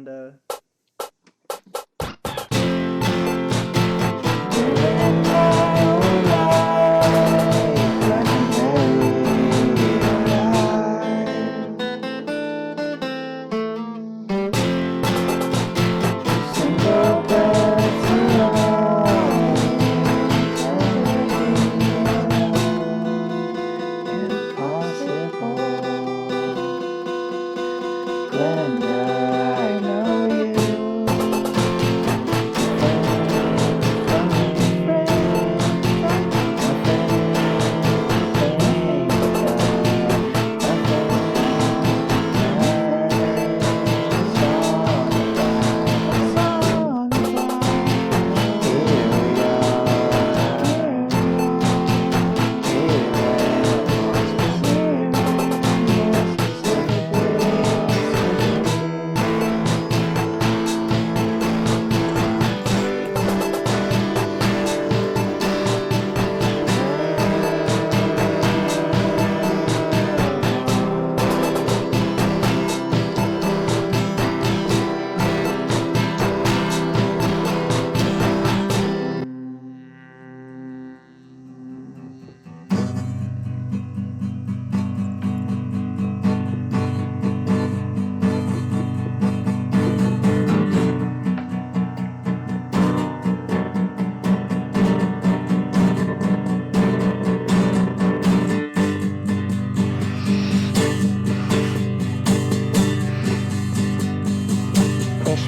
Glenda.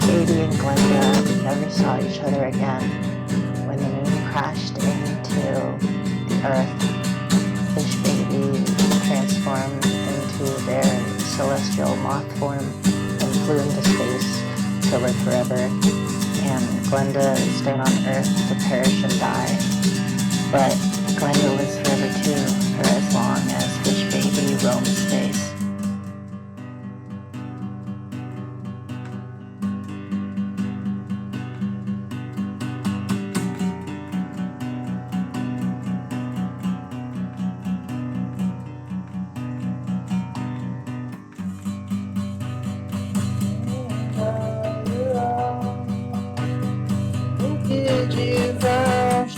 Baby and Glenda never saw each other again. When the moon crashed into the earth, Fish Baby transformed into their celestial moth form and flew into space to live forever. And Glenda stayed on Earth to perish and die. But Glenda lives forever too, for as long as Fish Baby roams space. Did you crash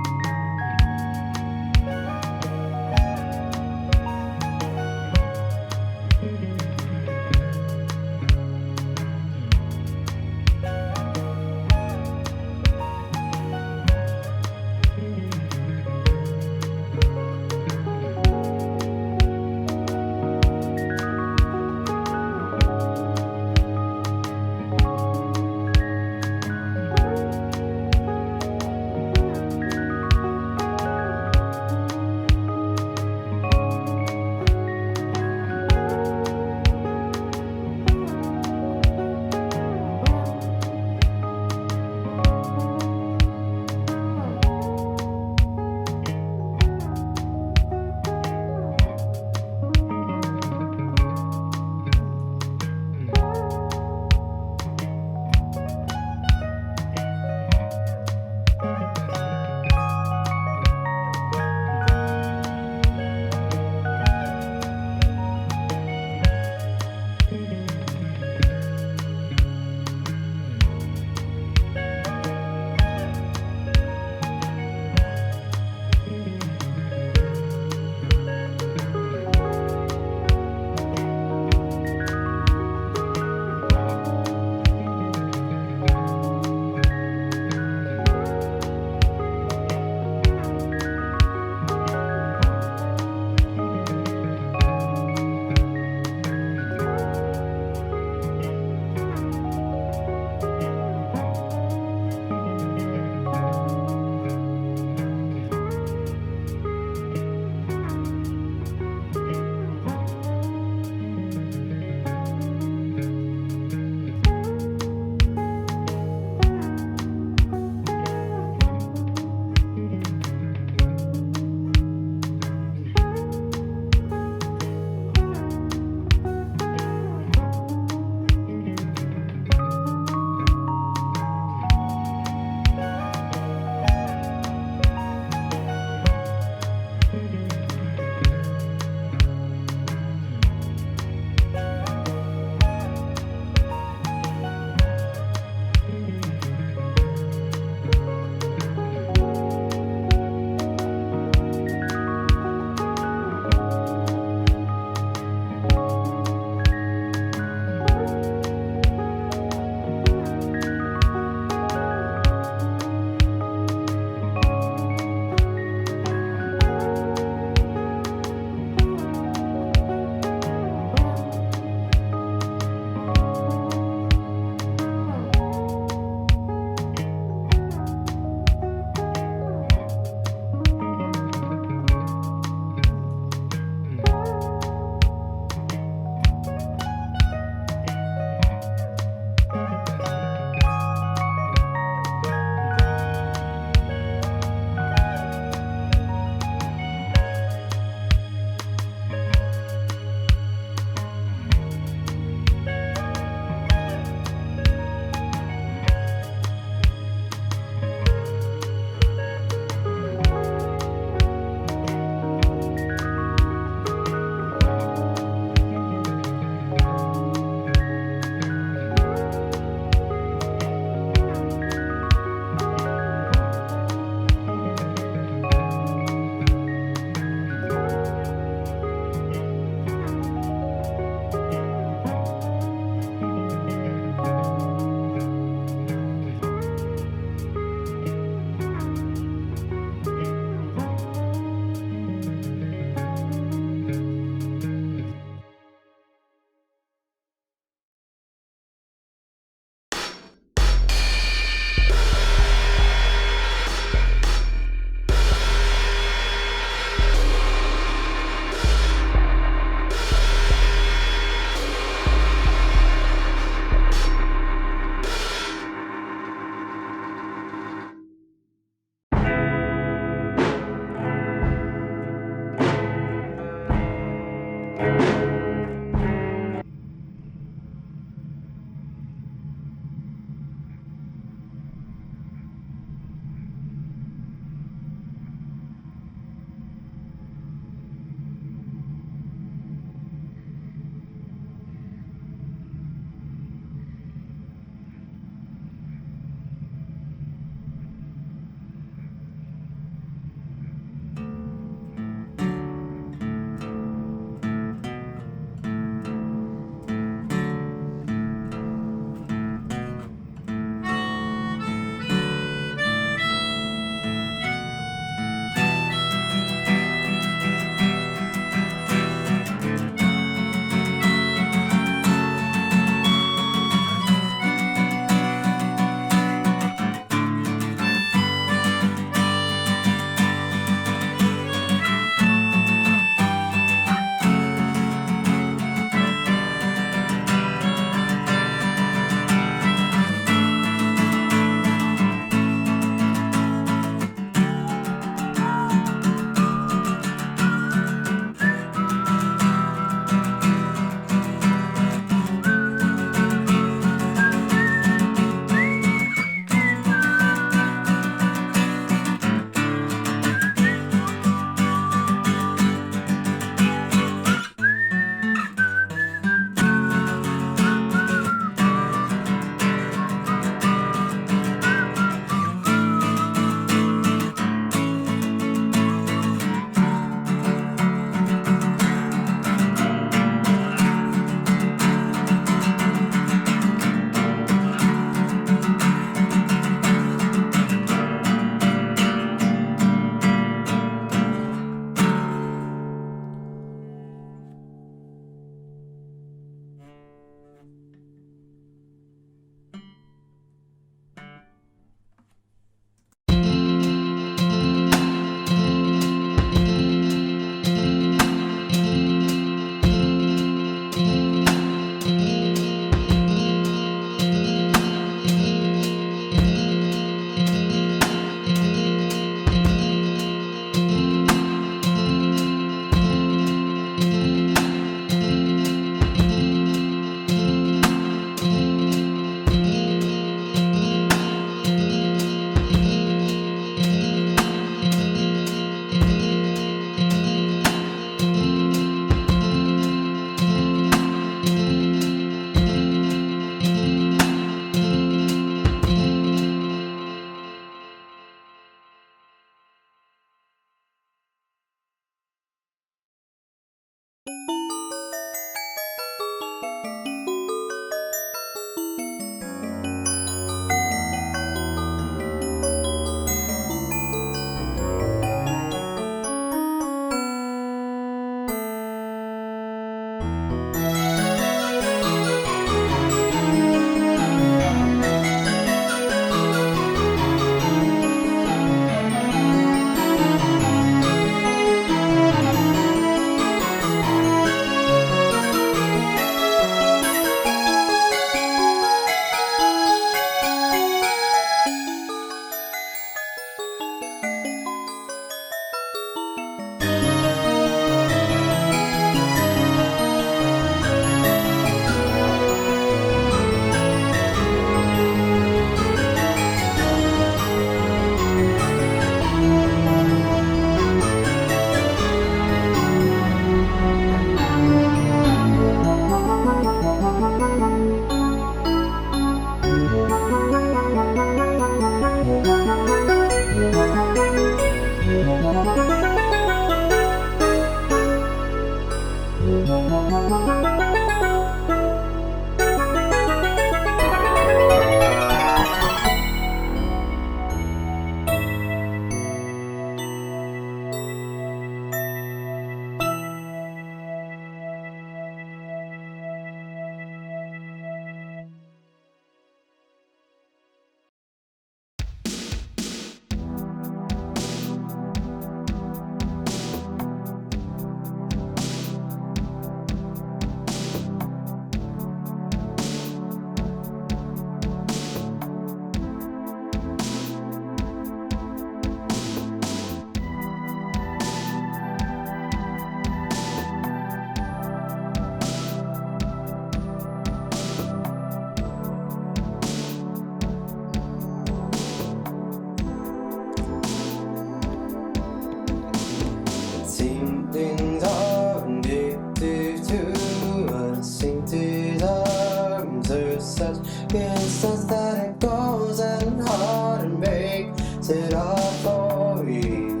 Instance that it goes and hard and makes it all for you.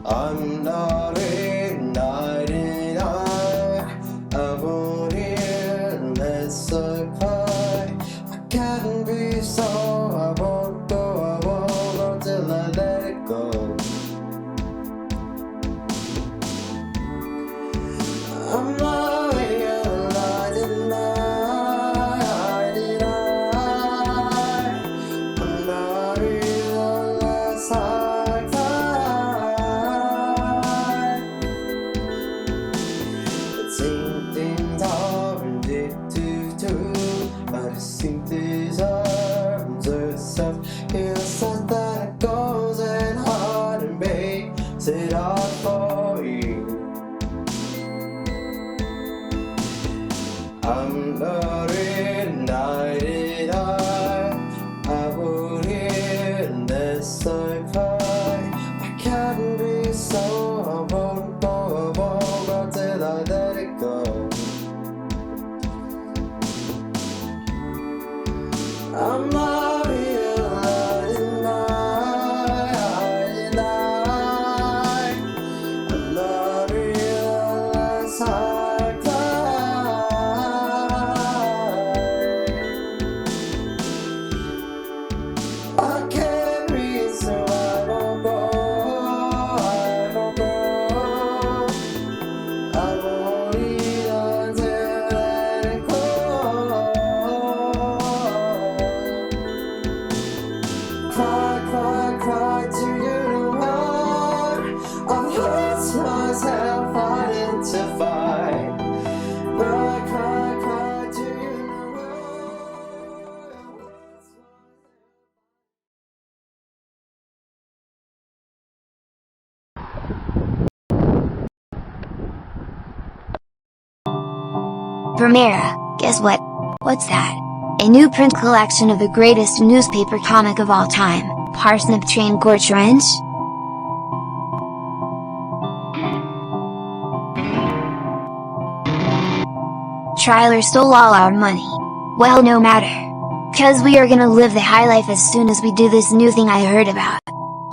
I'm not in 99. I won't hear unless I cry. I can't be so. I won't go till I let it go. I'm not it all for you. I'm not in 99. I won't hear unless I cry. I can't be so. I won't go till I let it go. I'm not in 99. Cry to you know I've lost myself fighting to fight. Cry to you Vermeera, guess what? What's that? A new print collection of the greatest newspaper comic of all time, Parsnip Train Gore Trench? Trailer stole all our money. Well, no matter. Cause we are gonna live the high life as soon as we do this new thing I heard about.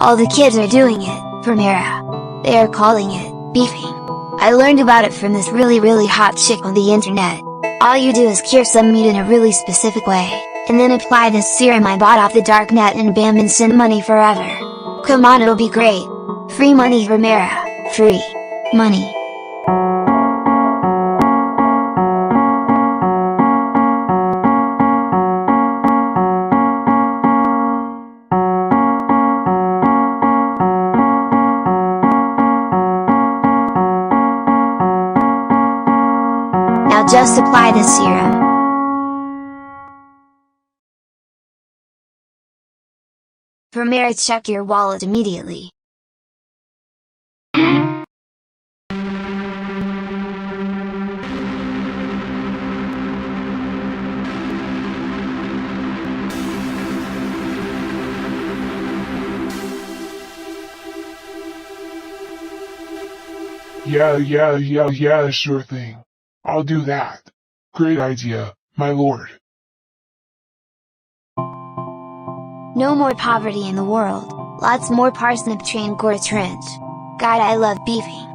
All the kids are doing it, Vermeera. They are calling it beefing. I learned about it from this really hot chick on the internet. All you do is cure some meat in a really specific way, and then apply this serum I bought off the darknet and bam, instant money forever. Come on, it'll be great. Free money, Vermeera. Free money. Now just apply the serum. Vermeera, check your wallet immediately. Yeah, sure thing. I'll do that. Great idea, my lord. No more poverty in the world, lots more Parsnip Train Gore Trench. God, I love beefing.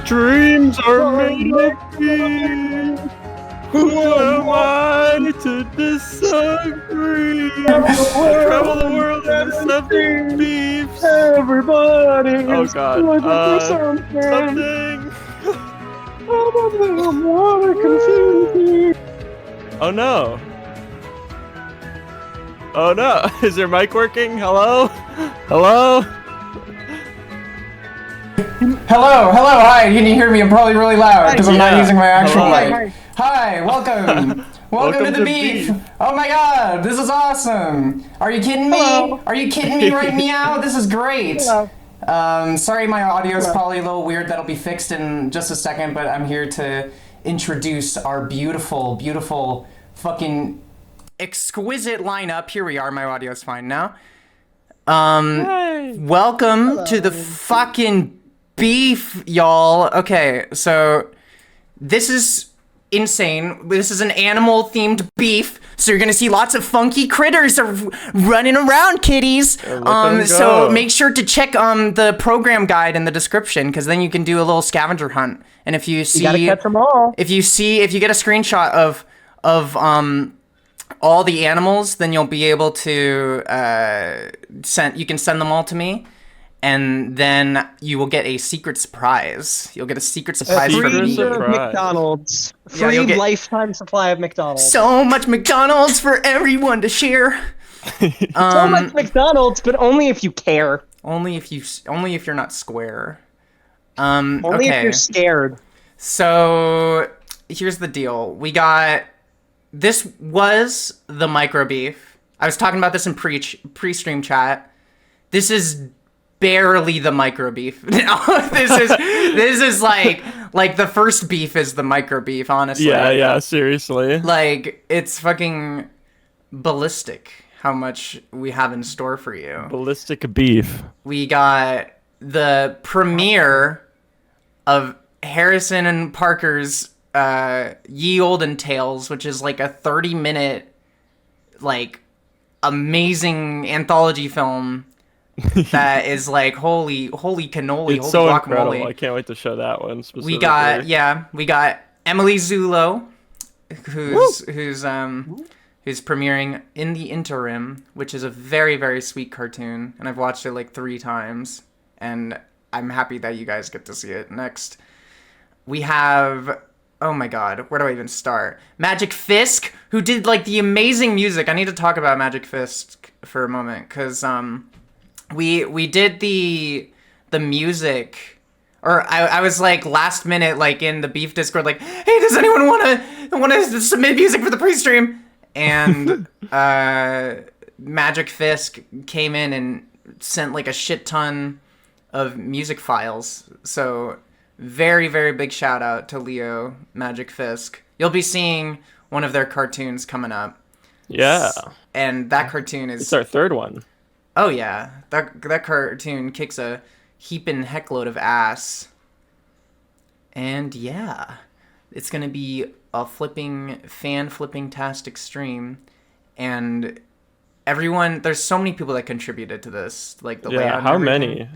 Dreams are made of beef. Who am I to disagree? Travel the world and accept beefs. Everybody Oh is God. looking for something. All of them wanna confuse me. Oh no. Oh no. Is your mic working? Hello? Hello? Hello, hi. Can you hear me? I'm probably really loud because I'm not Yeah. using my actual Hello. mic. Hi, welcome. Welcome to the beef. Oh my God, this is awesome. Are you kidding me? Hello. Are you kidding me right meow? This is great. Hello. Sorry, my audio is probably a little weird. That'll be fixed in just a second, but I'm here to introduce our beautiful, beautiful, fucking exquisite lineup. Here we are. My audio's fine now. Welcome to the fucking beef, y'all. Okay, so this is insane. This is an animal-themed beef, so you're gonna see lots of funky critters are running around, kitties. So make sure to check the program guide in the description, because then you can do a little scavenger hunt. And if you see, You gotta catch them all. if you get a screenshot of all the animals, then you'll be able to you can send them all to me, and then you will get a secret surprise. You'll get a secret surprise secret from me. surprise. McDonald's. Yeah, Free you'll get- lifetime supply of McDonald's. So much McDonald's for everyone to share. So much McDonald's, but only if you care. Only if you're not square. Only Okay. if you're scared. So here's the deal. This was the MICROBEAF. I was talking about this in pre-stream chat. This is barely the MICROBEAF. No, this is like the first beef is the MICROBEAF, honestly. Yeah, seriously. Like, it's fucking ballistic how much we have in store for you. Ballistic beef. We got the premiere of Harrison and Parker's Ye Olden Tales, which is like a 30-minute, like, amazing anthology film that is like holy cannoli, It's holy so guacamole. incredible. I can't wait to show that one specifically. We got Emily Zulo, who's premiering In the Interim, which is a very, very sweet cartoon, and I've watched it like 3 times, and I'm happy that you guys get to see it. Next, we have, oh my God, where do I even start? Magic Fisk, who did like the amazing music. I need to talk about Magic Fisk for a moment, because we did the music, or I was like last minute, like in the beef Discord, like, hey, does anyone want to submit music for the pre-stream? And Magic Fisk came in and sent like a shit ton of music files. So very, very big shout out to Leo Magic Fisk. You'll be seeing one of their cartoons coming up. Yeah. And that cartoon is... It's our third one. Oh yeah, that cartoon kicks a heaping heckload of ass. And yeah, it's gonna be a fan-flipping-tastic stream, and everyone, there's so many people that contributed to this, like the layout. Yeah, and how everything. many?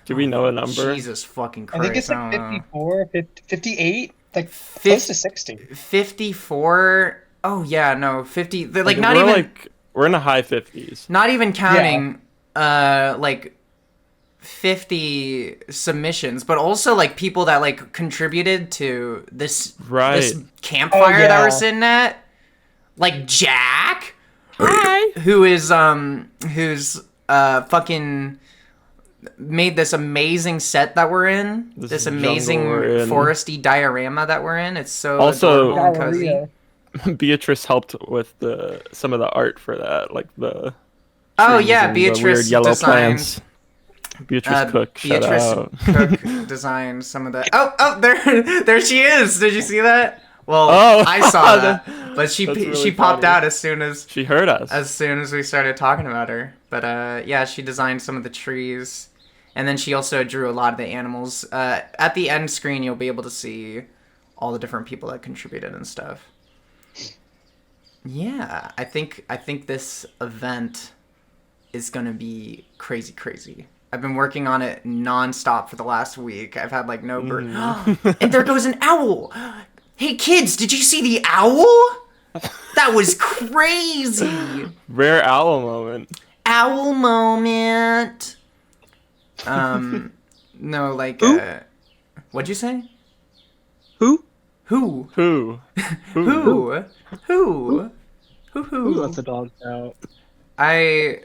Do we know a number? Jesus fucking I Christ! think it's like don't know. 54, 58, like close to 60. 54. Oh yeah, no, 50. They're like not we're even like we're in the high 50s. not even counting like 50 submissions, but also like people that like contributed to this campfire that we're sitting at, like Jack, who's fucking made this amazing set that we're in, this amazing jungle we're in. foresty diorama that we're in. It's so Also- adorable and cozy. Diarrhea. Beatrice helped with some of the art for that, like the Oh trees yeah, and the Beatrice weird yellow designed. plants. Beatrice Cook, shout Beatrice out. Cook designed some of the. Oh, there she is. Did you see that? Well, Oh, I saw that. But she That's really she popped funny. out as soon as She heard us. we started talking about her. But yeah, she designed some of the trees, and then she also drew a lot of the animals. At the end screen, you'll be able to see all the different people that contributed and stuff. Yeah, I think this event is gonna be crazy. I've been working on it nonstop for the last week. I've had like no break. And there goes an owl. Hey kids, did you see the owl? That was crazy. Rare owl moment. Owl moment. No, like, what'd you say? Who? Who? Who? Who? Who let the dogs out? I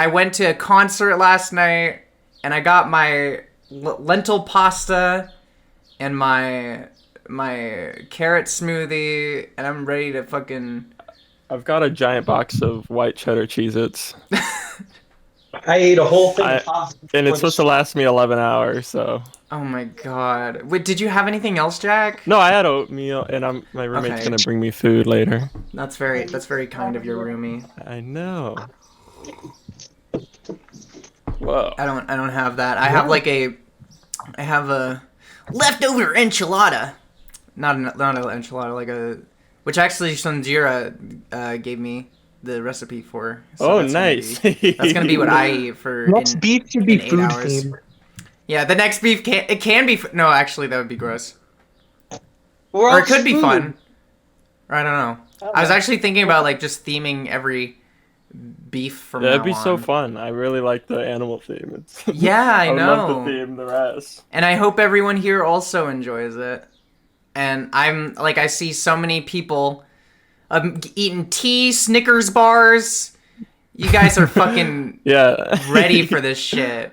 went to a concert last night, and I got my lentil pasta and my carrot smoothie, and I'm ready to fucking... I've got a giant box of white cheddar Cheez-Its. I ate a whole thing of pasta. And it's supposed to last me 11 hours, so... Oh my god. Wait, did you have anything else, Jack? No, I had oatmeal, and my roommate's Okay. gonna bring me food later. That's very kind of your roomie. I know. Whoa. I don't have that. I have a leftover enchilada. Not an enchilada, like a, which actually Sanjira gave me the recipe for. So Oh, that's nice. That's gonna be what I eat for Next beef should be in 8 food hours. themed. Yeah, the next beef can be no, actually that would be gross. Or Or it else could be food. fun. Or I don't know. I was actually thinking about like just theming every beef from That'd now be so on. fun. I really like the animal theme. It's, Yeah, I would love know. to theme the rest. And I hope everyone here also enjoys it. And I'm like, I see so many people eating tea, Snickers bars. You guys are fucking Yeah. ready for this shit.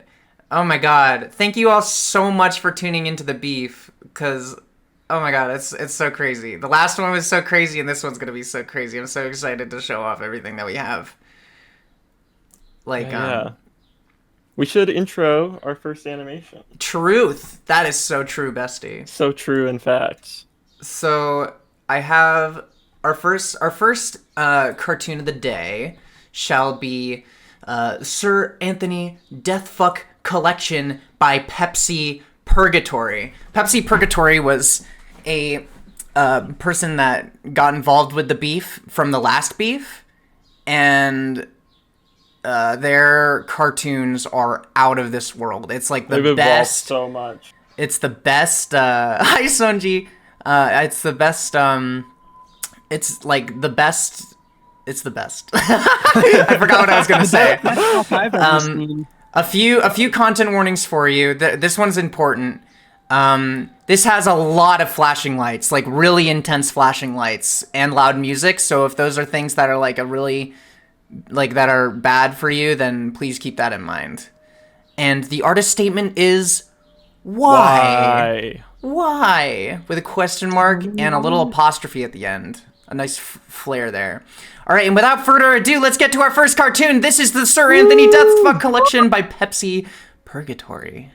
Oh my god. Thank you all so much for tuning into the beef, because oh my god, it's so crazy. The last one was so crazy, and this one's gonna be so crazy. I'm so excited to show off everything that we have. Like, Yeah. We should intro our first animation. truth. That is so true, bestie. So true, in fact. So I have our first cartoon of the day shall be Sir Anthony Deathfuck Collection by Pepsi Purgatory. Pepsi Purgatory was a person that got involved with the beef from the last beef, and their cartoons are out of this world. It's like the They've evolved best. so much. It's the best. Hi, Sonji. It's the best. It's like the best. It's the best. I forgot what I was gonna say. I've ever seen. A few content warnings for you. This one's important. This has a lot of flashing lights, like really intense flashing lights and loud music. So if those are things that are like that are bad for you, then please keep that in mind. And the artist statement is why? Why? With a question mark and a little apostrophe at the end. A nice flair there. All right, and without further ado, let's get to our first cartoon. This is the Sir Anthony Deathfuck Collection by Pepsi Purgatory.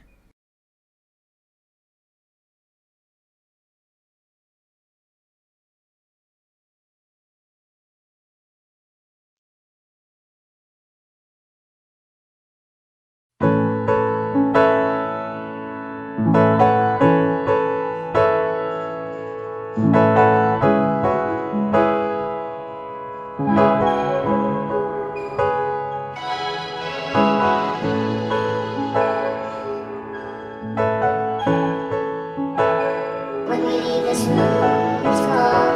When we leave this room, it's cold.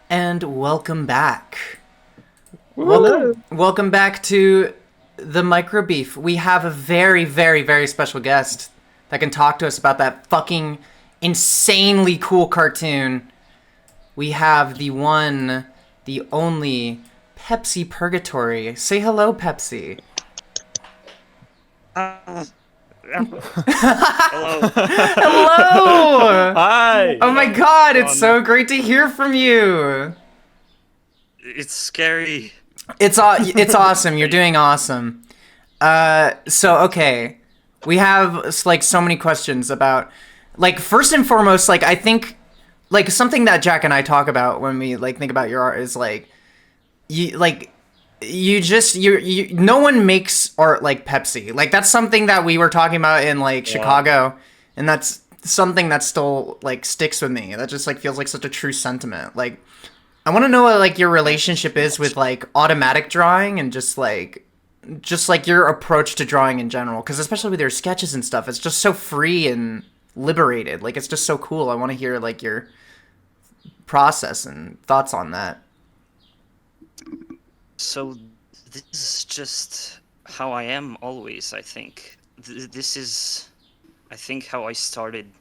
And welcome back. Hello. Welcome back to the MICROBEAF. We have a very, very, very special guest that can talk to us about that fucking insanely cool cartoon. We have the one, the only Pepsi Purgatory. Say hello, Pepsi. Hello. Hello! Hi. Oh my god, it's so great to hear from you. It's scary. It's awesome. You're doing awesome. So okay, we have like so many questions about, like, first and foremost, like I think, like something that Jack and I talk about when we like think about your art is like, you no one makes art like Pepsi. Like that's something that we were talking about in like Chicago, and that's something that still like sticks with me. That just like feels like such a true sentiment. Like I want to know what like your relationship is with like automatic drawing and just like your approach to drawing in general, because especially with your sketches and stuff, it's just so free and liberated. Like it's just so cool. I want to hear like your process and thoughts on that. So this is just how I am always, I think. This is, I think, how I started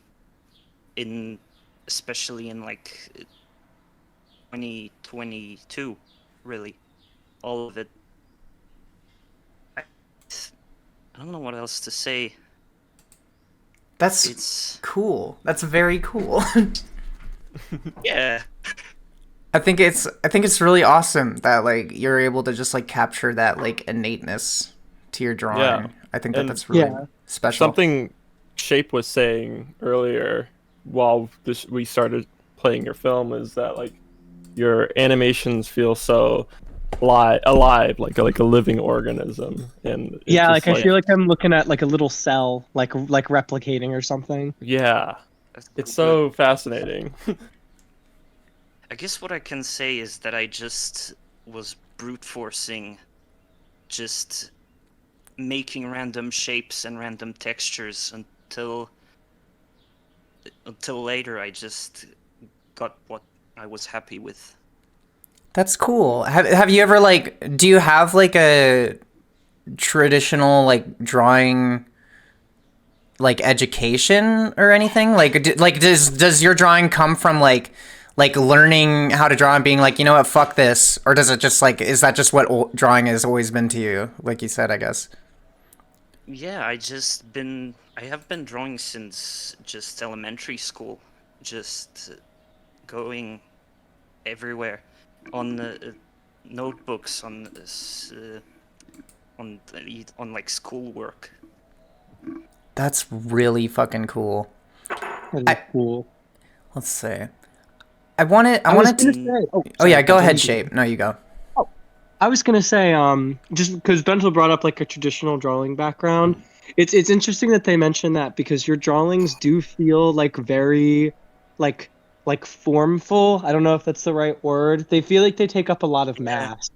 in, especially in like 2022, really. All of it. I don't know what else to say. That's It's cool. That's very cool. yeah. I think it's really awesome that like you're able to just like capture that like innateness to your drawing. Yeah. I think And- that's really Yeah. special. Something Shape was saying earlier while we started playing your film is that like your animations feel so alive, like a living organism, and it's Yeah, just, like I feel like I'm looking at like a little cell, like replicating or something. yeah, That's it's so so fascinating. I guess what I can say is that I just was brute forcing, just making random shapes and random textures until later I just got what I was happy with. That's cool. Have you ever like, do you have like a traditional like drawing like education or anything? Like does your drawing come from like learning how to draw and being like, you know what, fuck this, or does it just like, is that just what drawing has always been to you, like you said, I guess? Yeah, I have been drawing since just elementary school, just going everywhere on notebooks, on like schoolwork. That's really fucking cool. That is cool. Let's see. I wanted was to. gonna say, Oh sorry, yeah, go continue. ahead, Shape. No, you go. I was gonna say, just because Benzel brought up like a traditional drawing background, it's interesting that they mentioned that because your drawings do feel like very, like formful. I don't know if that's the right word. They feel like they take up a lot of mass.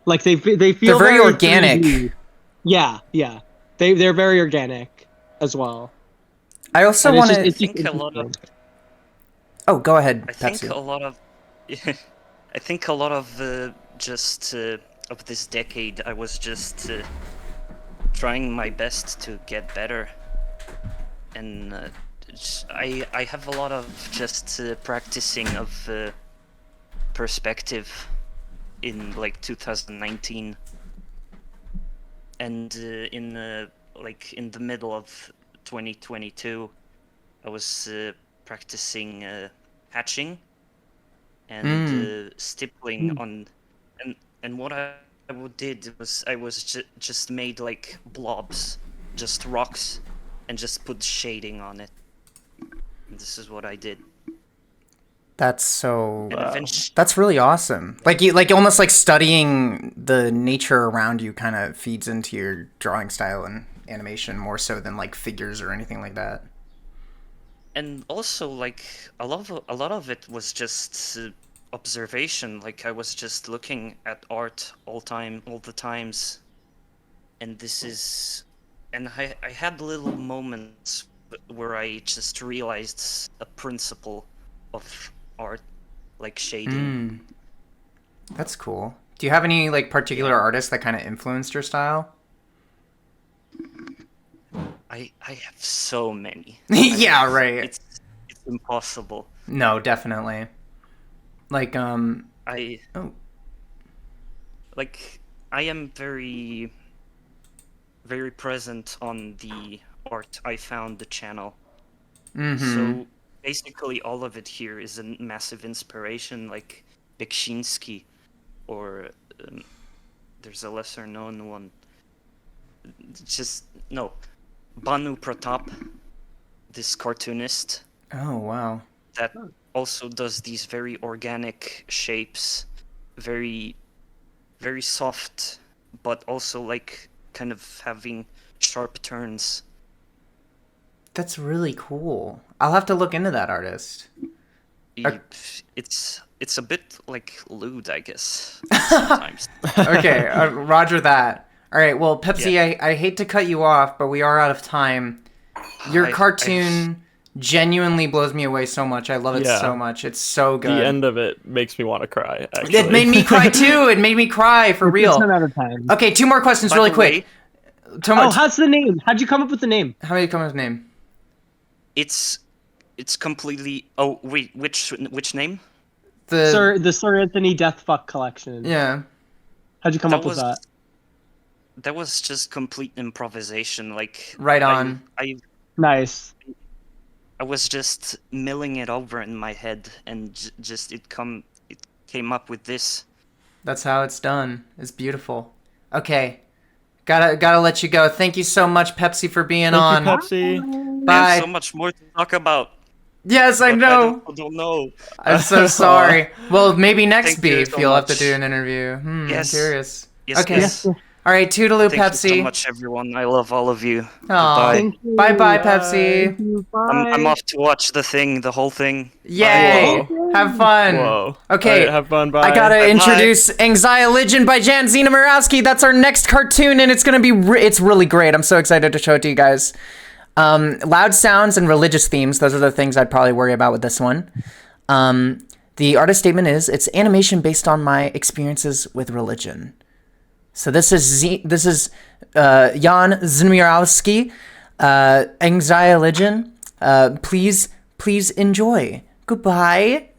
Like they feel They're very organic. 3D. Yeah, yeah. They're very organic as well. I also And want I to. think a lot of Oh, go ahead, I think Pepsi. a lot of I think a lot of just of this decade I was just trying my best to get better, and I have a lot of just practicing of perspective in like 2019, and in like in the middle of 2022 I was practicing hatching and stippling on, and what I did was I was just made like blobs, just rocks, and just put shading on it. And this is what I did. That's so. And eventually, That's really awesome. Like you, like almost like studying the nature around you, kind of feeds into your drawing style and animation more so than like figures or anything like that. and also like a lot of it was just observation. Like I was just looking at art all the times, and I had little moments where I just realized a principle of art, like shading. That's cool. Do you have any like particular artists that kind of influenced your style? I have so many. Yeah, right. It's impossible. No, definitely. Like I like I am very very present on the art I found the channel. So basically all of it here is a massive inspiration, like Bekshinsky, or there's a lesser known one. Banu Pratap, this cartoonist. Oh, wow. That also does these very organic shapes, very very soft, but also like kind of having sharp turns. That's really cool. I'll have to look into that artist. It's a bit like lewd, I guess, sometimes. Okay, roger that. All right, well, Pepsi, I hate to cut you off, but we are out of time. Your cartoon genuinely blows me away so much. I love it so much. It's so good. The end of it makes me want to cry, actually. It made me cry, too. It made me cry, for real. 10 out of 10. Okay, 2 more questions really quick. How's the name? How'd you come up with the name? How did you come up with the name? It's completely... Oh, wait, which name? The Sir Anthony Deathfuck collection. Yeah. How'd you come up with that? That was just complete improvisation. Like, right on. Nice. I was just milling it over in my head, and it came up with this. That's how it's done. It's beautiful. Okay, gotta let you go. Thank you so much, Pepsi, for being on. Thank you, Pepsi. Bye. There's so much more to talk about. Yes, I know. I don't know. I'm so sorry. Well, maybe next Thank you beef so you'll have to much. do an interview. Yes. I'm curious. Yes, okay. yes. All right, toodaloo, Thank Pepsi. you so much, everyone. I love all of you. Aw. Bye-bye, Pepsi. I'm off to watch the whole thing. Yay! Whoa. Have fun. Whoa. Okay. All right, have fun. Bye. I gotta Bye-bye. introduce Anxiety by Jan Zena Murawski. That's our next cartoon, and it's gonna be it's really great. I'm so excited to show it to you guys. Loud sounds and religious themes. Those are the things I'd probably worry about with this one. The artist statement is, it's animation based on my experiences with religion. So this is Jan Zmierowski, Anxiety. Please enjoy. Goodbye.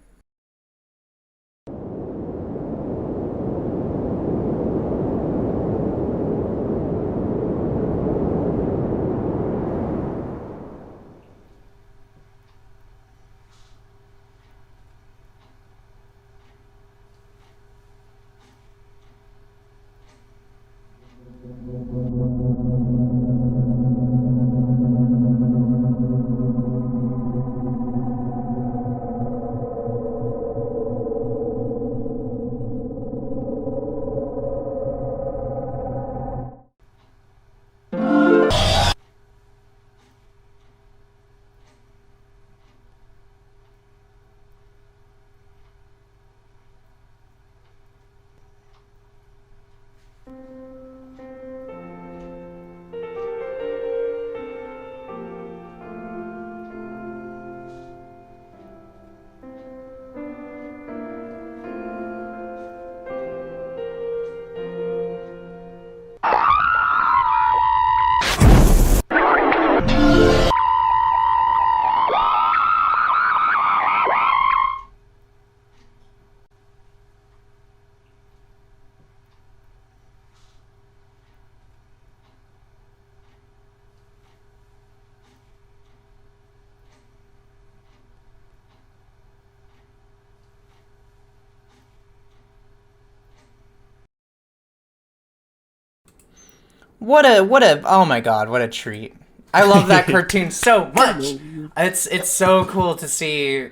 What a oh my god, what a treat. I love that cartoon so much. It's so cool to see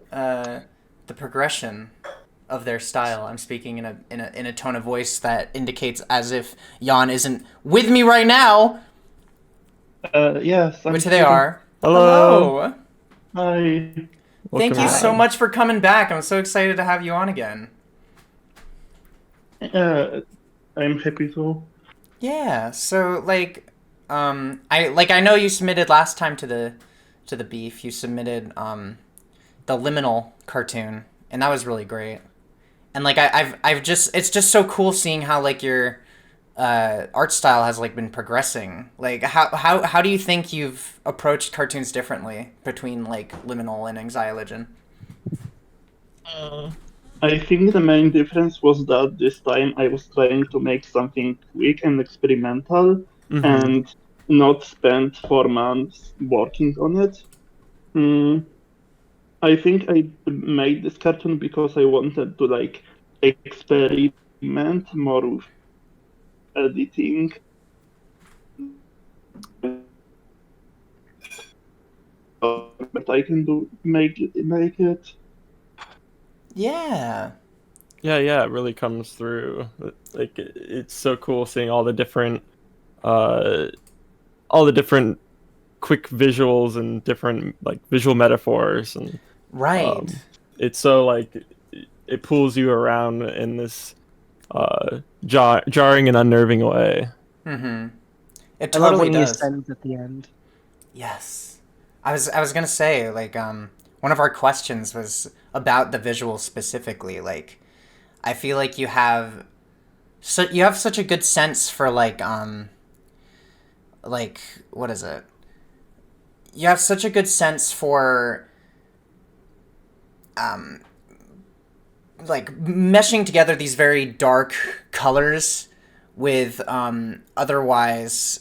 the progression of their style. I'm speaking in a tone of voice that indicates as if Jan isn't with me right now. Yes. Which they are. Hello. Hi. Thank you so much for coming back. I'm so excited to have you on again. I'm happy to. Yeah, so I know you submitted last time to the beef. You submitted the Liminal cartoon, and that was really great. And like I've just it's just so cool seeing how like your art style has like been progressing. Like how do you think you've approached cartoons differently between like Liminal and Anxiolygen? I think the main difference was that this time I was trying to make something quick and experimental and not spend 4 months working on it. I think I made this cartoon because I wanted to like experiment more with editing. But I can make it. Yeah. Yeah, it really comes through. Like it's so cool seeing all the different quick visuals and different like visual metaphors and Right. it's so like it pulls you around in this jarring and unnerving way. Mm-hmm. It I love totally when he does. ascends at the end. Yes. I was gonna say, like, one of our questions was about the visuals specifically. Like, I feel like you have such a good sense for like what is it? You have such a good sense for like meshing together these very dark colors with otherwise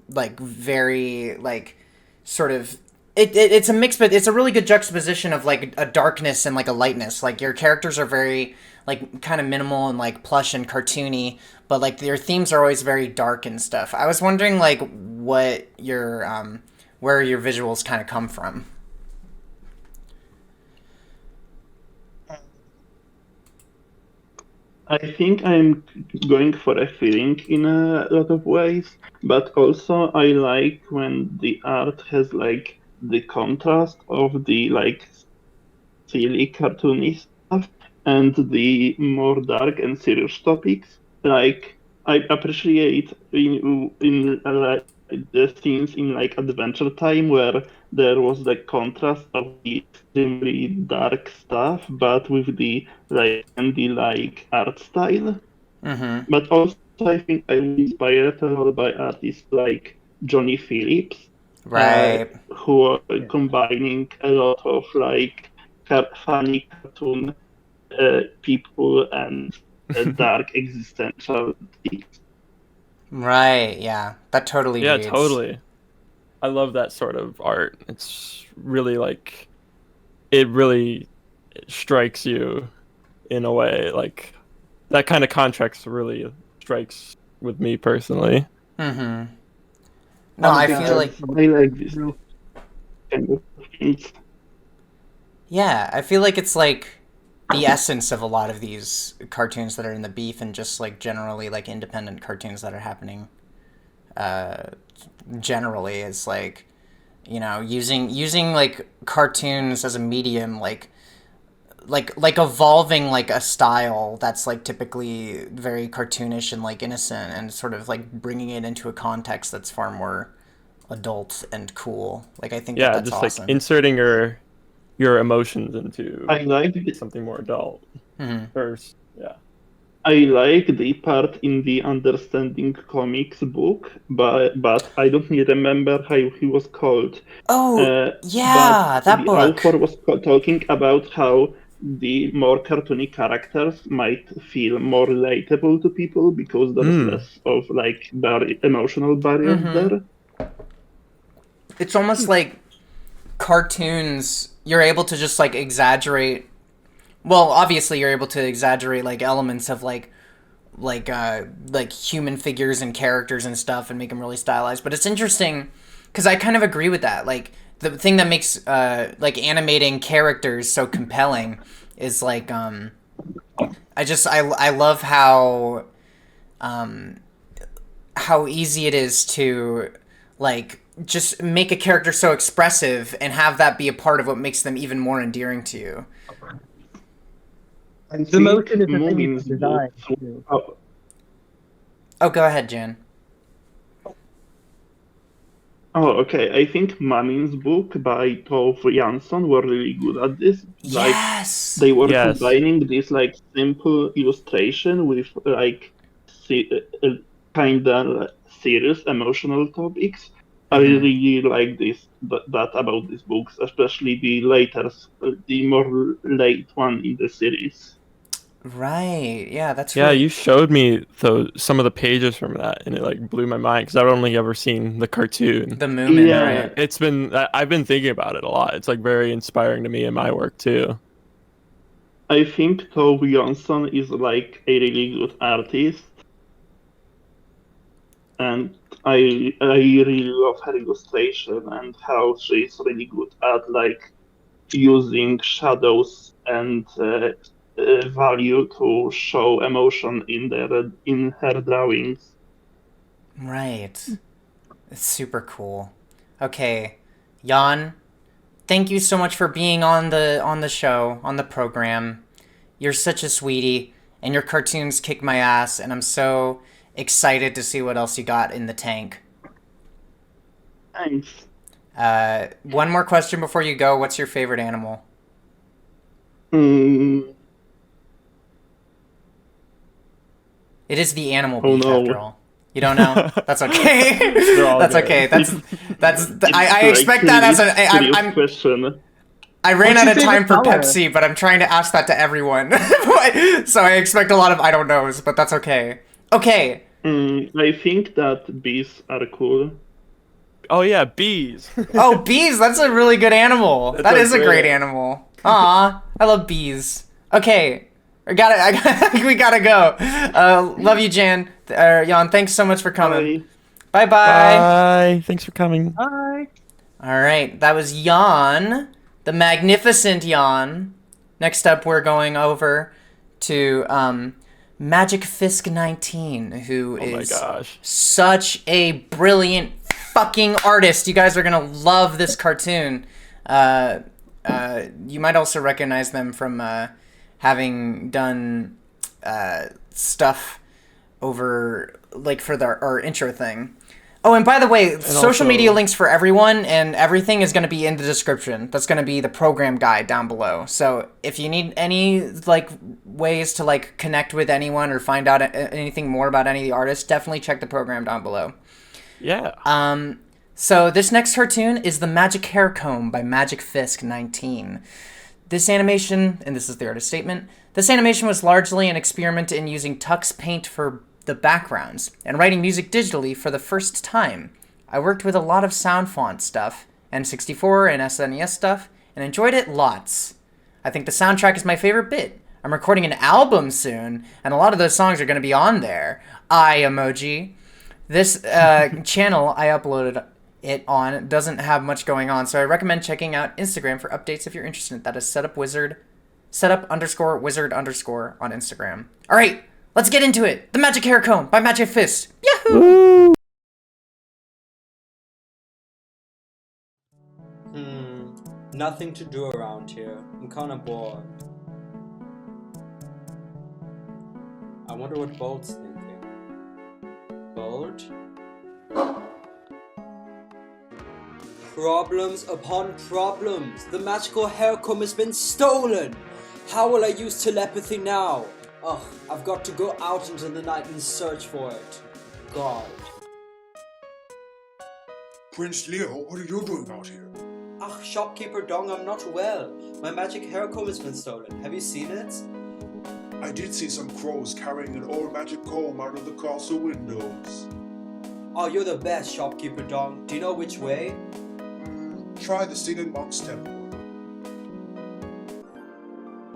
like very like sort of it's a mix, but it's a really good juxtaposition of like a darkness and like a lightness. Like your characters are very like kind of minimal and like plush and cartoony, but like your themes are always very dark and stuff. I was wondering like what your where your visuals kind of come from. I think I'm going for a feeling in a lot of ways, but also I like when the art has like the contrast of the like silly cartoony stuff and the more dark and serious topics. Like I appreciate in the scenes in like Adventure Time where there was the contrast of the extremely dark stuff, but with the like candy like art style. Mm-hmm. But also I think I was inspired a lot by artists like Johnny Phillips, Right. who are combining a lot of like funny cartoon people and dark existential themes. Right, yeah. That totally Yeah, reads. totally. I love that sort of art. It's really like it really strikes you in a way like that kind of contrast really strikes with me personally. Mm-hmm. No, I feel like I like this kind of things. yeah, I feel like it's like the essence of a lot of these cartoons that are in the beef and just like generally like independent cartoons that are happening generally is like using like cartoons as a medium like evolving like a style that's like typically very cartoonish and like innocent and sort of like bringing it into a context that's far more adult and cool. Like I think Yeah, that's just awesome. like inserting your emotions into I like something more adult. Mm-hmm. First, yeah. I like the part in the Understanding Comics book, but I don't really remember how he was called. Oh, But that the book. author was talking about how the more cartoony characters might feel more relatable to people because there's less of like emotional barriers there. It's almost like cartoons, you're able to just like exaggerate. Well, obviously you're able to exaggerate like elements of like human figures and characters and stuff and make them really stylized. But it's interesting because I kind of agree with that. Like the thing that makes like animating characters so compelling is like I love how easy it is to like just make a character so expressive and have that be a part of what makes them even more endearing to you. The motion is the thing you can design. Oh, go ahead, Jan. Oh, okay. I think Manin's book by Tove Jansson were really good at this. Like, Yes. they were Yes. combining this like simple illustration with like kind of serious emotional topics. I really like that about these books, especially the more late one in the series. Right. Yeah, that's Yeah, really you showed me some of the pages from that, and it like blew my mind because I've only ever seen the cartoon. the Moomin, Yeah. right? It's been I've been thinking about it a lot. It's like very inspiring to me in my work too. I think Tove Jansson is like a really good artist, and I really love her illustration and how she's really good at like using shadows and value to show emotion in her drawings. Right. It's super cool. Okay, Jan, thank you so much for being on the show, on the program. You're such a sweetie, and your cartoons kick my ass, and I'm so excited to see what else you got in the tank. Thanks. One more question before you go. What's your favorite animal? Mm, It is the animal Oh, beak, no. after all. You don't know? That's okay. They're all That's good. okay. That's. it's I like expect that as a. serious I'm. question. I ran What's out your of time favorite for color? Pepsi, but I'm trying to ask that to everyone. So I expect a lot of I don't knows, but that's okay. Okay. I think that bees are cool. Oh yeah, bees. Oh, bees. That's a really good animal. That's That a is a great great- animal. Aw, I love bees. Okay. We gotta go. Love you, Jan. Jan, thanks so much for coming. Bye. Bye-bye. Bye. Thanks for coming. Bye. All right, that was Jan, the magnificent Jan. Next up, we're going over to Magic Fisk 19, who Oh my is gosh. such a brilliant fucking artist. You guys are gonna love this cartoon. You might also recognize them from having done stuff over like for our intro thing. Oh, and by the way, social also- media links for everyone and everything is going to be in the description. That's going to be the program guide down below. So if you need any like ways to like connect with anyone or find out anything more about any of the artists, definitely check the program down below. Yeah. So this next cartoon is The Magic Hair Comb by Magic Fisk 19. This animation, and this is the artist statement, this animation was largely an experiment in using Tux Paint for the backgrounds and writing music digitally for the first time. I worked with a lot of sound font stuff, N64 and SNES stuff, and enjoyed it lots. I think the soundtrack is my favorite bit. I'm recording an album soon, and a lot of those songs are going to be on there. Eye emoji. This channel I uploaded it on doesn't have much going on, so I recommend checking out Instagram for updates if you're interested. That is setup_wizard on Instagram. All right, let's get into it. The Magic Hair Comb by Magic Fist. Yahoo! Nothing to do around here. I'm kinda bored. I wonder what Bolt's thinking. Bolt? Problems upon problems. The magical hair comb has been stolen. How will I use telepathy now? Ugh, I've got to go out into the night and search for it. God. Prince Leo, what are you doing out here? Ach, shopkeeper Dong, I'm not well. My magic hair comb has been stolen. Have you seen it? I did see some crows carrying an old magic comb out of the castle windows. Oh, you're the best, shopkeeper Dong. Do you know which way? Try the Singing Monk's Temple.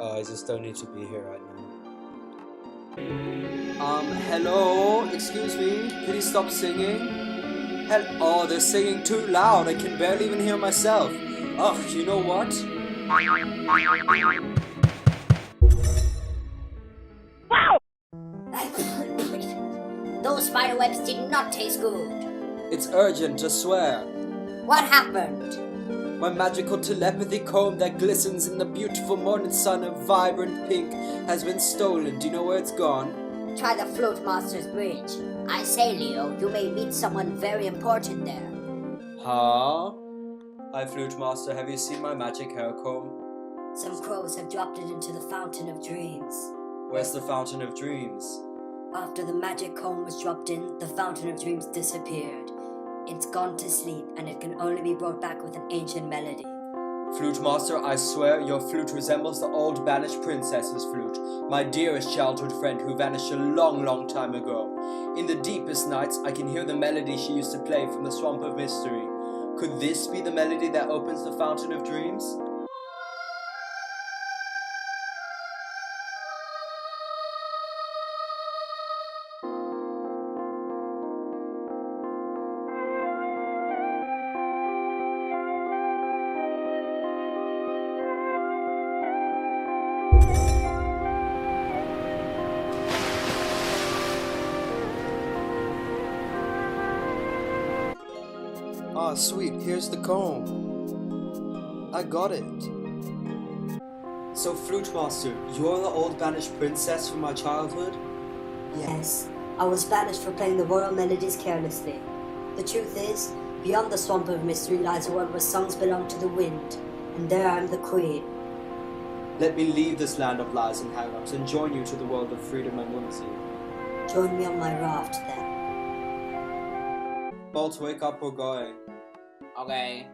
I just don't need to be here right now. Hello? Excuse me? Please stop singing? Oh, they're singing too loud. I can barely even hear myself. Ugh, you know what? Those spider webs did not taste good. It's urgent, I swear. What happened? My magical telepathy comb that glistens in the beautiful morning sun of vibrant pink has been stolen. Do you know where it's gone? Try the Float Master's Bridge. I say, Leo, you may meet someone very important there. Huh? Hi, Flute Master, have you seen my magic hair comb? Some crows have dropped it into the Fountain of Dreams. Where's the Fountain of Dreams? After the magic comb was dropped in, the Fountain of Dreams disappeared. It's gone to sleep, and it can only be brought back with an ancient melody. Flute Master, I swear your flute resembles the old banished princess's flute, my dearest childhood friend who vanished a long, long time ago. In the deepest nights, I can hear the melody she used to play from the Swamp of Mystery. Could this be the melody that opens the Fountain of Dreams? Ah, sweet, here's the comb. I got it. So, Flute Master, you're the old banished princess from my childhood? Yes, I was banished for playing the royal melodies carelessly. The truth is, beyond the Swamp of Mystery lies a world where songs belong to the wind, and there I am the queen. Let me leave this land of lies and hang-ups and join you to the world of freedom and whimsy. Join me on my raft then. Bolt, wake up, we're going. Okay.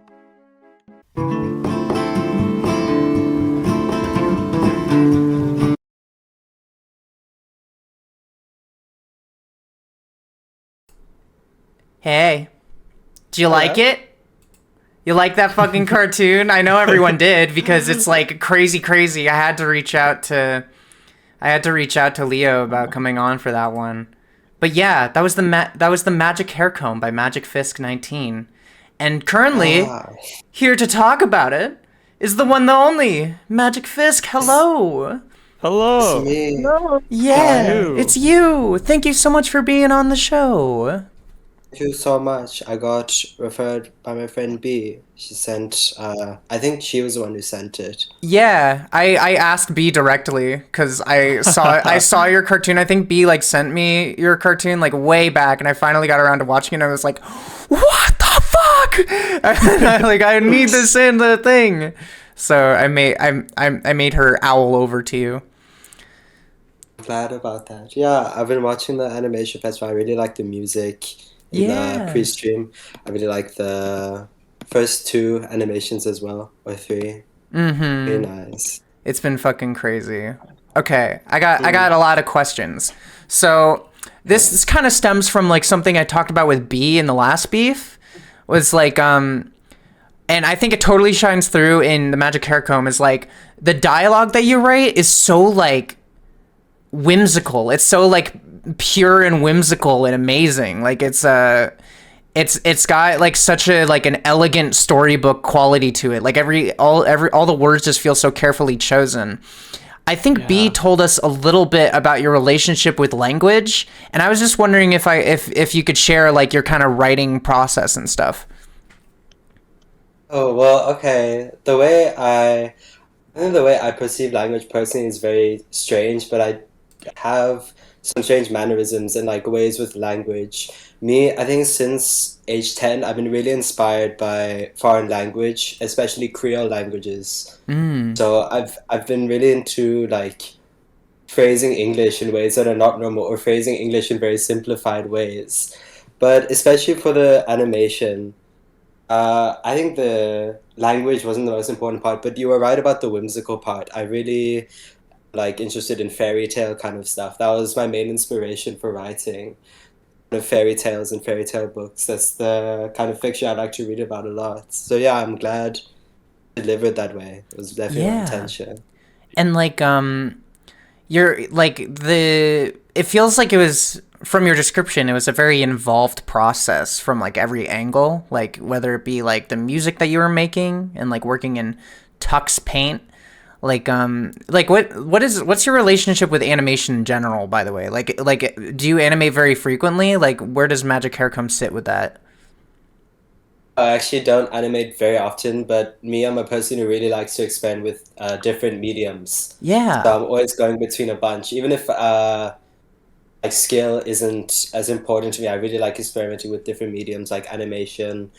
Hey, do you like it? You like that fucking cartoon? I know everyone did because it's like crazy. I had to reach out to Leo about coming on for that one. But yeah, that was the Magic Hair Comb by Magic Fisk 19. And currently, here to talk about it is the one, the only Magic Fisk. Hello. Hello. It's me. Yeah, you? it's you. Thank you so much for being on the show. Thank you so much. I got referred by my friend B. She sent, I think she was the one who sent it. Yeah, I asked B directly because I saw your cartoon. I think B like sent me your cartoon like way back, and I finally got around to watching it. And I was like, "What the fuck?" And I need this in the thing. So I made her owl over to you. Glad about that. Yeah, I've been watching the animation festival. I really like the music in the pre-stream. I really like the first two animations as well, or three. Mm-hmm. Very nice. It's been fucking crazy. Okay, I got a lot of questions. So this kind of stems from like something I talked about with B in the last beef. Was like and I think it totally shines through in the Magic Hair Comb is like the dialogue that you write is so like whimsical. It's so like pure and whimsical and amazing. Like it's got like such a like an elegant storybook quality to it. Like all the words just feel so carefully chosen. I think B told us a little bit about your relationship with language, and I was just wondering if you could share like your kind of writing process and stuff. Oh, well, okay. I think the way I perceive language personally is very strange, but I have some strange mannerisms and like ways with language. I think since age 10, I've been really inspired by foreign language, especially Creole languages. So I've been really into like phrasing English in ways that are not normal or phrasing English in very simplified ways. But especially for the animation, I think the language wasn't the most important part, but you were right about the whimsical part. I really like interested in fairy tale kind of stuff. That was my main inspiration for writing fairy tales and fairy tale books. That's the kind of fiction I like to read about a lot. So yeah, I'm glad it delivered that way. It was definitely my intention. And like you're like it feels like it was from your description, it was a very involved process from like every angle, like whether it be like the music that you were making and like working in tux paint. Like what's your relationship with animation in general, by the way? Like do you animate very frequently? Like where does Magic Hair Comb sit with that? I actually don't animate very often, but I'm a person who really likes to experiment with different mediums. Yeah. So I'm always going between a bunch. Even if like skill isn't as important to me, I really like experimenting with different mediums like animation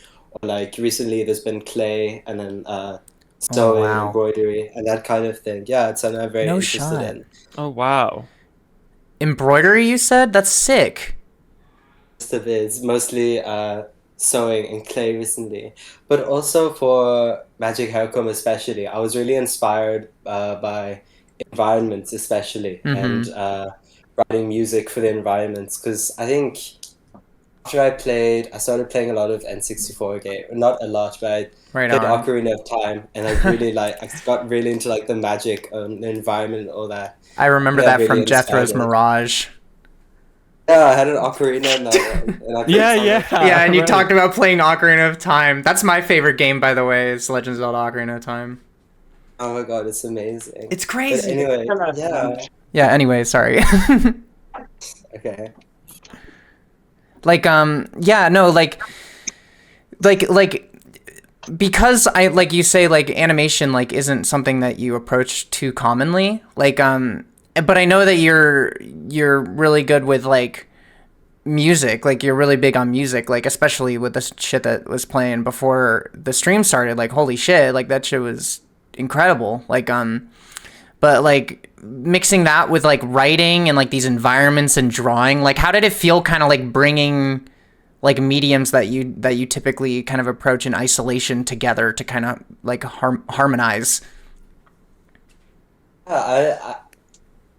Like recently, there's been clay and then Oh, sewing, wow. embroidery, and that kind of thing. Yeah, it's something I'm very No interested shot. in. Oh wow. Embroidery, you said? That's sick. Most of it is mostly sewing and clay recently, but also for Magic Haircomb especially, I was really inspired by environments especially, and Mm-hmm. writing music for the environments because I think after I started playing a lot of N64 game, not a lot, but I Right played on. Ocarina of Time, and I got really into like the magic, the environment, and all that. I remember And that that really from inspired Jethro's it. Mirage. Yeah, I had an ocarina and I played Yeah, some of. Yeah, and you right. talked about playing Ocarina of Time. That's my favorite game, by the way, is Legend of Zelda Ocarina of Time. Oh my god, it's amazing. It's But crazy. anyway, yeah, Yeah, anyway, sorry. okay. Yeah, no, like because I like you say like animation like isn't something that you approach too commonly. But I know that you're really good with like music. Like you're really big on music, like especially with the shit that was playing before the stream started. Like holy shit, like that shit was incredible. But like mixing that with like writing and like these environments and drawing, like how did it feel kind of like bringing like mediums that you typically kind of approach in isolation together to kind of like harmonize? Yeah, I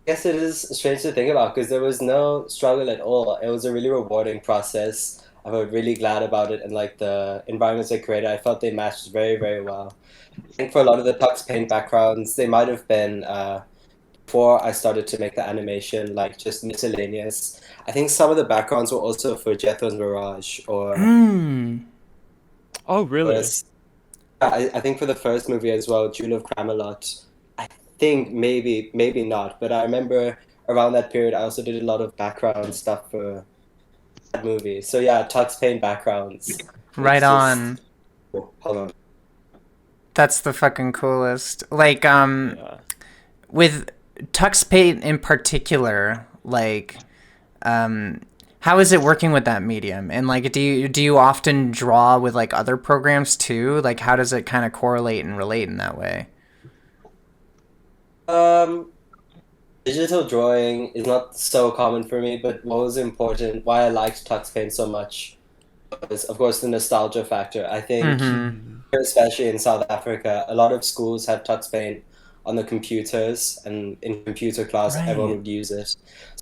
guess it is strange to think about because there was no struggle at all. It was a really rewarding process. I was really glad about it, and like the environments they created, I felt they matched very, very well. I think for a lot of the Tux Paint backgrounds, they might have been before I started to make the animation, like just miscellaneous. I think some of the backgrounds were also for Jethro's Mirage Oh or really? I think for the first movie as well, Jewel of Camelot. I think maybe not, but I remember around that period I also did a lot of background stuff for that movie. So yeah, Tux Paint backgrounds. Right It's on. just oh, hold on. That's the fucking coolest. Yeah. With Tux Paint in particular, how is it working with that medium? And like, do you often draw with like other programs too? Like, how does it kind of correlate and relate in that way? Um, Digital drawing is not so common for me, but what was important, why I liked Tux Paint so much was, of course, the nostalgia factor. I think, Mm-hmm. especially in South Africa, a lot of schools had Tux Paint on the computers, and in computer class, everyone Right. would use it. So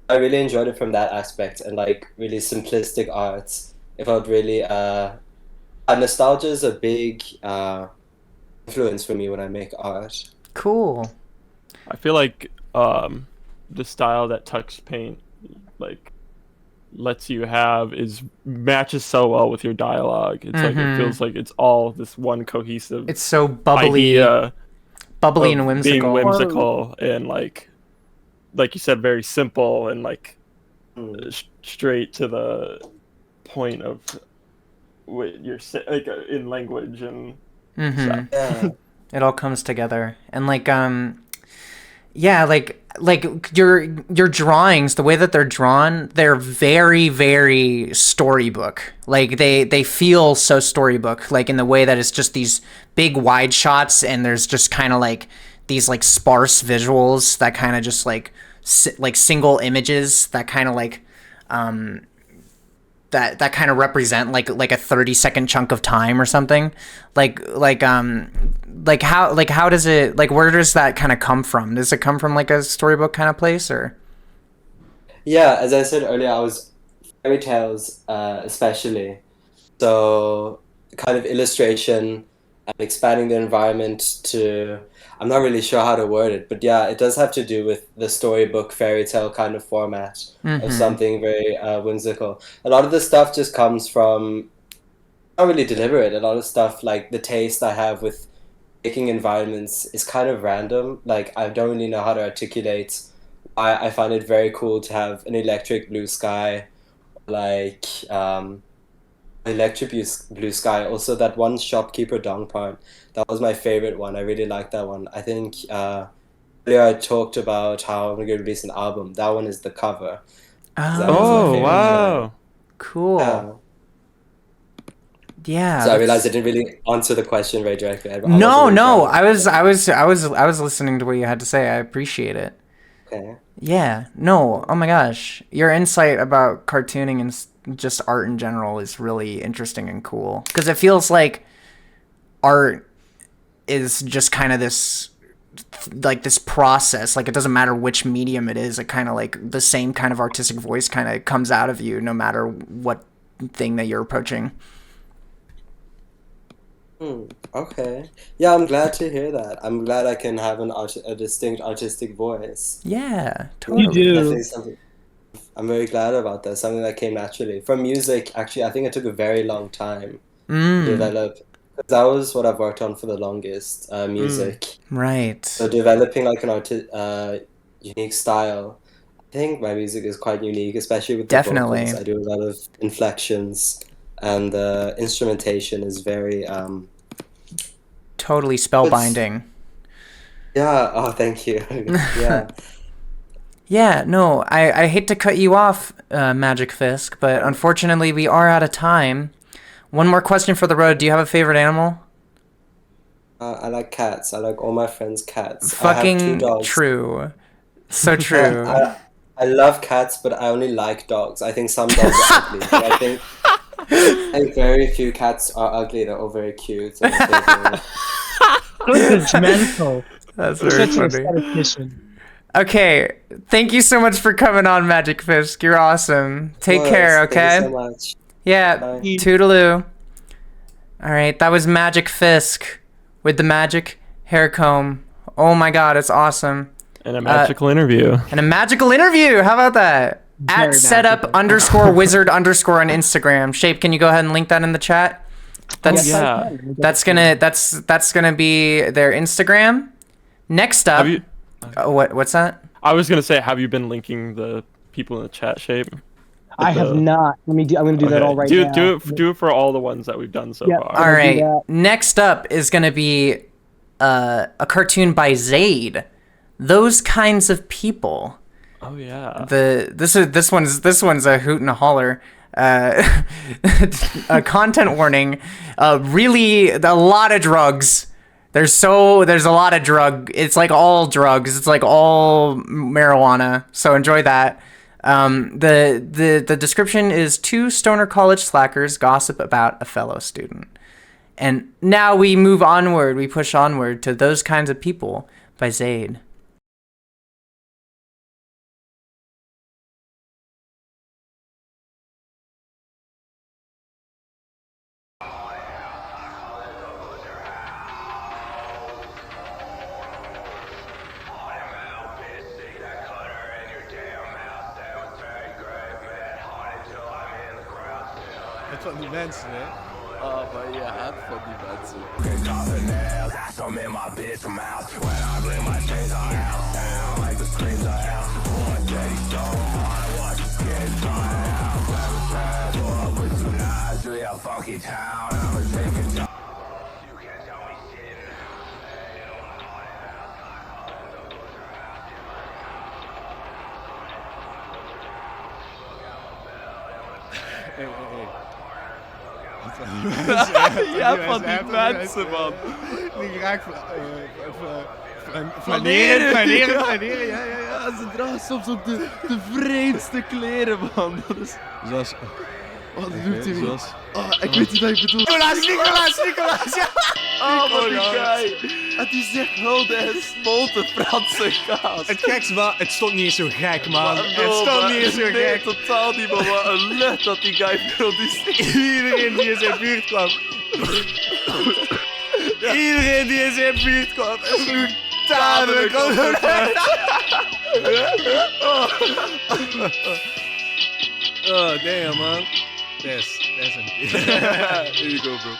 I really enjoyed it from that aspect, and like really simplistic arts. It felt really, nostalgia is a big influence for me when I make art. Cool. I feel like the style that Tux Paint like lets you have is matches so well with your dialogue. It's like it Mm-hmm. feels like it's all this one cohesive It's so bubbly, idea bubbly and of being whimsical. whimsical and like you said, very simple and like Mm. straight to the point of what you're like in language and Mm-hmm. stuff. Yeah. It all comes together, and yeah, like your drawings, the way that they're drawn, they're very, very storybook. Like they feel so storybook, like in the way that it's just these big wide shots, and there's just kind of like these like sparse visuals that kind of just like like single images that kind of like um that kind of represent like a 30-second chunk of time or something. Like how does it, like where does that kind of come from? Does it come from like a storybook kind of place, or? Yeah, as I said earlier, I was fairy tales, especially. So, kind of illustration and expanding the environment to, I'm not really sure how to word it, but yeah, it does have to do with the storybook fairy tale kind of format of Mm-hmm. something very whimsical. A lot of the stuff just comes from, not really deliberate. A lot of stuff, like the taste I have with making environments, is kind of random. Like, I don't really know how to articulate why I find it very cool to have an electric blue sky, like blue sky. Also, that one shopkeeper dong part, that was my favorite one. I really like that one. I think earlier I talked about how I'm going to release an album. That one is the cover. That one's my Oh favorite Oh, drawing. wow. cool. Yeah. Yeah. So I realized I didn't really answer the question very directly. No, no. I was listening to what you had to say. I appreciate it. Okay. Yeah. No. Oh my gosh. Your insight about cartooning and just art in general is really interesting and cool. Because it feels like art is just kind of this process. Like, it doesn't matter which medium it is. It kind of like the same kind of artistic voice kind of comes out of you no matter what thing that you're approaching. Okay. Yeah, I'm glad to hear that. I'm glad I can have a distinct artistic voice. Yeah, You totally. do. Definitely something. I'm very glad about that. Something that came naturally. From music, actually, I think it took a very long time to develop. Because that was what I've worked on for the longest, music. Right. So developing like an unique style. I think my music is quite unique, especially with the Definitely. vocals. I do a lot of inflections, and the instrumentation is very Totally spellbinding. yeah. Oh, thank you. Yeah. Yeah, no, I hate to cut you off, Magic Fisk, but unfortunately we are out of time. One more question for the road. Do you have a favorite animal? I like cats. I like all my friends' cats. I have 2 Fucking dogs. true. So true. I love cats, but I only like dogs. I think some dogs are ugly, but I think very few cats are ugly. They're all very cute. And very- Good judgmental. That's You're very such an funny. aesthetician. Okay, thank you so much for coming on, Magic Fisk. You're awesome. Take Of care, course. okay? Thank you so much. Yeah, Bye. toodaloo. All right, that was Magic Fisk with the magic hair comb. Oh my god, it's awesome. And a magical interview. And a magical interview. How about that? Very At setup _ wizard _ on Instagram. Shape, can you go ahead and link that in the chat? That's Yes, I yeah. can. that's gonna be their Instagram. Next up, Have you? what's that? I was gonna say, have you been linking the people in the chat, Shape? I have not. I'm gonna do that all right now. Do it for all the ones that we've done so Yeah. far. All do right. that. Next up is gonna be a cartoon by Zaid. Those kinds of people. Oh yeah. This one's a hoot and a holler. A content warning. Really, a lot of drugs. There's a lot of drug. It's like all drugs. It's like all marijuana. So enjoy that. The description is 2 stoner college slackers gossip about a fellow student. And now we move onward. We push onward to Those Kinds of People by Zaid. Het van die mensen, hè? Oh, maar je houdt van die mensen. Ja, van die mensen, man. Die graag flaneren, ja. Ze dragen soms ook de vreemdste kleren, man. Dat is... Zoals... Wat doet hij weer? Oh, ik weet niet wat ik bedoel. Nicolaas! Ja! Oh, wat die guy. Het is echt hulde en smolte Franse kaas. Het gekste was, het stond niet eens zo gek, man. Het stond niet eens zo gek. Totaal niet, maar wat een lut dat die guy produceert. Iedereen die in zijn buurt kwam. Iedereen die in zijn buurt kwam. En sloeg dadelijk op. Oh, damn, man. That's him. Here you go, bro.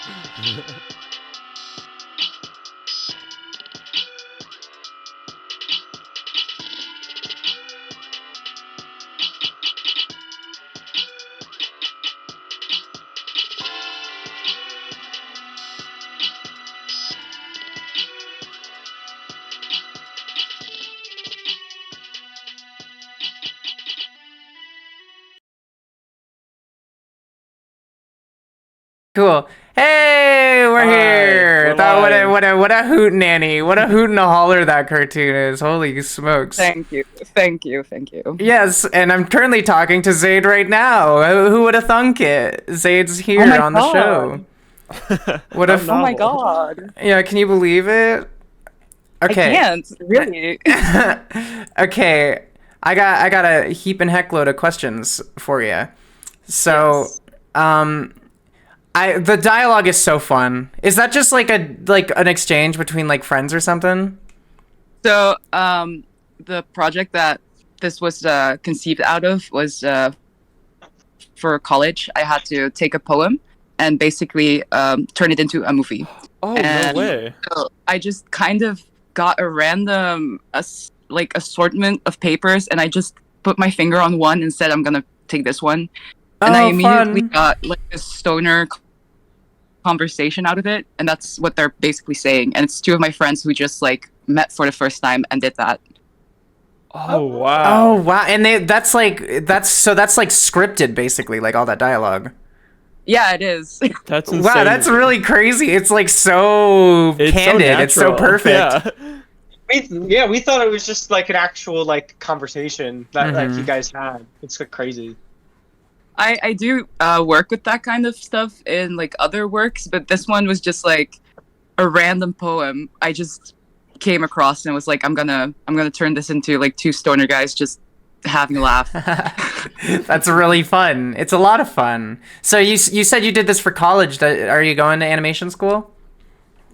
Cool. Hey, we're here. we're That, live. what a hoot nanny. What a hoot and a holler that cartoon is. Holy smokes. Thank you. Yes, and I'm currently talking to Zaid right now. Who would have thunk it? Zaid's here Oh my on the show. What a Oh my god. Yeah, can you believe it? Okay. I can't, really. Okay. I got a heap and heck load of questions for you. So, the dialogue is so fun. Is that just like an exchange between like friends or something? So, the project that this was conceived out of was for college. I had to take a poem and basically turn it into a movie. Oh, And no way. so I just kind of got a random assortment of papers, and I just put my finger on one and said, I'm gonna take this one. And I immediately got like a stoner conversation out of it, and that's what they're basically saying. And it's two of my friends who just like met for the first time and did that. Oh wow. Oh wow. And that's scripted basically, like all that dialogue. Yeah, it is. That's insane. Wow, that's really crazy. It's like so candid. It's so natural. perfect. Yeah. We thought it was just like an actual like conversation that like you guys had. It's like crazy. I do work with that kind of stuff in like other works, but this one was just like a random poem I just came across and was like, I'm gonna turn this into like two stoner guys just having a laugh. That's really fun. It's a lot of fun. So you said you did this for college. Are you going to animation school?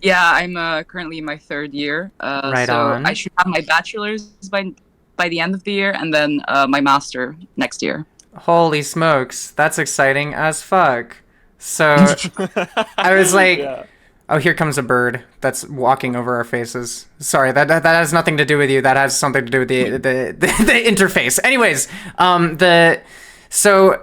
Yeah, I'm currently in my third year. Right so on. I should have my bachelor's by the end of the year, and then my master next year. Holy smokes, that's exciting as fuck. So I was like, oh, here comes a bird that's walking over our faces. Sorry, that has nothing to do with you. That has something to do with the interface. Anyways, so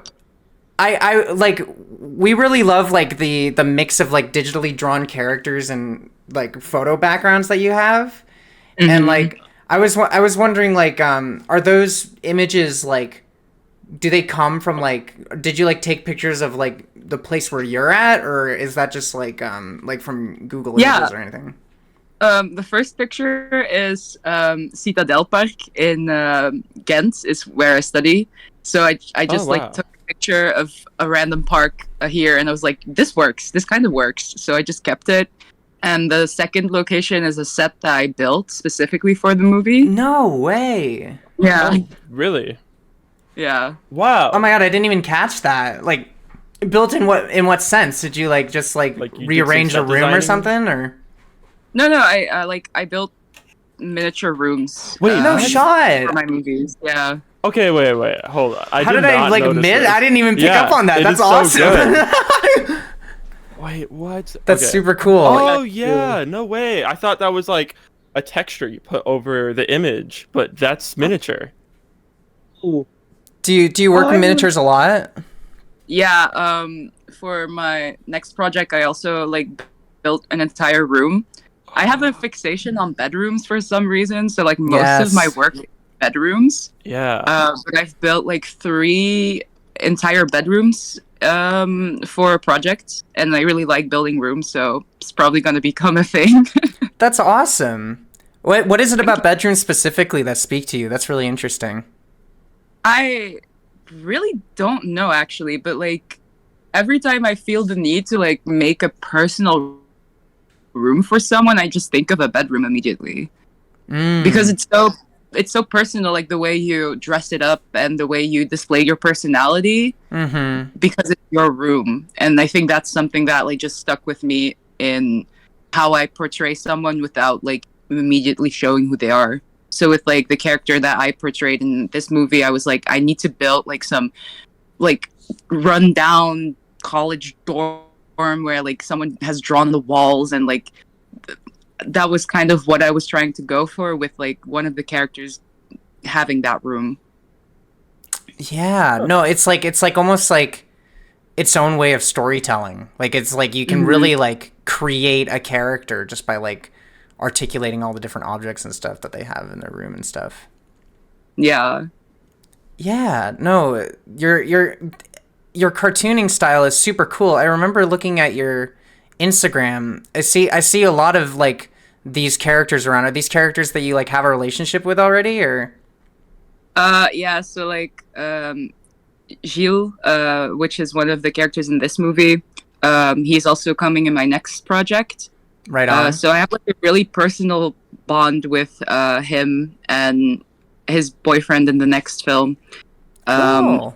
I like, we really love like the mix of like digitally drawn characters and like photo backgrounds that you have. And like I was wondering like are those images like, do they come from like, did you like take pictures of like the place where you're at, or is that just like from Google Images or anything? The first picture is Citadel Park in Ghent, is where I study. So I just like took a picture of a random park here, and I was like, this works. This kind of works. So I just kept it. And the second location is a set that I built specifically for the movie. No way. Yeah. Oh, really? Yeah. Wow. Oh my god, I didn't even catch that. Like, built in what sense? Did you like just like rearrange a room or something, or? No, I built miniature rooms. Wait, no shot. For my movies. Yeah. Okay, wait, hold on. How did I like miss? I didn't even pick up on that. That's awesome. So wait, what? That's super cool. Oh yeah, no way. I thought that was like a texture you put over the image, but that's miniature. Ooh. Do you work with miniatures a lot? Yeah, for my next project I also like built an entire room. I have a fixation on bedrooms for some reason, so like most of my work is bedrooms. Yeah. But I've built like 3 entire bedrooms for a project, and I really like building rooms, so it's probably going to become a thing. That's awesome. What is it about bedrooms specifically that speak to you? That's really interesting. I really don't know actually, but like every time I feel the need to like make a personal room for someone, I just think of a bedroom immediately. Because it's so personal, like the way you dress it up and the way you display your personality, because it's your room. And I think that's something that like just stuck with me in how I portray someone without like immediately showing who they are. So with like the character that I portrayed in this movie, I was like, I need to build like some like rundown college dorm where like someone has drawn the walls, and like that was kind of what I was trying to go for with like one of the characters having that room. Yeah, no, it's like almost like its own way of storytelling. Like it's like you can really like create a character just by like articulating all the different objects and stuff that they have in their room and stuff. Yeah. Yeah, no, your cartooning style is super cool. I remember looking at your Instagram, I see a lot of like these characters around. Are these characters that you like have a relationship with already, or? Yeah, so like Gilles, which is one of the characters in this movie, he's also coming in my next project. Right on. So I have like a really personal bond with him and his boyfriend in the next film. Cool.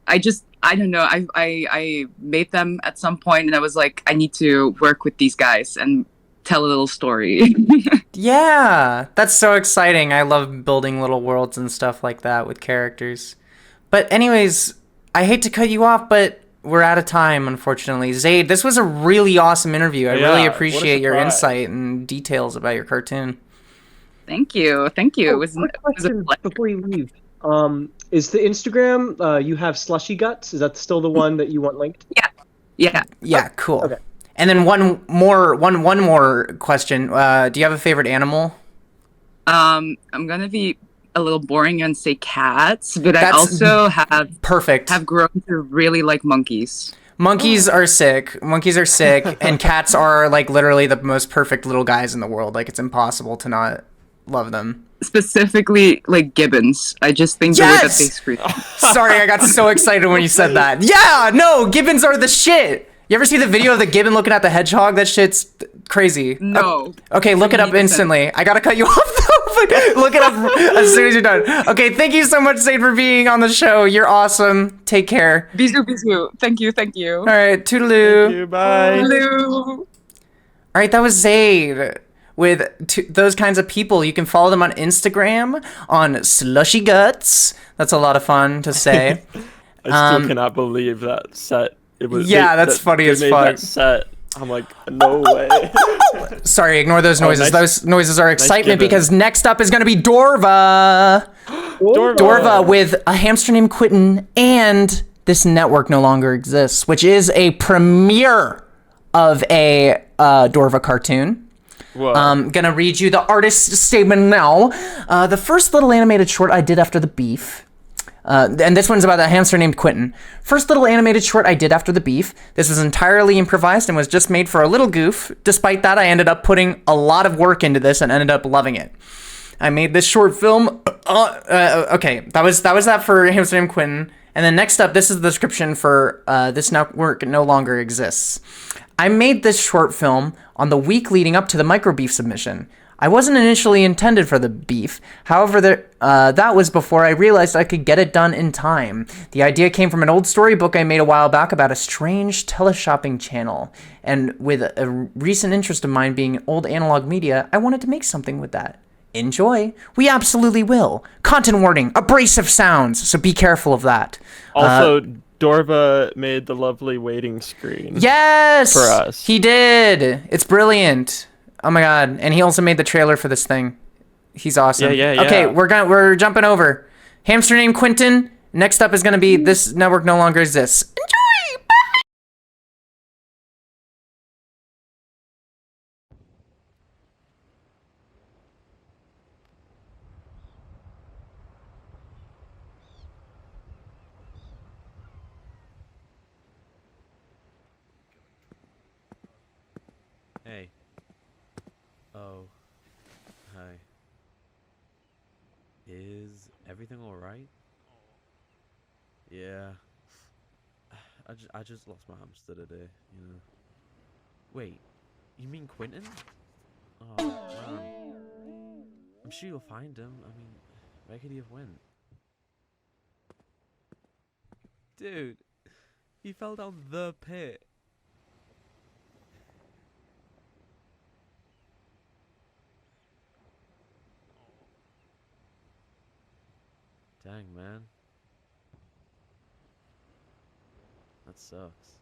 I don't know. I made them at some point, and I was like, I need to work with these guys and tell a little story. Yeah, that's so exciting. I love building little worlds and stuff like that with characters. But anyways, I hate to cut you off, but we're out of time, unfortunately. Zaid, this was a really awesome interview. I really appreciate your insight and details about your cartoon. Thank you. Thank you. Oh, quick question before you leave. Is the Instagram you have Slushy Guts? Is that still the one that you want linked? Yeah. Yeah, cool. Okay. And then one more question. Do you have a favorite animal? I'm gonna be a little boring and say cats, but I also have grown to really like monkeys. Monkeys are sick. Monkeys are sick, and cats are like literally the most perfect little guys in the world. Like it's impossible to not love them. Specifically, like gibbons. I just think the way that they scream. Sorry, I got so excited when you said that. Yeah, no, gibbons are the shit. You ever see the video of the gibbon looking at the hedgehog? That shit's crazy. No. Okay, look it up instantly. I gotta cut you off though, but look it up as soon as you're done. Okay, thank you so much, Zaid, for being on the show. You're awesome. Take care. Bisous, bisous. Thank you, thank you. All right, toodaloo. Thank you, bye. Toodaloo. All right, that was Zaid. With those kinds of people, you can follow them on Instagram on Slushy Guts. That's a lot of fun to say. I still cannot believe that set. It was that's funny as fuck. That set. I'm like, no way. Sorry, ignore those noises. Nice, those noises are excitement gibbon. because next up is going to be Dorva. Dorva with a hamster named Quentin and This Network No Longer Exists, which is a premiere of a Dorva cartoon. I'm gonna read you the artist's statement now. The first little animated short I did after the beef. And this one's about a hamster named Quentin. First little animated short I did after the beef. This was entirely improvised and was just made for a little goof. Despite that, I ended up putting a lot of work into this and ended up loving it. I made this short film. Okay, that was that for hamster named Quentin. And then next up, this is the description for This Network No Longer Exists. I made this short film on the week leading up to the MICROBEAF submission. I wasn't initially intended for the beef. However, that was before I realized I could get it done in time. The idea came from an old storybook I made a while back about a strange teleshopping channel. And with a recent interest of mine being old analog media, I wanted to make something with that. Enjoy. We absolutely will. Content warning, abrasive sounds, so be careful of that. Also, Dorva made the lovely waiting screen. Yes! For us. He did. It's brilliant. Oh my god. And he also made the trailer for this thing. He's awesome. Yeah. Okay, we're jumping over. Hamster named Quentin. Next up is going to be This Network No Longer Exists. Enjoy! Bye! Hey. Oh. Hi. Is everything alright? Yeah. I just lost my hamster today, you know. Wait, you mean Quentin? Oh, man. I'm sure you'll find him. I mean, where could he have went? Dude, he fell down the pit. Dang, man. That sucks.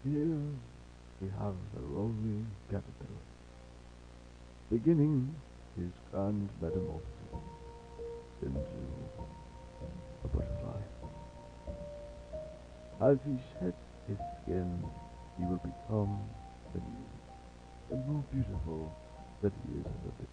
Here we have the rolling caterpillar, beginning his grand metamorphosis into a butterfly. As he sheds his skin, he will become the new and more beautiful that he is ever been.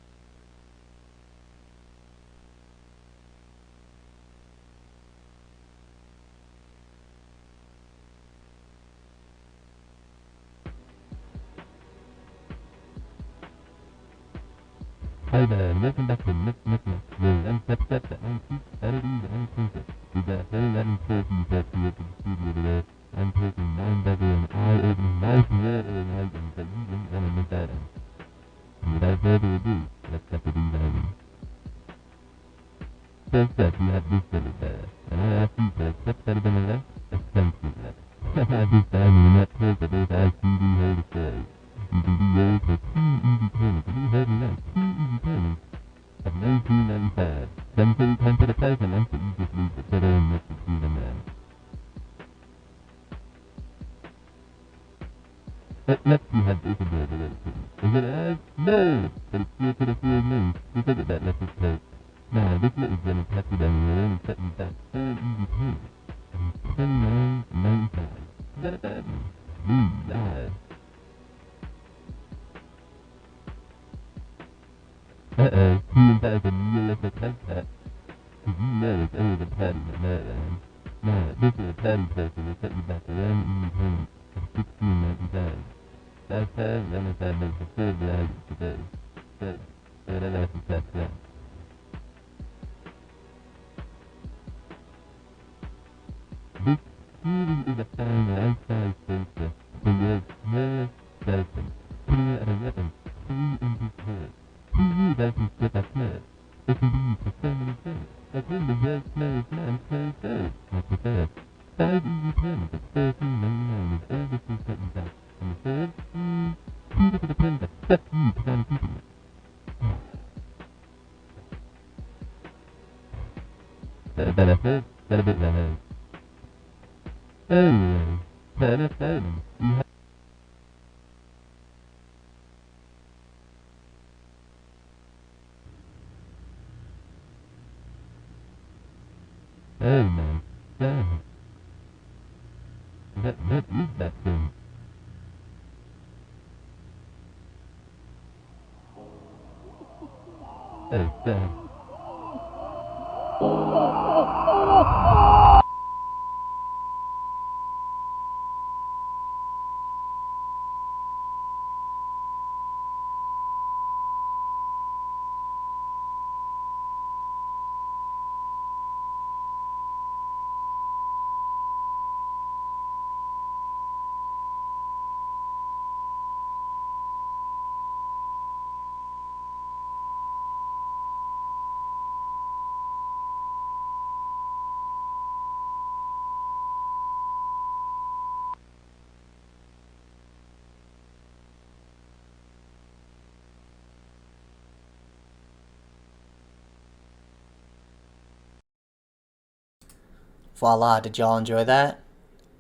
Voila, did y'all enjoy that?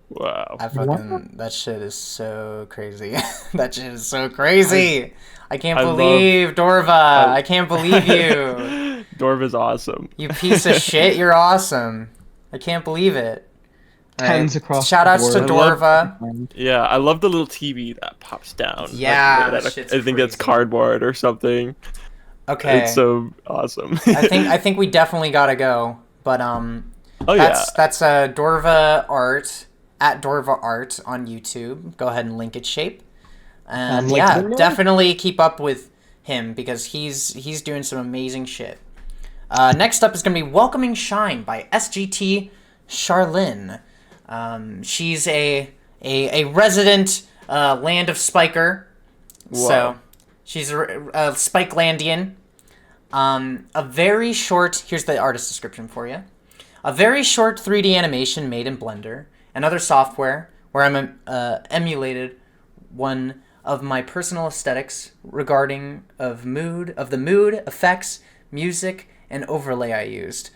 Wow. That shit is so crazy. That shit is so crazy. I can't believe Dorva. I can't believe you. Dorva's awesome. You piece of shit. You're awesome. I can't believe it. Tens across Shout outs to the board. Dorva. Yeah, I love the little TV that pops down. Yeah, Like, that shit's I think that's cardboard or something. Okay. It's so awesome. I think we definitely gotta go. But that's Dorva Art at Dorva Art on YouTube. Go ahead and link it, Shape. And yeah, definitely keep up with him because he's doing some amazing shit. Next up is gonna be Welcoming Shine by SGT Charlene. She's a resident Land of Spiker. Whoa. So she's a Spikelandian. A very short, here's the artist description for you. A very short 3D animation made in Blender and other software where I'm emulated one of my personal aesthetics regarding the mood, effects, music, and overlay I used.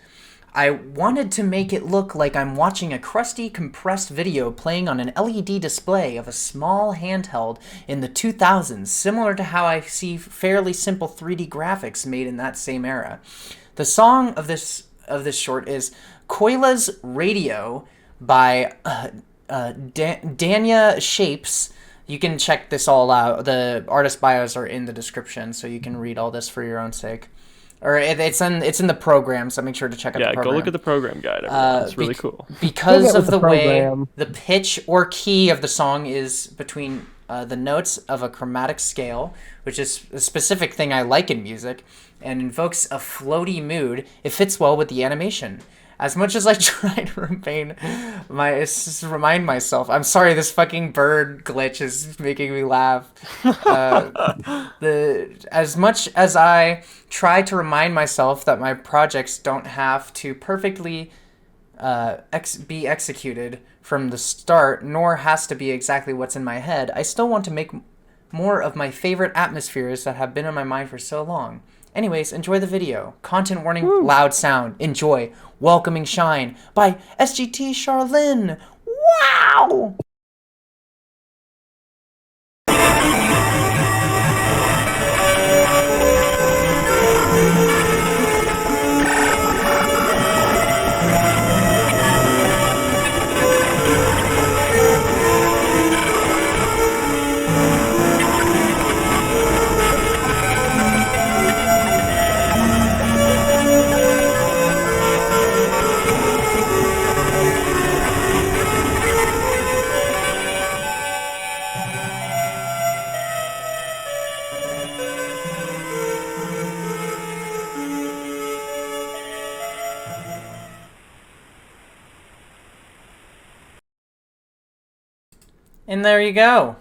I wanted to make it look like I'm watching a crusty, compressed video playing on an LED display of a small handheld in the 2000s, similar to how I see fairly simple 3D graphics made in that same era. The song of this short is Koila's Radio by Danya Shapes. You can check this all out. The artist bios are in the description, so you can read all this for your own sake. Or it's in the program, so make sure to check out the program. Yeah, go look at the program guide. It's really cool. Because of the way the pitch or key of the song is between the notes of a chromatic scale, which is a specific thing I like in music, and invokes a floaty mood, it fits well with the animation. As much as I try to remind myself, I'm sorry, this fucking bird glitch is making me laugh. As much as I try to remind myself that my projects don't have to perfectly be executed from the start, nor has to be exactly what's in my head, I still want to make more of my favorite atmospheres that have been in my mind for so long. Anyways, enjoy the video. Content warning, loud sound. Enjoy. Welcoming Shine by SGT Charlene. Wow! And there you go.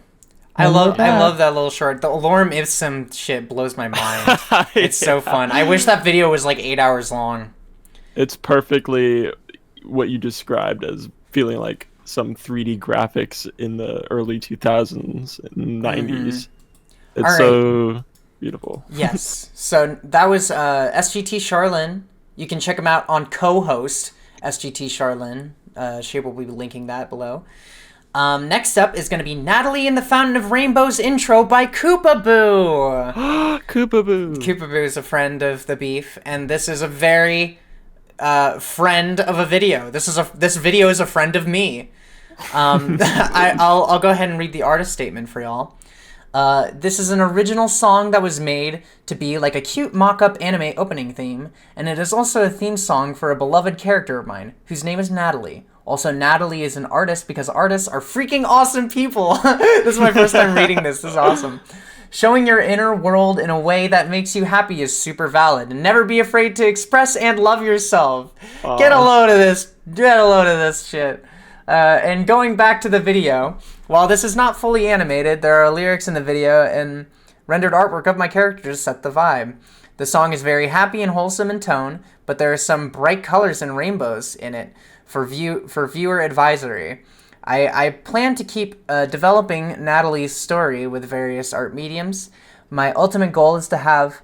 I love that little short. The lorem ipsum shit blows my mind. It's so fun. I wish that video was like 8 hours long. It's perfectly what you described as feeling like some 3D graphics in the early 2000s and 90s. It's so beautiful. Yes. So that was SGT Charlene. You can check him out on co-host SGT Charlene. She will be linking that below. Next up is going to be Natalie and the Fountain of Rainbows intro by Koopaboo. Koopaboo. Koopaboo is a friend of the beef, and this is a very friend of a video. This video is a friend of me. I'll go ahead and read the artist statement for y'all. This is an original song that was made to be like a cute mock-up anime opening theme, and it is also a theme song for a beloved character of mine, whose name is Natalie. Also, Natalie is an artist because artists are freaking awesome people. This is my first time reading this. This is awesome. Showing your inner world in a way that makes you happy is super valid. And never be afraid to express and love yourself. Aww. Get a load of this. Get a load of this shit. And going back to the video, while this is not fully animated, there are lyrics in the video and rendered artwork of my characters set the vibe. The song is very happy and wholesome in tone, but there are some bright colors and rainbows in it for viewer advisory. I plan to keep developing Natalie's story with various art mediums. My ultimate goal is to have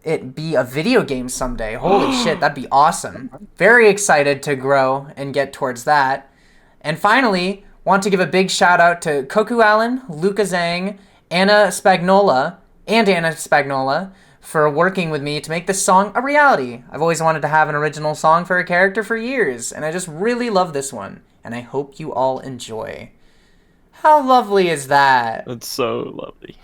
it be a video game someday. Holy shit, that'd be awesome. Very excited to grow and get towards that. And finally, want to give a big shout out to Koku Allen, Luca Zhang, Anna Spagnola, for working with me to make this song a reality. I've always wanted to have an original song for a character for years, and I just really love this one, and I hope you all enjoy. How lovely is that? It's so lovely.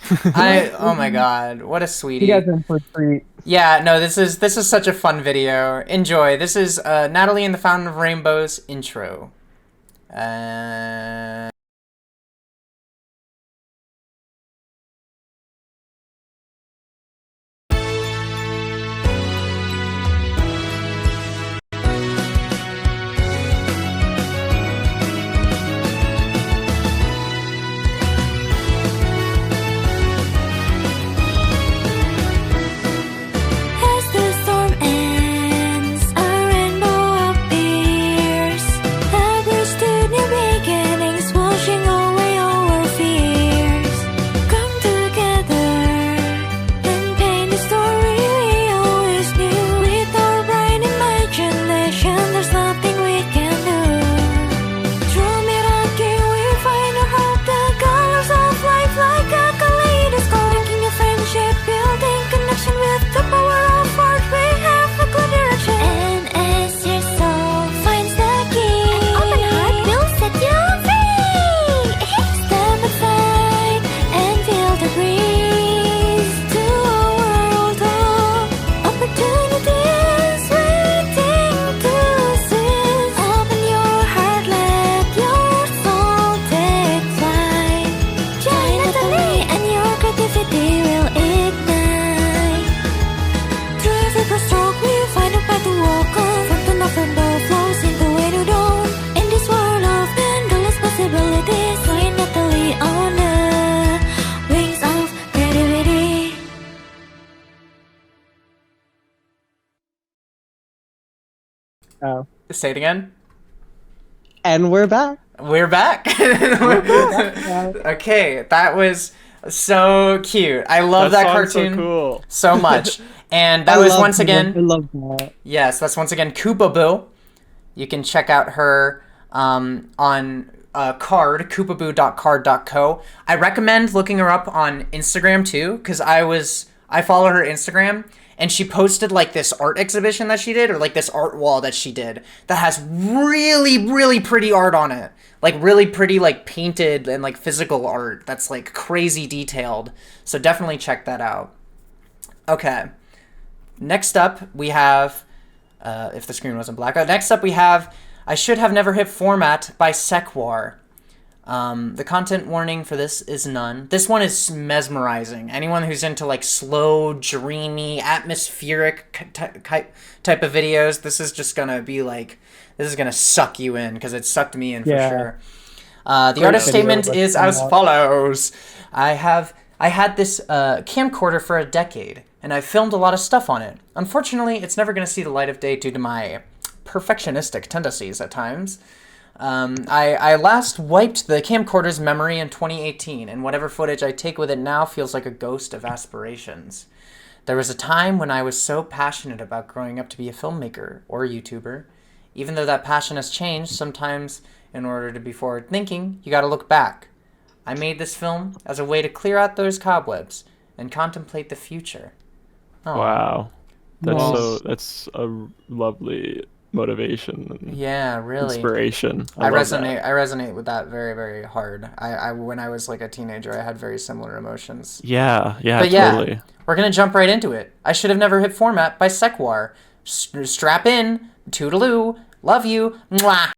Oh my god, what a sweetie. You guys are in for a treat. Yeah, no, this is such a fun video. Enjoy. This is Natalie and the Fountain of Rainbows intro. Begin Oh. Say it again. And we're back. We're back. Okay, that was so cute. I love that song's cartoon so cool. so much. And that was once again. I love that. Yes, that's once again Koopaboo. You can check out her on card, koopaboo.card.co. I recommend looking her up on Instagram too, because I follow her Instagram, and she posted like this art exhibition that she did, or like this art wall that she did, that has really, really pretty art on it. Like really pretty, like painted and like physical art that's like crazy detailed. So definitely check that out. Okay. Next up, we have, if the screen wasn't black, next up we have I Should Have Never Hit Format by Sekwar. The content warning for this is none. This one is mesmerizing. Anyone who's into like slow, dreamy, atmospheric type of videos, this is just gonna be like, this is gonna suck you in, because it sucked me in for sure. The artist statement is as follows. I had this camcorder for a decade, and I filmed a lot of stuff on it. Unfortunately, it's never going to see the light of day due to my perfectionistic tendencies at times. I last wiped the camcorder's memory in 2018, and whatever footage I take with it now feels like a ghost of aspirations. There was a time when I was so passionate about growing up to be a filmmaker or a YouTuber. Even though that passion has changed, sometimes in order to be forward-thinking, you gotta look back. I made this film as a way to clear out those cobwebs and contemplate the future. Oh. Wow. That's a lovely motivation and really inspiration. I resonate with that very, very hard. I when I was like a teenager, I had very similar emotions. Yeah, but totally. Yeah, we're gonna jump right into it. I Should Have Never Hit Format by Sekwar. Strap in, toodaloo, love you, mwah.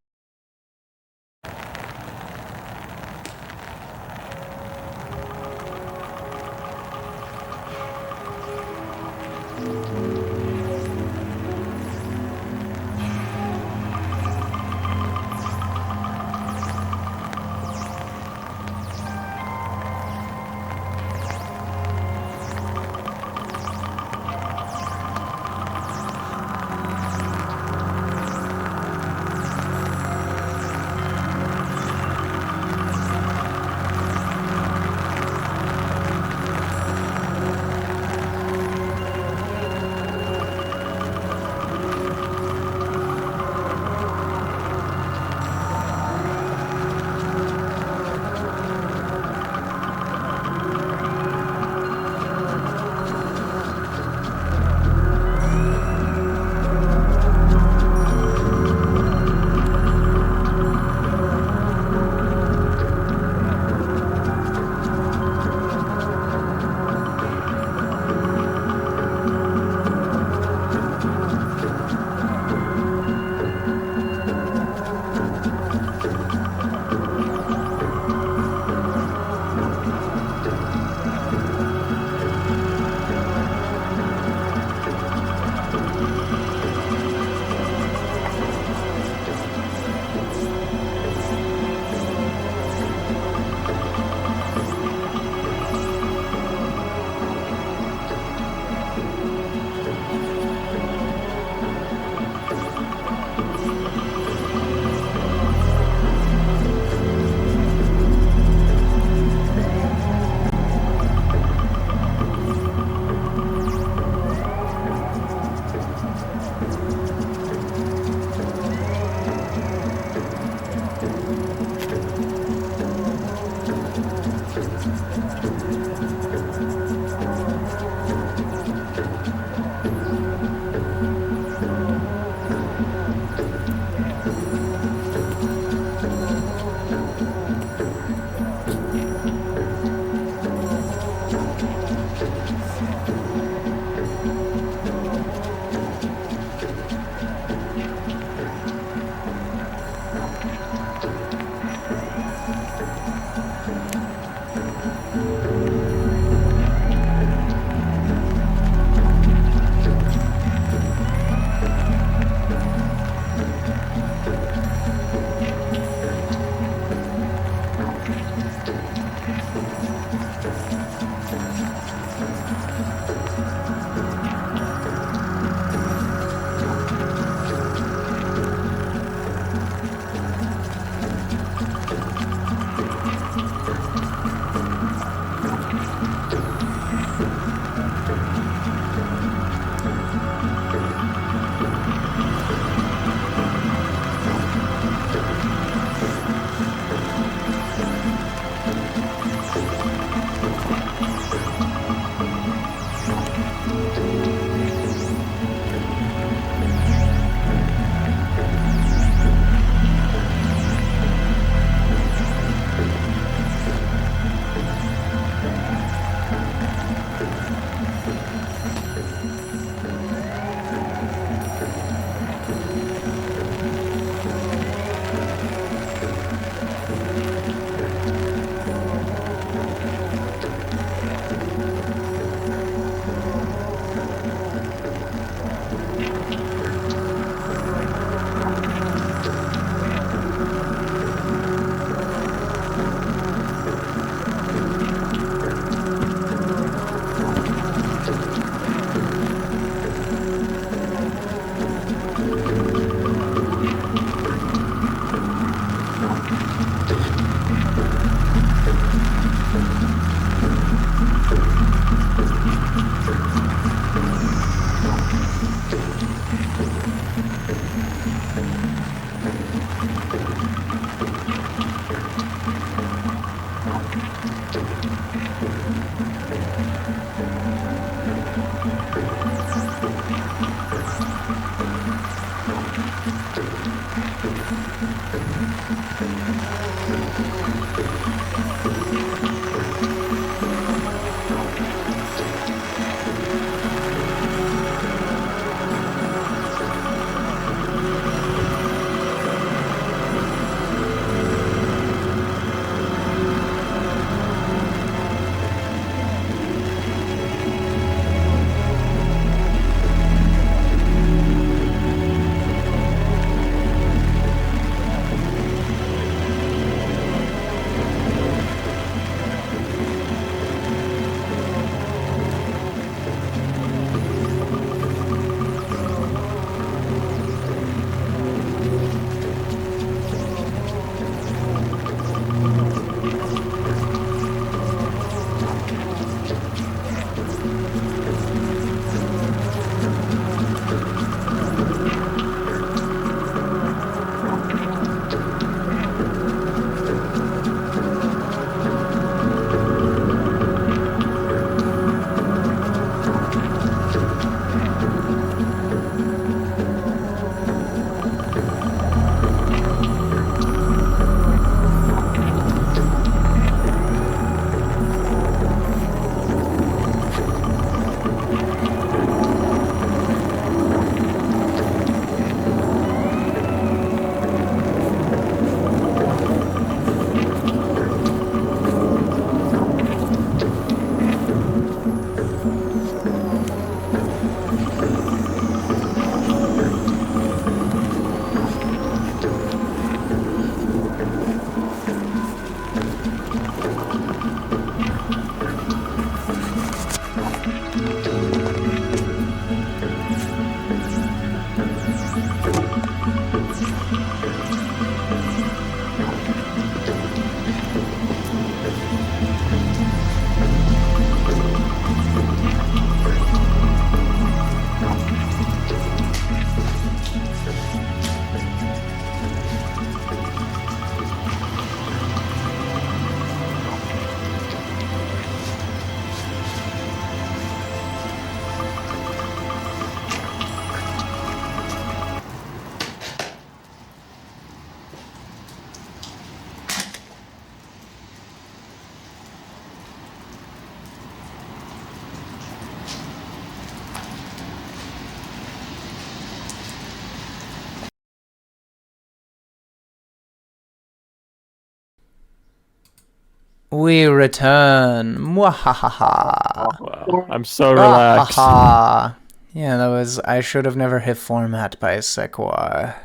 We return. Mwahaha. Wow. I'm so relaxed. Yeah, that was. I should have never hit format by Sequoia.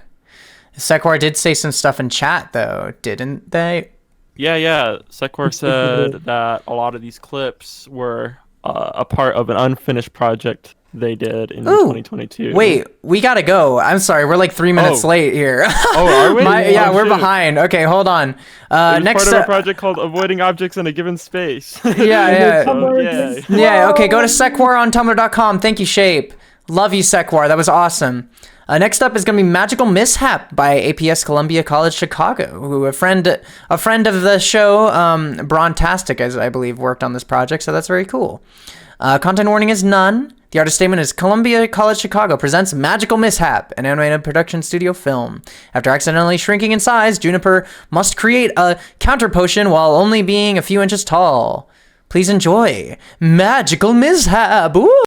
Sequoia did say some stuff in chat, though, didn't they? Yeah. Secor said that a lot of these clips were a part of an unfinished project they did in 2022. Wait, we gotta go. I'm sorry, we're like 3 minutes late here. Are we? We're behind. Okay, hold on. Next part of a project called Avoiding Objects in a Given Space. Yeah. Yeah, okay, go to sequar on tumblr.com. Thank you, Shape. Love you, Sequar. That was awesome. Next up is going to be Magical Mishap by APS Columbia College Chicago, who a friend of the show, Brontastic, as I believe, worked on this project, so that's very cool. Content warning is none. The artist statement is Columbia College Chicago presents Magical Mishap, an animated production studio film. After accidentally shrinking in size, Juniper must create a counter potion while only being a few inches tall. Please enjoy Magical Mishap. Ooh.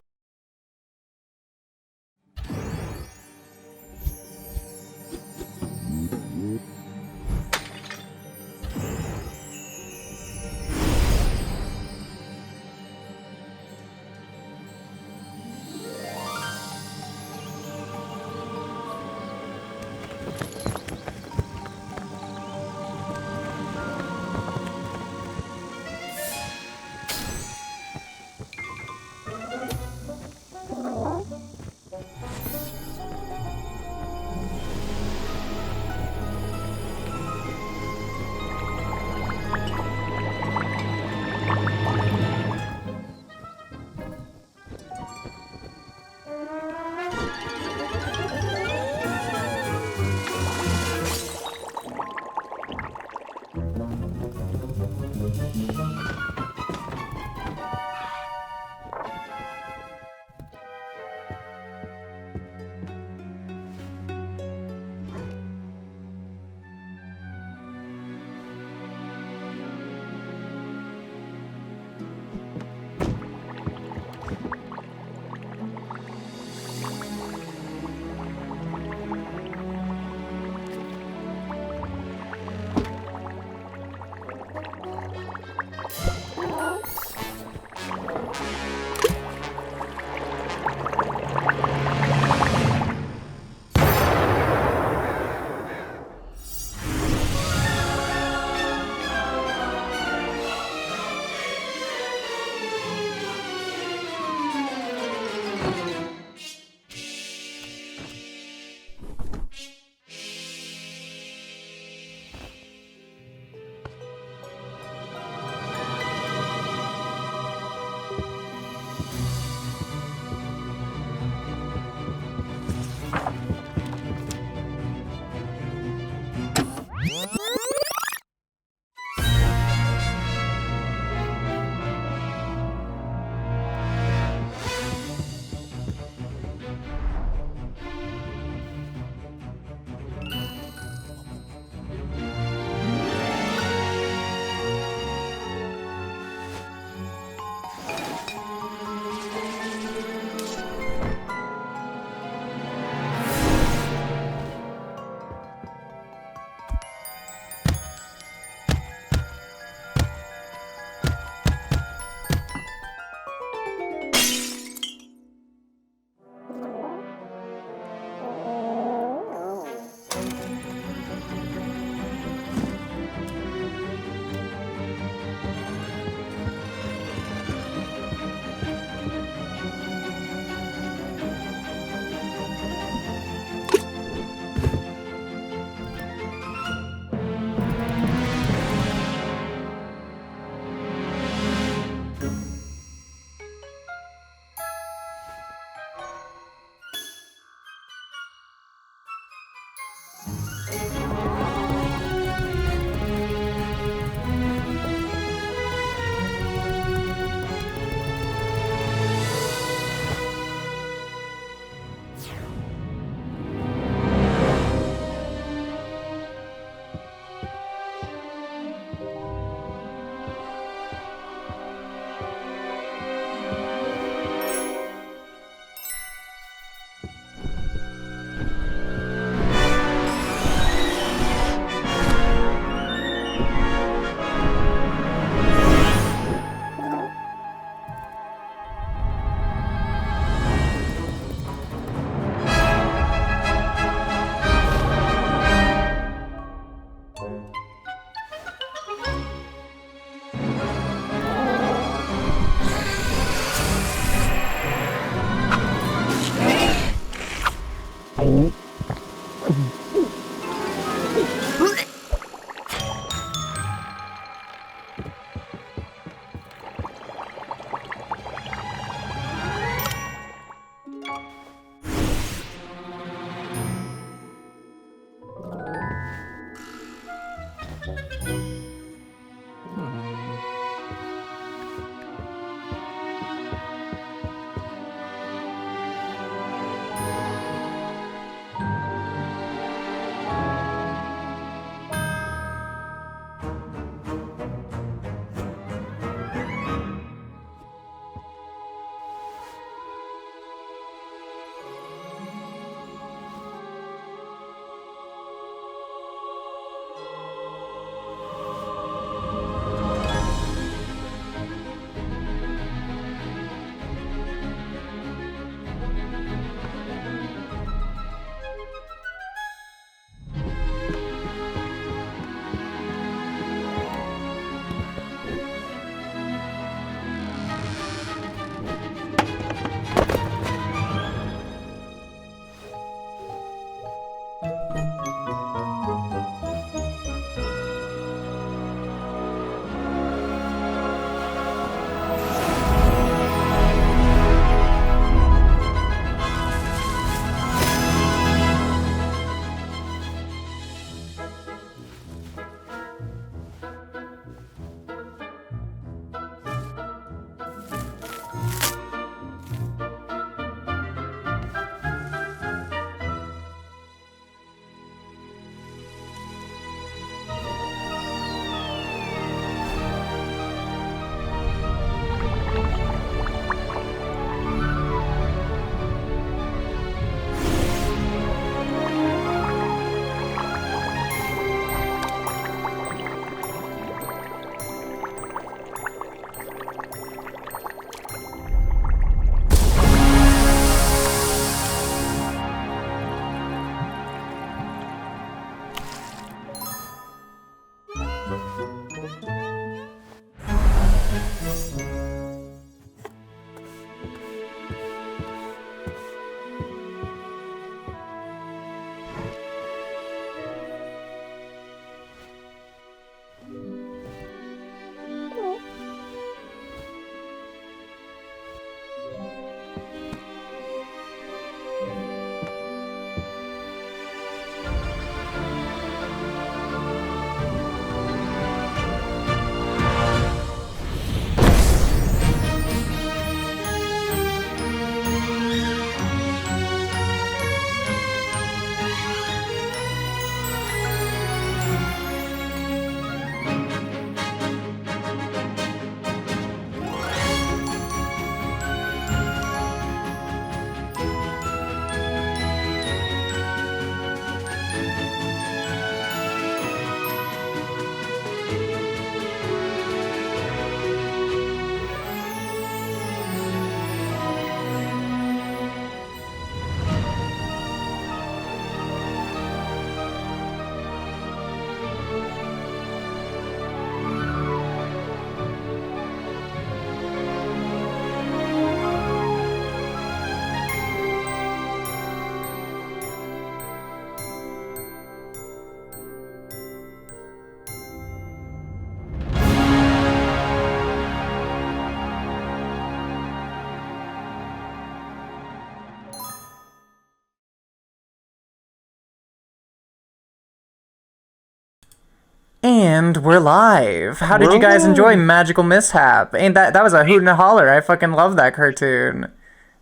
And we're live. How did you guys enjoy Magical Mishap? Ain't that was a hoot and a holler. I fucking love that cartoon.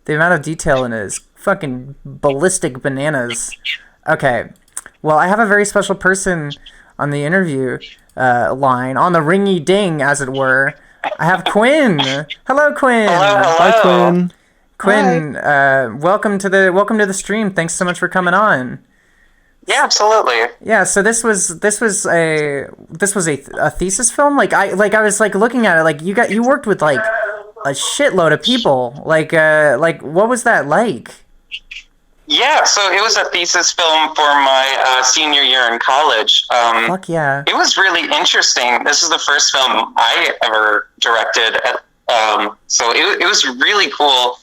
The amount of detail in it is fucking ballistic bananas. Okay, well, I have a very special person on the interview line, on the ringy ding, as it were. I have Quinn. Hello, Quinn. Hello. Hi, Quinn. Quinn, welcome to the stream. Thanks so much for coming on. Yeah, absolutely. Yeah, so this was a thesis film. Like I was like looking at it. Like you worked with like a shitload of people. Like what was that like? Yeah, so it was a thesis film for my senior year in college. Fuck yeah. It was really interesting. This is the first film I ever directed. So it was really cool.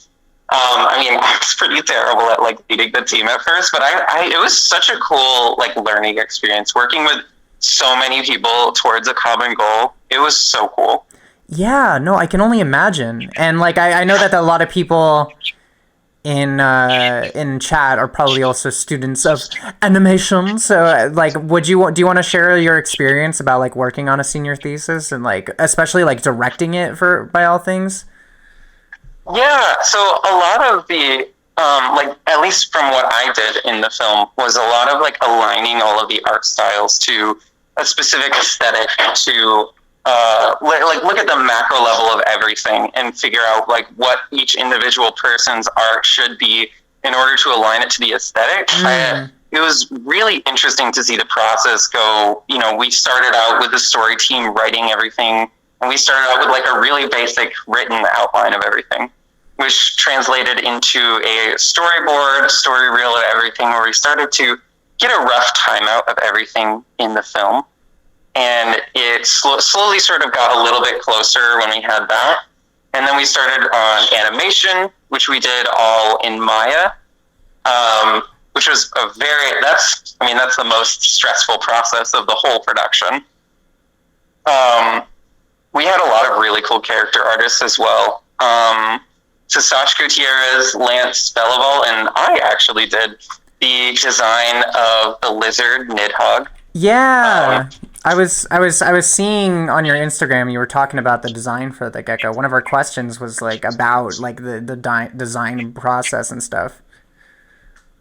I mean, I was pretty terrible at like leading the team at first, but it was such a cool like learning experience working with so many people towards a common goal. It was so cool. Yeah, no, I can only imagine. And like I know that a lot of people in chat are probably also students of animation. So like do you want to share your experience about like working on a senior thesis and like especially like directing it by all things? Yeah, so a lot of the, like, at least from what I did in the film, was a lot of, like, aligning all of the art styles to a specific aesthetic to, like, look at the macro level of everything and figure out, like, what each individual person's art should be in order to align it to the aesthetic. It was really interesting to see the process go. You know, we started out with the story team writing everything, and we started out with, like, a really basic written outline of everything, which translated into a storyboard, story reel of everything, where we started to get a rough timeout of everything in the film. And it slowly sort of got a little bit closer when we had that. And then we started on animation, which we did all in Maya, which was that's the most stressful process of the whole production. We had a lot of really cool character artists as well. Sasash Gutierrez, Lance Belival, and I actually did the design of the lizard Nidhogg. Yeah, I was seeing on your Instagram you were talking about the design for the gecko. One of our questions was like about like the design process and stuff.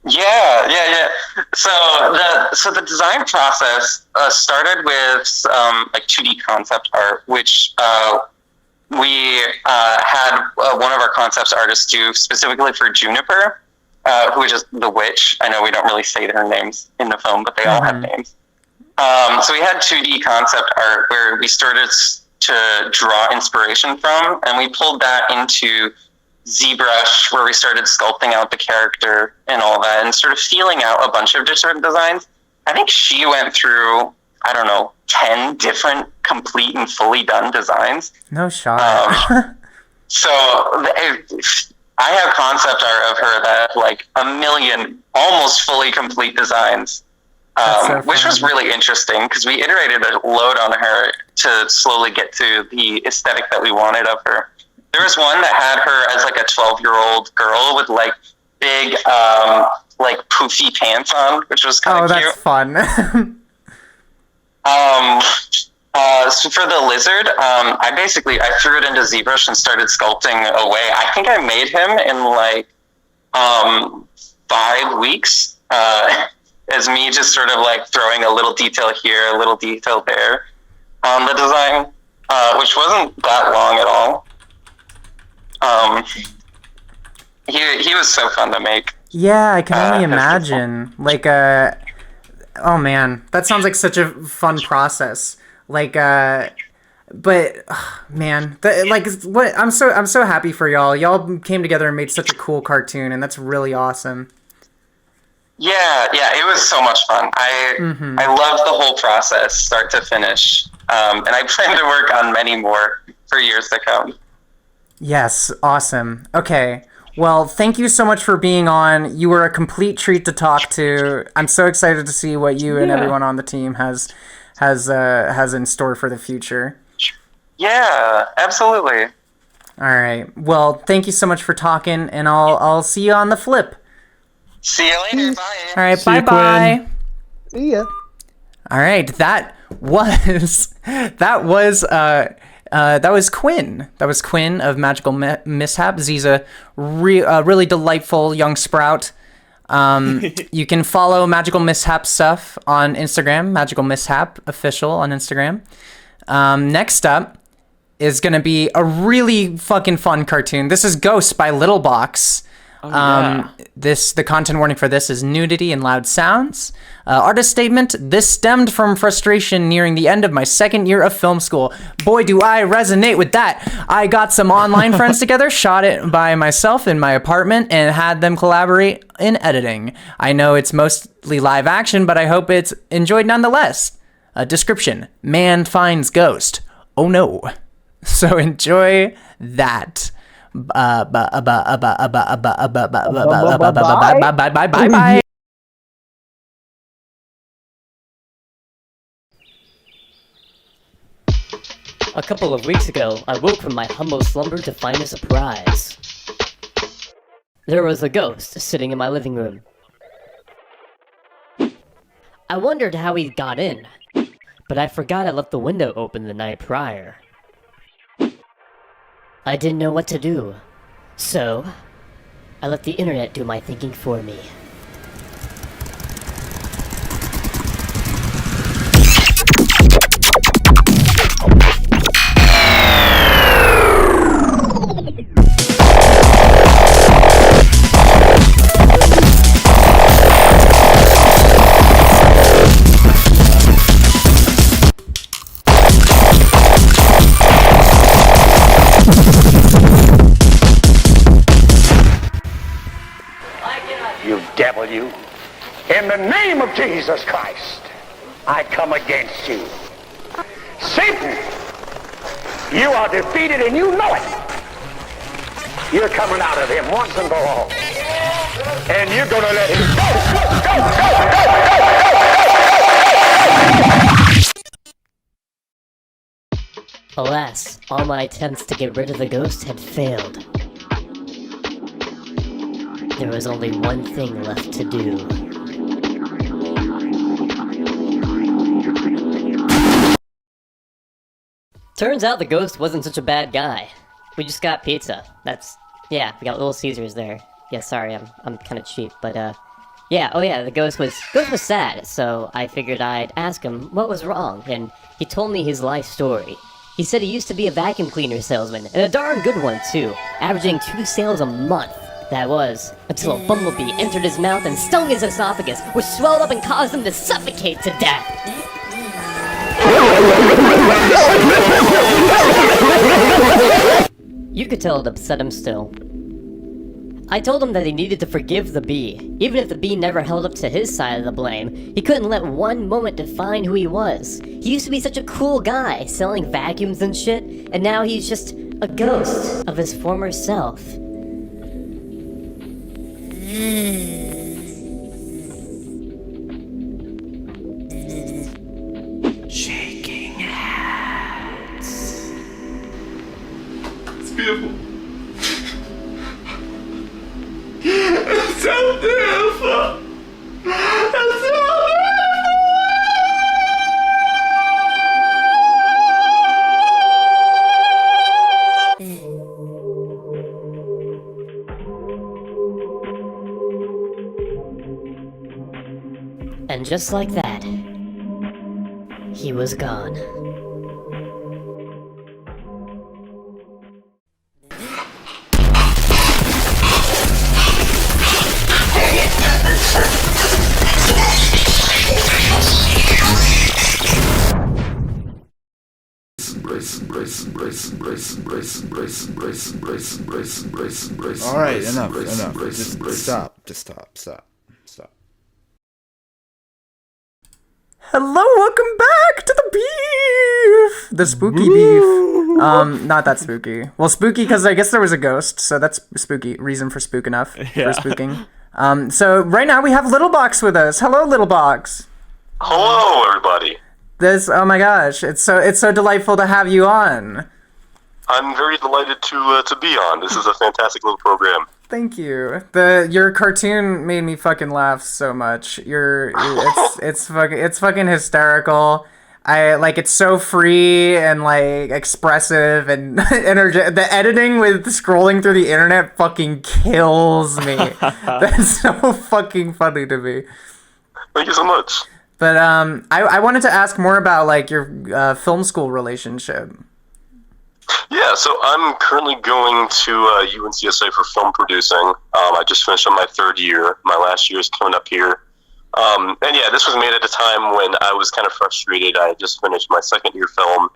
Yeah. So the design process started with like 2D concept art, which we had one of our concepts artists do specifically for Juniper, who is just the witch. I know we don't really say their names in the film, but they all have names. So we had 2D concept art where we started to draw inspiration from, and we pulled that into ZBrush, where we started sculpting out the character and all that, and sort of feeling out a bunch of different designs. I think she went through, 10 different complete and fully done designs. No shot. So I have concept art of her that have like a million almost fully complete designs, which was really interesting because we iterated a load on her to slowly get to the aesthetic that we wanted of her. There was one that had her as like a 12-year-old girl with like big, like poofy pants on, which was kind of cute. Oh, that's fun. So for the lizard, I threw it into ZBrush and started sculpting away. I think I made him in like 5 weeks, as me just sort of like throwing a little detail here, a little detail there on the design, which wasn't that long at all. He was so fun to make. Yeah, I can only imagine. Like, oh man, that sounds like such a fun process. Like, but man, what? I'm so happy for y'all. Y'all came together and made such a cool cartoon, and that's really awesome. Yeah, it was so much fun. I loved the whole process, start to finish, and I plan to work on many more for years to come. Yes, awesome. Okay. Well, thank you so much for being on. You were a complete treat to talk to. I'm so excited to see what you and everyone on the team has in store for the future. Yeah, absolutely. All right. Well, thank you so much for talking, and I'll see you on the flip. See you later. Bye. All right. See you, bye. See ya. All right. That was that was Quinn. That was Quinn of Magical Mishaps. He's a really delightful young sprout. You can follow Magical Mishap stuff on Instagram, Magical Mishap Official on Instagram. Next up is going to be a really fucking fun cartoon. This is Ghost by Little Box. The content warning for this is nudity and loud sounds. Artist statement: this stemmed from frustration nearing the end of my second year of film school. Boy, do I resonate with that. I got some online friends together, shot it by myself in my apartment, and had them collaborate in editing. I know it's mostly live action, but I hope it's enjoyed nonetheless. Description: man finds ghost. Oh no. So enjoy that. Bye. A couple of weeks ago, I woke from my humble slumber to find a surprise. There was a ghost sitting in my living room. I wondered how he got in, but I forgot I left the window open the night prior. I didn't know what to do, so I let the internet do my thinking for me. You devil, you. In the name of Jesus Christ, I come against you. Satan, you are defeated and you know it. You're coming out of him once and for all. And you're going to let him go. Alas, all my attempts to get rid of the ghost had failed. There was only one thing left to do. Turns out the ghost wasn't such a bad guy. We just got pizza. We got Little Caesars there. Yeah, sorry, I'm kind of cheap, but the ghost was sad, so I figured I'd ask him what was wrong, and he told me his life story. He said he used to be a vacuum cleaner salesman, and a darn good one too, averaging 2 sales a month. That was, until a bumblebee entered his mouth and stung his esophagus, which swelled up and caused him to suffocate to death. You could tell it upset him still. I told him that he needed to forgive the bee. Even if the bee never held up to his side of the blame, he couldn't let one moment define who he was. He used to be such a cool guy, selling vacuums and shit, and now he's just a ghost of his former self. Shaking hands. It's beautiful. It's so beautiful. It's so And just like that, he was gone. All right, enough. Just stop. Hello, welcome back to the beef! The spooky beef. Not that spooky. Well, spooky because I guess there was a ghost, so that's spooky. Reason for spook enough. For spooking. So right now we have Little Box with us. Hello, Little Box. Hello, everybody. Oh my gosh, it's so delightful to have you on. I'm very delighted to be on. This is a fantastic little program. Thank you. Your cartoon made me fucking laugh so much. It's fucking hysterical. I like it's so free and like expressive and energetic. The editing with scrolling through the internet fucking kills me. That's so fucking funny to me. Thank you so much. But I wanted to ask more about like your film school relationship. Yeah, so I'm currently going to UNCSA for film producing. I just finished up my third year. My last year is coming up here. And yeah, this was made at a time when I was kind of frustrated. I had just finished my second year film,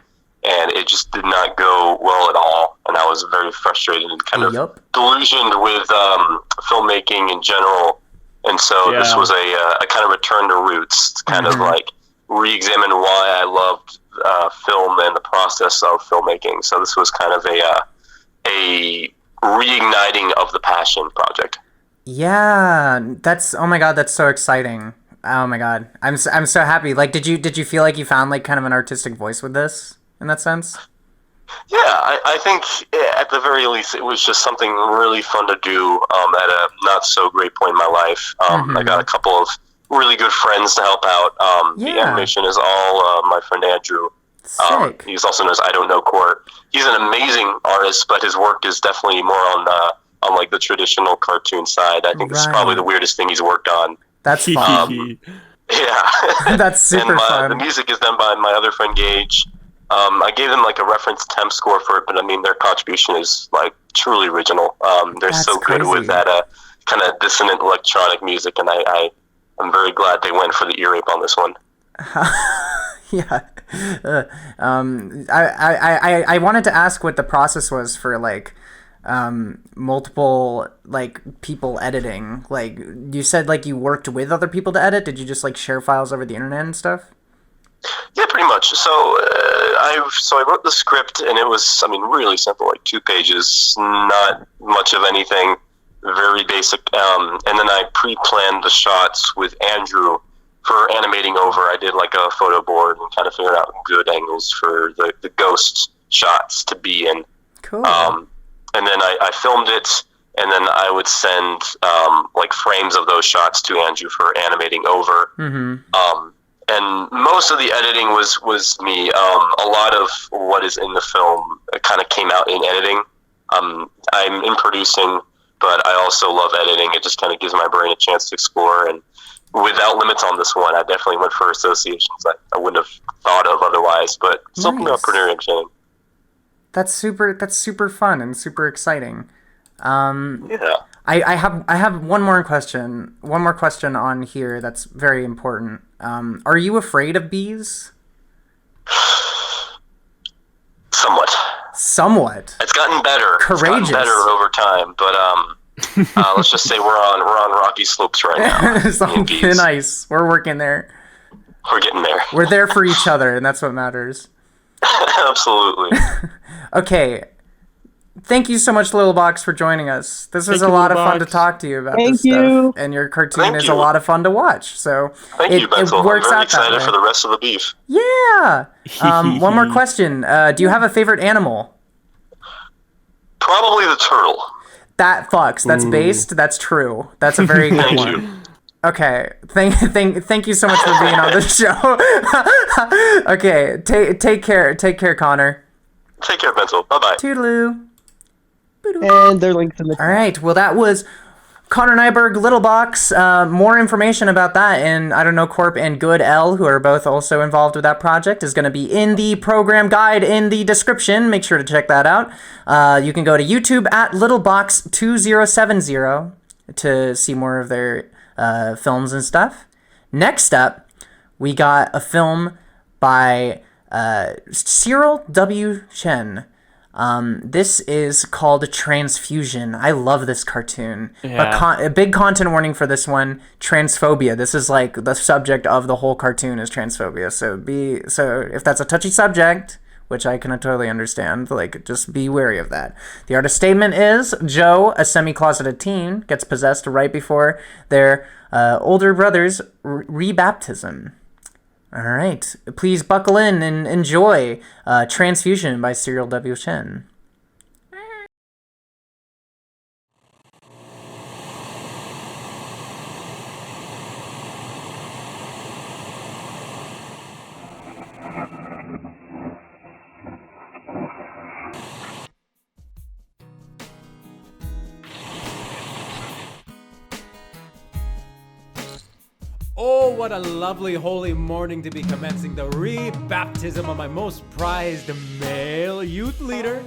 and it just did not go well at all. And I was very frustrated and kind of delusioned with filmmaking in general. And so this was a kind of return to roots, to kind of like re-examine why I loved film and the process of filmmaking. So this was kind of a reigniting of the passion project. Yeah, that's oh my god, that's so exciting. Oh my god, I'm so happy. Like, did you feel like you found like kind of an artistic voice with this in that sense? Yeah, I think at the very least it was just something really fun to do at a not so great point in my life. I got a couple of really good friends to help out. The animation is all my friend Andrew. He's also known as I Don't Know Court. He's an amazing artist, but his work is definitely more on like the traditional cartoon side. I think this is probably the weirdest thing he's worked on. That's fun. Yeah. That's super fun. The music is done by my other friend Gage. I gave them like a reference temp score for it, but I mean their contribution is like truly original. They're so good with that kind of dissonant electronic music, and I'm very glad they went for the ear rape on this one. Yeah. I wanted to ask what the process was for like multiple like people editing. Like you said like you worked with other people to edit. Did you just like share files over the internet and stuff? Yeah, pretty much. So I wrote the script, and it was, I mean, really simple, like 2 pages, not much of anything, very basic. And then I pre-planned the shots with Andrew for animating over. I did like a photo board and kind of figured out good angles for the ghost shots to be in. Cool. And then I filmed it, and then I would send like frames of those shots to Andrew for animating over. And most of the editing was me. A lot of what is in the film kind of came out in editing. I'm in producing, but I also love editing. It just kind of gives my brain a chance to explore. And without limits on this one, I definitely went for associations that I wouldn't have thought of otherwise. But something about pretty entertaining. That's super fun and super exciting. Yeah. I have one more question on here that's very important. Are you afraid of bees? Somewhat. It's gotten better. Courageous. It's gotten better over time, but let's just say we're on rocky slopes right now. It's on thin ice. We're working there. We're getting there. We're there for each other, and that's what matters. Absolutely. Okay. Thank you so much, Little Box, for joining us. This was a lot of fun to talk to you about this stuff. And your cartoon is a lot of fun to watch. So Thank you, Benzel. It works I'm very out excited that way. for the rest of the beef. Yeah. One more question. Do you have a favorite animal? Probably the turtle. That fucks. That's based. That's true. That's a very good Thank one. you. Okay. Thank you so much for being on the show. Okay. Take care. Take care, Connor. Take care, Benzel. Bye-bye. Toodaloo. And they're linked in the. All right. Well, that was Connor Nyberg, Little Box. More information about that and I Don't Know Corp and Good L, who are both also involved with that project, is going to be in the program guide in the description. Make sure to check that out. You can go to YouTube at littlebox2070 to see more of their films and stuff. Next up, we got a film by Cyril W. Chen. This is called Transfusion. I love this cartoon. But a big content warning for this one, transphobia. This is like the subject of the whole cartoon is transphobia. So if that's a touchy subject, which I can totally understand, like just be wary of that. The artist statement is Joe, a semi-closeted teen, gets possessed right before their older brother's rebaptism. All right, please buckle in and enjoy Transfusion by Cyril W. Chen. what a lovely holy morning to be commencing the re-baptism of my most prized male youth leader,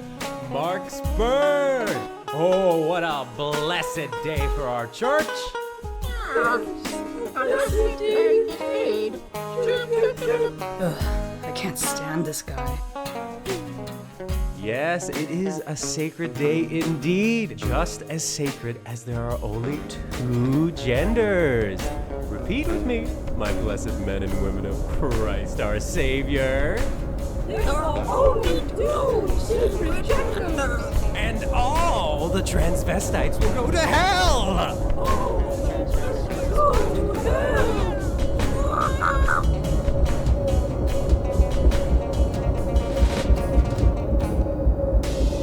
Mark Spurd. Oh, what a blessed day for our church. Ugh, I can't stand this guy. Yes, it is a sacred day indeed, just as sacred as there are only 2 genders. Repeat with me, my blessed men and women of Christ our Savior. There are only 2 sacred genders. And all the transvestites will go to hell!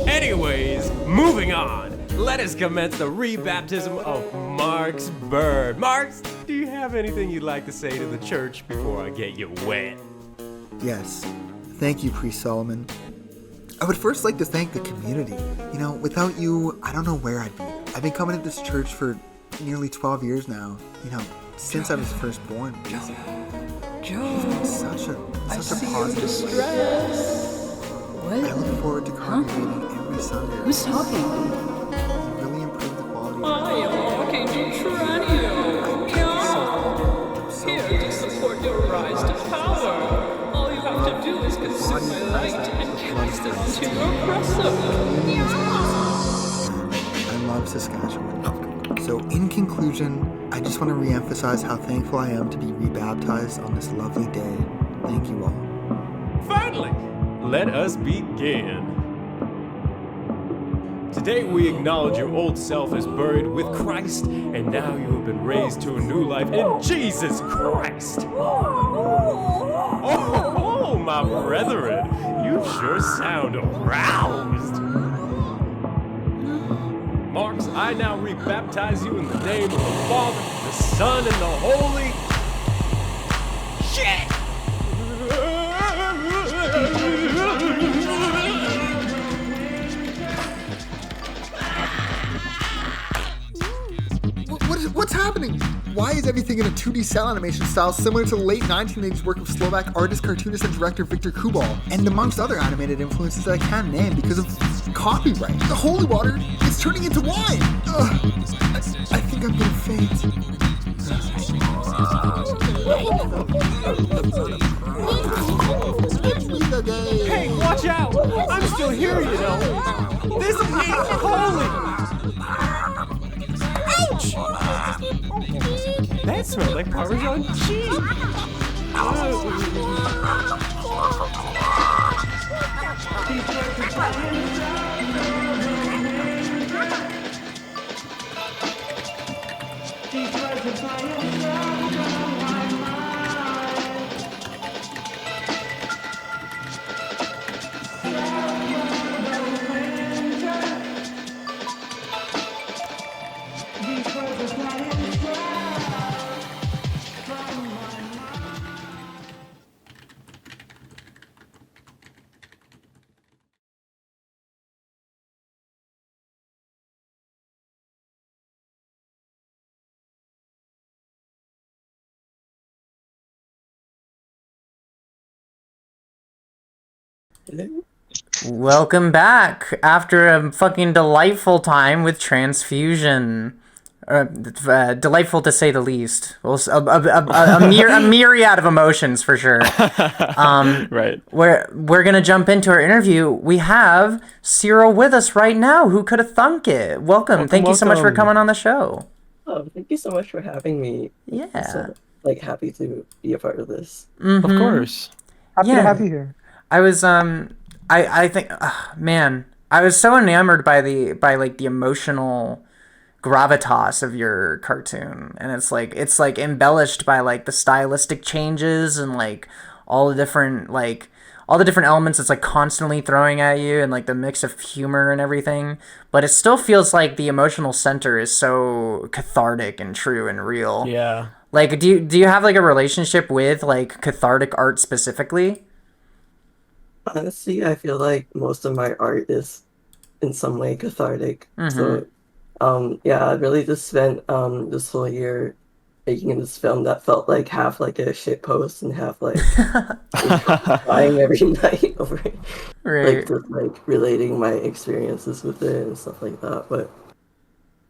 Anyways, moving on. Let us commence the re-baptism of Mark's Bird. Marks, do you have anything you'd like to say to the church before I get you wet? Yes. Thank you, Priest Solomon. I would first like to thank the community. You know, without you, I don't know where I'd be. I've been coming to this church for nearly 12 years now. You know, since I was first born, basically. It's been such a positive Stress. What? I look forward to congregating every Sunday. Who's talking? You really improved the quality of I am Archangel Tranio. Here to support your rise to power. All you have to do is consume my light and cast it onto your oppressor. I love Saskatchewan. So in conclusion, I just want to re-emphasize how thankful I am to be rebaptized on this lovely day. Thank you all. Finally, let us begin. Today we acknowledge your old self is buried with Christ, and now you have been raised to a new life in Jesus Christ. Oh, my brethren, you sure sound aroused. Marks, I now rebaptize you in the name of the Father, the Son, and the Holy... Shit! What's happening? Why is everything in a 2D cell animation style similar to the late 1980s work of Slovak artist, cartoonist, and director Viktor Kubal, and amongst other animated influences that I can't name because of copyright? The holy water is turning into wine! Ugh. I think I'm gonna faint. Hey, watch out! I'm still here, you know! This ain't holy! Ouch! That smells like Parmesan cheese! Welcome back after a fucking delightful time with transfusion. Delightful to say the least. Well, a myriad of emotions for sure. Right. We're gonna jump into our interview. We have Cyril with us right now. Who could have thunk it? Welcome. Thank you so much for coming on the show. Oh, thank you so much for having me. Yeah. I'm so, happy to be a part of this. Mhm. Of course. Happy to have you here. I was I think man, I was so enamored by the emotional gravitas of your cartoon, and it's like embellished by like the stylistic changes and like all the different elements it's like constantly throwing at you, and like the mix of humor and everything, but it still feels like the emotional center is so cathartic and true and real. Yeah. Like do you have like a relationship with like cathartic art specifically? Honestly, I feel like most of my art is in some way cathartic. Mhm. So, yeah, I really just spent this whole year making this film that felt like half like a shit post and half like crying every night over it. Right. Like just like relating my experiences with it and stuff like that. But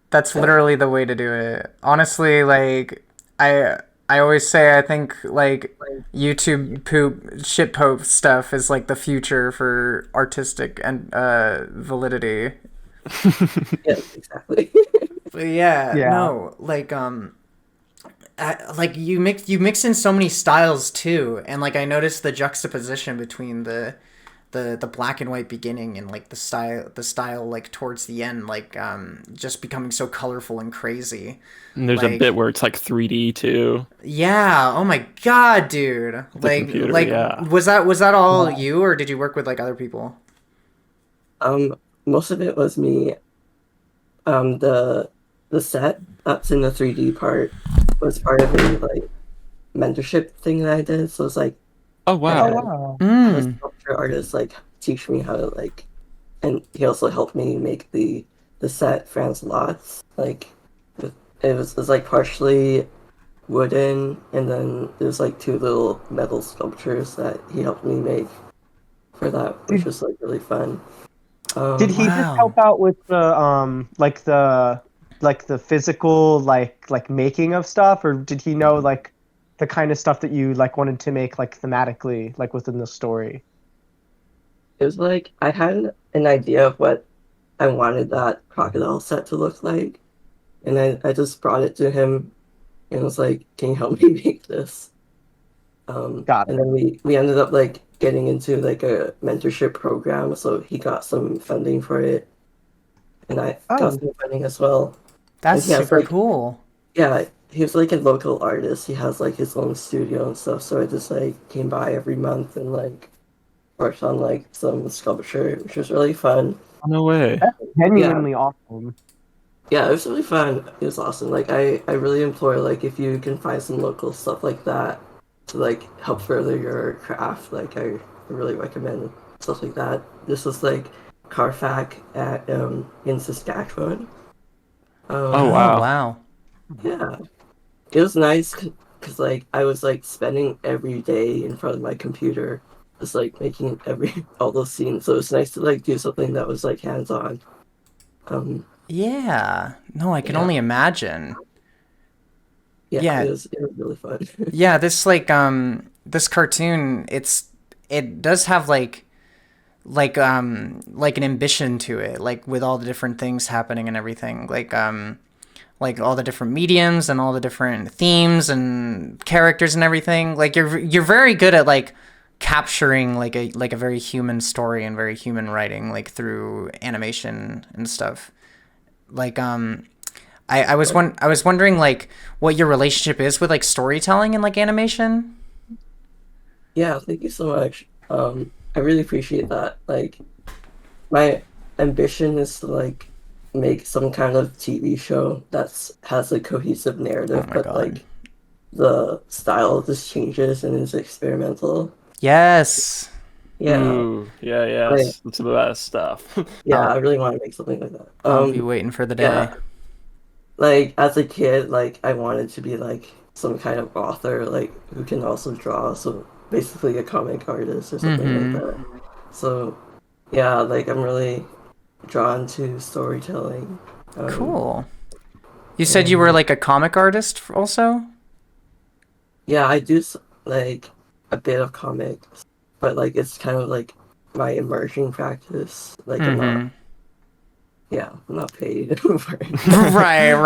That's literally the way to do it. Honestly, like I always say I think like YouTube poop shit post stuff is like the future for artistic and validity. Yes, exactly. But yeah, Yeah. no, like like you mix in so many styles too, and like I noticed the juxtaposition between the black and white beginning and like the style like towards the end, like just becoming so colorful and crazy. And there's a bit where it's like 3D too. Yeah. Oh my god, dude. Like computer, like yeah. was that all you, or did you work with like other people? Most of it was me. The set that's in the 3D part was part of a like mentorship thing that I did. So it's like, Oh wow. I had a sculpture artist like teach me how to like, and he also helped me make the set Franz Lots. Like it was like partially wooden, and then there's like 2 little metal sculptures that he helped me make for that, which was like really fun. Did he just help out with the the physical like making of stuff, or did he know like the kind of stuff that you like wanted to make like thematically like within the story? It was like I had an idea of what I wanted that crocodile set to look like, and I just brought it to him and was like, "Can you help me make this?" Got it. And then we ended up like getting into like a mentorship program, so he got some funding for it, and I got some funding as well. That's And he has, super like, cool. Yeah, he was like a local artist. He has like his own studio and stuff. So I just like came by every month and like worked on like some sculpture, which was really fun. No way. That's genuinely awesome. Yeah, it was really fun. It was awesome. Like I really implore like if you can find some local stuff like that to like help further your craft, like I really recommend stuff like that. This was like Carfac at in Saskatchewan. Oh wow. Wow. Yeah, it was nice because like I was like spending every day in front of my computer, just like making all those scenes. So it was nice to like do something that was like hands on. Yeah. No, I can only imagine. Yeah, it was really fun. Yeah, this like this cartoon, it does have like an ambition to it, like with all the different things happening and everything, like all the different mediums and all the different themes and characters and everything. Like you're very good at like capturing like a very human story and very human writing, like through animation and stuff. Like I was wondering like what your relationship is with like storytelling and like animation. Yeah, thank you so much. I really appreciate that. Like, my ambition is to like make some kind of TV show has a cohesive narrative, but like the style just changes and is experimental. Yes. Yeah. Ooh, yeah. Like, That's the best stuff. yeah, I really want to make something like that. I'll be waiting for the day. Yeah. Like as a kid, like I wanted to be like some kind of author, like who can also draw. So basically a comic artist or something like that. So yeah, like I'm really drawn to storytelling. Cool. You said you were like a comic artist also? Yeah, I do like a bit of comics, but like it's kind of like my immersion practice. Like I'm not paid for it. Right.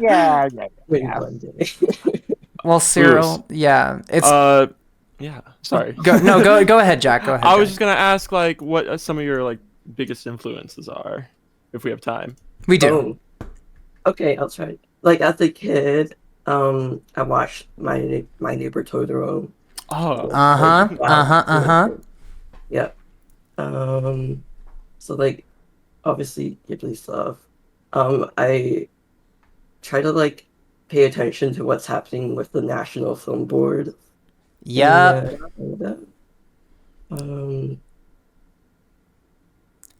Yeah. Maybe one day. Well, Cyril, yeah, it's yeah. Sorry. Go ahead, Jack. Go ahead. I was Jack. just gonna ask like what some of your like biggest influences are, if we have time. We do. Okay, I'll try. Like as a kid, I watched my neighbor Totoro. Oh. Yeah. So like, obviously Ghibli stuff. I try to like pay attention to what's happening with the National Film Board. Yeah.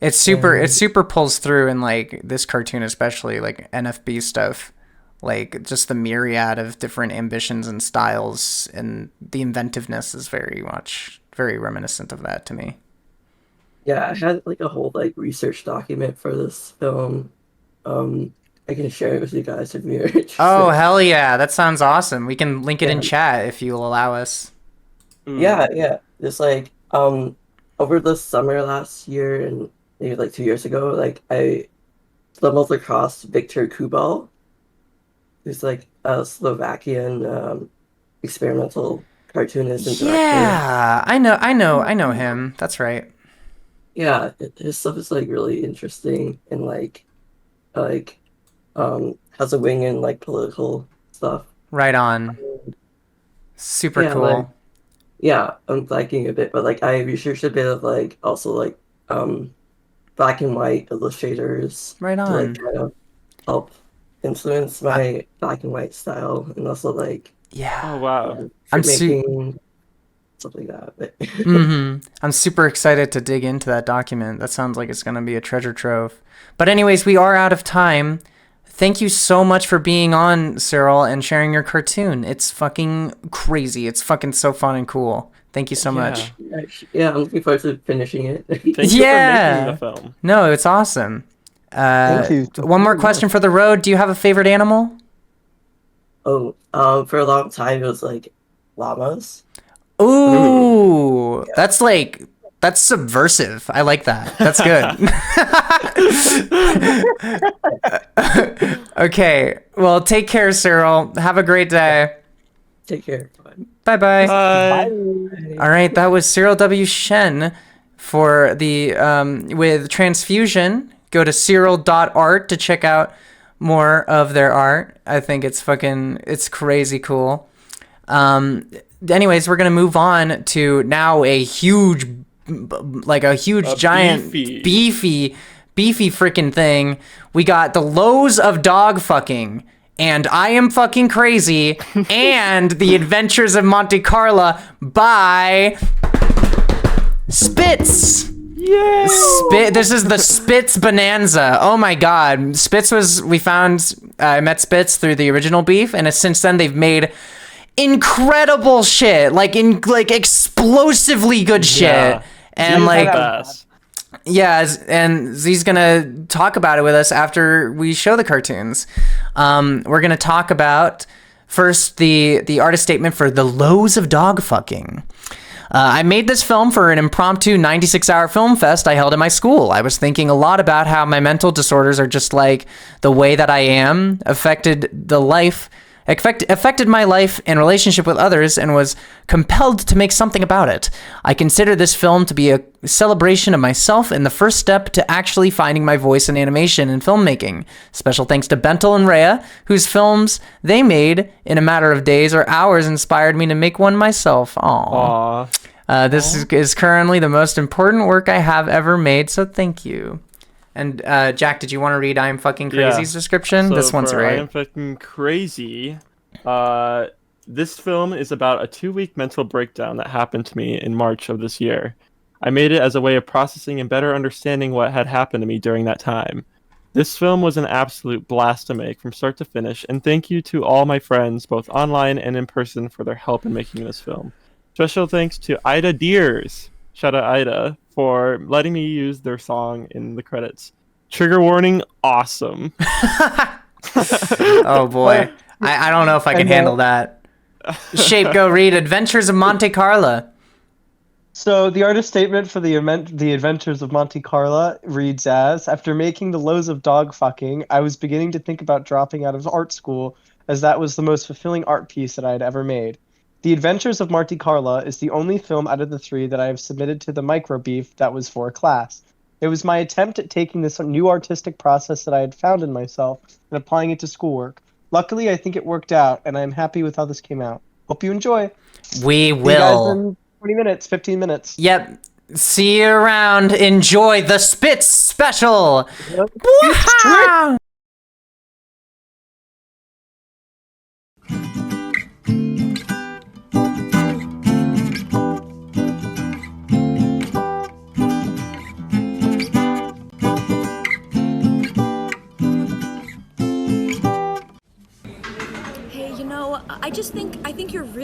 It super pulls through in like this cartoon, especially like NFB stuff. like just the myriad of different ambitions and styles, and the inventiveness is very reminiscent of that to me. Yeah, I had like a whole like research document for this film. I can share it with you guys if you're interested. Oh, hell yeah. That sounds awesome. We can link it in Yeah. chat if you'll allow us. Yeah. It's like over the summer last year and maybe like 2 years ago, like I stumbled across Viktor Kubal, who's like a Slovakian experimental cartoonist and director. Yeah, I know him. That's right. Yeah, his stuff is like really interesting and like has a wing in like political stuff. Right on. Super Yeah, cool. like, yeah, I'm liking a bit, but like I researched a bit of like also like black and white illustrators Right to like on. kind of help influence my black and white style, and also like Oh wow. I'm making stuff like that. But I'm super excited to dig into that document. That sounds like it's going to be a treasure trove. But anyways, we are out of time. Thank you so much for being on, Cyril, and sharing your cartoon. It's fucking crazy. It's fucking so fun and cool. Thank you so much. Yeah, I'm looking forward to finishing it. Thank you for making the film. No, it's awesome. Thank you. One more question for the road. Do you have a favorite animal? Oh, for a long time it was like llamas. Ooh, that's subversive. I like that. That's good. Okay. Well, take care, Cyril. Have a great day. Take care. Bye-bye. Bye. All right, that was Cyril W. Shen for the with Transfusion. Go to cyril.art to check out more of their art. I think it's crazy cool. Anyways, we're gonna move on to now a huge giant beefy freaking thing. We got The Lows of Dog Fucking and I Am Fucking Crazy and The Adventures of Monte Carlo by Spitz. Yeah. This is the Spitz Bonanza. Oh my god. I met Spitz through the original Beef, and since then they've made incredible shit, like explosively good shit. And and he's gonna talk about it with us after we show the cartoons. We're gonna talk about first the artist statement for The Lows of Dog Fucking. I made this film for an impromptu 96-hour film fest I held at my school. I was thinking a lot about how my mental disorders are just like the way that I am, affected my life and relationship with others, and was compelled to make something about it. I consider this film to be a celebration of myself and the first step to actually finding my voice in animation and filmmaking. Special thanks to Bentel and Rhea, whose films they made in a matter of days or hours inspired me to make one myself. Aww. This is currently the most important work I have ever made, so thank you. And Jack, did you want to read I Am Fucking Crazy's description? So this one's for right. I Am Fucking Crazy. This film is about a 2-week mental breakdown that happened to me in March of this year. I made it as a way of processing and better understanding what had happened to me during that time. This film was an absolute blast to make from start to finish, and thank you to all my friends, both online and in person, for their help in making this film. Special thanks to Ida Deers, shout out Ida, for letting me use their song in the credits. Trigger warning, awesome. Oh boy. I don't know if I can handle that. Shape, go read Adventures of Monte Carlo. So the artist statement for the Adventures of Monte Carlo reads as, after making The Lows of Dog Fucking, I was beginning to think about dropping out of art school, as that was the most fulfilling art piece that I had ever made. The Adventures of Monte Carlo is the only film out of the 3 that I have submitted to the MICROBEAF that was for a class. It was my attempt at taking this new artistic process that I had found in myself and applying it to schoolwork. Luckily, I think it worked out, and I'm happy with how this came out. Hope you enjoy. We See you guys will. in 20 minutes, 15 minutes. Yep. See you around. Enjoy the Spitz special. Wow.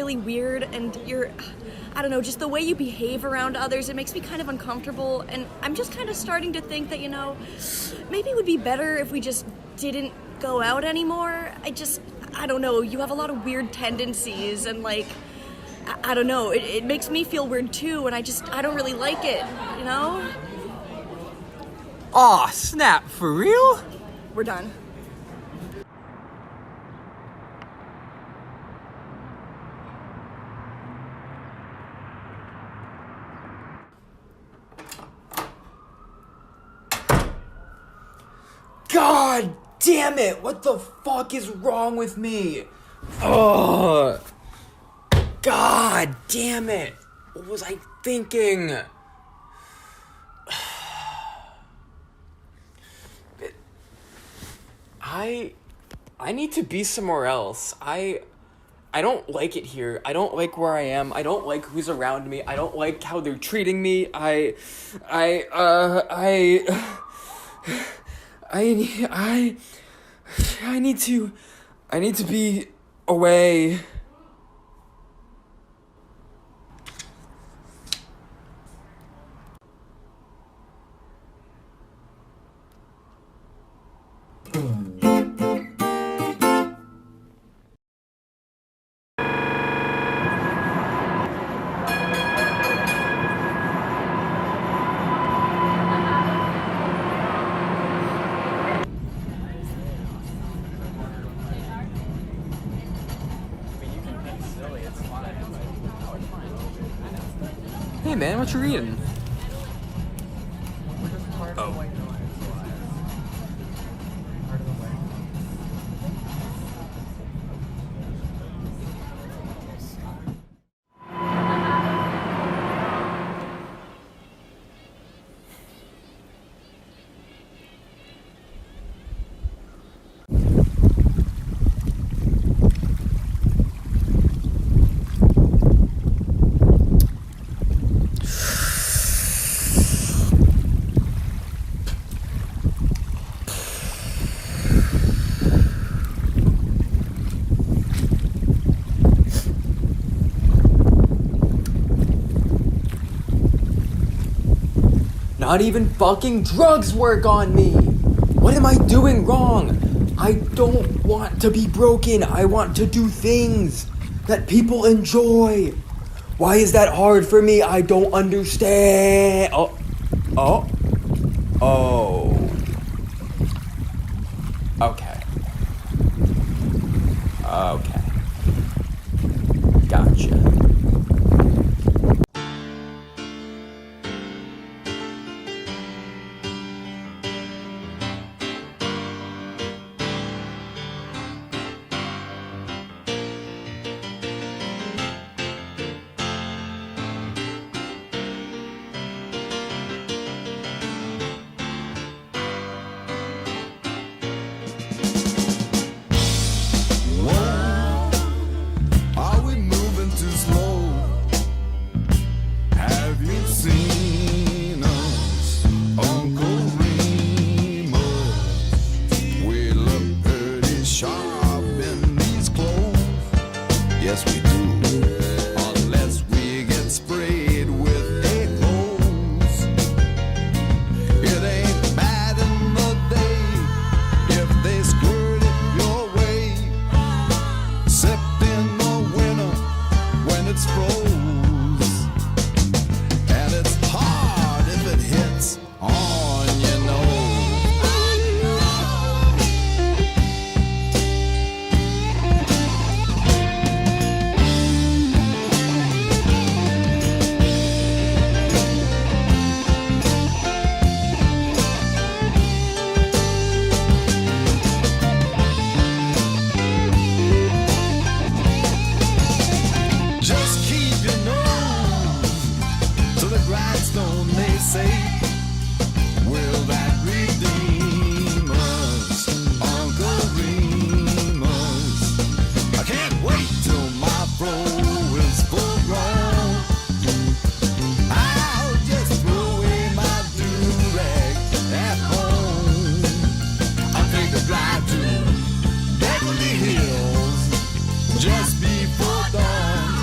really weird, and I don't know, just the way you behave around others, it makes me kind of uncomfortable, and I'm just kind of starting to think that, maybe it would be better if we just didn't go out anymore. I don't know, you have a lot of weird tendencies, and I don't know, it makes me feel weird too, and I don't really like it, Aw, snap, for real? We're done. God damn it! What the fuck is wrong with me? Oh, God damn it! What was I thinking? I need to be somewhere else. I don't like it here. I don't like where I am. I don't like who's around me. I don't like how they're treating me. I need to be away. Hey man, what you reading? Oh. Not even fucking drugs work on me! What am I doing wrong? I don't want to be broken. I want to do things that people enjoy. Why is that hard for me? I don't understand. Oh. Okay. Gotcha. Are we moving too slow? Have you seen us, Uncle Remus? We look pretty sharp in these clothes. Yes, we do. Unless we get sprayed with a clothes. It ain't bad in the day if they squirt it your way. Except in the winter when it's froze. And it's hard if it hits on your nose. Just keep your nose to the grindstone, they say. Will that redeem us, Uncle Remus? I can't wait till my fro is full grown. I'll just throw away my do-rag at home. I'll take a drive to Beverly Hills just before dawn.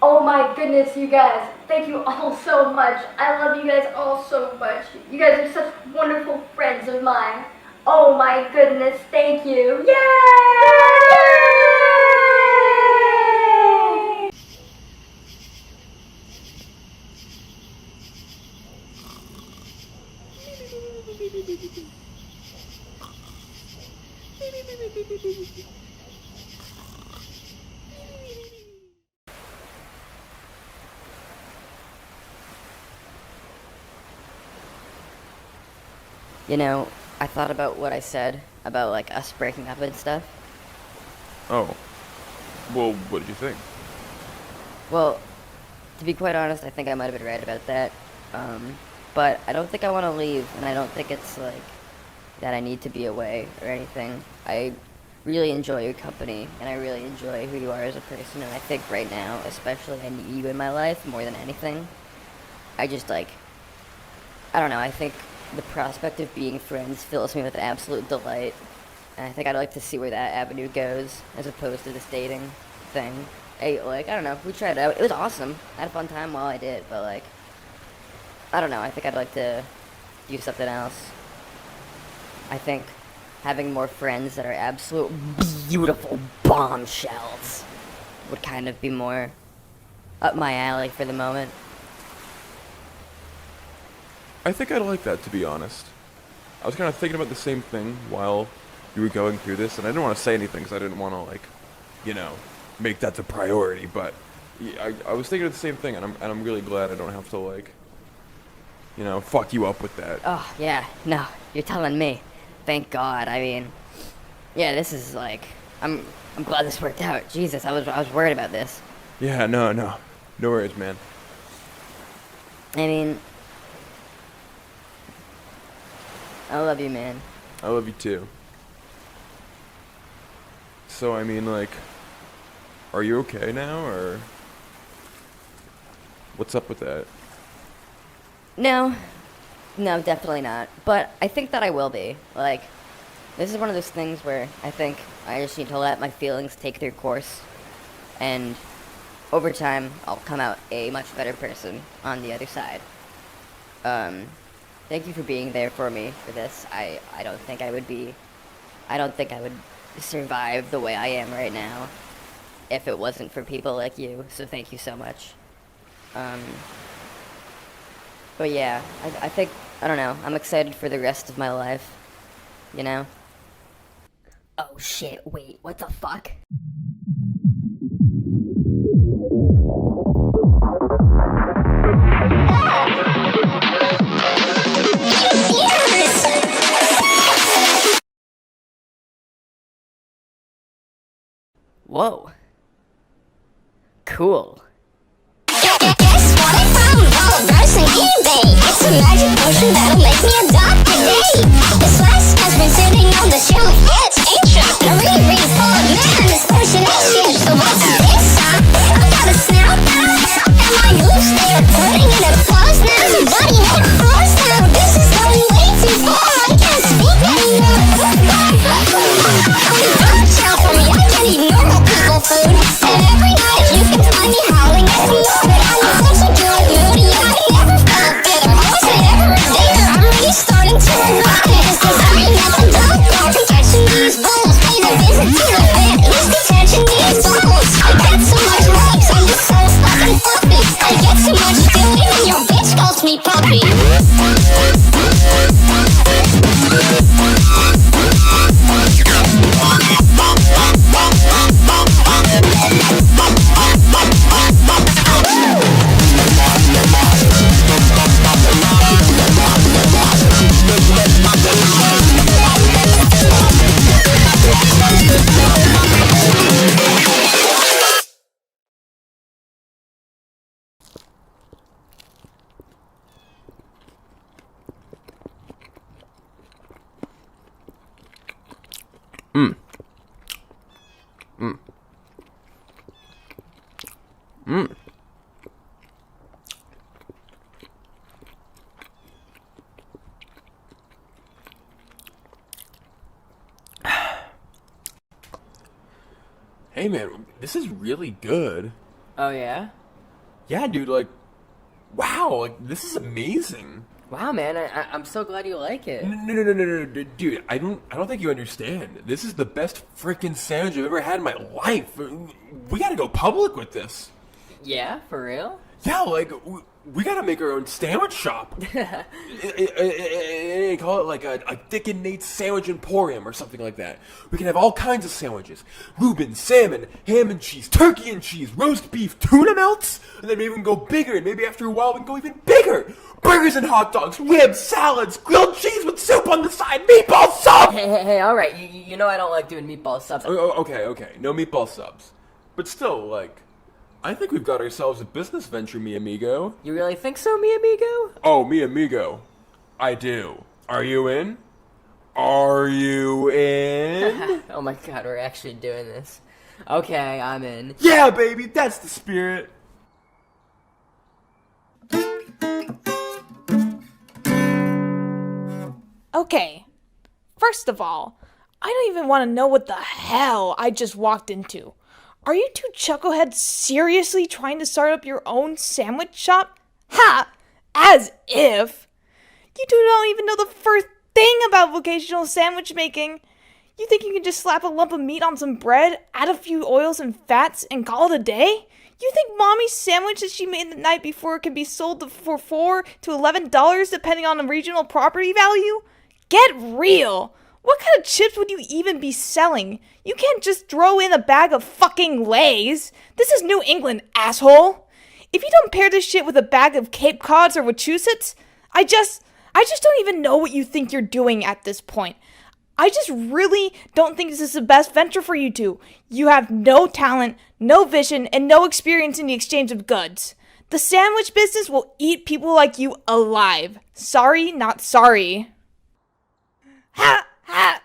Oh my goodness, you guys. Thank you all so much. I love you guys all so much. You guys are such wonderful friends of mine. Oh my goodness, thank you. Yay! You know, I thought about what I said about, like, us breaking up and stuff. Oh. Well, what did you think? Well, to be quite honest, I think I might have been right about that. But I don't think I want to leave, and I don't think it's, like, that I need to be away or anything. I really enjoy your company, and I really enjoy who you are as a person, and I think right now, especially, I need you in my life more than anything. I just, like, I don't know, I think the prospect of being friends fills me with absolute delight, and I think I'd like to see where that avenue goes, as opposed to this dating thing. I don't know, we tried it out. It was awesome. I had a fun time while I did, but, like, I don't know, I think I'd like to do something else. I think having more friends that are absolute beautiful bombshells would kind of be more up my alley for the moment. I think I'd like that, to be honest. I was kind of thinking about the same thing while you were going through this, and I didn't want to say anything because I didn't want to, like, you know, make that the priority, but yeah, I was thinking of the same thing, and I'm really glad I don't have to, like, you know, fuck you up with that. Oh, yeah, no, you're telling me. Thank God, I mean, yeah, this is, like, I'm glad this worked out. Jesus, I was worried about this. Yeah, no worries, man. I mean, I love you, man. I love you too. So, I mean, like, are you okay now, or what's up with that? No, definitely not. But I think that I will be. Like, this is one of those things where I think I just need to let my feelings take their course. And over time, I'll come out a much better person on the other side. Thank you for being there for me for this. I don't think I would survive the way I am right now if it wasn't for people like you, so thank you so much. But yeah, I think, I don't know, I'm excited for the rest of my life, you know? Oh shit, wait, what the fuck? Whoa. Cool. It's a magic potion that'll make me adopt today. This flask has been sitting on the shelf. It's ancient. A reread full of man. This potion is shit. So what's this? I got a snout. Am I loose? They're putting in a claws now. Somebody hit floors now. This is going way too far. I can't speak anymore. Watch out for me. I can't eat normal people food. And every night you can find me howling at me. But I'm such a good beauty. I never felt better. I wasn't ever a dater. I'm really starting to regret this. Cause I ain't at the dog catching these balls. Paid a visit to the vet. He's detaching these balls. I get so much rubs. I'm just so fucking fluffy. I get too much doing and your bitch calls me puppy. Hey man, this is really good. Oh yeah? Yeah, dude, like, wow, like, this is amazing. Wow, man, I'm so glad you like it. No, dude, I don't think you understand. This is the best freaking sandwich I've ever had in my life. We gotta go public with this. Yeah, for real? Yeah, like, we gotta make our own sandwich shop. Call it like a Dick and Nate Sandwich Emporium or something like that. We can have all kinds of sandwiches. Reuben, salmon, ham and cheese, turkey and cheese, roast beef, tuna melts, and then maybe we can go bigger, and maybe after a while we can go even bigger. Burgers and hot dogs, ribs, salads, grilled cheese with soup on the side, meatball sub! Hey, alright, you know I don't like doing meatball subs. Okay, no meatball subs. But still, like, I think we've got ourselves a business venture, mi amigo. You really think so, mi amigo? Oh, mi amigo. I do. Are you in? Are you in? Oh my god, we're actually doing this. Okay, I'm in. Yeah, baby, that's the spirit. Okay, first of all, I don't even want to know what the hell I just walked into. Are you two chuckleheads seriously trying to start up your own sandwich shop? Ha! As if! You two don't even know the first thing about vocational sandwich making. You think you can just slap a lump of meat on some bread, add a few oils and fats, and call it a day? You think mommy's sandwich that she made the night before can be sold for $4 to $11 depending on the regional property value? Get real! What kind of chips would you even be selling? You can't just throw in a bag of fucking Lay's. This is New England, asshole. If you don't pair this shit with a bag of Cape Cods or Wachusets, I just don't even know what you think you're doing at this point. I just really don't think this is the best venture for you two. You have no talent, no vision, and no experience in the exchange of goods. The sandwich business will eat people like you alive. Sorry, not sorry. Ha! Ha!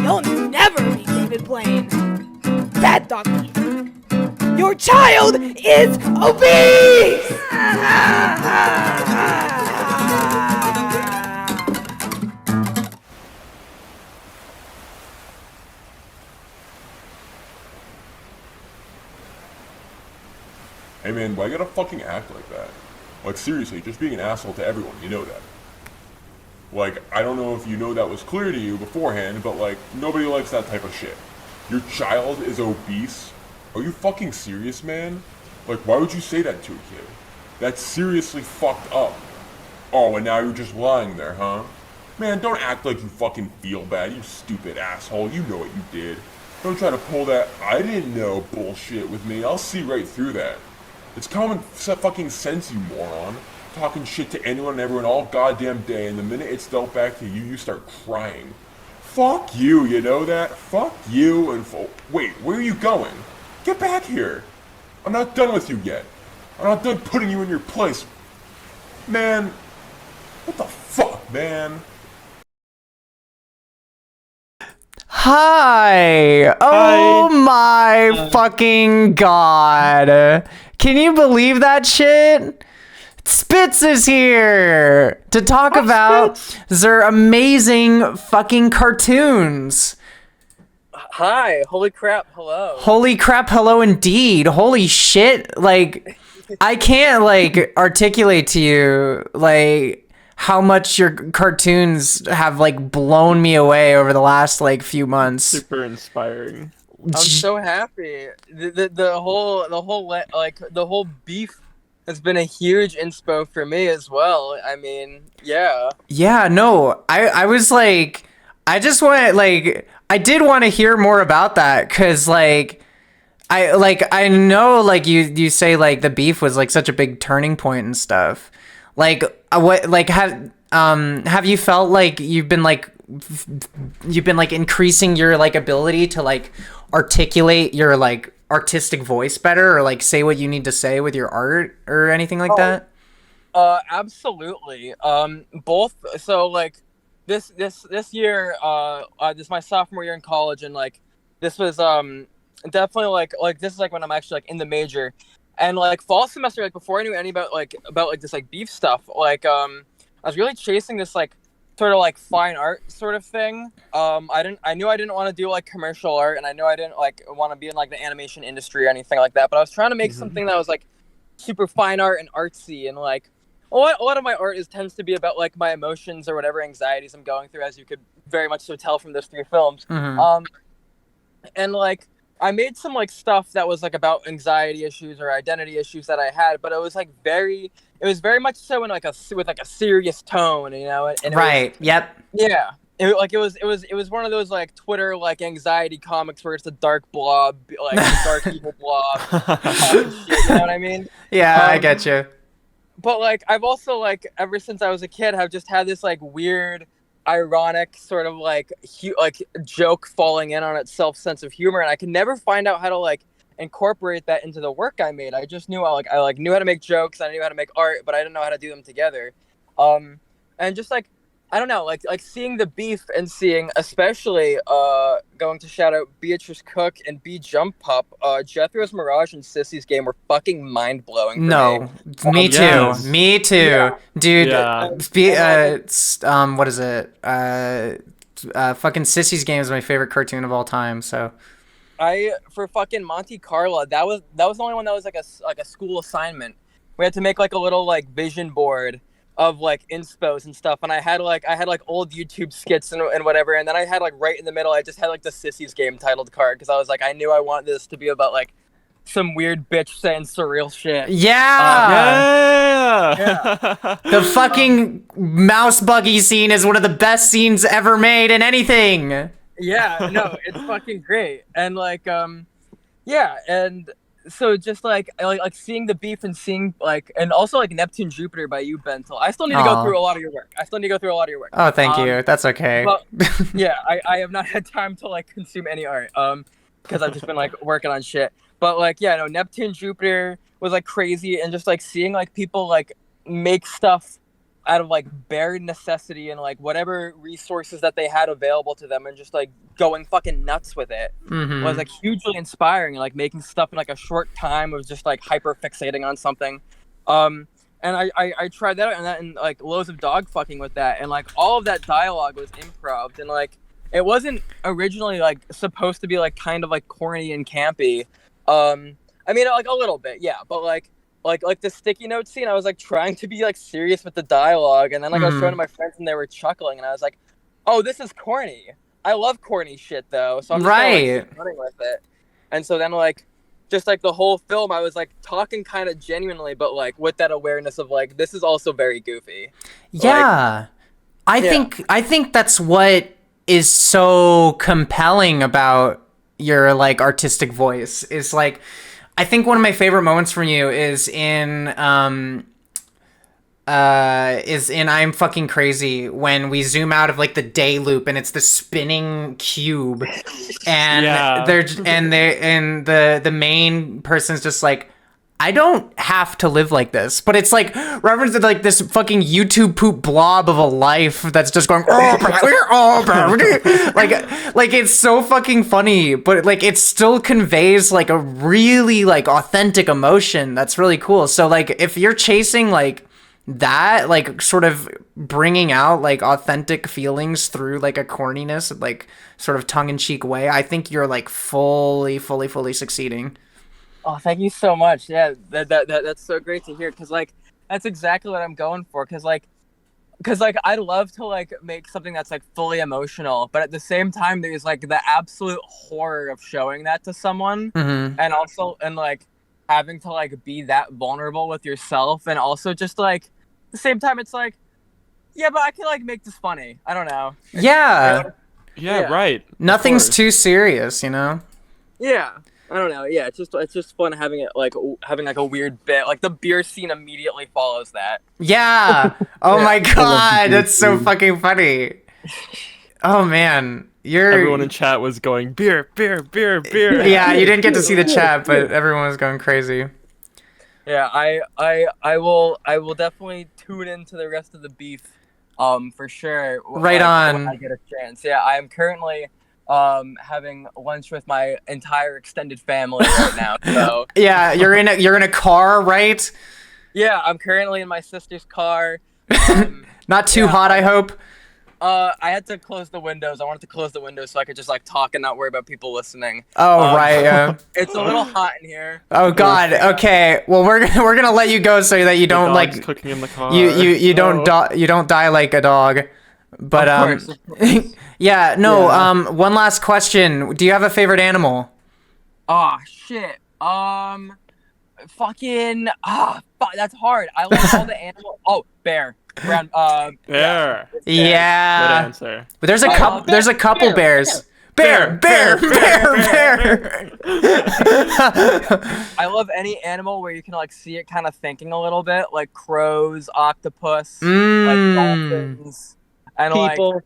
You'll never be David Blaine. Bad doggy. Your child is obese! Hey man, why you gotta fucking act like that? Like seriously, just being an asshole to everyone, you know that. Like, I don't know if you know that was clear to you beforehand, but like, nobody likes that type of shit. Your child is obese? Are you fucking serious, man? Like, why would you say that to a kid? That's seriously fucked up. Oh, and now you're just lying there, huh? Man, don't act like you fucking feel bad, you stupid asshole. You know what you did. Don't try to pull that I didn't know bullshit with me. I'll see right through that. It's common fucking sense, you moron. Talking shit to anyone and everyone all goddamn day, and the minute it's dealt back to you, you start crying. Fuck you, you know that? Fuck you and wait, where are you going? Get back here. I'm not done with you yet. I'm not done putting you in your place. Man, what the fuck, man? Hi! Oh my fucking god. Can you believe that shit? Spitz is here to talk about their amazing fucking cartoons. Hi, holy crap, hello. Holy crap, hello indeed. Holy shit. Like, I can't, like, articulate to you, like, how much your cartoons have, like, blown me away over the last, like, few months. Super inspiring. I'm so happy. The whole beef has been a huge inspo for me as well. I mean, yeah. Yeah, no, I was like, I just want, like, I did want to hear more about that, because, like, I know, like, you say, like, the beef was, like, such a big turning point and stuff. Like, what, like, have you felt like you've been, like, increasing your, like, ability to, like, articulate your, like, artistic voice better, or, like, say what you need to say with your art or anything like that? Absolutely. Both, so, like, this year, this is my sophomore year in college, and like this was definitely like this is like when I'm actually like in the major, and like fall semester, like before I knew any about this like beef stuff, like I was really chasing this like sort of like fine art sort of thing. I knew I didn't want to do like commercial art, and I knew I didn't like want to be in like the animation industry or anything like that, but I was trying to make something that was like super fine art and artsy, and like a lot of my art tends to be about like my emotions or whatever anxieties I'm going through, as you could very much so tell from those 3 films. And like I made some like stuff that was like about anxiety issues or identity issues that I had, but it was very much so in like with like a serious tone, you know. And Right. Yep. Yeah. It was one of those like Twitter like anxiety comics where it's a dark blob, like a dark evil blob, talking shit, you know what I mean? Yeah, I get you. But like I've also like ever since I was a kid, I've just had this like weird, ironic sort of like joke falling in on itself sense of humor, and I could never find out how to like incorporate that into the work I made. I just knew I knew how to make jokes, I knew how to make art, but I didn't know how to do them together. And just like I don't know, like seeing the beef and seeing especially going to shout out Beatrice Cook and B Jump Pup, Jethro's Mirage and Sissy's Game were fucking mind blowing. Me too. Yes. Me too, Yeah. dude. Yeah. What is it? Fucking Sissy's Game is my favorite cartoon of all time. So. For fucking Monte Carlo, that was the only one that was like a school assignment. We had to make like a little like vision board of like inspos and stuff, and I had like old YouTube skits and whatever, and then I had like right in the middle I just had like the Sissy's Game titled card, because I was like, I knew I want this to be about like some weird bitch saying surreal shit. Yeah. Yeah. The fucking mouse buggy scene is one of the best scenes ever made in anything. Yeah, no, it's fucking great. And like yeah, and so just like seeing the beef and seeing like, and also like Neptune Jupiter by you, Bentel. I still need to go through a lot of your work. Oh, thank you. That's okay. But, yeah, I have not had time to like consume any art because I've just been like working on shit. But like yeah, no, Neptune Jupiter was like crazy, and just like seeing like people like make stuff out of like bare necessity and like whatever resources that they had available to them, and just like going fucking nuts with it was like hugely inspiring, and like making stuff in like a short time of just like hyper fixating on something. And I tried that and like loads of dog fucking with that, and like all of that dialogue was improv, and like it wasn't originally like supposed to be like kind of like corny and campy. I mean like a little bit, yeah, but like the sticky note scene, I was like trying to be like serious with the dialogue, and then like I was showing to my friends and they were chuckling, and I was like, oh, this is corny. I love corny shit though, so I'm just kinda, like, running with it. And so then like just like the whole film, I was like talking kind of genuinely, but like with that awareness of like this is also very goofy. Yeah. I think that's what is so compelling about your like artistic voice, is like I think one of my favorite moments from you is in I'm Fucking Crazy, when we zoom out of like the day loop and it's the spinning cube, and the main person's just like, I don't have to live like this, but it's like reference to like this fucking YouTube poop blob of a life that's just going like it's so fucking funny, but like it still conveys like a really like authentic emotion that's really cool. So like if you're chasing like that, like sort of bringing out like authentic feelings through like a corniness, like sort of tongue-in-cheek way, I think you're like fully succeeding. Oh, thank you so much. Yeah, that's so great to hear, because like that's exactly what I'm going for. Because like I love to like make something that's like fully emotional, but at the same time there's like the absolute horror of showing that to someone, and also like having to like be that vulnerable with yourself, and also just like at the same time it's like, yeah, but I can like make this funny. I don't know. Yeah. Yeah, right. Nothing's too serious, you know? Yeah. I don't know. Yeah, it's just fun having it like a weird bit. Like the beer scene immediately follows that. Yeah. Oh my god, that's so fucking funny. Oh man, everyone in chat was going beer. Yeah, you didn't get to see the chat, but everyone was going crazy. Yeah, I will definitely tune into the rest of the beef. for sure. Right on. When I get a chance. Yeah, I am currently having lunch with my entire extended family right now. So Yeah, you're in a car, right? yeah, I'm currently in my sister's car. Not too hot, I hope. I had to close the windows. I wanted to close the windows so I could just like talk and not worry about people listening. Oh, right. It's a little hot in here. Oh God. Okay. Well, we're gonna let you go so that you don't like cooking in the car. you don't you don't die like a dog. But Of course. yeah. No. One last question. Do you have a favorite animal? Oh shit. Fucking fuck, that's hard. I like all the animals. Oh, bear. Brown. Bear. Yeah. Good answer. But there's a couple. There's a couple bears. Bear. I love any animal where you can like see it kind of thinking a little bit, like crows, octopus, like dolphins, and People.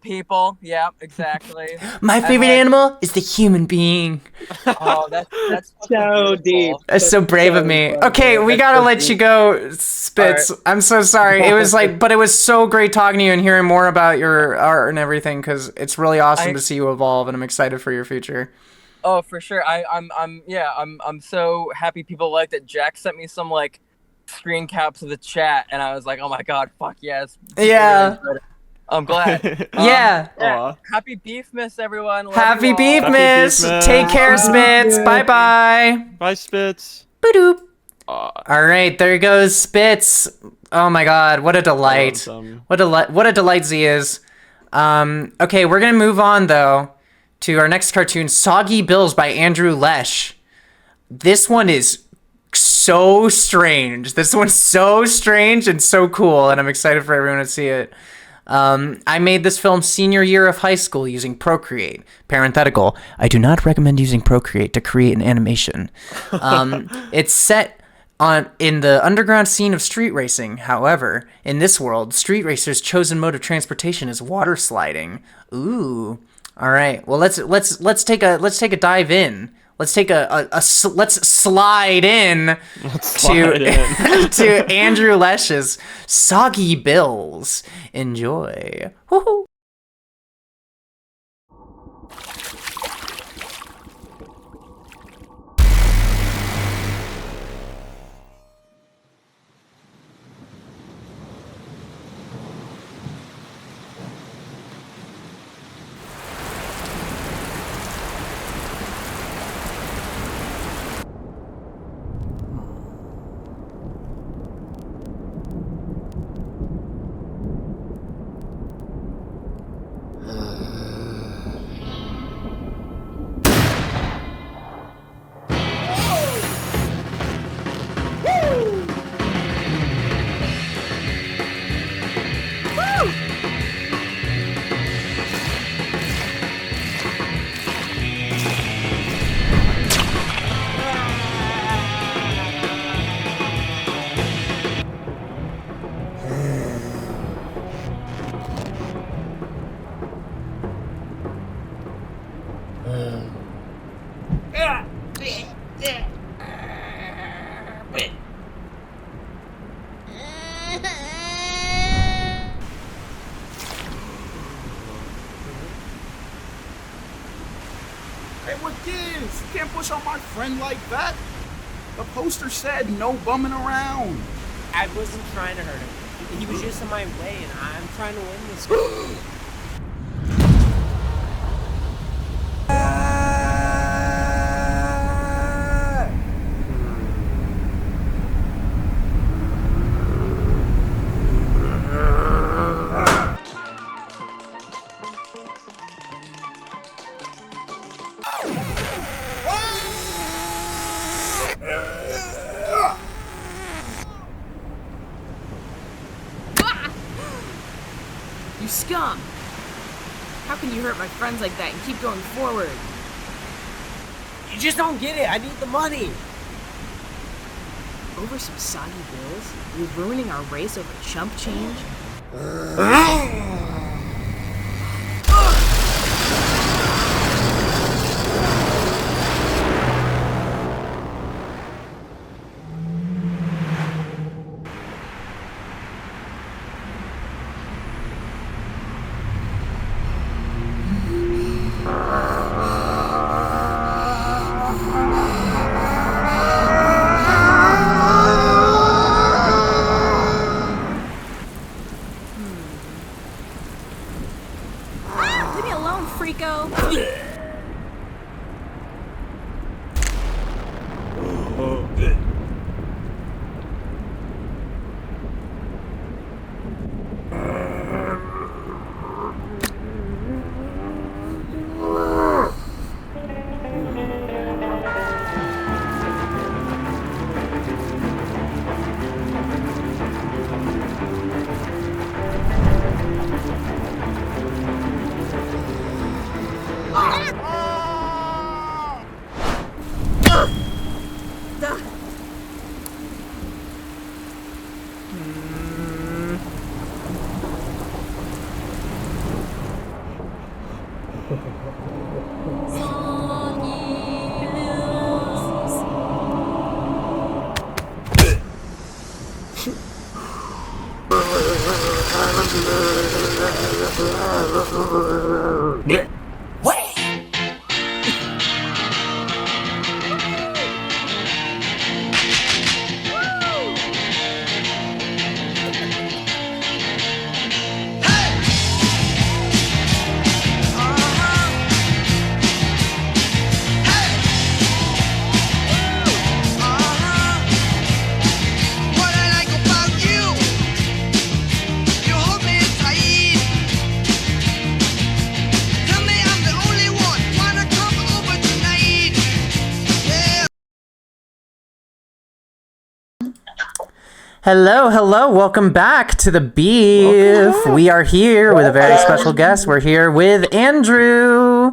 people. Yeah, exactly. My And, favorite like, animal is the human being. Oh, that's So deep. That's so brave of me. Okay, we gotta let you go, Spitz. I'm so sorry. It was like, but it was so great talking to you and hearing more about your art and everything, because it's really awesome to see you evolve, and I'm excited for your future. Oh, for sure. I'm so happy people liked it. Jack sent me some like screen caps of the chat, and I was like, oh my god, fuck yes. People Yeah. really enjoyed it. I'm glad. Yeah. Happy Beefmas, everyone. Love Happy you all. Beefmas. Take care, Spitz. Bye bye. Bye, Spitz. Boop. All right, there goes Spitz. Oh my God, what a delight! What a delight Z is. Okay, we're gonna move on though to our next cartoon, Soggy Bills by Andrew Lesh. This one is so strange. This one's so strange and so cool, and I'm excited for everyone to see it. I made this film senior year of high school using Procreate. Parenthetical, I do not recommend using Procreate to create an animation. It's set in the underground scene of street racing. However, in this world, street racers' chosen mode of transportation is water sliding. Ooh. All right. Well, let's take a dive in. Let's slide in to Andrew Lesh's Soggy Bills. Enjoy. Woohoo. Hey, what gives? You can't push on my friend like that. The poster said no bumming around. I wasn't trying to hurt him. He was just in my way, and I'm trying to win this. You scum! How can you hurt my friends like that and keep going forward? You just don't get it. I need the money. Over some soggy bills? You're ruining our race over chump change? down, freako. Hello, welcome back to the Beef. We are here with a very special guest. We're here with Andrew.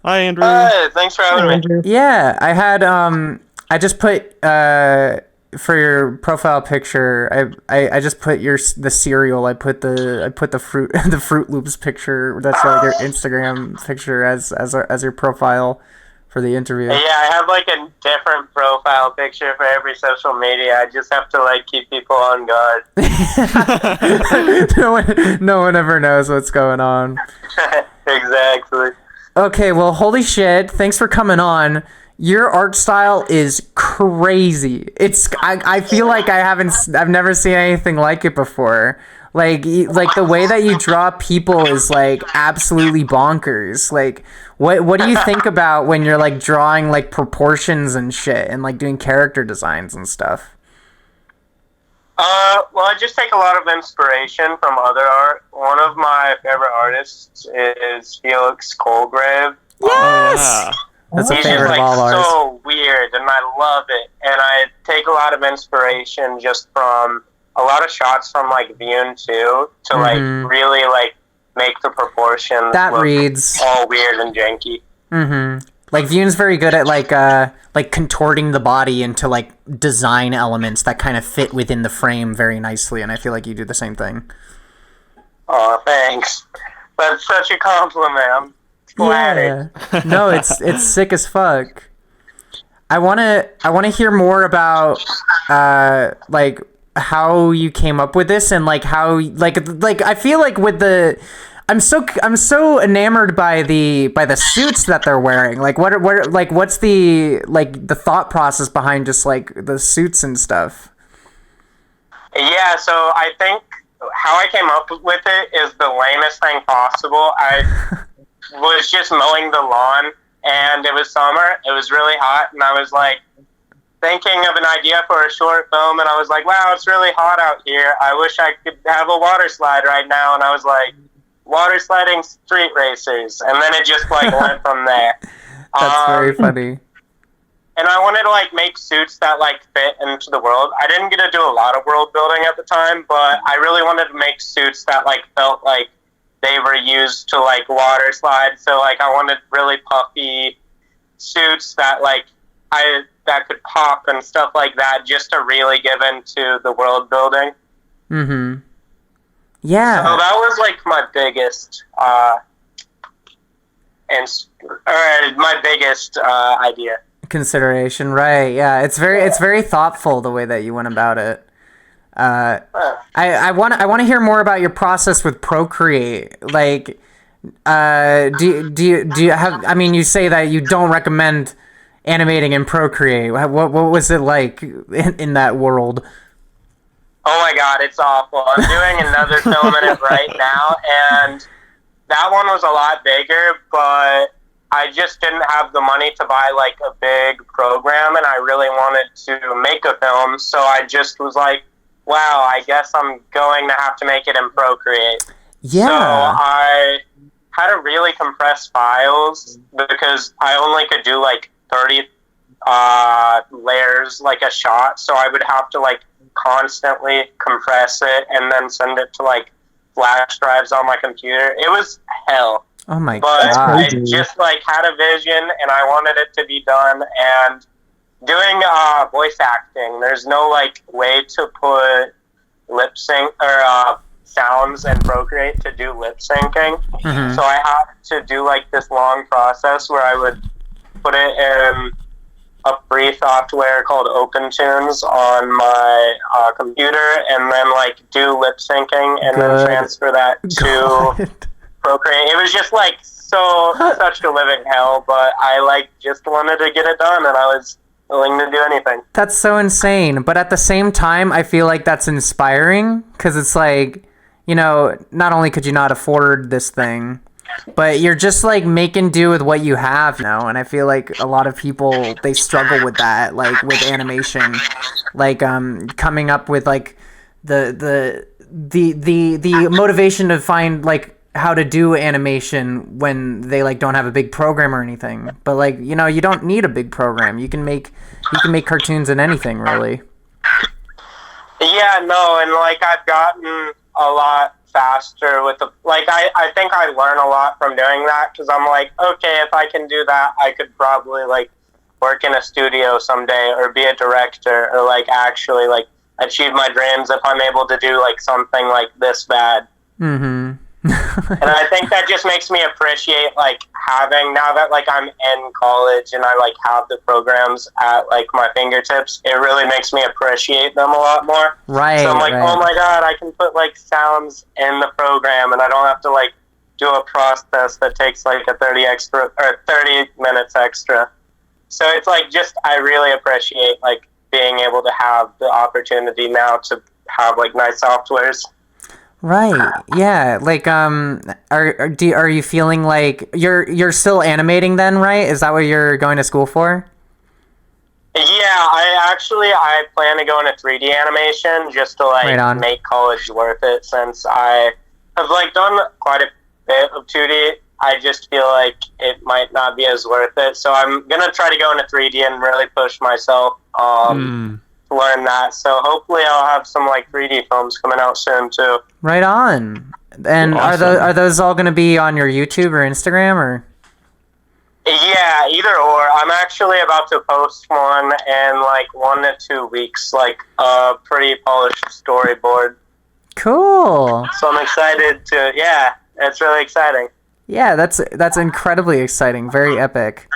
Hi, Andrew. Hey, thanks for having me. Yeah, I had I just put for your profile picture. I just put the cereal. I put the fruit the Fruit Loops picture. That's like your Instagram picture as your profile for the interview. Yeah, I have like a different profile picture for every social media. I just have to like keep people on guard. No one ever knows what's going on. Exactly. Okay, well, holy shit! Thanks for coming on. Your art style is crazy. I feel like I've never seen anything like it before. Like the way that you draw people is like absolutely bonkers. Like what do you think about when you're like drawing like proportions and shit and like doing character designs and stuff? Well, I just take a lot of inspiration from other art. One of my favorite artists is Felix Colgrave. Yes! That's a He's favorite just, of all ours. so weird, and I love it. And I take a lot of inspiration just from a lot of shots from like Vune 2 to like really like make the proportions That look reads all weird and janky. Like Vune's very good at like contorting the body into like design elements that kind of fit within the frame very nicely, and I feel like you do the same thing. Oh, thanks. That's such a compliment. I'm flattered. Yeah. No, it's sick as fuck. I wanna hear more about like how you came up with this and like how like I feel like with the I'm so enamored by the suits that they're wearing. Like what's the thought process behind just like the suits and stuff? Yeah, so I think how I came up with it is the lamest thing possible. I was just mowing the lawn, and it was summer. It was really hot, and I was like thinking of an idea for a short film, and I was like, wow, it's really hot out here. I wish I could have a water slide right now. And I was like, water sliding street racers, and then it just like went from there. That's very funny. And I wanted to like make suits that like fit into the world. I didn't get to do a lot of world building at the time, but I really wanted to make suits that like felt like they were used to like water slide. So like I wanted really puffy suits that like that could pop and stuff like that, just to really give into the world building. Yeah. So that was like my biggest idea. Consideration, right? Yeah, it's very thoughtful the way that you went about it. I want to hear more about your process with Procreate. Like, do you have? I mean, you say that you don't recommend animating in Procreate. What was it like in that world? Oh my god, it's awful. I'm doing another film in it right now, and that one was a lot bigger, but I just didn't have the money to buy like a big program, and I really wanted to make a film, so I just was like, wow, I guess I'm going to have to make it in Procreate. Yeah. So I had to really compress files because I only could do like 30 layers like a shot, so I would have to like constantly compress it and then send it to like flash drives on my computer. It was hell. Oh my But god. I just like had a vision and I wanted it to be done. And doing voice acting, there's no like way to put lip sync or sounds and Procreate to do lip syncing. Mhm. So I had to do like this long process where I would put it in a free software called OpenTunes on my computer, and then like do lip syncing, and then Good. transfer that to Procreate. It was just like such a living hell, but I like just wanted to get it done, and I was willing to do anything. That's so insane. But at the same time, I feel like that's inspiring because it's like, you know, not only could you not afford this thing, but you're just like making do with what you have now. And I feel like a lot of people, they struggle with that, like with animation, like coming up with like the motivation to find like how to do animation when they like don't have a big program or anything. But like, you know, you don't need a big program. You can make cartoons in anything, really. Yeah, no, and like I've gotten a lot faster with the like I think I learn a lot from doing that, because I'm like, okay, if I can do that, I could probably like work in a studio someday or be a director or like actually like achieve my dreams if I'm able to do like something like this bad. Mm-hmm. And I think that just makes me appreciate like having, now that like I'm in college and I like have the programs at like my fingertips, it really makes me appreciate them a lot more. Right. So I'm like, right. oh my god, I can put like sounds in the program and I don't have to like do a process that takes like a 30 minutes extra. So it's like just, I really appreciate like being able to have the opportunity now to have like nice softwares. Right. Yeah. Like, are you feeling like you're still animating then, right? Is that what you're going to school for? Yeah, I plan to go into 3D animation just to like Right on. make college worth it, since I have like done quite a bit of 2D. I just feel like it might not be as worth it. So I'm gonna try to go into 3D and really push myself to learn that. So hopefully I'll have some like 3D films coming out soon too. Right on. And Awesome. are those all going to be on your YouTube or Instagram or? Yeah, either or. I'm actually about to post one in like 1 to 2 weeks, like a pretty polished storyboard. Cool. So I'm excited to, yeah, it's really exciting. Yeah, that's incredibly exciting. Very epic.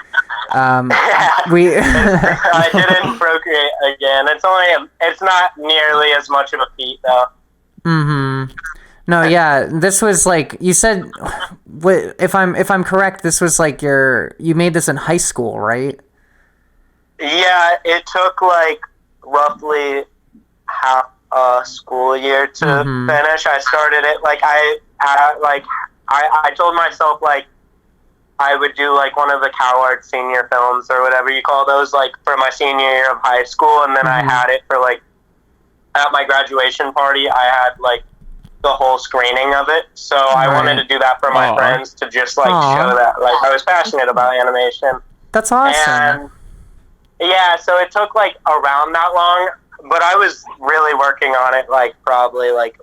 We I didn't Procreate again. It's not nearly as much of a feat though. Mm-hmm. No, yeah, this was like you said. If I'm correct, this was like you made this in high school, right? Yeah, it took like roughly half a school year to finish. I started it like I told myself like I would do like one of the CalArts senior films or whatever you call those, like for my senior year of high school, and then I had it for like at my graduation party. I had like the whole screening of it, so I wanted to do that for my friends to just like show that like I was passionate about animation. That's awesome. And yeah, so it took like around that long, but I was really working on it like probably like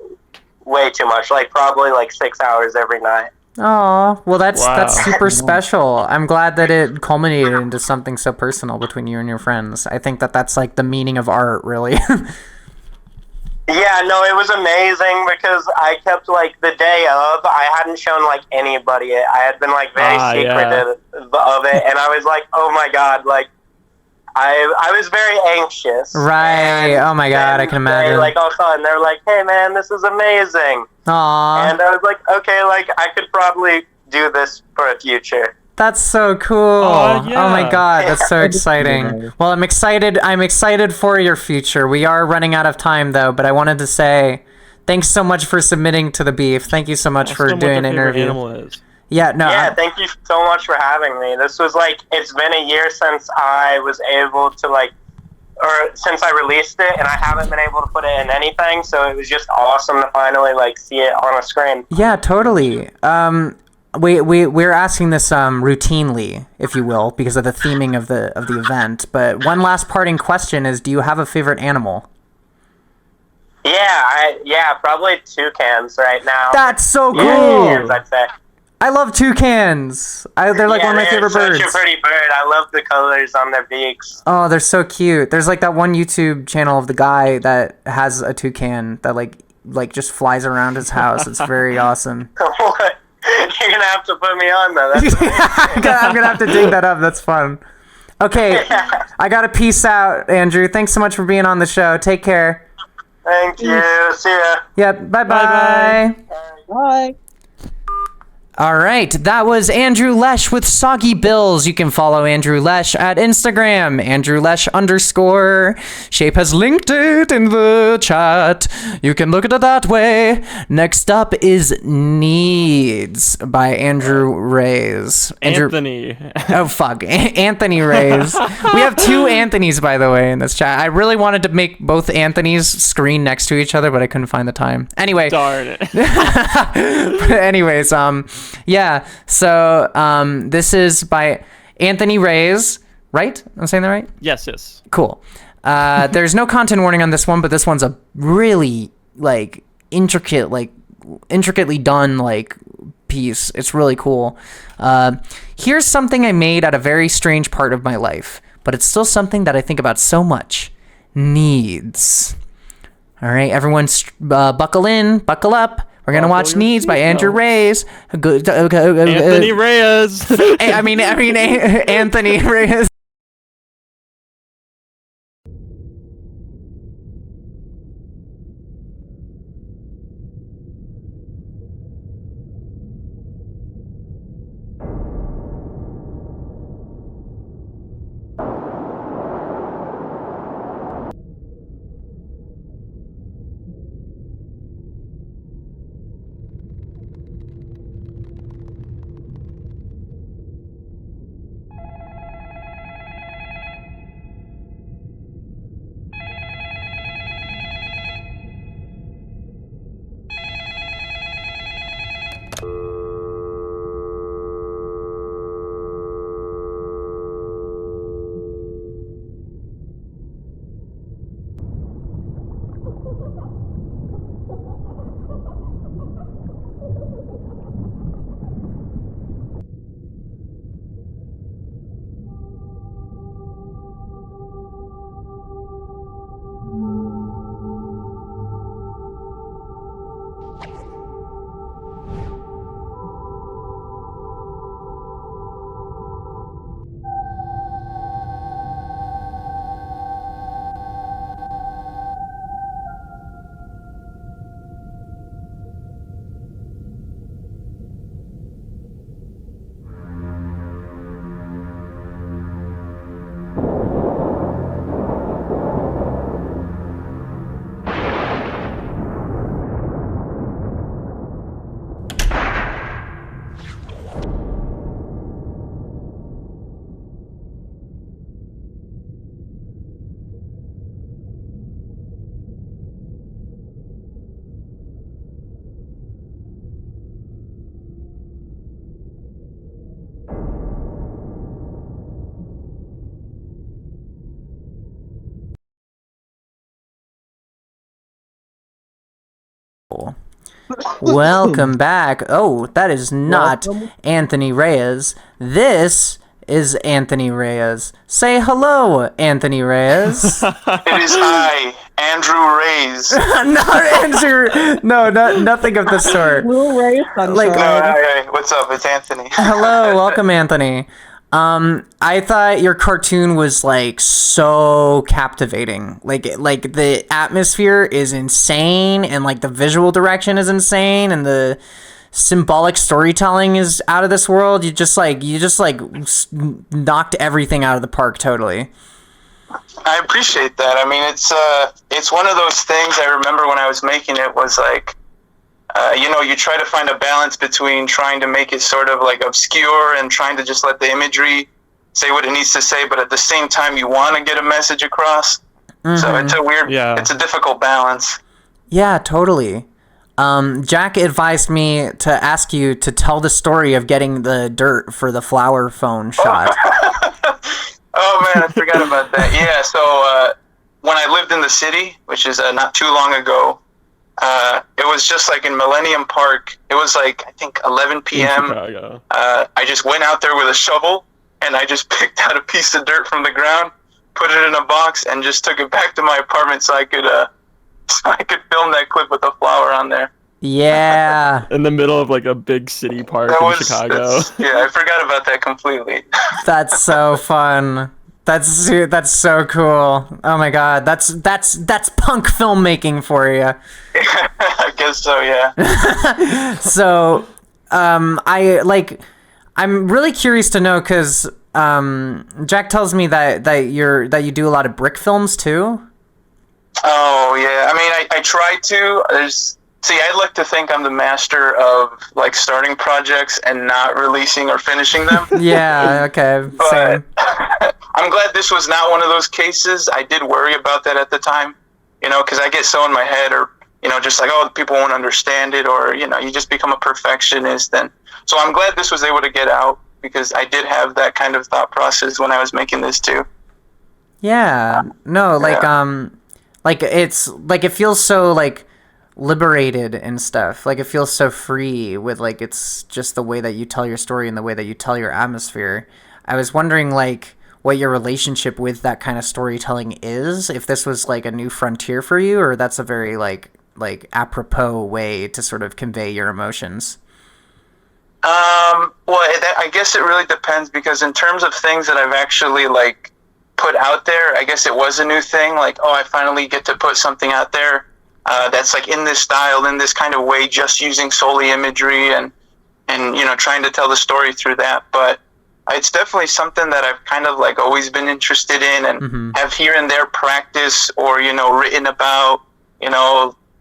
way too much, like probably like 6 hours every night. Oh, well, that's Wow. super special. I'm glad that it culminated into something so personal between you and your friends. I think that's like the meaning of art, really. Yeah, no, it was amazing because I kept like the day of, I hadn't shown like anybody it. I had been like very secretive of it, and I was like, oh my god, like I was very anxious. Right. Oh my god, I can imagine. They, like all of a sudden they're like, hey man, this is amazing. Aw. And I was like, okay, like I could probably do this for a future. That's so cool. Oh my god, that's so exciting. Well, I'm excited for your future. We are running out of time though, but I wanted to say Thanks so much for submitting to the beef. Thank you so much for doing an interview. Animal is. Yeah, no. Yeah, thank you so much for having me. This was like, it's been a year since I was able to or since I released it, and I haven't been able to put it in anything, so it was just awesome to finally see it on a screen. Yeah, totally. We're asking this routinely, if you will, because of the theming of the event. But one last parting question is: do you have a favorite animal? Yeah, probably toucans right now. That's so cool. Yeah, toucans, I'd say. I love toucans. They're like one of my favorite birds. Such a pretty bird. I love the colors on their beaks. Oh, they're so cute. There's that one YouTube channel of the guy that has a toucan that like just flies around his house. It's very awesome. You're gonna have to put me on though. I'm gonna have to dig that up. That's fun. Okay, I gotta peace out, Andrew. Thanks so much for being on the show. Take care. Thank you. See ya. Yeah. Bye. Bye. All right, that was Andrew Lesh with Soggy Bills. You can follow Andrew Lesh at Instagram, @AndrewLesh_. Shape has linked it in the chat. You can look at it that way. Next up is Needs by Andrew Reyes. Anthony. Oh, fuck. Anthony Reyes. We have two Anthonys, by the way, in this chat. I really wanted to make both Anthony's screen next to each other, but I couldn't find the time. Anyway. Darn it. But anyways, yeah, so this is by Anthony Reyes, right? I'm saying that right? Yes. Cool. There's no content warning on this one, but this one's a really intricately done piece. It's really cool. Here's something I made at a very strange part of my life, but it's still something that I think about so much. Needs. All right, everyone, buckle in, buckle up. We're gonna watch Needs by Andrew Reyes. Anthony Reyes. I mean Anthony Reyes. Welcome back. Oh, that is not Anthony Reyes. This is Anthony Reyes. Say hello, Anthony Reyes. It is I, Andrew Reyes. Not Andrew. No, nothing of the sort. Little Reyes. Hey, what's up? It's Anthony. Hello, welcome, Anthony. I thought your cartoon was so captivating. Like the atmosphere is insane, and the visual direction is insane, and the symbolic storytelling is out of this world. You just knocked everything out of the park totally. I appreciate that. I mean, it's one of those things. I remember when I was making it was like, you try to find a balance between trying to make it sort of like obscure and trying to just let the imagery say what it needs to say, but at the same time you want to get a message across. So it's it's a difficult balance. Yeah, totally. Jack advised me to ask you to tell the story of getting the dirt for the flower phone shot. Oh man, I forgot about that. Yeah, so when I lived in the city, which is not too long ago, it was just like in Millennium Park. It was like, I think 11 p.m. I just went out there with a shovel and I just picked out a piece of dirt from the ground, put it in a box, and just took it back to my apartment so I could film that clip with the flower on there. Yeah. In the middle of like a big city park in Chicago. Yeah, I forgot about that completely. That's so fun. That's so cool. Oh my god, that's punk filmmaking for you. I guess so, yeah. So, I'm really curious to know because Jack tells me that you do a lot of brick films too. Oh yeah, I mean, I try to. I like to think I'm the master of like starting projects and not releasing or finishing them. Yeah, okay. But I'm glad this was not one of those cases. I did worry about that at the time, because I get so in my head, or just like, oh, people won't understand it, or you just become a perfectionist. And so I'm glad this was able to get out, because I did have that kind of thought process when I was making this too. Yeah. No, it's like it feels so like liberated and stuff. Like it feels so free with like it's just the way that you tell your story and the way that you tell your atmosphere. I was wondering like what your relationship with that kind of storytelling is, if this was like a new frontier for you, or that's a very like apropos way to sort of convey your emotions. Well, I guess it really depends, because in terms of things that I've actually like put out there, I guess it was a new thing. Like, oh, I finally get to put something out there that's like in this style, in this kind of way, just using solely imagery and trying to tell the story through that. But it's definitely something that I've kind of like always been interested in, and have here and there practice or written about.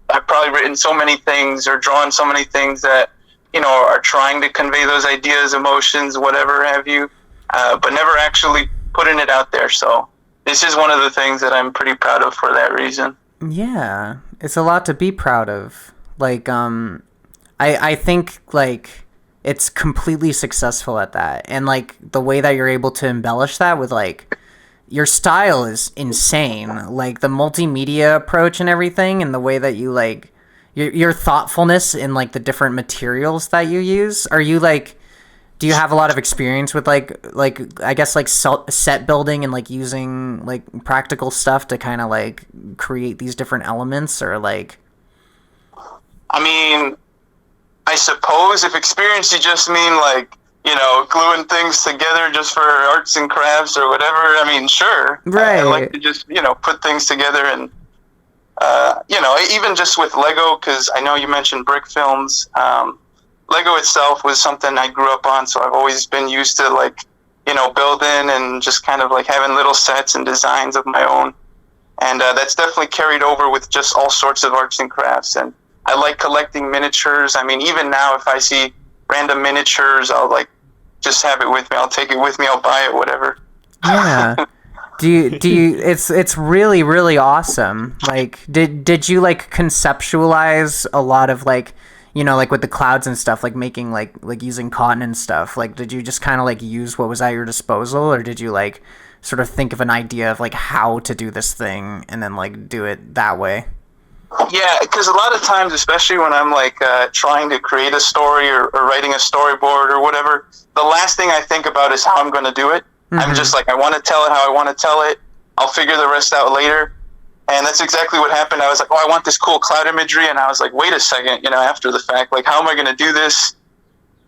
I've probably written so many things or drawn so many things that are trying to convey those ideas, emotions, whatever have you, but never actually putting it out there. So this is one of the things that I'm pretty proud of for that reason. Yeah, it's a lot to be proud of. Like, I think like it's completely successful at that, and like the way that you're able to embellish that with like your style is insane. Like the multimedia approach and everything, and the way that you like your thoughtfulness in like the different materials that you use. Are you like, do you have a lot of experience with like I guess like set building and like using like practical stuff to kind of like create these different elements, or like? I mean, I suppose if experience you just mean like gluing things together just for arts and crafts or whatever. I mean, sure. Right. I like to just put things together, and even just with Lego, because I know you mentioned brick films. Lego itself was something I grew up on, so I've always been used to like, building and just kind of like having little sets and designs of my own. And that's definitely carried over with just all sorts of arts and crafts. And I like collecting miniatures. I mean, even now, if I see random miniatures, I'll like just have it with me. I'll take it with me. I'll buy it, whatever. Yeah. Do you it's really, really awesome. Like, did you like conceptualize a lot of like, like with the clouds and stuff, like making like using cotton and stuff? Like, did you just kind of like use what was at your disposal, or did you like sort of think of an idea of like how to do this thing and then like do it that way? Yeah, because a lot of times, especially when I'm like trying to create a story or writing a storyboard or whatever, the last thing I think about is how I'm going to do it. I'm just like, I want to tell it how I want to tell it. I'll figure the rest out later. And that's exactly what happened. I was like, oh, I want this cool cloud imagery. And I was like, wait a second, after the fact, like, how am I going to do this?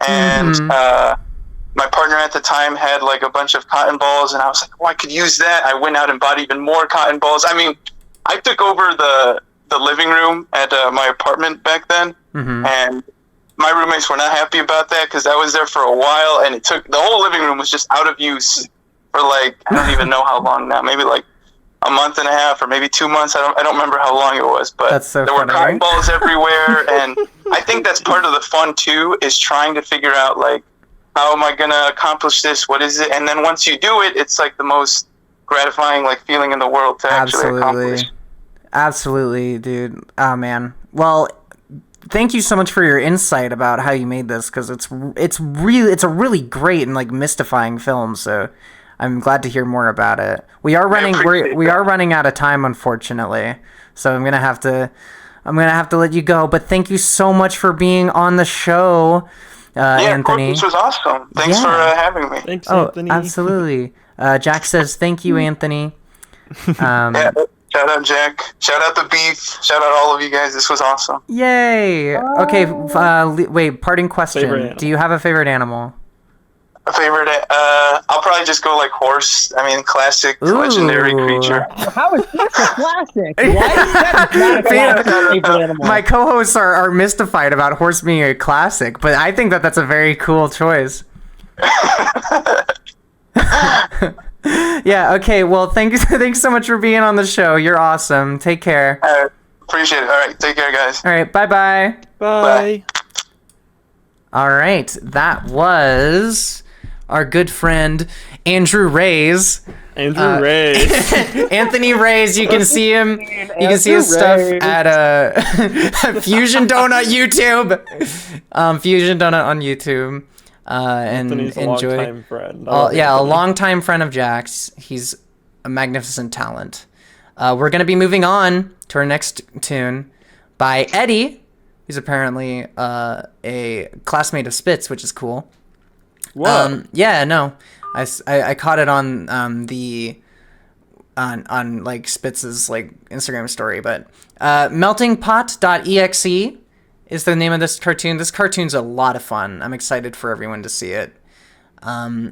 And my partner at the time had like a bunch of cotton balls, and I was like, oh, I could use that. I went out and bought even more cotton balls. I mean, I took over the living room at my apartment back then, and my roommates were not happy about that, because I was there for a while, and the whole living room was just out of use for like, I don't even know how long now, maybe like a month and a half or maybe 2 months. I don't remember how long it was, but That's so there were funny. cotton balls everywhere, and I think that's part of the fun too, is trying to figure out like, how am I gonna accomplish this? What is it? And then once you do it, it's like the most gratifying like feeling in the world to actually accomplish. Absolutely, dude. Oh man. Well, thank you so much for your insight about how you made this, because it's a really great and like mystifying film. So I'm glad to hear more about it. We are running out of time, unfortunately. So I'm gonna have to let you go. But thank you so much for being on the show, Anthony. This was awesome. Thanks for having me. Thanks, Anthony. Absolutely. Jack says thank you, Anthony. Shout out Jack. Shout out the Beef. Shout out all of you guys. This was awesome. Yay! Okay, wait. Parting question: do you have a favorite animal? A favorite? I'll probably just go like horse. I mean, classic, legendary creature. How is that a classic? Why is that not a classic favorite animal? My co-hosts are mystified about horse being a classic, but I think that's a very cool choice. Yeah, okay, well, thanks so much for being on the show. You're awesome. Take care. Appreciate it. All right, take care, guys. All right, bye-bye. Bye. All right, that was our good friend Andrew Reyes. Anthony Reyes. You can see him. You can see his stuff at Fusion Donut YouTube. Fusion Donut on YouTube. And Anthony's a enjoy. longtime friend. A longtime friend of Jack's. He's a magnificent talent. We're gonna be moving on to our next tune by Eddie. He's apparently a classmate of Spitz, which is cool. What? Yeah, no, I caught it on on like Spitz's like Instagram story, but meltingpot.exe is the name of this cartoon. This cartoon's a lot of fun. I'm excited for everyone to see it.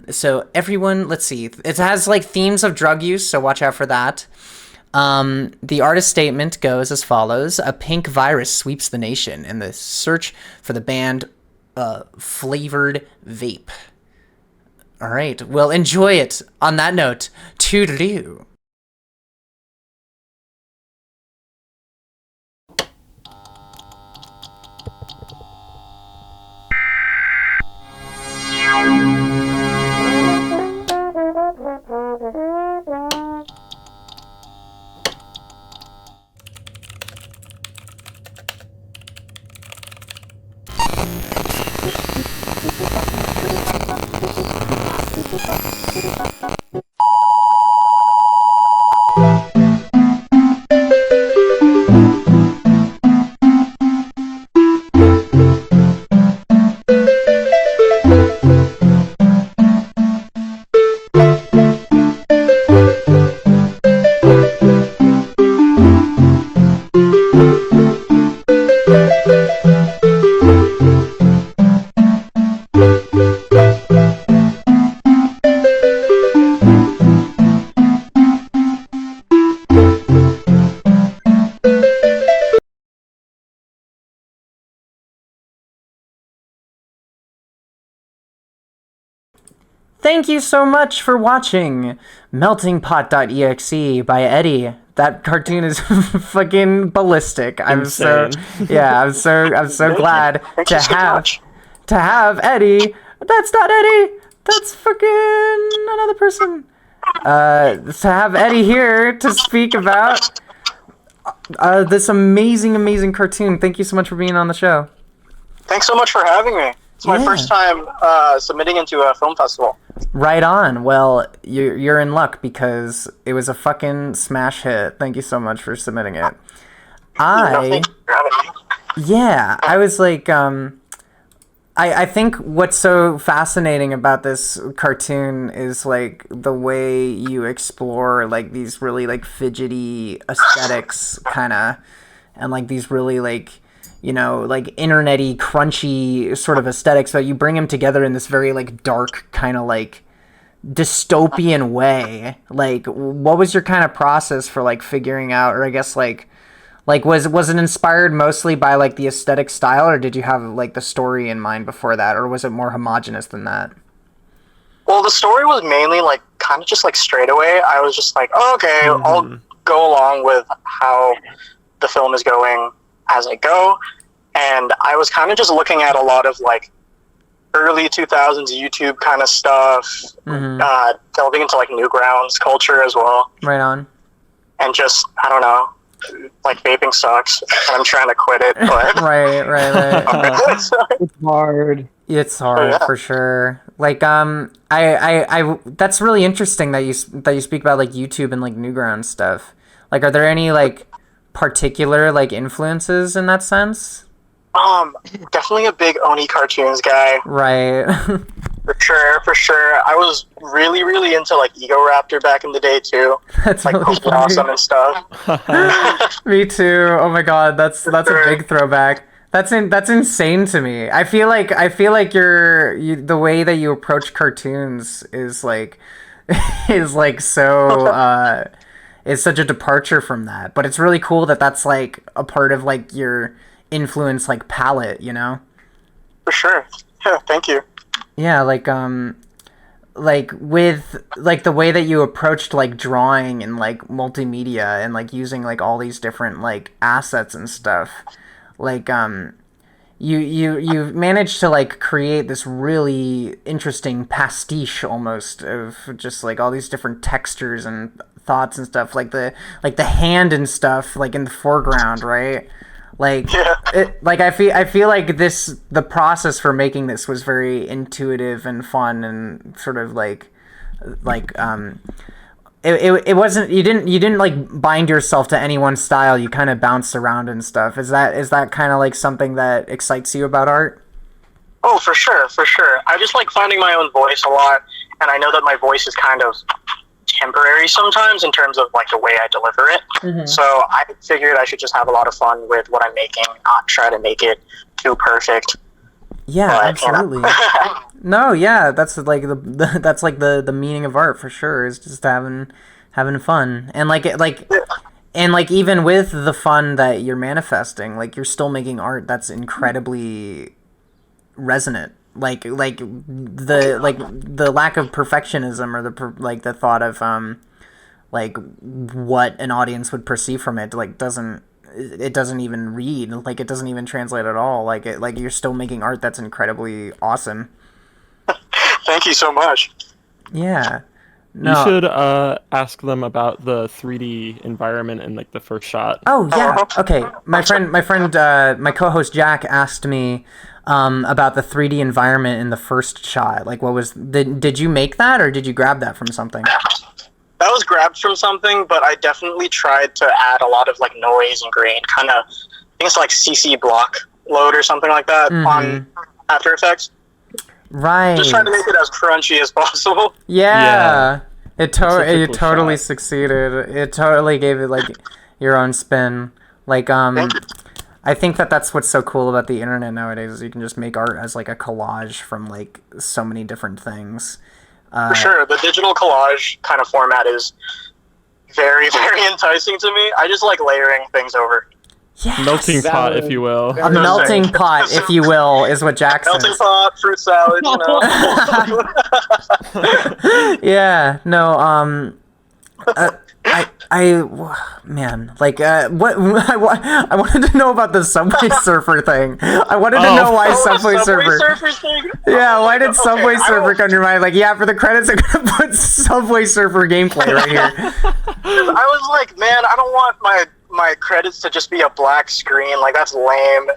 So everyone, let's see. It has like themes of drug use, so watch out for that. The artist statement goes as follows: a pink virus sweeps the nation in the search for the banned flavored vape. All right, well, enjoy it. On that note, toodaloo. Thank you so much for watching meltingpot.exe by Eddie. That cartoon is fucking ballistic. I'm so glad to have Eddie. That's not Eddie. That's fucking another person. To have Eddie here to speak about this amazing cartoon. Thank you so much for being on the show. Thanks so much for having me. It's my first time submitting into a film festival. Right on. Well, you're in luck because it was a fucking smash hit. Thank you so much for submitting it. I was like, I think what's so fascinating about this cartoon is like the way you explore like these really like fidgety aesthetics kind of, and like these really like, you know, like internet-y, crunchy sort of aesthetics, but you bring them together in this very like dark kind of like dystopian way. Like, what was your kind of process for like figuring out, or I guess like was it inspired mostly by like the aesthetic style, or did you have like the story in mind before that, or was it more homogenous than that? Well, the story was mainly like kind of just like straight away. I was just like, oh, okay, I'll go along with how the film is going as I go. And I was kind of just looking at a lot of like early 2000s YouTube kind of stuff, delving into like Newgrounds culture as well. Right on. And just, I don't know, like vaping sucks and I'm trying to quit it, but right. It's hard. It's hard for sure. Like I that's really interesting that you speak about like YouTube and like Newgrounds stuff. Like, are there any like particular like influences in that sense? Definitely a big Oni cartoons guy. Right. For sure. I was really into like Ego Raptor back in the day too. That's like really funny. Awesome and stuff. Me too. Oh my god, that's a big throwback. That's insane to me. I feel like the way that you approach cartoons is like so is such a departure from that. But it's really cool that that's like a part of like your influence like palette, you know? For sure. Yeah, thank you. Yeah, like with like the way that you approached like drawing and like multimedia and like using like all these different like assets and stuff, like you managed to like create this really interesting pastiche almost of just like all these different textures and thoughts and stuff, like the hand and stuff like in the foreground, right? Like I feel like the process for making this was very intuitive and fun and sort of it wasn't, you didn't like bind yourself to any one style. You kind of bounced around and stuff. Is that kind of like something that excites you about art? Oh, for sure. I just like finding my own voice a lot, and I know that my voice is kind of temporary sometimes in terms of like the way I deliver it. So I figured I should just have a lot of fun with what I'm making, not try to make it too perfect. Yeah, but, absolutely. No, yeah, that's like the meaning of art for sure, is just having fun. And and even with the fun that you're manifesting, like you're still making art that's incredibly resonant. Like the lack of perfectionism or the thought of like what an audience would perceive from it doesn't even read, like it doesn't even translate at all. Like you're still making art that's incredibly awesome. Thank you so much. Yeah. No. You should ask them about the 3D environment in like the first shot. Oh yeah. Okay. My co-host Jack asked me about the 3D environment in the first shot. Like, did you make that or did you grab that from something? That was grabbed from something, but I definitely tried to add a lot of like noise and grain, kind of, I think it's like CC block load or something like that on After Effects. Right. Just trying to make it as crunchy as possible. Yeah. It totally succeeded. It totally gave it like your own spin. Like I think that's what's so cool about the internet nowadays, is you can just make art as like a collage from like so many different things. For sure, the digital collage kind of format is very, very enticing to me. I just like layering things over. Yes. Melting pot, if you will. A melting pot, if you will, is what Jack says. Melting pot, fruit salad, you know. Yeah, no, man, like, what, I wanted to know about the Subway Surfer thing. I wanted to know why Subway Surfer. Thing? Yeah, why did Subway Surfer come to your mind? Like, yeah, for the credits, I'm gonna put Subway Surfer gameplay right here. I was like, man, I don't want my credits to just be a black screen. Like, that's lame.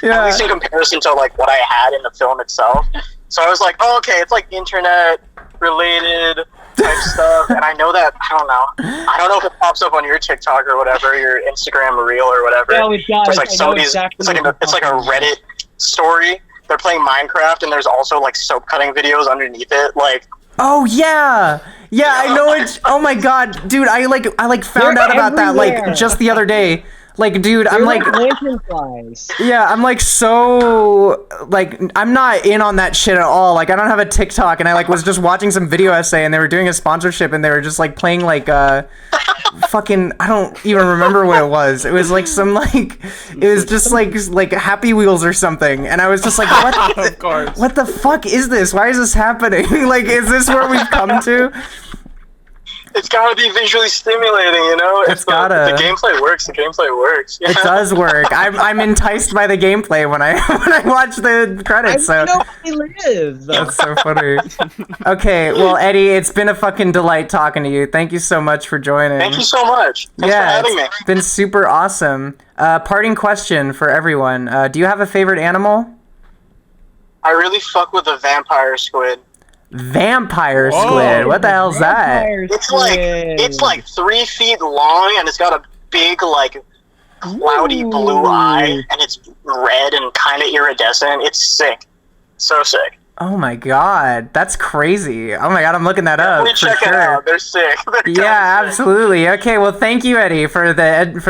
Yeah. At least in comparison to like what I had in the film itself. So I was like, oh, okay, it's like internet related type stuff, and I know that, I don't know if it pops up on your TikTok or whatever, your Instagram reel or whatever. Yeah, it does. It's like somebody's, it's like a Reddit story. They're playing Minecraft, and there's also like soap cutting videos underneath it. Like, oh yeah, I know it. Oh my god, dude, I found out about that like just the other day. Like, dude, I'm They're like, lantern flies. yeah, I'm like so like I'm not in on that shit at all. Like, I don't have a TikTok, and I like was just watching some video essay, and they were doing a sponsorship, and they were just like playing like fucking I don't even remember what it was. It was like some like it was just like Happy Wheels or something, and I was just like, what? Of course. What the fuck is this? Why is this happening? Like, is this where we've come to? It's gotta be visually stimulating, you know? It's gotta. The gameplay works. The gameplay works. It does work. I'm enticed by the gameplay when I watch the credits. So know how they live. that's so funny. Okay, well, Eddie, it's been a fucking delight talking to you. Thank you so much for joining. Thank you so much. Thanks for having me. It's been super awesome. Parting question for everyone: do you have a favorite animal? I really fuck with the vampire squid. Vampire squid. What the hell's that? It's like 3 feet long, and it's got a big like cloudy blue eye, and it's red and kind of iridescent. It's sick, so sick. Oh my god, that's crazy. Oh my god, I'm looking that up. Definitely check it out. They're sick. They're kinda Yeah, sick. absolutely. Okay, well, thank you, Eddie, for the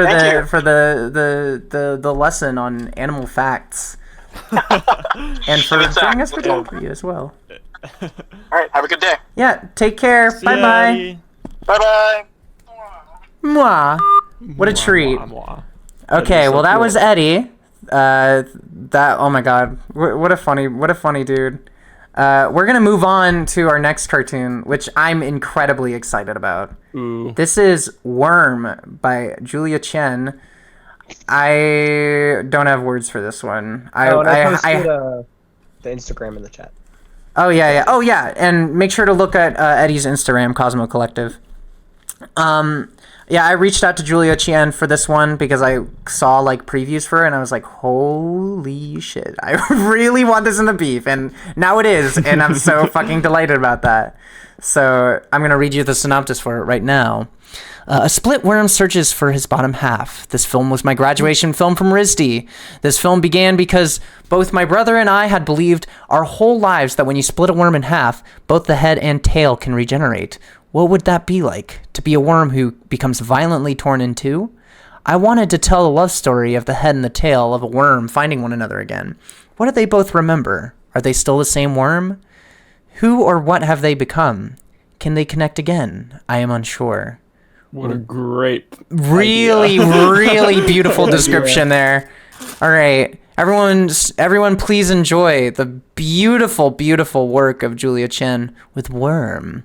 lesson on animal facts, and for bringing us photography as well. All right, have a good day. Yeah, take care. Bye bye. Bye bye. Mwah. What a treat. Okay, well, that was Eddie. Oh my god, what a funny dude. We're gonna move on to our next cartoon, which I'm incredibly excited about. Ooh. This is Worm by Julia Chen. I don't have words for this one. I posted the Instagram in the chat. Oh yeah. Oh yeah, and make sure to look at Eddie's Instagram, Cosmo Collective. Yeah, I reached out to Julia Chien for this one because I saw like previews for it, and I was like, holy shit, I really want this in the beef, and now it is, and I'm so fucking delighted about that. So I'm gonna read you the synopsis for it right now. A split worm searches for his bottom half. This film was my graduation film from RISD. This film began because both my brother and I had believed our whole lives that when you split a worm in half, both the head and tail can regenerate. What would that be like? To be a worm who becomes violently torn in two? I wanted to tell a love story of the head and the tail of a worm finding one another again. What do they both remember? Are they still the same worm? Who or what have they become? Can they connect again? I am unsure. What a great really beautiful description there. All right, everyone please enjoy the beautiful work of Julia Chen with Worm.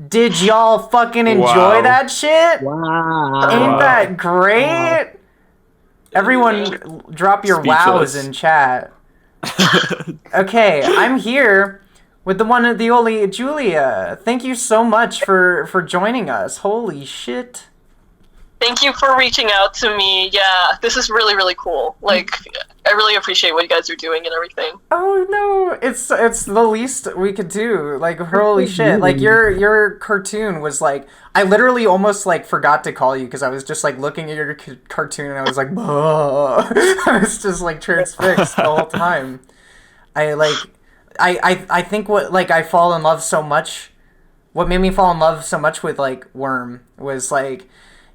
Did y'all fucking enjoy Wow. that shit? Wow. Ain't that great? Everyone, drop your wows Speechless. in chat. Okay, I'm here with the one, the only Julia. Thank you so much for joining us. Holy shit. Thank you for reaching out to me. Yeah, this is really, really cool. Like, I really appreciate what you guys are doing and everything. Oh no, it's the least we could do. Like, holy shit. Like, your cartoon was like, I literally almost like forgot to call you because I was just like looking at your cartoon and I was like, I was just like transfixed the whole time. I think what like I fall in love so much, what made me fall in love so much with like Worm was like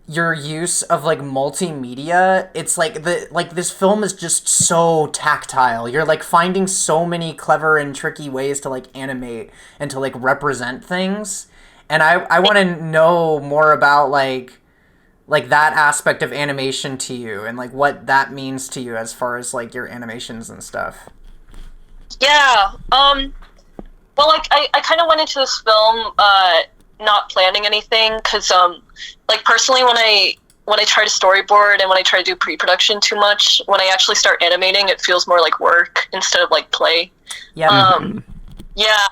your use of like multimedia. It's like this film is just so tactile. You're like finding so many clever and tricky ways to like animate and to like represent things. And I want to know more about like that aspect of animation to you and like what that means to you as far as like your animations and stuff. Yeah, well, like, I kind of went into this film, not planning anything, because, like, personally, when I try to storyboard and when I try to do pre-production too much, when I actually start animating, it feels more like work instead of, like, play. Yeah. Yeah.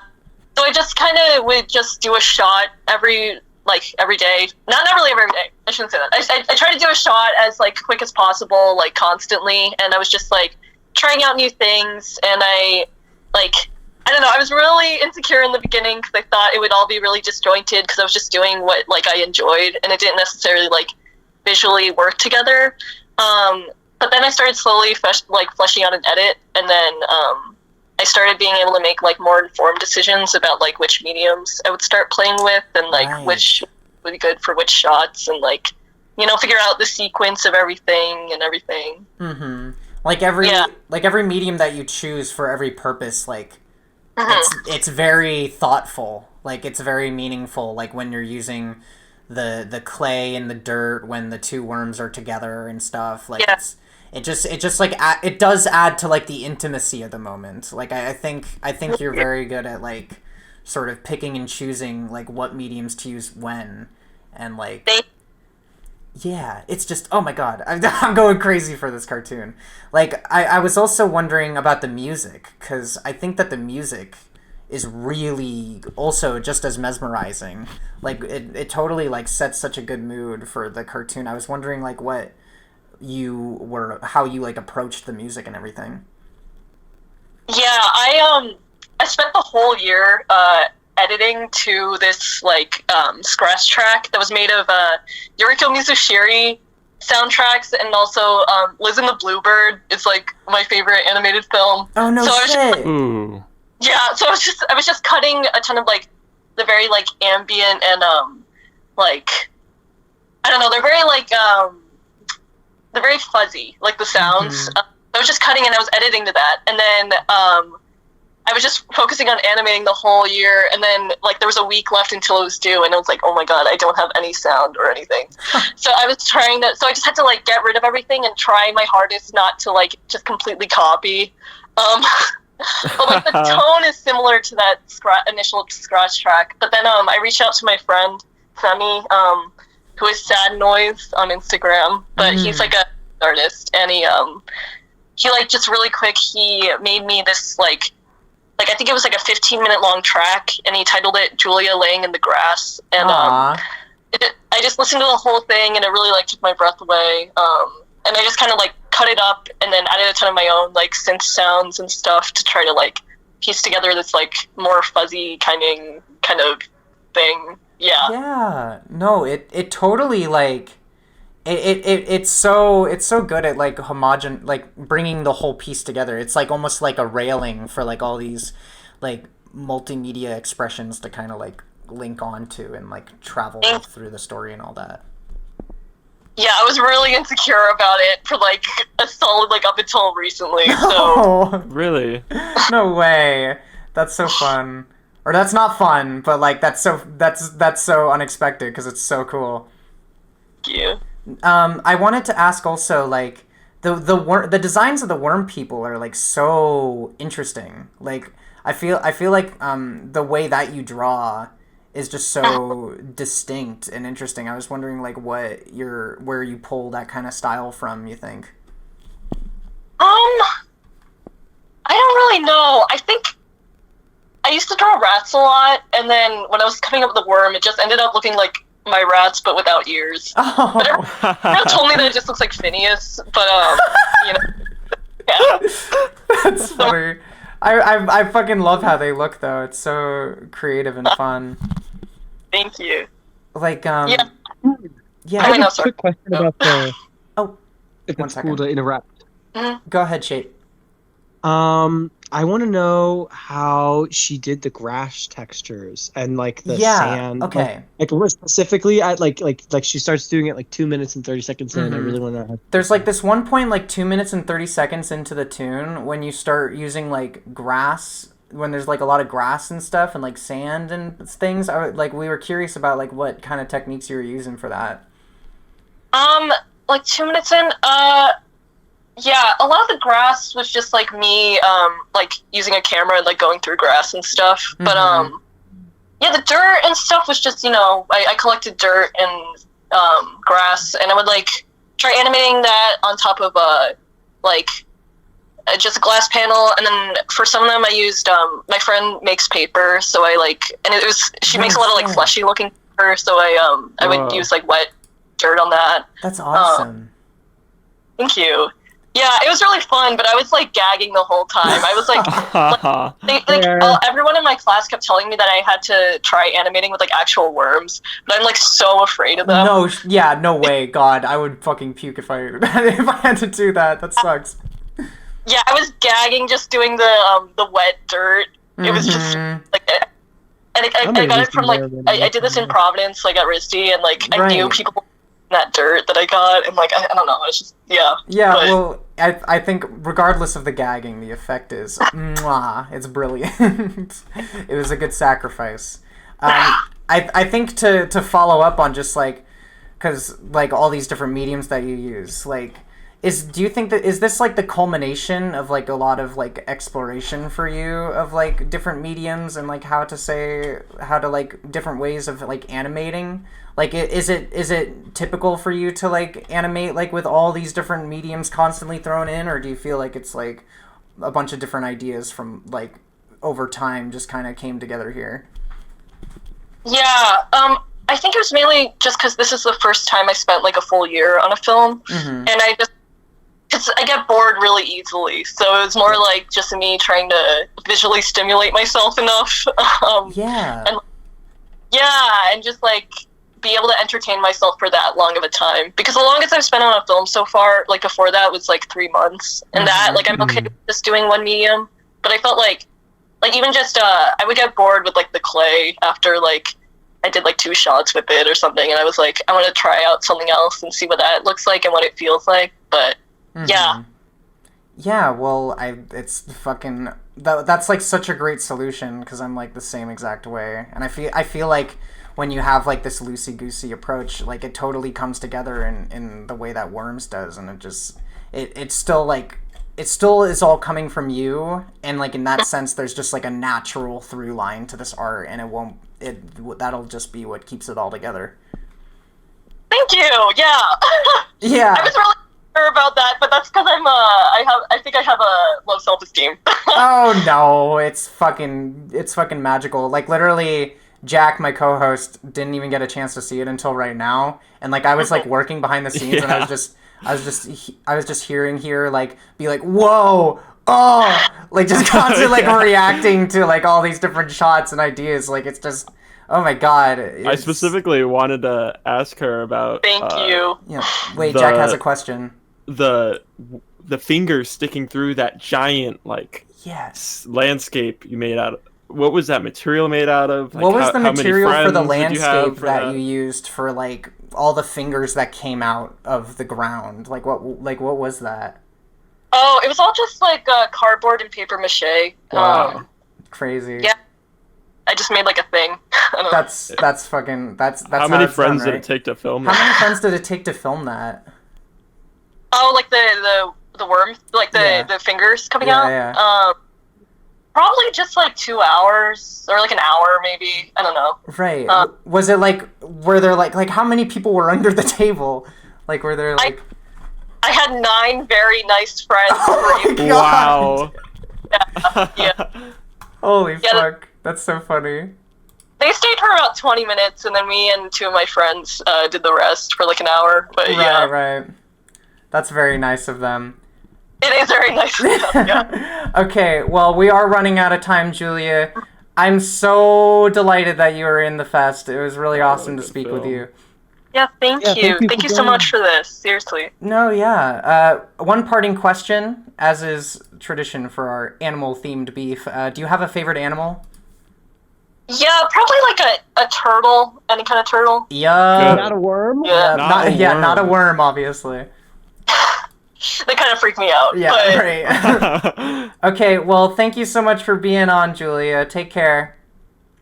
So I just kind of would just do a shot every day. Not really every day. I shouldn't say that. I try to do a shot as, like, quick as possible, like, constantly, and I was just, like, trying out new things, and I don't know, I was really insecure in the beginning because I thought it would all be really disjointed because I was just doing what, like, I enjoyed, and it didn't necessarily, like, visually work together. But then I started slowly fleshing out an edit, and then I started being able to make, like, more informed decisions about, like, which mediums I would start playing with and, like, which would be good for which shots and, like, you know, figure out the sequence of everything and everything. Mm-hmm. Like every medium that you choose for every purpose, like it's very thoughtful. Like it's very meaningful. Like when you're using the clay and the dirt when the two worms are together and stuff. Like it just like it does add to like the intimacy of the moment. Like I think you're very good at like sort of picking and choosing like what mediums to use when and like. Yeah, it's just, oh my god, I'm going crazy for this cartoon. Like, I was also wondering about the music, because I think that the music is really also just as mesmerizing. Like, it totally, like, sets such a good mood for the cartoon. I was wondering, like, how you, like, approached the music and everything. Yeah, I spent the whole year, editing to this like scratch track that was made of Yuriko Mizushiri soundtracks and also Liz and the Bluebird is like my favorite animated film. Oh no shit! Yeah, so I was just cutting a ton of like the very like ambient and like I don't know, they're very like they're very fuzzy, like the sounds. I was just cutting and I was editing to that, and then I was just focusing on animating the whole year, and then, like, there was a week left until it was due, and I was like, oh my god, I don't have any sound or anything. So I was so I just had to, like, get rid of everything and try my hardest not to, like, just completely copy. But, like, the tone is similar to that initial scratch track. But then I reached out to my friend, Femi, who is Sad Noise on Instagram, but he's, like, a artist, and he like, just really quick, he made me this, like I think it was like a 15-minute long track, and he titled it Julia Laying in the Grass. And I just listened to the whole thing, and it really like took my breath away. And I just kind of like cut it up and then added a ton of my own like synth sounds and stuff to try to like piece together this like more fuzzy kind of thing. Yeah. Yeah. No, it totally like it's so good at like like bringing the whole piece together. It's like almost like a railing for like all these like multimedia expressions to kind of like link onto and like travel through the story and all that. Yeah, I was really insecure about it for like a solid like up until recently. So Oh, really? No way. That's so fun. Or that's not fun, but like that's so unexpected because it's so cool. Thank you. I wanted to ask also, like, the designs of the worm people are like so interesting. Like, I feel like the way that you draw is just so distinct and interesting. I was wondering like where you pull that kind of style from, you think? I don't really know. I think I used to draw rats a lot, and then when I was coming up with the worm, it just ended up looking like my rats, but without ears. Oh. But everyone told me that it just looks like Phineas, but you know, yeah. That's funny. I fucking love how they look though. It's so creative and fun. Thank you. Like Yeah. Yeah. I have a quick question about the. Oh, if one it's cool second. to interrupt. Go ahead, Shape. I want to know how she did the grass textures and like the Yeah, sand. okay. Like more specifically, I like she starts doing it like 2 minutes and 30 seconds in. I Mhm. really want to know how. There's like this one point like 2 minutes and 30 seconds into the tune when you start using like grass, when there's like a lot of grass and stuff and like sand and things. We were curious about like what kind of techniques you were using for that. Like 2 minutes in, yeah, a lot of the grass was just like me, like using a camera and like going through grass and stuff. But yeah, the dirt and stuff was just, you know, I collected dirt and grass, and I would like try animating that on top of like just a glass panel, and then for some of them I used my friend makes paper, so I like, and she makes a lot of like fleshy looking paper, so I would use like wet dirt on that. That's awesome. Thank you. Yeah, it was really fun, but I was like gagging the whole time. I was like, everyone in my class kept telling me that I had to try animating with like actual worms, but I'm like so afraid of them. No, no way, God, I would fucking puke if I had to do that. That sucks. Yeah, I was gagging just doing the wet dirt. It was just like, and I got it from like I did this in Providence, like at RISD, and like I knew people in that dirt that I got, and like I don't know, it's just yeah. Well, I think regardless of the gagging, the effect is mwah, it's brilliant. It was a good sacrifice. I think to follow up on just like, because like all these different mediums that you use, like do you think that is this like the culmination of like a lot of like exploration for you of like different mediums and like how to like different ways of like animating? Like is it typical for you to like animate like with all these different mediums constantly thrown in, or do you feel like it's like a bunch of different ideas from like over time just kind of came together here? Yeah, I think it was mainly just because this is the first time I spent like a full year on a film, and I get bored really easily, so it was more like just me trying to visually stimulate myself enough. And just like be able to entertain myself for that long of a time, because the longest I've spent on a film so far, like before that, was like 3 months, and that like I'm okay with just doing one medium, but I felt like even just I would get bored with like the clay after like I did like 2 shots with it or something, and I was like, I want to try out something else and see what that looks like and what it feels like. But yeah, well, it's fucking that's like such a great solution, because I'm like the same exact way, and I feel like when you have like this loosey-goosey approach, like it totally comes together in the way that Worms does, and it's still is all coming from you, and like in that sense there's just like a natural through line to this art, and that'll just be what keeps it all together. Thank you. Yeah. I was really sure about that, but that's because I think I have a low self-esteem. Oh no, it's fucking magical. Like literally, Jack, my co-host, didn't even get a chance to see it until right now, and like I was like working behind the scenes, and I was just hearing here like be like, whoa, oh, like just constantly like reacting to like all these different shots and ideas. Like it's just, oh my god. I specifically wanted to ask her about. Thank you. Yeah. Wait, Jack has a question. The fingers sticking through that giant like landscape you made out of. What was that material made out of? Like, what was the material for the landscape for that you used for like all the fingers that came out of the ground? Like what was that? Oh, it was all just like cardboard and paper mache. Wow. Crazy. Yeah. I just made like a thing. I don't know. That's fucking that's how many friends did it take to film that? How many friends did it take to film that? Oh, like the worm, like the fingers coming out. Yeah. Probably just like 2 hours or like an hour, maybe. I don't know. Right. Was it like, were there like how many people were under the table? Like, were there like... I had 9 very nice friends. Wow. Yeah. Holy fuck. That's so funny. They stayed for about 20 minutes, and then me and 2 of my friends did the rest for like an hour. But yeah. Right. That's very nice of them. It is very nice of them, yeah. Okay, well, we are running out of time, Julia. I'm so delighted that you were in the fest. It was really awesome to speak with you. Yeah, thank you. Thank you so much for this. Seriously. No, yeah. One parting question, as is tradition for our animal-themed beef. Do you have a favorite animal? Yeah, probably like a turtle. Any kind of turtle. Yeah. Not a worm? Yeah. Not a worm, obviously. They kind of freak me out. Yeah, but... right. Okay, well, thank you so much for being on, Julia. Take care.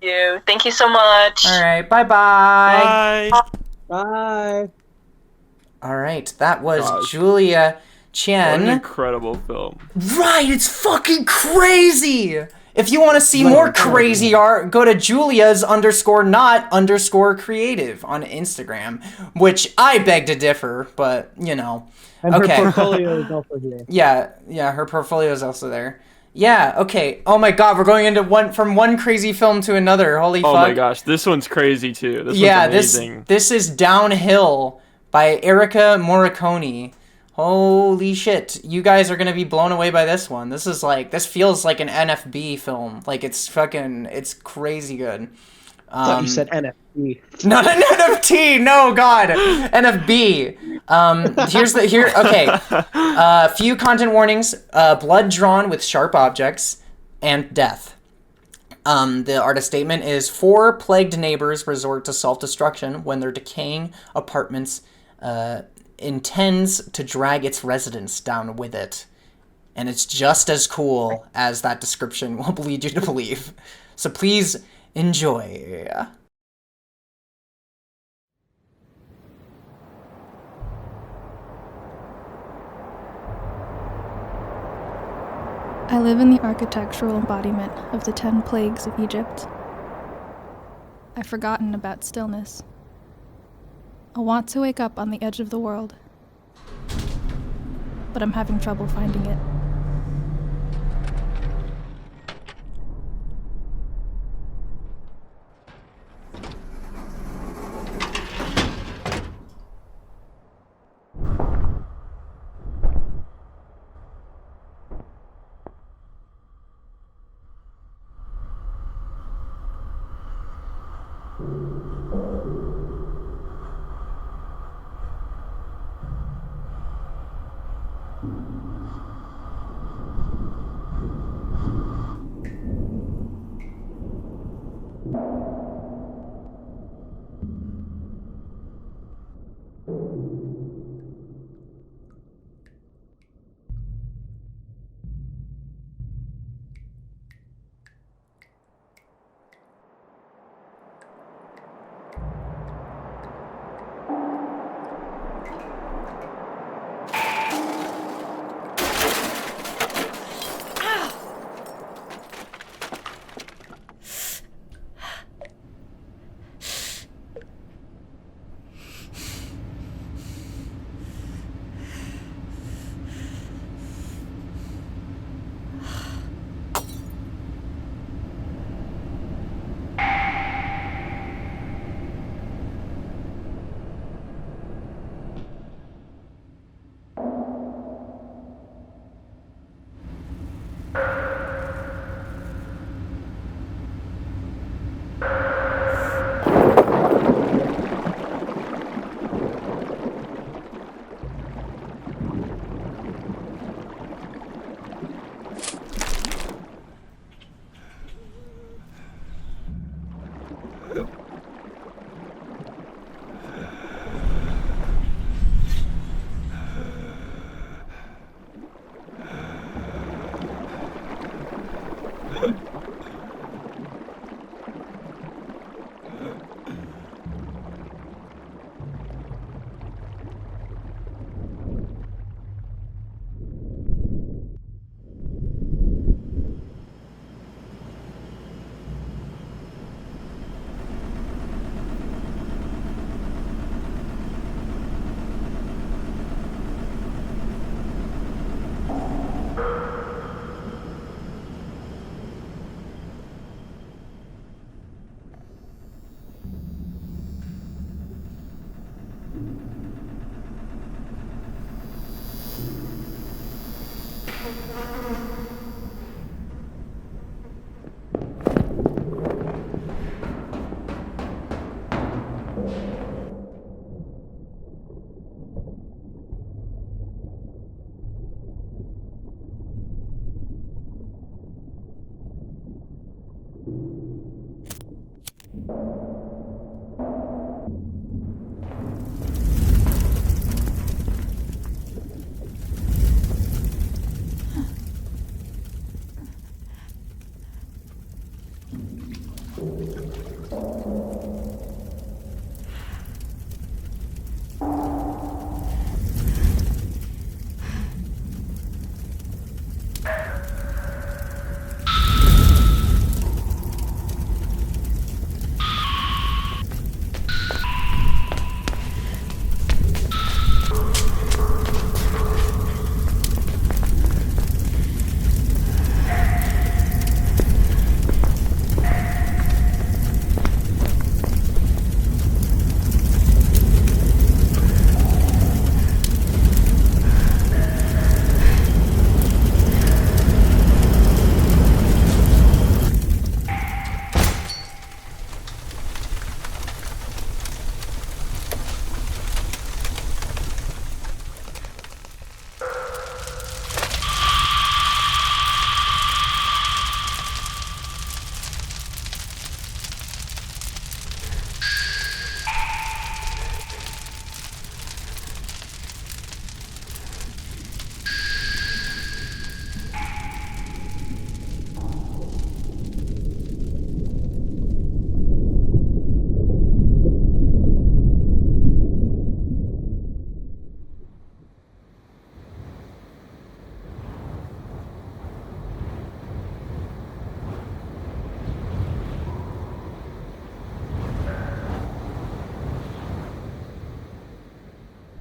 Thank you so much. All right, bye-bye. Bye. Bye. All right, that was Julia Chen. What an incredible film. Right, it's fucking crazy! If you want to see more crazy art, go to Julia's_not_creative on Instagram, which I beg to differ, but, you know. And okay. her portfolio is also here. Yeah, her portfolio is also there. Yeah, okay. Oh my god, we're going into from one crazy film to another. Holy fuck. Oh my gosh, this one's crazy too. This one's amazing. This is Downhill by Erica Morricone. Holy shit. You guys are gonna be blown away by this one. This feels like an NFB film. Like, it's crazy good. I thought you said NFT. Not an NFT, no god. NFB. Okay. Few content warnings. Blood drawn with sharp objects and death. The artist statement is 4 plagued neighbors resort to self-destruction when their decaying apartments intends to drag its residents down with it. And it's just as cool as that description will lead you to believe. So please enjoy. I live in the architectural embodiment of the 10 plagues of Egypt. I've forgotten about stillness. I want to wake up on the edge of the world, but I'm having trouble finding it.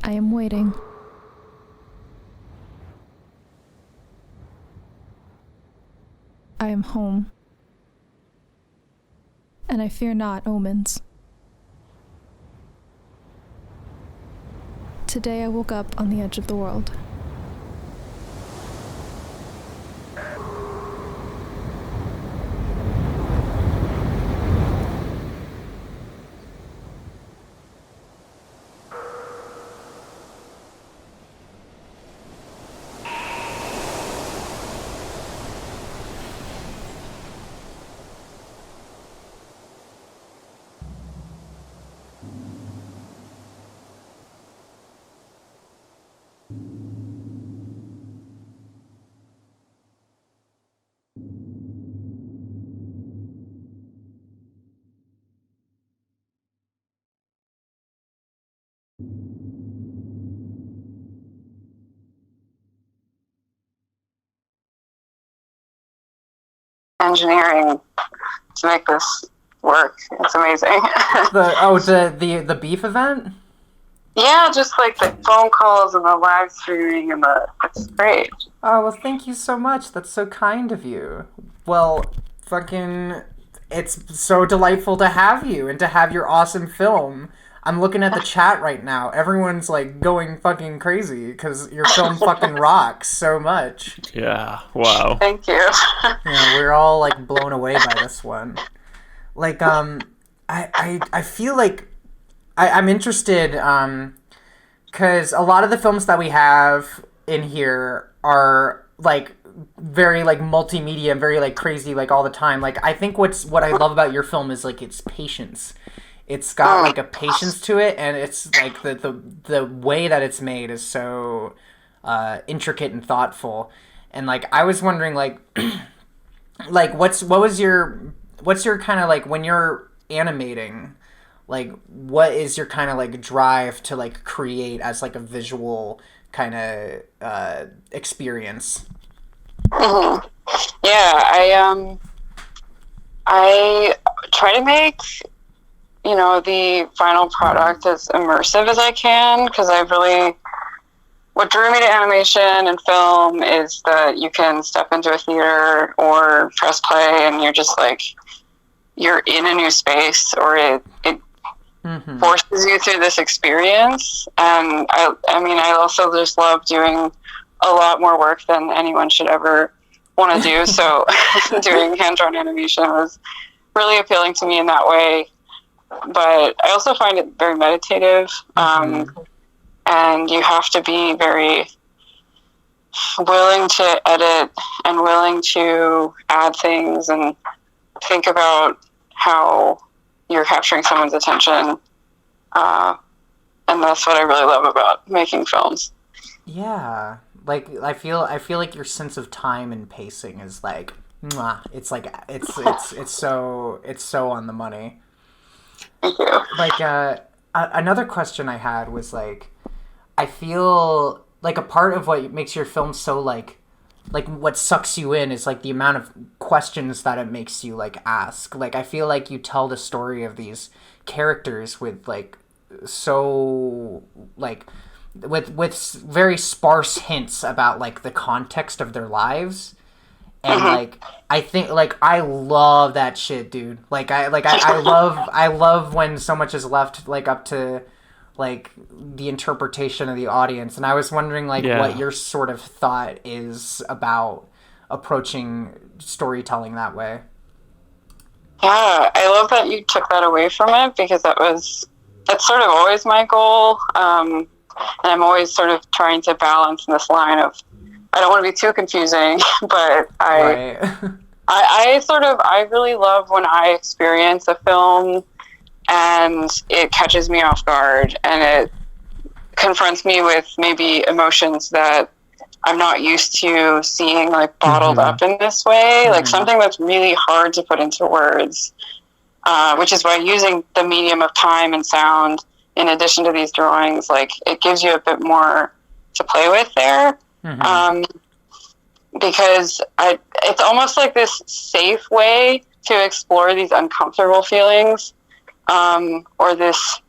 I am waiting. I am home. And I fear not omens. Today I woke up on the edge of the world. Engineering to make this work. It's amazing. the beef event? Yeah, just like the phone calls and the live streaming and it's great. Oh, well, thank you so much. That's so kind of you. Well, fucking, it's so delightful to have you and to have your awesome film. I'm looking at the chat right now. Everyone's like going fucking crazy because your film fucking rocks so much. Yeah, wow. Thank you. Yeah, we're all like blown away by this one. Like, I feel like I'm interested, because a lot of the films that we have in here are like very like multimedia and very like crazy like all the time. Like, I think what I love about your film is like its patience. It's got like a patience to it, and it's like the way that it's made is so intricate and thoughtful. And like I was wondering like like what's your kind of like when you're animating, like what is your kind of like drive to like create as like a visual kind of experience? Mm-hmm. Yeah, I try to make, you know, the final product as immersive as I can, because what drew me to animation and film is that you can step into a theater or press play and you're just like, you're in a new space, or it forces you through this experience. And I mean, I also just love doing a lot more work than anyone should ever want to do. So doing hand-drawn animation was really appealing to me in that way. But I also find it very meditative. And you have to be very willing to edit and willing to add things and think about how you're capturing someone's attention. And that's what I really love about making films. Yeah, like I feel like your sense of time and pacing is like, mwah. It's like it's so on the money. Thank you. Like another question I had was like, I feel like a part of what makes your film so like what sucks you in is like the amount of questions that it makes you like ask. Like I feel like you tell the story of these characters with like so like with very sparse hints about like the context of their lives. And like I think like I love that shit, dude. I love when so much is left like up to like the interpretation of the audience. And I was wondering like what your sort of thought is about approaching storytelling that way. Yeah, I love that you took that away from it, because that's sort of always my goal. And I'm always sort of trying to balance this line of, I don't want to be too confusing, but I really love when I experience a film and it catches me off guard and it confronts me with maybe emotions that I'm not used to seeing like bottled up in this way, like something that's really hard to put into words, which is why using the medium of time and sound in addition to these drawings, like it gives you a bit more to play with there. Because it's almost like this safe way to explore these uncomfortable feelings, or this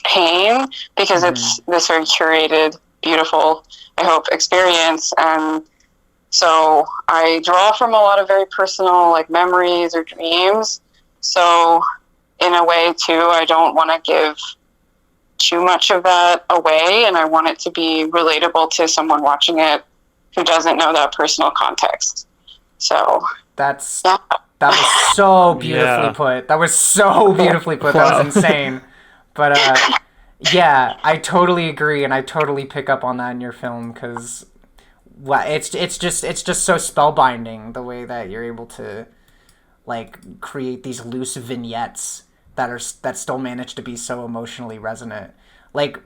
pain, because it's this very curated, beautiful, I hope, experience. And so I draw from a lot of very personal like memories or dreams. So in a way too, I don't want to give too much of that away, and I want it to be relatable to someone watching it who doesn't know that personal context. So that was so beautifully put. That was so beautifully put. That was insane. But yeah, I totally agree, and I totally pick up on that in your film, because it's just so spellbinding the way that you're able to like create these loose vignettes that still manage to be so emotionally resonant. Like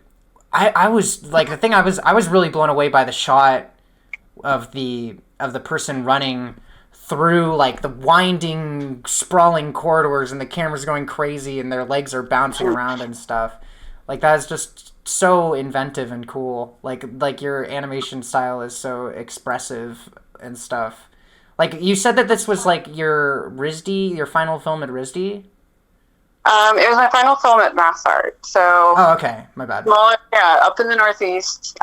I was like, the thing I was really blown away by the shot of the person running through like the winding, sprawling corridors, and the camera's going crazy and their legs are bouncing around and stuff. Like that is just so inventive and cool. Like your animation style is so expressive and stuff. Like you said that this was like your final film at RISD? It was my final film at Mass Art. So oh, okay, my bad. Well, yeah, up in the Northeast,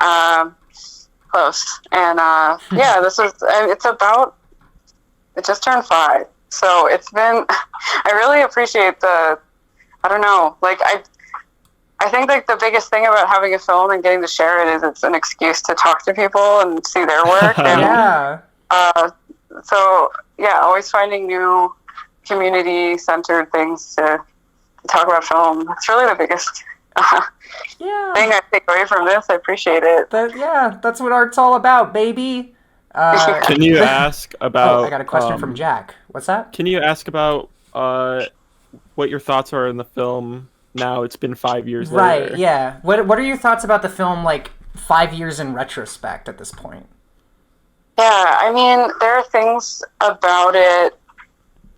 close. And yeah, it just turned 5. So it's been, I really appreciate I don't know, like I think like the biggest thing about having a film and getting to share it is it's an excuse to talk to people and see their work. And, yeah. So yeah, always finding new community-centered things to talk about film. It's really the biggest thing I take away from this. I appreciate it. That's what art's all about, baby. Can you ask about... I got a question from Jack. What's that? Can you ask about what your thoughts are in the film now? It's been 5 years later. Right, yeah. What are your thoughts about the film, like, 5 years in retrospect at this point? Yeah, I mean, there are things about it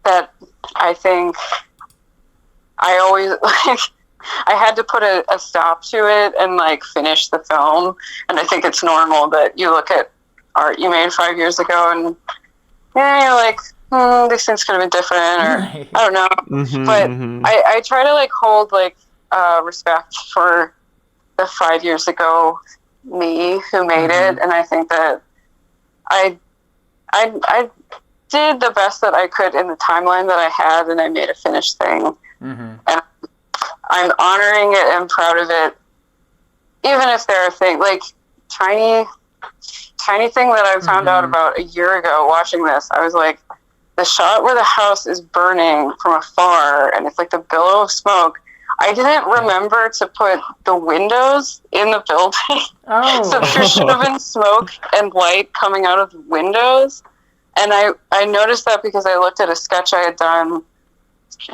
that I think I always, like, I had to put a stop to it and, like, finish the film. And I think it's normal that you look at art you made 5 years ago and, yeah, you're like, these things could have been different, or I don't know. But I try to, like, hold, like, respect for the 5 years ago me who made it. And I think that I did the best that I could in the timeline that I had, and I made a finished thing. And I'm honoring it and proud of it, even if there are things like tiny tiny thing that I found out about a year ago watching this. I was like, the shot where the house is burning from afar and it's like the billow of smoke. I didn't remember to put the windows in the building. Oh. So there should have been smoke and light coming out of the windows. And I noticed that because I looked at a sketch I had done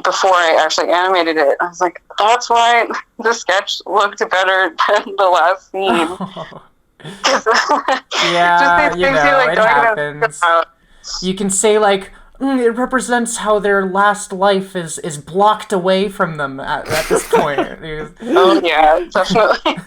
before I actually animated it. I was like, that's why the sketch looked better than the last scene. Yeah, Just these you things know, you like it don't even happens. think about. You can say like, it represents how their last life is blocked away from them at this point. Oh yeah, definitely.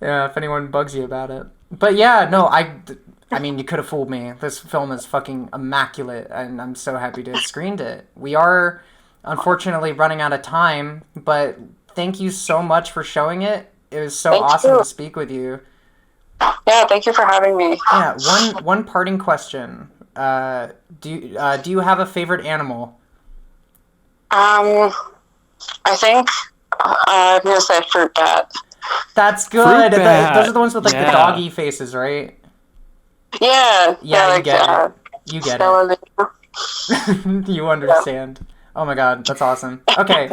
Yeah, if anyone bugs you about it. But yeah, no, I mean, you could have fooled me. This film is fucking immaculate, and I'm so happy to have screened it. We are, unfortunately, running out of time, but thank you so much for showing it. It was so awesome to speak with you. Yeah, thank you for having me. Yeah, one parting question. Do you have a favorite animal? I think I'm gonna say fruit bat. That's good. Fruit bat. Those are the ones with like the Yeah. doggy faces, right? Yeah. Yeah, like, you get it. You get it. You understand. Oh my god, that's awesome. Okay.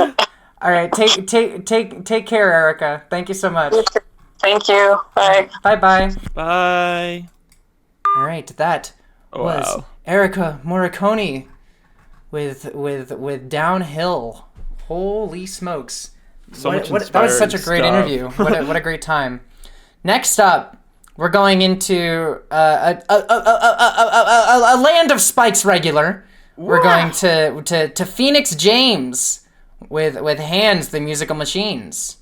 All right. Take care, Erica. Thank you so much. Thank you. Bye. Bye. Bye. All right. That was Wow. Erica Morricone with Downhill. Holy smokes. So much that was such a great inspiring interview. stuff. What a great time. Next up, we're going into a land of Spike's regular. We're going to Phoenix James with Hands the Musical Machines.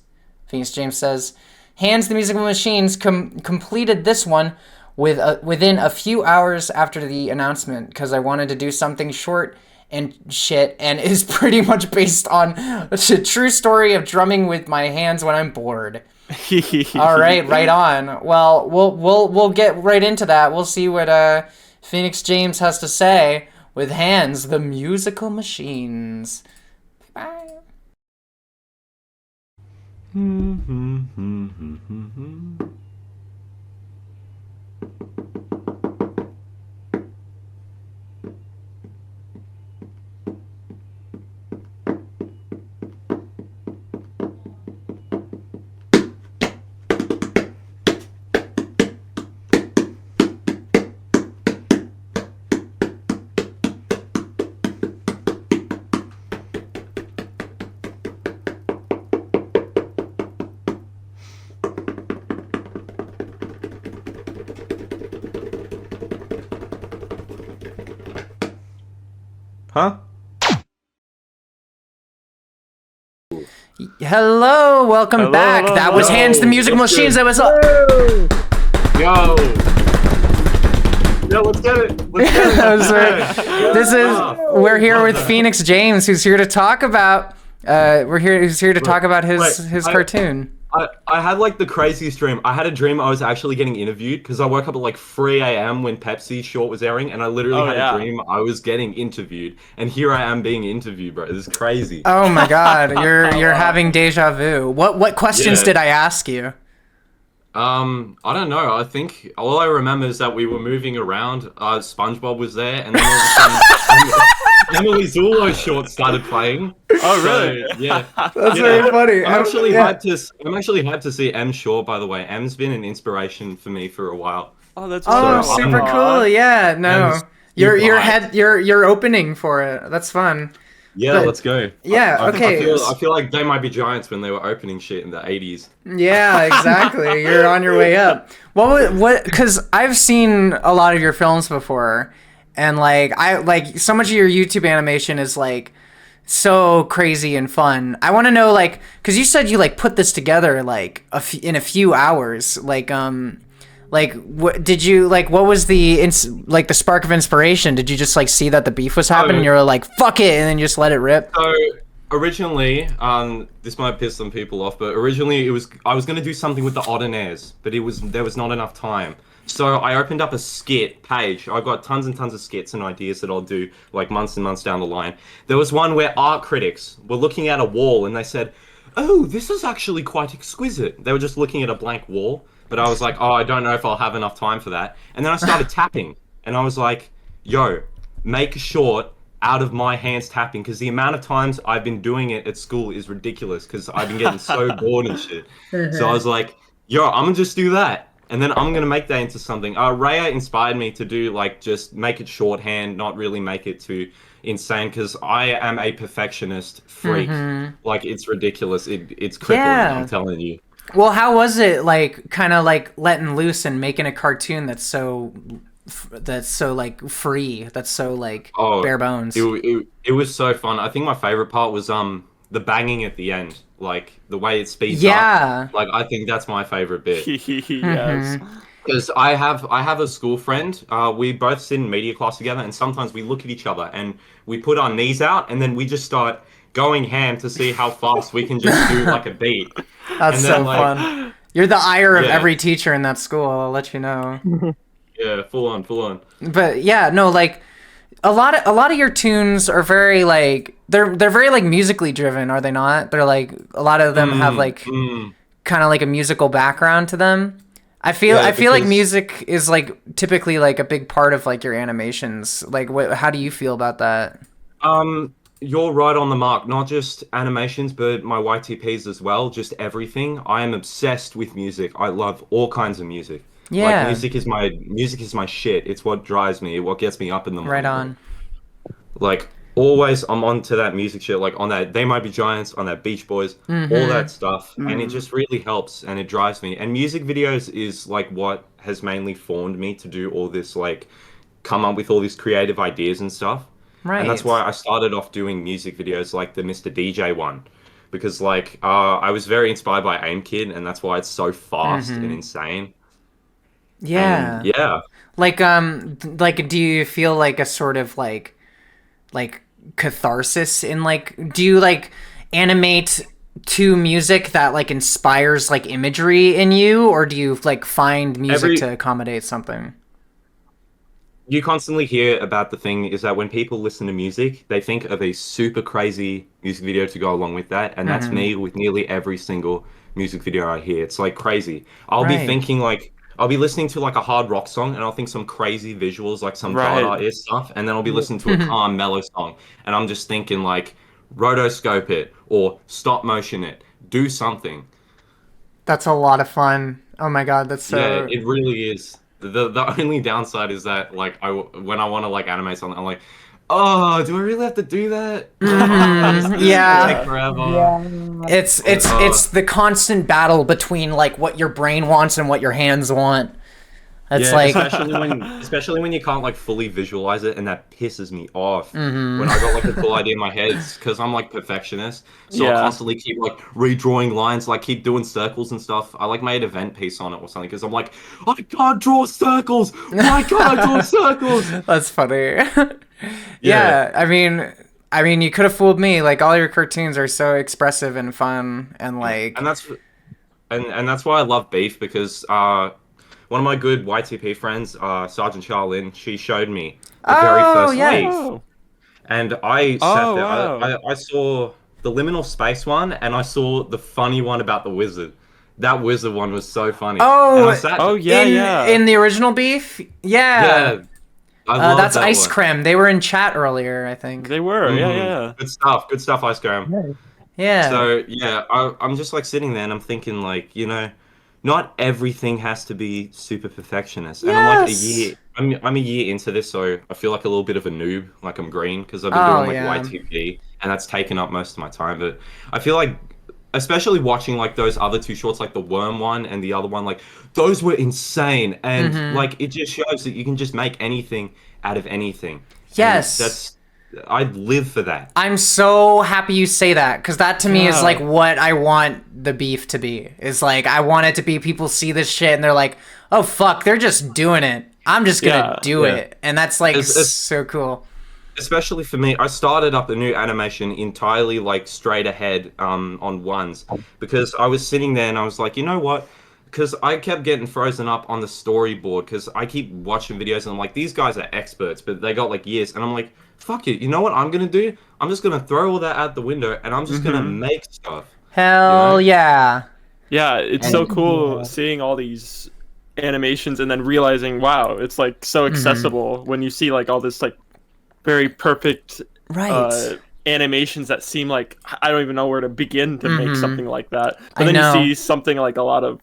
Phoenix James says, Hands the Musical Machines completed this one within a few hours after the announcement because I wanted to do something short and shit and is pretty much based on a true story of drumming with my hands when I'm bored. All right, right on. Well, we'll get right into that. We'll see what Phoenix James has to say with Hands the Musical Machines. Bye. Huh? Hello, welcome back. That was Hands the Musical Machines. That was Yo, let's get it. We're here with Phoenix James, who's here to talk about. Who's here to talk about his cartoon. I had like the craziest dream. I had a dream I was actually getting interviewed because I woke up at like 3 a.m. when Pepsi's short was airing, and I literally had a dream I was getting interviewed, and here I am being interviewed, bro. This is crazy. Oh my god, you're having deja vu. What questions did I ask you? I don't know. I think all I remember is that we were moving around. SpongeBob was there, and then all of a sudden, Emily Zulo's short started playing. Oh, really? So, yeah. That's very funny. I'm actually hyped to see M Short, by the way. M's been an inspiration for me for a while. Oh, that's super cool. Yeah, no. You're opening for it. That's fun. Yeah, let's go. Yeah, okay. I feel like they might be giants when they were opening shit in the 80s. Yeah, exactly. You're on your way up. What? Because I've seen a lot of your films before, and like so much of your YouTube animation is like so crazy and fun. I want to know because you said you put this together in a few hours. What did you what was the the spark of inspiration? Did you just see that the beef was happening and you were like, fuck it, and then you just let it rip? So originally, this might piss some people off, but originally I was gonna do something with the Ordinaires, but there was not enough time. So I opened up a skit page. I've got tons and tons of skits and ideas that I'll do months and months down the line. There was one where art critics were looking at a wall and they said, "Oh, this is actually quite exquisite." They were just looking at a blank wall. but I was like, oh, I don't know if I'll have enough time for that. And then I started tapping, and I was like, yo, make a short out of my hands tapping, because the amount of times I've been doing it at school is ridiculous, because I've been getting so bored and shit. So I was like, yo, I'm gonna just do that. And then I'm gonna make that into something. Raya inspired me to do like just make it shorthand, not really make it too insane, because I am a perfectionist freak. Like it's ridiculous. It's crippling. Yeah. I'm telling you. Well, how was it like kind of like letting loose and making a cartoon that's so like free, that's so like bare bones? It was so fun. I think my favorite part was the banging at the end, like the way it speeds Yeah. up. Like I think that's my favorite bit. Yes. Because I have a school friend. We both sit in media class together, and sometimes we look at each other and we put our knees out, and then we just start going ham to see how fast we can just do like a beat. That's and so then, fun. You're the ire of Yeah. every teacher in that school, I'll let you know. Yeah, full on. But yeah, no, like a lot of your tunes are very like they're very like musically driven, are they not? They're like a lot of them have like kind of like a musical background to them. I feel like because- music is like typically like a big part of like your animations. Like how do you feel about that? You're right on the mark. Not just animations, but my YTPs as well. Just everything. I am obsessed with music. I love all kinds of music. Yeah. Like music is my shit. It's what drives me. What gets me up in the morning. Right on. Like always, I'm onto that music shit. Like on that They Might Be Giants, on that Beach Boys, all that stuff, and it just really helps and it drives me. And music videos is like what has mainly formed me to do all this, like come up with all these creative ideas and stuff. Right. And that's why I started off doing music videos like the Mr. DJ one, because like I was very inspired by Aim Kid, and that's why it's so fast and insane. Yeah. And, yeah. Like do you feel like a sort of like catharsis in like, do you like animate to music that like inspires like imagery in you, or do you like find music to accommodate something? You constantly hear about the thing is that when people listen to music, they think of a super crazy music video to go along with that, and that's me with nearly every single music video I hear. It's like crazy. I'll be thinking like I'll be listening to like a hard rock song, and I'll think some crazy visuals, like some child artist stuff, and then I'll be listening to a calm, mellow song, and I'm just thinking like rotoscope it or stop motion it, do something. That's a lot of fun. Oh my god, that's so... Yeah, it really is. The only downside is that like when I want to like animate something, I'm like, oh, do I really have to do that? Yeah. Take forever. It's the constant battle between like what your brain wants and what your hands want. It's like especially when you can't like fully visualize it, and that pisses me off. When I got like a cool idea in my head, because I'm like perfectionist, so I constantly keep like redrawing lines, like keep doing circles and stuff. I like made an event piece on it or something, because I'm like, I can't draw circles. Why can't I draw circles? That's funny. Yeah, I mean, you could have fooled me. Like all your cartoons are so expressive and fun, and like, and that's why I love Beef, because one of my good YTP friends, Sergeant Charlene, she showed me the very first Beef, and I sat there. Wow. I saw the liminal space one, and I saw the funny one about the wizard. That wizard one was so funny. In the original Beef, yeah. I love that's that Ice one. Cream. They were in chat earlier, I think. They were, yeah. Good stuff, Ice Cream. Yeah. So yeah, I'm just like sitting there, and I'm thinking like, you know, not everything has to be super perfectionist. And I'm like I'm a year into this, so I feel like a little bit of a noob, like I'm green, because I've been doing like YTP, and that's taken up most of my time. But I feel like, especially watching like those other two shorts, like the worm one and the other one, like those were insane, and like it just shows that you can just make anything out of anything. Yes. I live for that. I'm so happy you say that, because that to me is like what I want the Beef to be. Is like, I want it to be people see this shit and they're like, oh fuck, they're just doing it. I'm just gonna do it. And that's like so cool. Especially for me, I started up the new animation entirely like straight ahead on ones, because I was sitting there and I was like, you know what? Because I kept getting frozen up on the storyboard, because I keep watching videos and I'm like, these guys are experts, but they got like years, and I'm like, fuck it, you know what I'm gonna do? I'm just gonna throw all that out the window, and I'm just gonna make stuff. Hell yeah. Yeah, it's And- so cool seeing all these animations and then realizing, wow, it's like so accessible when you see like all this like very perfect animations that seem like I don't even know where to begin to make something like that. But I then know. you see something like a lot of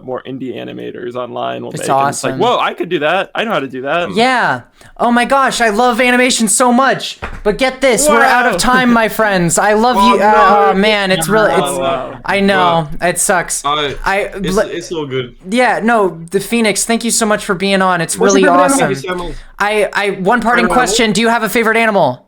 more indie animators online will It's make, and it's like, awesome. whoa, I could do that. I know how to do that. Yeah. Oh my gosh, I love animation so much. But get this, we're out of time, my friends. I love you. no. Oh man, it's really. It's. Wow. I know it sucks. It's all good. Yeah, no, the Phoenix. Thank you so much for being on. It's What's really your favorite awesome. animal? Thank you so much. I one parting Favorite question. Do you have a favorite animal?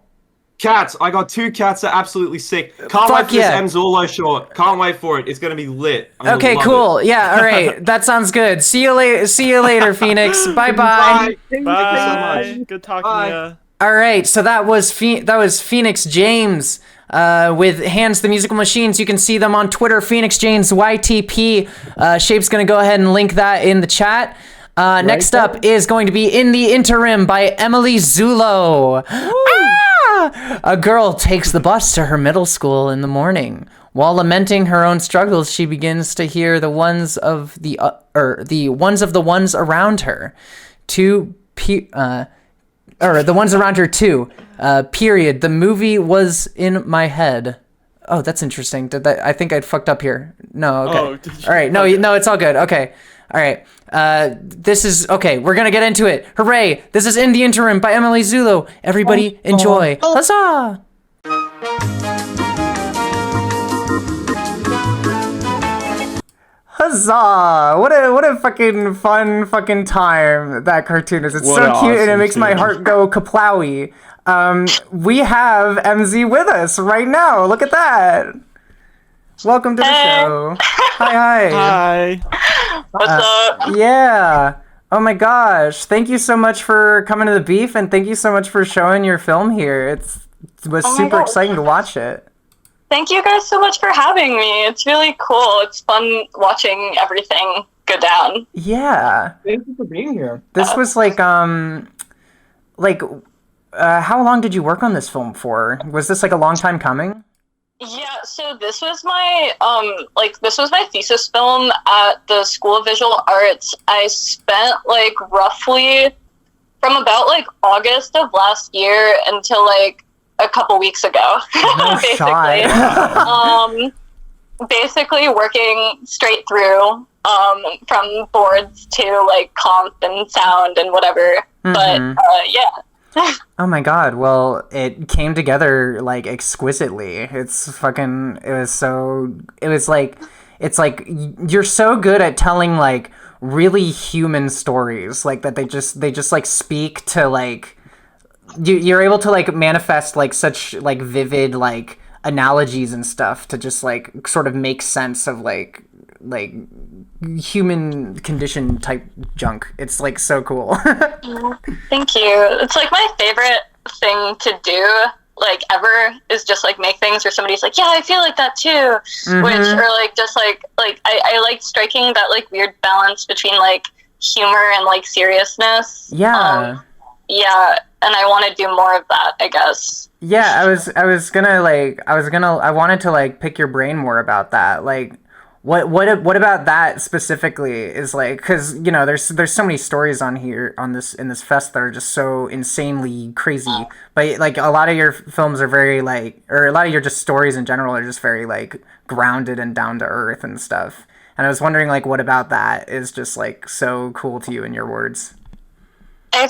Cats. I got 2 cats that are absolutely sick. Can't wait Fuck for yeah. this Mzulo short. Can't wait for it. It's gonna be lit. I'm gonna Okay, love cool. it. Yeah, all right. That sounds good. See you later, Phoenix. Bye-bye. Bye. Bye. Thank you so much. Good talking to you. All right, so that was Phoenix James with Hands the Musical Machines. You can see them on Twitter, Phoenix James YTP. Shape's gonna go ahead and link that in the chat. Next up is going to be In the Interim by Emily Zulo. A girl takes the bus to her middle school in the morning. While lamenting her own struggles, she begins to hear the ones of the ones around her. The ones around her too. Period. The movie was in my head. Oh, that's interesting. I think I'd fucked up here. No, okay. Oh, did you? All right. No, it's all good. Okay. All right. This is okay. We're gonna get into it. Hooray! This is In the Interim by Emily Zulo. Everybody enjoy. Huzzah! Huzzah! What a fucking fun fucking time that cartoon is. It's What so an cute and it awesome makes my tune. heart go kaplowy. We have MZ with us right now. Look at that. Welcome to the show. Hi. Hi. What's up? Yeah. Oh my gosh. Thank you so much for coming to the beef and thank you so much for showing your film here. It was Oh my super gosh. exciting to watch it. Thank you guys so much for having me. It's really cool. It's fun watching everything go down. Yeah. Thank you for being here. This was like how long did you work on this film for? Was this like a long time coming? Yeah, so this was my this was my thesis film at the School of Visual Arts. I spent like roughly from about like August of last year until like a couple weeks ago. No basically. Basically working straight through from boards to like comp and sound and whatever. But yeah. Oh my god, well, it came together, like, exquisitely. It's like, you're so good at telling, like, really human stories, like, that they just, like, speak to, like, you're able to, like, manifest, like, such, like, vivid, like, analogies and stuff to just, like, sort of make sense of, like human condition type junk. It's like so cool. Thank you. It's like my favorite thing to do, like ever, is just like make things where somebody's like, yeah, I feel like that too. Which, or like just like I like striking that like weird balance between like humor and like seriousness. Yeah. Yeah, and I want to do more of that, I guess. Yeah, I wanted to like pick your brain more about that. Like what about that specifically is like, because you know there's so many stories on this fest that are just so insanely crazy, but like a lot of your films are very like, or a lot of your just stories in general are just very like grounded and down to earth and stuff. And I was wondering like what about that is just like so cool to you in your words? I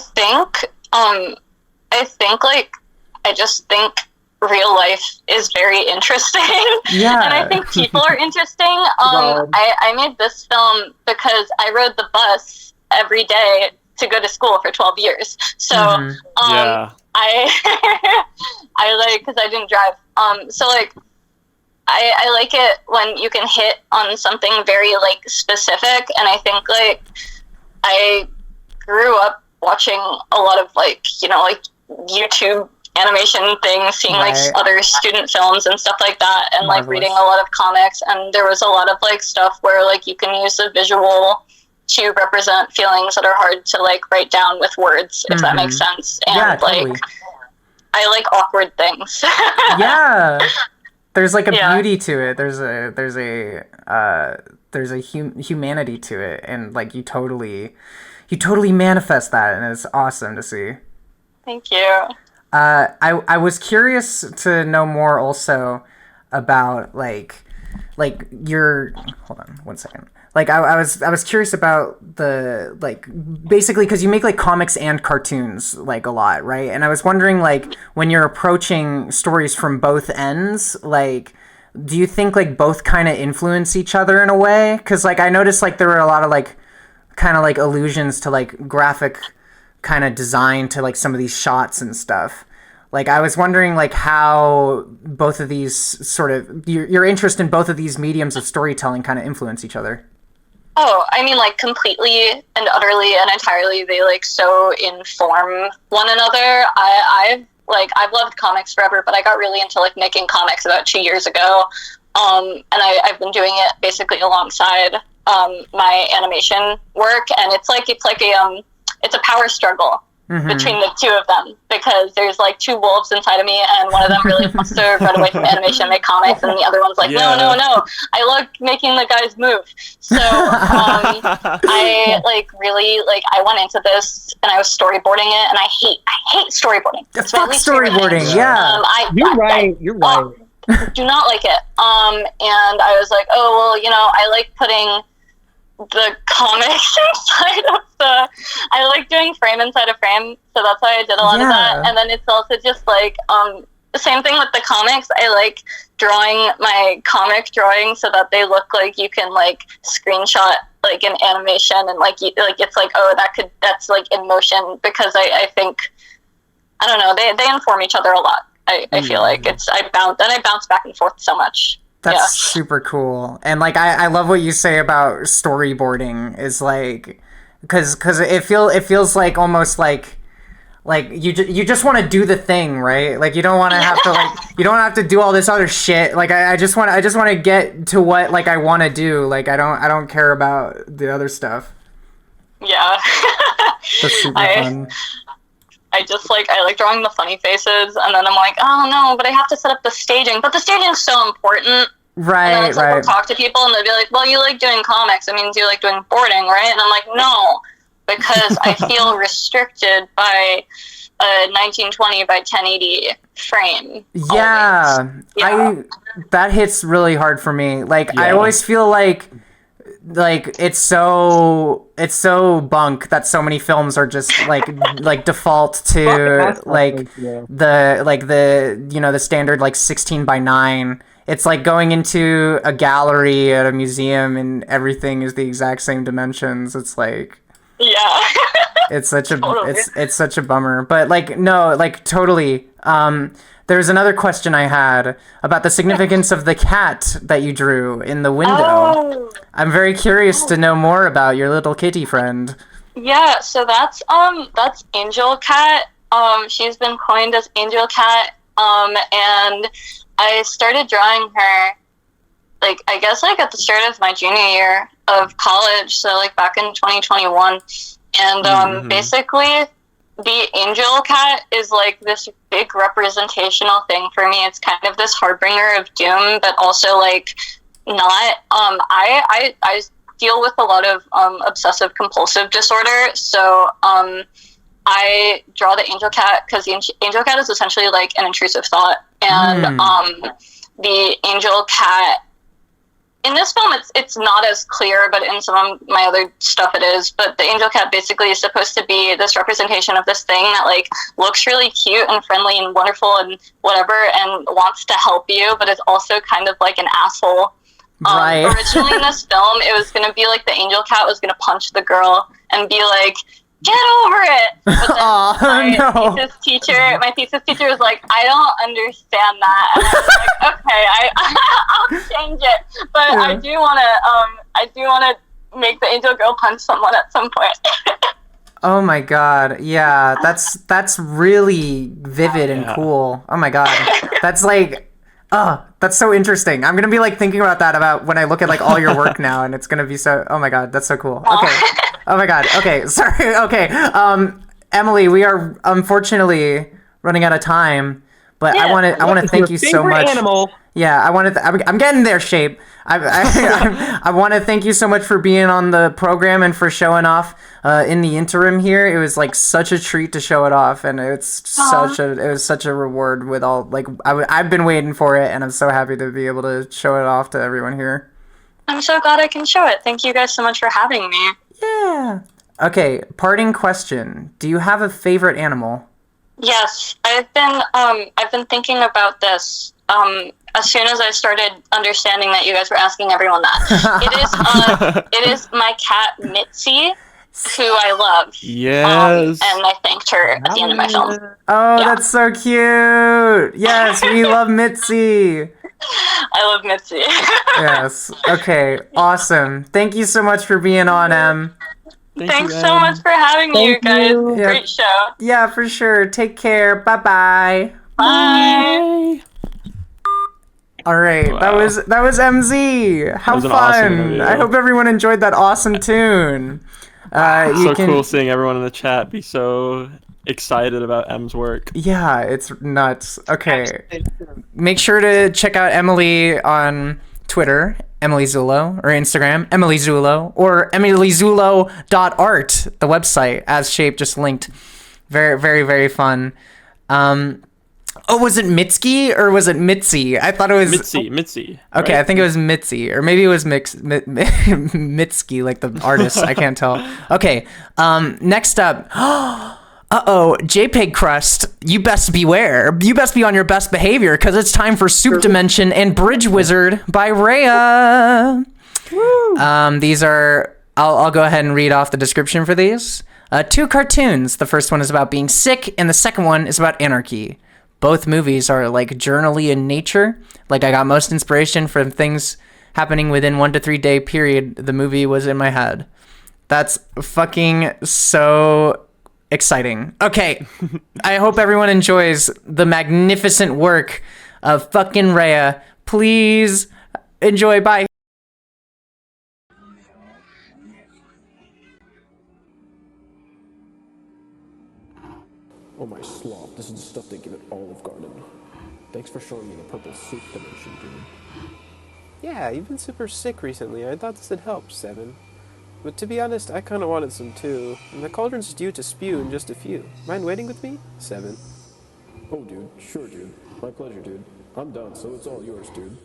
just think real life is very interesting. Yeah. And I think people are interesting. I made this film because I rode the bus every day to go to school for 12 years. So Yeah. I like, because I didn't drive. So like I like it when you can hit on something very like specific, and I think like I grew up watching a lot of like, you know, like YouTube animation things, seeing like other student films and stuff like that, and like reading a lot of comics, and there was a lot of like stuff where like you can use the visual to represent feelings that are hard to like write down with words, if that makes sense. And Yeah, totally. like I like awkward things. Yeah. There's like a beauty to it. There's a there's a humanity to it, and like you totally manifest that, and it's awesome to see. Thank you. I was curious to know more also about like your, hold on one second. Like I was curious about the, like, basically because you make like comics and cartoons like a lot, right? And I was wondering, like, when you're approaching stories from both ends, like, do you think like both kind of influence each other in a way? Because like I noticed like there were a lot of like kind of like allusions to like graphic kind of design to like some of these shots and stuff. Like I was wondering like how both of these sort of your interest in both of these mediums of storytelling kind of influence each other. Oh, I mean, like, completely and utterly and entirely, they, like, so inform one another. I've loved comics forever, but I got really into, like, making comics about 2 years ago, and I've been doing it basically alongside my animation work, and it's a power struggle between the two of them, because there's like two wolves inside of me, and one of them really wants to run away from animation and make comics, and the other one's like, no, I love making the guys move. So I like really, like, I went into this and I was storyboarding it, and I hate storyboarding. Fuck storyboarding, yeah. You're right. Do not like it. And I was like, oh, well, you know, I like putting the comics inside of I like doing frame inside of frame, so that's why I did a lot of that. And then it's also just like the same thing with the comics. I like drawing my comic drawings so that they look like you can like screenshot like an animation, and like it's like, oh, that's like in motion, because I think, I don't know, they inform each other a lot. I feel like I bounce back and forth so much. That's super cool. And like I love what you say about storyboarding, is like, because it feels like almost like you just want to do the thing, right? Like you don't want to have to like, you don't have to do all this other shit. Like I just want to get to what like I want to do. Like I don't care about the other stuff. Yeah. That's super fun. I like drawing the funny faces, and then I'm like, oh no, but I have to set up the staging. But the staging is so important. Right, and then it's like, I'll talk to people, and they'll be like, well, you like doing comics. It means you like doing boarding, right? And I'm like, no, because I feel restricted by a 1920 by 1080 frame. Yeah. That hits really hard for me. Like, I always feel like it's so bunk that so many films are just like default to like the you know, the standard like 16 by 9. It's like going into a gallery at a museum and everything is the exact same dimensions. It's like, it's such a it's such a bummer. But like, no, like totally. There's another question I had about the significance of the cat that you drew in the window. Oh. I'm very curious to know more about your little kitty friend. Yeah, so that's Angel Cat. She's been coined as Angel Cat. And I started drawing her, like, I guess, like, at the start of my junior year of college, so, like, back in 2021. And, basically, the Angel Cat is, like, this big representational thing for me. It's kind of this harbinger of doom, but also, like, not. I deal with a lot of obsessive-compulsive disorder, so, I draw the Angel Cat because the Angel Cat is essentially like an intrusive thought, and the Angel Cat in this film, it's not as clear, but in some of my other stuff it is. But the Angel Cat basically is supposed to be this representation of this thing that like looks really cute and friendly and wonderful and whatever, and wants to help you, but is also kind of like an asshole. Right. Originally in this film, it was going to be like the Angel Cat was going to punch the girl and be like, get over it! But then my thesis teacher was like, I don't understand that. And I was like, okay, I'll change it. But I do want to make the angel girl punch someone at some point. Oh my god, yeah, that's really vivid and cool. Oh my god, that's like, that's so interesting. I'm gonna be like thinking about that about when I look at like all your work now, and it's gonna be so, oh my god, that's so cool. Okay. Oh my god. Okay. Sorry. Okay. Emily, we are unfortunately running out of time, but I want to thank you so much. Animal. Yeah, I wanted. I'm getting there, Shape. I want to thank you so much for being on the program and for showing off in the interim here. It was like such a treat to show it off, and it was such a reward with all like I've been waiting for it, and I'm so happy to be able to show it off to everyone here. I'm so glad I can show it. Thank you guys so much for having me. Yeah. Okay, parting question. Do you have a favorite animal? Yes, I've been thinking about this. As soon as I started understanding that you guys were asking everyone that, it is my cat Mitzi, who I love. Yes. And I thanked her at the end of my film. Oh, that's so cute. Yes, we love Mitzi. I love Mitzi. Yes. Okay. Awesome. Thank you so much for being on, Em. Thanks so much for having me, you guys. Yeah. Great show. Yeah, for sure. Take care. Bye-bye. Bye. All right, Wow. that was MZ. How was an fun! awesome interview. I hope everyone enjoyed that awesome tune. Cool seeing everyone in the chat be so excited about M's work. Yeah, it's nuts. Okay, make sure to check out Emily on Twitter, Emily Zulo, or Instagram, Emily Zulo, or emilyzulo.art, the website, as Shape just linked. Very, very, very fun. Oh, was it Mitski or was it Mitzi? I thought it was Mitzi. Okay, right? I think it was Mitzi, or maybe it was Mitski, like the artist. I can't tell. Okay, next up. Uh-oh, JPEG Crust, you best beware. You best be on your best behavior, because it's time for Soup Dimension and Bridge Wizard by Rhea. These are... I'll go ahead and read off the description for these. 2 cartoons. The first one is about being sick, and the second one is about anarchy. Both movies are like journally in nature. Like I got most inspiration from things happening within 1 to 3 day period. The movie was in my head. That's fucking so exciting. Okay. I hope everyone enjoys the magnificent work of fucking Rhea. Please enjoy. Bye. Oh my slop, this is the stuff they give at Olive Garden. Thanks for showing me the purple soup dimension, dude. Yeah, you've been super sick recently. I thought this would help, Seven. But to be honest, I kinda wanted some too. And the cauldron's due to spew in just a few. Mind waiting with me? Seven. Oh dude, sure dude. My pleasure, dude. I'm done, so it's all yours, dude.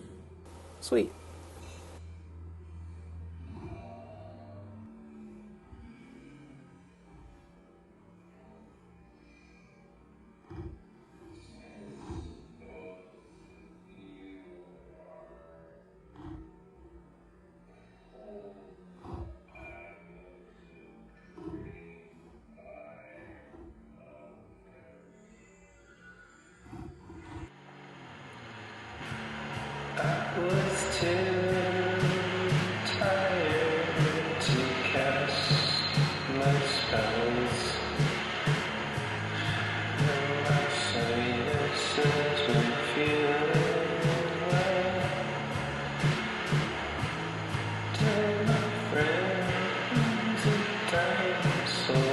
Sweet. Was too tired to cast my spells. And my sinuses were feeling well. Tell my friends a dinosaur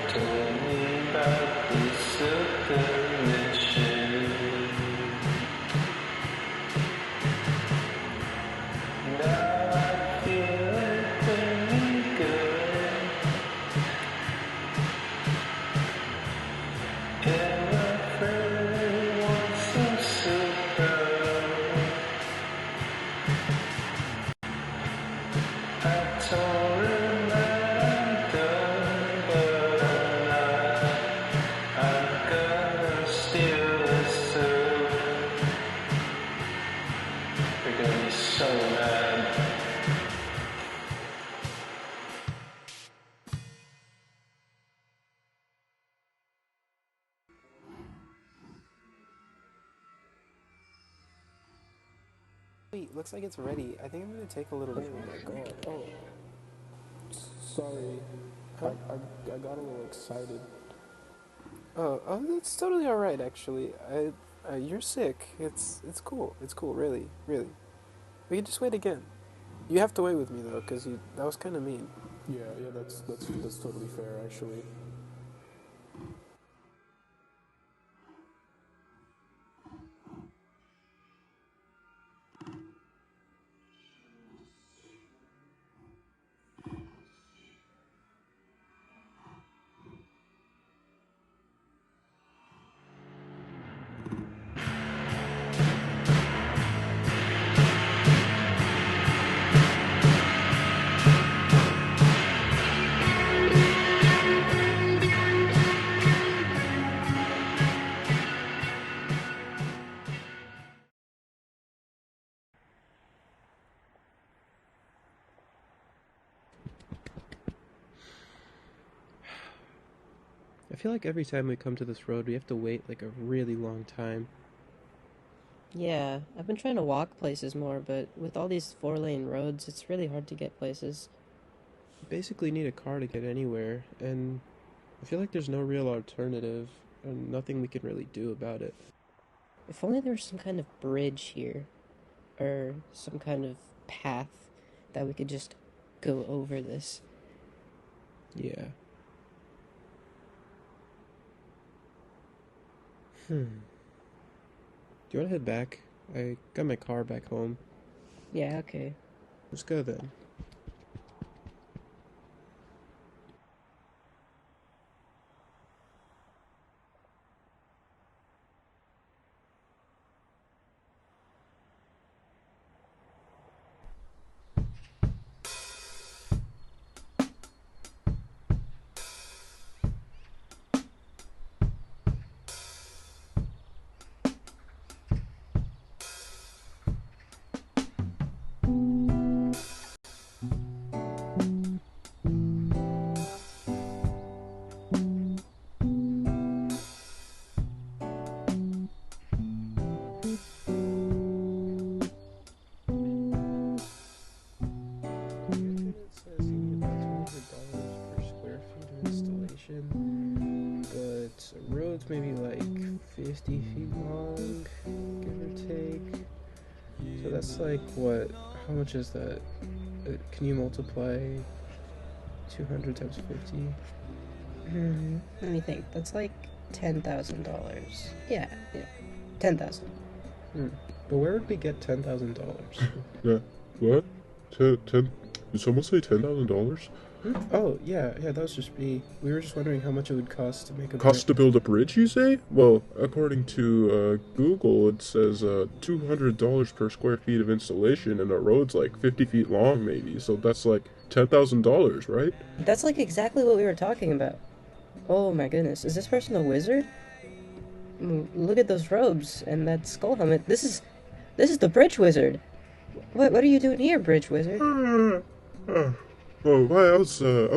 told me about the silken mission. Now I feel like very good. And my friend wants some super. I told him that I'm done, but I'm not. I'm gonna steal the soup. They're gonna be so mad. Wait, looks like it's ready. I think I'm gonna take a little bit. Oh my god. Oh. Sorry. I got a little excited. Oh, that's totally alright, actually. You're sick. It's cool. It's cool, really, really. We can just wait again. You have to wait with me, though, because that was kind of mean. Yeah, that's totally fair, actually. I feel like every time we come to this road, we have to wait like a really long time. Yeah, I've been trying to walk places more, but with all these 4-lane roads, it's really hard to get places. You basically need a car to get anywhere, and I feel like there's no real alternative, and nothing we can really do about it. If only there was some kind of bridge here, or some kind of path that we could just go over this. Yeah. Do you want to head back? I got my car back home. Yeah, okay. Let's go then. Roads maybe like 50 feet long, give or take. So that's like what? How much is that? Can you multiply 200 times 50? Let me think. That's like $10,000. Yeah, 10,000. But where would we get $10,000? Yeah. What? Ten? Did someone say $10,000? Oh, yeah, that was just me. We were just wondering how much it would cost to make a Cost to build a bridge, you say? Well, according to Google, it says $200 per square feet of installation, and a road's like 50 feet long, maybe. So that's like $10,000, right? That's like exactly what we were talking about. Oh my goodness, is this person a wizard? Look at those robes and that skull helmet. This is the bridge wizard. What are you doing here, bridge wizard? Oh, I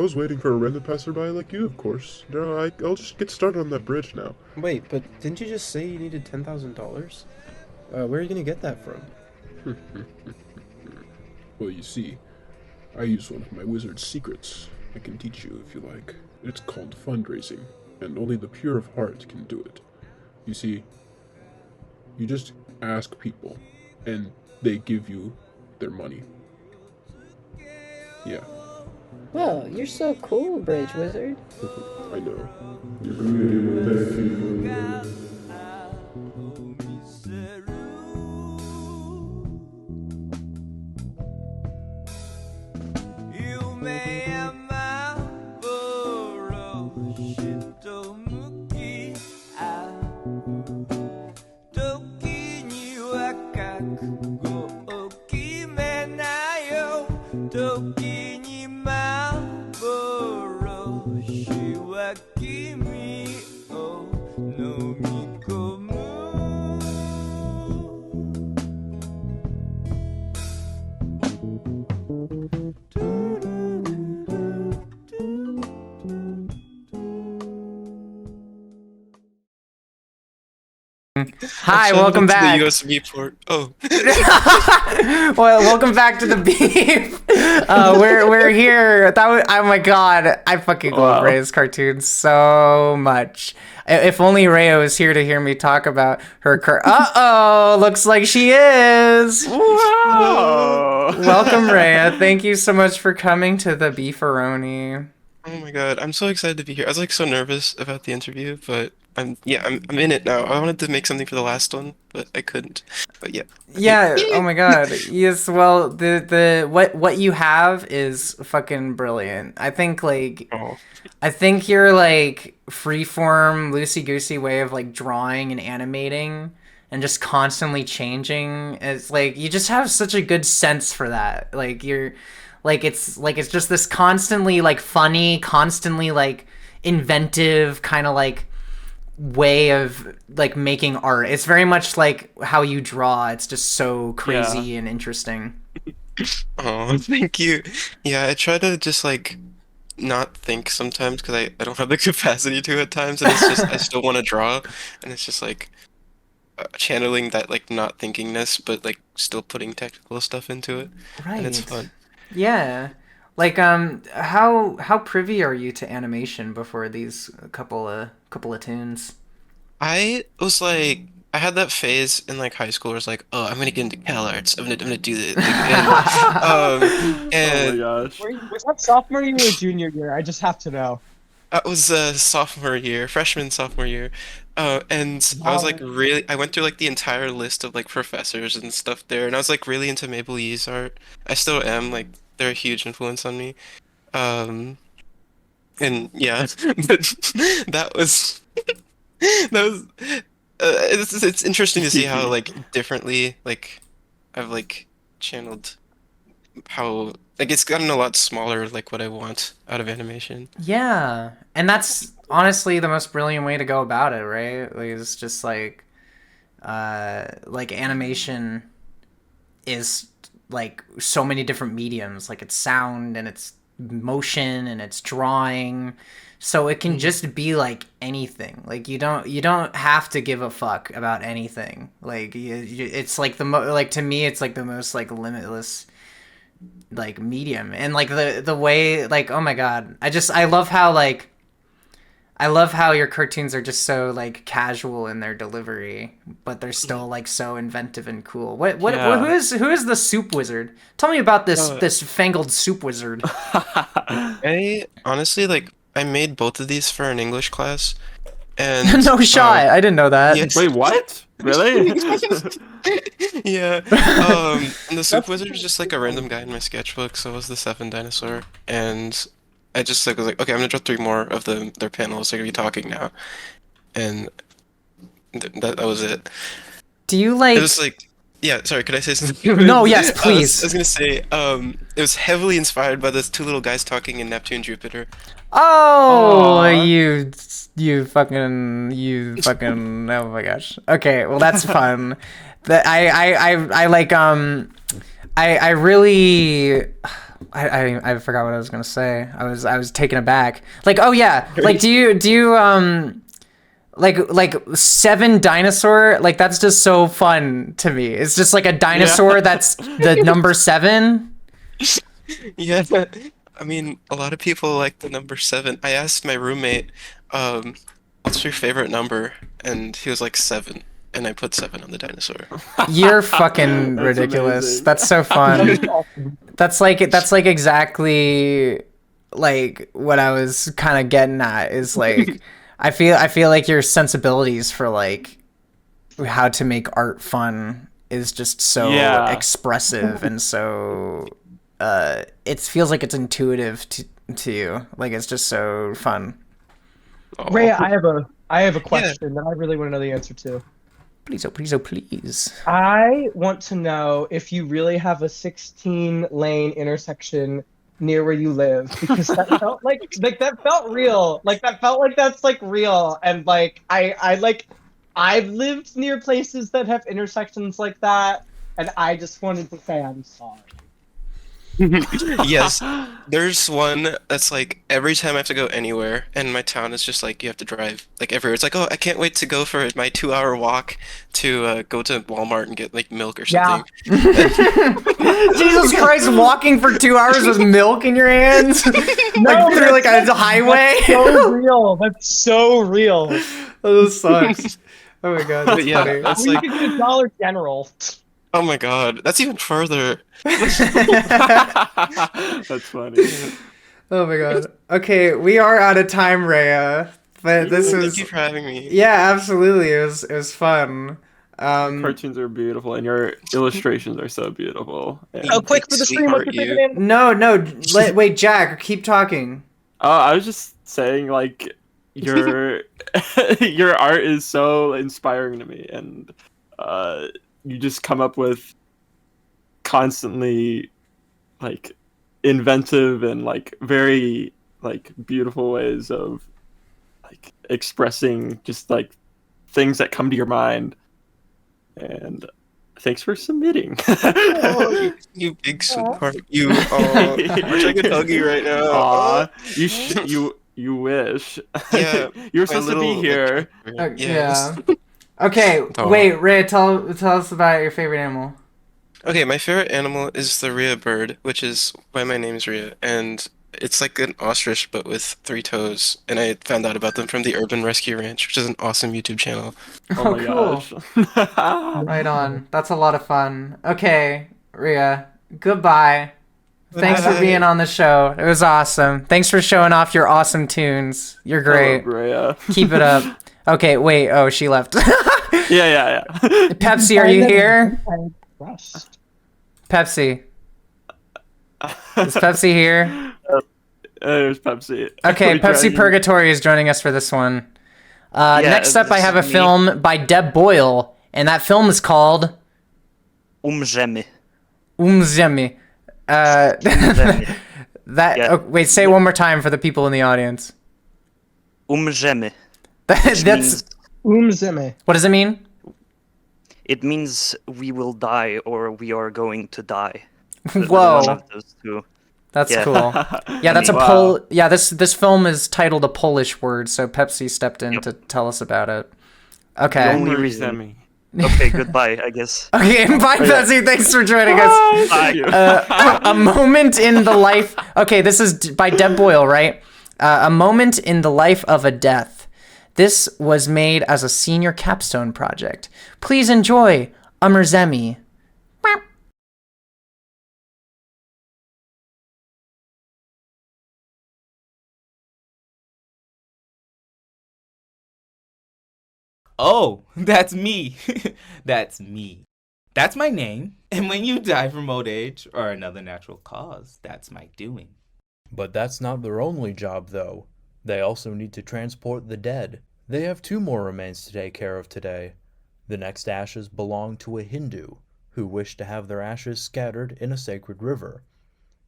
was waiting for a random passerby like you, of course. No, I'll just get started on that bridge now. Wait, but didn't you just say you needed $10,000? Where are you gonna get that from? Well, you see, I use one of my wizard's secrets. I can teach you if you like. It's called fundraising, and only the pure of heart can do it. You see, you just ask people, and they give you their money. Yeah. Whoa, you're so cool, bridge wizard. I know. You're creative with that people. Hi, welcome back. To the USB port. Oh. Well, welcome back to the beef. We're here. Oh my god, I fucking love Rhea's cartoons so much. If only Rhea was here to hear me talk about her Uh-oh, looks like she is. Whoa. Welcome, Rhea. Thank you so much for coming to the Beefaroni. Oh my god, I'm so excited to be here. I was like so nervous about the interview, but I'm in it now. I wanted to make something for the last one, but I couldn't. But yeah. Yeah, oh my god. Yes, well, the what you have is fucking brilliant. I think I think your like freeform loosey-goosey way of like drawing and animating and just constantly changing is like you just have such a good sense for that. Like you're it's just this constantly like funny, constantly like inventive kind of like way of like making art. It's very much like how you draw. It's just so crazy and interesting. Oh, thank you. Yeah, I try to just like not think sometimes because I don't have the capacity to at times, and it's just I still want to draw, and it's just like channeling that like not thinkingness, but like still putting technical stuff into it, and it's Right. fun. Yeah. Like how privy are you to animation before these couple of tunes? I was like, I had that phase in like high school where it's like, oh, I'm gonna get into Cal Arts. I'm gonna do this. And gosh. Was that sophomore year or junior year? I just have to know. that was sophomore year, freshman sophomore year. And I was like I went through like the entire list of like professors and stuff there, and I was like really into Mabel Yee's art. I still am, like they're a huge influence on me. And yeah, but that was that was it's interesting to see how like differently like I've like channeled how like it's gotten a lot smaller like what I want out of animation. Yeah. And that's honestly the most brilliant way to go about it, right? Like it's just like animation is like so many different mediums. Like it's sound and it's motion and it's drawing. So it can just be like anything. Like you don't have to give a fuck about anything. Like it's like like to me it's like the most like limitless like medium. And like the way like oh my god. I love how your cartoons are just so like casual in their delivery, but they're still like so inventive and cool. Yeah. Who is the soup wizard? Tell me about this fangled soup wizard. I honestly like I made both of these for an English class, and No shot. I didn't know that. yes. Wait, what? Really? Yeah. And the soup wizard was just like a random guy in my sketchbook, so it was the 7 dinosaur, and I just like was like, okay, I'm gonna draw 3 more of their panels. They're gonna be talking now, and that was it. Do you like? It was like, yeah. Sorry, could I say something? No, yes, please. I was gonna say, it was heavily inspired by those 2 little guys talking in Neptune Jupiter. Oh, you fucking oh my gosh. Okay, well that's fun. That I like I really I forgot what I was gonna say. I was taken aback. Like oh yeah, like do you like 7 dinosaur, like that's just so fun to me. It's just like a dinosaur that's the number 7. Yeah, I mean, a lot of people like the number 7. I asked my roommate, what's your favorite number? And he was like 7, and I put 7 on the dinosaur. You're fucking ridiculous. amazing. That's so fun. That's like exactly like what I was kind of getting at is like I feel like your sensibilities for like how to make art fun is just so expressive and so it feels like it's intuitive to you. Like it's just so fun. Ray, I have a question that I really want to know the answer to. Please, oh please, oh please. I want to know if you really have a 16-lane intersection near where you live, because that felt like that felt real. Like that felt like that's like real, and like I've lived near places that have intersections like that, and I just wanted to say I'm sorry. Yes, there's one that's like every time I have to go anywhere, and my town is just like you have to drive like everywhere. It's like, oh, I can't wait to go for my 2-hour walk to go to Walmart and get like milk or something. Jesus Christ, walking for 2 hours with milk in your hands? Like through like a highway? That's so real. That's so real. That sucks. Oh my god, that's Yeah, funny. that's We like, could do Dollar General. oh my god, that's even further. That's funny. Oh my god. Okay, we are out of time, Rhea. But this was Thank you for having me. Yeah, absolutely. It was fun. Cartoons are beautiful, and your illustrations are so beautiful. And... Oh, quick for the stream. What's your favorite name? No. Wait, Jack, keep talking. I was just saying, like, your your art is so inspiring to me, and you just come up with constantly like inventive and like very like beautiful ways of like expressing just like things that come to your mind, and Thanks for submitting. Oh, you big sweetheart. You, oh, I wish I could hug you right now. Aw, you wish. Yeah, You were my supposed to be little, here. Yeah. Okay, Oh. wait, Ray, tell us about your favorite animal. Okay, my favorite animal is the Rhea bird, which is why my name is Rhea, and it's like an ostrich but with 3 toes. And I found out about them from the Urban Rescue Ranch, which is an awesome YouTube channel. Oh, my gosh. Right on. That's a lot of fun. Okay, Rhea, goodbye. Thanks for being on the show. It was awesome. Thanks for showing off your awesome tunes. You're great. Rhea. Keep it up. Okay, wait. Oh, she left. Yeah. Pepsi, are you here? Pepsi. Is Pepsi here? There's Pepsi. Okay, We Pepsi dragged- Purgatory is joining us for this one. Next up, I this have a is me. film by Deb Boyle, and that film is called Umrzemy. Umrzemy. Oh, wait, say it one more time for the people in the audience. Umrzemy. That's Umrzemy. What does it mean? It means we will die or we are going to die. Whoa. One of those two. That's Yeah. cool. Yeah, that's a Pol. Yeah, this film is titled a Polish word, so Pepsi stepped in to tell us about it. Okay. The only reason. Okay, goodbye, I guess. Okay, bye, Pepsi. Thanks for joining us. Bye. A moment in the life. Okay, this is by Deb Boyle, right? A moment in the life of a death. This was made as a senior capstone project. Please enjoy Umrzemy. Oh, that's me. That's me. That's my name. And when you die from old age or another natural cause, that's my doing. But that's not their only job, though. They also need to transport the dead. They have 2 more remains to take care of today. The next ashes belong to a Hindu who wished to have their ashes scattered in a sacred river.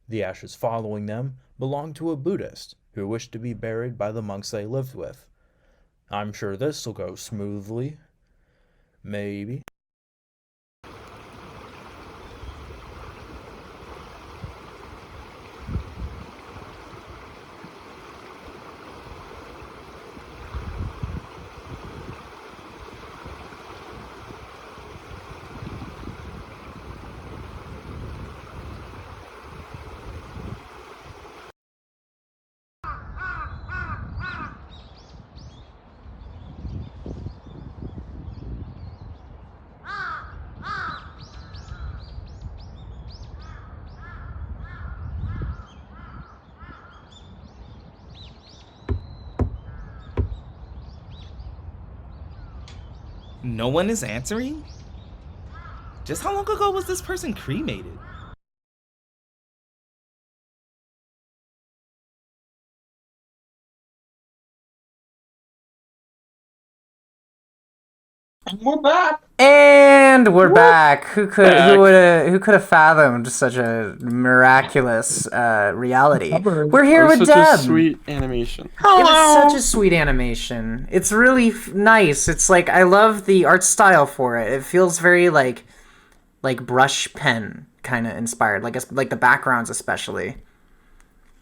The ashes following them belong to a Buddhist who wished to be buried by the monks they lived with. I'm sure this'll go smoothly. Maybe. No one is answering? Just how long ago was this person cremated? We're back. And we're back. Who could have fathomed such a miraculous reality? We're here with such Deb. a sweet animation. It was such a sweet animation. It's really nice. It's like I love the art style for it. It feels very like brush pen kind of inspired, like the backgrounds especially.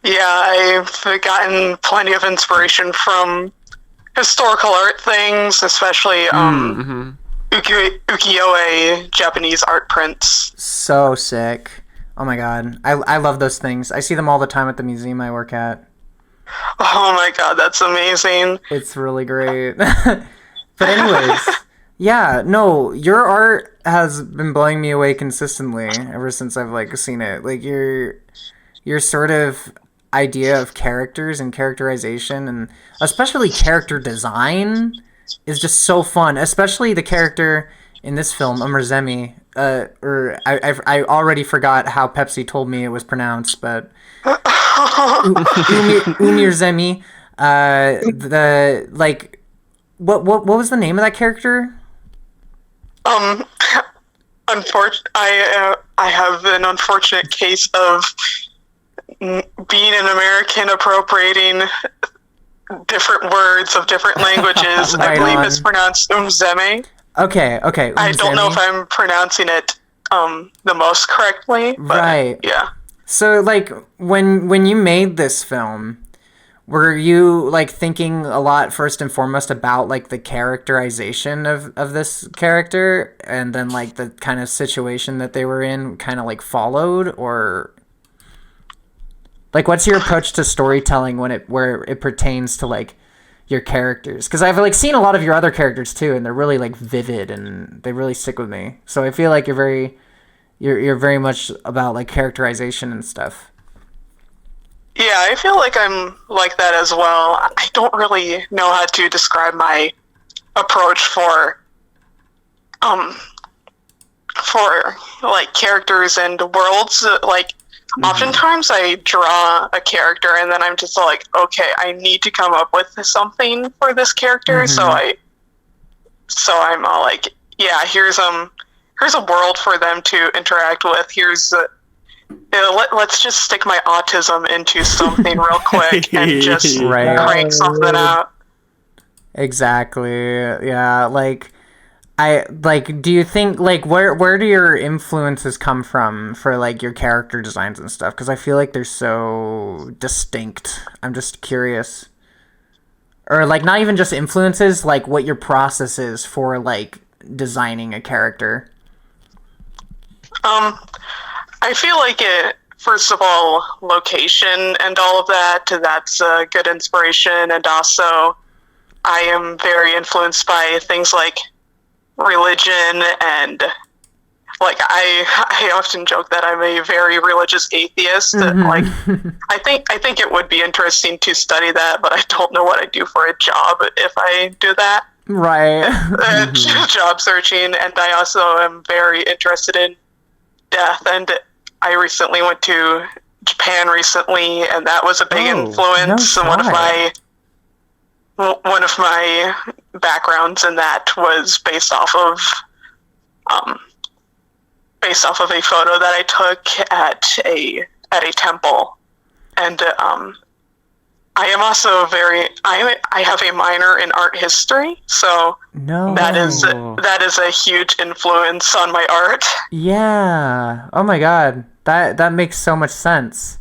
Yeah, I've gotten plenty of inspiration from historical art things, especially ukiyo-e Japanese art prints. So sick. Oh my god. I love those things. I see them all the time at the museum I work at. Oh my god, that's amazing. It's really great. But anyways, yeah, no, your art has been blowing me away consistently ever since I've seen it. Like your sort of idea of characters and characterization and especially character design is just so fun, especially the character in this film, Umrzemy. I already forgot how Pepsi told me it was pronounced, but Umrzemy. What was the name of that character? I have an unfortunate case of being an American appropriating different words of different languages. I believe it's pronounced Umzeme. Okay. I don't know if I'm pronouncing it the most correctly, but Right. yeah. So, like, when you made this film, were you, like, thinking a lot first and foremost about, like, the characterization of this character, and then, like, the kind of situation that they were in kind of, like, followed, or... Like, what's your approach to storytelling where it pertains to, like, your characters? Because I've, like, seen a lot of your other characters, too, and they're really, like, vivid, and they really stick with me. So I feel like you're very much about, like, characterization and stuff. Yeah, I feel like I'm like that as well. I don't really know how to describe my approach for like characters and worlds. Like oftentimes I draw a character and then I'm just like, okay, I need to come up with something for this character. So I'm all like, yeah, here's a world for them to interact with. Let's just stick my autism into something real quick and just crank something out. Exactly. Yeah. Do you think, like, where do your influences come from for, like, your character designs and stuff? Because I feel like they're so distinct. I'm just curious. Or, like, not even just influences, like, what your process is for, like, designing a character. I feel like first of all, location and all of that's a good inspiration. And also, I am very influenced by things like religion and, like, I often joke that I'm a very religious atheist. Like, I think it would be interesting to study that, but I don't know what I'd do for a job if I do that. Right. Job searching. And I also am very interested in death, and I recently went to Japan recently, and that was a big influence. And one of my backgrounds in that was based off of a photo that I took at a temple. And I am also I have a minor in art history, so that is a huge influence on my art. Yeah. Oh my god. That makes so much sense.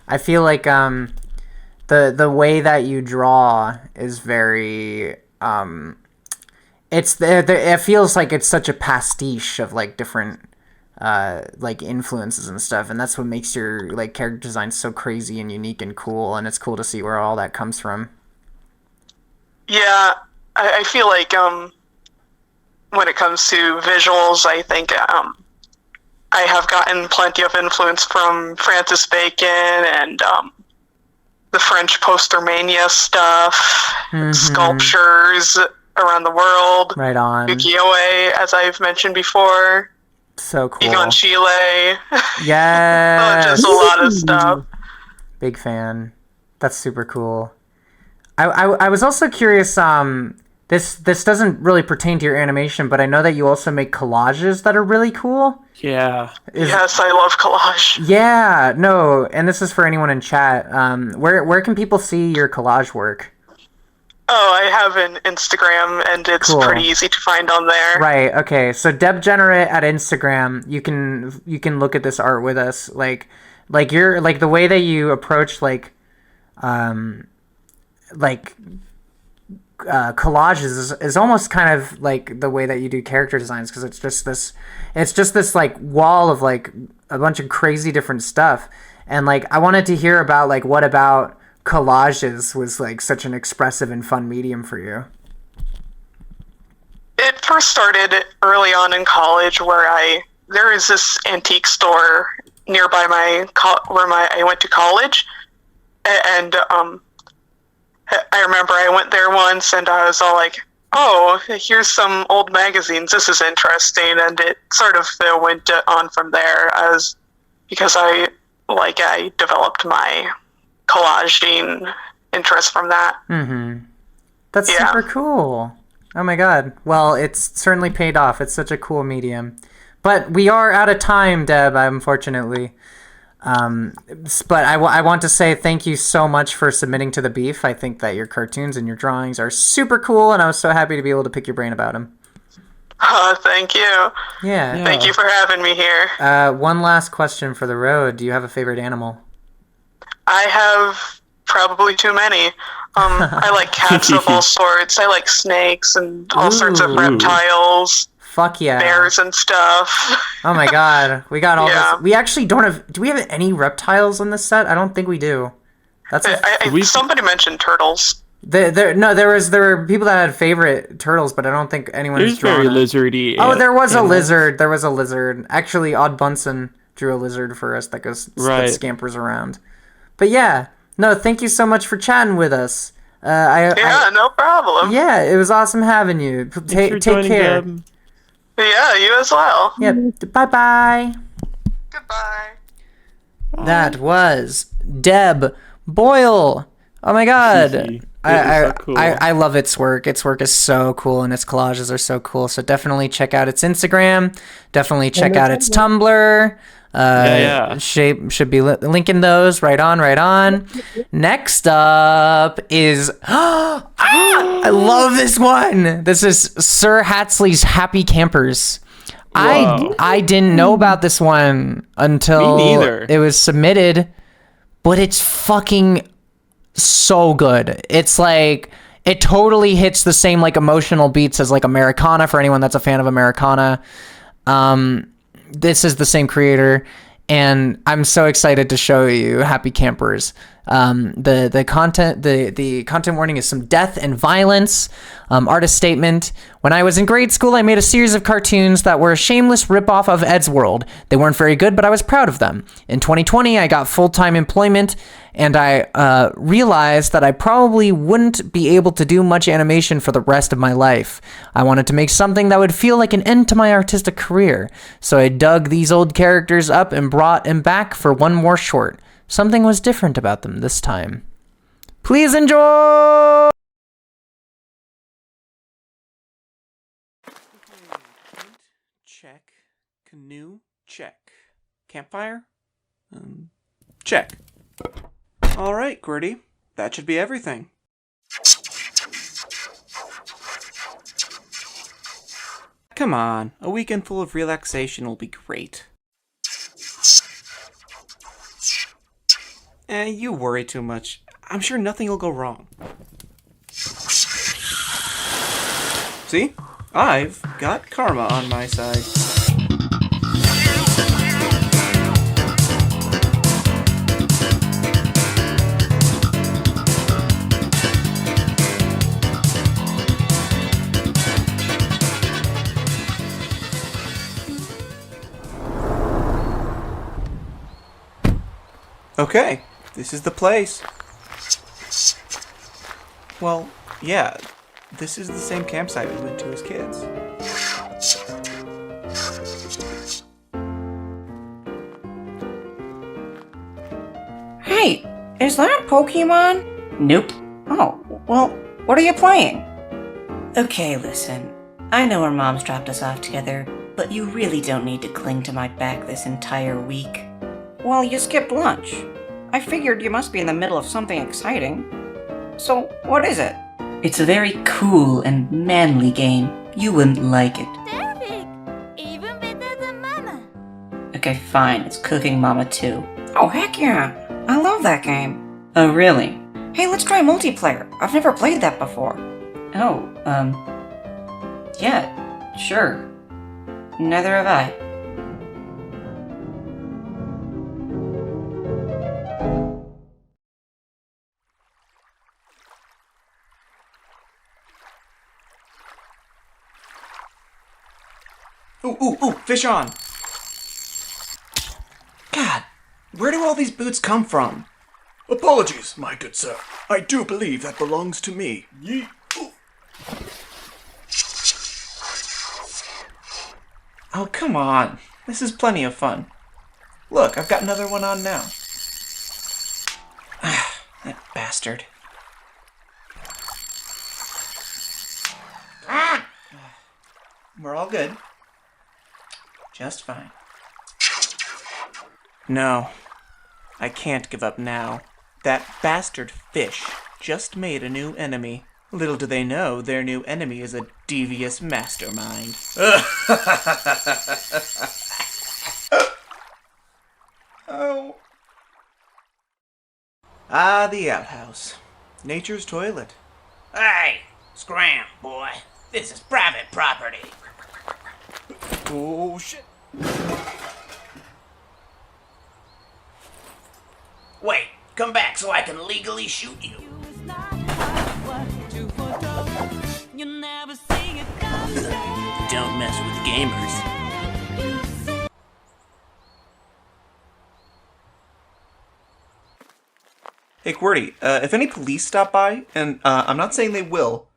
I feel like the way that you draw is very it feels like it's such a pastiche of, like, different like influences and stuff, and that's what makes your, like, character design so crazy and unique and cool, and it's cool to see where all that comes from. Yeah, I feel like when it comes to visuals, I think I have gotten plenty of influence from Francis Bacon and the French poster-mania stuff, sculptures around the world. Right on. Ukiyo-e, as I've mentioned before. So cool. Egon Chile. Yeah. Just a lot of stuff. Big fan. That's super cool. I was also curious, this doesn't really pertain to your animation, but I know that you also make collages that are really cool. Yeah. Yes, I love collage. Yeah, no, and this is for anyone in chat. Where can people see your collage work? Oh, I have an Instagram, and it's pretty easy to find on there. Right. Okay. So DebGenerate at Instagram, you can look at this art with us. Like you're, like, the way that you approach, like collages is almost kind of like the way that you do character designs, because it's just this like wall of, like, a bunch of crazy different stuff. And, like, I wanted to hear about, like, what about collages was, like, such an expressive and fun medium for you. It first started early on in college, where there is this antique store nearby I went to college, and I remember I went there once, and I was all like, oh, here's some old magazines, this is interesting, and it sort of went on from there, because I developed my collaging interest from that. That's super cool. Oh my god. Well, it's certainly paid off. It's such a cool medium. But we are out of time, Deb, unfortunately. But I want to say thank you so much for submitting to the beef. I think that your cartoons and your drawings are super cool, and I was so happy to be able to pick your brain about them. Thank you. Yeah. Thank you for having me here. One last question for the road. Do you have a favorite animal? I have probably too many. I like cats of all sorts. I like snakes and all sorts of Ooh. reptiles. Fuck yeah. Bears and stuff. Oh my god, we got all Yeah. this. We actually don't have. Do we have any reptiles on this set? I don't think we do. That's Somebody mentioned turtles. There were people that had favorite turtles, but I don't think anyone has It's drawn very a- lizardy. Oh, there was a animals. lizard. There was a lizard. Actually, Odd Bunsen drew a lizard for us that Right. that scampers around. But yeah, no, thank you so much for chatting with us. No problem. Yeah, it was awesome having you. Take care. Yeah, you as well. Yep. Bye bye. Goodbye. That was Deb Boyle. Oh my god. I love its work. Its work is so cool and its collages are so cool. So definitely check out its Instagram. Definitely check out its Tumblr. Shape should be linking those right on. Next up is I love this one. This is Sir Hatsley's Happy Campers. I didn't know about this one until Me neither. it was submitted, but it's fucking so good. It's like it totally hits the same like emotional beats as like Americana for anyone that's a fan of Americana. This is the same creator, and I'm so excited to show you Happy Campers. The content warning is some death and violence. Artist statement: when I was in grade school, I made a series of cartoons that were a shameless ripoff of Ed's World. They weren't very good, but I was proud of them. In 2020, I got full-time employment, and I realized that I probably wouldn't be able to do much animation for the rest of my life. I wanted to make something that would feel like an end to my artistic career, so I dug these old characters up and brought them back for one more short. Something was different about them this time. Please enjoy! Check. Canoe. Check. Campfire? Check. Alright, Gritty. That should be everything. Come on, a weekend full of relaxation will be great. You worry too much. I'm sure nothing will go wrong. See? I've got karma on my side. Okay, this is the place. Well, yeah, this is the same campsite we went to as kids. Hey, is that Pokemon? Nope. Oh, well, what are you playing? Okay, listen. I know our moms dropped us off together, but you really don't need to cling to my back this entire week. Well, you skipped lunch. I figured you must be in the middle of something exciting. So, what is it? It's a very cool and manly game. You wouldn't like it. Even better than Mama. Okay, fine. It's Cooking Mama 2. Oh, heck yeah. I love that game. Oh, really? Hey, let's try multiplayer. I've never played that before. Oh, yeah, sure. Neither have I. Ooh, fish on! God, where do all these boots come from? Apologies, my good sir. I do believe that belongs to me. Yeet. Oh, come on. This is plenty of fun. Look, I've got another one on now. That bastard. We're all good. Just fine. No, I can't give up now. That bastard fish just made a new enemy. Little do they know, their new enemy is a devious mastermind. Oh. Ah, the outhouse. Nature's toilet. Hey, scram, boy. This is private property. Oh, shit. Wait, come back so I can legally shoot you. Don't mess with gamers. Hey, QWERTY, if any police stop by, and I'm not saying they will,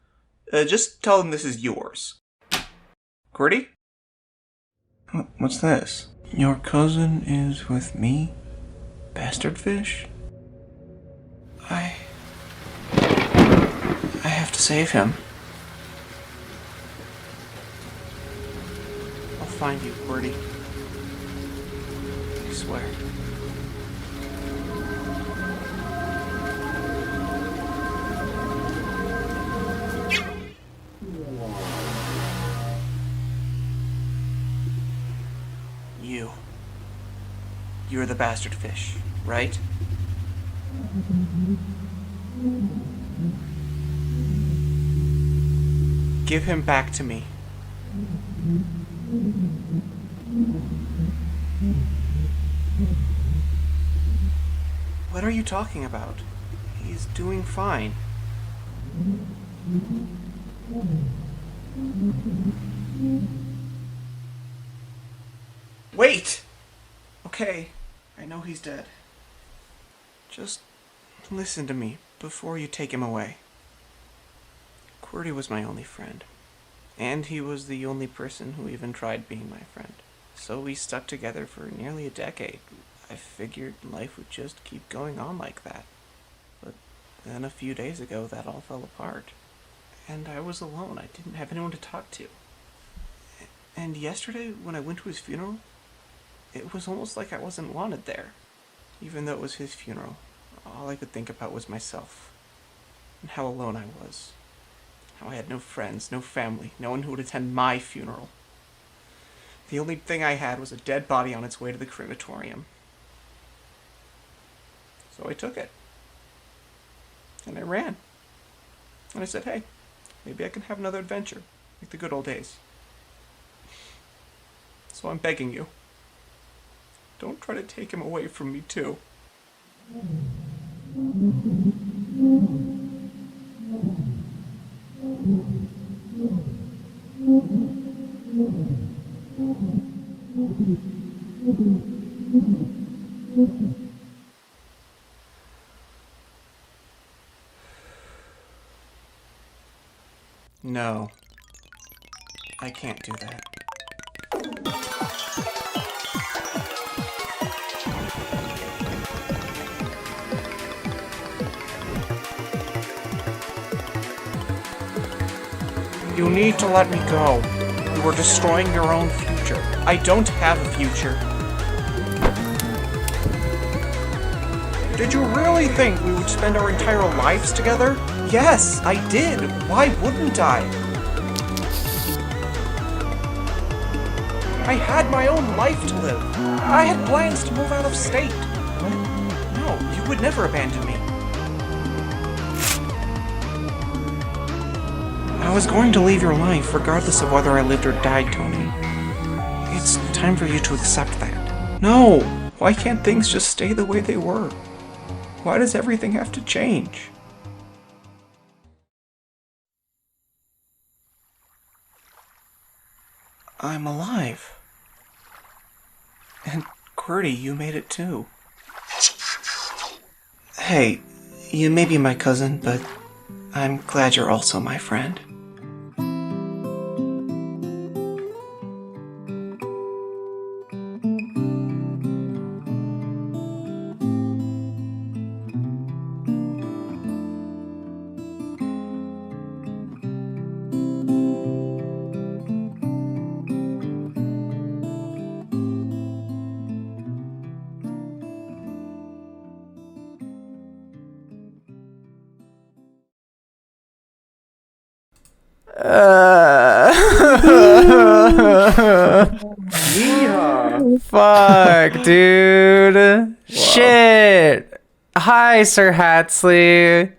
just tell them this is yours. QWERTY? What's this? Your cousin is with me? Bastard fish? I have to save him. I'll find you, QWERTY. I swear. You're the bastard fish, right? Give him back to me. What are you talking about? He's doing fine. Wait! Okay, I know he's dead. Just listen to me before you take him away. QWERTY was my only friend. And he was the only person who even tried being my friend. So we stuck together for nearly a decade. I figured life would just keep going on like that. But then a few days ago, that all fell apart. And I was alone. I didn't have anyone to talk to. And yesterday, when I went to his funeral, it was almost like I wasn't wanted there. Even though it was his funeral, all I could think about was myself. And how alone I was. How I had no friends, no family, no one who would attend my funeral. The only thing I had was a dead body on its way to the crematorium. So I took it. And I ran. And I said, hey, maybe I can have another adventure, like the good old days. So I'm begging you, don't try to take him away from me too. No, I can't do that. You need to let me go. You are destroying your own future. I don't have a future. Did you really think we would spend our entire lives together? Yes, I did. Why wouldn't I? I had my own life to live. I had plans to move out of state. But no, you would never abandon me. I was going to leave your life regardless of whether I lived or died, Tony. It's time for you to accept that. No! Why can't things just stay the way they were? Why does everything have to change? I'm alive. And QWERTY, you made it too. Hey, you may be my cousin, but I'm glad you're also my friend. Fuck, dude. Shit. Hi, Sir Hatsley.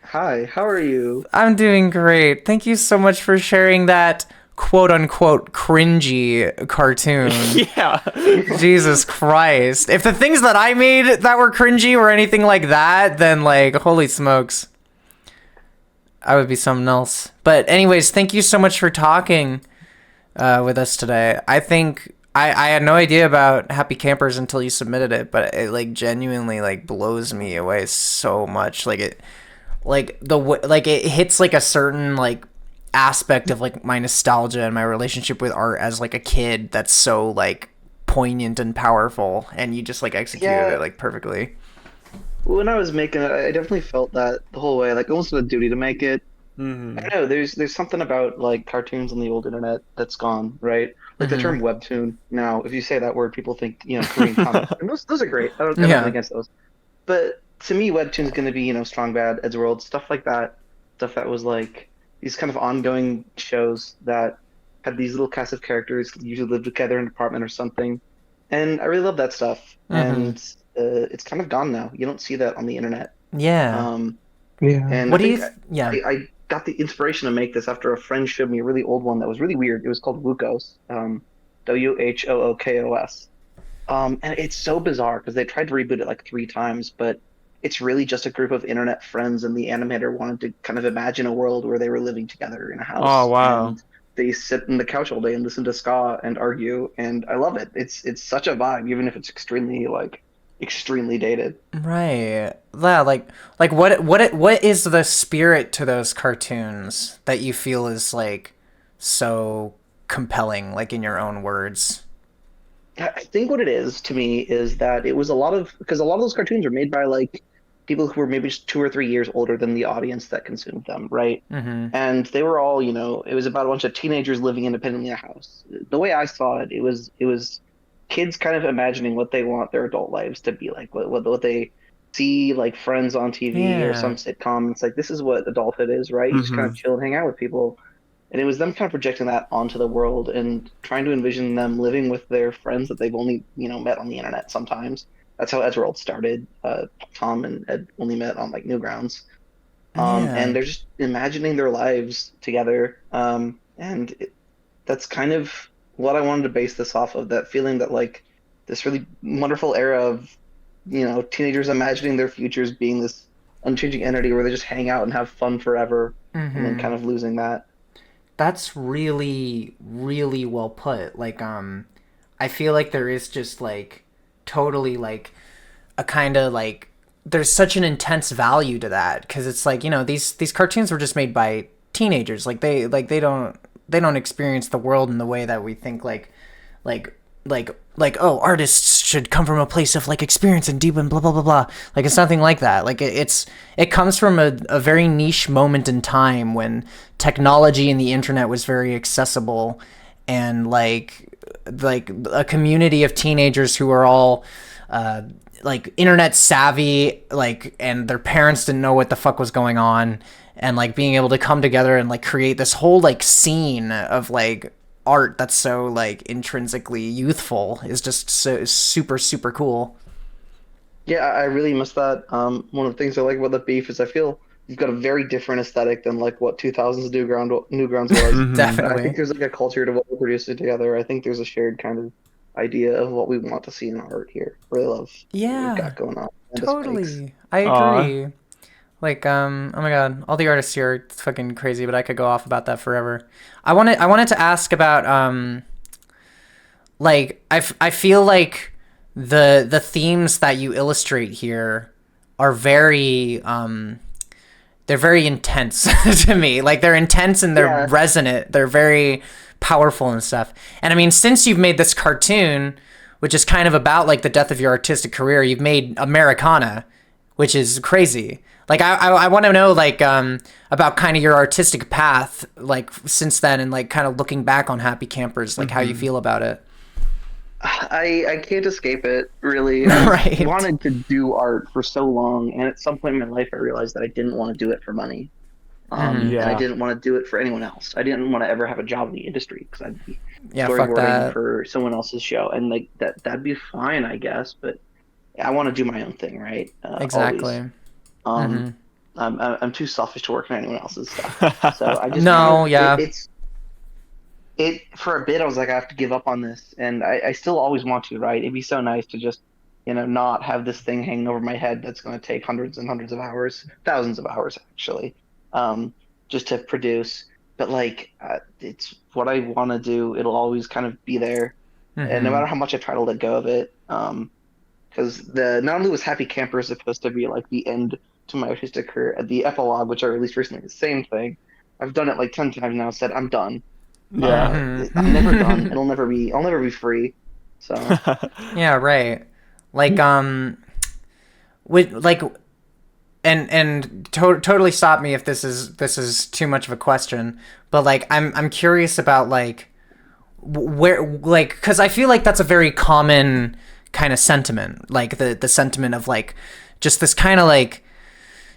Hi, how are you? I'm doing great. Thank you so much for sharing that quote-unquote cringy cartoon. Yeah. Jesus Christ. If the things that I made that were cringy were anything like that, then, like, holy smokes. I would be something else. But anyways, thank you so much for talking with us today. I think I had no idea about Happy Campers until you submitted it, but it, like, genuinely, like, blows me away so much. Like, it... Like it hits like a certain like aspect of like my nostalgia and my relationship with art as like a kid that's so like poignant and powerful, and you just like executed it like perfectly. When I was making it, I definitely felt that the whole way, like almost a duty to make it. I don't know. There's something about like cartoons on the old internet that's gone, right? Like the term webtoon. Now, if you say that word, people think Korean comics, and those are great. I don't have nothing against those, but to me, webtoon's going to be Strong Bad, Ed's World, stuff like that. Stuff that was like these kind of ongoing shows that had these little cast of characters usually lived together in an apartment or something, and I really love that stuff. And it's kind of gone now. You don't see that on the internet. Yeah. And What I do think you? Yeah. I got the inspiration to make this after a friend showed me a really old one that was really weird. It was called Wookos, WHOOKOS. And it's so bizarre because they tried to reboot it like 3 times, but it's really just a group of internet friends, and the animator wanted to kind of imagine a world where they were living together in a house. Oh, wow. And they sit on the couch all day and listen to ska and argue, and I love it. It's such a vibe, even if it's extremely dated. Right. Yeah. Like what is the spirit to those cartoons that you feel is like so compelling, like in your own words? I think what it is to me is that it was because a lot of those cartoons are made by like people who were maybe just 2 or 3 years older than the audience that consumed them, right? And they were all, it was about a bunch of teenagers living independently in a house. The way I saw it, it was kids kind of imagining what they want their adult lives to be like, what they see like Friends on TV or some sitcom. It's like, this is what adulthood is, right? You just kind of chill and hang out with people. And it was them kind of projecting that onto the world and trying to envision them living with their friends that they've only, met on the internet sometimes. That's how Ed's World started. Tom and Ed only met on like Newgrounds. And they're just imagining their lives together. That's kind of what I wanted to base this off of, that feeling that like this really wonderful era of, teenagers imagining their futures being this unchanging entity where they just hang out and have fun forever, and then kind of losing that. That's really, really well put. Like, I feel like there is just like totally like a kind of like there's such an intense value to that, because it's like, these cartoons were just made by teenagers. Like they don't experience the world in the way that we think like oh, artists should come from a place of like experience and deep and blah blah blah blah. Like it's nothing like that. Like it comes from a very niche moment in time when technology and the internet was very accessible, and like a community of teenagers who are all like internet savvy, like, and their parents didn't know what the fuck was going on, and like being able to come together and like create this whole like scene of like art that's so like intrinsically youthful is just so super, super cool. Yeah, I really miss that. One of the things I like about the beef is I feel you've got a very different aesthetic than like what 2000s Newgrounds was. Definitely. I think there's like a culture to what we're producing together. I think there's a shared kind of idea of what we want to see in art here. Really love what we've got going on. Totally. I agree. Like, oh my god, all the artists here are fucking crazy, but I could go off about that forever. I wanted to ask about, like, I feel like the themes that you illustrate here are very, they're very intense to me. Like, they're intense and they're resonant. They're very powerful and stuff. And I mean, since you've made this cartoon, which is kind of about, like, the death of your artistic career, you've made Americana, which is crazy. Like, I want to know, like, about kind of your artistic path, like, since then, and, like, kind of looking back on Happy Campers, like, how you feel about it. I can't escape it, really. Right. I wanted to do art for so long, and at some point in my life, I realized that I didn't want to do it for money. And I didn't want to do it for anyone else. I didn't want to ever have a job in the industry because I'd be fuck storyboarding that. for someone else's show, and like that'd be fine, I guess. But I want to do my own thing, right? Exactly. Always. I'm too selfish to work on anyone else's stuff. So I just it for a bit. I was like, I have to give up on this, and I still always want to, right? It'd be so nice to just not have this thing hanging over my head that's going to take hundreds and hundreds of hours, thousands of hours actually, just to produce. But like, it's what I want to do. It'll always kind of be there, and no matter how much I try to let go of it, because not only was Happy Camper supposed to be like the end to my artistic career, the epilogue, which I released recently, the same thing. I've done it like 10 times now. Said I'm done. I'm never done. I'll never be free. So yeah, right. Like with like, and totally stop me if this is too much of a question, but like I'm curious about like where, like, because I feel like that's a very common kind of sentiment, like the sentiment of like just this kind of like,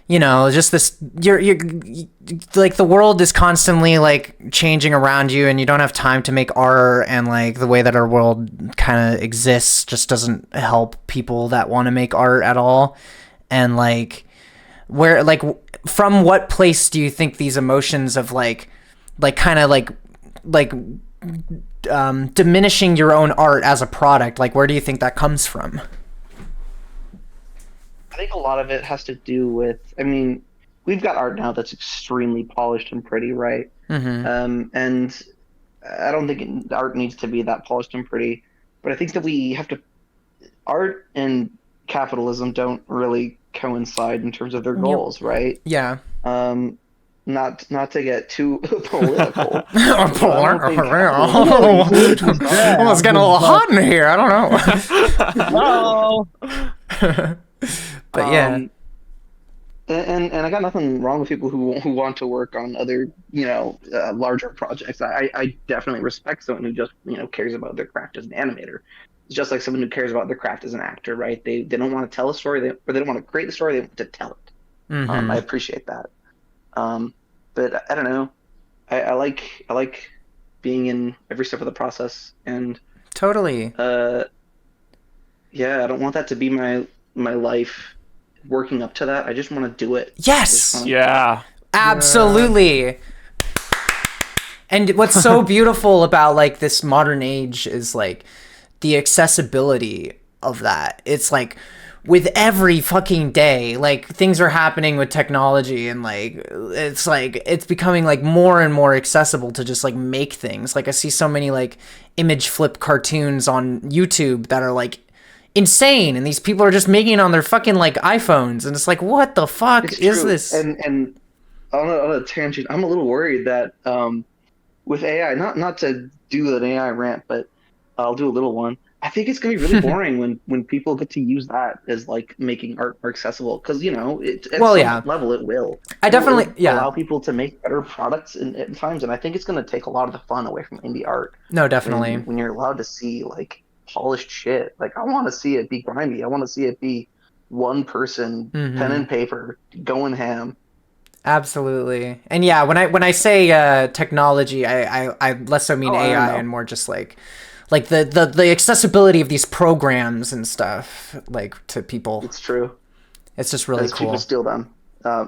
just this, you're like, the world is constantly like changing around you and you don't have time to make art, and like the way that our world kind of exists just doesn't help people that want to make art at all. And like, where, like, from what place do you think these emotions of like kind of like diminishing your own art as a product, like where do you think that comes from? I think a lot of it has to do with, I mean, we've got art now that's extremely polished and pretty, right? And I don't think art needs to be that polished and pretty, but I think that we have to, art and capitalism don't really coincide in terms of their goals, right? Yeah. Not to get too political. Oh, it's getting a little hot in here. I don't know. But yeah, and I got nothing wrong with people who want to work on other larger projects. I definitely respect someone who just cares about their craft as an animator. It's just like someone who cares about their craft as an actor, right? They don't want to tell a story, or they don't want to create the story. They want to tell it. I appreciate that. But I don't know. I like being in every step of the process, and totally. Yeah, I don't want that to be my life. Working up to that, I just want to do it. Yes. Yeah. Absolutely. And what's so beautiful about like this modern age is like the accessibility of that. It's like with every fucking day, like things are happening with technology, and like it's becoming like more and more accessible to just like make things. Like I see so many like image flip cartoons on YouTube that are like insane, and these people are just making it on their fucking like iPhones, and it's like, what the fuck is this? And on a tangent, I'm a little worried that with AI, not to do an AI rant, but I'll do a little one. I think it's gonna be really boring when people get to use that as like making art more accessible, because at some level it will. I definitely allow people to make better products in times, and I think it's gonna take a lot of the fun away from indie art. No, definitely. When you're allowed to see like polished shit, like I want to see it be grimy. I want to see it be one person, pen and paper, going ham. Absolutely. And yeah, when I say technology, I less so mean AI and more just like the accessibility of these programs and stuff, like, to people. It's true. It's just really cool. People steal them.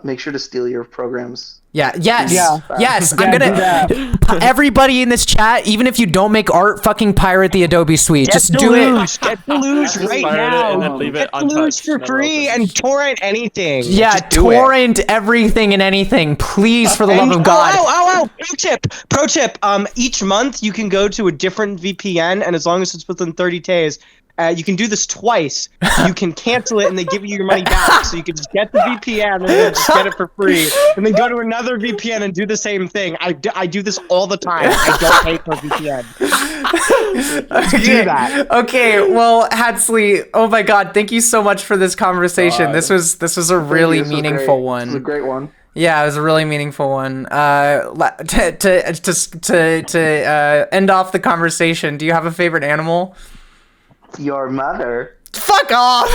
Make sure to steal your programs. Yeah. Yes. Yes. I'm gonna. Everybody in this chat, even if you don't make art, fucking pirate the Adobe Suite. Just do it. Get Deluge right now. Get Deluge for free and torrent anything. Yeah, torrent everything and anything, please, for the love of God. Oh! Pro tip. Each month you can go to a different VPN, and as long as it's within 30 days. You can do this twice. You can cancel it and they give you your money back. So you can just get the VPN and then just get it for free. And then go to another VPN and do the same thing. I do this all the time. I don't pay for VPN. Do that. Okay, well, Hadsley, oh my God, thank you so much for this conveation. This was a really meaningful one. This was a great one. Yeah, it was a really meaningful one. To end off the conversation, do you have a favorite animal? Your mother. Fuck off.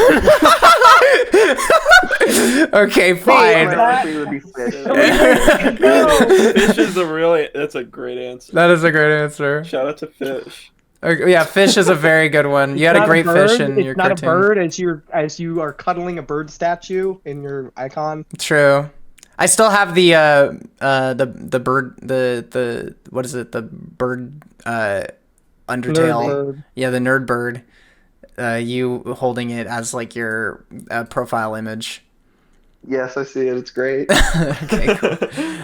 Okay, fine. Fish is that's a great answer. That is a great answer. Shout out to Fish. Yeah, fish is a very good one. You had a great fish in your cartoon. It's not a bird as you are cuddling a bird statue in your icon. True. I still have the bird the what is it, the bird Undertale. Nerd bird. Yeah, the nerd bird. You holding it as like your profile image. Yes, I see it. It's great. Okay, cool.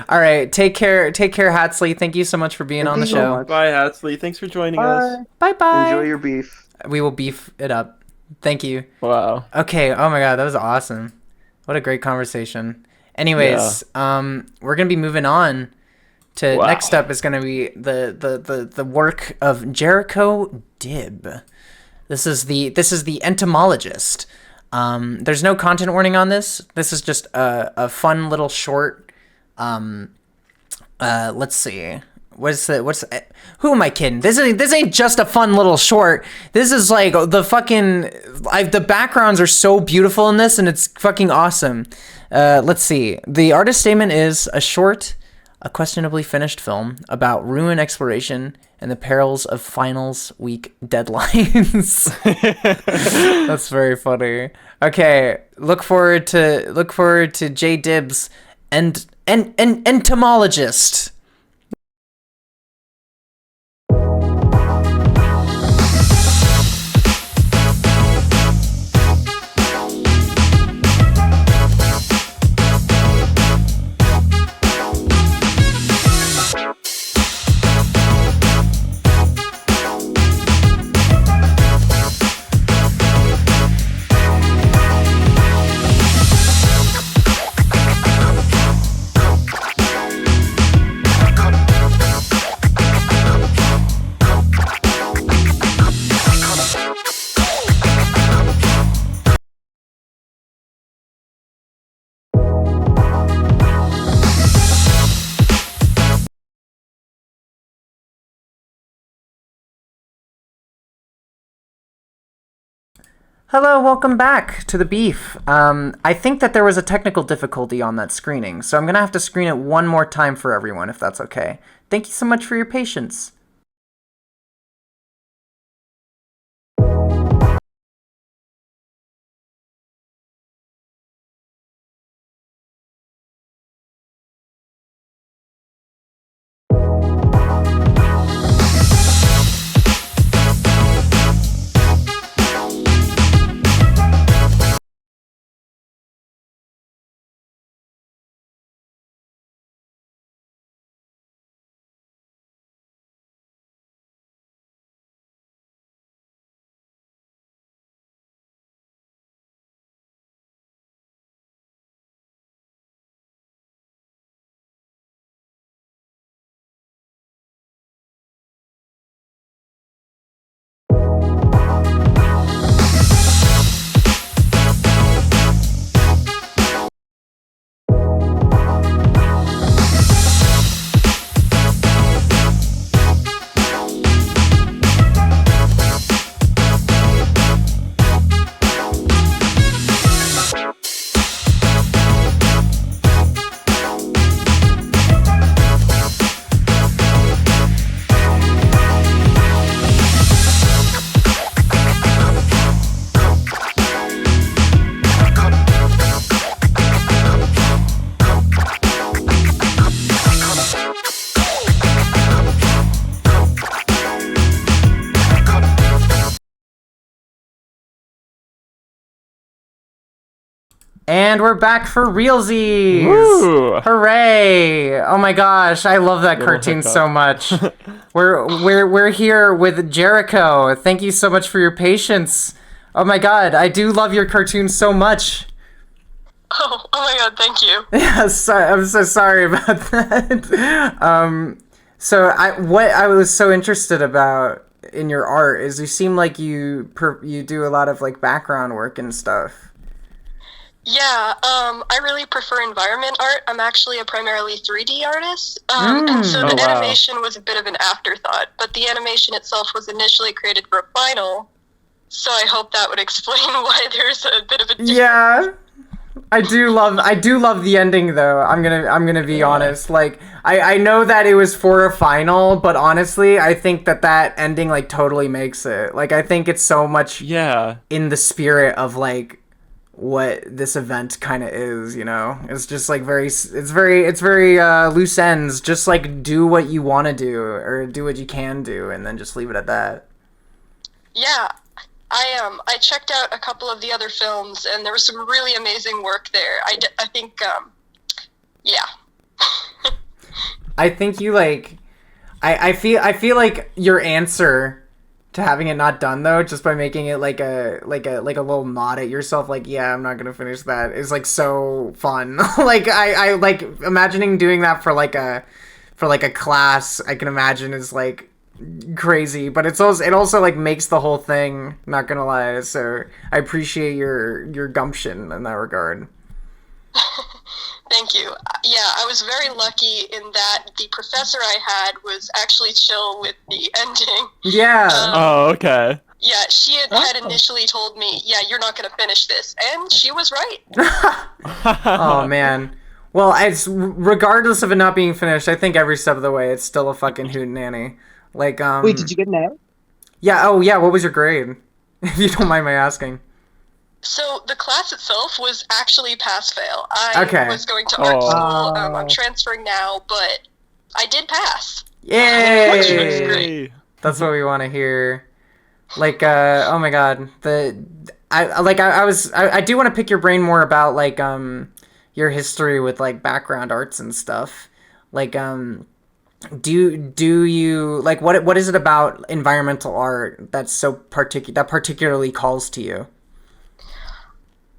All right, take care, Hatsley. Thank you so much for being on the show. Bye, Hatsley. Thanks for joining us. Bye. Enjoy your beef. We will beef it up. Thank you. Wow. Okay. Oh my god, that was awesome. What a great conversation. Anyways, we're gonna be moving on to next up is gonna be the work of Jericho Dibb. This is the entomologist. There's no content warning on this. This is just a fun little short. Let's see. Who am I kidding? This ain't just a fun little short. This is like the backgrounds are so beautiful in this, and it's fucking awesome. Let's see. The artist statement is a questionably finished film about ruin exploration and the perils of finals week deadlines. That's very funny. Okay, look forward to Jay Dibb's entomologist. Hello, welcome back to the beef. I think that there was a technical difficulty on that screening, so I'm going to have to screen it one more time for everyone, if that's okay. Thank you so much for your patience. And we're back for realsies! Woo! Hooray! Oh my gosh, I love that cartoon so much. We're here with Jericho. Thank you so much for your patience. Oh my god, I do love your cartoon so much. Oh my god, thank you. Yeah, I'm so sorry about that. So what I was so interested about in your art is you seem like you do a lot of like background work and stuff. Yeah, I really prefer environment art. I'm actually a primarily 3D artist, and so the animation was a bit of an afterthought, but the animation itself was initially created for a final, So I hope that would explain why there's a bit of a difference. Yeah. I do love the ending though. I'm gonna be honest. Like I know that it was for a final, but honestly, I think that ending like totally makes it. Like I think it's so much in the spirit of like what this event kind of is, you know. It's just like it's very loose ends. Just like do what you want to do or do what you can do and then just leave it at that. Yeah. I checked out a couple of the other films, and there was some really amazing work there. I think, yeah. I think you like, I feel like your answer to having it not done though, just by making it like a little nod at yourself, like yeah, I'm not gonna finish that, is like so fun. Like I like imagining doing that for like a class. I can imagine is like crazy, but it also like makes the whole thing, not gonna lie. So I appreciate your gumption in that regard. Thank you. Yeah, I was very lucky in that the professor I had was actually chill with the ending. Yeah. Oh, okay. Yeah, she had initially told me, yeah, you're not gonna finish this, and she was right. Oh man. Well, it's regardless of it not being finished, I think every step of the way it's still a fucking hootenanny. Like, Wait, did you get an A? Yeah, oh yeah, what was your grade? If you don't mind my asking. So, the class itself was actually pass-fail. I was going to art school, I'm transferring now, but I did pass. Yay! Which was great. That's what we want to hear. Like, oh my god. I do want to pick your brain more about, like, your history with, like, background arts and stuff. Like, do you like what is it about environmental art that's so particularly calls to you?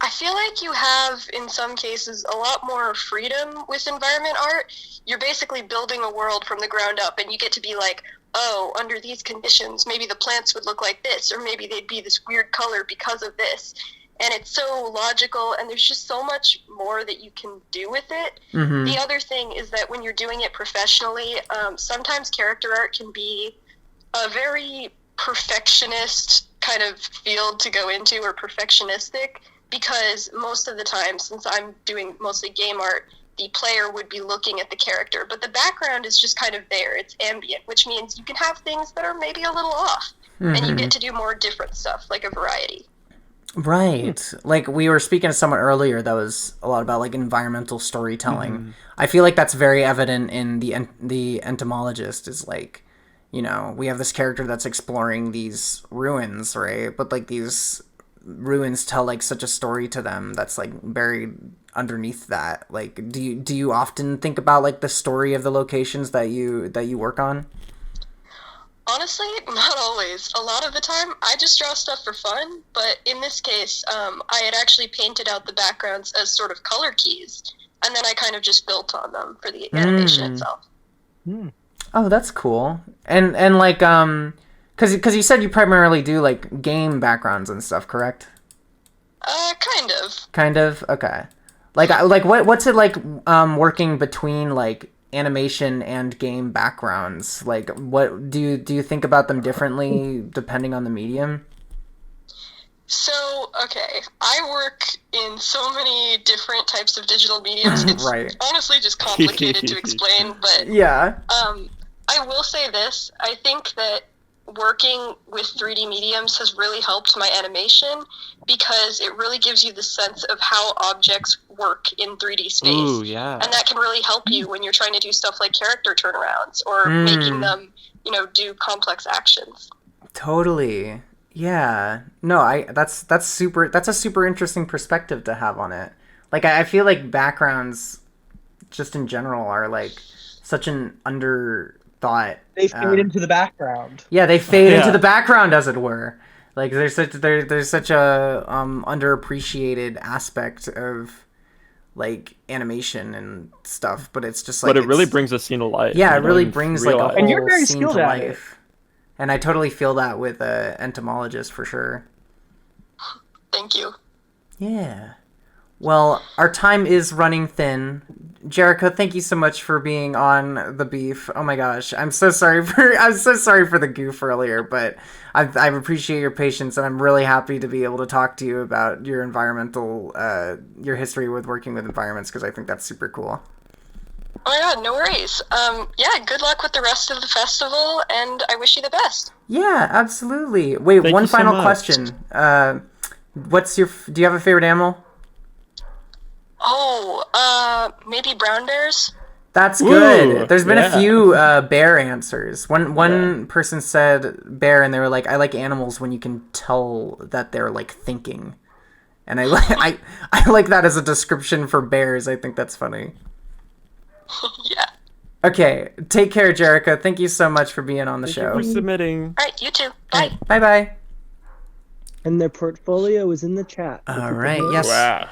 I feel like you have, in some cases, a lot more freedom with environment art. You're basically building a world from the ground up, and you get to be like, oh, under these conditions, maybe the plants would look like this, or maybe they'd be this weird color because of this. And it's so logical, and there's just so much more that you can do with it. Mm-hmm. The other thing is that when you're doing it professionally, sometimes character art can be a very perfectionist kind of field to go into, or perfectionistic, because most of the time, since I'm doing mostly game art, the player would be looking at the character, but the background is just kind of there. It's ambient, which means you can have things that are maybe a little off, and you get to do more different stuff, like a variety. Right. Like we were speaking to someone earlier that was a lot about like environmental storytelling. I feel like that's very evident in the entomologist is like, you know, we have this character that's exploring these ruins, right? But like these ruins tell like such a story to them that's like buried underneath that. Like do you often think about like the story of the locations that you work on? Honestly, not always. A lot of the time, I just draw stuff for fun, but in this case, I had actually painted out the backgrounds as sort of color keys, and then I kind of just built on them for the animation itself. Oh, that's cool. And like, cause you said you primarily do like game backgrounds and stuff, correct? Kind of. Kind of? Okay. Like what's it like, working between like animation and game backgrounds? Like what do you think about them differently depending on the medium? So, okay, I work in so many different types of digital mediums. It's Right. honestly just complicated to explain, but Yeah. I will say this. I think that working with 3D mediums has really helped my animation because it really gives you the sense of how objects work in 3D space. Ooh, yeah. And that can really help you when you're trying to do stuff like character turnarounds or making them, you know, do complex actions. Totally. Yeah. No, that's a super interesting perspective to have on it. Like I feel like backgrounds just in general are like such an underthought. They fade into the background. Yeah, they fade into the background, as it were. Like there's such a underappreciated aspect of like animation and stuff, but it's just like but it really brings a scene to life. Yeah, you it don't really even brings like a realize. whole And you're very scene skilled to at it. life. And I totally feel that with entomologist for sure. Thank you. Yeah. Well, our time is running thin. Jericho, thank you so much for being on the beef. Oh my gosh, I'm so sorry for the goof earlier, but I appreciate your patience, and I'm really happy to be able to talk to you about your your history with working with environments, because I think that's super cool. Oh my god, no worries. Yeah, good luck with the rest of the festival, and I wish you the best. Yeah, absolutely. Wait, Thank one you so final much. question. Do you have a favorite animal? Oh, maybe brown bears? That's Ooh, good. There's been a yeah. few bear answers. One person said bear, and they were like, "I like animals when you can tell that they're like thinking," and I like that as a description for bears. I think that's funny. Yeah. Okay, take care, Jericho. Thank you so much for being on the show. Thank you for submitting. Alright, you too. Bye. Bye bye. And their portfolio is in the chat. All right. Yes. Wow.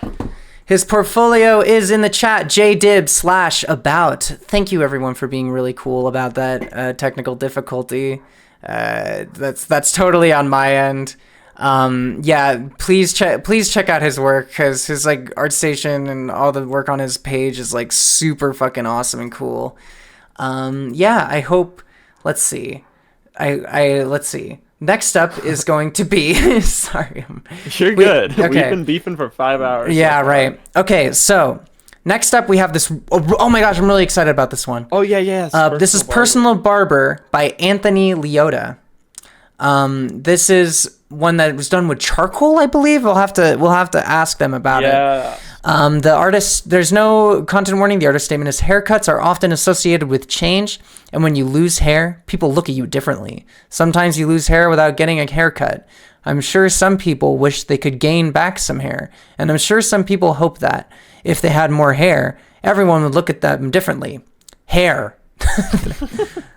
His portfolio is in the chat, jdib/about. Thank you, everyone, for being really cool about that technical difficulty. That's totally on my end. Yeah, please check out his work, because his like ArtStation and all the work on his page is like super fucking awesome and cool. Yeah, I hope. Let's see. Let's see. Next up is going to be. Sorry. You're good. Okay. We've been beefing for 5 hours. Yeah, so far. right. Okay, so next up we have this. Oh my gosh, I'm really excited about this one. Oh yeah. This is Personal Barber by Anthony Leota. This is one that was done with charcoal, I believe. We'll have to ask them about it. The artist, there's no content warning. The artist statement is haircuts are often associated with change, and when you lose hair, people look at you differently. Sometimes you lose hair without getting a haircut. I'm sure some people wish they could gain back some hair, and I'm sure some people hope that if they had more hair, everyone would look at them differently. Hair.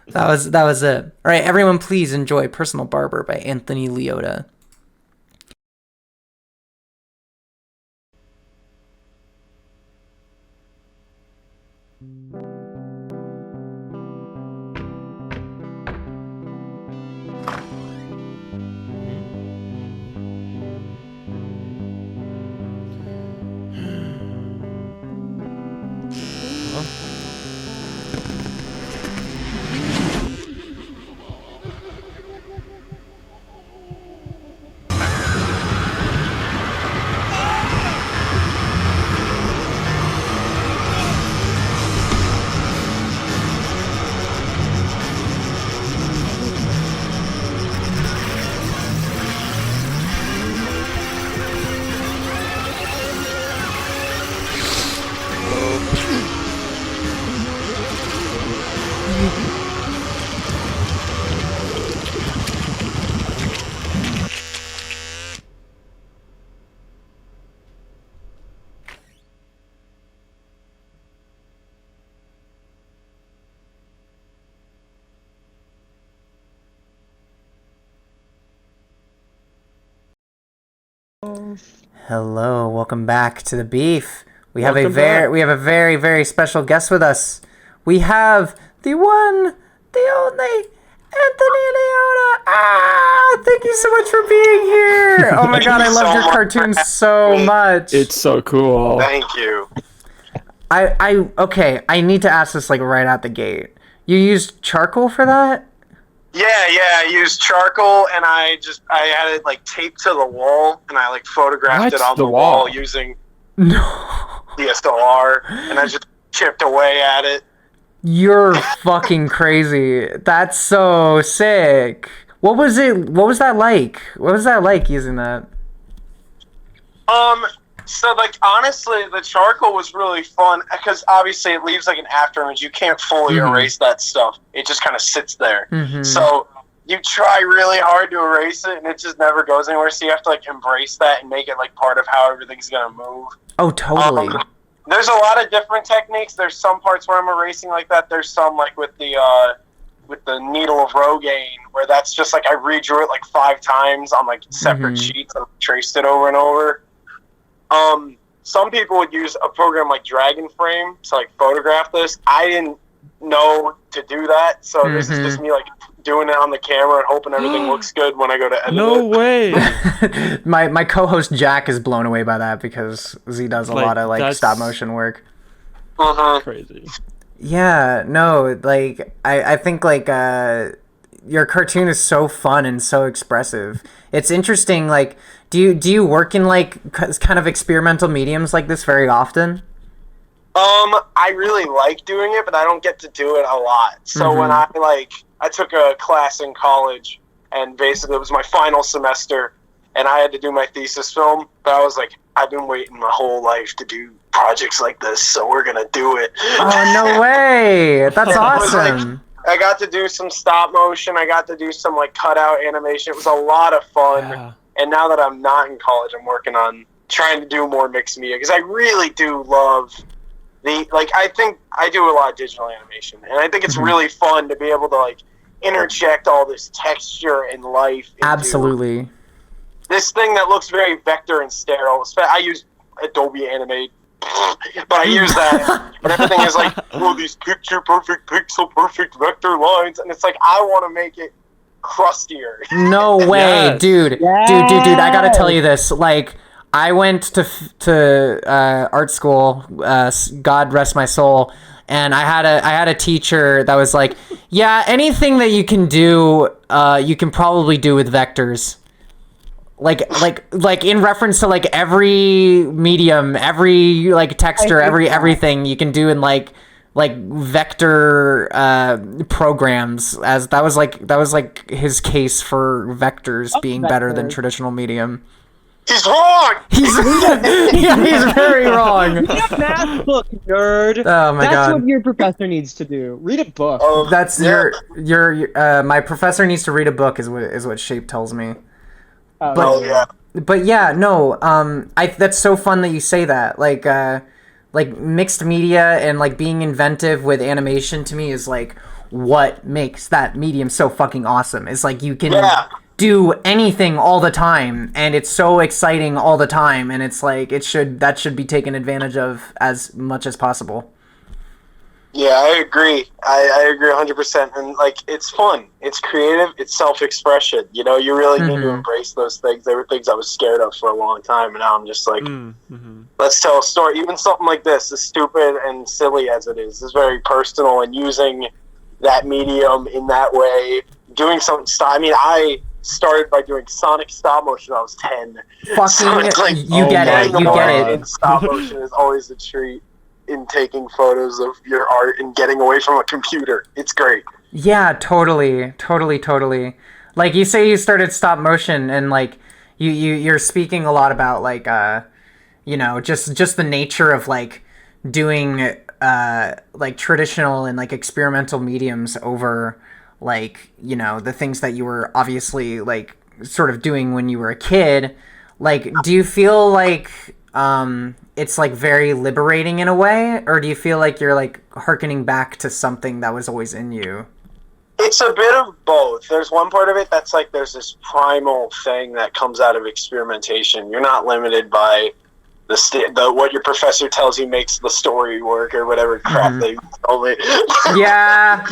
That was it. All right, everyone, please enjoy Personal Barber by Anthony Leota. Hello, welcome back to the beef. We have a very, very special guest with us. We have the one, the only Anthony Leota. Thank you so much for being here. Oh my god, I love your cartoons so much. It's so cool. Thank you. Okay, I need to ask this like right out the gate. You used charcoal for that? Yeah, I used charcoal, and I had it like taped to the wall, and I like photographed it on the wall using DSLR, and I just chipped away at it. You're fucking crazy. That's so sick. What was that like? What was that like using that? So like honestly, the charcoal was really fun because obviously it leaves like an afterimage. You can't fully erase that stuff. It just kind of sits there. So you try really hard to erase it, and it just never goes anywhere. So you have to like embrace that and make it like part of how everything's gonna move. Oh, totally. There's a lot of different techniques. There's some parts where I'm erasing like that. There's some like with the needle of Rogaine, where that's just like I redrew it like 5 times on like separate sheets and traced it over and over. Some people would use a program like Dragon Frame to like photograph this. I didn't know to do that. So this is just me like doing it on the camera and hoping everything looks good when I go to edit No it. way. My co-host Jack is blown away by that because Z does a Like, lot of like that's- stop motion work. Crazy. Yeah, no, like I think like your cartoon is so fun and so expressive. It's interesting. Like, do you work in like kind of experimental mediums like this very often? I really like doing it, but I don't get to do it a lot. So when I took a class in college, and basically it was my final semester, and I had to do my thesis film. But I was like, I've been waiting my whole life to do projects like this, so we're gonna do it. Oh no way! That's awesome. I got to do some stop motion. I got to do some like cutout animation. It was a lot of fun. Yeah. And now that I'm not in college, I'm working on trying to do more mixed media because I really do love I think I do a lot of digital animation, and I think it's really fun to be able to like interject all this texture and life into Absolutely. this thing that looks very vector and sterile. I use Adobe Animate, but I use that, and everything is like, oh, these picture perfect, pixel perfect vector lines, and it's like I want to make it crustier. No way, Yes. dude. Dude, I gotta tell you this. Like, I went to art school. God rest my soul. And I had a teacher that was like, yeah, anything that you can do, you can probably do with vectors. Like in reference to like every medium, every like texture, everything you can do in like vector programs. As that was like his case for vectors being better than traditional medium. He's wrong. He's very wrong. Read a math book, nerd. Oh my That's God. what your professor needs to do. Read a book. That's your my professor needs to read a book is what Shape tells me. But yeah, no, that's so fun that you say that. Like mixed media and like being inventive with animation to me is like what makes that medium so fucking awesome. It's like you can do anything all the time, and it's so exciting all the time, and it's like that should be taken advantage of as much as possible. Yeah, I agree. I agree 100%. And like, it's fun. It's creative. It's self-expression. You know, you really need to embrace those things. They were things I was scared of for a long time, and now I'm just like, let's tell a story. Even something like this, as stupid and silly as it is very personal. And using that medium in that way, doing something. I mean, I started by doing Sonic stop motion when I was 10. Fucking, you get it. You get it. And stop motion is always a treat in taking photos of your art and getting away from a computer. It's great. Yeah, totally. Like you say, you started stop motion, and like you're speaking a lot about like just the nature of like doing like traditional and like experimental mediums over like the things that you were obviously like sort of doing when you were a kid. Like, do you feel like it's like very liberating in a way, or do you feel like you're like hearkening back to something that was always in you? It's a bit of both. There's one part of it that's like there's this primal thing that comes out of experimentation. You're not limited by the what your professor tells you makes the story work or whatever crap they told me. Yeah.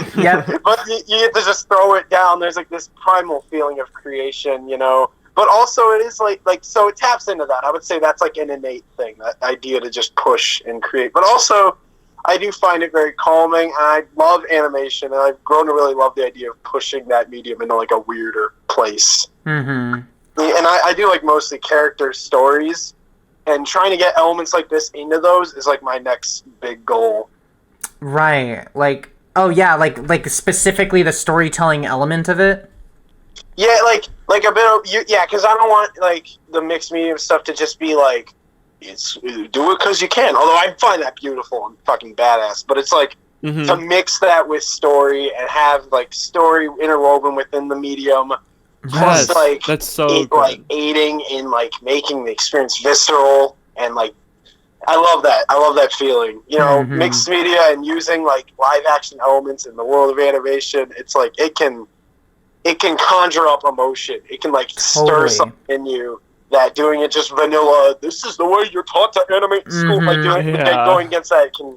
But you get to just throw it down. There's like this primal feeling of creation, But also it is like so it taps into that. I would say that's like an innate thing, that idea to just push and create. But also I do find it very calming, and I love animation, and I've grown to really love the idea of pushing that medium into like a weirder place. And I do like mostly character stories, and trying to get elements like this into those is like my next big goal. Right. Like, oh yeah, like specifically the storytelling element of it. Yeah, like a bit of because I don't want like the mixed medium stuff to just be like do it because you can. Although I find that beautiful and fucking badass, but it's like to mix that with story and have like story interwoven within the medium, plus like that's so like aiding in like making the experience visceral, and like I love that feeling. Mixed media and using like live action elements in the world of animation. It's like it can conjure up emotion. It can like stir something in you that doing it just vanilla, this is the way you're taught to animate in school, like going against that, it can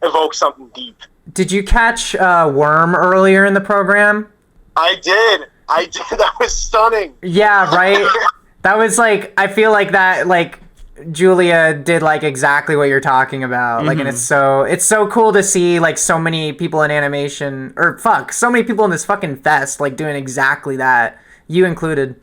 evoke something deep. Did you catch Worm earlier in the program? I did. That was stunning. Yeah, right? That was like, I feel like that, like, Julia did like exactly what you're talking about. Like, and it's so cool to see like so many people in animation, or so many people in this fucking fest like doing exactly that. You included.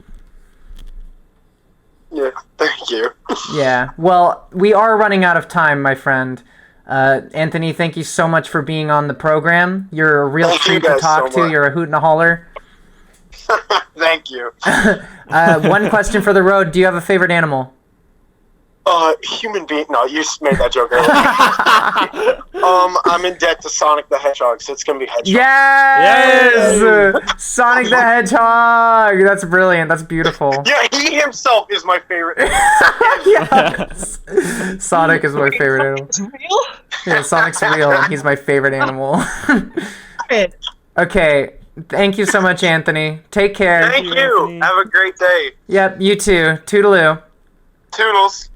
Yeah, thank you. Yeah. Well, we are running out of time, my friend. Anthony, thank you so much for being on the program. You're a real treat to talk to. You're a hoot and a holler. Thank you. One question for the road. Do you have a favorite animal? Human being. No, you just made that joke earlier. I'm in debt to Sonic the Hedgehog, so it's gonna be Hedgehog. Yes! Sonic the Hedgehog! That's brilliant. That's beautiful. Yeah, he himself is my favorite. Yes! Sonic is my favorite animal. Yeah, Sonic's real, and he's my favorite animal. Okay, thank you so much, Anthony. Take care. Thank you. Have a great day. Yep, you too. Toodaloo. Toodles.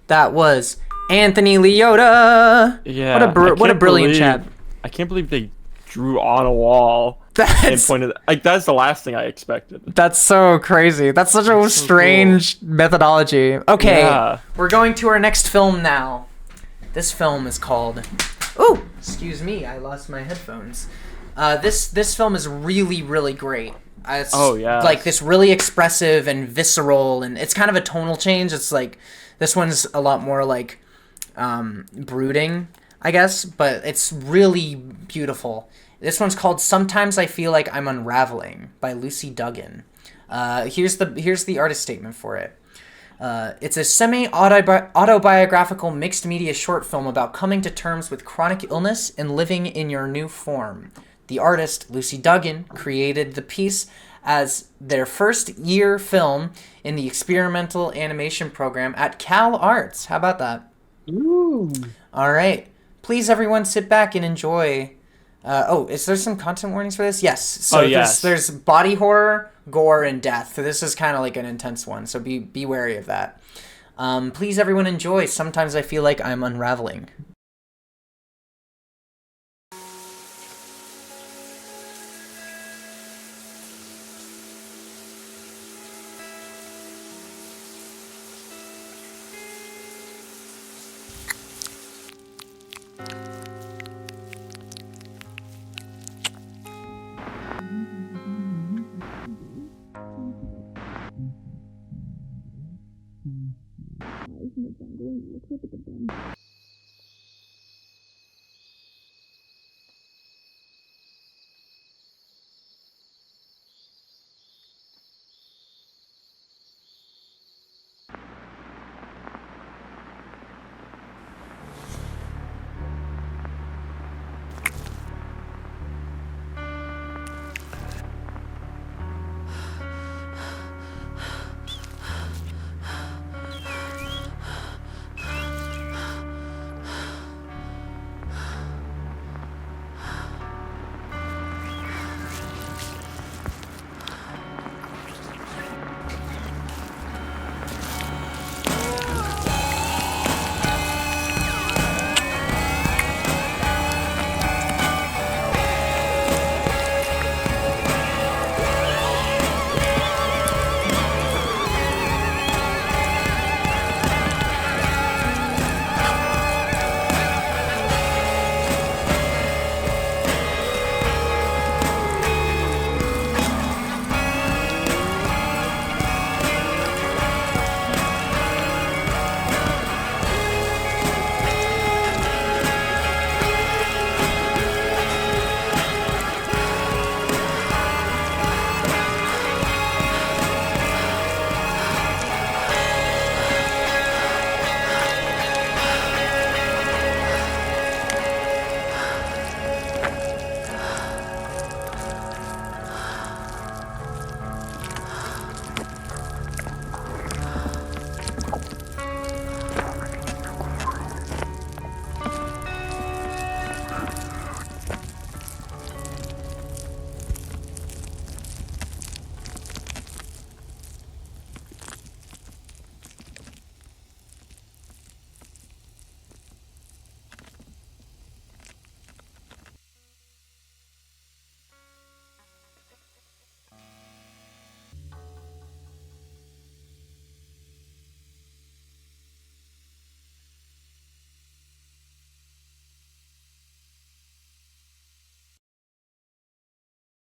That was Anthony Leota. Yeah. What a brilliant chap. I can't believe they drew on a wall and pointed. Like, that's the last thing I expected. That's so crazy. That's such a strange methodology. Okay, we're going to our next film now. This film is called... Oh, excuse me. I lost my headphones. This film is really, really great. It's like this really expressive and visceral, and it's kind of a tonal change. It's like... This one's a lot more like brooding, I guess, but it's really beautiful. This one's called "Sometimes I Feel Like I'm Unraveling" by Lucy Duggan. Here's the artist statement for it. It's a semi-autobiographical mixed media short film about coming to terms with chronic illness and living in your new form. The artist, Lucy Duggan, created the piece as their first year film in the experimental animation program at Cal Arts. How about that? Ooh. All right. Please, everyone, sit back and enjoy. Is there some content warnings for this? Yes. So there's body horror, gore, and death. So this is kind of like an intense one, so be wary of that. Please, everyone, enjoy. Sometimes I feel like I'm unraveling.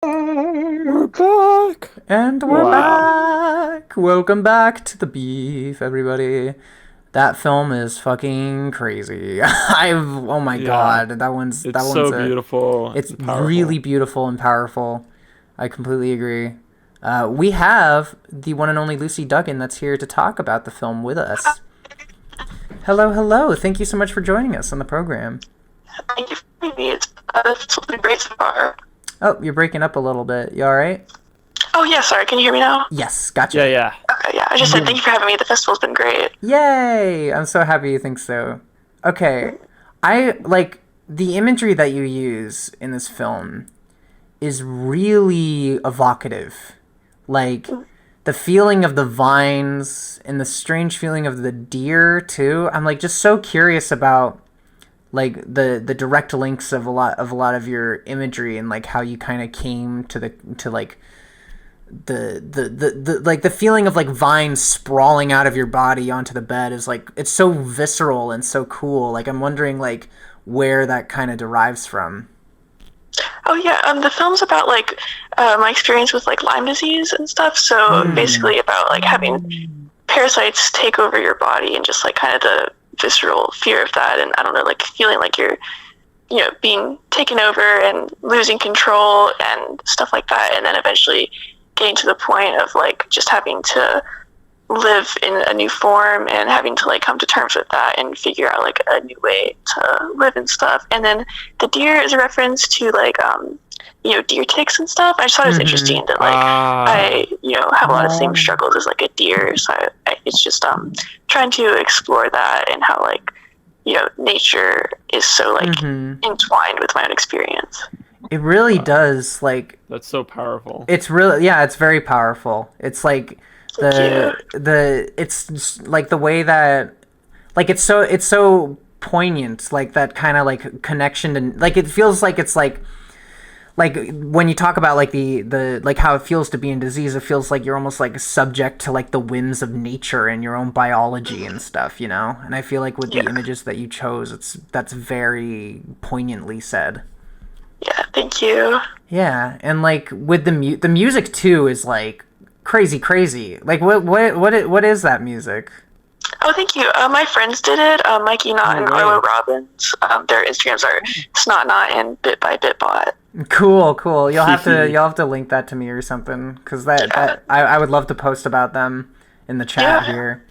We're back! And we're Wow. back! Welcome back to the beef, everybody. That film is fucking crazy. Oh my Yeah. god, that one's So beautiful. It's and powerful. really beautiful and powerful. I completely agree. We have the one and only Lucy Duggan that's here to talk about the film with us. Hello, hello. Thank you so much for joining us on the program. Thank you for having me. It's been great so far. Oh, you're breaking up a little bit. You all right? Oh, yeah, sorry. Can you hear me now? Yes, gotcha. Yeah. Okay, yeah. I just said thank you for having me. The festival's been great. Yay! I'm so happy you think so. Okay, I like the imagery that you use in this film is really evocative. Like the feeling of the vines and the strange feeling of the deer too. I'm like just so curious about like the direct links of a lot of your imagery and like how you kind of came to like the like the feeling of like vines sprawling out of your body onto the bed is like it's so visceral and so cool. Like I'm wondering like where that kind of derives from. Oh, yeah. The film's about, like, my experience with, like, Lyme disease and stuff. So basically about, like, having parasites take over your body and just, like, kind of the visceral fear of that. And, I don't know, like, feeling like you're, you know, being taken over and losing control and stuff like that. And then eventually getting to the point of, like, just having to live in a new form and having to, like, come to terms with that and figure out, like, a new way to live and stuff. And then the deer is a reference to, like, you know, deer ticks and stuff. I just thought it was interesting that, like, I, you know, have a lot of the same struggles as, like, a deer. So it's just trying to explore that and how, like, you know, nature is so, like, entwined with my own experience. It really does, like... That's so powerful. It's really... Yeah, it's very powerful. It's, like... It's just, like the way that like it's so poignant, like that kind of like connection, and like it feels like it's like when you talk about like the like how it feels to be in disease, it feels like you're almost like subject to like the whims of nature and your own biology and stuff, you know. And I feel like with the images that you chose, that's very poignantly said. Yeah, thank you. Yeah, and like with the music too is like crazy. Like what is that music? Oh, thank you. My friends did it. Mikey Knott and Arlo Robbins. Their Instagrams are SnotKnot and Bit by Bitbot. Cool. You'll have to link that to me or something, because that I would love to post about them in the chat here.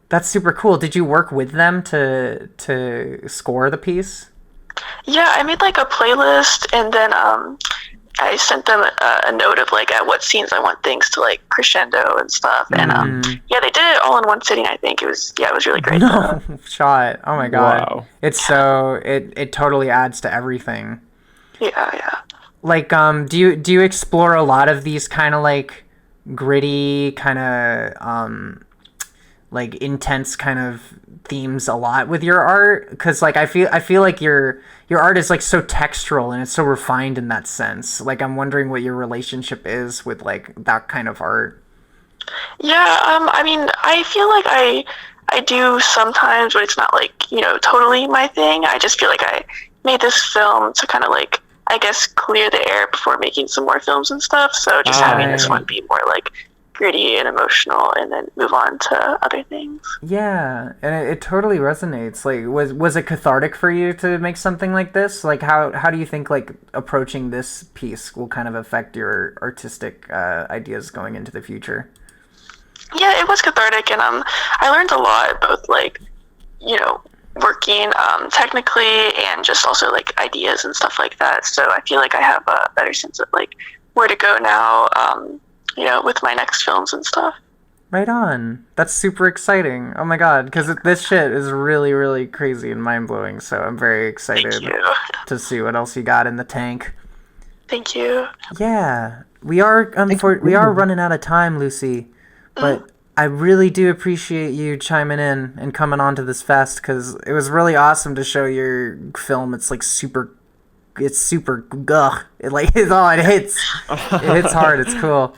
That's super cool. Did you work with them to score the piece? Yeah, I made like a playlist, and then I sent them a note of like at what scenes I want things to like crescendo and stuff, and yeah, they did it all in one sitting. I think it was really great. No shot! Oh my god! Wow. It's so it totally adds to everything. Yeah. Like do you explore a lot of these kind of like gritty kind of like intense kind of themes a lot with your art? Because like I feel like your art is like so textural and it's so refined in that sense. Like I'm wondering what your relationship is with like that kind of art. Yeah, I mean, I feel like I do sometimes, but it's not like, you know, totally my thing. I just feel like I made this film to kind of like, I guess, clear the air before making some more films and stuff. So just having this one be more like gritty and emotional, and then move on to other things. Yeah, and it totally resonates. Like, was it cathartic for you to make something like this? Like, how do you think like approaching this piece will kind of affect your artistic ideas going into the future? Yeah, it was cathartic, and I learned a lot, both like, you know, working technically and just also like ideas and stuff like that. So I feel like I have a better sense of like where to go now, you know, with my next films and stuff. Right on. That's super exciting. Oh my god, because this shit is really, really crazy and mind-blowing, so I'm very excited to see what else you got in the tank. Thank you. Yeah. We are running out of time, Lucy, but I really do appreciate you chiming in and coming on to this fest, because it was really awesome to show your film. It's like super gugh. It hits hard. It's cool.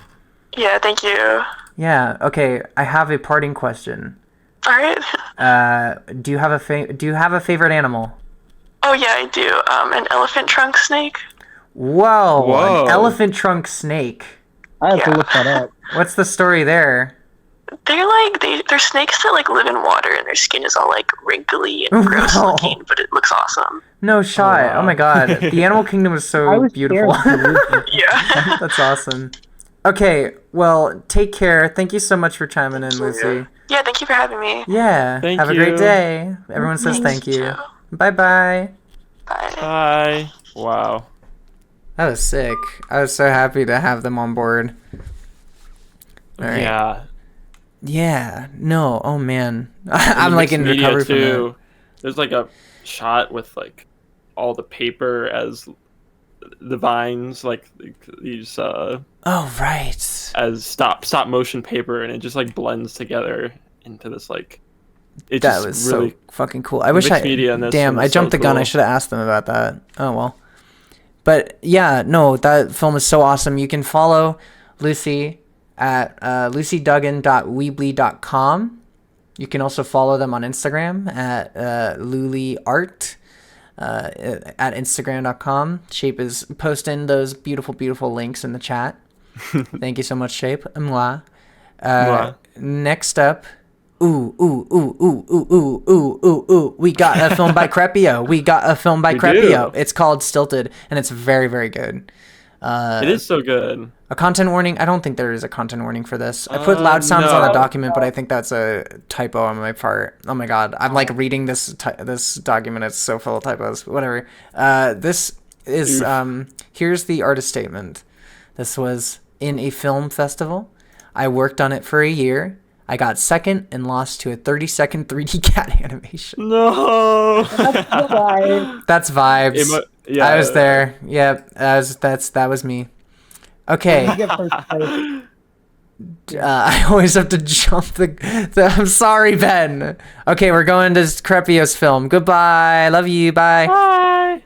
Yeah, thank you. Yeah. Okay. I have a parting question. All right. Do you have a favorite animal? Oh yeah, I do. An elephant trunk snake. Whoa, Whoa. an elephant trunk snake. I have to look that up. What's the story there? They're like they're snakes that like live in water and their skin is all like wrinkly and gross Wow. looking, but it looks awesome. No shot. Oh, my god. The animal kingdom is so beautiful. Yeah. That's awesome. Okay, well, take care. Thank you so much for chiming in, Lucy. Yeah, thank you for having me. Yeah. Thank Have a great you. day. Everyone says thank you. Bye-bye. Bye. Wow. That was sick. I was so happy to have them on board. All right. Yeah. Yeah. No. Oh man. And I'm the like mixed in media, recovery from too. There's like a shot with like all the paper as the vines, like these Oh right. as stop motion paper, and it just like blends together into this like. It That just was really so fucking cool. I wish mixed I. media in this Damn, one I is so jumped the gun. I cool. should have asked them about that. Oh well. But yeah, no, that film is so awesome. You can follow Lucy at lucyduggan.weebly.com. You can also follow them on Instagram at luliart at instagram.com. Shape is posting those beautiful links in the chat. Thank you so much, Shape. Mwah. Mwah. Next up, ooh. We got a film by Crepio. We Crepio. do. It's called Stilted, and it's very, very good. It is so good. A content warning? I don't think there is a content warning for this. I put loud sounds on the no. document, but I think that's a typo on my part. Oh my god, I'm like reading this document. It's so full of typos. Whatever. This is here's the artist statement. This was in a film festival. I worked on it for a year. I got second and lost to a 30-second 3D cat animation. No. That's vibes. Yeah. I was there. Yep. That was me. Okay. I always have to jump the I'm sorry, Ben. Okay, we're going to Crepio's film. Goodbye. Love you. Bye. Bye.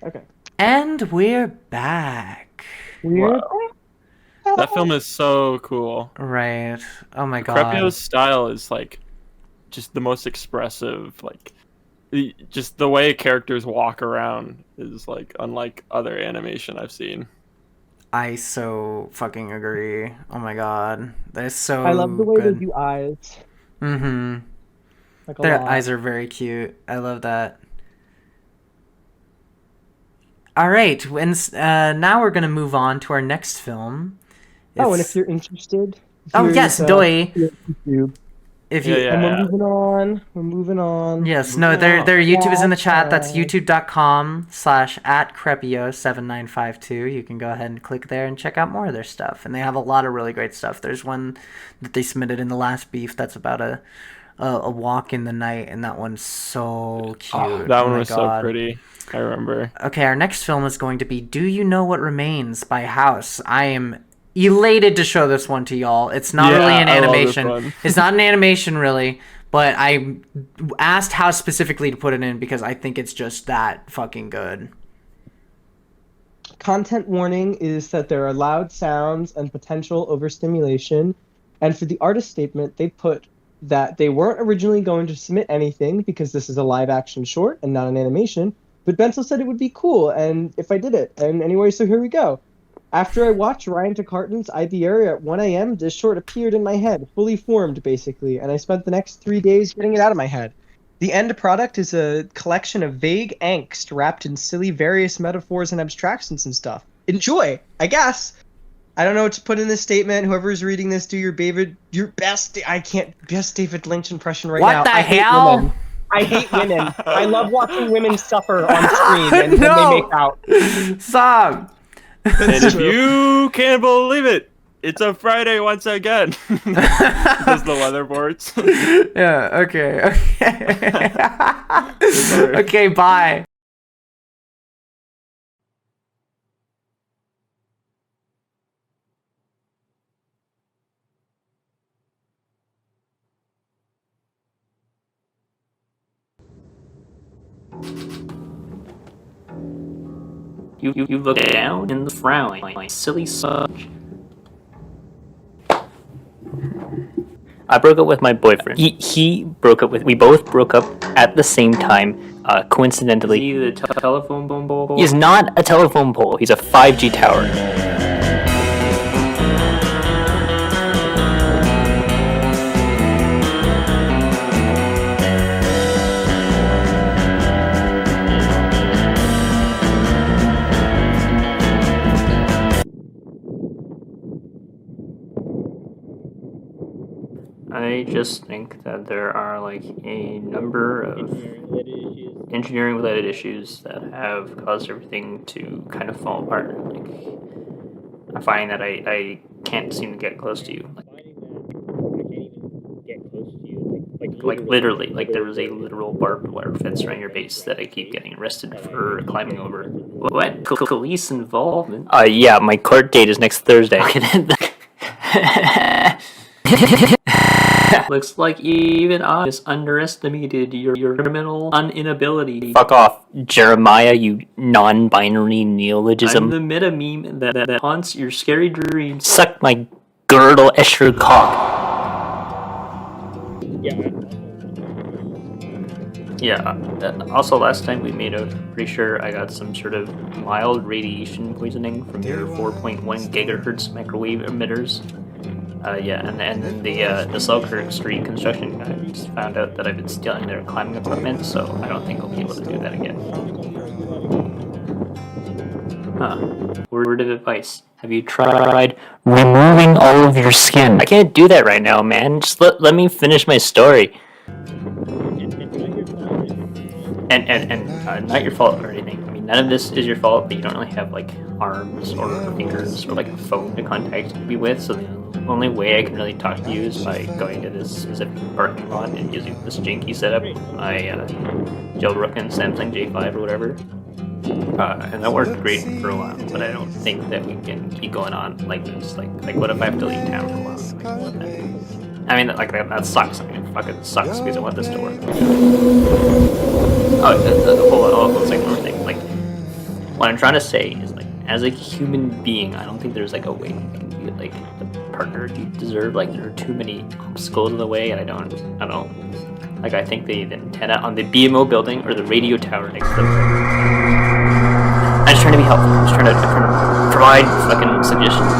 Okay. And we're back. That film is so cool. Right. Oh my god. Crepio's style is like just the most expressive. Like, just the way characters walk around is like unlike other animation I've seen. I so fucking agree. Oh my god. They're so I love the way good. they do eyes. Mm-hmm. Like a Their lot. eyes are very cute. I love that. All right, and now we're gonna move on to our next film. Oh, and if you're interested, oh yes, Doi. YouTube. If you and we're moving on. We're moving on. Yes, no, their YouTube is in the chat. That's youtube.com/@crepio7952. You can go ahead and click there and check out more of their stuff. And they have a lot of really great stuff. There's one that they submitted in the last beef that's about a walk in the night, and that one's so cute. Oh, that one my was God. so pretty. I remember. Okay, our next film is going to be Do You Know What Remains by House. I am elated to show this one to y'all. It's not really an animation. It's not an animation really, but I asked House specifically to put it in because I think it's just that fucking good. Content warning is that there are loud sounds and potential overstimulation. And for the artist statement, they put that they weren't originally going to submit anything because this is a live action short and not an animation. But Bensel said it would be cool and if I did it. And anyway, so here we go. After I watched Ryan Tecarton's IB Area at 1 a.m., this short appeared in my head, fully formed, basically, and I spent the next 3 days getting it out of my head. The end product is a collection of vague angst wrapped in silly various metaphors and abstractions and stuff. Enjoy, I guess. I don't know what to put in this statement. Whoever's reading this, do your best. I can't best David Lynch impression right now. What the hell? I hate women. I love watching women suffer on screen and when they make out. Stop. And if you can't believe it, it's a Friday once again. As the weather boards. Yeah, okay. Okay, bye. You look down in the frown, my silly son. I broke up with my boyfriend. He broke up with. We both broke up at the same time. Coincidentally, See the telephone pole? He's not a telephone pole. He's a 5G tower. I just think that there are like a number of engineering related issues that have caused everything to kind of fall apart. Like, I find that I can't seem to get close to you. Like literally, like there was a literal barbed wire fence around your base that I keep getting arrested for climbing over. What? Police involvement? Yeah, my court date is next Thursday. Looks like even I just underestimated your criminal inability. Fuck off, Jeremiah, you non-binary neologism. I'm the meta meme that haunts your scary dreams. Suck my girdle Escher cock. Yeah, also last time we made out, pretty sure I got some sort of mild radiation poisoning from your 4.1 gigahertz microwave emitters. Yeah, and then the Selkirk Street construction guys found out that I've been stealing their climbing equipment, so I don't think I'll be able to do that again. Huh. Word of advice. Have you tried removing all of your skin? I can't do that right now, man. Just let me finish my story. And not your fault or anything. I mean, none of this is your fault, but you don't really have, like, arms or fingers or, like, a phone to contact me with, so the only way I can really talk to you is by going to this specific parking lot and using this janky setup, my jailbroken Samsung J5 or whatever. And that worked great for a while, but I don't think that we can keep going on like this. Like what if I have to leave town for a while? Like, what then? I mean, like, that sucks. I mean, it fucking sucks because I want this to work. Oh, hold on, one second, one more thing. Like, What I'm trying to say is, like, as a human being, I don't think there's like a way you can be like the partner you deserve. Like, there are too many obstacles in the way, and I don't. Like, I think the antenna on the BMO building or the radio tower next to them. I'm just trying to be helpful. I'm just trying to provide fucking suggestions.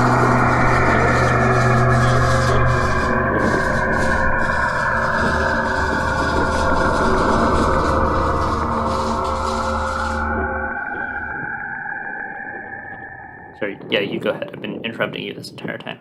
Sorry, yeah, you go ahead. I've been interrupting you this entire time.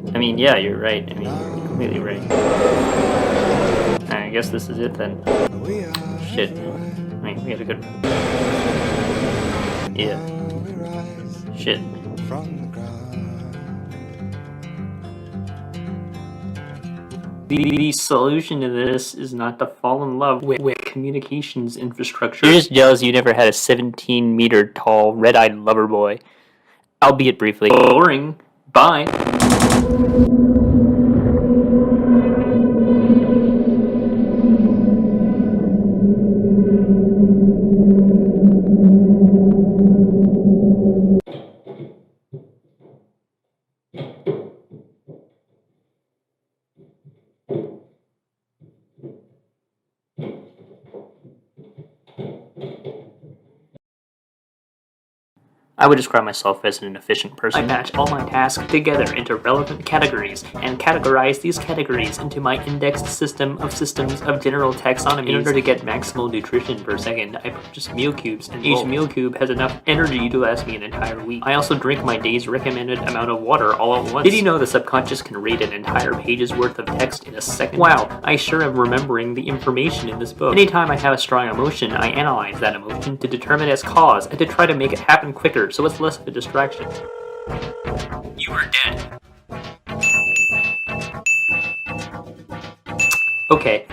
I mean, yeah, you're right. I mean, you're completely right. I guess this is it then. Shit. I mean, we had a good... Yeah. Shit. The solution to this is not to fall in love with communications infrastructure. You're just jealous you never had a 17-meter tall, red-eyed lover boy. Albeit briefly. Boring. Bye. I would describe myself as an efficient person. I match all my tasks together into relevant categories and categorize these categories into my indexed system of systems of general taxonomy. In order to get maximal nutrition per second, I purchase meal cubes, and each meal cube has enough energy to last me an entire week. I also drink my day's recommended amount of water all at once. Did you know the subconscious can read an entire page's worth of text in a second? Wow, I sure am remembering the information in this book. Anytime I have a strong emotion, I analyze that emotion to determine its cause and to try to make it happen quicker, so it's less of a distraction. You are dead. Okay.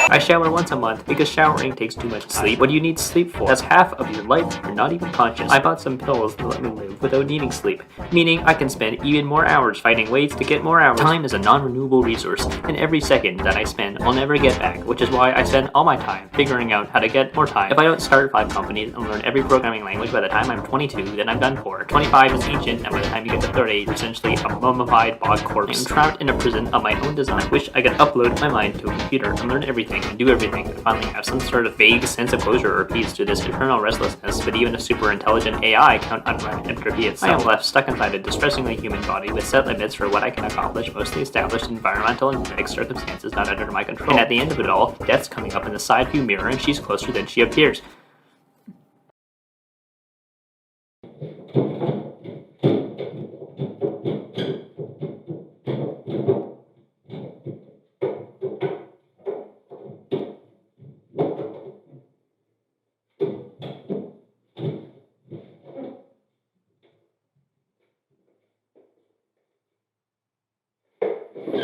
I shower once a month because showering takes too much sleep. What do you need sleep for? That's half of your life. You're not even conscious. I bought some pills that let me live without needing sleep, meaning I can spend even more hours fighting ways to get more hours. Time is a non-renewable resource, and every second that I spend, I'll never get back, which is why I spend all my time figuring out how to get more time. If I don't start 5 companies and learn every programming language by the time I'm 22, then I'm done for. 25 is ancient, and by the time you get to 30, you're essentially a mummified bog corpse. I'm trapped in a prison of my own design. I wish I could upload my mind to a computer and learn everything and do everything and finally have some sort of vague sense of closure or peace to this eternal restlessness, but even a super intelligent AI can't unrun entropy itself. I am left stuck inside a distressingly human body with set limits for what I can accomplish, mostly established environmental and genetic circumstances not under my control. And at the end of it all, death's coming up in the side view mirror and she's closer than she appears.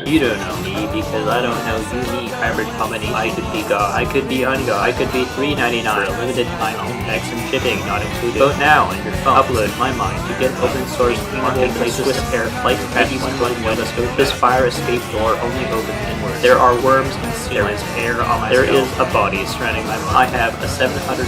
You don't know me because I don't know you, me, hybrid combination. I could be God, I could be Ungo, I could be $3.99 for a limited time, home tax and shipping not included. Vote now on your phone. Upload my mind to get open source marketplace Swiss Air Flight 8121 Nova Scotia. This fire escape door only opens inward. There are worms and seals. There is air on my There is a body surrounding my mind. I have a 723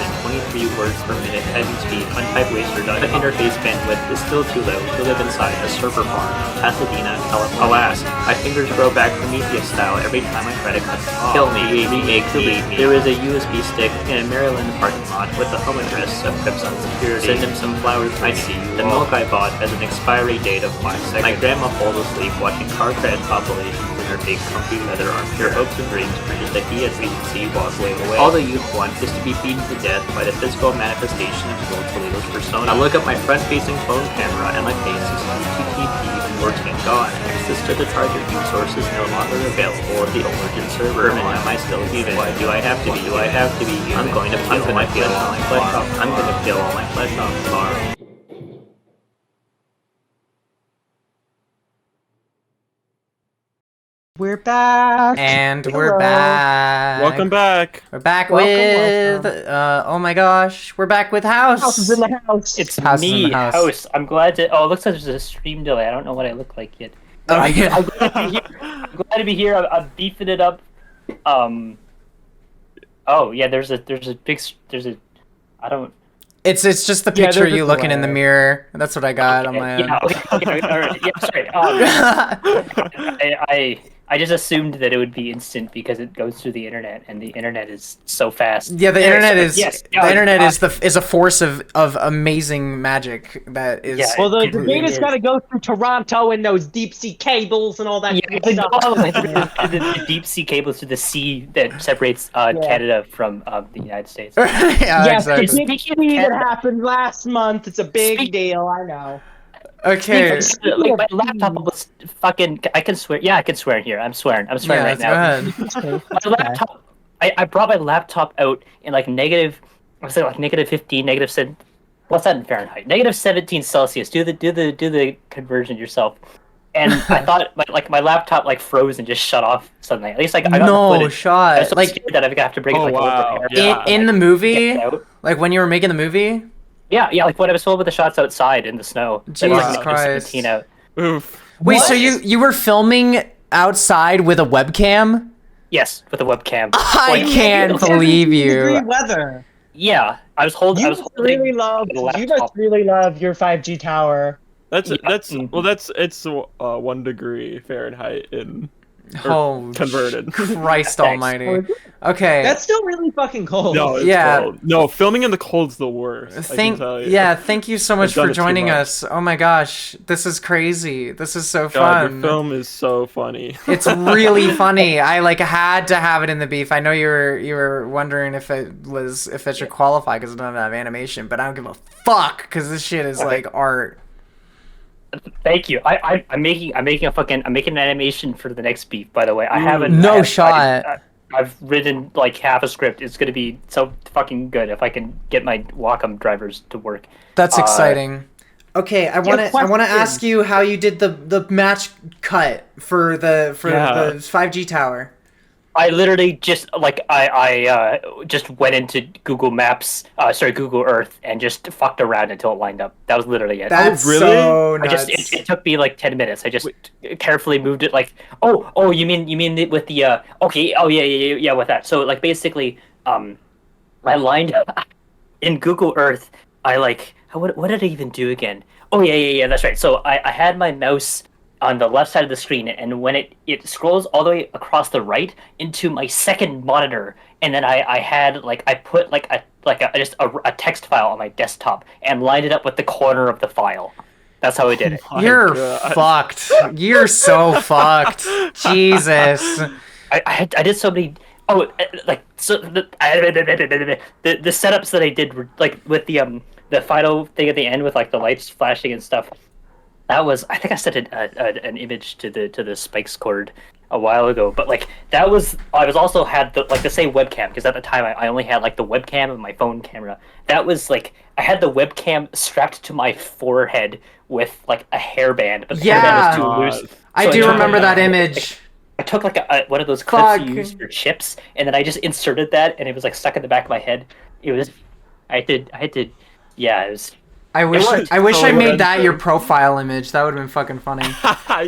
words per minute typing speed, untyped waster done. The interface bandwidth is still too low to live inside a server farm in Pasadena, California. Alas, my fingers grow back Prometheus style every time I try to cut them off. Kill me, remake, delete me. There is a USB stick in a Maryland parking lot with the home address of Crimson Security. Send him some flowers, I see you. The milk I bought has an expiry date of 5 seconds. My grandma falls asleep watching car crash compilations in her big comfy leather arm. Your hopes and dreams are just a he as we can see walk way away. All the youth want is to be beaten to death by the physical manifestation of Joel Toledo's persona. I look at my front-facing phone camera and my face is TTP and words than God. Access to the target resources no longer available at the origin server. And am I still human? Why do I have to be? Do I have to be human? I'm going to peel all my flesh off. I'm going to peel all my flesh off tomorrow. We're back. And we're back. Welcome back. We're back Welcome, with oh my gosh, we're back with House. House is in the house. It's House is in me, the house. House. I'm glad to. Oh, it looks like there's a stream delay. I don't know what I look like yet. Oh, yeah. I'm glad to be here. I'm glad to be here. I'm beefing it up. Oh yeah, there's a I don't. It's just the picture of you looking in the mirror. That's what I got on my end. Yeah, okay, all right, yeah, sorry. I just assumed that it would be instant because it goes through the internet, and the internet is so fast. Yeah, the Anyway, internet so- is yes, the internet is a force of amazing magic that is. Yeah, Well, the it really data's is. got to go through Toronto and those deep sea cables and all that good Like, stuff. the deep sea cables to the sea that separates Canada from the United States. yeah, Yes, exactly. the big thing that happened last month. It's a big deal. I know. Okay. Like my laptop was fucking. I can swear. Yeah, I can swear in here. I'm swearing. I'm swearing right now. My laptop. I brought my laptop out in like negative. I was like negative 15, negative 7. What's that in Fahrenheit? Negative 17 Celsius. Do the conversion yourself. And I thought my laptop like froze and just shut off suddenly. At least like I got No the footage. shot. I was so Like- scared that I'm gonna have to bring it like over there. In the movie, Get it out. like when you were making the movie. Yeah, like when I was filming the shots outside in the snow. That was, Jesus like, Christ. 17 out. Oof. Wait, What? so you were filming outside with a webcam? Yes, with a webcam. I Like, can't believe Degree you. weather. Yeah, I was holding. You I was must holding. really love. the You laptop. must really love your 5G tower. It's 1 degree Fahrenheit in Oh, converted. Christ Thanks. Almighty. Okay. That's still really fucking cold. No, it's Yeah. cold. No, filming in the cold's the worst. I can tell you. Thank you so much I've done for it too joining much. us. Oh my gosh, this is crazy. This is so God, fun. your film is so funny. It's really funny. I like had to have it in the beef. I know you were wondering if it should qualify because it doesn't have animation, but I don't give a fuck because this shit is like art. Thank you. I'm making an animation for the next beef. By the way, I haven't. I've written like half a script. It's gonna be so fucking good if I can get my Wacom drivers to work. That's exciting. Okay, I want to ask you how you did the match cut for the 5G tower. I literally just like I just went into Google Maps, Google Earth, and just fucked around until it lined up. That was literally it. That's really? so I nuts. just it took me like 10 minutes. I just carefully moved it like you mean it with the okay yeah with that. So like basically I lined in Google Earth. I like what did I even do again? Oh yeah that's right. So I had my mouse on the left side of the screen, and when it scrolls all the way across the right into my second monitor, and then I had like I put like a text file on my desktop and lined it up with the corner of the file. That's how I did it. You're fucked. You're so fucked. Jesus. I did so many. Oh, like so the setups that I did were like with the final thing at the end with like the lights flashing and stuff. That was I think I sent an image to the Spikes cord a while ago, but like that was I was also had the same webcam because at the time I only had like the webcam of my phone camera. That was like I had the webcam strapped to my forehead with like a hairband, but the hairband was too loose. I do remember that image. I took like one of those clips you use for chips, and then I just inserted that, and it was like stuck in the back of my head. It was, I had to, yeah. It was. I wish I made that your profile image. That would have been fucking funny.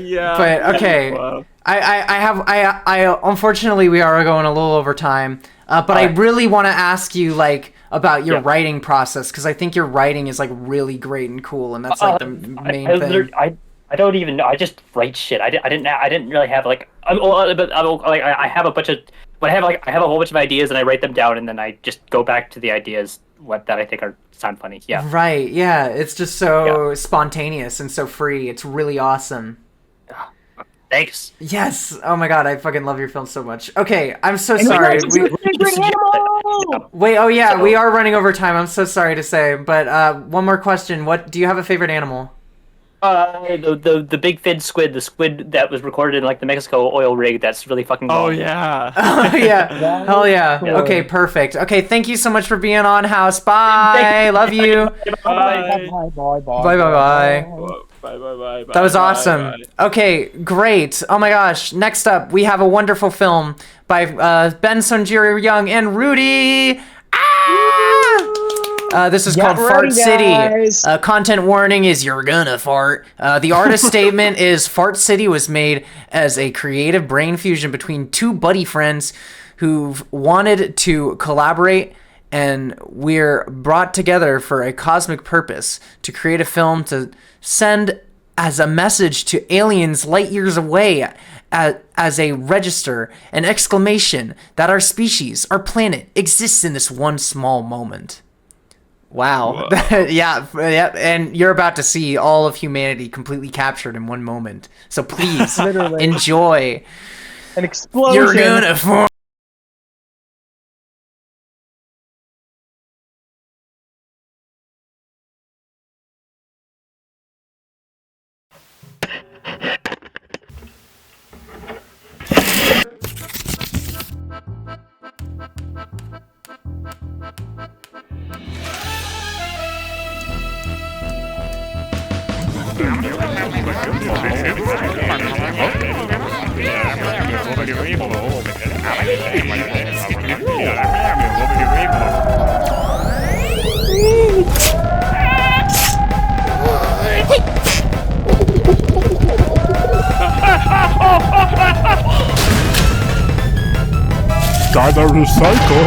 Yeah. But okay, Wow. I unfortunately we are going a little over time. But I really want to ask you like about your writing process because I think your writing is like really great and cool, and that's like the main thing. I don't even know. I just write shit. I didn't really have like. I have a bunch of. But I have a whole bunch of ideas and I write them down and then I just go back to the ideas that I think sound funny. Yeah. Right. Yeah. It's just so spontaneous and so free. It's really awesome. Thanks. Yes. Oh my god, I fucking love your film so much. Okay, I'm so sorry. Wait. Oh yeah, we are running over time. I'm so sorry to say, but one more question. What do you have a favorite animal? The big fin squid, the squid that was recorded in like the Mexico oil rig. That's really fucking. Oh long. yeah. Oh yeah. Hell yeah. Okay, perfect. Okay, thank you so much for being on, House. Bye. Love you. Bye. Bye. Bye. Bye. That was awesome. Okay, great. Oh my gosh. Next up, we have a wonderful film by Ben Sonjiro Young and Rudy. This is called Fart City. Content warning is you're gonna fart. The artist statement is Fart City was made as a creative brain fusion between two buddy friends who've wanted to collaborate, and we're brought together for a cosmic purpose to create a film to send as a message to aliens light years away, as a register, an exclamation that our species, our planet, exists in this one small moment. Wow. yeah, and you're about to see all of humanity completely captured in one moment. So please enjoy. An explosion. You're gonna form. Gotta recycle.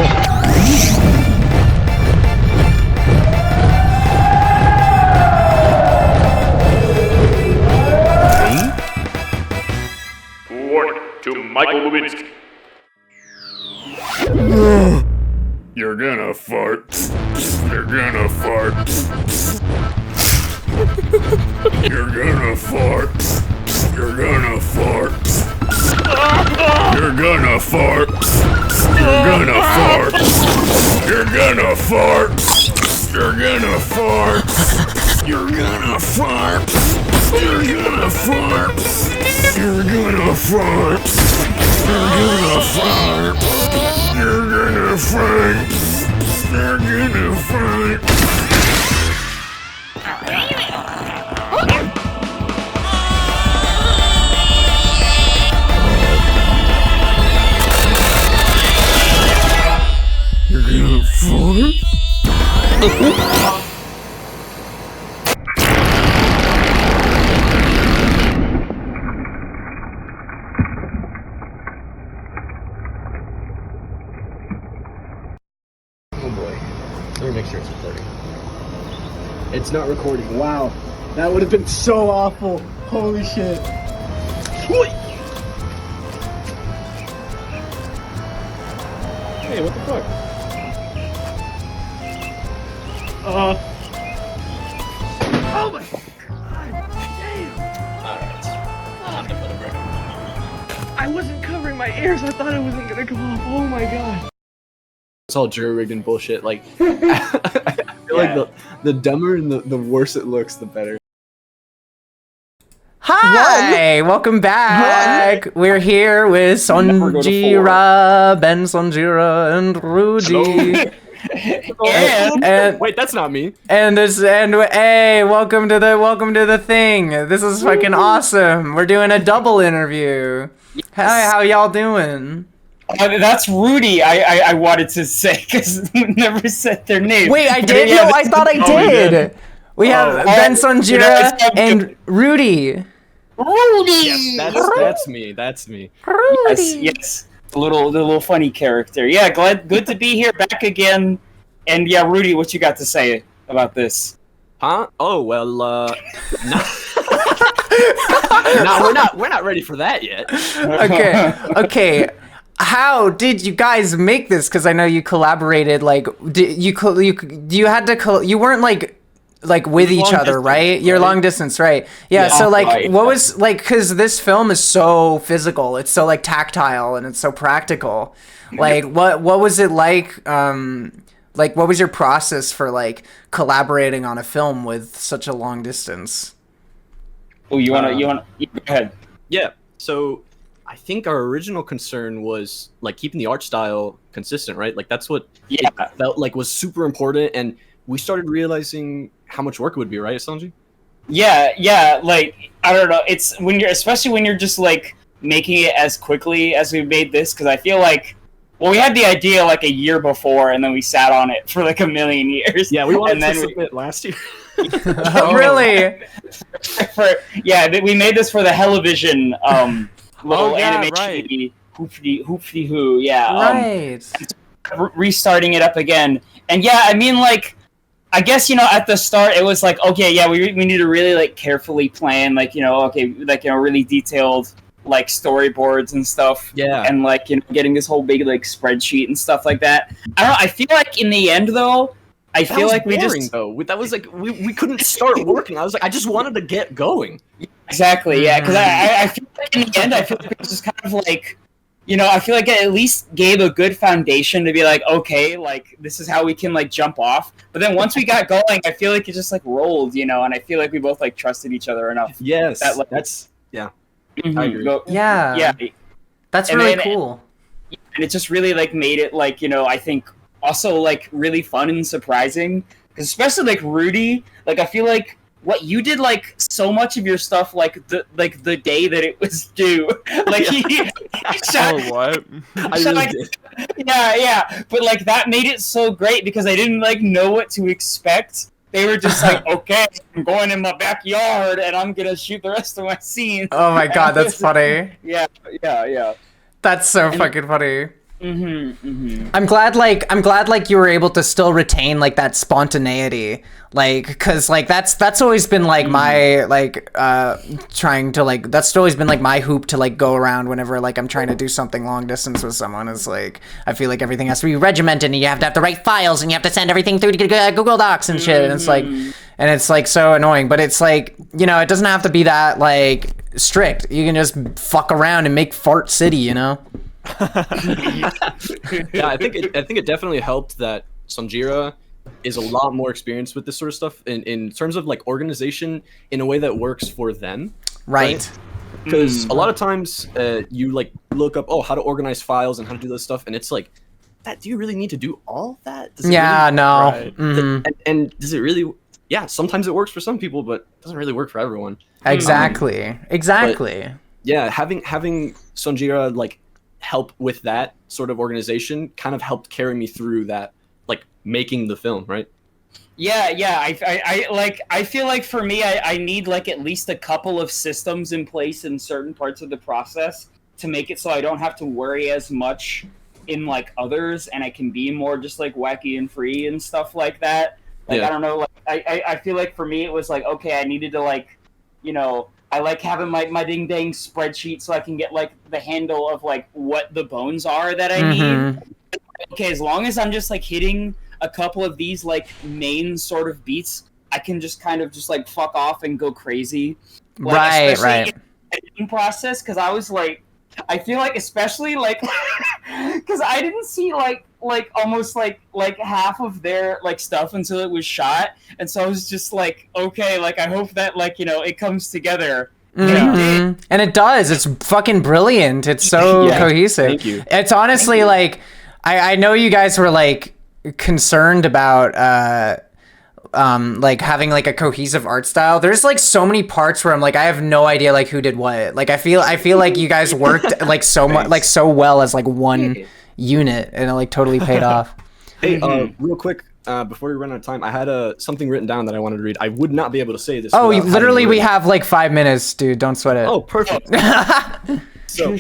Warning to Michael Lewinsky. You're gonna fart. You're gonna fart. You're gonna fart. You're gonna fart. You're gonna fart. You're gonna fart. You're gonna fart. You're gonna fart. You're gonna fart. You're gonna fart. You're gonna fart. You're gonna fart. You're gonna fart. You're gonna fart. You're gonna fart? Oh boy. Let me make sure it's recording. It's not recording. Wow. That would have been so awful. Holy shit. Hey, what the fuck? Oh my god. Alright. I wasn't covering my ears. I thought it wasn't gonna go off. Oh my god. It's all jury rigged and bullshit. Like, I feel like the dumber and the worse it looks, the better. Hi, welcome back. We're here with Sonjira, Ben Sonjira, and Rudy. and wait, that's not me. And hey, welcome to the thing. This is fucking awesome. We're doing a double interview. Hi, how y'all doing? That's Rudy. I wanted to say because we never said their name. Wait, I did? No, I thought I did. We have Ben Sonjira and Rudy. Rudy. Yes, that's me. That's me. Yes. The little funny character. Yeah, good to be here back again. And yeah, Rudy, what you got to say about this? Huh? Oh well, no, we're not ready for that yet. Okay. How did you guys make this? Because I know you collaborated. Like, you had to you weren't like with each other, right? You're long distance, right? Yeah. So like, what was like? Because this film is so physical. It's so like tactile and it's so practical. Like, what was it like? Like, what was your process for like collaborating on a film with such a long distance? Oh, you wanna go ahead. Yeah. So I think our original concern was like keeping the art style consistent, right? Like that's what it felt like was super important, and we started realizing how much work it would be, right, Sanji? Yeah, like I don't know. It's especially when you're just like making it as quickly as we made this, because I feel like, well, we had the idea like a year before, and then we sat on it for like a million years. Yeah, we wanted and to then submit last year. Oh, really? We made this for the Hellevision little animation right. hoopty hoo. Yeah, Right. Restarting it up again, and yeah, I mean, like, I guess, at the start it was like, okay, yeah, we need to really like carefully plan, like, really detailed like storyboards and stuff. Yeah. And like, getting this whole big like spreadsheet and stuff like that. I don't know, I feel like in the end though, we that was like we couldn't start working. I was like, I just wanted to get going. Exactly, yeah, because I feel like in the end, I feel like it was just kind of like, I feel like it at least gave a good foundation to be like, okay, like, this is how we can, like, jump off. But then once we got going, I feel like it just, like, rolled, and I feel like we both, like, trusted each other enough. Yes, that, like, yeah. Mm-hmm, I agree. Yeah. That's And really then- cool. And it just really, like, made it, like, I think also, like, really fun and surprising. Because especially, like, Rudy, like, I feel like what you did, like, so much of your stuff, like the day that it was due. Like, he shot, Oh, what? I shot, like, yeah. But, like, that made it so great because I didn't, like, know what to expect. They were just like, okay, I'm going in my backyard and I'm gonna shoot the rest of my scenes. Oh my god, that's funny. Yeah. That's so fucking funny. Mm-hmm. I'm glad like you were able to still retain like that spontaneity, like, because like that's always been like my like trying to like that's always been like my hoop to like go around whenever like I'm trying to do something long distance with someone. Is like I feel like everything has to be regimented and you have to have the right files and you have to send everything through to Google Docs and shit, and it's like so annoying, but it's like, it doesn't have to be that like strict. You can just fuck around and make Fart City, Yeah, I think it definitely helped that Sanjira is a lot more experienced with this sort of stuff in terms of like organization in a way that works for them. Right. Because a lot of times you like look up how to organize files and how to do this stuff, and it's like, do you really need to do all that? Does it really, no. Right. Mhm. And does it really? Yeah, sometimes it works for some people, but it doesn't really work for everyone. Exactly. But, yeah, having Sanjira like help with that sort of organization kind of helped carry me through that, like making the film, right? Yeah. I feel like for me, I need like at least a couple of systems in place in certain parts of the process to make it so I don't have to worry as much in like others, and I can be more just like wacky and free and stuff like that. Like, Yeah. I don't know, like I feel like for me it was like, okay, I needed to like, I like having my ding dang spreadsheet so I can get like the handle of like what the bones are that I need. Okay, as long as I'm just like hitting a couple of these like main sort of beats, I can just kind of just like fuck off and go crazy. Like, Right. especially in the editing process, because I was like, I feel like especially like because I didn't see like almost like half of their like stuff until it was shot, and so I was just like, okay, like I hope that like it comes together. And it does. It's fucking brilliant. It's so cohesive. Thank you. It's honestly like I know you guys were like concerned about like having like a cohesive art style. There's like so many parts where I'm like I have no idea like who did what. Like I feel like you guys worked like so much like so well as like one unit, and it like totally paid off. Hey, real quick, before we run out of time, I had something written down that I wanted to read. I would not be able to say this. Oh, without literally having it we written. have like 5 minutes, dude. Don't sweat it. Oh, perfect. So,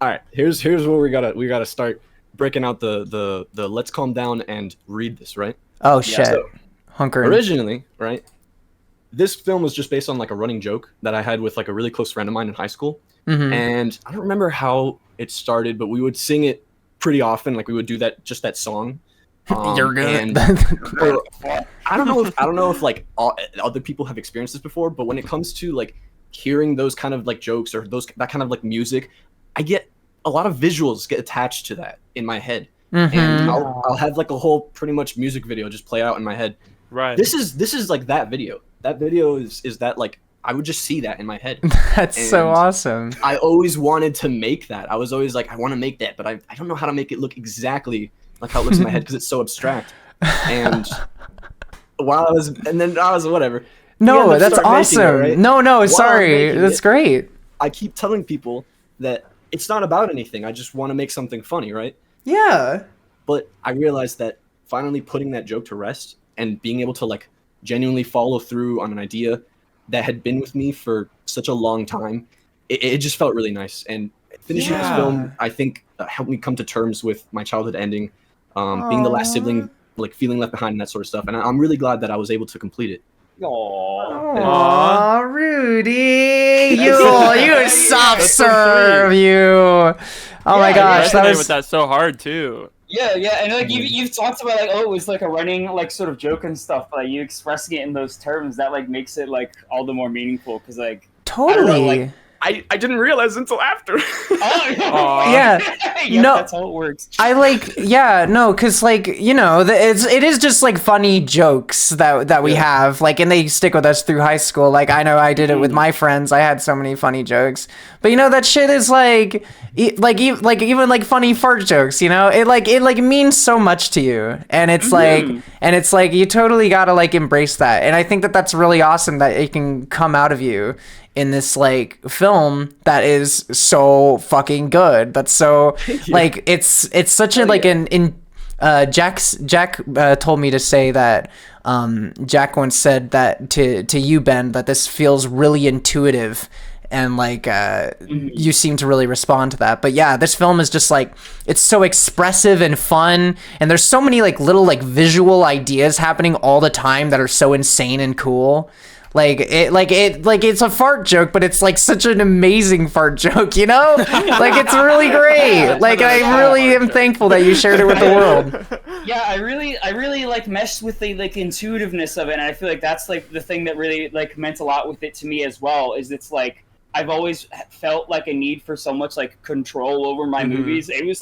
all right, here's where we gotta start breaking out the let's calm down and read this, right? Oh shit. So, Hunker. originally, right, this film was just based on like a running joke that I had with like a really close friend of mine in high school. Mhm. And I don't remember how it started, but we would sing it pretty often. Like we would do that song. You're good. I don't know if like other people have experienced this before, but when it comes to like hearing those kind of like jokes or that kind of like music, I get a lot of visuals get attached to that in my head. Mhm. And I'll have like a whole pretty much music video just play out in my head. Right. This is like that video. That video is that like I would just see that in my head. That's so awesome. I always wanted to make that. I was always like, I want to make that, but I don't know how to make it look exactly like how it looks in my head because it's so abstract. And then I was whatever. No, that's awesome. It, right? No, sorry. That's great. I keep telling people that it's not about anything. I just want to make something funny, right? Yeah. But I realized that finally putting that joke to rest and being able to like genuinely follow through on an idea that had been with me for such a long time, it just felt really nice. And finishing this film, I think, helped me come to terms with my childhood ending, being the last sibling, like feeling left behind and that sort of stuff. And I'm really glad that I was able to complete it. Aww, Rudy, you soft serve, you. Oh my gosh, that was with that so hard too. Yeah, and like you've talked about like, oh, it was like a running like sort of joke and stuff, but like, you expressing it in those terms that like makes it like all the more meaningful because like totally. I didn't realize until after. Yeah, no, that's how it works. I like, cause like, you know, it is just like funny jokes that we have, like, and they stick with us through high school. Like, I know I did it with my friends. I had so many funny jokes, but you know, that shit is like even like funny fart jokes, you know, it means so much to you. And it's like, you totally gotta like embrace that. And I think that that's really awesome that it can come out of you in this like film that is so fucking good. That's so like it's such a like Jack told me to say that Jack once said that to you, Ben, that this feels really intuitive and like you seem to really respond to that. But yeah, this film is just like, it's so expressive and fun, and there's so many like little like visual ideas happening all the time that are so insane and cool. It's a fart joke, but it's like such an amazing fart joke, you know? Like, it's really great. Like, I really am thankful that you shared it with the world. Yeah, I really like meshed with the like intuitiveness of it, and I feel like that's like the thing that really like meant a lot with it to me as well. Is it's like I've always felt like a need for so much like control over my movies. It was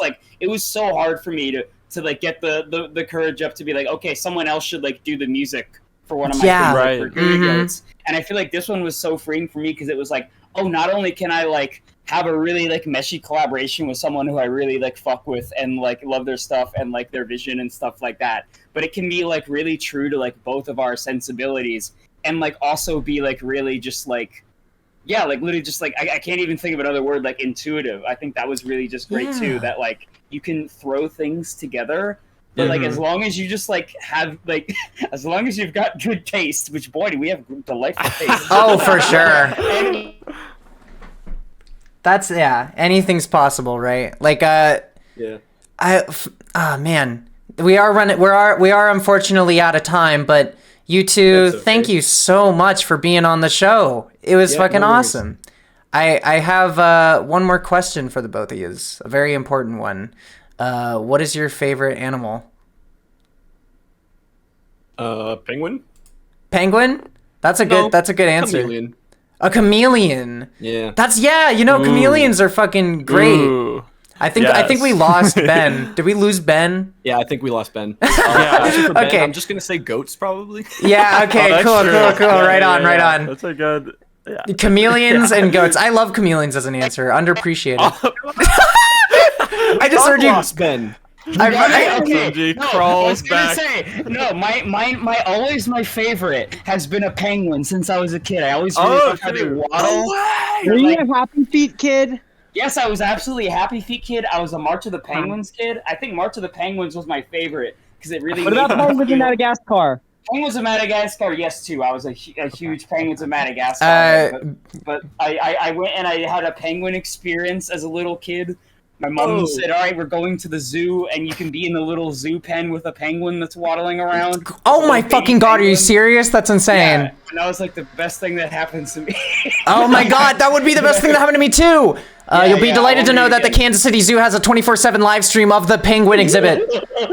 so hard for me to like get the courage up to be like, okay, someone else should like do the music for one of my favorite goats. And I feel like this one was so freeing for me because it was like, oh, not only can I like have a really like meshy collaboration with someone who I really like fuck with and like love their stuff and like their vision and stuff like that, but it can be like really true to like both of our sensibilities and like also be like really just like, yeah, like literally just like I can't even think of another word, like intuitive. I think that was really just great too, that like you can throw things together. But like, as long as you just like have like, as long as you've got good taste, which boy, do we have delightful taste. Oh, for sure. That's anything's possible, right? Like, man, we are unfortunately out of time, but you two, thank you so much for being on the show. It was fucking awesome. I have one more question for the both of you, a very important one. What is your favorite animal? Penguin. Penguin? That's a good answer. Chameleon. A chameleon. Yeah. Chameleons are fucking great. Ooh. I think we lost Ben. Did we lose Ben? Yeah, I think we lost Ben. Ben, okay. I'm just gonna say goats probably. Yeah, okay, cool. Right on. That's a good chameleons and goats. I love chameleons as an answer. Underappreciated. I just heard you lost Ben. Okay. I was gonna say, no, my always my favorite has been a penguin since I was a kid. I always really loved how they waddle. Were you a Happy Feet kid? Yes, I was absolutely a Happy Feet kid. I was a March of the Penguins kid. I think March of the Penguins was my favorite because it really. What about Penguins of Madagascar? Penguins of Madagascar, yes, too. I was a huge Penguins of Madagascar. But I went and I had a penguin experience as a little kid. My mom said, all right, we're going to the zoo, and you can be in the little zoo pen with a penguin that's waddling around. Oh my fucking god, are you serious? That's insane. Yeah, and that was like the best thing that happened to me. Oh my god, that would be the best thing that happened to me too. You'll be delighted to know that the Kansas City Zoo has a 24/7 live stream of the penguin exhibit.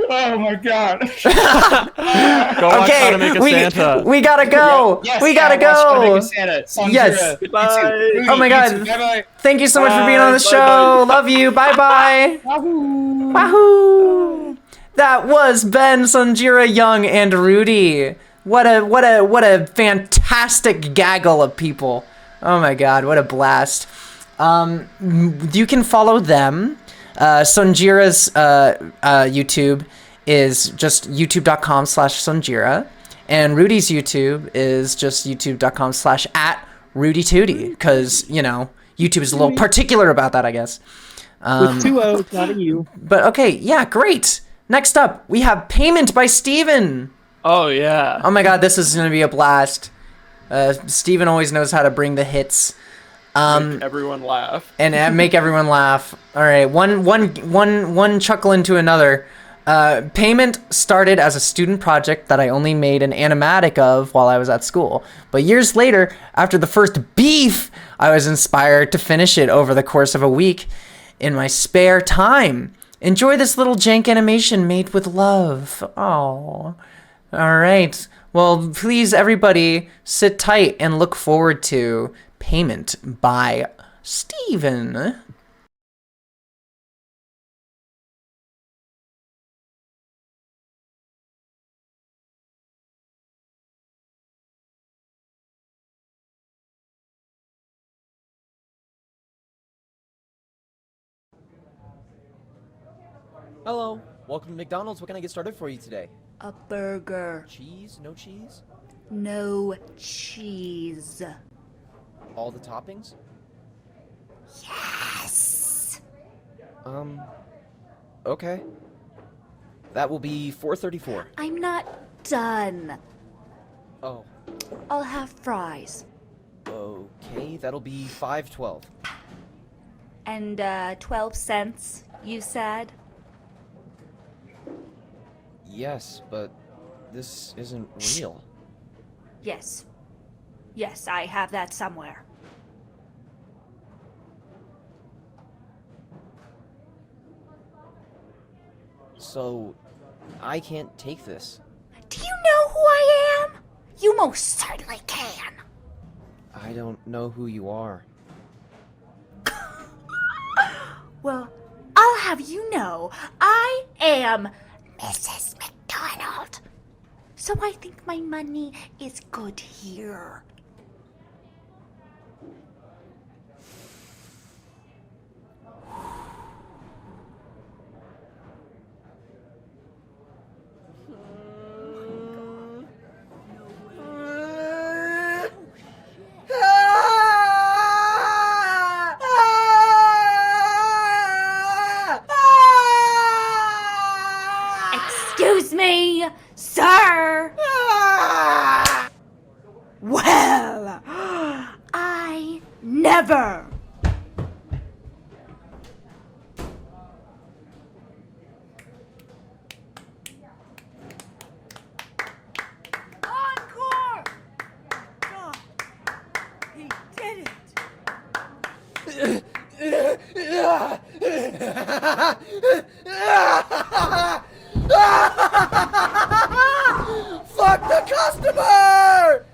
Oh my god. Go watch How to Make a Santa. We gotta go. Yes, we gotta go. How to Make a Santa. Yes. Bye. Oh my god. Bye-bye. Thank you so much for being on the show. Love you. Bye-bye. Wahoo. That was Ben, Sanjira, Young, and Rudy. What a fantastic gaggle of people. Oh my god, what a blast. You can follow them. Sonjira's YouTube is just youtube.com/Sonjira. And Rudy's YouTube is just youtube.com/@RudyTooty. Because, you know, YouTube is a little particular about that, I guess. With 2 O's, not a U. But okay, yeah, great. Next up, we have Payment by Steven. Oh, yeah. Oh my god, this is going to be a blast. Steven always knows how to bring the hits. Make everyone laugh. And make everyone laugh. All right, one chuckle into another. Payment started as a student project that I only made an animatic of while I was at school. But years later, after the first beef, I was inspired to finish it over the course of a week in my spare time. Enjoy this little jank animation made with love. Oh. All right. Well, please, everybody, sit tight and look forward to Payment by Steven. Hello, welcome to McDonald's. What can I get started for you today? A burger. Cheese? No cheese? No cheese. All the toppings? Yes. Okay. That will be $4.34. I'm not done. Oh, I'll have fries. okay. That'll be $5.12. And 12 cents, you said? Yes, but this isn't real. Yes. Yes, I have that somewhere. So, I can't take this. Do you know who I am? You most certainly can. I don't know who you are. Well, I'll have you know, I am Mrs. McDonald. So I think my money is good here. Excuse me, sir. Well, I never. Encore! God, he did Fuck the customer!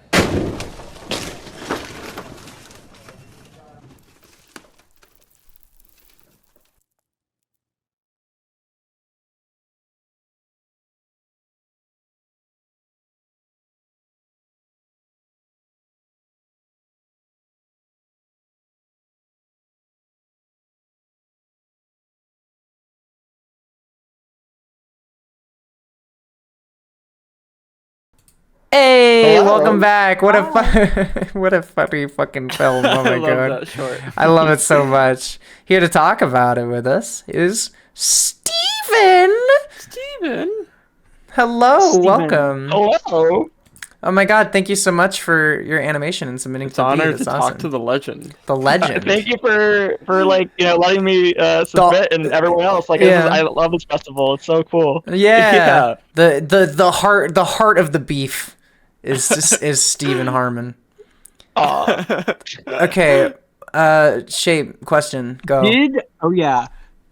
Hey, Hello. welcome back. What a what a funny fucking film. Oh my I love god. that short. I love it so much. Here to talk about it with us is Steven. Steven. Hello, Steven. welcome. Hello. Oh my god, thank you so much for your animation and submitting It's to an the honor beat. to That's talk awesome. to the legend. The legend. Thank you for like letting me submit and everyone else. Like Yeah. I love this festival. It's so cool. Yeah. The heart of the beef is Stephen Harmon. Okay. Shape question. Go.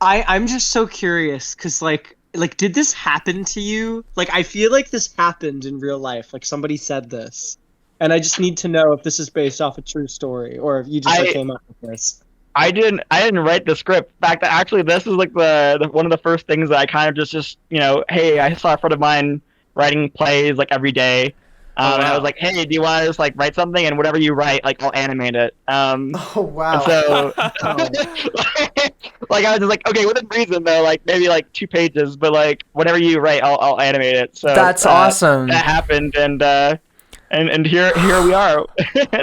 I'm just so curious because like did this happen to you? Like I feel like this happened in real life. Like somebody said this, and I just need to know if this is based off a true story or if you just came up with this. I didn't write the script. In fact, actually, this is like the one of the first things that I kind of just hey, I saw a friend of mine writing plays like every day, And I was like, hey, do you want to just like write something, and whatever you write, like I'll animate it. Oh wow. And so, like I was just like, okay, within reason though, like maybe like 2 pages, but like whatever you write, I'll animate it. So That's awesome. That happened, and here we are.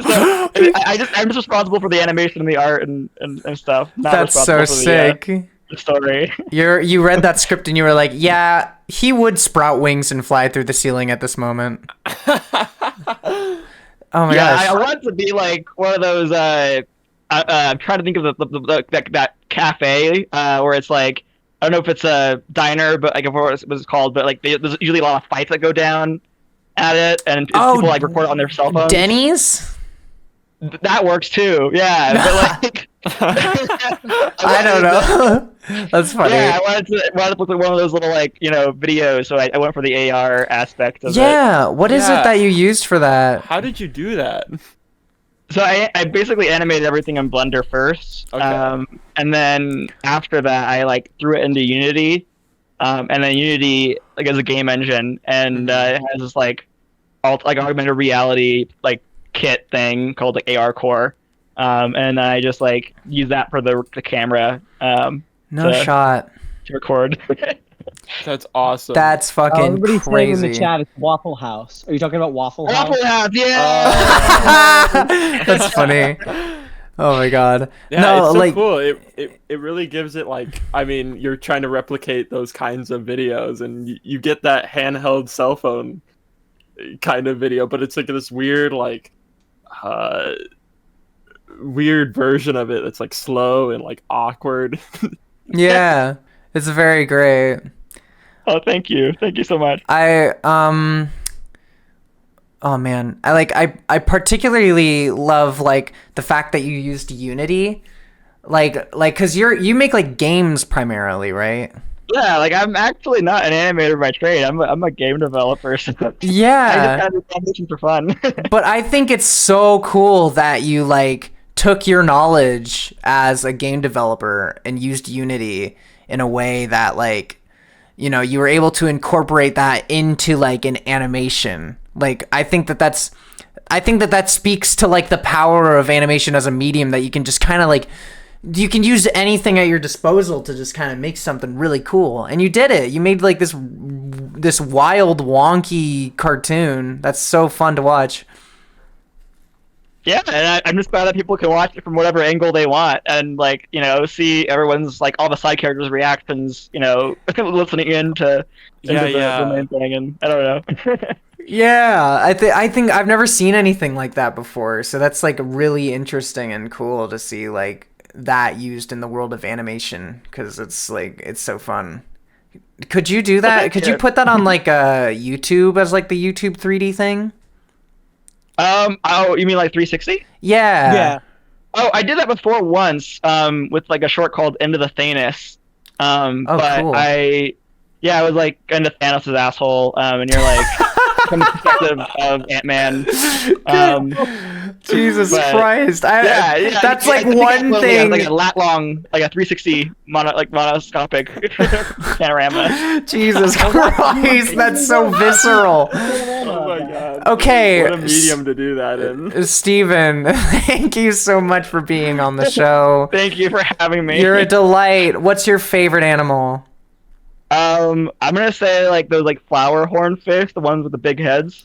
So I'm just responsible for the animation and the art and stuff. Not That's so responsible for sick. the story. You read that script and you were like, yeah, he would sprout wings and fly through the ceiling at this moment. Oh my gosh. I want to be like one of those. I'm trying to think of that cafe where it's like, I don't know if it's a diner, but like what it was called, but like there's usually a lot of fights that go down at it, and people like record it on their cell phones. Denny's? That works too. Yeah, but like I don't know. That's funny. Yeah, I wanted to look like one of those little like videos, so I went for the AR aspect of it. Yeah, what is it that you used for that? How did you do that? So I basically animated everything in Blender first, and then after that I like threw it into Unity, and then Unity like as a game engine, and it has this like augmented reality like kit thing called like AR Core, and then I just like use that for the camera. To record. That's awesome. That's fucking everybody's crazy. saying in the chat it's Waffle House. Are you talking about Waffle House? Waffle House, yeah. That's funny. Oh my god. Yeah, no, it's so like cool. It really gives it like, I mean, you're trying to replicate those kinds of videos, and you get that handheld cell phone kind of video, but it's like this weird like weird version of it that's like slow and like awkward. yeah, it's very great. Oh, thank you so much. Oh man, I particularly love like the fact that you used Unity, like because you make like games primarily, right? Yeah, like I'm actually not an animator by trade. I'm a game developer. So Yeah. I just do animation for fun. But I think it's so cool that you like took your knowledge as a game developer and used Unity in a way that like, you were able to incorporate that into like an animation. Like I think that speaks to like the power of animation as a medium, that you can just kind of like, you can use anything at your disposal to just kind of make something really cool. And you did it. You made like this wild wonky cartoon that's so fun to watch. Yeah, and I'm just glad that people can watch it from whatever angle they want, and like see everyone's like all the side characters' reactions, listening into the main thing, and I don't know. Yeah, I think I've never seen anything like that before, so that's like really interesting and cool to see like that used in the world of animation, because it's so fun. Could you do that? Could you put that on like YouTube as like the YouTube 3D thing? Oh, you mean like 360? Yeah. Oh, I did that before once, with like a short called Into the Thanos. But cool. I was like into Thanos' asshole, and you're like from the perspective of Ant-Man. Jesus Christ! That's like one thing. Like a lat long, like a 360 monoscopic panorama. Jesus Christ, that's so visceral. Oh my god. Okay. What a medium to do that in. Steven, thank you so much for being on the show. Thank you for having me. You're a delight. What's your favorite animal? I'm gonna say like those like flower hornfish, the ones with the big heads.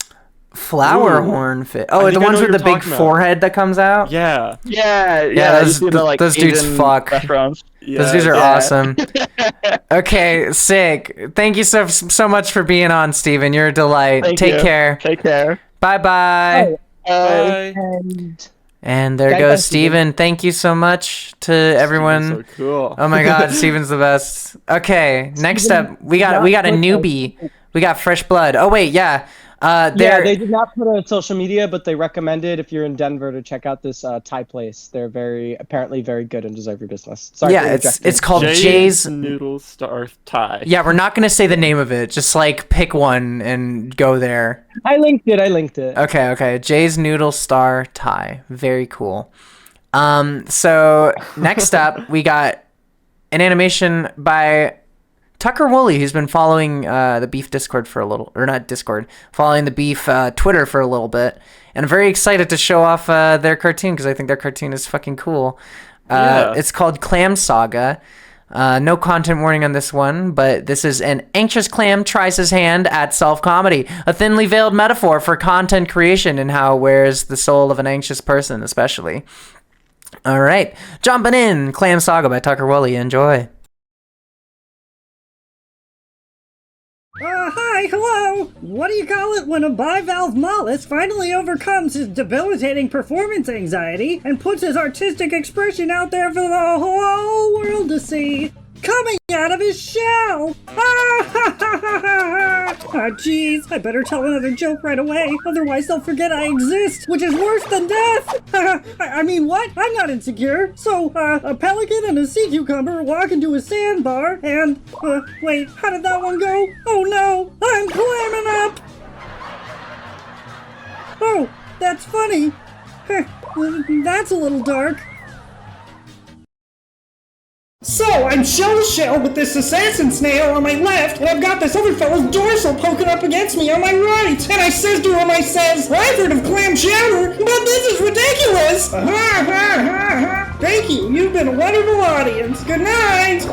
Flower hornfish. Oh, the ones with the big forehead that comes out? Yeah. Those dudes Asian fuck. Restaurants. Those dudes are awesome. Okay, sick. Thank you so much for being on, Steven. You're a delight. Take care. Take care. Bye-bye. Bye. And there goes Steven. Thank you so much to everyone. So cool. Oh my god, Steven's the best. Okay, next up, we got a newbie. We got Fresh Blood. Oh wait, yeah. They did not put it on social media, but they recommended if you're in Denver to check out this Thai place. They're apparently very good and deserve your business. Sorry, yeah, it's called Jay's Noodle Star Thai. Yeah, we're not gonna say the name of it. Just like pick one and go there. I linked it. Okay. Jay's Noodle Star Thai. Very cool. So next up we got an animation by Tucker Woolley, who's been following the Beef Discord for a little, or not Discord, following the Beef Twitter for a little bit, and I'm very excited to show off their cartoon because I think their cartoon is fucking cool. It's called Clam Saga. No content warning on this one, but this is an anxious clam tries his hand at self-comedy, a thinly veiled metaphor for content creation and how it wears the soul of an anxious person, especially. All right, jumping in, Clam Saga by Tucker Woolley. Enjoy. Hi, hello! What do you call it when a bivalve mollusk finally overcomes his debilitating performance anxiety and puts his artistic expression out there for the whole world to see? Coming out of his shell! Ah, jeez, I better tell another joke right away, otherwise they'll forget I exist, which is worse than death! I mean, what? I'm not insecure. So, a pelican and a sea cucumber walk into a sandbar, and, wait, how did that one go? Oh no, I'm clamming up! Oh, that's funny. That's a little dark. So, I'm shell with this assassin snail on my left, and I've got this other fellow's dorsal poking up against me on my right. And I says to him, I've heard of clam chowder, but this is ridiculous! Thank you, you've been a wonderful audience. Good night!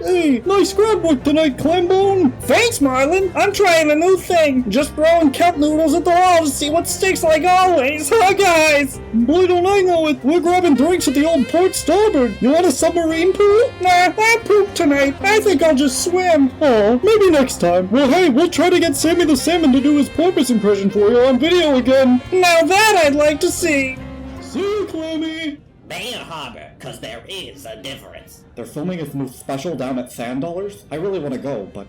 Hey, nice grab work tonight, Clambone. Thanks, Marlin. I'm trying a new thing. Just throwing kelp noodles at the wall to see what sticks like always. Huh, guys? Boy, don't I know it. We're grabbing drinks at the old port starboard. You want a submarine pool? Nah, I pooped tonight. I think I'll just swim. Oh, maybe next time. Well, hey, we'll try to get Sammy the Salmon to do his porpoise impression for you on video again. Now that I'd like to see. See you, Clammy. Bay and Harbor, cause there is a difference. They're filming a new special down at Sand Dollars. I really want to go, but...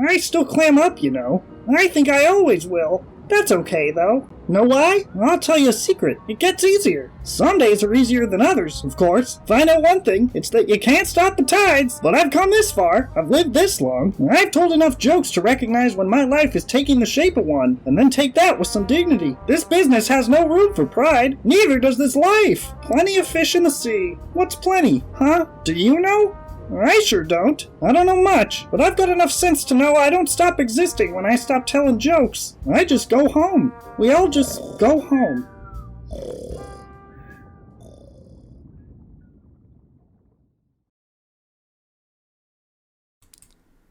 I still clam up, you know. I think I always will. That's okay, though. Know why? I'll tell you a secret. It gets easier. Some days are easier than others, of course. If I know one thing, it's that you can't stop the tides. But I've come this far. I've lived this long. And I've told enough jokes to recognize when my life is taking the shape of one, and then take that with some dignity. This business has no room for pride. Neither does this life. Plenty of fish in the sea. What's plenty? Huh? Do you know? I sure don't. I don't know much, but I've got enough sense to know I don't stop existing when I stop telling jokes. I just go home. We all just go home.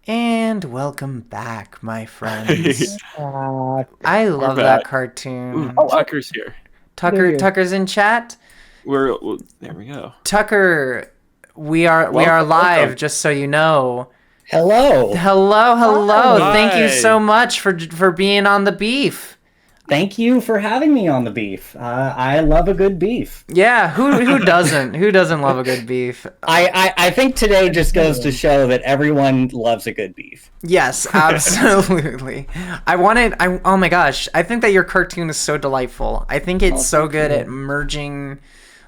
And welcome back, my friends. I love that cartoon. Ooh, Tucker's here. Tucker's in chat. There we go. Tucker, we are live, welcome. just so you know. Hello. Hello. Hi. Thank you so much for being on the Beef. Thank you for having me on the Beef. I love a good beef. Yeah, who doesn't? Who doesn't love a good beef? I think today just goes to show that everyone loves a good beef. Yes, absolutely. Oh my gosh, I think that your cartoon is so delightful. I think it's so good at merging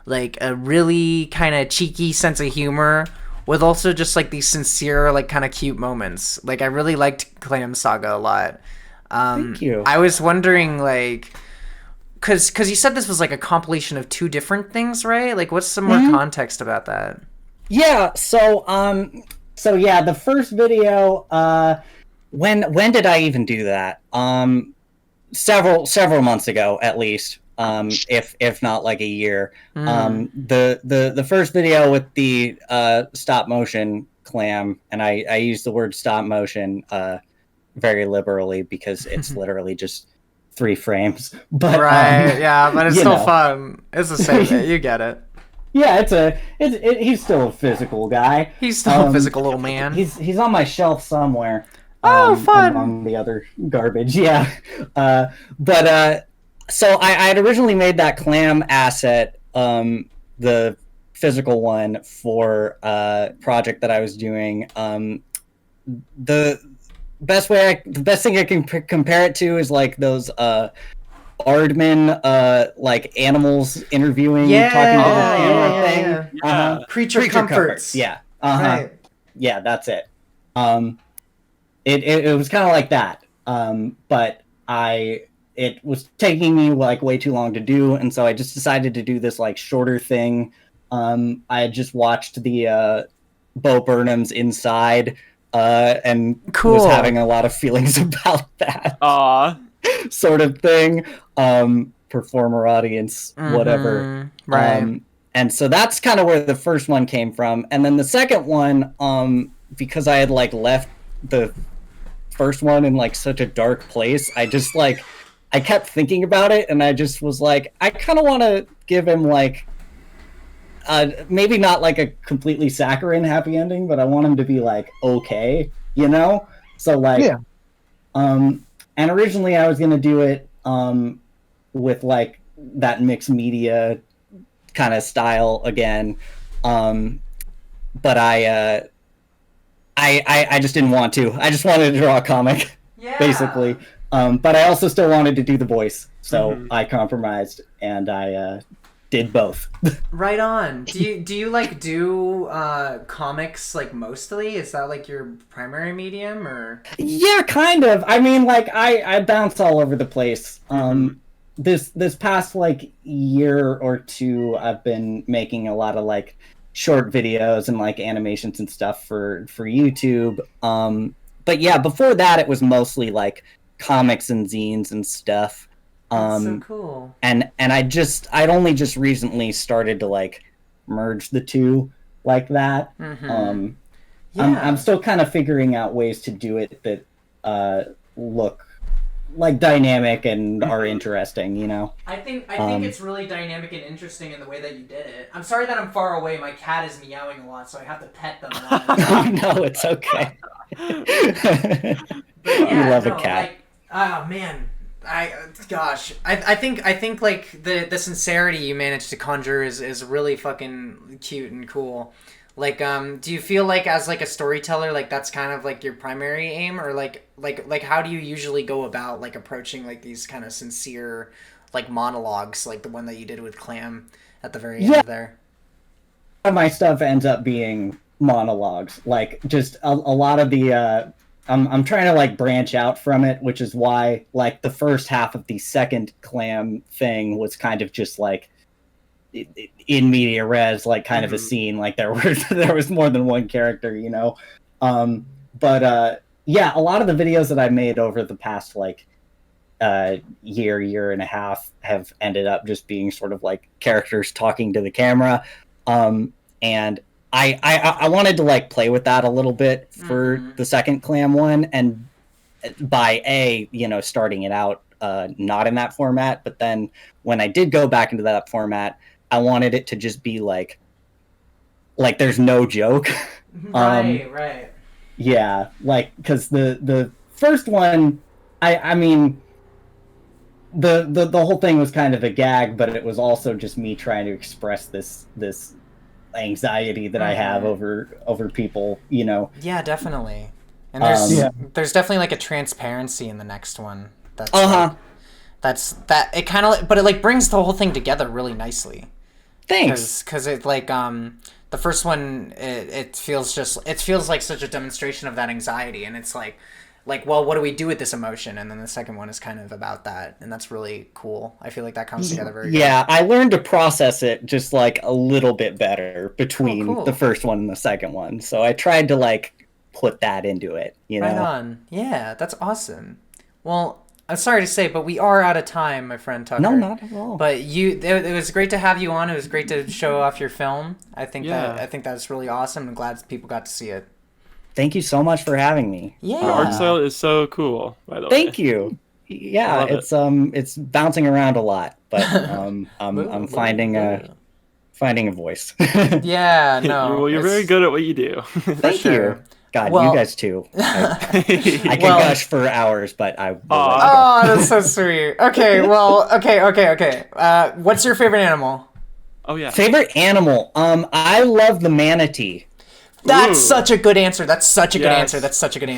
like a really kind of cheeky sense of humor with also just like these sincere, like kind of cute moments. Like I really liked Clam Saga a lot. Thank you. I was wondering, like, cause you said this was like a compilation of two different things, right? Like, what's some more context about that? Yeah. So yeah, the first video. When did I even do that? Several months ago, at least. If not like a year. The first video with the stop motion clam, and I use the word stop motion very liberally because it's literally just 3 frames. But yeah, but it's still fun. It's the same. You get it. Yeah, he's still a physical guy. He's still a physical little man. He's on my shelf somewhere. Oh, fun! Among the other garbage, yeah. So I had originally made that clam asset, the physical one, for a project that I was doing. The best thing I can compare it to is like those Aardman like animals interviewing, talking to the camera thing. Creature comforts. Yeah. Right. Yeah, that's it. It was kind of like that. But it was taking me like way too long to do, and so I just decided to do this like shorter thing I had just watched the Bo Burnham's Inside, and was having a lot of feelings about that. Sort of thing. Performer audience, whatever. Right. And so that's kind of where the first one came from. And then the second one, because I had like left the first one in like such a dark place, I just like, I kept thinking about it, and I just was like, I kind of want to give him like, maybe not like a completely saccharine happy ending, but I want him to be like okay, you know? So like, and originally I was gonna do it with like that mixed media kind of style again, but I just didn't want to. I just wanted to draw a comic, basically. But I also still wanted to do the voice, so I compromised and I did both. Right on. Do you like do comics like mostly? Is that like your primary medium or? Yeah, kind of. I mean, like I bounce all over the place. This past like year or two, I've been making a lot of like short videos and like animations and stuff for YouTube. But yeah, before that, it was mostly like comics and zines and stuff. That's so cool. And I'd only just recently started to like merge the two like that. I'm still kind of figuring out ways to do it that look like dynamic and are interesting, you know? I think it's really dynamic and interesting in the way that you did it. I'm sorry that I'm far away. My cat is meowing a lot, so I have to pet them. Oh, no, it's okay. You love a cat. Oh man, I think like the sincerity you managed to conjure is really fucking cute and cool. Like, do you feel like as like a storyteller, like that's kind of like your primary aim, or like how do you usually go about like approaching like these kind of sincere like monologues, like the one that you did with Clam at the very end there? My stuff ends up being monologues, like just a lot of the I'm trying to like branch out from it, which is why like the first half of the second Clam thing was kind of just like in media res, like kind of a scene, like there was more than one character, you know. But yeah, a lot of the videos that I made over the past like year and a half have ended up just being sort of like characters talking to the camera, and I wanted to like play with that a little bit for the second Clam one, and by starting it out not in that format, but then when I did go back into that format, I wanted it to just be like there's no joke. Right. Yeah, like because the first one, I mean, the whole thing was kind of a gag, but it was also just me trying to express this anxiety that I have over people, you know. Yeah, definitely. And there's definitely like a transparency in the next one. That's it kind of, but it like brings the whole thing together really nicely. Thanks. Because it like the first one it feels like such a demonstration of that anxiety, and it's like well, what do we do with this emotion? And then the second one is kind of about that, and that's really cool. I feel like that comes together very good. Yeah, I learned to process it just like a little bit better between the first one and the second one. So I tried to like put that into it, you know. Right on. Yeah, that's awesome. Well, I'm sorry to say, but we are out of time, my friend Tucker. No, not at all. But it was great to have you on. It was great to show off your film. I think that's really awesome. I'm glad people got to see it. Thank you so much for having me. Yeah. Your art style is so cool, by the way. Thank you. Yeah, it's bouncing around a lot, but I'm finding a voice. Yeah, no. Well, you're very good at what you do. Thank you. God, you guys too. I can gush for hours, but I. Oh, that's so sweet. Okay, well, okay. What's your favorite animal? Oh yeah. Favorite animal? I love the manatee. That's such a good answer. That's such a good answer.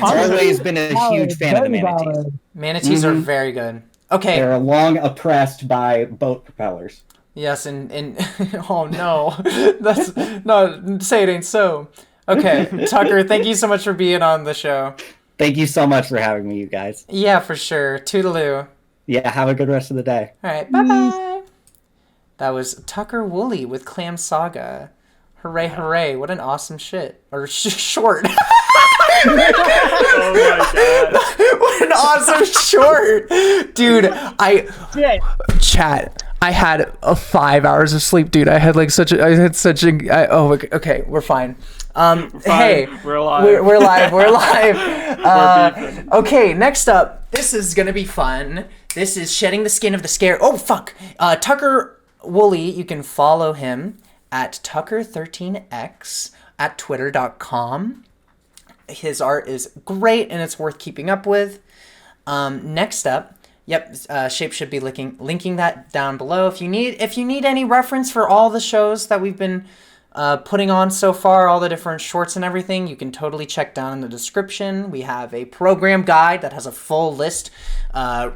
I've always been a huge fan of the manatees. Manatees are very good. Okay. They're long oppressed by boat propellers. Yes, and oh no, say it ain't so. Okay, Tucker, thank you so much for being on the show. Thank you so much for having me, you guys. Yeah, for sure. Toodaloo. Yeah, have a good rest of the day. All right, bye-bye. That was Tucker Woolley with Clam Saga. Hooray, hooray. What an awesome shit. Or short. Oh my god. What an awesome short. Dude, chat. I had 5 hours of sleep, dude. I had okay, we're fine. Hey, we're live. We're live. We're live. Okay, next up, this is gonna be fun. This is Shedding the Skin of the Scare. Oh, fuck. Tucker Woolley, you can follow him at Tucker13x at twitter.com. His art is great and it's worth keeping up with. Next up, Shape should be linking that down below. If you need any reference for all the shows that we've been putting on so far, all the different shorts and everything, you can totally check down in the description. We have a program guide that has a full list,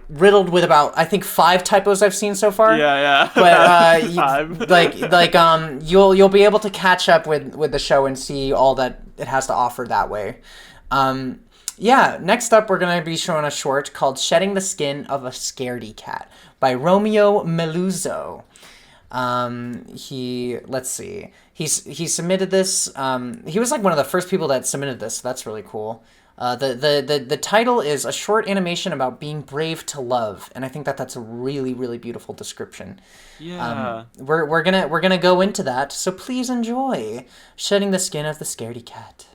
riddled with about, I think, 5 typos I've seen so far. Yeah. But you'll be able to catch up with the show and see all that it has to offer that way. Next up we're going to be showing a short called Shedding the Skin of a Scaredy Cat by Romeo Meluzzo. He submitted this. He was like one of the first people that submitted this, so that's really cool. The title is A Short Animation About Being Brave to Love, and I think that's a really, really beautiful description. Yeah. We're gonna go into that, so please enjoy Shedding the Skin of the Scaredy Cat.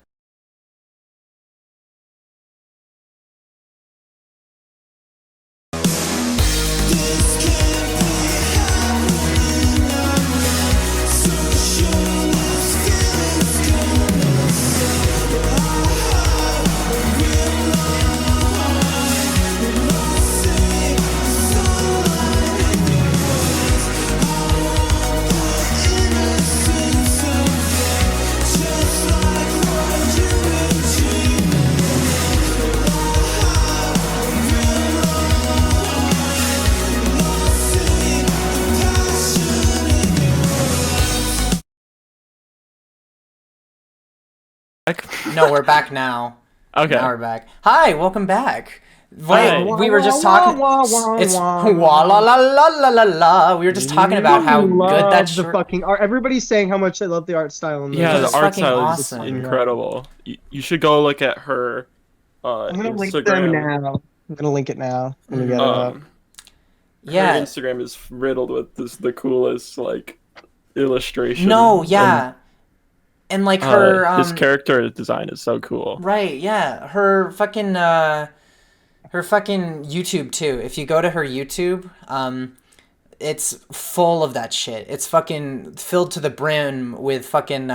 No, we're back now. Okay. Now we're back. Hi, welcome back. Hi. We were just talking. It's wah la la la la la la. We were just talking about how good that the fucking art. Everybody's saying how much they love the art style. In Yeah, the art style awesome. is incredible. You should go look at her I'm gonna link Instagram. them now. I'm gonna link it now. Let me get it up. Yeah. Her Instagram is riddled with the coolest illustration. No, yeah. And like her his character design is so cool. Right, yeah. Her fucking YouTube too. If you go to her YouTube, it's full of that shit. It's fucking filled to the brim with fucking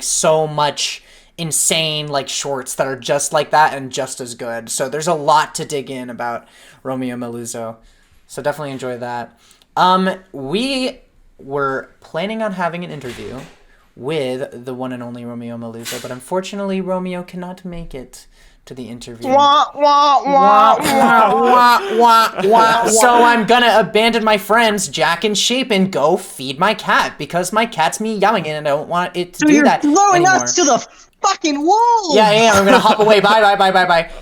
so much insane shorts that are just like that and just as good. So there's a lot to dig in about Romeo Meluzzo. So definitely enjoy that. We were planning on having an interview with the one and only Romeo Meluzzo, but unfortunately Romeo cannot make it to the interview. So I'm gonna abandon my friends Jack and Shape and go feed my cat because my cat's meowing and I don't want it to do that throwing anymore. us to the fucking wall. Yeah, I'm gonna hop away. Bye.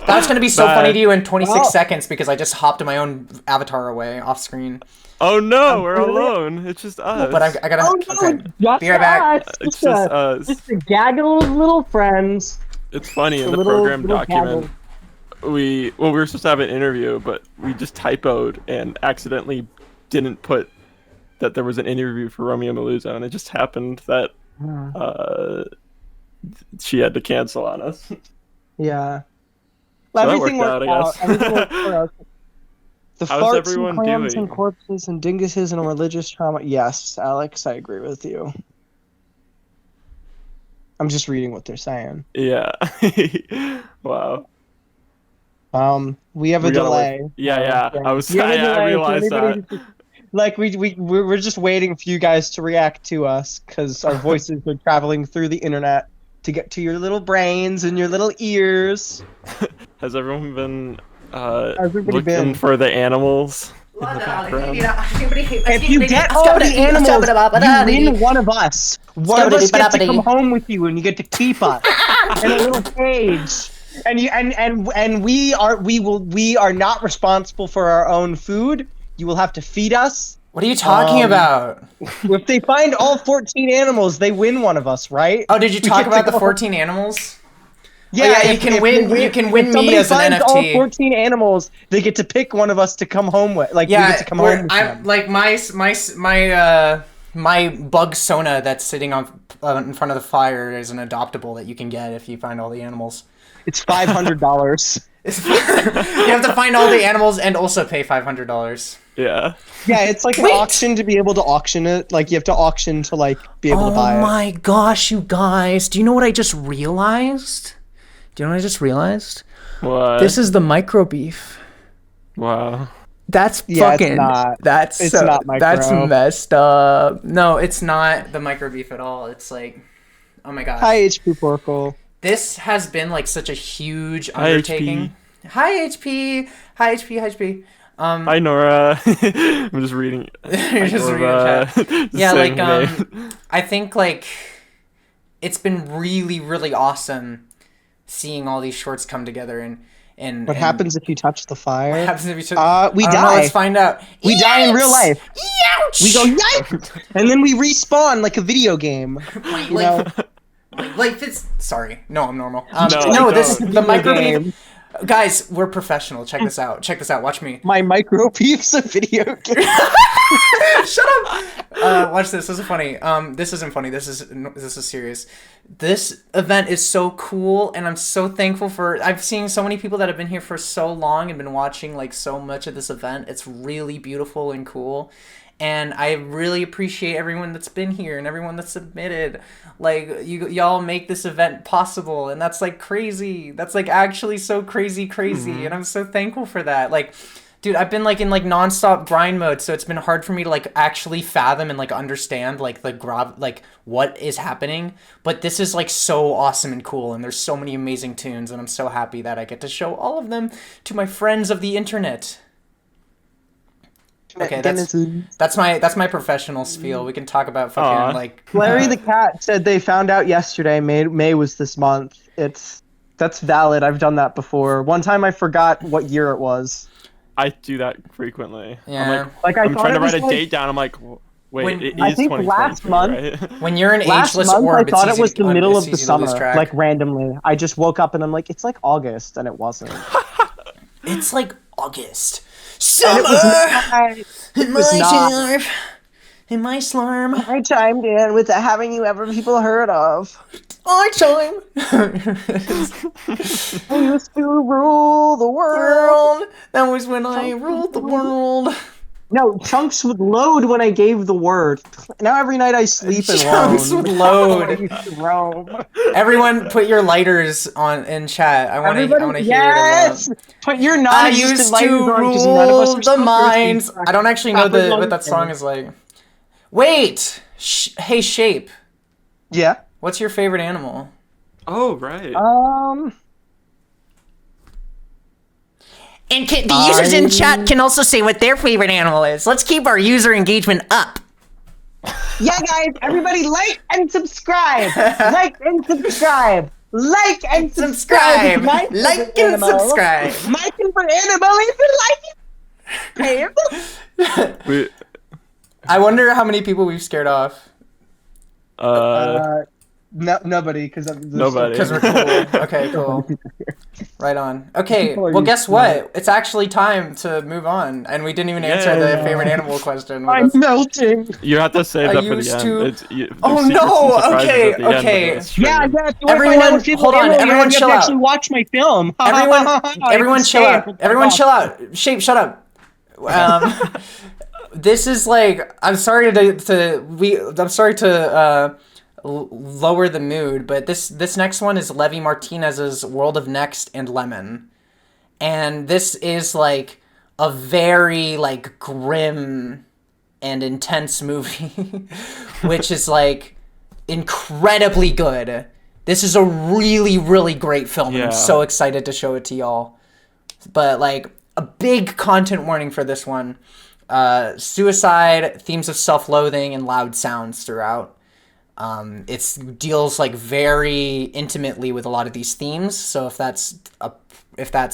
That's gonna be so funny to you in 26 seconds because I just hopped my own avatar away off screen. Oh no, we're alone. It's just us. But I gotta. Okay. Be right back. It's just us. Just a gaggle of little friends. It's funny in the program document. We were supposed to have an interview, but we just typoed and accidentally didn't put that there was an interview for Romeo Meluzzo, and it just happened that she had to cancel on us. Yeah. So Everything that worked out, I guess. Everything worked out. The How's farts everyone and clams doing? and corpses and dinguses and religious trauma. Yes, Alex, I agree with you. I'm just reading what they're saying. Yeah. Wow. We have a delay. Yeah. I realized that. We're just waiting for you guys to react to us because our voices are traveling through the internet to get to your little brains and your little ears. Has everyone been looking for the animals in the background? If you get all the animals, you win one of us. One of us gets to come home with you, and you get to keep us in a little cage. And we are not responsible for our own food. You will have to feed us What are you talking about? If they find all 14 animals, they win one of us, right? Oh, did you We talk get to about the go- 14 animals? Yeah, you can win. You can win if me somebody as an finds NFT. all 14 animals, they get to pick one of us to come home with. Like, we get to come home with them. like my bug sona that's sitting on in front of the fire is an adoptable that you can get if you find all the animals. It's $500. You have to find all the animals and also pay $500. Yeah. Yeah, it's like an auction to be able to auction it. Like, you have to auction to, like, be able to buy it. Oh my gosh, you guys. Do you know what I just realized? What? This is the MICROBEAF. Wow. That's Yeah, it's fucking. not. That's It's so, not micro. That's messed up. No, it's not the MICROBEAF at all. It's like, oh my gosh. Hi, HP Porkle. This has been like such a huge Hi, undertaking. Hi HP. Hi HP. Hi HP. Hi Nora. I'm just reading. You're just reading chat. Yeah, like I think like it's been really, really awesome seeing all these shorts come together and What happens if you touch the fire? What happens if you touch? We I die. don't know, let's find out. We die in real life. Ouch! We go yikes, and then we respawn like a video game. You know? Like this. Sorry, no, I'm normal. This is the Video MICROBEAF. game. Guys, we're professional. Check this out. Watch me. My MICROBEAF's a video game. Shut up. Watch this. This is funny. This isn't funny. This is serious. This event is so cool, and I'm so thankful for. I've seen so many people that have been here for so long and been watching like so much of this event. It's really beautiful and cool. And I really appreciate everyone that's been here and everyone that's submitted. Like, y'all make this event possible, and that's, like, crazy. That's, like, actually so crazy, and I'm so thankful for that. Like, dude, I've been, like, in, like, nonstop grind mode, so it's been hard for me to, like, actually fathom and, like, understand, like, what is happening. But this is, like, so awesome and cool, and there's so many amazing tunes, and I'm so happy that I get to show all of them to my friends of the internet. Okay, that's my professional spiel. We can talk about fucking like. Larry the cat said they found out yesterday. May was this month. That's valid. I've done that before. One time I forgot what year it was. I do that frequently. Yeah. I'm trying to write a date down. I'm like, wait, it is 2023, last month, right? When you're an ageless month, orb, I thought it's it was easy the to- middle it's of the easy to lose summer, track. like randomly. I just woke up and I'm like, it's like August, and it wasn't. It's like August. And it was Summer in my not. slurp. In my slurm. I chimed in with the "Haven't you ever people heard of?" I chime. I used to rule the world. That was when I ruled the world. No, chunks would load when I gave the word. Now every night I sleep and Chunks roam. would load. I used to roam. Everyone, put your lighters on in chat. I want to hear Yes! Put your I non-existent used lighters to on because none of us rule are the so minds. thirsty. I don't actually know Proper what that song is like. Wait! Hey, Shape. Yeah? What's your favorite animal? Oh, right. And the users in chat can also say what their favorite animal is. Let's keep our user engagement up. Yeah, guys, everybody like and subscribe. Like and subscribe. Like and subscribe. Like and subscribe. My favorite animal if you like it. I wonder how many people we've scared off. No, nobody, because Nobody. Because we're cool. Okay, cool. Right on. Okay, well, guess what? It's actually time to move on, and we didn't even answer the favorite animal question. I'm melting. You have to save that for the end. Oh no! Okay. Yeah, yeah. Everyone, hold on. Everyone, chill out. Actually, watch my film. Everyone, chill out. Everyone, chill out. Shape, shut up. This is like, I'm sorry to lower the mood, but this next one is Levy Martinez's World of Next and Lemon, and this is like a very like grim and intense movie, which is like incredibly good. This is a really, really great film, and I'm so excited to show it to y'all. But like a big content warning for this one: suicide, themes of self-loathing, and loud sounds throughout. It deals like very intimately with a lot of these themes. So if that's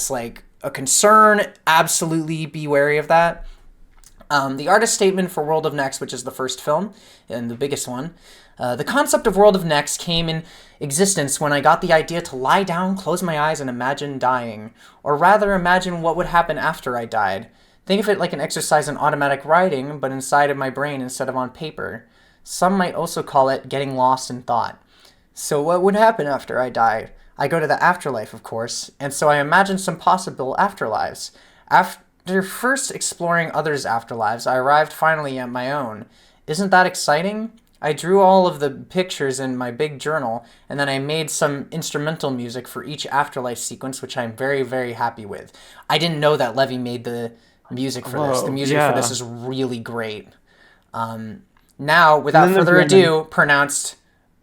like a concern, absolutely be wary of that. The artist statement for World of Next, which is the first film and the biggest one. The concept of World of Next came in existence when I got the idea to lie down, close my eyes, and imagine dying. Or rather, imagine what would happen after I died. Think of it like an exercise in automatic writing, but inside of my brain instead of on paper. Some might also call it getting lost in thought. So what would happen after I died? I go to the afterlife, of course, and so I imagine some possible afterlives. After first exploring others' afterlives, I arrived finally at my own. Isn't that exciting? I drew all of the pictures in my big journal, and then I made some instrumental music for each afterlife sequence, which I'm very, very happy with. I didn't know that Levy made the music for this. The music for this is really great. Now, without further ado, pronounced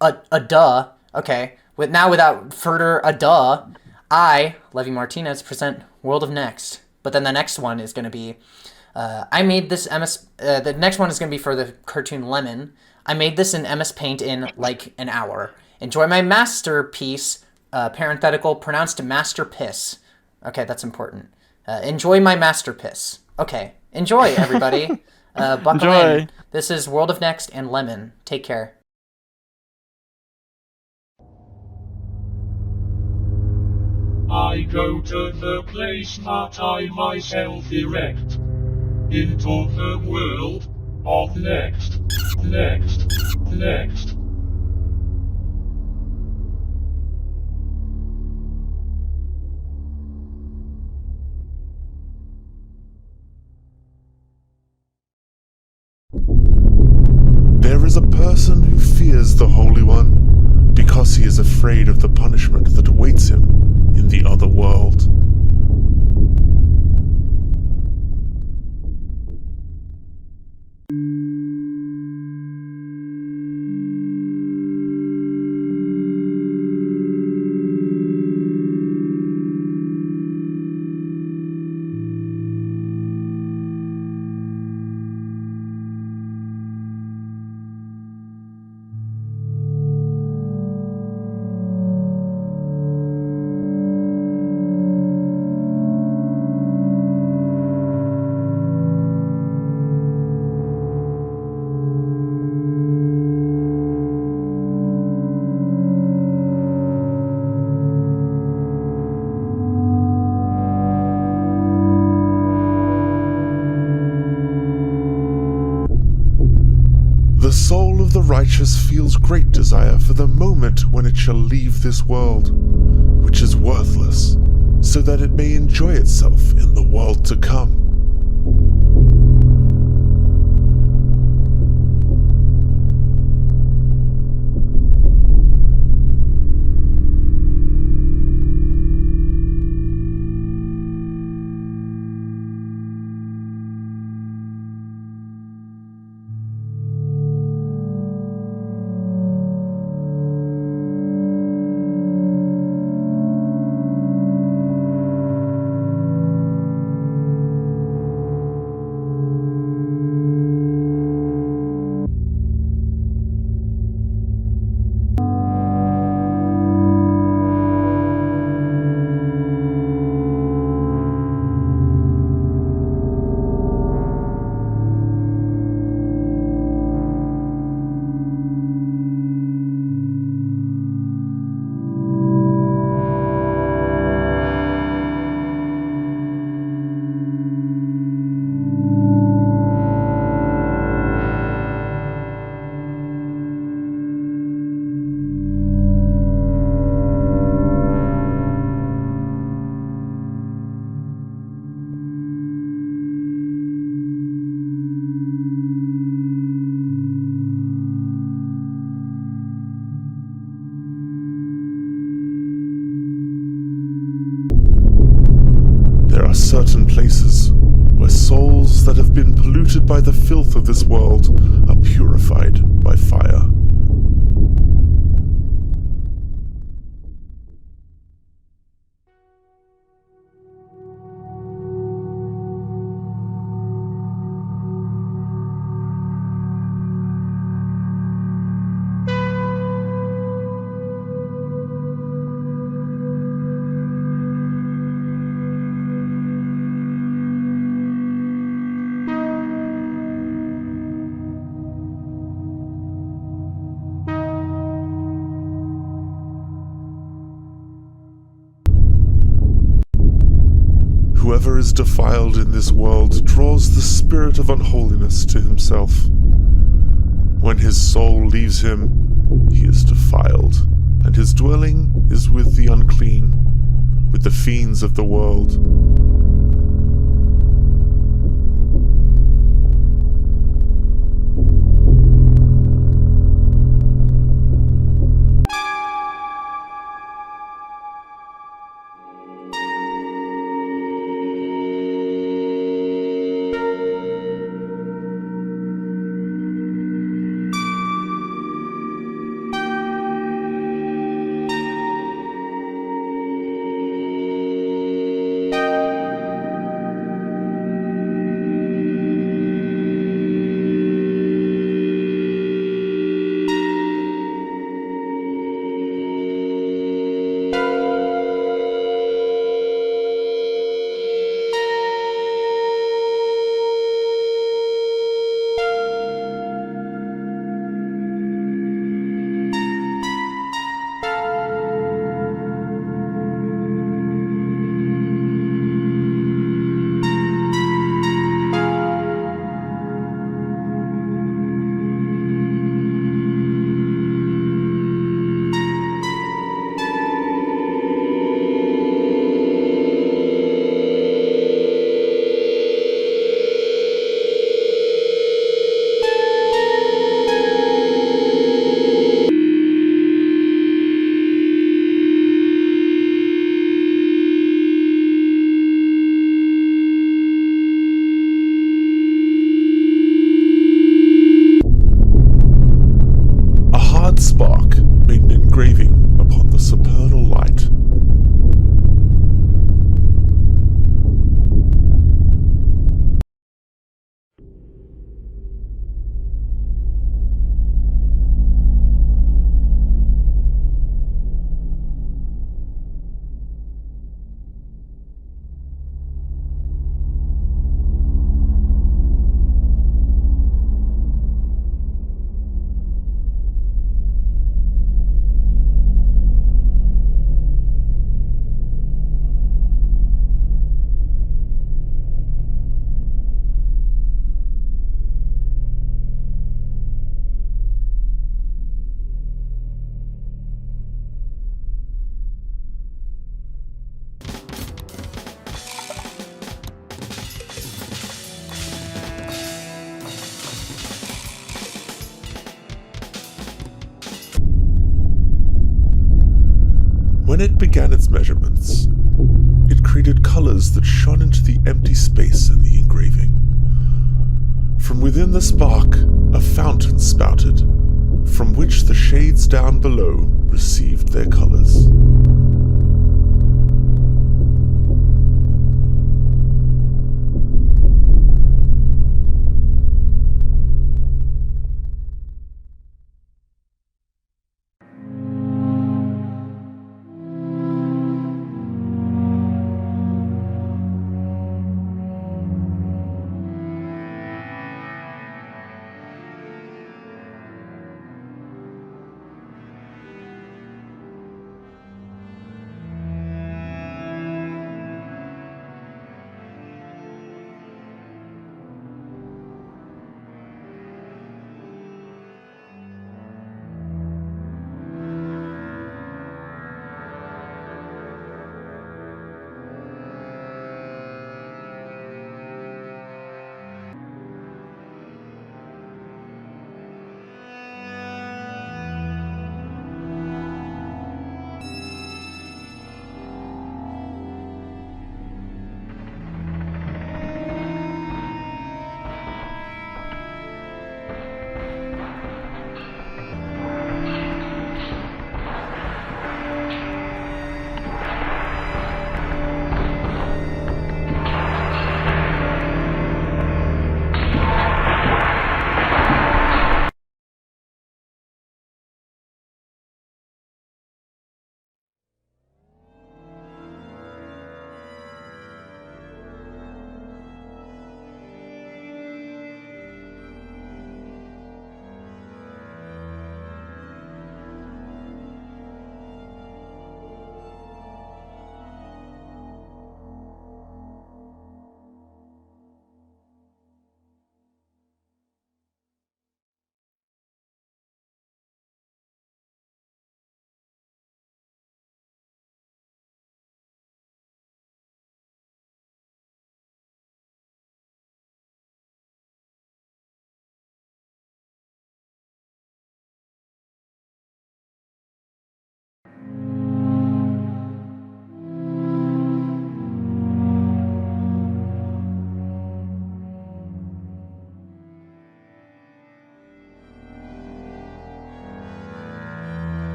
a duh. Okay, without further ado, I, Levy Martinez, present World of Next. But then the next one is going to be, I made this the next one is going to be for the cartoon Lemon. I made this in MS Paint in like an hour. Enjoy my masterpiece, parenthetical, pronounced master piss. Okay, that's important. Enjoy my master piss. Okay, enjoy everybody. Buckle in. This is World of Next and Lemon. Take care. I go to the place that I myself erect, into the world of next. There is a person who fears the Holy One because he is afraid of the punishment that awaits him in the other world. The soul of the righteous feels great desire for the moment when it shall leave this world, which is worthless, so that it may enjoy itself in the world to come. Certain places where souls that have been polluted by the filth of this world are purified by fire. whoever is defiled in this world draws the spirit of unholiness to himself. When his soul leaves him, he is defiled, and his dwelling is with the unclean, with the fiends of the world. Spark made an engraving upon the supernal light. When it began its measurements, it created colors that shone into the empty space in the engraving. From within the spark, a fountain spouted, from which the shades down below received their colors.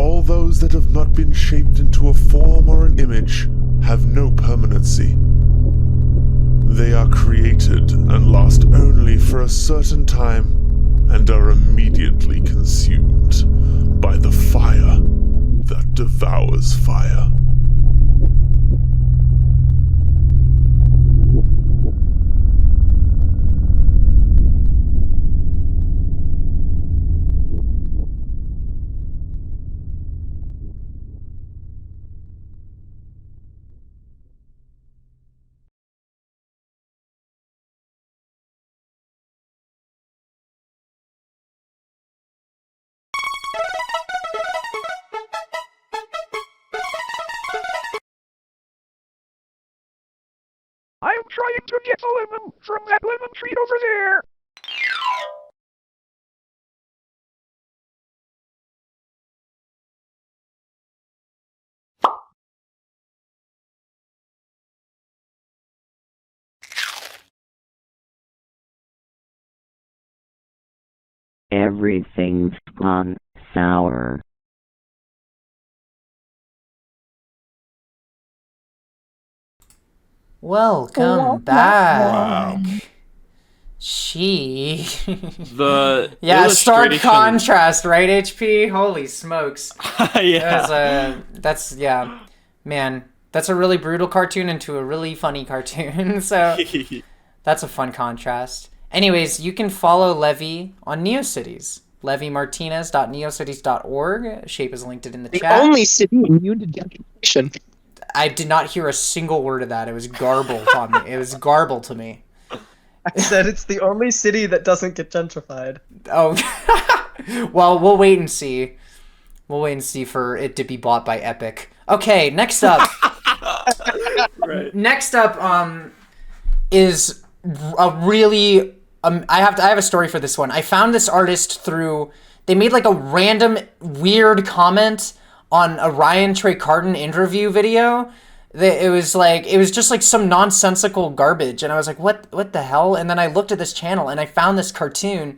all those that have not been shaped into a form or an image have no permanency. They are created and last only for a certain time and are immediately consumed by the fire that devours fire. I'm trying to get a lemon from that lemon tree over there. Everything's gone sour. Welcome back. She. The yeah, stark illustration- contrast, right? HP. Holy smokes. Yeah. That's man. That's a really brutal cartoon into a really funny cartoon. So that's a fun contrast. Anyways, you can follow Levy on NeoCities. LevyMartinez.neocities.org. Shape is linked it in the chat. The only city immune to gentrification. I did not hear a single word of that. It was garbled on me. It was garbled to me. I said it's the only city that doesn't get gentrified. Oh, well, we'll wait and see. We'll wait and see for it to be bought by Epic. Okay, next up. Right. Next up, is a really. I have a story for this one. I found this artist through. They made like a random weird comment on a Ryan Trey Carton interview video. It was just like some nonsensical garbage, and I was like, what the hell? And then I looked at this channel and I found this cartoon,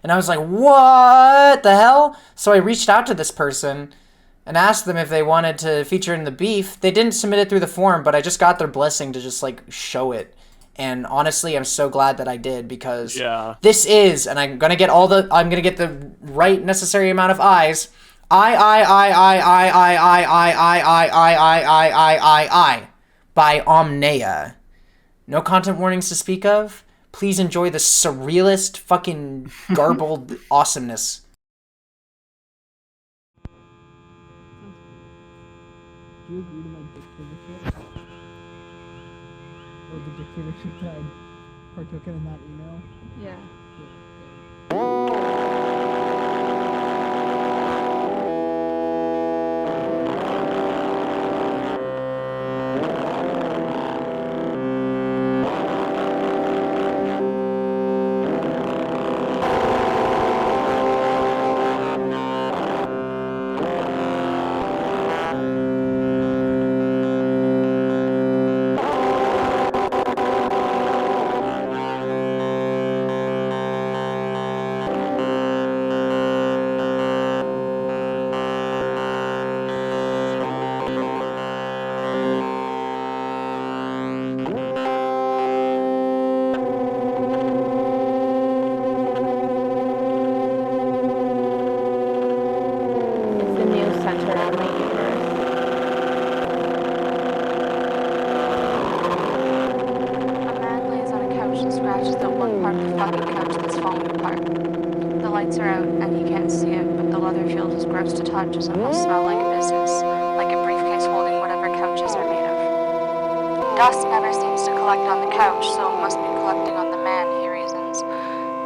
and I was like, what the hell? So I reached out to this person and asked them if they wanted to feature in the beef. They didn't submit it through the forum, but I just got their blessing to just like show it. And honestly, I'm so glad that I did, because this is, and I'm gonna get the right necessary amount of eyes. I by Omnia. No content warnings to speak of. Please enjoy the surrealist fucking garbled awesomeness. Do you agree to my dictatorship? Or the dictatorship that I partook in that email? Yeah. It's the new center of my universe. A man lays on a couch and scratches at one part of the fucking couch that's falling apart. The lights are out and he can't see it, but the leather feels as gross to touch as it must smell like a business, like a briefcase holding whatever couches are made of. Dust never seems to collect on the couch, so it must be collecting on the man, he reasons.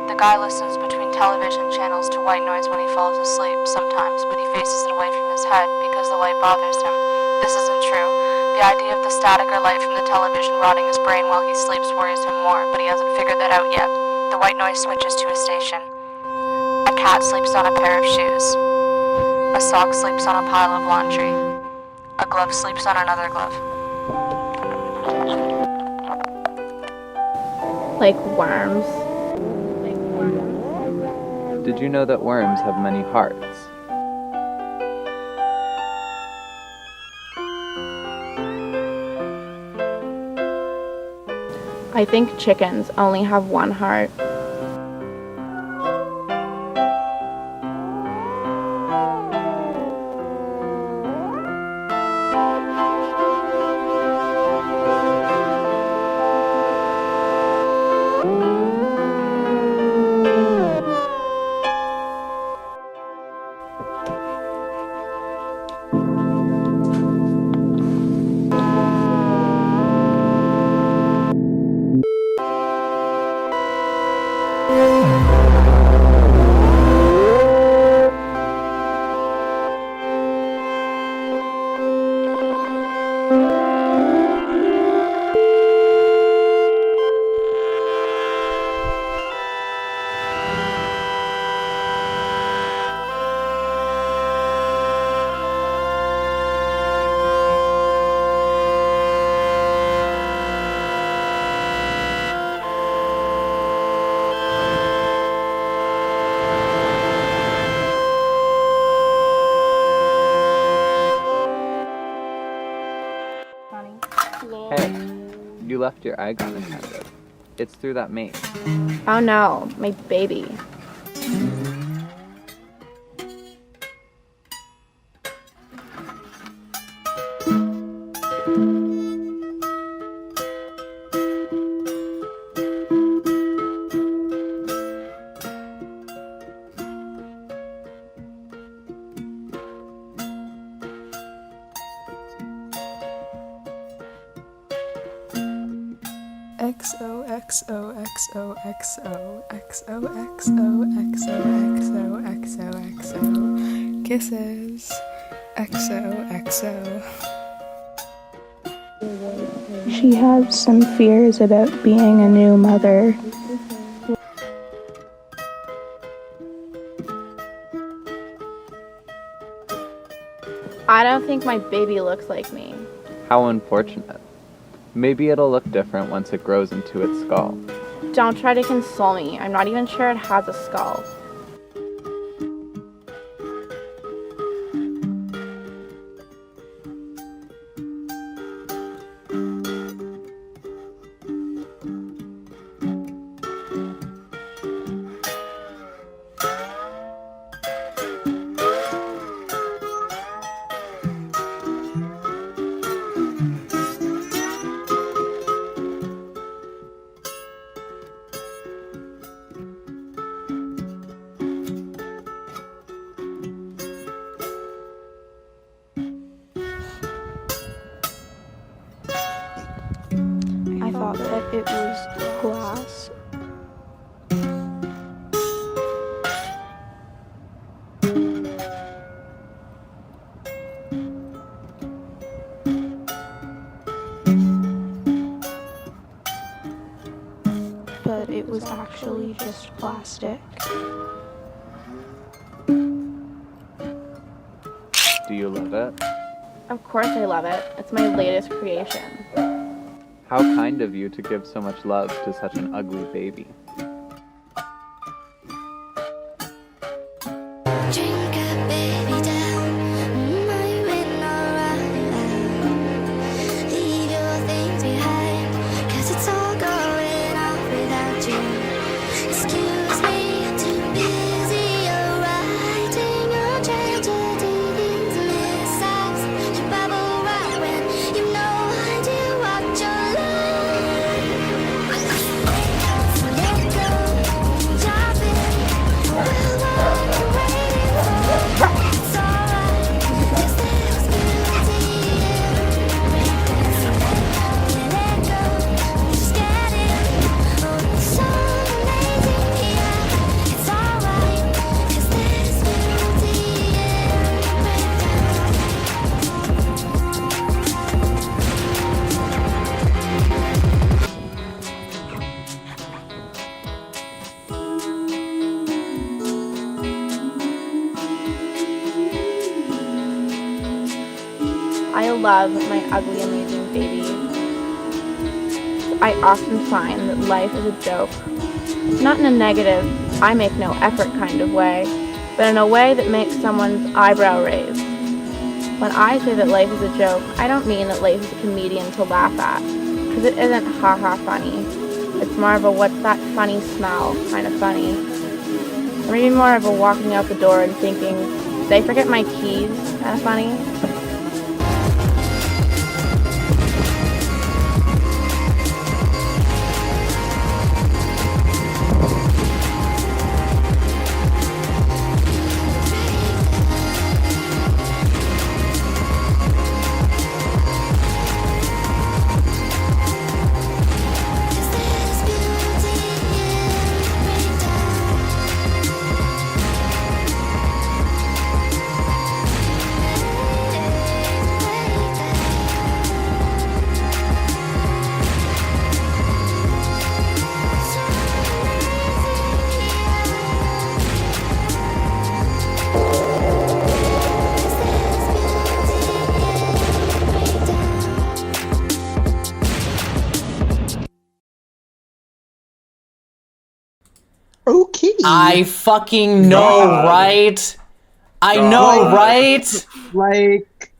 The guy listens between television channels to white noise when he falls asleep, sometimes, but he faces it away from his head because the light bothers him. This isn't true. The idea of the static or light from the television rotting his brain while he sleeps worries him more, but he hasn't figured that out yet. The white noise switches to a station. A cat sleeps on a pair of shoes. A sock sleeps on a pile of laundry. A glove sleeps on another glove. Like worms. Did you know that worms have many hearts? I think chickens only have one heart. Hey, you left your egg unattended. It's through that maze. Oh no, my baby. XOXOXOXOXOXOXOXOXO kisses XOXO. She has some fears about being a new mother. I don't think my baby looks like me. How unfortunate. Maybe it'll look different once it grows into its skull. Don't try to console me. I'm not even sure it has a skull. I thought that it was glass. But it was actually just plastic. Do you love it? Of course I love it. It's my latest creation. How kind of you to give so much love to such an ugly baby. I love my ugly, amazing baby. I often find that life is a joke. Not in a negative, I make no effort kind of way, but in a way that makes someone's eyebrow raise. When I say that life is a joke, I don't mean that life is a comedian to laugh at. because it isn't haha funny. It's more of a what's that funny smell kind of funny. Or maybe more of a walking out the door and thinking, did I forget my keys kind of funny. Okay. I fucking know, right? I know, right? Like,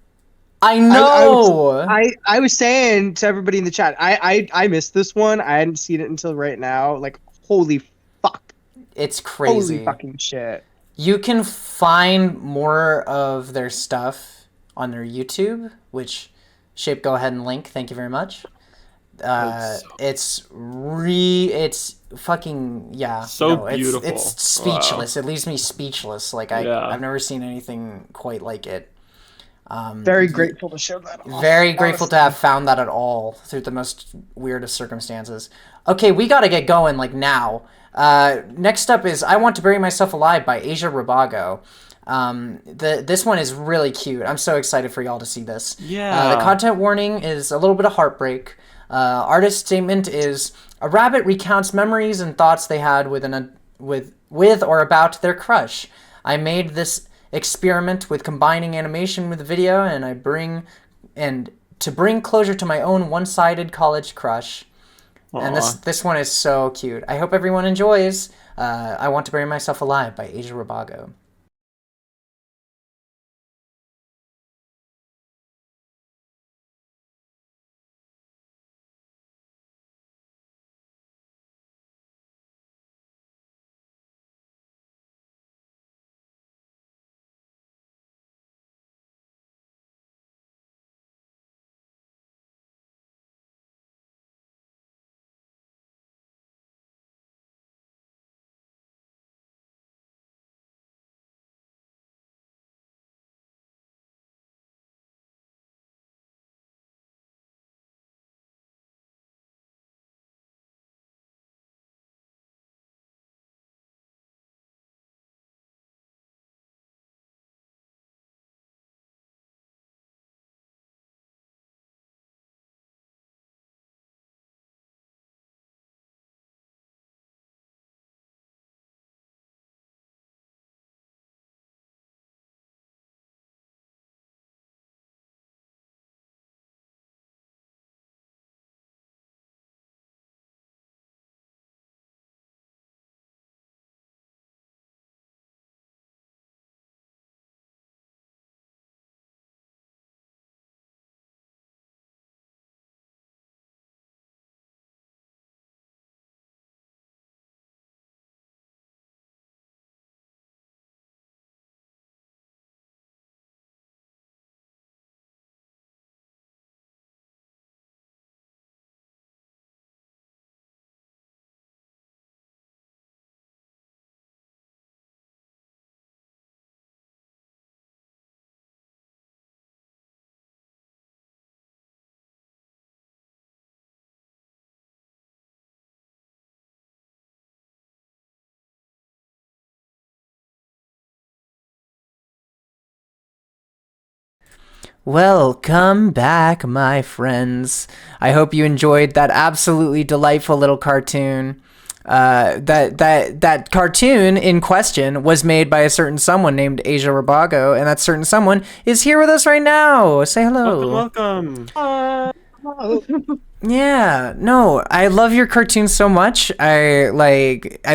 I know. I was saying to everybody in the chat, I missed this one. I hadn't seen it until right now. Like, holy fuck. It's crazy. Holy fucking shit. You can find more of their stuff on their YouTube, which Shape, go ahead and link. Thank you very much. It's fucking, yeah. So beautiful. It's speechless. Wow. It leaves me speechless. Like I've never seen anything quite like it. Very grateful to show that off. Very grateful to have found that at all through the most weirdest circumstances. Okay, we gotta get going like now. Next up is I Want to Bury Myself Alive by Asia Rabago. This one is really cute. I'm so excited for y'all to see this. Yeah. The content warning is a little bit of heartbreak. Artist statement is a rabbit recounts memories and thoughts they had with or about their crush. I made this experiment with combining animation with video, and to bring closure to my own one-sided college crush. Aww. And this one is so cute. I hope everyone enjoys I Want to Bury Myself Alive by Asia Rabago. Welcome back, my friends. I hope you enjoyed that absolutely delightful little cartoon. That cartoon in question was made by a certain someone named Asia Rabago, and that certain someone is here with us right now. Say hello. Welcome. Yeah, no, I love your cartoon so much. I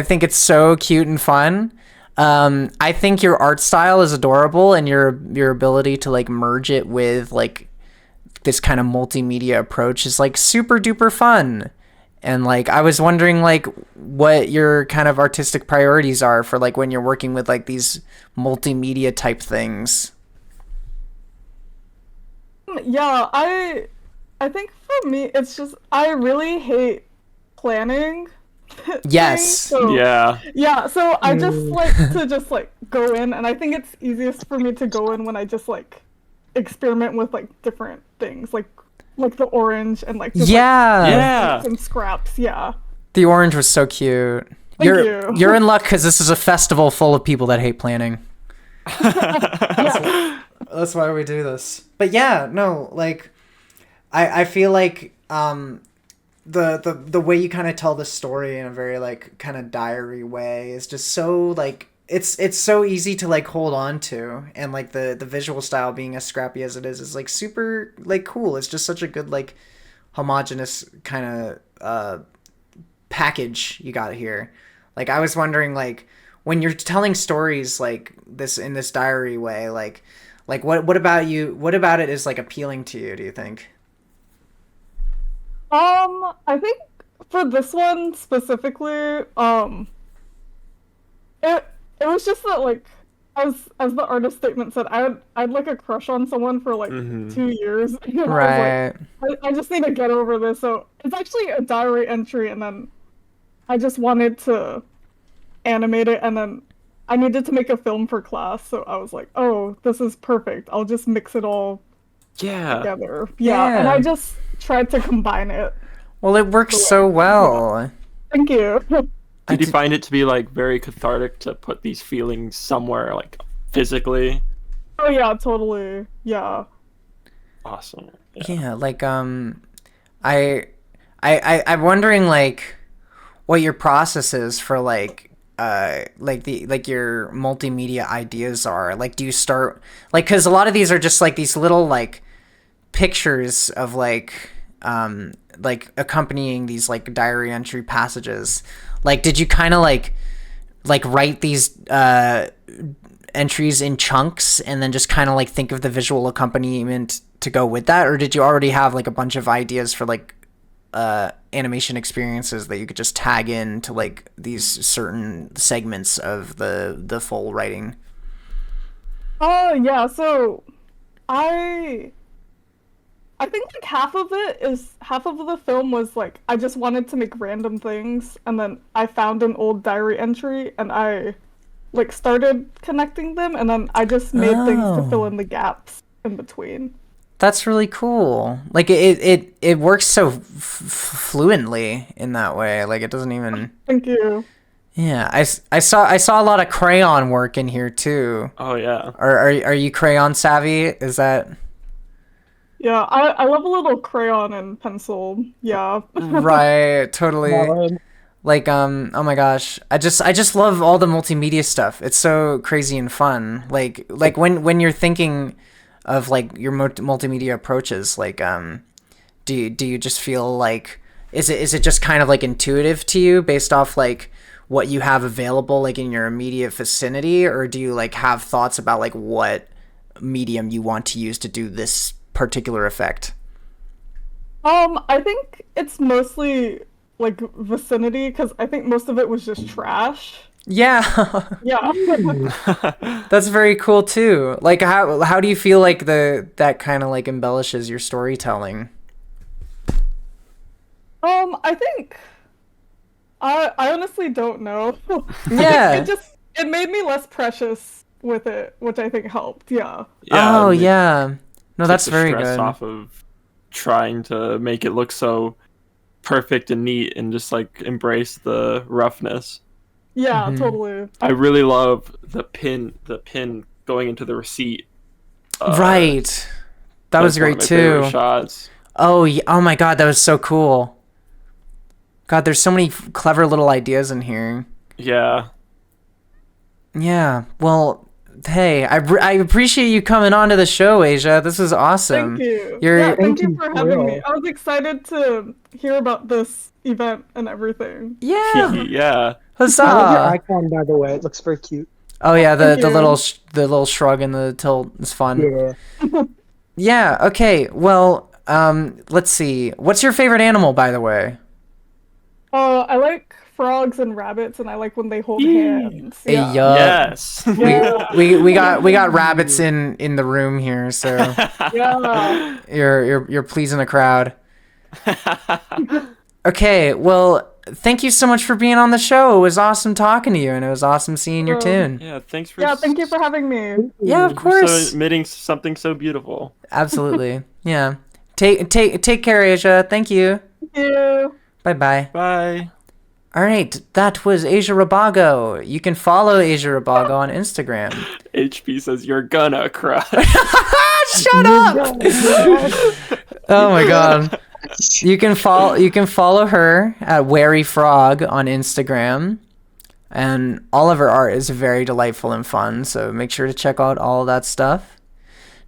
think it's so cute and fun. I think your art style is adorable, and your ability to like merge it with like this kind of multimedia approach is like super duper fun. And like I was wondering like what your kind of artistic priorities are for like when you're working with like these multimedia type things. Yeah, I think for me it's just I really hate planning. Yes. So, Yeah. Yeah, so I just like to just like go in, and I think it's easiest for me to go in when I just like experiment with like different things, like the orange and like just, Yeah. some scraps. Yeah. The orange was so cute. Thank you. You're in luck because this is a festival full of people that hate planning. That's why we do this. But yeah, no, like I feel like the way you kind of tell the story in a very like kind of diary way is just so like it's so easy to like hold on to, and like the visual style being as scrappy as it is like super like cool. It's just such a good like homogenous kind of package you got here. Like I was wondering like when you're telling stories like this in this diary way, like what about it is like appealing to you, do you think? I think for this one specifically, it was just that like as the artist statement said, I'd like a crush on someone for like 2 years. And I was like, I just need to get over this. So it's actually a diary entry, and then I just wanted to animate it, and then I needed to make a film for class, so I was like, oh, this is perfect. I'll just mix it all together. Yeah, and I just tried to combine it. Well, it works so well. Thank you. Did you find it to be like very cathartic to put these feelings somewhere like physically? Oh yeah, totally. Yeah. Awesome. Yeah, like I'm wondering like what your process is for like your multimedia ideas are. Like do you start like, cuz a lot of these are just like these little like pictures of like accompanying these like diary entry passages. Like did you kind of like write these entries in chunks and then just kind of like think of the visual accompaniment to go with that, or did you already have like a bunch of ideas for like animation experiences that you could just tag in to like these certain segments of the full writing? Oh yeah, so I think like half of the film was like I just wanted to make random things, and then I found an old diary entry and I like started connecting them, and then I just made things to fill in the gaps in between. That's really cool. Like it works so fluently in that way. Like it doesn't even. Thank you. Yeah, I saw a lot of crayon work in here too. Oh yeah. Are you crayon savvy? Is that? Yeah, I love a little crayon and pencil. Yeah. Right, totally. Like oh my gosh, I just love all the multimedia stuff. It's so crazy and fun. Like when you're thinking of like your multimedia approaches, like do you just feel like is it just kind of like intuitive to you based off like what you have available like in your immediate vicinity, or do you like have thoughts about like what medium you want to use to do this particular effect? I think it's mostly like vicinity, because I think most of it was just trash. Yeah. Yeah. That's very cool too. Like how do you feel like that kind of like embellishes your storytelling? I think I honestly don't know. Yeah. it made me less precious with it, which I think helped. Yeah. Oh yeah. No, that's very stress good. Off of trying to make it look so perfect and neat, and just like embrace the roughness. Yeah, totally. I really love the pin going into the receipt. Right. That was great too. Shots. Oh, yeah. Oh my god, that was so cool. God, there's so many clever little ideas in here. Yeah. Yeah. Well, hey, I appreciate you coming on to the show, Asia. This is awesome. Thank you. Thank you for having me. I was excited to hear about this event and everything. Yeah. Yeah. Huzzah! I love your icon, by the way. It looks very cute. Oh yeah, the little shrug and the tilt is fun. Yeah. Yeah. Okay. Well, let's see. What's your favorite animal, by the way? I like frogs and rabbits, and I like when they hold hands. Yeah. Yes. We got rabbits in the room here, so Yeah. you're pleasing the crowd. Okay, well, thank you so much for being on the show. It was awesome talking to you, and it was awesome seeing your tune. Yeah, thank you for having me. Yeah, of course. For admitting something so beautiful. Absolutely. Yeah. Take care, Asia. Thank you. Thank you. Bye-bye. Bye. All right, that was Asia Rabago. You can follow Asia Rabago on Instagram. HP says you're gonna cry. Shut up! Oh my god. You can follow her at Wary Frog on Instagram. And all of her art is very delightful and fun, so make sure to check out all of that stuff.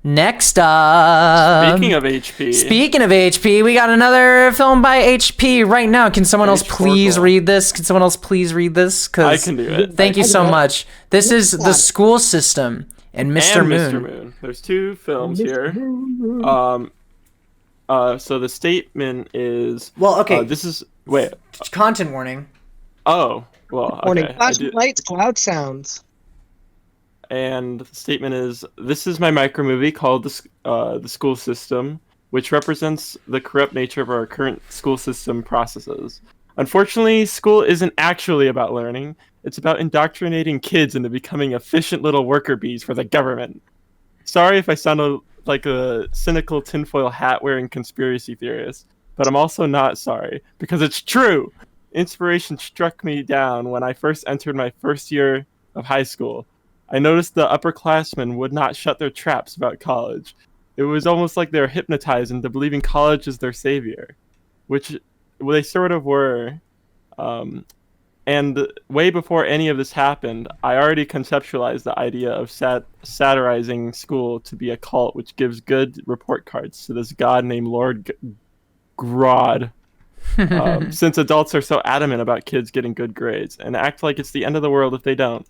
Next up. Speaking of HP, we got another film by HP right now. Can someone else please read this? I can do it. Thank you so much. This is The School System and Mr. Moon. There's two films here. So the statement is this is content warning. Oh, well, Warning. okay. Flash lights, cloud sounds. And the statement is, this is my micro movie called The School System, which represents the corrupt nature of our current school system processes. Unfortunately, school isn't actually about learning. It's about indoctrinating kids into becoming efficient little worker bees for the government. Sorry if I sound like a cynical tinfoil hat-wearing conspiracy theorist, but I'm also not sorry, because it's true! Inspiration struck me down when I first entered my first year of high school. I noticed the upperclassmen would not shut their traps about college. It was almost like they were hypnotized into believing college is their savior, which they sort of were. And way before any of this happened, I already conceptualized the idea of satirizing school to be a cult which gives good report cards to this god named Lord Grodd. Since adults are so adamant about kids getting good grades and act like it's the end of the world if they don't.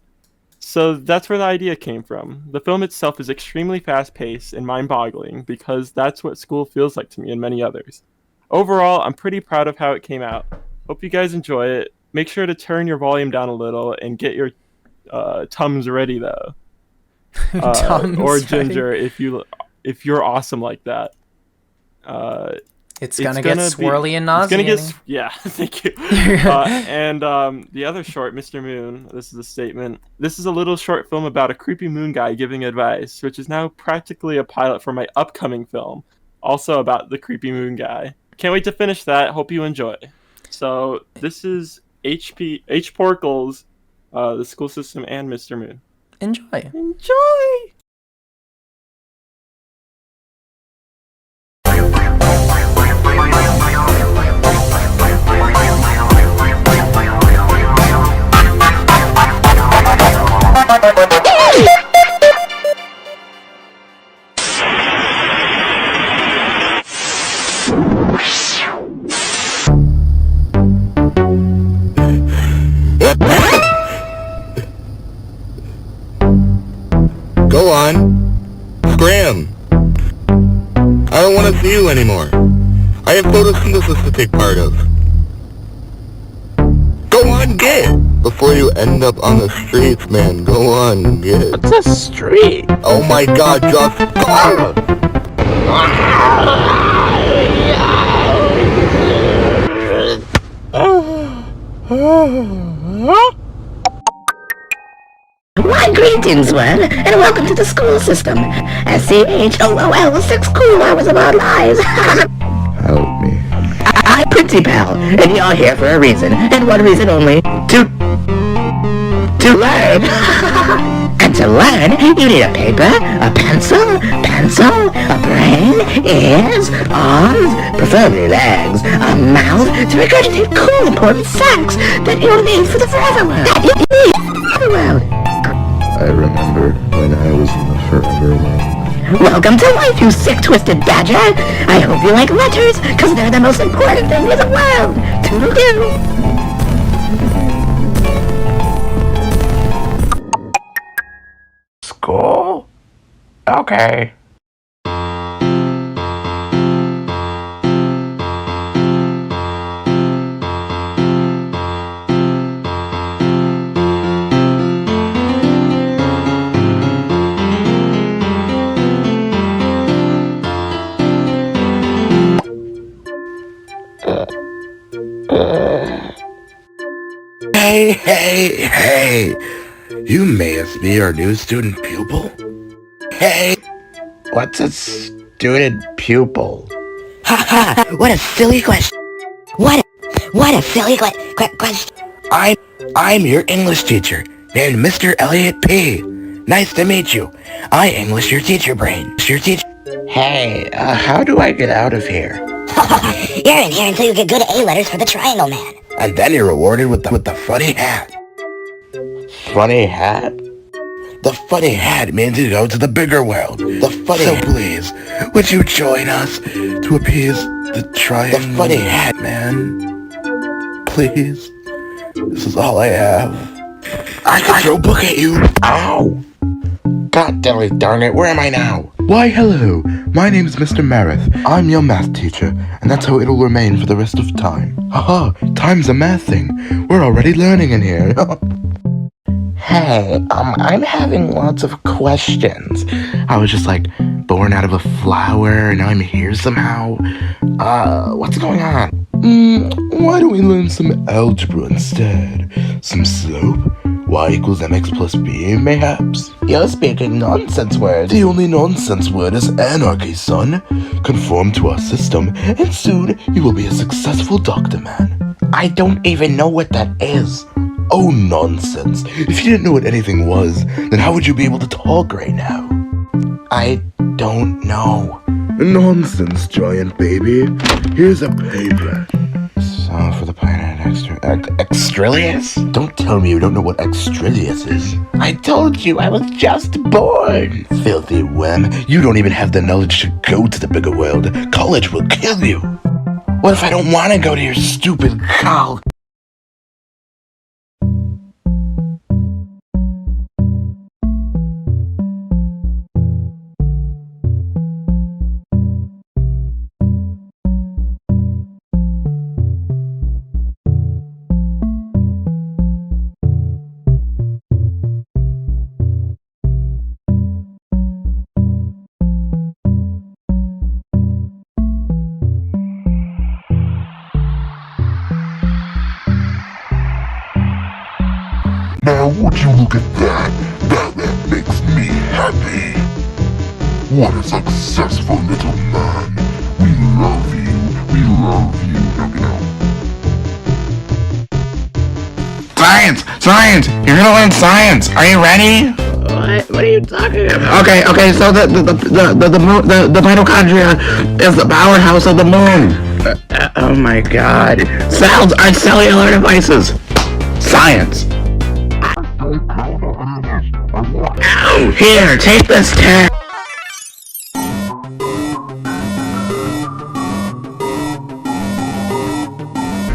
So that's where the idea came from. The film itself is extremely fast-paced and mind-boggling because that's what school feels like to me and many others. Overall, I'm pretty proud of how it came out. Hope you guys enjoy it. Make sure to turn your volume down a little and get your Tums ready though. Or Ginger if you're awesome like that. It's gonna get swirly and nauseating. Yeah, thank you. And the other short, Mr. Moon, this is a statement. This is a little short film about a creepy moon guy giving advice, which is now practically a pilot for my upcoming film, also about the creepy moon guy. Can't wait to finish that. Hope you enjoy. So this is H. Porkles, The School System, and Mr. Moon. Enjoy. Go on. Scram. I don't want to see you anymore. I have photosynthesis to take part of. Go on, get! Before you end up on the streets, man. Go on, get. What's a street? Oh my god, just go! Why, greetings, one, and welcome to the school system. SCHOOL 6 cool hours of our lives. Help me. I'm Pretty Pal, and you're here for a reason, and one reason only, to learn. And to learn, you need a paper, a pencil, a brain, ears, arms, preferably legs, a mouth to regurgitate cool important facts that you'll need for the forever world. I remember when I was in the forever world. Welcome to life, you sick, twisted badger. I hope you like letters, because they're the most important thing in the world. Toodle-doo. School? Okay. Hey! You may be our new student pupil? Hey! What's a student pupil? Ha ha! What a silly question! What a silly question! I'm your English teacher, named Mr. Elliot P. Nice to meet you. I English your teacher brain. Hey, how do I get out of here? You're in here until you get good A letters for the Triangle Man. And then you're rewarded with the funny hat. Funny hat? The funny hat means you go to the bigger world. So please, would you join us to appease the Triangle? The funny hat, man. Please. This is all I have. I can throw a book at you. Ow! God darn it, where am I now? Why, hello. My name is Mr. Marith. I'm your math teacher, and that's how it'll remain for the rest of time. Haha, time's a math thing. We're already learning in here. Hey, I'm having lots of questions. I was just like born out of a flower, and now I'm here somehow. What's going on? Why don't we learn some algebra instead? Some slope? Y equals mx plus b, mayhaps? You're speaking nonsense words. The only nonsense word is anarchy, son. Conform to our system, and soon you will be a successful doctor man. I don't even know what that is. Oh, nonsense. If you didn't know what anything was, then how would you be able to talk right now? I don't know. Nonsense, giant baby. Here's a paper. So, for the planet Extrilius? Don't tell me you don't know what Extrilius is. I told you, I was just born. Filthy worm. You don't even have the knowledge to go to the bigger world. College will kill you. What if I don't want to go to your stupid college? Now would you look at that? That makes me happy. What a successful little man. We love you. Science! You're gonna learn science. Are you ready? What are you talking about? Okay. So the mitochondria is the powerhouse of the moon. Oh my God! Cells are cellular devices. Science. Ow! Here, take this test.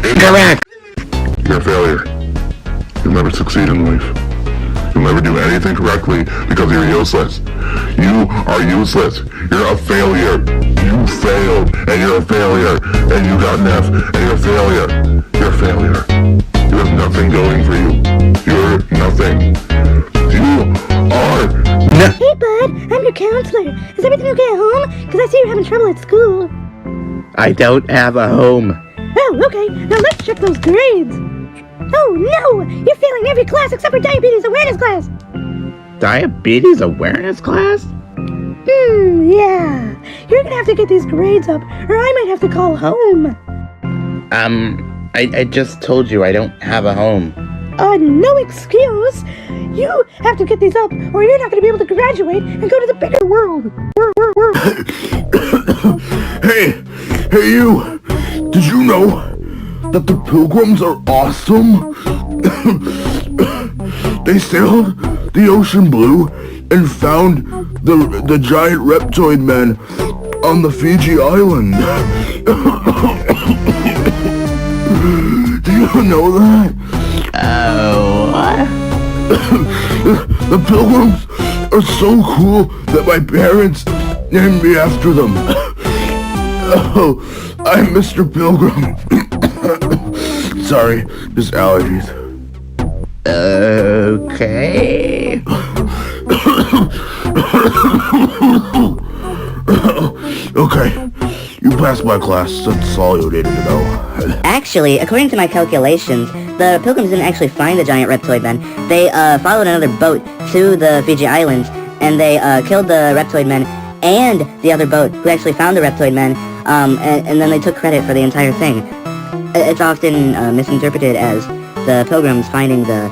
Incorrect. You're a failure. You'll never succeed in life. You'll never do anything correctly because you're useless. You are useless. You're a failure. You failed, and you're a failure. And you got an F, and you're a failure. You're a failure. You have nothing going for you. You're nothing. You are Hey bud, I'm your counselor. Is everything okay at home? Because I see you're having trouble at school. I don't have a home. Oh, okay. Now let's check those grades. Oh no! You're failing every class except for diabetes awareness class. Diabetes awareness class? Yeah. You're gonna have to get these grades up, or I might have to call home. I just told you I don't have a home. No excuse. You have to get these up, or you're not gonna be able to graduate and go to the bigger world. Hey you! Did you know that the Pilgrims are awesome? They sailed the ocean blue and found the giant reptoid men on the Fiji island. Do you know that? What? The Pilgrims are so cool that my parents named me after them. Oh, I'm Mr. Pilgrim. Sorry, just allergies. Okay. Okay, you passed my class. That's all you needed to know. Actually, according to my calculations, the Pilgrims didn't actually find the giant reptoid men. They followed another boat to the Fiji Islands, and they killed the reptoid men and the other boat who actually found the reptoid men, and then they took credit for the entire thing. It's often misinterpreted as the Pilgrims finding the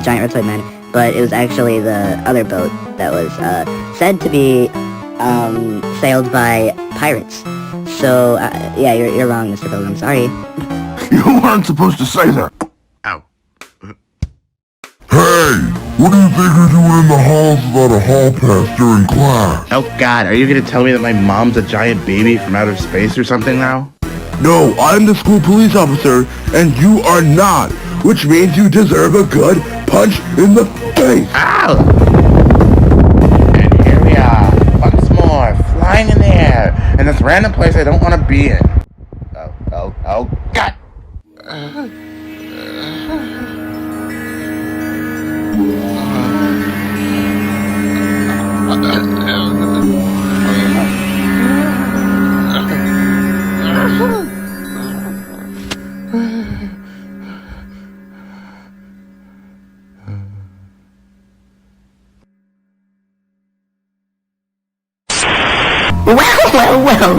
giant reptoid men, but it was actually the other boat that was said to be sailed by pirates. So, yeah, you're wrong, Mr. Pilgrim. Sorry. You weren't supposed to say that. Ow. Hey! What do you think you're doing in the halls without a hall pass during class? Oh god, are you gonna tell me that my mom's a giant baby from outer space or something now? No, I'm the school police officer, and you are not, which means you deserve a good punch in the face. Ow! And here we are, once more, flying in the air, in this random place I don't want to be in. Oh, god! Well,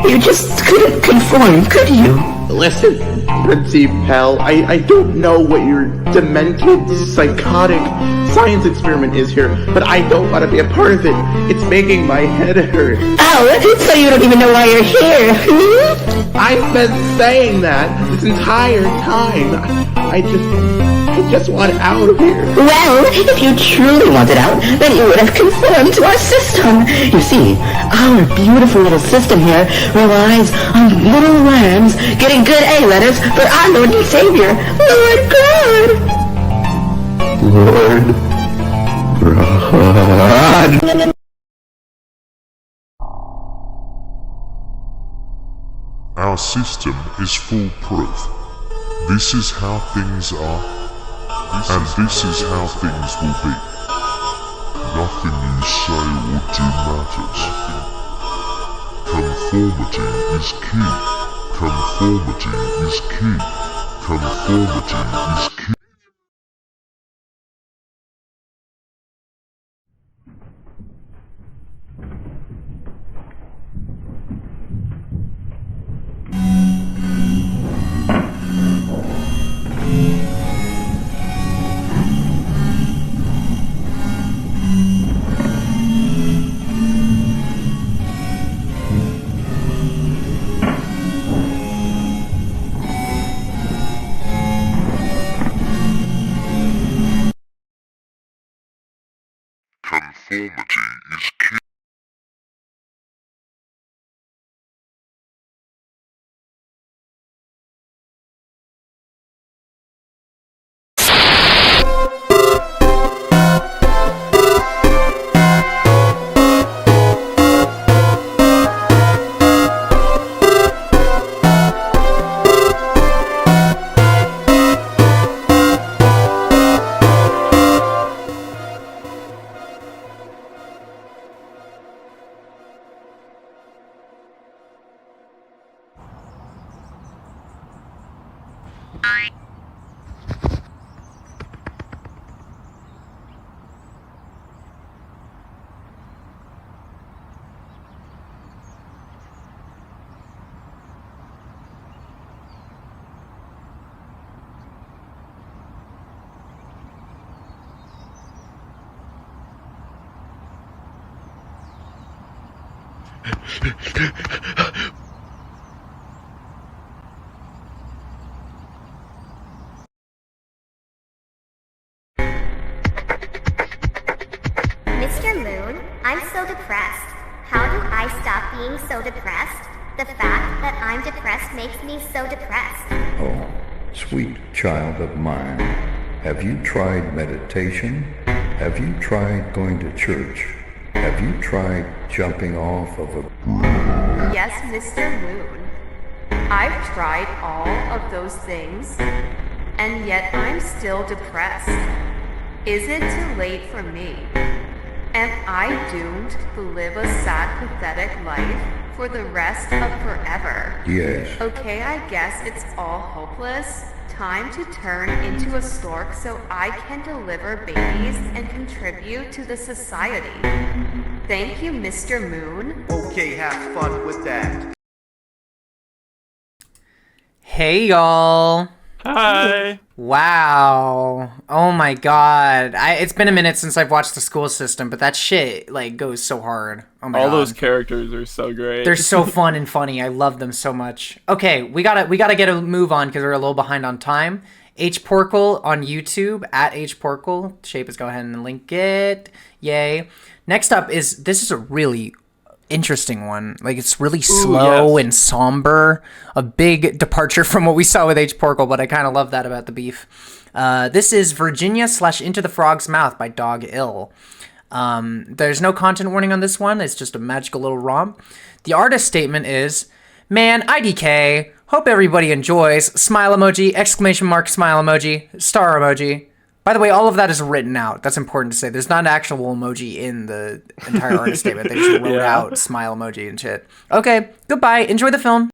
you just couldn't conform, could you? Listen, Principal, I don't know what your demented, psychotic science experiment is here, but I don't want to be a part of it. It's making my head hurt. Oh, so you don't even know why you're here. I've been saying that this entire time. I just want out of here. Well, if you truly wanted out, then you would have conformed to our system. You see, our beautiful little system here relies on little worms getting good A letters for our Lord and Savior, Lord God. Lord God. Our system is foolproof. This is how things are, and this is how things will be. Nothing you say or do matters. Conformity is key. Conformity is key. Conformity is key. Conformity is key. Mr. Moon, I'm so depressed. How do I stop being so depressed? The fact that I'm depressed makes me so depressed. Oh, sweet child of mine, have you tried meditation? Have you tried going to church? Have you tried jumping off of a... Yes, Mr. Moon. I've tried all of those things, and yet I'm still depressed. Is it too late for me? Am I doomed to live a sad, pathetic life? for the rest of forever. Yes. Okay, I guess it's all hopeless. Time to turn into a stork so I can deliver babies and contribute to the society. Thank you, Mr. Moon. Okay, have fun with that. Hey, y'all. Hi. Wow. Oh my god. It's been a minute since I've watched the school system, but that shit like goes so hard. Oh my god. All those characters are so great. They're so fun and funny. I love them so much. Okay, we gotta get a move on because we're a little behind on time. H Porkle on YouTube at H Porkle. Shape is go ahead and link it. Yay. Next up this is a really interesting one. Like it's really slow and somber. A big departure from what we saw with H Porkle, but I kind of love that about the beef. This is Virginia / Into the Frog's Mouth by Dog Ill. There's no content warning on this one. It's just a magical little romp. The artist statement is, man, IDK. Hope everybody enjoys. Smile emoji, exclamation mark, smile emoji, star emoji. By the way, all of that is written out. That's important to say. There's not an actual emoji in the entire artist statement. They just wrote out smile emoji and shit. Okay, goodbye. Enjoy the film.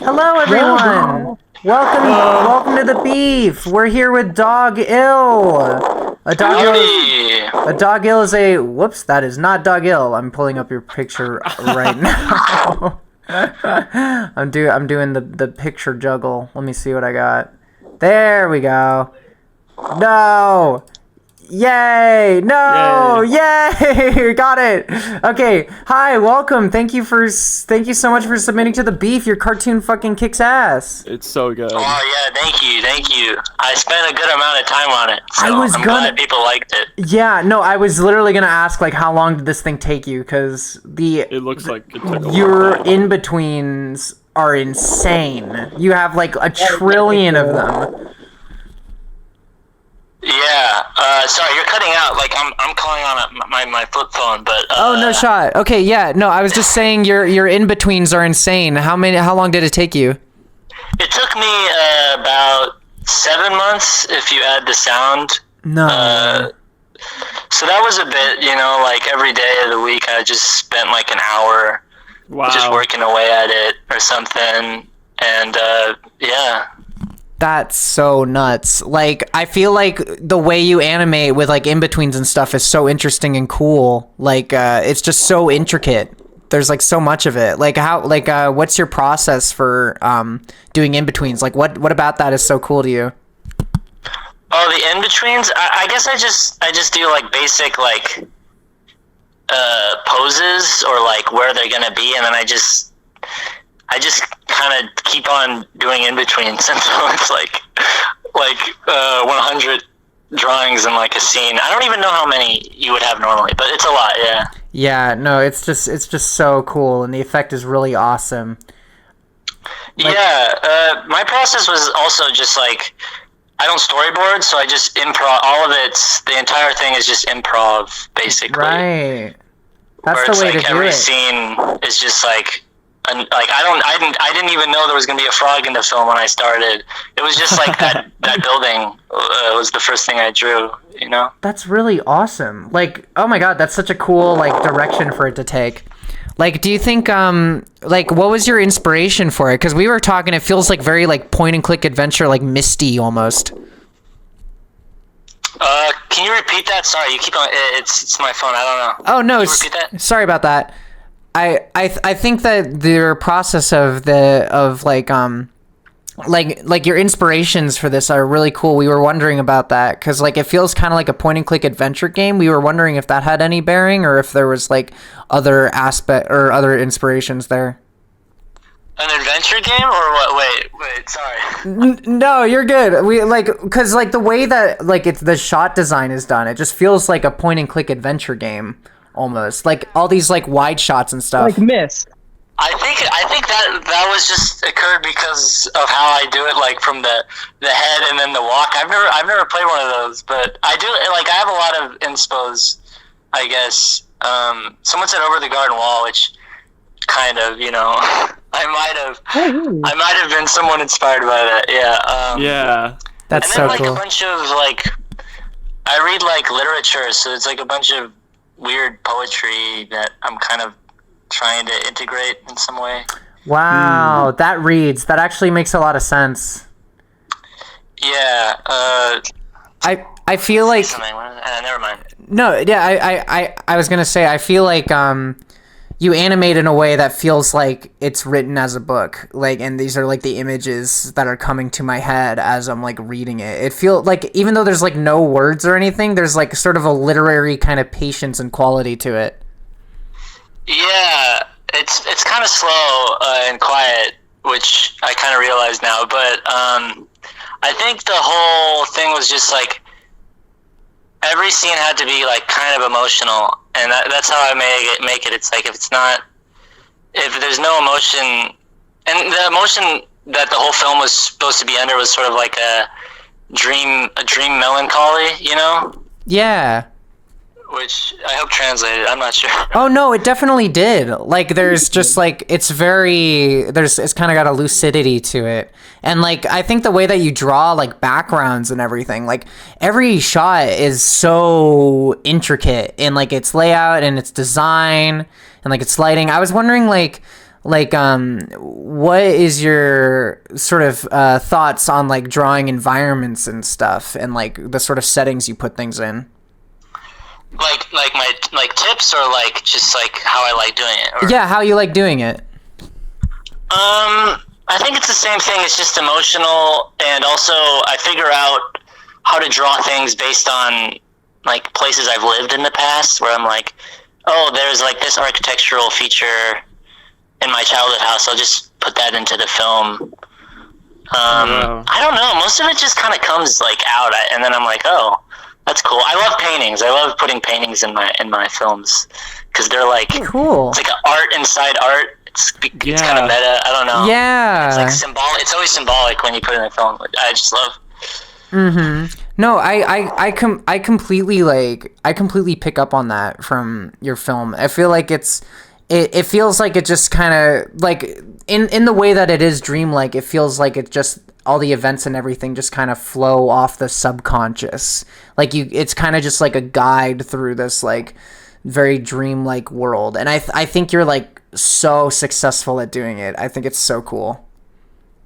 Hello, everyone. Welcome to the beef. We're here with Dog Ill. A Dog Ill is a whoops. That is not Dog Ill. I'm pulling up your picture right now. I'm doing the picture juggle. Let me see what I got. There we go. No. Yay! No! Yay! Got it. Okay. Hi. Welcome. Thank you so much for submitting to the beef. Your cartoon fucking kicks ass. It's so good. Oh yeah, thank you. I spent a good amount of time on it, so I'm glad people liked it. Yeah. No, I was literally gonna ask like, how long did this thing take you? Because it looks like it took a your in betweens are insane. You have like a trillion of them. Yeah, sorry, you're cutting out. Like I'm calling on my flip phone, but oh no shot. Okay, yeah, no, I was just saying your in betweens are insane. How long did it take you? It took me about 7 months if you add the sound. No. So that was a bit, like every day of the week I just spent like an hour just working away at it or something, and yeah. That's so nuts. Like, I feel like the way you animate with like in-betweens and stuff is so interesting and cool. Like, it's just so intricate. There's like so much of it. Like what's your process for doing in-betweens? Like what about that is so cool to you? Oh, the in-betweens? I guess I just do like basic like poses or like where they're gonna be, and then I just kind of keep on doing in-betweens until it's like 100 drawings in like a scene. I don't even know how many you would have normally, but it's a lot, yeah. Yeah, no, it's just so cool, and the effect is really awesome. My process was also just like, I don't storyboard, so I just improv. All of the entire thing is just improv, basically. Right. That's where the it's way like to do every it. scene is just like, I didn't even know there was gonna be a frog in the film when I started. It was just like that building was the first thing I drew. That's really awesome. Like, oh my god, that's such a cool like direction for it to take. Like, do you think like what was your inspiration for it? Because we were talking, it feels like very like point and click adventure, like Misty almost. Can you repeat that? Sorry, you keep on. It's my phone. I don't know. Oh no, Can you repeat that? Sorry about that. I think that their process of like your inspirations for this are really cool. We were wondering about that because like it feels kind of like a point and click adventure game. We were wondering if that had any bearing or if there was like other aspect or other inspirations there. An adventure game or what? Wait, sorry. No, you're good. We because the way that like the shot design is done, it just feels like a point and click adventure game. Almost like all these like wide shots and stuff. Like Myst. I think that was just occurred because of how I do it, like from the head and then the walk. I've never played one of those, but I do like I have a lot of inspos, I guess. Someone said Over the Garden Wall, which kind of I might have been somewhat inspired by that. Yeah. Yeah. That's and then, so like, cool. A bunch of like I read like literature, so it's like a bunch of weird poetry that I'm kind of trying to integrate in some way. Wow, that actually makes a lot of sense. Yeah. I feel like never mind. No, yeah, I was gonna say I feel like you animate in a way that feels like it's written as a book, like, and these are like the images that are coming to my head as I'm like reading it. It feels like even though there's like no words or anything, there's like sort of a literary kind of patience and quality to it. Yeah, it's kind of slow and quiet, which I kind of realize now. But I think the whole thing was just like every scene had to be like kind of emotional, and that's how I make it. It's like if there's no emotion, and the emotion that the whole film was supposed to be under was sort of like a dream melancholy, Yeah. Which I hope translated. I'm not sure. Oh no, it definitely did. Like there's just like it's kind of got a lucidity to it. And like I think the way that you draw like backgrounds and everything, like every shot is so intricate in like its layout and its design and like its lighting. I was wondering like Like, what is your sort of thoughts on like drawing environments and stuff, and like the sort of settings you put things in? Like my tips, or like just like how I like doing it. Or... Yeah, how you like doing it. I think it's the same thing. It's just emotional, and also I figure out how to draw things based on like places I've lived in the past, where I'm like, oh, there's like this architectural feature in my childhood house. I'll just put that into the film. I don't know. Most of it just kind of comes like out, and then I'm like, oh, that's cool. I love paintings. I love putting paintings in my films because they're like cool. It's like art inside art. It's kind of meta. I don't know. Yeah. It's like symbolic. It's always symbolic when you put it in a film. I just love. No, I completely pick up on that from your film. I feel like it feels like it just kind of like in the way that it is dreamlike. It feels like it just all the events and everything just kind of flow off the subconscious. Like it's kind of just like a guide through this like very dreamlike world. And I think you're like so successful at doing it. I think it's so cool.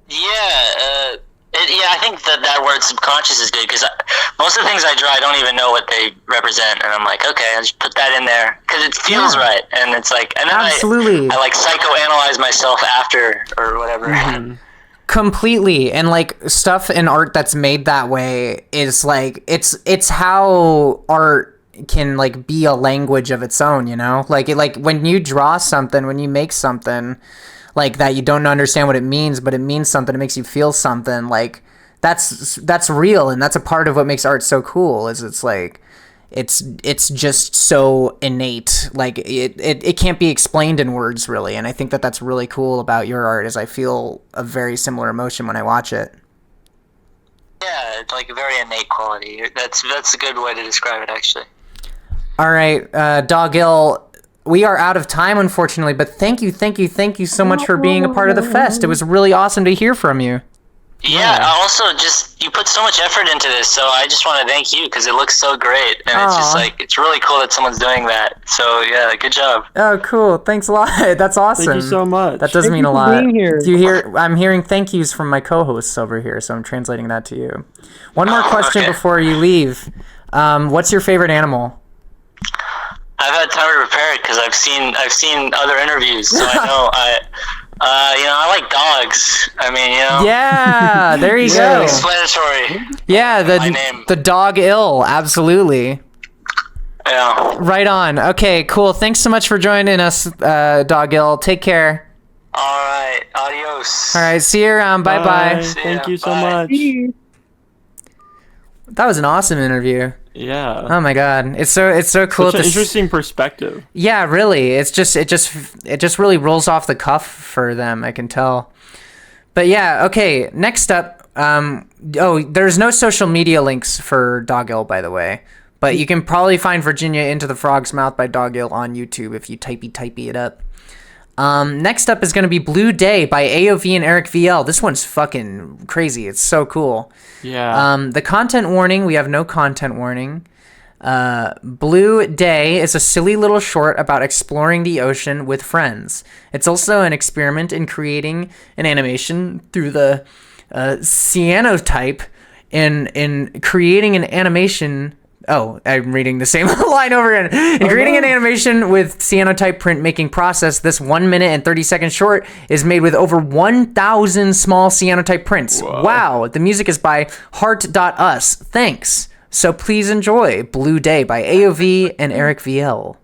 Yeah. I think that word subconscious is good because most of the things I draw, I don't even know what they represent, and I'm like, okay, I'll just put that in there because it feels right, and it's like, and then absolutely, I like psychoanalyze myself after or whatever. Completely, and like stuff in art that's made that way is like it's how art can like be a language of its own, you know, like when you draw something, when you make something like that, you don't understand what it means, but it means something. It makes you feel something. Like that's real, and that's a part of what makes art so cool. Is it's like it's just so innate. Like it can't be explained in words, really. And I think that that's really cool about your art. Is I feel a very similar emotion when I watch it. Yeah, it's like a very innate quality. That's a good way to describe it, actually. All right, Doggill. We are out of time, unfortunately, but thank you so much for being a part of the fest. It was really awesome to hear from you. Yeah, also just, you put so much effort into this, so I just want to thank you because it looks so great, and it's just like, it's really cool that someone's doing that. So yeah, good job. Oh, cool. Thanks a lot. That's awesome. Thank you so much. That does mean a lot. Do you hear? I'm hearing thank yous from my co-hosts over here, so I'm translating that to you. One more question before you leave. What's your favorite animal? I've had time to prepare it because I've seen other interviews, so I know I like dogs. I mean, you know. Yeah, there you go. Explanatory. Yeah, the Doggill, absolutely. Yeah. Right on. Okay, cool. Thanks so much for joining us, Doggill. Take care. All right. Adios. All right. See you around. Bye bye. Thank you so much. That was an awesome interview. Yeah. Oh my god, it's so cool. Such an interesting perspective. Yeah, really. It just really rolls off the cuff for them. I can tell. But yeah, okay. Next up, there's no social media links for Doggill, by the way. But you can probably find Virginia Into the Frog's Mouth by Doggill on YouTube if you typey it up. Next up is going to be Blue Day by AOV and Eric VL. This one's fucking crazy. It's so cool. Yeah. The content warning, we have no content warning. Blue Day is a silly little short about exploring the ocean with friends. It's also an experiment in creating an animation through the cyanotype in creating an animation. Oh, I'm reading the same line over again. In creating an animation with cyanotype printmaking process, this 1 minute and 30-second short is made with over 1,000 small cyanotype prints. Whoa. Wow. The music is by Heart.us. Thanks. So please enjoy Blue Day by AOV and Eric VL.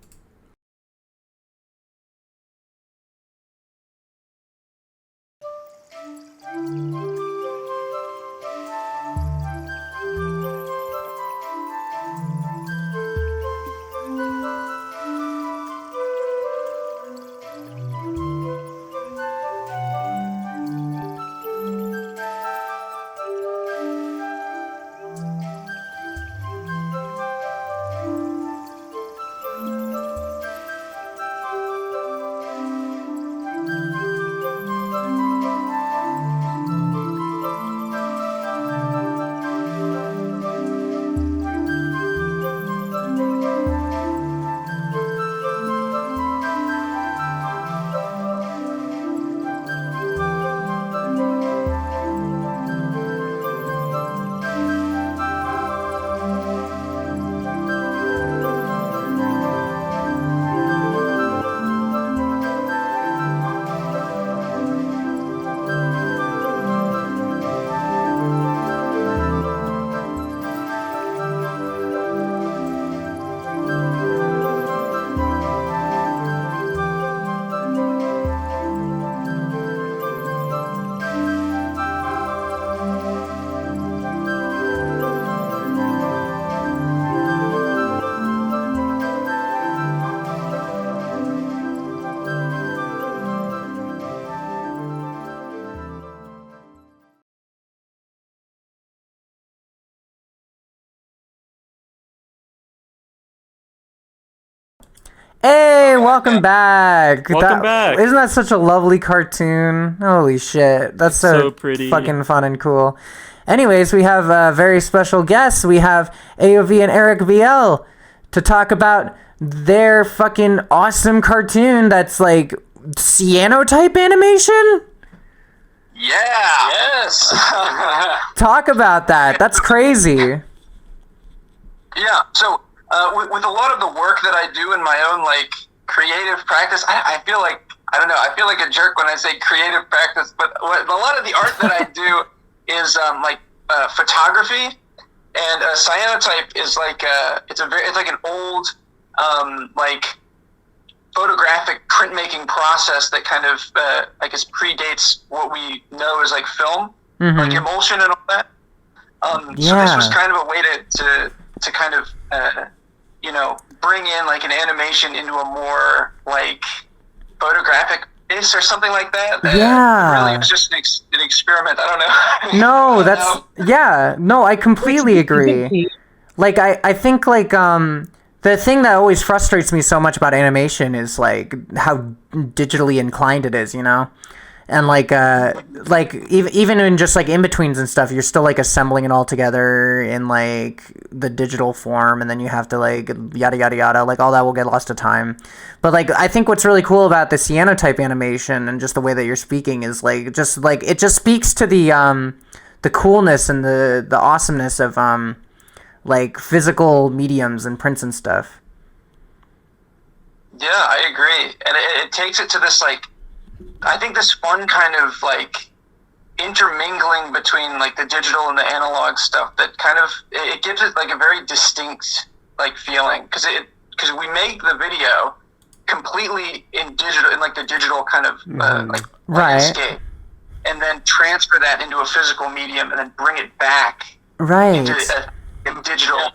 Hey, welcome back. Welcome back. Isn't that such a lovely cartoon? Holy shit. That's so pretty. Fucking fun and cool. Anyways, we have a very special guests. We have AOV and Eric VL to talk about their fucking awesome cartoon that's like cyanotype animation. Yeah. Yes. Talk about that. That's crazy. Yeah. So with a lot of the work that I do in my own like creative practice, I feel like I feel like a jerk when I say creative practice, but a lot of the art that I do is photography, and cyanotype is like it's like an old like photographic printmaking process that kind of I guess predates what we know as like film, like emulsion and all that. So this was kind of a way to kind of bring in like an animation into a more like photographic base or something like that. Really, it was just an experiment. I don't know. No, that's I completely agree. Like I think like the thing that always frustrates me so much about animation is like how digitally inclined it is, and like even in just like in-betweens and stuff, you're still like assembling it all together in like the digital form, and then you have to like yada yada yada, like all that will get lost to time. But like I think what's really cool about the cyanotype animation and just the way that you're speaking is like it just speaks to the coolness and the awesomeness of like physical mediums and prints and stuff. Yeah, I agree, and it takes it to this like, I think this fun kind of like intermingling between like the digital and the analog stuff that kind of it gives it like a very distinct like feeling, because we make the video completely in like the digital kind of landscape, and then transfer that into a physical medium and then bring it back into a digital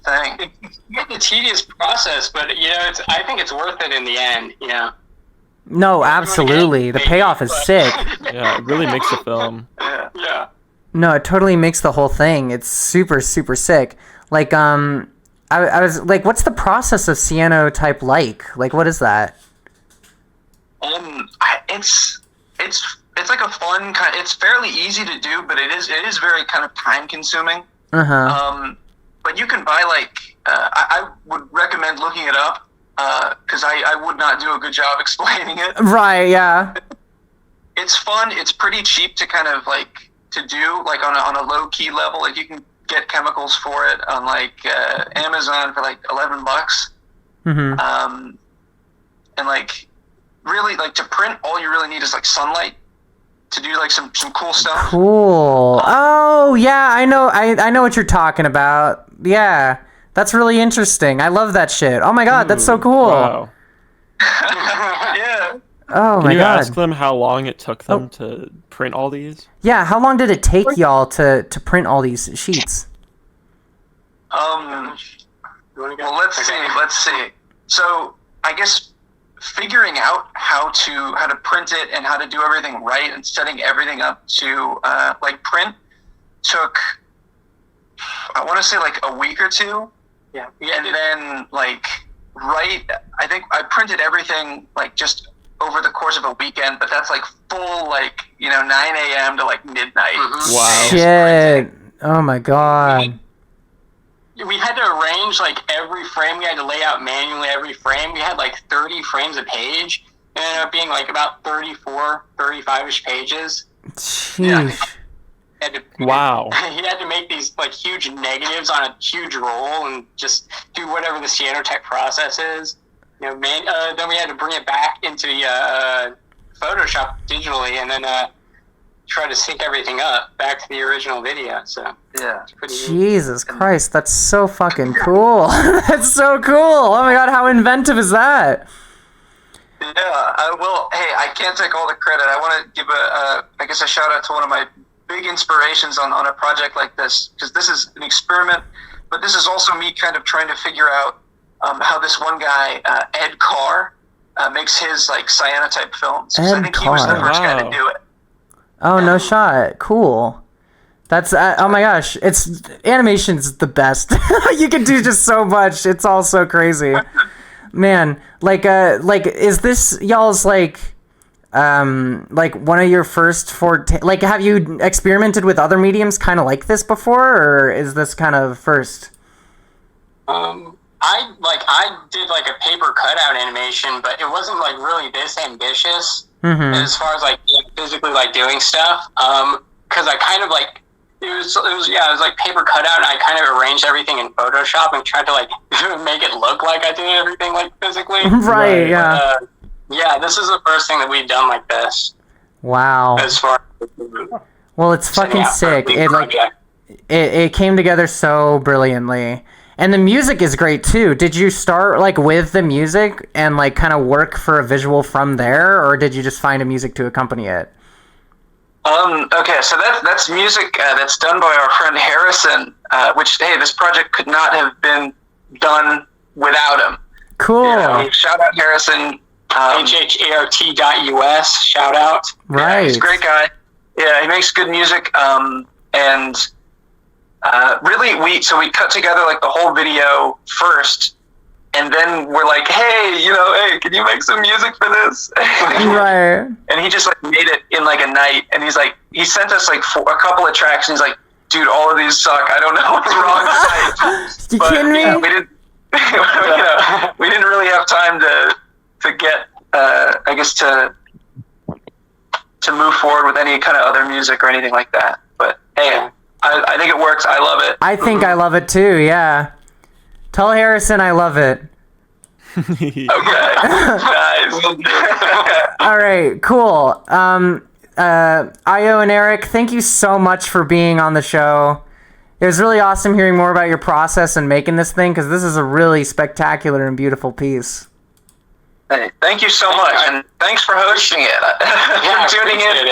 thing. It's a tedious process, but I think it's worth it in the end. No, absolutely. The payoff is sick. Yeah, it really makes the film. Yeah. No, it totally makes the whole thing. It's super, super sick. Like, I was like, what's the process of cyanotype like? Like, what is that? It's like a fun kind. It's fairly easy to do, but it is very kind of time consuming. But you can buy like I would recommend looking it up. Because I would not do a good job explaining it. Right, yeah. It's fun. It's pretty cheap to kind of like to do like on a low key level. Like you can get chemicals for it on like Amazon for like $11. And like really like to print, all you really need is like sunlight to do like some cool stuff. Cool. Oh yeah, I know what you're talking about. Yeah. That's really interesting. I love that shit. Oh my god, that's so cool. Wow. Yeah. Oh my god. Can you ask them how long it took them to print all these? Yeah, how long did it take y'all to print all these sheets? Well, let's see. So I guess figuring out how to print it and how to do everything right and setting everything up to like print took, I want to say like a week or two. Yeah. And then like I think I printed everything like just over the course of a weekend, but that's like full like 9 a.m. to like midnight. Wow. Shit. Oh my god. We had to arrange like every frame. We had to lay out manually every frame. We had like 30 frames a page. It ended up being like about 35-ish pages. Jeez. Wow. He had to make these like huge negatives on a huge roll and just do whatever the cyanotype process is. Then we had to bring it back into Photoshop digitally and then try to sync everything up back to the original video. So yeah, it's pretty Jesus Christ, that's so fucking cool. That's so cool. Oh my god, how inventive is that? Yeah, hey, I can't take all the credit. I want to give a shout out to one of my big inspirations on a project like this, because this is an experiment, but this is also me kind of trying to figure out how this one guy, Ed Carr, makes his like cyanotype films. I think he was the first guy to do it. Oh, no shot. Cool. That's, oh my gosh, animation's the best. You can do just so much. It's all so crazy. Man, like, is this y'all's, like one of your first like, have you experimented with other mediums kind of like this before, or is this kind of first? I did like a paper cutout animation, but it wasn't like really this ambitious as far as like physically like doing stuff. Because I kind of like it was like paper cutout, and I kind of arranged everything in Photoshop and tried to like make it look like I did everything like physically. Right. Yeah. Yeah, this is the first thing that we've done like this. Wow. As far Well, it's fucking sick. It came together so brilliantly. And the music is great too. Did you start like with the music and like kind of work for a visual from there, or did you just find a music to accompany it? Okay, so that's music that's done by our friend Harrison, which, hey, this project could not have been done without him. Cool. Shout out Harrison. HHART.US, shout out. Right. Yeah, he's a great guy. Yeah, he makes good music. And really, we cut together like the whole video first, and then we're like, hey, can you make some music for this? Right. And he just like made it in like a night, and he sent us like a couple of tracks, and he's like, dude, all of these suck. I don't know what's wrong tonight. You kidding me? We didn't, we didn't really have time to get, I guess, to move forward with any kind of other music or anything like that. But hey, I think it works. I love it. I think I love it too. Yeah. Tell Harrison I love it. Okay. Nice. All right. Cool. Io and Eric, thank you so much for being on the show. It was really awesome hearing more about your process and making this thing, because this is a really spectacular and beautiful piece. Hey, thank you so much, and thanks for hosting it. For tuning in,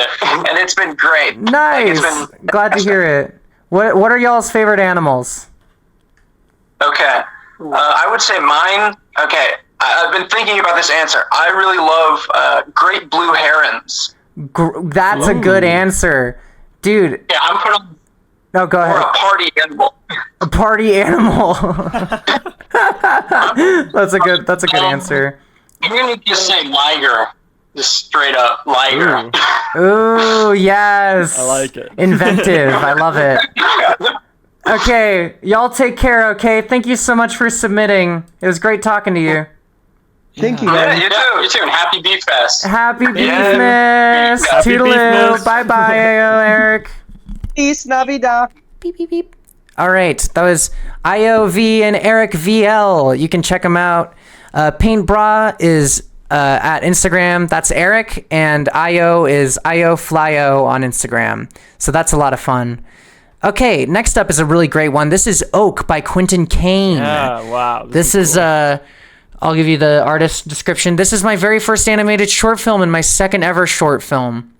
and it's been great. Nice. Glad to hear it. What are y'all's favorite animals? Okay, I would say mine. Okay, I've been thinking about this answer. I really love great blue herons. That's a good answer, dude. Yeah, I'm putting. No, go ahead. Or a party animal. A party animal. That's a good answer. I'm gonna just say liger, just straight up liger. Ooh, yes. I like it. Inventive. I love it. Okay, y'all take care, okay? Thank you so much for submitting. It was great talking to you. Thank you, Yeah, guys. you too, and happy Beef Fest. Happy Beefmas. Toodaloo. Bye-bye, Io, Eric. Peace, Navida. Beep, beep, beep. All right, that was IOV and Eric VL. You can check them out. Paint Bra is at Instagram. That's Eric, and IO is IOFlyo on Instagram. So that's a lot of fun. Okay, next up is a really great one. This is Oak by Quentin Kane. Yeah, wow. This is I'll give you the artist description. This is my very first animated short film and my second ever short film.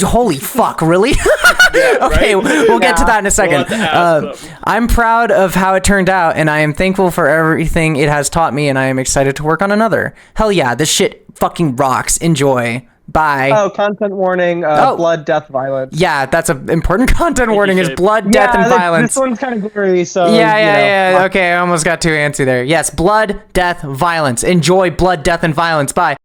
Holy fuck, really? Okay, we'll get to that in a second. I'm proud of how it turned out, and I am thankful for everything it has taught me, and I am excited to work on another. Hell yeah, this shit fucking rocks. Enjoy. Bye. Oh, content warning, blood, death, violence. Yeah, that's an important content warning is blood, death, and violence. This one's kind of gory, so... Yeah. Okay, I almost got too antsy there. Yes, blood, death, violence. Enjoy blood, death, and violence. Bye.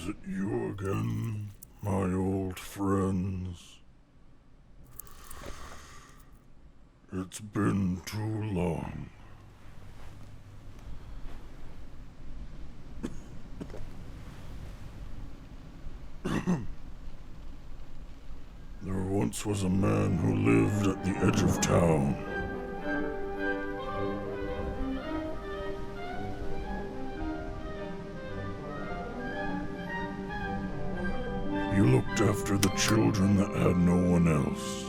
Is it you again, my old friends? It's been too long. There once was a man who lived at the edge of town. He looked after the children that had no one else.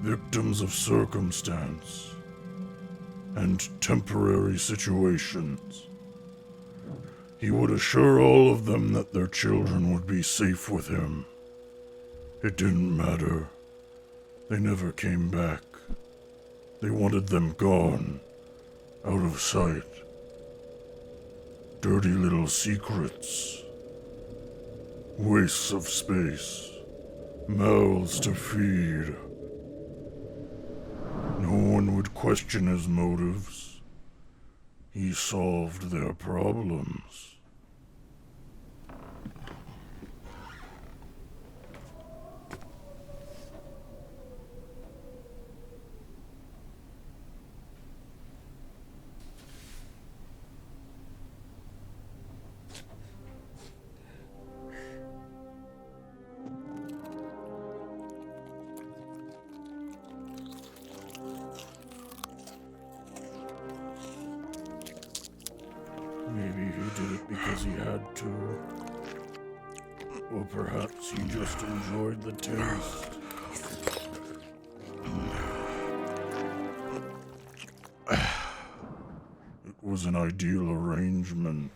Victims of circumstance and temporary situations. He would assure all of them that their children would be safe with him. It didn't matter. They never came back. They wanted them gone, out of sight. Dirty little secrets. Wastes of space. Mouths to feed. No one would question his motives. He solved their problems. Maybe he did it because he had to. Or perhaps he just enjoyed the taste. It was an ideal arrangement.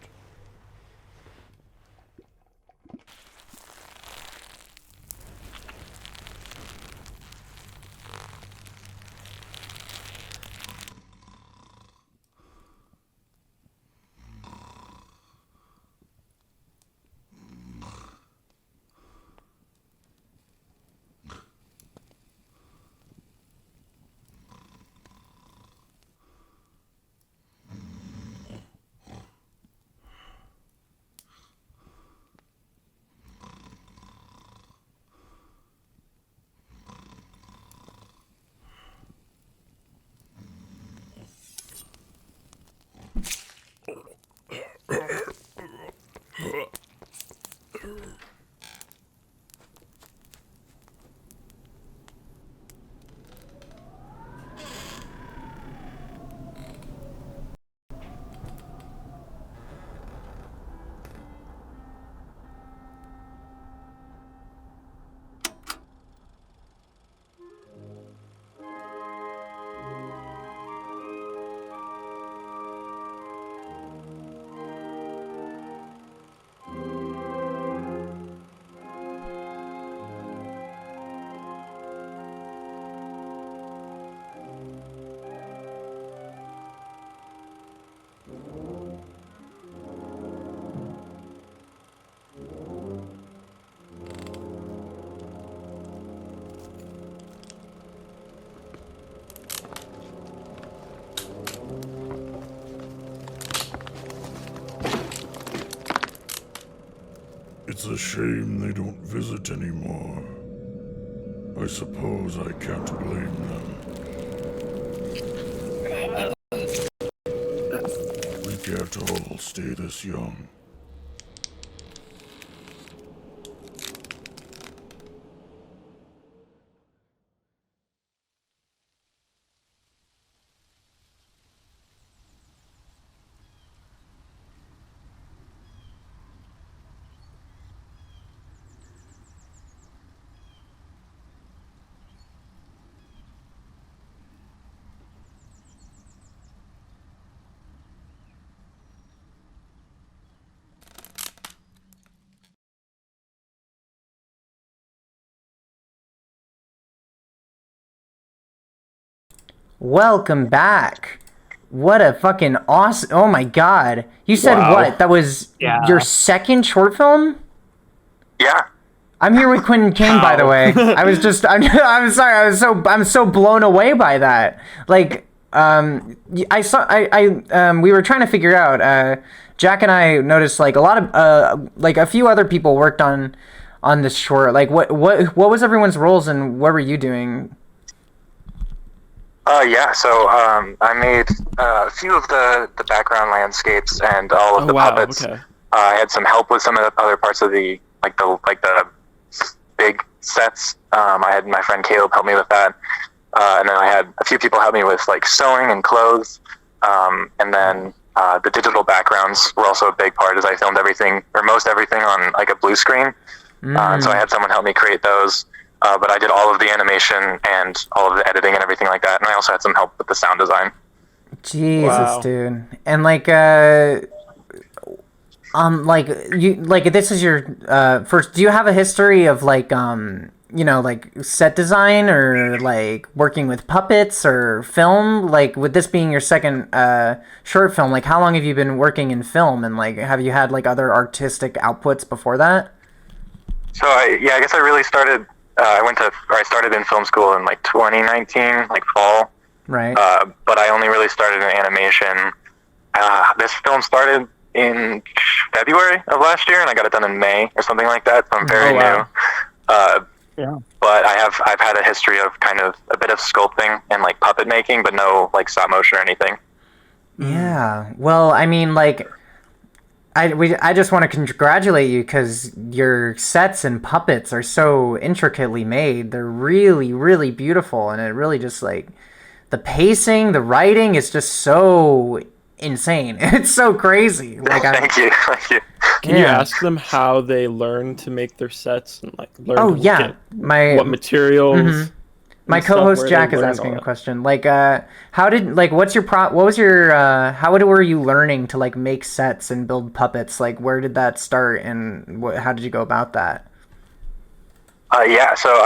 It's a shame they don't visit anymore. I suppose I can't blame them. We can't all stay this young. Welcome back. What a fucking awesome... Oh my god. You said what? That was your second short film? Yeah. I'm here with Quentin King, by the way. I'm sorry. I'm so blown away by that. Like, we were trying to figure out, Jack and I noticed like a lot of like a few other people worked on this short. Like what was everyone's roles and what were you doing? Yeah, so I made a few of the background landscapes and all of the puppets. Okay. I had some help with some of the other parts of the big sets. I had my friend Caleb help me with that, and then I had a few people help me with like sewing and clothes. And then the digital backgrounds were also a big part, as I filmed everything or most everything on like a blue screen. And so I had someone help me create those. But I did all of the animation and all of the editing and everything like that. And I also had some help with the sound design. Jesus, dude. And like this is your first. Do you have a history of like like set design or like working with puppets or film? Like with this being your second short film, like how long have you been working in film, and like have you had like other artistic outputs before that? So I guess I really started. I started in film school in like 2019, like fall. Right. But I only really started in animation. This film started in February of last year, and I got it done in May or something like that. So I'm very new. Yeah. But I've had a history of kind of a bit of sculpting and like puppet making, but no like stop motion or anything. Yeah. Well, I mean, like, I just want to congratulate you because your sets and puppets are so intricately made. They're really, really beautiful, and it really just like the pacing, the writing is just so insane. It's so crazy. Like, thank you. Can you ask them how they learn to make their sets and like learn? Oh to yeah, what materials? My co-host Jack is asking a question. Like, how were you learning to like make sets and build puppets? Like, where did that start, and how did you go about that? Yeah, so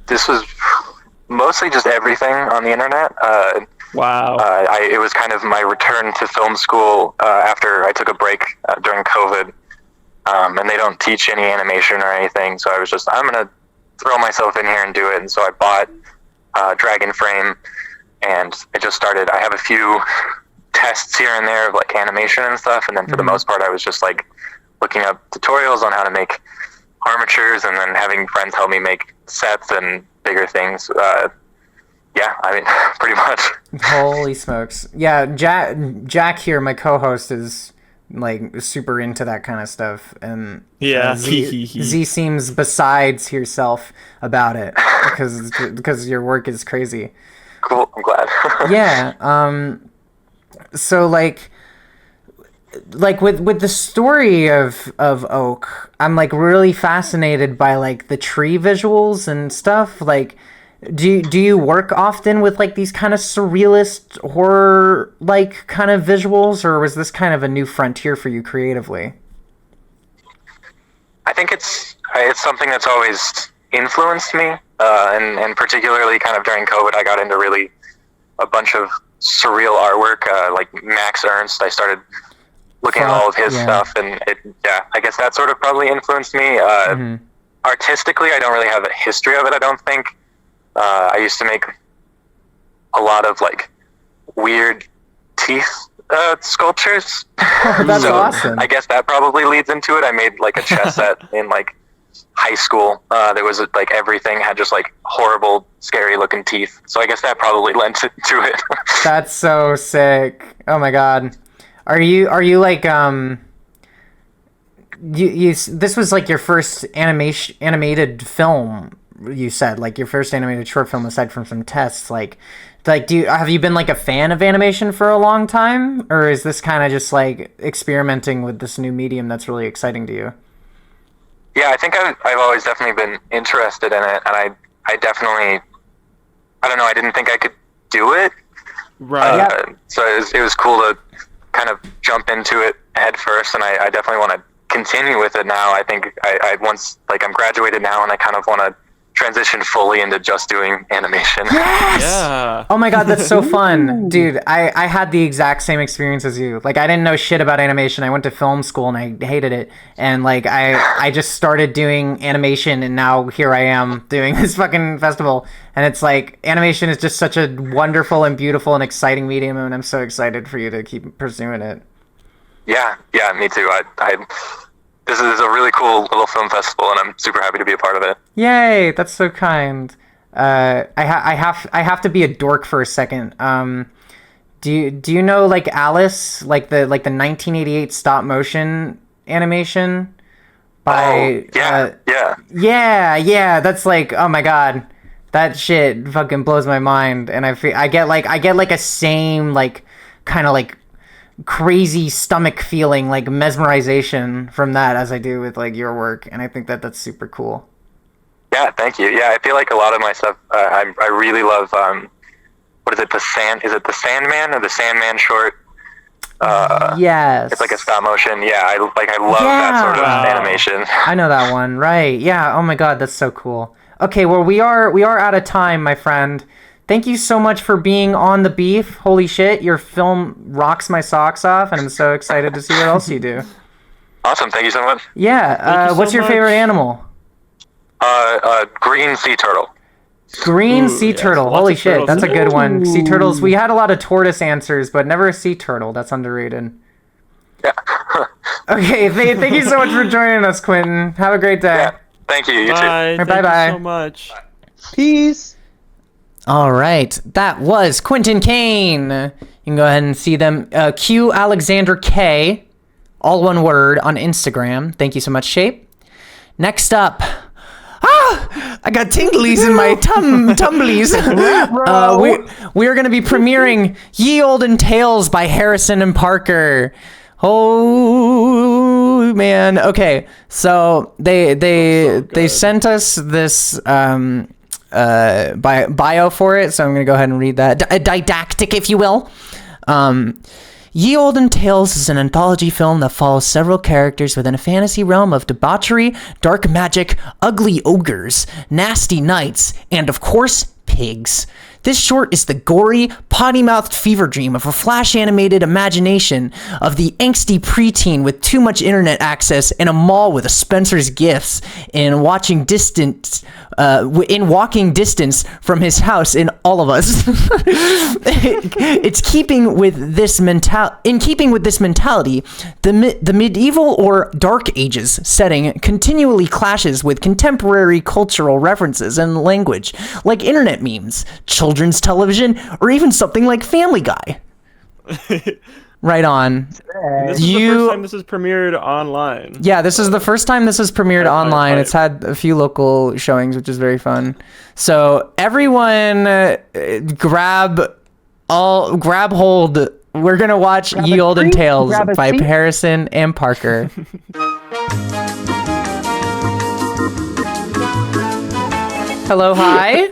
this was mostly just everything on the internet. Wow. It was kind of my return to film school after I took a break during COVID, and they don't teach any animation or anything. So I was just, I'm gonna throw myself in here and do it. And so I bought Dragon Frame, and it just started. I have a few tests here and there of like animation and stuff, and then for the most part, I was just like looking up tutorials on how to make armatures, and then having friends help me make sets and bigger things. Yeah, I mean, pretty much. Holy smokes! Yeah, Jack here, my co-host, is like super into that kind of stuff, and Z seems besides herself about it because your work is crazy. Cool, I'm glad. Yeah. So like with the story of Oak, I'm like really fascinated by like the tree visuals and stuff. Like, do you work often with like these kind of surrealist horror like kind of visuals, or was this kind of a new frontier for you creatively? I think it's something that's always influenced me, and particularly kind of during COVID, I got into really a bunch of surreal artwork, like Max Ernst. I started looking at all of his stuff, and I guess that sort of probably influenced me. Artistically, I don't really have a history of it, I don't think. I used to make a lot of like weird teeth sculptures. Oh, that's awesome. I guess that probably leads into it. I made like a chess set in like high school. There was like everything had just like horrible, scary looking teeth. So I guess that probably lent to it. That's so sick. Oh my god. Are you like you this was like your first animated film, you said, like your first animated short film aside from some tests, like have you been like a fan of animation for a long time, or is this kind of just like experimenting with this new medium that's really exciting to you? Yeah, I think I've always definitely been interested in it, and I definitely, I don't know, I didn't think I could do it. Right. So it was cool to kind of jump into it head first, and I definitely want to continue with it now. I think I'm graduated now, and I kind of want to transition fully into just doing animation. Yes! Yeah. Oh my god, that's so fun. Dude, I had the exact same experience as you. Like, I didn't know shit about animation. I went to film school and I hated it. And like I just started doing animation, and now here I am doing this fucking festival. And it's like, animation is just such a wonderful and beautiful and exciting medium, and I'm so excited for you to keep pursuing it. Yeah, me too. This is a really cool little film festival, and I'm super happy to be a part of it. Yay, that's so kind. I have to be a dork for a second. Do you know like Alice, like the 1988 stop motion animation by yeah, that's like, oh my god, that shit fucking blows my mind, and I get like a same like kind of like crazy stomach feeling, like mesmerization from that as I do with like your work, and I think that that's super cool. Yeah, thank you. Yeah, I feel like a lot of my stuff, I really love, what is it, is it the Sandman or the Sandman short? Yes. It's like a stop motion. Yeah, I love that sort of animation. I know that one, right. Yeah, oh my god, that's so cool. Okay, well, we are out of time, my friend. Thank you so much for being on The Beef. Holy shit, your film rocks my socks off, and I'm so excited to see what else you do. Awesome, thank you so much. Yeah, what's your favorite animal? Green sea turtle. Green sea turtle. Holy shit, that's a good one. Sea turtles. We had a lot of tortoise answers, but never a sea turtle. That's underrated. Yeah. Okay, thank you so much for joining us, Quentin. Have a great day. Yeah, thank you. You too. Bye. Thank you so much. Peace. All right, that was Quentin Kane. You can go ahead and see them. Q Alexander K, all one word, on Instagram. Thank you so much, Shape. Next up. I got tinglies in my tumblies. We are going to be premiering Ye Olden Tales by Harrison and Parker. Oh man. Okay, so they sent us this bio for it, so I'm going to go ahead and read that. A didactic, if you will. Ye Olden Tales is an anthology film that follows several characters within a fantasy realm of debauchery, dark magic, ugly ogres, nasty knights, and of course, pigs. This short is the gory, potty-mouthed fever dream of a flash-animated imagination of the angsty preteen with too much internet access in a mall with a Spencer's Gifts in walking distance from his house in All of Us. It's keeping with this mentality. The medieval or Dark Ages setting continually clashes with contemporary cultural references and language, like internet memes, children's television, or even something like Family Guy. Right on. And this is the first time this is premiered online. Yeah, this is the first time this is premiered online. It's had a few local showings, which is very fun. So everyone, grab hold. We're gonna watch Ye Olden Tales by Harrison and Parker. Hello, hi.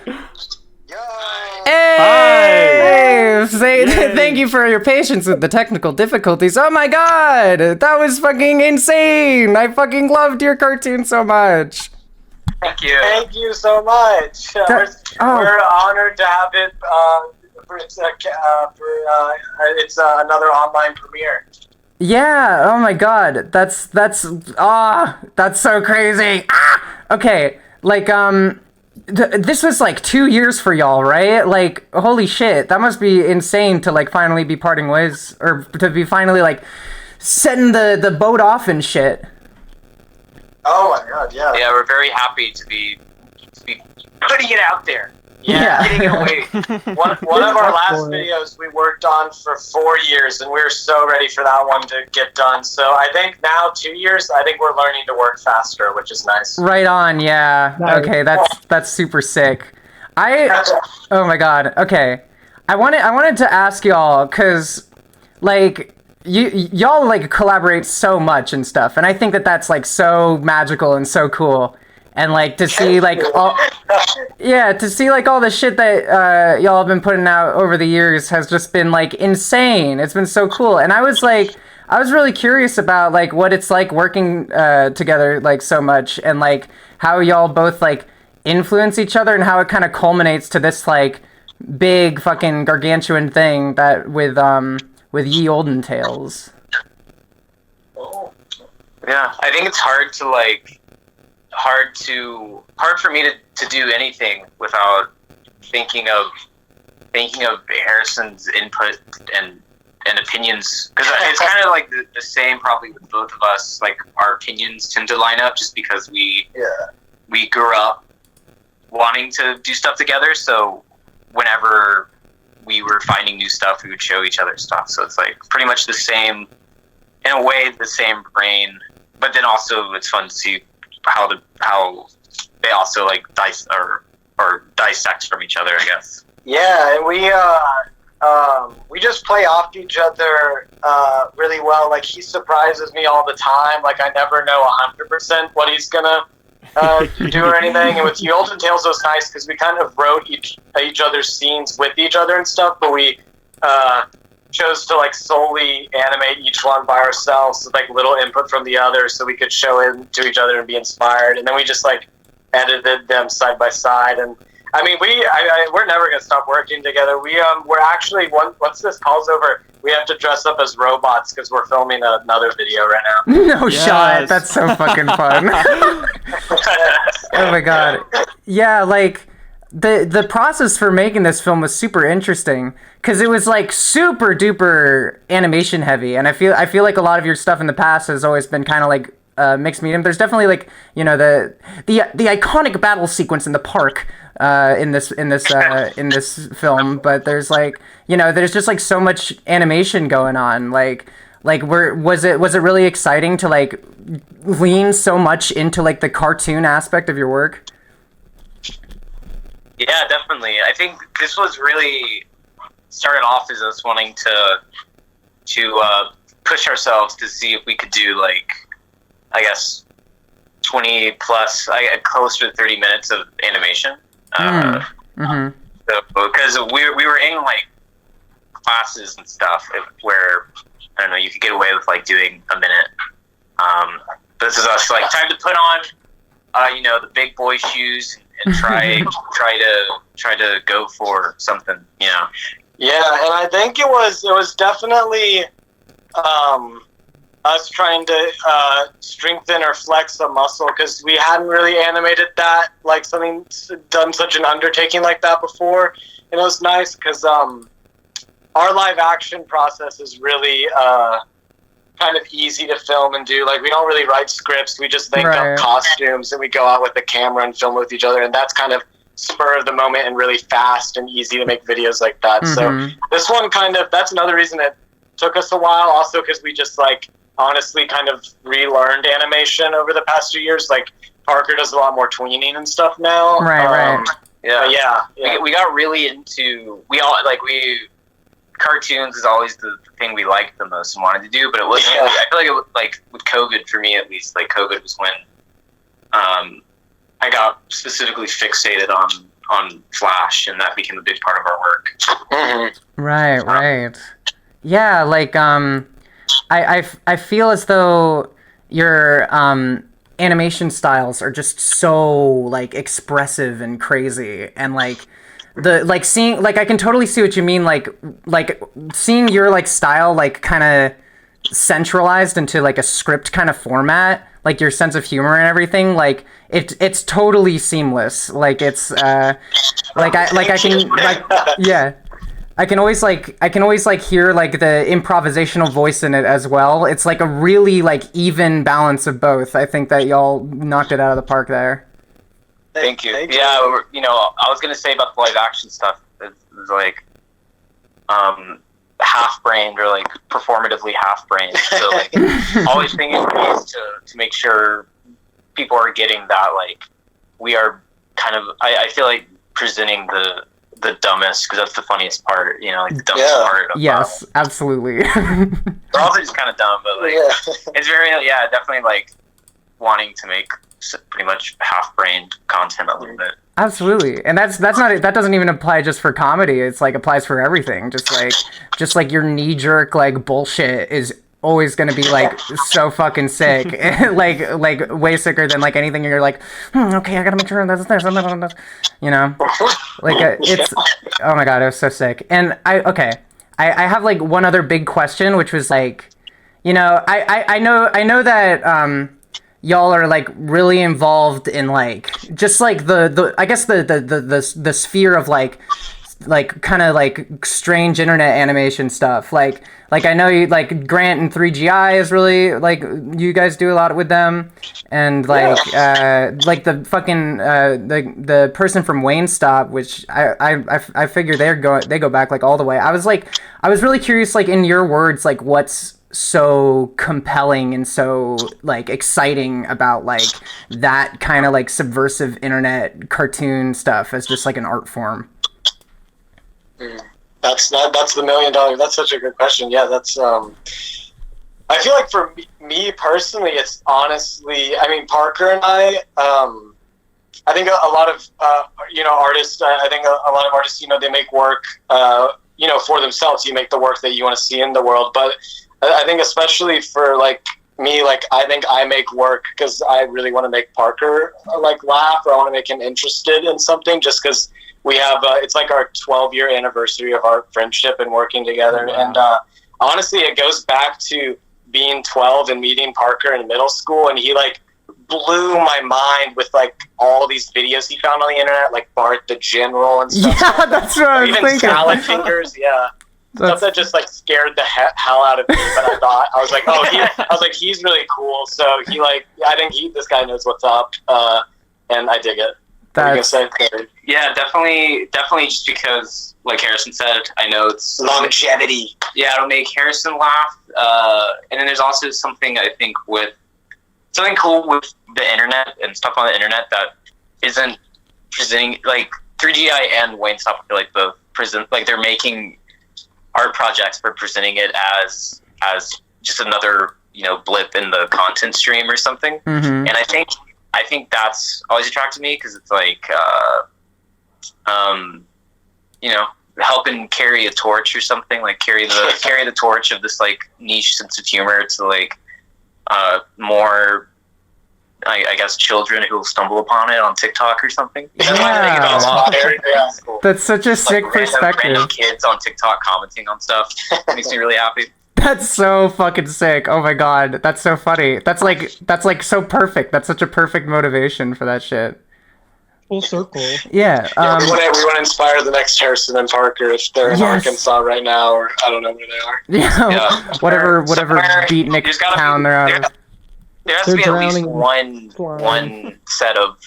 Hey! Thank you for your patience with the technical difficulties. Oh my god! That was fucking insane! I fucking loved your cartoon so much. Thank you. Thank you so much. We're honored to have it. It's another online premiere. Yeah. Oh my god. That's so crazy. Okay. Like this was like 2 years for y'all, right? Like, holy shit, that must be insane to like finally be parting ways, or to be finally like setting the boat off and shit. Oh my god, yeah. Yeah, we're very happy to be putting it out there. Yeah. Getting it away. One of our last videos we worked on for 4 years, and we were so ready for that one to get done. So I think now 2 years, I think we're learning to work faster, which is nice. Right on, yeah. Okay, that's super sick. Oh my god. Okay, I wanted to ask y'all, cause like y'all like collaborate so much and stuff, and I think that's like so magical and so cool. And like to see like all the shit that y'all have been putting out over the years has just been like insane. It's been so cool. And I was really curious about like what it's like working together like so much, and like how y'all both like influence each other, and how it kind of culminates to this like big fucking gargantuan thing that with Ye Olden Tales. Yeah, I think it's hard for me to do anything without thinking of Harrison's input and and opinions, because it's kind of like the same probably with both of us. Like our opinions tend to line up just because we grew up wanting to do stuff together. So whenever we were finding new stuff, we would show each other stuff. So it's like pretty much the same, in a way, the same brain. But then also it's fun to see how they also like dissect from each other, I guess. Yeah, and we just play off each other really well. Like, he surprises me all the time. Like, I never know 100% what he's gonna do or anything. And with Yolden Tales, it was nice because we kind of wrote each other's scenes with each other and stuff, but we chose to like solely animate each one by ourselves with like little input from the other, so we could show it to each other and be inspired. And then we just like edited them side by side. And I mean, we're never gonna stop working together. We're actually, once this call's over, we have to dress up as robots because we're filming another video right now. No shot. That's so fucking fun. Oh my god. Yeah, like the process for making this film was super interesting because it was like super duper animation heavy, and I feel like a lot of your stuff in the past has always been kind of like mixed medium. There's definitely like, you know, the iconic battle sequence in the park in this film, but there's like, you know, there's just like so much animation going on. Like was it really exciting to like lean so much into like the cartoon aspect of your work? Yeah, definitely. I think this was really started off as us wanting to push ourselves to see if we could do like, I guess, 20 plus, close to 30 minutes of animation. So, because we were in like classes and stuff where, I don't know, you could get away with like doing a minute. This is us like time to put on, you know, the big boy shoes and try to go for something, you know. Yeah, and I think it was definitely us trying to strengthen or flex a muscle, because we hadn't really animated that, like done such an undertaking like that before. And it was nice because our live action process is really kind of easy to film and do. Like, we don't really write scripts, we just think up costumes and we go out with the camera and film with each other, and that's kind of spur of the moment and really fast and easy to make videos like that. So this one that's another reason it took us a while, also because we just like honestly kind of relearned animation over the past 2 years. Like, Parker does a lot more tweening and stuff now. Yeah. We got really into, cartoons is always the thing we liked the most and wanted to do, but it wasn't really, I feel like it was like with COVID, for me at least, like COVID was when I got specifically fixated on Flash, and that became a big part of our work. Right. Yeah, like I feel as though your animation styles are just so like expressive and crazy, and like seeing, like, I can totally see what you mean, like seeing your like style like kind of centralized into like a script kind of format, like your sense of humor and everything, like it's totally seamless. Like it's I can always hear like the improvisational voice in it as well. It's like a really like even balance of both. I think that y'all knocked it out of the park there. Thank you. Yeah, you know, I was gonna say about the live action stuff, it's like half-brained or like performatively half-brained. So like always thinking ways to make sure people are getting that, like, we are kind of, I feel like presenting the dumbest, because that's the funniest part, you know, like the dumbest part of absolutely. We're also just kind of dumb, but like it's very, definitely like wanting to make pretty much half-brained content a little bit. Absolutely. And that doesn't even apply just for comedy. It's like applies for everything. Just like your knee-jerk like bullshit is always going to be like so fucking sick. like way sicker than like anything you're like, okay, I got to make sure that's this, you know? Like it's, oh my god, it was so sick. And I have like one other big question, which was like, you know, I know that y'all are like really involved in like just like the I guess the sphere of like like kind of like strange internet animation stuff. Like I know you like Grant and 3GI is really like you guys do a lot with them, and like like the fucking the person from Wayne Stop, which I figure they go back like all the way. I was really curious, like in your words, like what's so compelling and so like exciting about like that kind of like subversive internet cartoon stuff as just like an art form. That's the $1 million. That's such a good question. Yeah, that's I feel like for me personally, it's honestly, I mean, Parker and I think a lot of artists, I think a lot of artists, they make work for themselves. You make the work that you want to see in the world, but I think especially for like me, like I think I make work because I really want to make Parker like laugh, or I want to make him interested in something, just because we have it's like our 12-year anniversary of our friendship and working together. Wow. And honestly, it goes back to being 12 and meeting Parker in middle school, and he like blew my mind with like all these videos he found on the internet, like Bart the General and stuff. Yeah, that's what I was even thinking. Salad Fingers, yeah. Stuff that just like scared the hell out of me, but I was like, he's really cool. So he like, I think this guy knows what's up, and I dig it. Yeah, definitely, just because, like Harrison said, I know it's longevity. Yeah, it'll make Harrison laugh, and then there's also something I think something cool with the internet and stuff on the internet that isn't presenting, like 3GI and Wayne Stop, like they're making art projects for presenting it as just another blip in the content stream or something. Mm-hmm. And I think that's always attracted me, because it's like helping carry a torch or something, like carry the torch of this like niche sense of humor to like more I guess children who will stumble upon it on TikTok or something. That's such a sick perspective. Random kids on TikTok commenting on stuff makes me really happy. That's so fucking sick. Oh my god, that's so funny. That's like so perfect. That's such a perfect motivation for that shit. Full circle. Yeah. We want to inspire the next Harrison and Parker if they're in Arkansas right now, or I don't know where they are. Yeah. Whatever beatnik town they're out of. There has to be at least one set of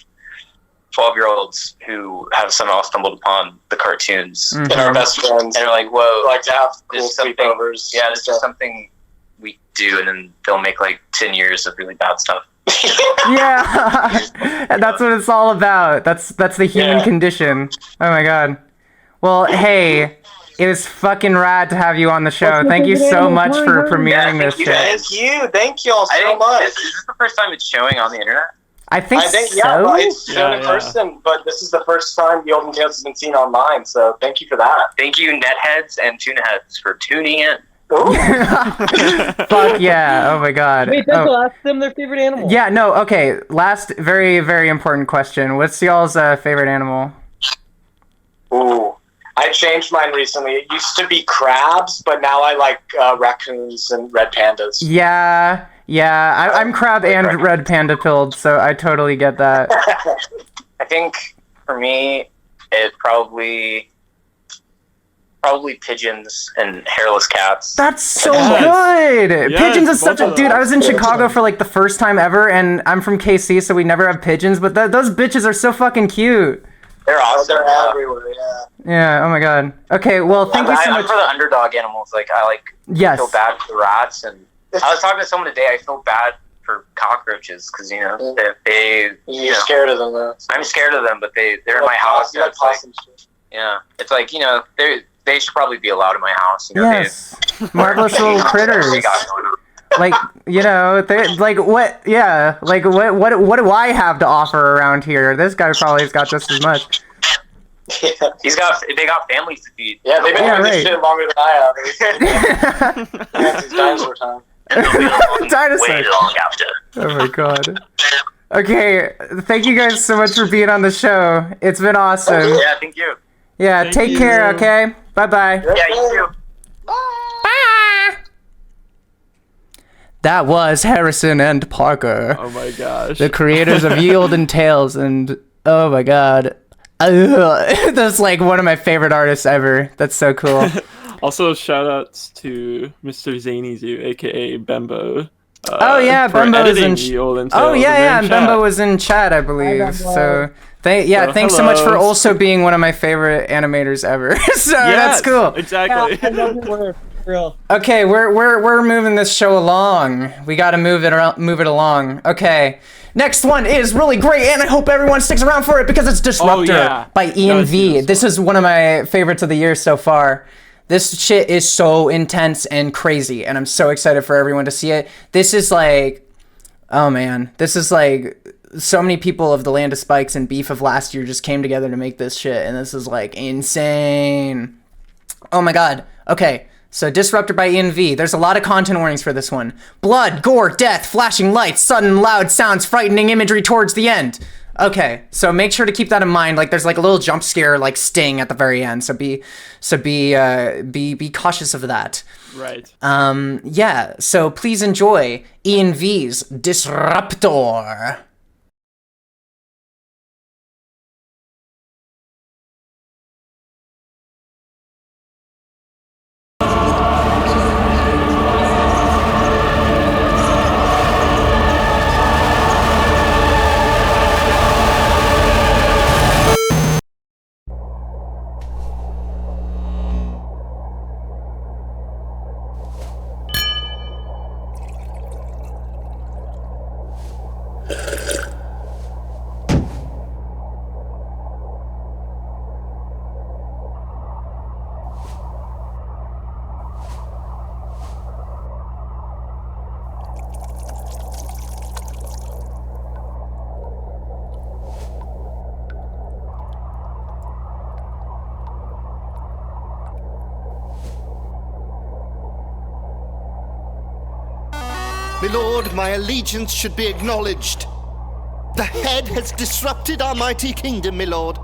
12-year-olds who have somehow stumbled upon the cartoons. Mm-hmm. And our best friends. And they're like, whoa. Like to have cool sleepovers. Yeah, this is something we do, and then they'll make like 10 years of really bad stuff. Yeah. And that's what it's all about. That's the human condition. Oh my god. Well, hey, it was fucking rad to have you on the show. Thank you so much for premiering this shit. Thank you all so much. Is this the first time it's showing on the internet? I think so. Yeah, well, it's shown in person, but this is the first time the Olden Tales has been seen online, so thank you for that. Thank you, netheads and tuneheads, for tuning in. Fuck yeah. Oh my god. Wait, that's ask them their favorite animal. Yeah, no, okay. Last very, very important question. What's y'all's favorite animal? Ooh. I changed mine recently. It used to be crabs, but now I like raccoons and red pandas. Yeah. I'm crab and red panda pilled, so I totally get that. I think for me, it probably pigeons and hairless cats. That's so good. Yes, pigeons is such a dude. I was in Chicago for like the first time ever, and I'm from KC, so we never have pigeons. But those bitches are so fucking cute. They're awesome. They're everywhere. Yeah. Yeah. Oh my god. Okay. Well, thank you so much. I'm for the underdog animals. Like I feel bad for the rats, and I was talking to someone today. I feel bad for cockroaches because you're scared of them. Though. I'm scared of them, but they're in my house. So it's like, it's like they should probably be allowed in my house. Yes. Marvelous little critters. Like, they're like what? Yeah, like what do I have to offer around here? This guy probably has got just as much. Yeah. They got families to feed. Yeah, they've been doing this shit longer than I have. It's dinosaur time. Dinosaur. Way long after. Oh my god. Okay, thank you guys so much for being on the show. It's been awesome. Yeah, thank you. Yeah, take care. Okay, bye. Yeah, you too. Bye. That was Harrison and Parker. Oh my gosh. The creators of Yield and Tales, and oh my god, That's like one of my favorite artists ever. That's so cool. Also, shout outs to Mr. Zany aka Bembo. Oh yeah, for Bembo was editing in. the old entails, Oh and yeah, they're yeah, in and chat. Bembo was in chat, I believe. So, thanks so much for hello. also being one of my favorite animators ever. So that's cool. Exactly. I love your work, for real. Okay, we're moving this show along. We got to move it along. Okay. Next one is really great, and I hope everyone sticks around for it because it's Disruptor by Ian V. This is one of my favorites of the year so far. This shit is so intense and crazy, and I'm so excited for everyone to see it. This is like, oh man, this is like so many people of the Land of Spikes and Beef of last year just came together to make this shit, and this is like insane. Oh my god. Okay. So, Disruptor by Ian V. There's a lot of content warnings for this one. Blood, gore, death, flashing lights, sudden loud sounds, frightening imagery towards the end. Okay, so make sure to keep that in mind. Like, there's like a little jump scare, like sting at the very end. So be cautious of that. Right. Yeah. So please enjoy Ian V's Disruptor. Milord, my allegiance should be acknowledged. The head has disrupted our mighty kingdom, milord.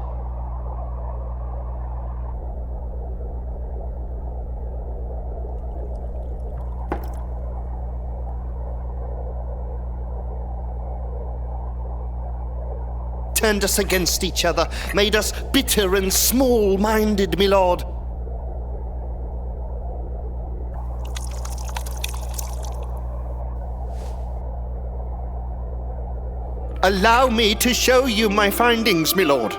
Turned us against each other, made us bitter and small-minded, milord. Allow me to show you my findings, milord.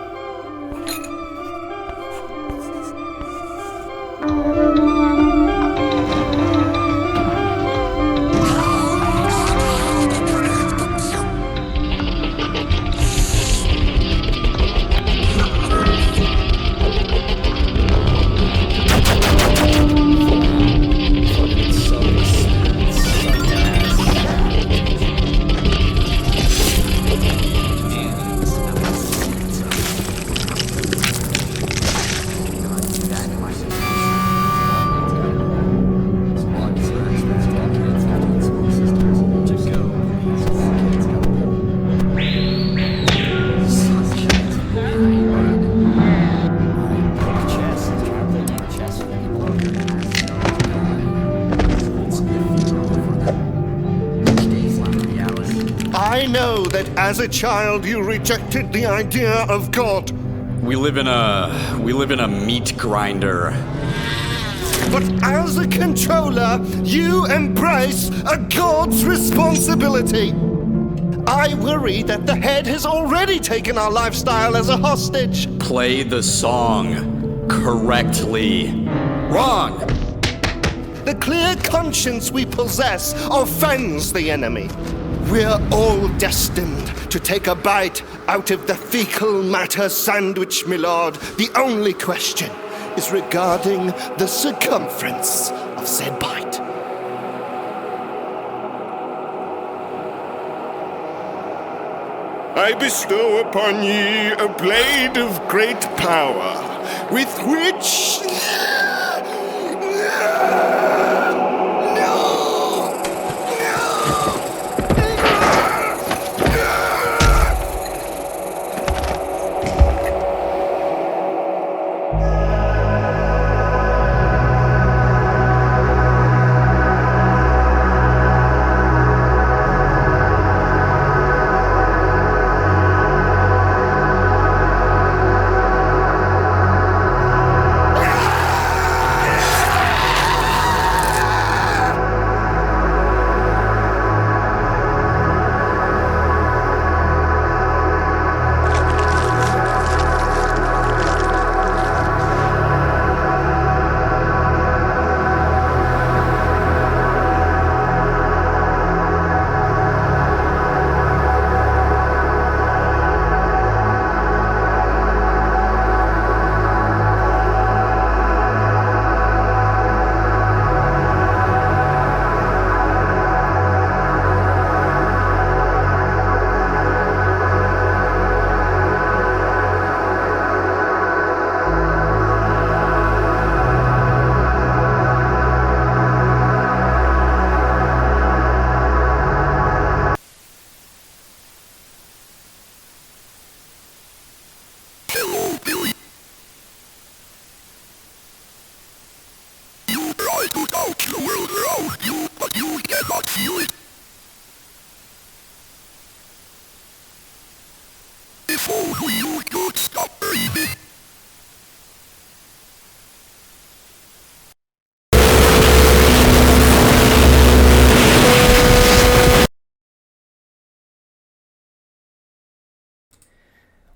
I know that as a child you rejected the idea of God. We live in a meat grinder. But as a controller, you embrace a God's responsibility. I worry that the head has already taken our lifestyle as a hostage. Play the song correctly. Wrong! The clear conscience we possess offends the enemy. We're all destined to take a bite out of the fecal matter sandwich, milord. The only question is regarding the circumference of said bite. I bestow upon ye a blade of great power, with which...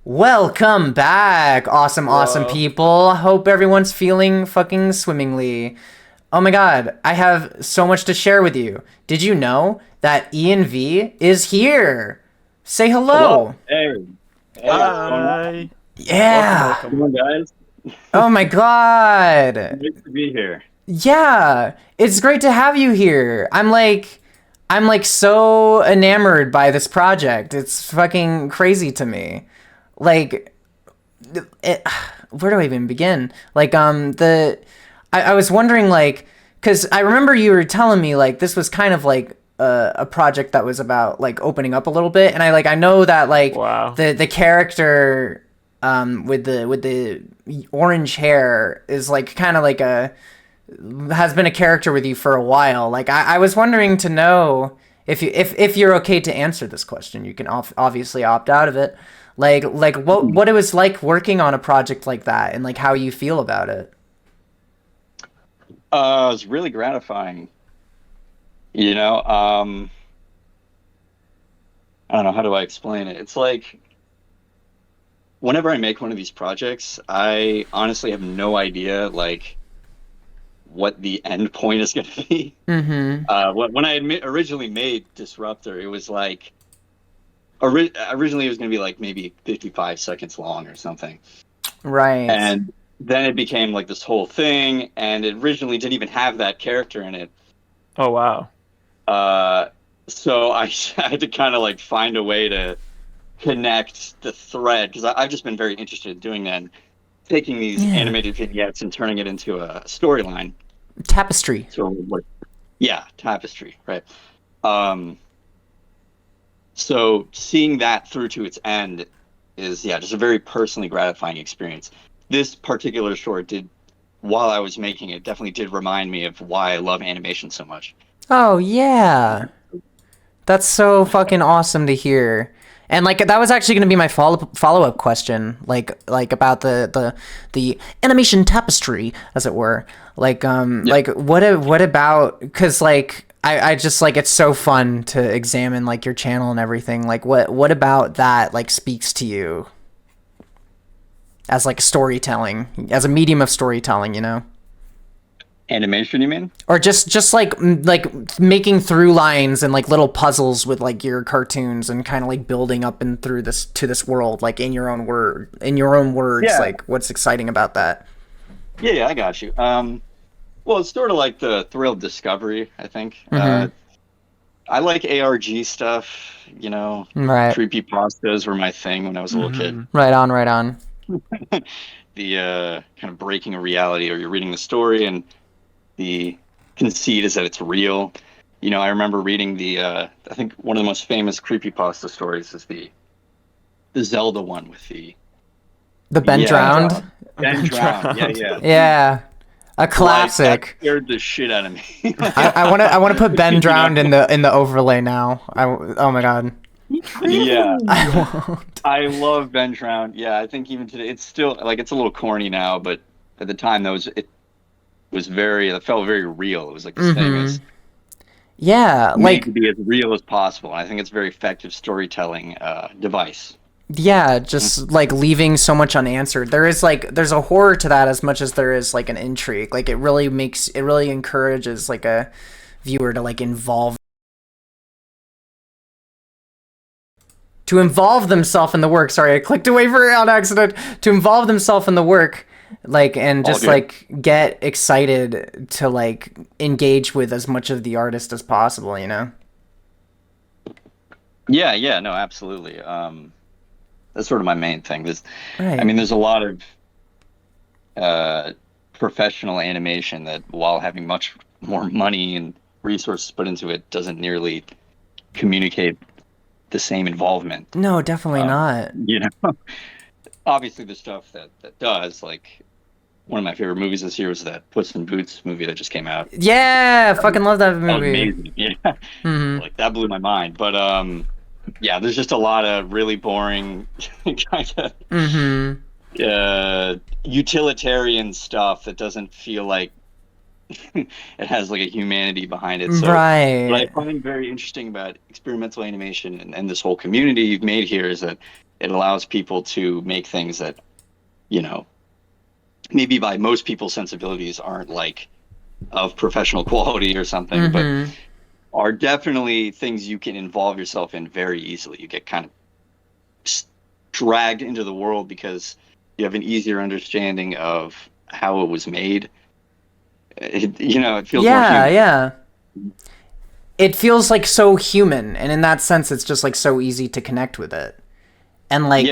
Welcome back, awesome people. Hope everyone's feeling fucking swimmingly. Oh my god, I have so much to share with you. Did you know that Ian V is here? Say hello. Hey. Hi. Yeah. Come on, guys. Oh my god. Nice to be here. Yeah, it's great to have you here. I'm like so enamored by this project. It's fucking crazy to me. Like, where do I even begin? Like, I was wondering, like, because I remember you were telling me, like, this was kind of like a project that was about, like, opening up a little bit, and I know that, like, the character with the orange hair is, like, kind of like has been a character with you for a while. Like, I was wondering to know if you're okay to answer this question. You can obviously opt out of it. Like what it was like working on a project like that, and like how you feel about it. It was really gratifying. You know, I don't know, how do I explain it? It's like whenever I make one of these projects, I honestly have no idea like what the end point is going to be. Mm-hmm. When I originally made Disruptor, it was like originally it was going to be like maybe 55 seconds long or something. Right. And then it became like this whole thing, and it originally didn't even have that character in it. Oh, wow. So I had to kind of like find a way to connect the thread, because I've just been very interested in doing that, and taking these animated vignettes and turning it into a storyline. Tapestry. So, like, yeah, tapestry, right. So seeing that through to its end is, just a very personally gratifying experience. This particular short while I was making it, definitely did remind me of why I love animation so much. Oh, yeah. That's so fucking awesome to hear. And like that was actually going to be my follow-up question, like about the animation tapestry, as it were. Like like what about, because like I just like, it's so fun to examine like your channel and everything. Like what about that like speaks to you as like storytelling, as a medium of storytelling, you know? Animation, you mean? Or just like making through lines and like little puzzles with like your cartoons, and kind of like building up and through this to this world, like in your own words, like what's exciting about that? Yeah, I got you. Well, it's sort of like the thrill of discovery, I think. Mhm. I like ARG stuff, you know. Right. Creepypastas were my thing when I was a little kid. Right on. The kind of breaking a reality, or you're reading the story and the conceit is that it's real. You know, I remember reading I think one of the most famous creepypasta stories is the Zelda one with the Ben Drowned. Ben Drowned. Yeah. Yeah, a classic. Like, that scared the shit out of me. I want to put Ben Drowned in the overlay now. Oh my god. Yeah. I love Ben Drowned. Yeah, I think even today it's still like, it's a little corny now, but at the time it felt very real. It was like this thing is made to be as real as possible. And I think it's a very effective storytelling device. Yeah, just like leaving so much unanswered. There's a horror to that as much as there is like an intrigue. Like it really encourages like a viewer to like involve themselves in the work. Sorry, I clicked away on accident. To involve themselves in the work, like, and just like get excited to like engage with as much of the artist as possible, you know? Yeah, no, absolutely. That's sort of my main thing. Right. I mean, there's a lot of professional animation that, while having much more money and resources put into it, doesn't nearly communicate the same involvement. No, definitely not. You know, obviously the stuff that does, like one of my favorite movies this year was that Puss in Boots movie that just came out. Yeah, fucking love that That was movie. amazing. Yeah, like that blew my mind. But yeah, there's just a lot of really boring kind of utilitarian stuff that doesn't feel like it has like a humanity behind it. So Right. what I find very interesting about experimental animation and this whole community you've made here is that it allows people to make things that, you know, maybe by most people's sensibilities aren't like of professional quality or something, but are definitely things you can involve yourself in very easily. You get kind of dragged into the world because you have an easier understanding of how it was made. It feels more human. Yeah. It feels like so human, and in that sense, it's just like so easy to connect with it. And like,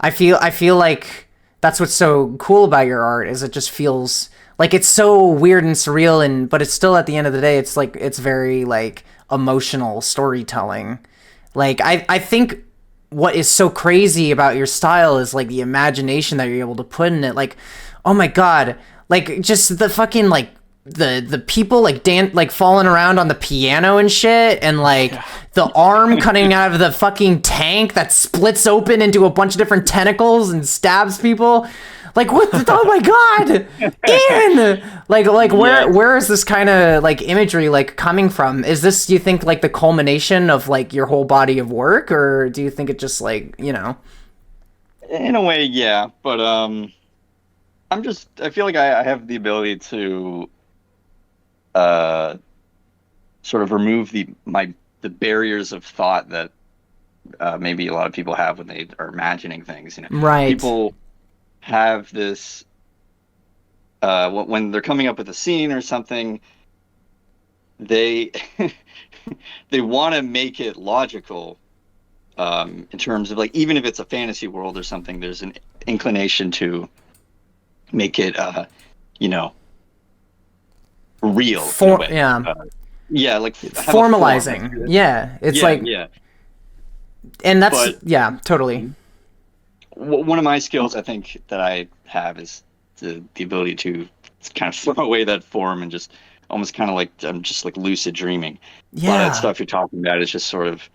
I feel like that's what's so cool about your art is it just feels like it's so weird and surreal, but it's still at the end of the day, it's like it's very like emotional storytelling. Like I think what is so crazy about your style is like the imagination that you're able to put in it. Like, oh my god, like just the fucking like the people like falling around on the piano and shit, and like the arm cutting out of the fucking tank that splits open into a bunch of different tentacles and stabs people. Like what? Oh my god, Ian! Like where is this kind of like imagery like coming from? Is this, do you think, like the culmination of like your whole body of work, or do you think it just like, you know? In a way, yeah, but I feel like I have the ability to sort of remove the barriers of thought that maybe a lot of people have when they are imagining things. You know, right? People have this when they're coming up with a scene or something, they they want to make it logical in terms of like, even if it's a fantasy world or something, there's an inclination to make it real. Like formalizing. Yeah, and that's totally. One of my skills I think that I have is the ability to kind of throw away that form and just almost kind of like I'm just like lucid dreaming. A lot of that stuff you're talking about is just sort of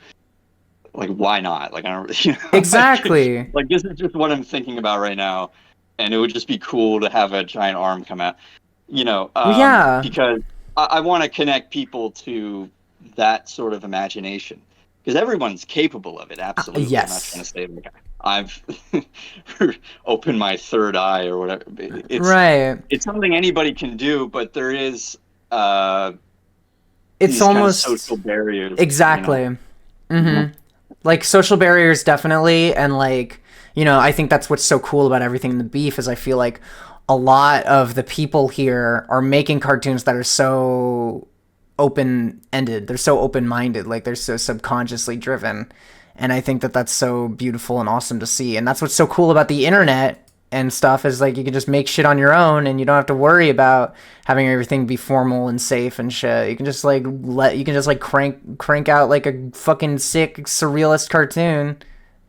like, why not? Like, I don't, exactly. like this is just what I'm thinking about right now, and it would just be cool to have a giant arm come out. Because I want to connect people to that sort of imagination, because everyone's capable of it. Absolutely. Yes. I'm not trying to say like I've opened my third eye or whatever. It's something anybody can do, but there is it's almost kind of social barriers. Exactly. Like social barriers, definitely. And like, I think that's what's so cool about everything in the beef is I feel like a lot of the people here are making cartoons that are so open-ended. They're so open-minded. Like they're so subconsciously driven. And I think that that's so beautiful and awesome to see. And that's what's so cool about the internet and stuff is like you can just make shit on your own and you don't have to worry about having everything be formal and safe and shit. You can just like crank out like a fucking sick surrealist cartoon,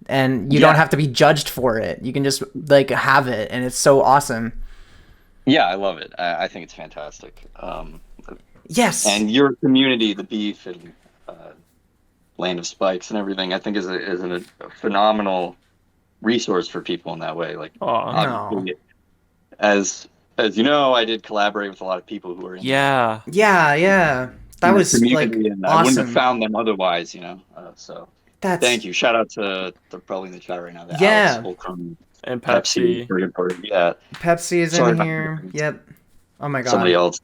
and you don't have to be judged for it. You can just like have it, and it's so awesome. Yeah, I love it. I think it's fantastic. Yes. And your community, the beef and Land of Spikes and everything, I think is a phenomenal resource for people in that way. Like, obviously, as you know, I did collaborate with a lot of people who are in yeah. That was like and awesome. I wouldn't have found them otherwise, so that's thank you. Shout out to they're probably in the chat right now. Yeah. Alex, and Pepsi. Yeah, Pepsi is in here. Yep. Oh my god. Somebody else.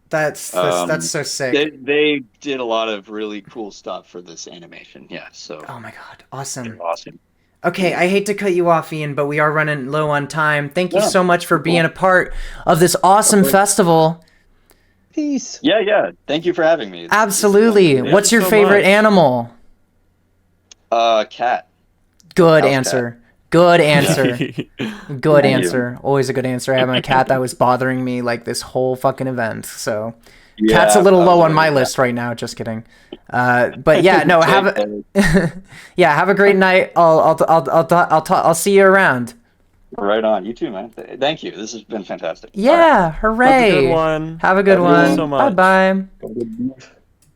That's so sick. They did a lot of really cool stuff for this animation. Yeah. So. Oh my god. Awesome. Awesome. Okay, I hate to cut you off, Ian, but we are running low on time. Thank you so much for being a part of this awesome festival. Peace. Yeah. Thank you for having me. Absolutely. What's your favorite animal? Cat. Good House answer. cat. Good answer. Good Thank answer. Always a good answer. I have a cat that was bothering me like this whole fucking event. So, Yeah, cat's a little low on my list right now. Just kidding. But yeah, no. Have a great night. I'll see you around. Right on. You too, man. Thank you. This has been fantastic. Yeah, hooray. Have a good one. Have a good Thank you one. so much. Bye-bye.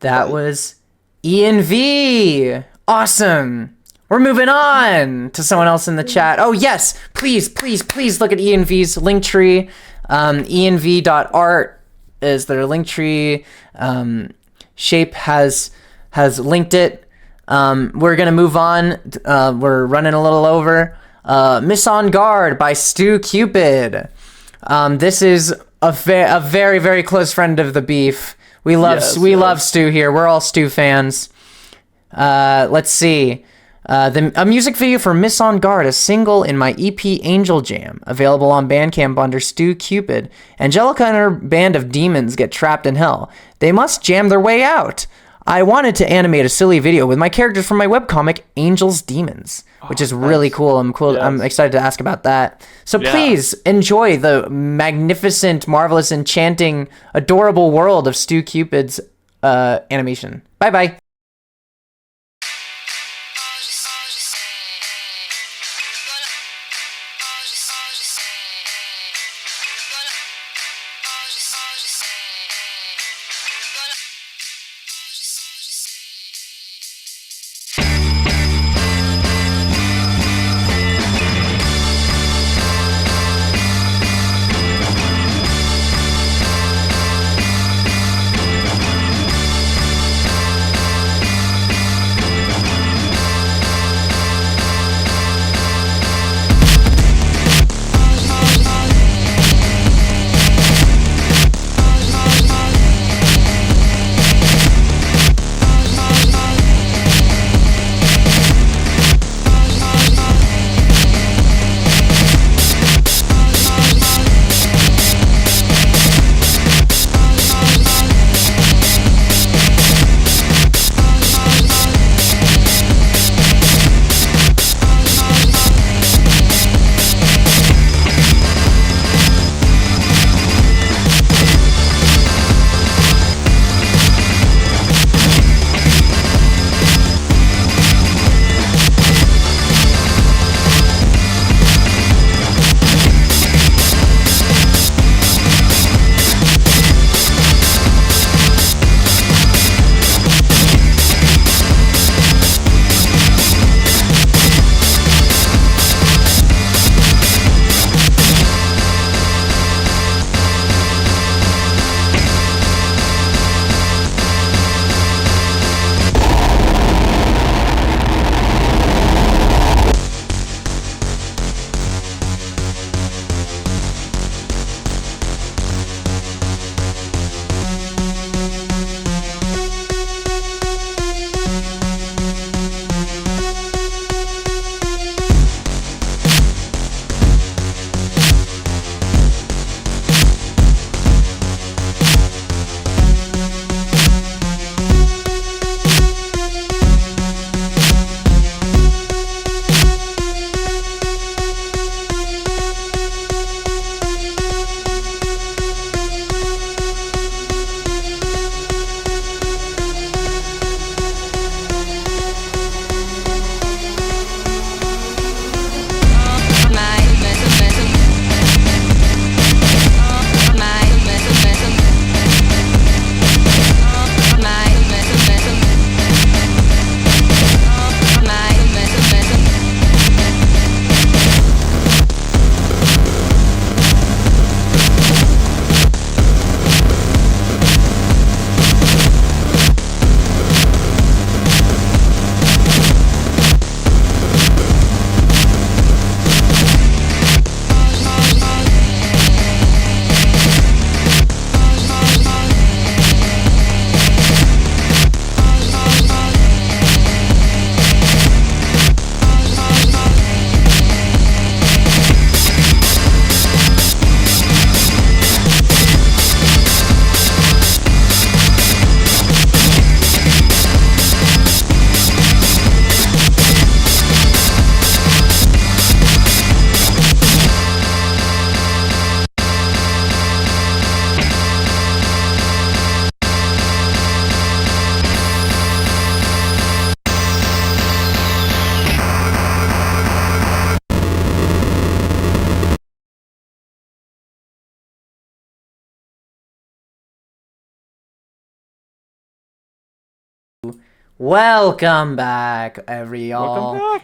That was Ian V. Awesome. We're moving on to someone else in the chat. Oh, yes. Please look at Ian V's link tree. env.art is their link tree. Shape has linked it. We're going to move on. We're running a little over. Miss on Guard by Stu Cupid. This is a very, very close friend of the beef. We love Stu here. We're all Stu fans. Let's see. A music video for Miss on Guard, a single in my EP Angel Jam, available on Bandcamp under Stu Cupid. Angelica and her band of demons get trapped in hell. They must jam their way out. I wanted to animate a silly video with my characters from my webcomic Angel's Demons, which is really cool. I'm excited to ask about that. So please enjoy the magnificent, marvelous, enchanting, adorable world of Stu Cupid's animation. Bye-bye. Welcome back, every y'all.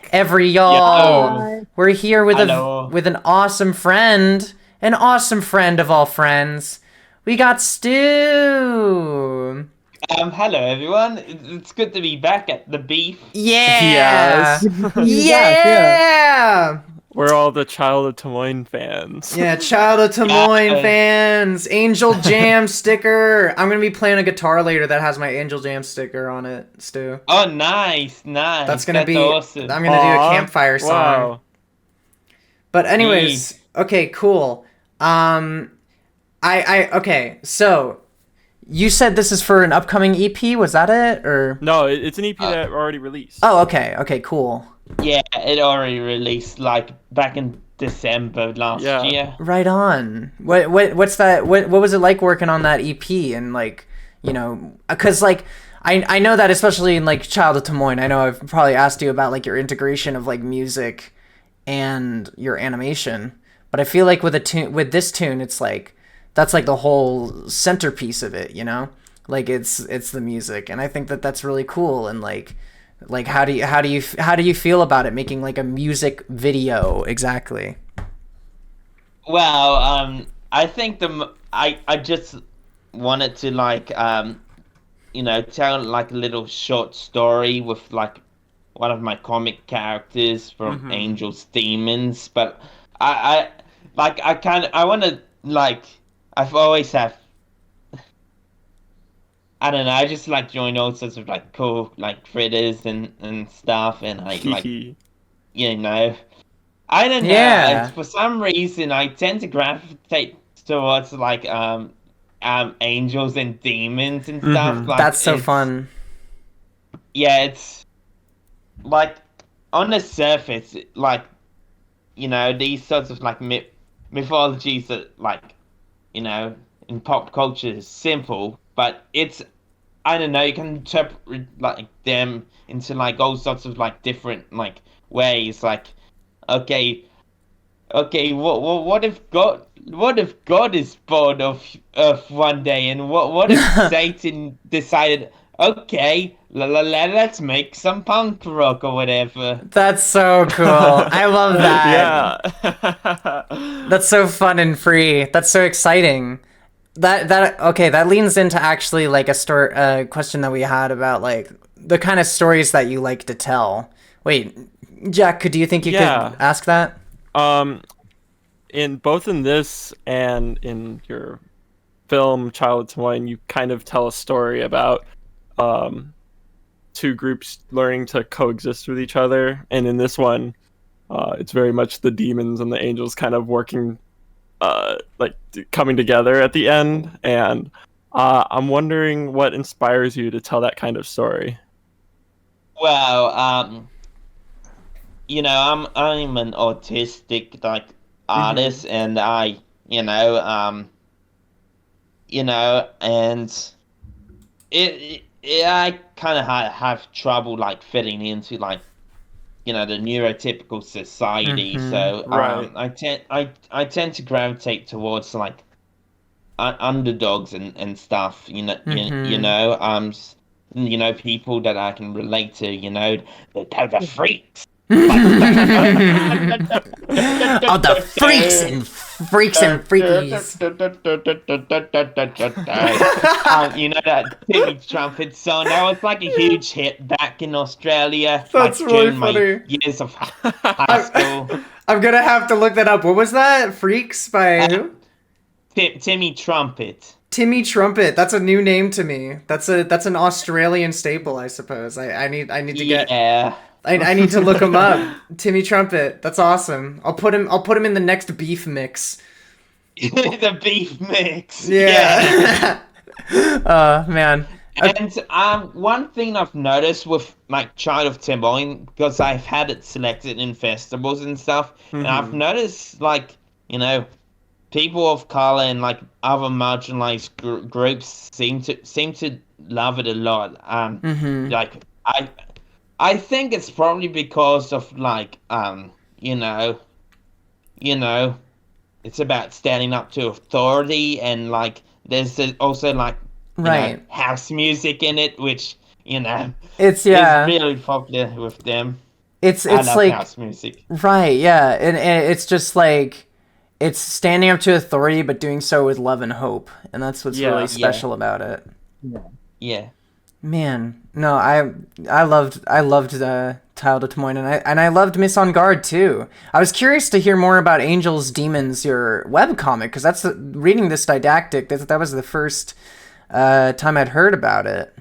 We're here with an awesome friend, of all friends. We got Stu. Hello everyone. It's good to be back at the beef. Yeah. Yeah. We're all the Child of Tomoin fans. Yeah, Child of Tomoin fans. Angel Jam sticker. I'm gonna be playing a guitar later that has my Angel Jam sticker on it, Stu. Oh, nice. That's Awesome. I'm gonna do a campfire song. Wow. But anyways, okay, cool. Okay, so you said this is for an upcoming EP, was that it? Or no, it's an EP that already released. Oh, okay, cool. Yeah, it already released like back in December last year. Right on. What's that? What was it like working on that EP? And like, you know, because like I know that especially in like Child of Tomoin, I know I've probably asked you about like your integration of like music and your animation, but I feel like with this tune, it's like that's like the whole centerpiece of it, you know? Like it's the music, and I think that that's really cool. And like how do you feel about it making like a music video exactly? Well, I think I just wanted to like you know, tell like a little short story with like one of my comic characters from Angel's Demons, but I want to like I've always have. I don't know. I just like join all sorts of like cool like critters and stuff, and I like you know. I don't know. Yeah. For some reason, I tend to gravitate towards like angels and demons and stuff. Like, that's so fun. Yeah, it's like on the surface, like you know, these sorts of like mythologies that like you know in pop culture is simple, but it's I don't know, you can interpret like them into like all sorts of like different like ways. Like, okay, what if God is born of Earth one day, and what if Satan decided, okay, let's make some punk rock or whatever. That's so cool. I love that. Yeah. That's so fun and free. That's so exciting. That leans into actually like a question that we had about like the kind of stories that you like to tell. Wait, Jack, do you think you could ask that? In this and in your film Child of Tomoin, you kind of tell a story about two groups learning to coexist with each other, and in this one, it's very much the demons and the angels kind of working. Like coming together at the end, and I'm wondering what inspires you to tell that kind of story. Well, you know, I'm an autistic like artist, and I, you know, and I kind of have trouble like fitting into like you know the neurotypical society, so I tend to gravitate towards like underdogs and stuff, you know, you know people that I can relate to, you know, the freaks. Oh, the freaks and freakies. You know that Timmy Trumpet song? That was like a huge hit back in Australia. That's like, really during funny. My years of high school. I'm gonna have to look that up. What was that? Freaks by who? Timmy Trumpet. Timmy Trumpet. That's a new name to me. That's an Australian staple, I suppose. I need to get. Yeah. I need to look him up. Timmy Trumpet. That's awesome. I'll put him in the next beef mix. The beef mix. Yeah. Man. And one thing I've noticed with like Child of Tomoin, because I've had it selected in festivals and stuff, and I've noticed like you know people of color and like other marginalized groups seem to love it a lot. Like I think it's probably because of like you know, it's about standing up to authority, and like there's also like you know, house music in it, which you know, It's it's really popular with them. It's I love like house music. Right, yeah, and it's just like it's standing up to authority, but doing so with love and hope, and that's what's really special about it. Yeah. Man, no, I loved Tile de Tomoine, and I loved Miss on Guard too. I was curious to hear more about Angels Demons, your webcomic, because that's reading this didactic. That was the first time I'd heard about it.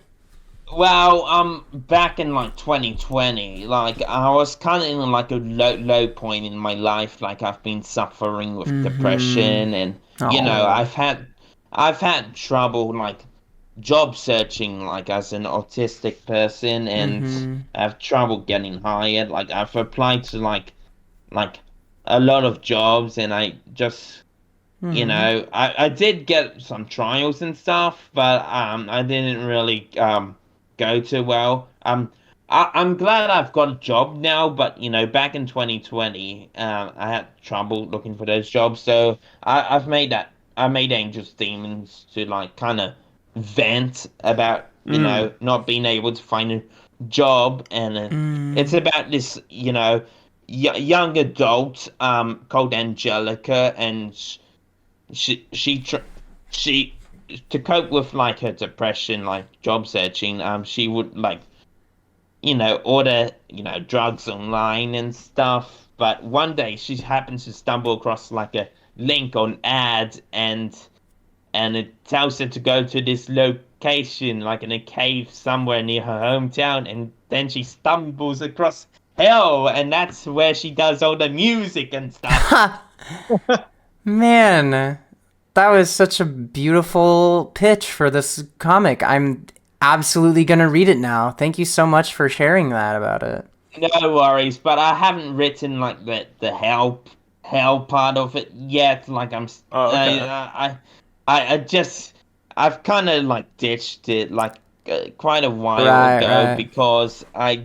Well, back in like 2020, like I was kind of in like a low point in my life. Like I've been suffering with depression, and you know, I've had trouble like job searching, like as an autistic person, and I have trouble getting hired. Like I've applied to like a lot of jobs, and I just you know, I did get some trials and stuff, but I didn't really go too well. I'm glad I've got a job now, but you know, back in 2020, I had trouble looking for those jobs. So I made Angels Demons to like kind of vent about you know not being able to find a job, and it's about this you know young adult called Angelica, and she to cope with like her depression, like job searching, she would like you know order you know drugs online and stuff. But one day she happens to stumble across like a link on ad, and it tells her to go to this location like in a cave somewhere near her hometown, and then she stumbles across hell, and that's where she does all the music and stuff. Man, that was such a beautiful pitch for this comic. I'm absolutely gonna read it now. Thank you so much for sharing that about it. No worries, but I haven't written like the hell part of it yet. Like I've kind of like ditched it like quite a while ago because I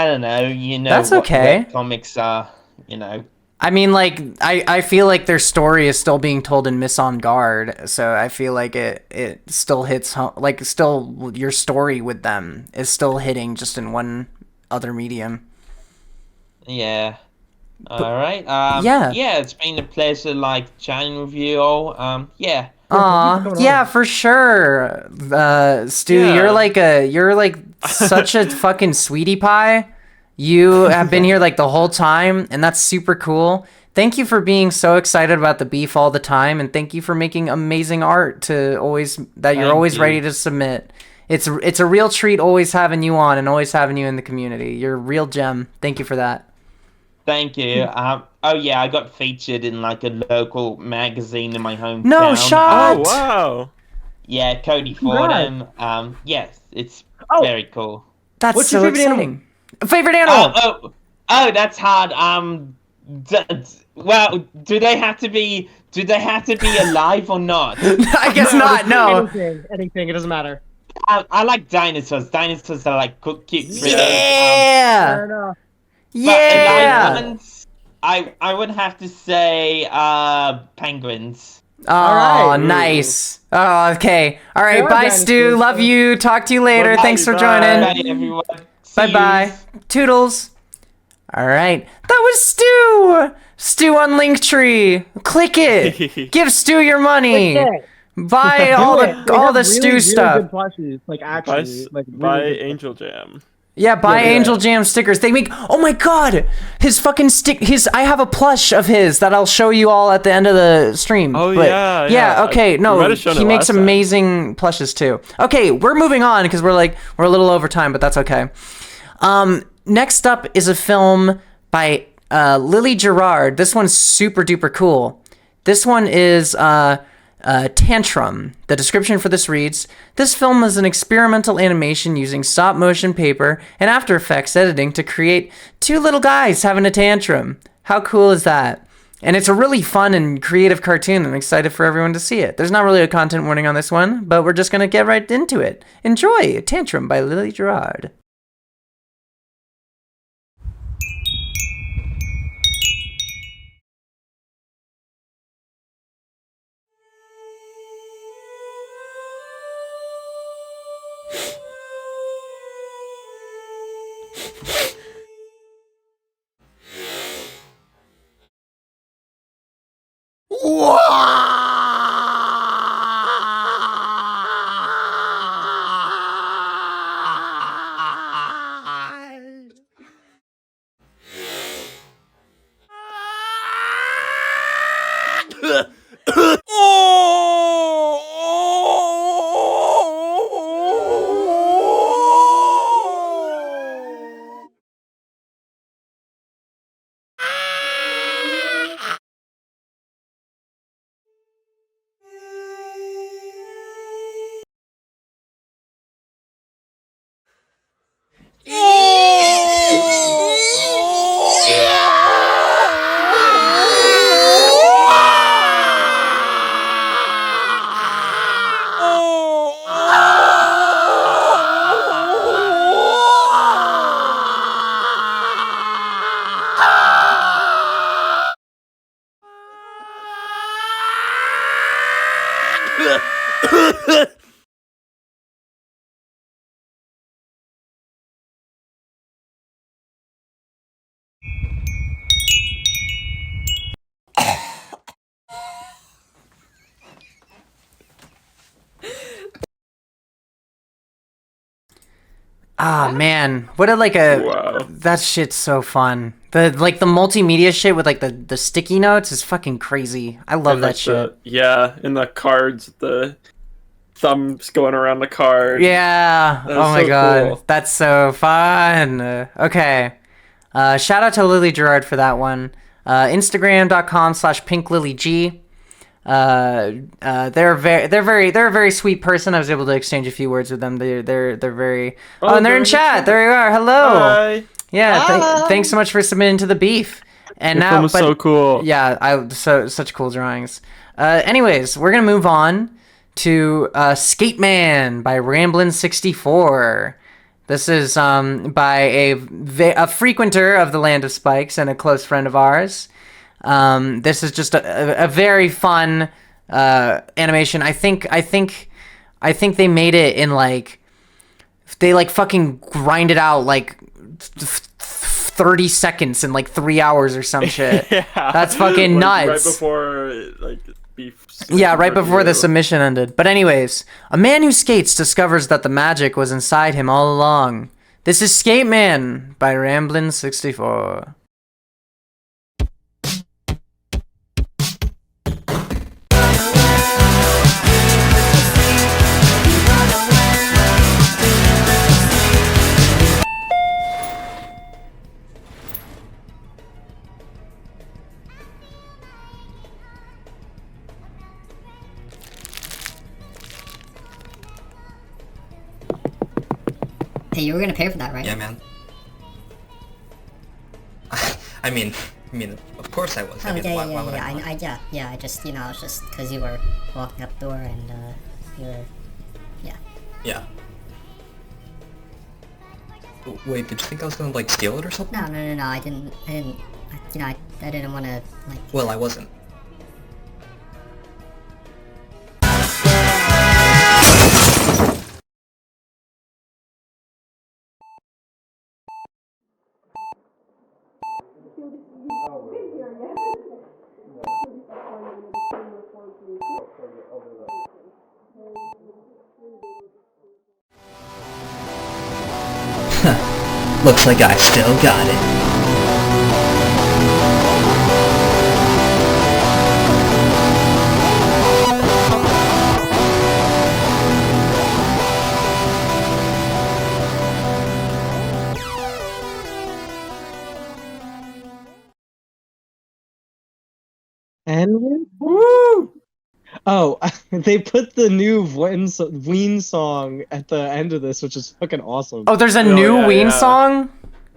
don't know, you know. That's okay. What comics are, you know. I mean, like, I feel like their story is still being told in Miss on Guard, so I feel like it still hits home, like, still, your story with them is still hitting just in one other medium. Yeah. Alright. Yeah, it's been a pleasure, like, chatting with you all. Yeah. Aw, yeah, for sure. Stu, you're like such a fucking sweetie pie. You have been here like the whole time, and that's super cool. Thank you for being so excited about the beef all the time, and thank you for making amazing art you're always ready to submit. It's a real treat always having you on and always having you in the community. You're a real gem. Thank you for that. Thank you. Oh yeah, I got featured in like a local magazine in my hometown. No shot. Oh wow. Yeah, Cody Fordham. Yes, it's very cool. That's What's so your favorite exciting. animal? Favorite animal. Oh, that's hard. Well, do they have to be alive or not? I guess not. No. Anything. It doesn't matter. I like dinosaurs. Dinosaurs are like cute critters. Yeah. Fair enough. Yeah. I would have to say penguins. Oh, nice. Oh, okay. All right. Bye, Stu. Love you. Talk to you later. Thanks for joining. Bye, everyone. Bye. Toodles. All right. That was Stu. Stu on Linktree. Click it. Give Stu your money. Buy all the Stu stuff. Good plushies, like actually, buy Angel Jam. Yeah, buy Angel Jam stickers. They make, oh my god, his fucking I have a plush of his that I'll show you all at the end of the stream. Oh, but yeah. Okay, no, he makes time. amazing plushes too. Okay, we're moving on because we're a little over time, but that's okay. Next up is a film by Lily Gerard. This one's super duper cool. This one is Tantrum. The description for this reads, this film is an experimental animation using stop motion paper and After Effects editing to create two little guys having a tantrum. How cool is that? And it's a really fun and creative cartoon. I'm excited for everyone to see it. There's not really a content warning on this one, but we're just going to get right into it. Enjoy Tantrum by Lily Gerard. Ah man, what a that shit's so fun. The multimedia shit with the sticky notes is fucking crazy. I love that shit. And the cards, the thumbs going around the card. Yeah. That Oh was my so god, cool. that's so fun. Okay. Shout out to Lily Gerard for that one. Instagram.com/pinklilyg. They're a very sweet person. I was able to exchange a few words with them. They're very and they're in chat. There you are. Hello. Hi. Yeah. Thanks so much for submitting to the beef. And Your now, film was so cool. Yeah, such cool drawings. Anyways, we're gonna move on to Skate Man by Ramblin'64. This is by a frequenter of the Land of Spikes and a close friend of ours. This is just a very fun animation. I think they made it in they fucking grind it out 30 seconds in 3 hours or some shit. Yeah. That's fucking nuts. Right before beef. Yeah, right before the submission ended. But anyways, a man who skates discovers that the magic was inside him all along. This is Skate Man by Ramblin'64. Hey, you were gonna pay for that, right? Yeah, man. I mean, of course I was. Oh, I mean, why would I not? I just, it's just because you were walking up the door and, you were, yeah. Yeah. Wait, did you think I was gonna, steal it or something? No, I didn't, I didn't want to, Well, I wasn't. Looks like I still got it. And woo! Oh, they put the new Ween song at the end of this, which is fucking awesome. Oh, there's a new Ween song?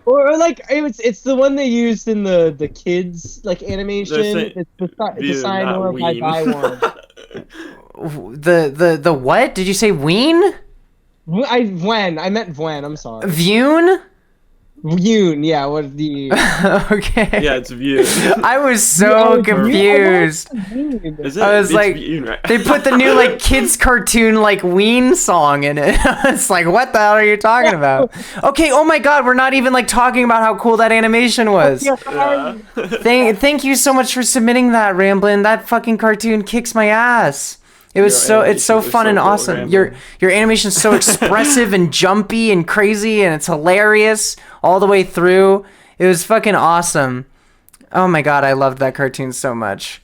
Or it's the one they used in the kids animation. It's the sign or I buy one. The what? Did you say Ween? I meant Vwen. I'm sorry. Vune? Vune, yeah. What the? Okay. Yeah, it's Vune. I was so confused. I was like, Vune, right? they put the new kids cartoon Ween song in it. It's like, what the hell are you talking about? Okay. Oh my God, we're not even talking about how cool that animation was. Yeah. Thank you so much for submitting that, Ramblin'. That fucking cartoon kicks my ass. It was it's so fun and awesome. Your animation's so expressive and jumpy and crazy, and it's hilarious all the way through. It was fucking awesome. Oh my God, I loved that cartoon so much.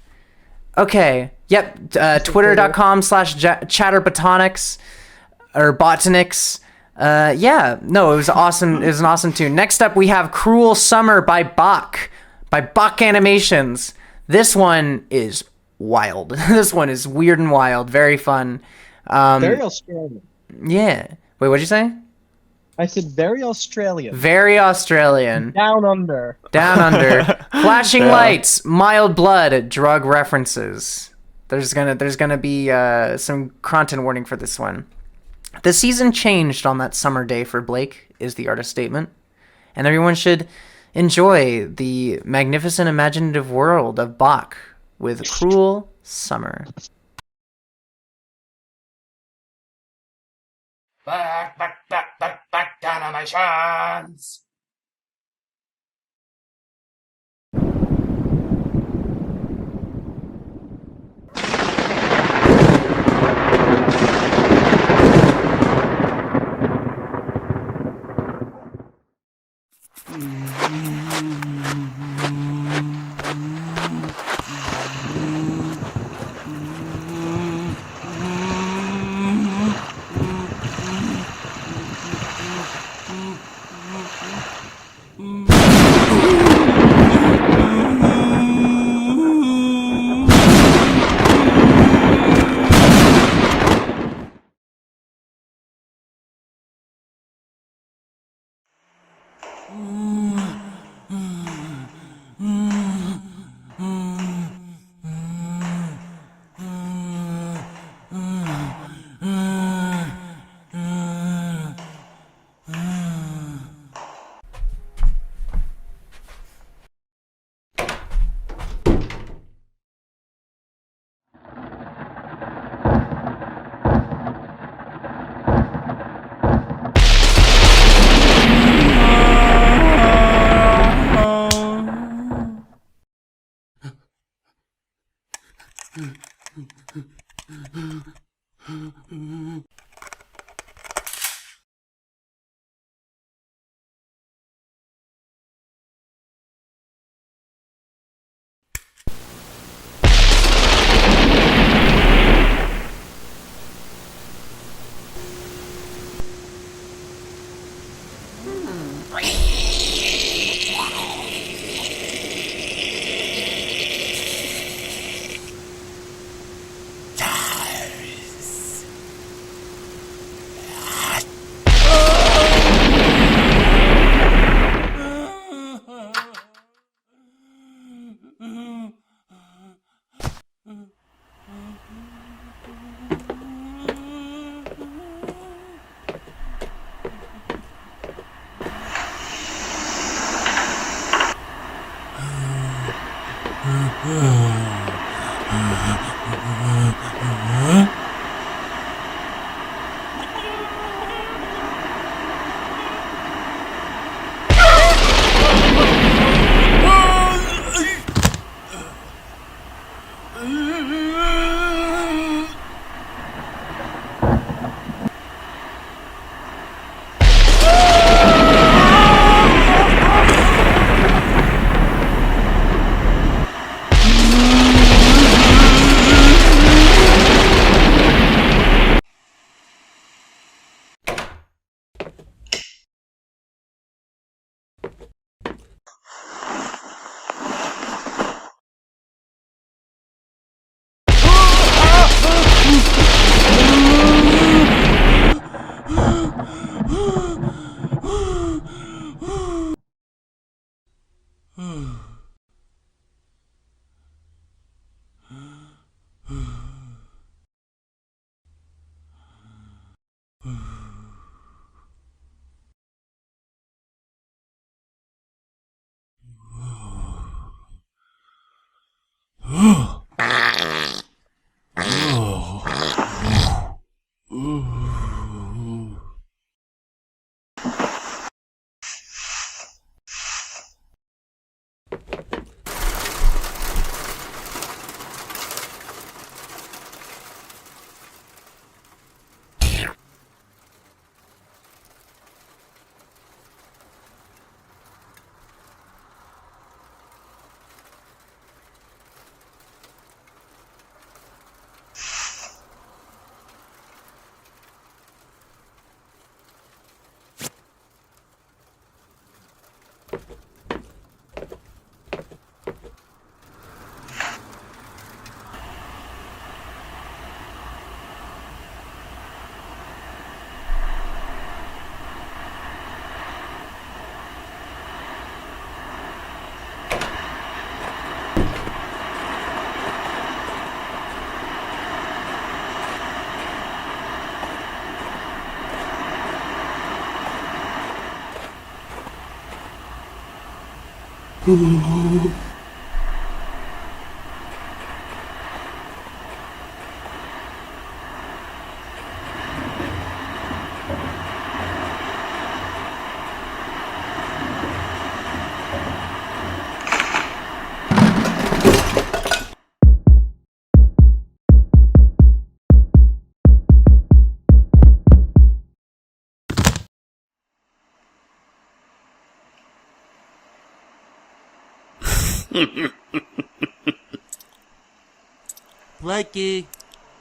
Okay. Yep. Twitter.com/chatterbotonics or botanics. Yeah. No, it was awesome. It was an awesome tune. Next up, we have Cruel Summer by Bach Animations. This one is wild. This one is weird and wild. Very fun. Very Australian. Yeah. Wait, what'd you say? I said very Australian. Very Australian. Down under. Down under. Flashing Yeah. lights, mild blood, drug references. There's gonna be some content warning for this one. The season changed on that summer day for Blake, is the artist statement. And everyone should enjoy the magnificent imaginative world of Bach with Cruel Summer. Back down on my shans. Blakey,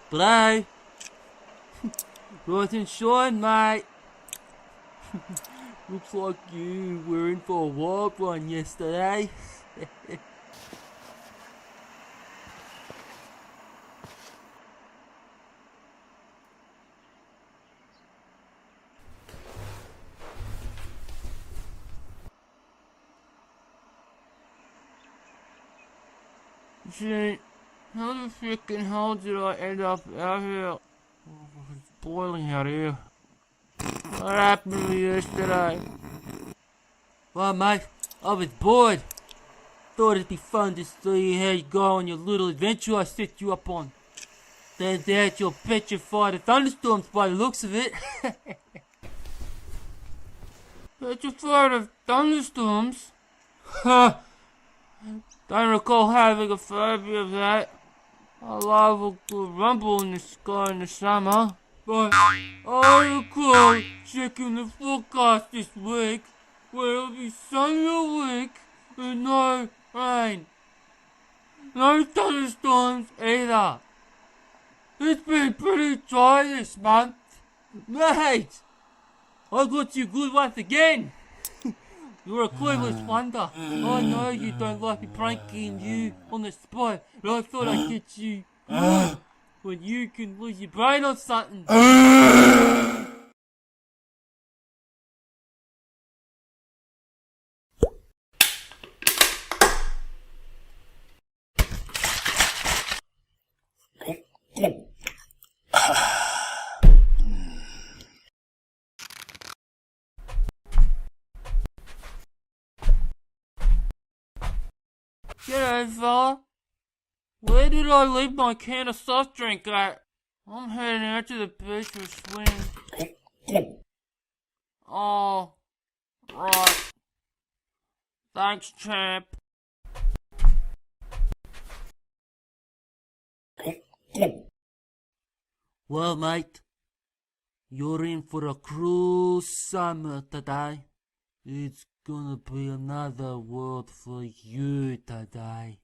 Blake, wasn't sure, mate. Looks like you were in for a wild one yesterday. Shit, how the freaking hell did I end up out here? Oh, it's boiling out here. What happened to me yesterday? Well, mate, I was bored. Thought it'd be fun to see how you go on your little adventure I set you up on. Turns out you're petrified of thunderstorms by the looks of it. Petrified of thunderstorms? Huh. Don't recall having a phobia of that. I love a good rumble in the sky in the summer. But I recall checking the forecast this week, where it'll be sunny all week and no rain. No thunderstorms either. It's been pretty dry this month. Mate, I got you good once again. You're a clueless wonder. I know you don't like me pranking you on the spot, but I thought I'd get you good when you can lose your brain or something. G'day, fella. Where did I leave my can of soft drink at? I'm heading out to the beach for a swim. Oh, right. Thanks, champ. Well, mate, you're in for a cruel summer today. It's gonna be another world for you today.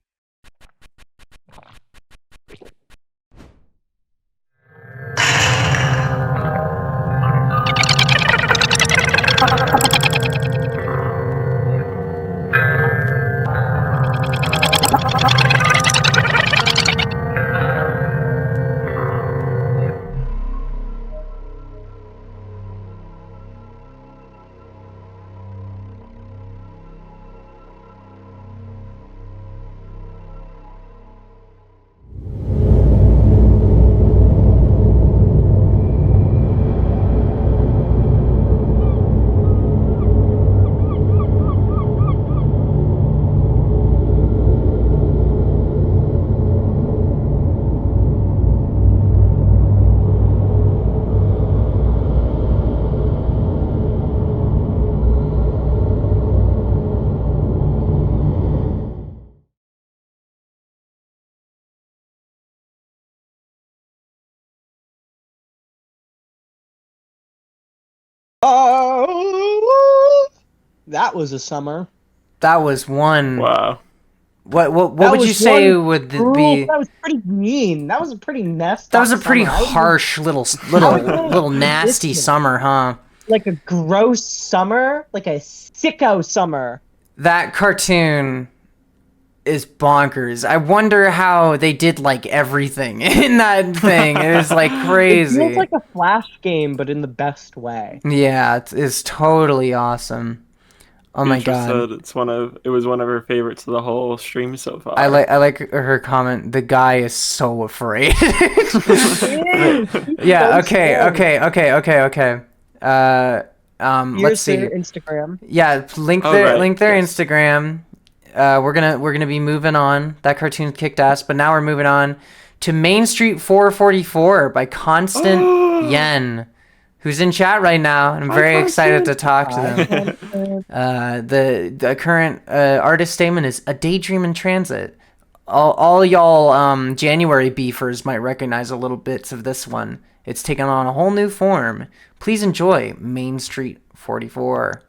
Oh, that was a summer. That was one. Wow. What That would was you say one would cruel- be? That was pretty mean. That was a pretty messed That up was a pretty summer. I was harsh little nasty summer, huh? like a gross summer, like a sicko summer. That cartoon is bonkers. I wonder how they did like everything in that thing. It was like crazy. It feels like a Flash game, but in the best way. Yeah, it's totally awesome. Oh my Beatrice god. said it was one of her favorites of the whole stream so far. I like her comment. The guy is so afraid. Yeah. Okay. Here's Let's see. their Instagram. Yeah. Link Oh, their right, link their yes. Instagram. we're gonna be moving on. That cartoon kicked ass, but now we're moving on to Main Street 444 by Constant Yen, who's in chat right now, and I'm very excited to talk to them. The current artist statement is a daydream in transit. All y'all January beefers might recognize a little bits of this one. It's taken on a whole new form. Please enjoy Main Street 44.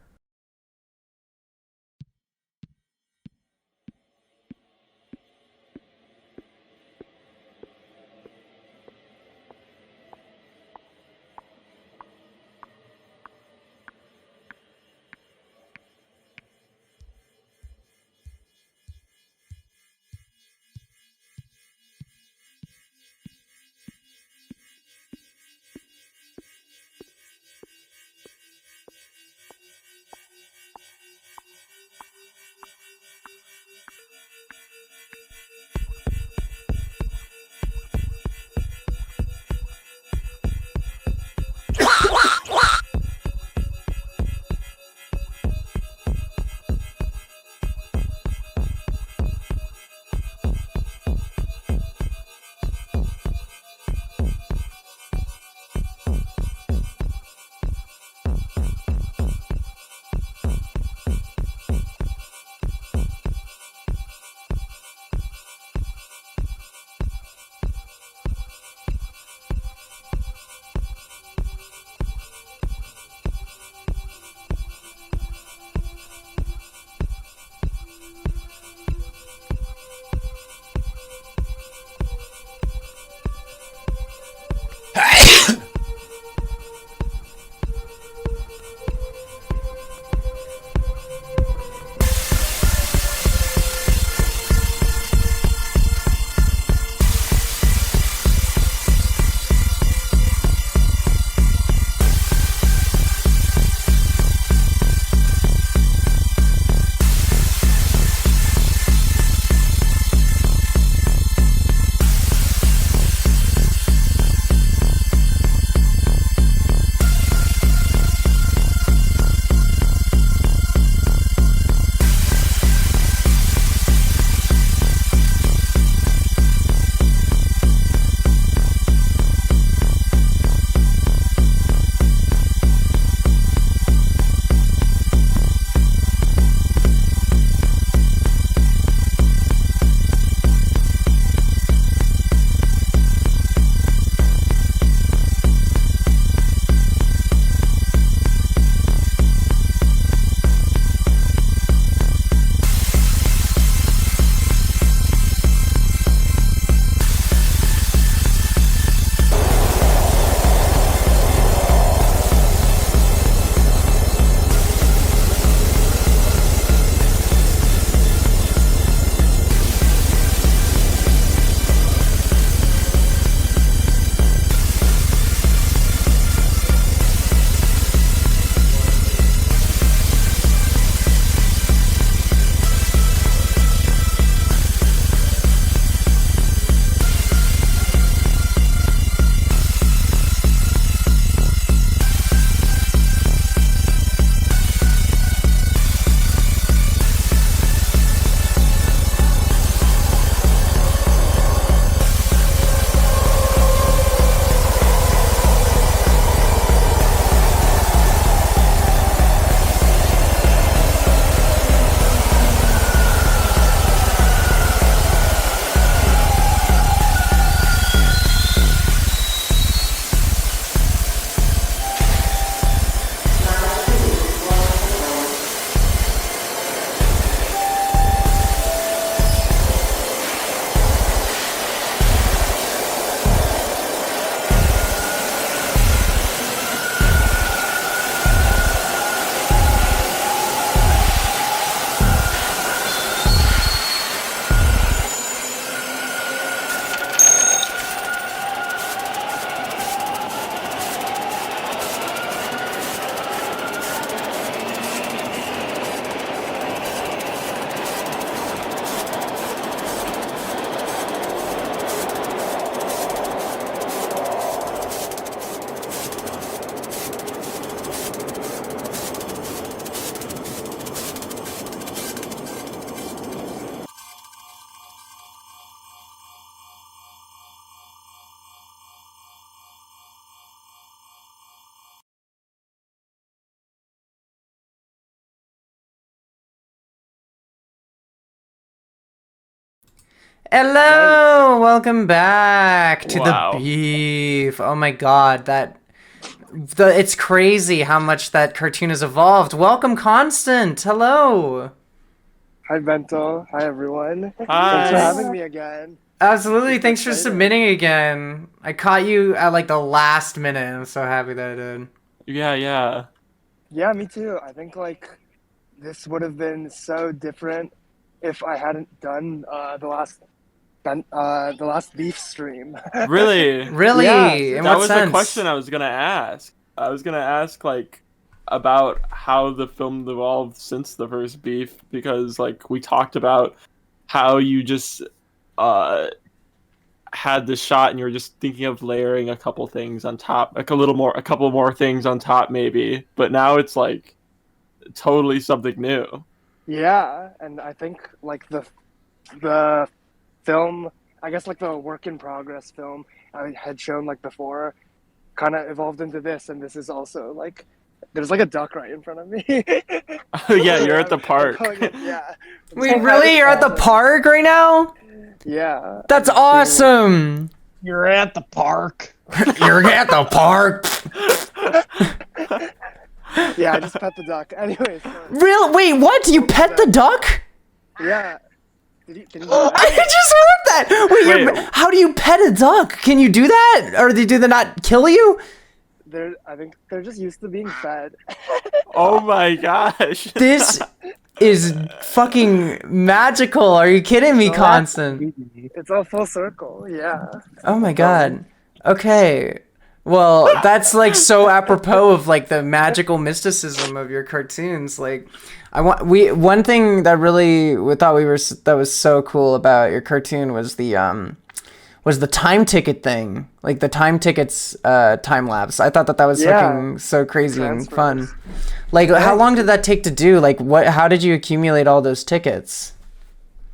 Hello, welcome back to Wow. the beef. Oh my god, it's crazy how much that cartoon has evolved. Welcome, Constant. Hello. Hi, Bento. Hi, everyone. Hi. Thanks for having me again. Absolutely, thanks for submitting again. I caught you at like the last minute. I'm so happy that I did. Yeah. Yeah, me too. I think like this would have been so different if I hadn't done the last beef stream. Really? Really? Yeah. In That what was sense? the question I was gonna ask. I was gonna ask like about how the film evolved since the first beef, because like we talked about how you just had the shot and you were just thinking of layering a couple things on top, like a couple more things on top maybe, but now it's like totally something new. Yeah, and I think like the film, I guess like the work in progress film I had shown like before, kind of evolved into this, and this is also like there's like a duck right in front of me. Yeah, you're at the park. Yeah. Wait, really? You're at the park right now? Yeah. That's awesome. You're at the park. You're at the park. Yeah, I just pet the duck. Anyways. Real? Wait, what? You pet the duck? Yeah. Did you I just heard that. Wait. How do you pet a duck? Can you do that, or do they not kill you? I think they're just used to being fed. Oh my gosh. This is fucking magical. Are you kidding me, Constant? It's all full circle. Yeah. Oh my god. Okay. Well, that's like so apropos of like the magical mysticism of your cartoons. Like, one thing that really that was so cool about your cartoon was the time ticket thing, like the time tickets time lapse. I thought that was fucking so crazy and fun. Like, how long did that take to do? Like, how did you accumulate all those tickets?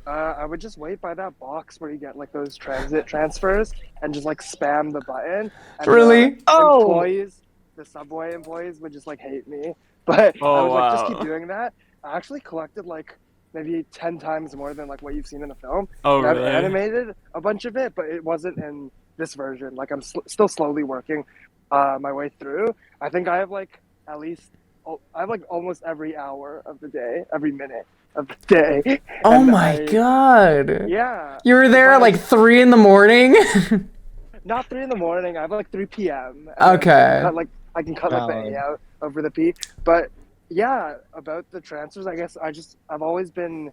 I would just wait by that box where you get like those transit transfers and just like spam the button. And, Really? The subway employees would just like hate me, but I would like just keep doing that. I actually collected like maybe 10 times more than like what you've seen in the film. Oh, and really? I've animated a bunch of it, but it wasn't in this version. Like I'm still slowly working my way through. I think I have like almost every hour of the day, every minute of the day. Oh my god. Yeah. You were there at like 3 in the morning? Not 3 in the morning. I have like 3 p.m. Okay. I can cut like the A out over the P. But yeah, about the transfers, I guess I've always been,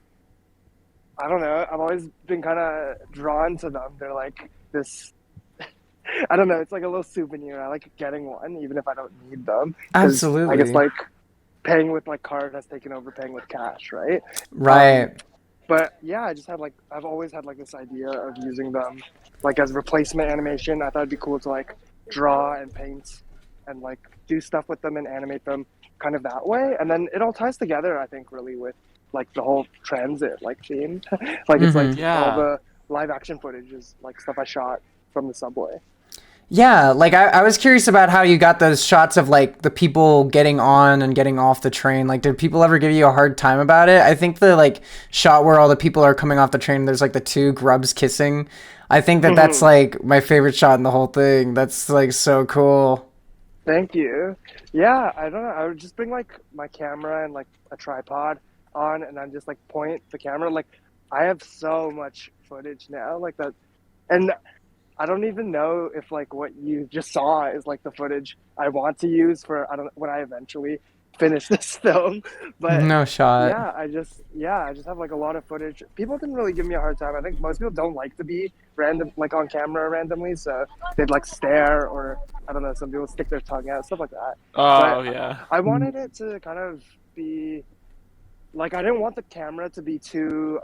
I don't know, I've always been kind of drawn to them. They're like this, I don't know, it's like a little souvenir. I like getting one, even if I don't need them. Absolutely. I guess like paying with like card has taken over paying with cash, right? Right. But yeah, I've always had like this idea of using them like as replacement animation. I thought it'd be cool to like draw and paint and like do stuff with them and animate them kind of that way. And then it all ties together, I think, really with like the whole transit like theme. Like it's like all the live action footage is like stuff I shot from the subway. Yeah, like I was curious about how you got those shots of like the people getting on and getting off the train. Like, did people ever give you a hard time about it? I think the like shot where all the people are coming off the train, there's like the 2 grubs kissing. I think that's like my favorite shot in the whole thing. That's like so cool. Thank you. Yeah, I don't know. I would just bring like my camera and like a tripod on, and then just like point the camera. Like I have so much footage now, like that, and I don't even know if like what you just saw is like the footage I want to use for when I eventually finish this film. But no shot. Yeah, I just have like a lot of footage. People didn't really give me a hard time. I think most people don't like to be random, like on camera randomly, so they'd like stare, or I don't know, some people stick their tongue out, stuff like that. Oh, but yeah. I wanted it to kind of be like, I didn't want the camera to be too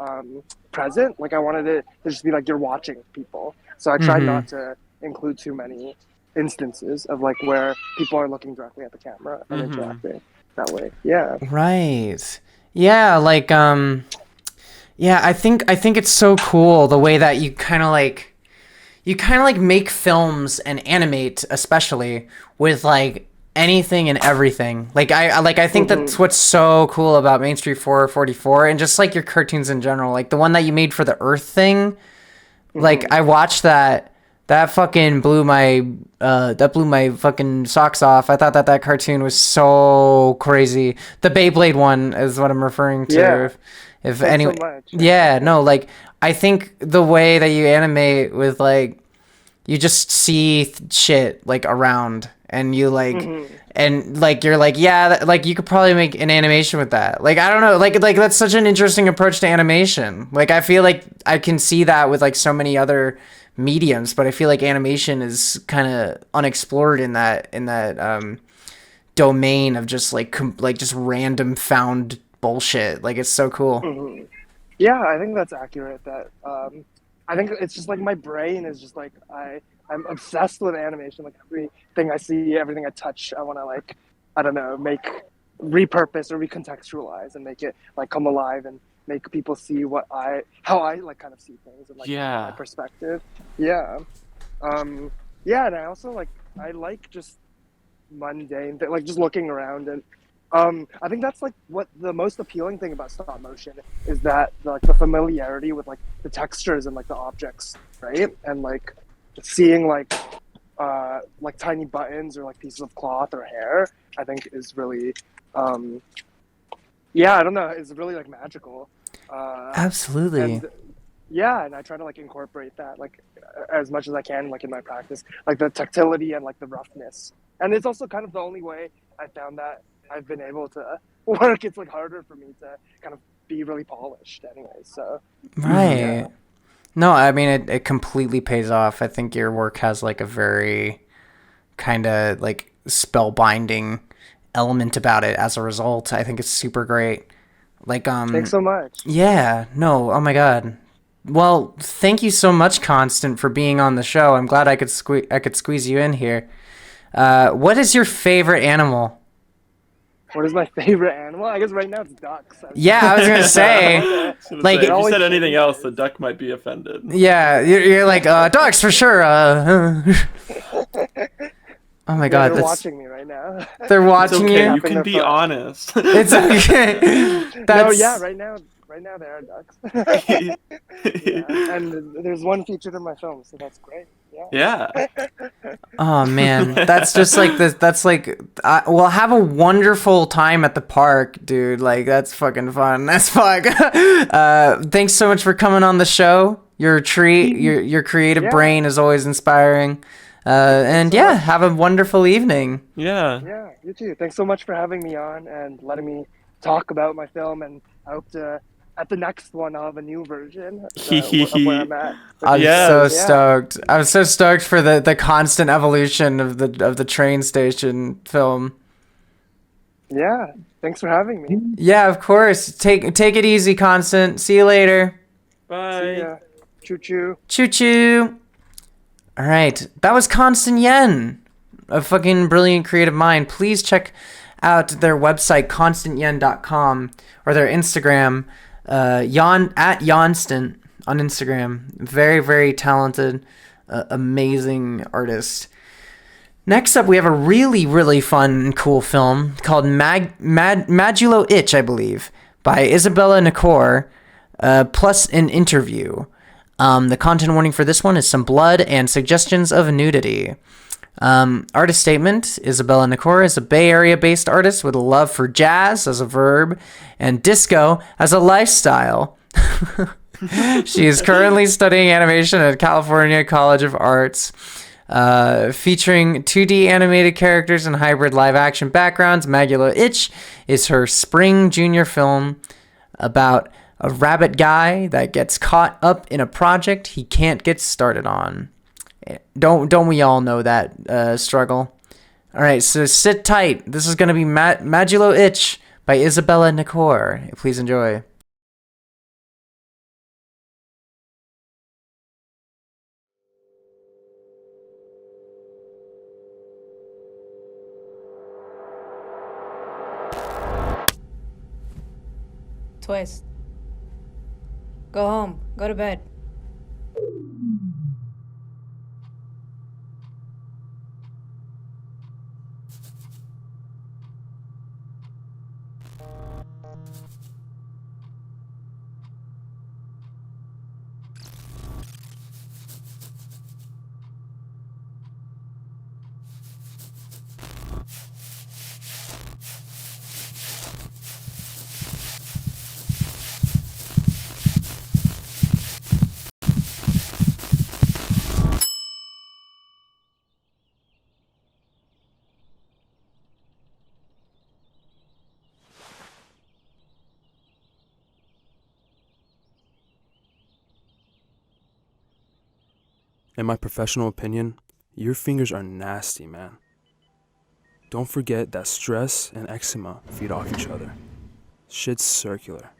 present. Like I wanted it to just be like you're watching people. So I tried not to include too many instances of like where people are looking directly at the camera and interacting that way. Yeah. Right. Yeah, like yeah, I think it's so cool the way that you kind of like make films and animate, especially with like anything and everything. Like I think that's what's so cool about Main Street 444 and just like your cartoons in general. Like the one that you made for the Earth thing, Like I watched that. That fucking blew my fucking socks off. I thought that cartoon was so crazy. The Beyblade one is what I'm referring to. Yeah. If Thanks anyone, so much. yeah, no, like I think the way that you animate with like, you just see shit like around, and you like, Mhm. and like you're like, yeah, like you could probably make an animation with that. Like I don't know, like that's such an interesting approach to animation. Like I feel like I can see that with like so many other mediums, but I feel like animation is kind of unexplored in that domain of just like just random found bullshit. Like it's so cool. Mhm. Yeah, I think that's accurate. That I think it's just like my brain is just like I'm obsessed with animation. Like everything I see, everything I touch, I want to like, I don't know, repurpose or recontextualize and make it like come alive and make people see how I like kind of see things and like my perspective. Yeah. Yeah, and I also I like just mundane, like just looking around, and I think that's like what the most appealing thing about stop motion is, that like the familiarity with like the textures and like the objects, right? And like seeing like tiny buttons or like pieces of cloth or hair, I think is really yeah, I don't know, it's really like magical. Absolutely. And yeah, and I try to like incorporate that like as much as I can like in my practice, like the tactility and like the roughness. And it's also kind of the only way I found that I've been able to work. It's like harder for me to kind of be really polished anyway. So Right. yeah. No, I mean it completely pays off. I think your work has like a very kind of like spellbinding element about it as a result. I think it's super great. Like Thanks so much. Yeah, no, oh my god. Well, thank you so much, Constant, for being on the show. I'm glad I could squeeze you in here. What is your favorite animal? What is my favorite animal? I guess right now it's ducks. Yeah, I was gonna say, like, if you said anything else, the duck might be offended. Yeah, you're like ducks for sure. Oh my god, they're watching me right now. They're watching It's okay, you. you can be honest. It's okay. No, yeah, right now there are ducks. Yeah. And there's one featured in my film, so that's great. Yeah. Oh man, that's just like this. That's like, well, have a wonderful time at the park, dude. Like that's fucking fun. That's fuck. Thanks so much for coming on the show. You're a treat. Your creative brain is always inspiring. And yeah, have a wonderful evening. Yeah. Yeah, you too. Thanks so much for having me on and letting me talk about my film. And I hope to, at the next one, I'll have a new version of where I'm at. I'm so stoked. I'm so stoked for the constant evolution of the train station film. Yeah, thanks for having me. Yeah, of course. Take it easy, Constant. See you later. Bye. See ya. Choo choo. Choo choo. All right, that was Constant Yen, a fucking brilliant creative mind. Please check out their website, constantyen.com, or their Instagram, @Yonstant on Instagram. Very, very talented, amazing artist. Next up, we have a really, really fun and cool film called Magulo Itch, I believe, by Isabella Nicor, plus an interview. The content warning for this one is some blood and suggestions of nudity. Artist statement: Isabella Nicor is a Bay Area-based artist with a love for jazz as a verb and disco as a lifestyle. She is currently studying animation at California College of Arts. Featuring 2D animated characters and hybrid live-action backgrounds, Magulo Itch is her spring junior film about a rabbit guy that gets caught up in a project he can't get started on. Don't we all know that struggle? All right, so sit tight. This is going to be Magulo Itch by Isabella Nicor. Please enjoy. Twist. Go home. Go to bed. In my professional opinion, your fingers are nasty, man. Don't forget that stress and eczema feed off each other. Shit's circular.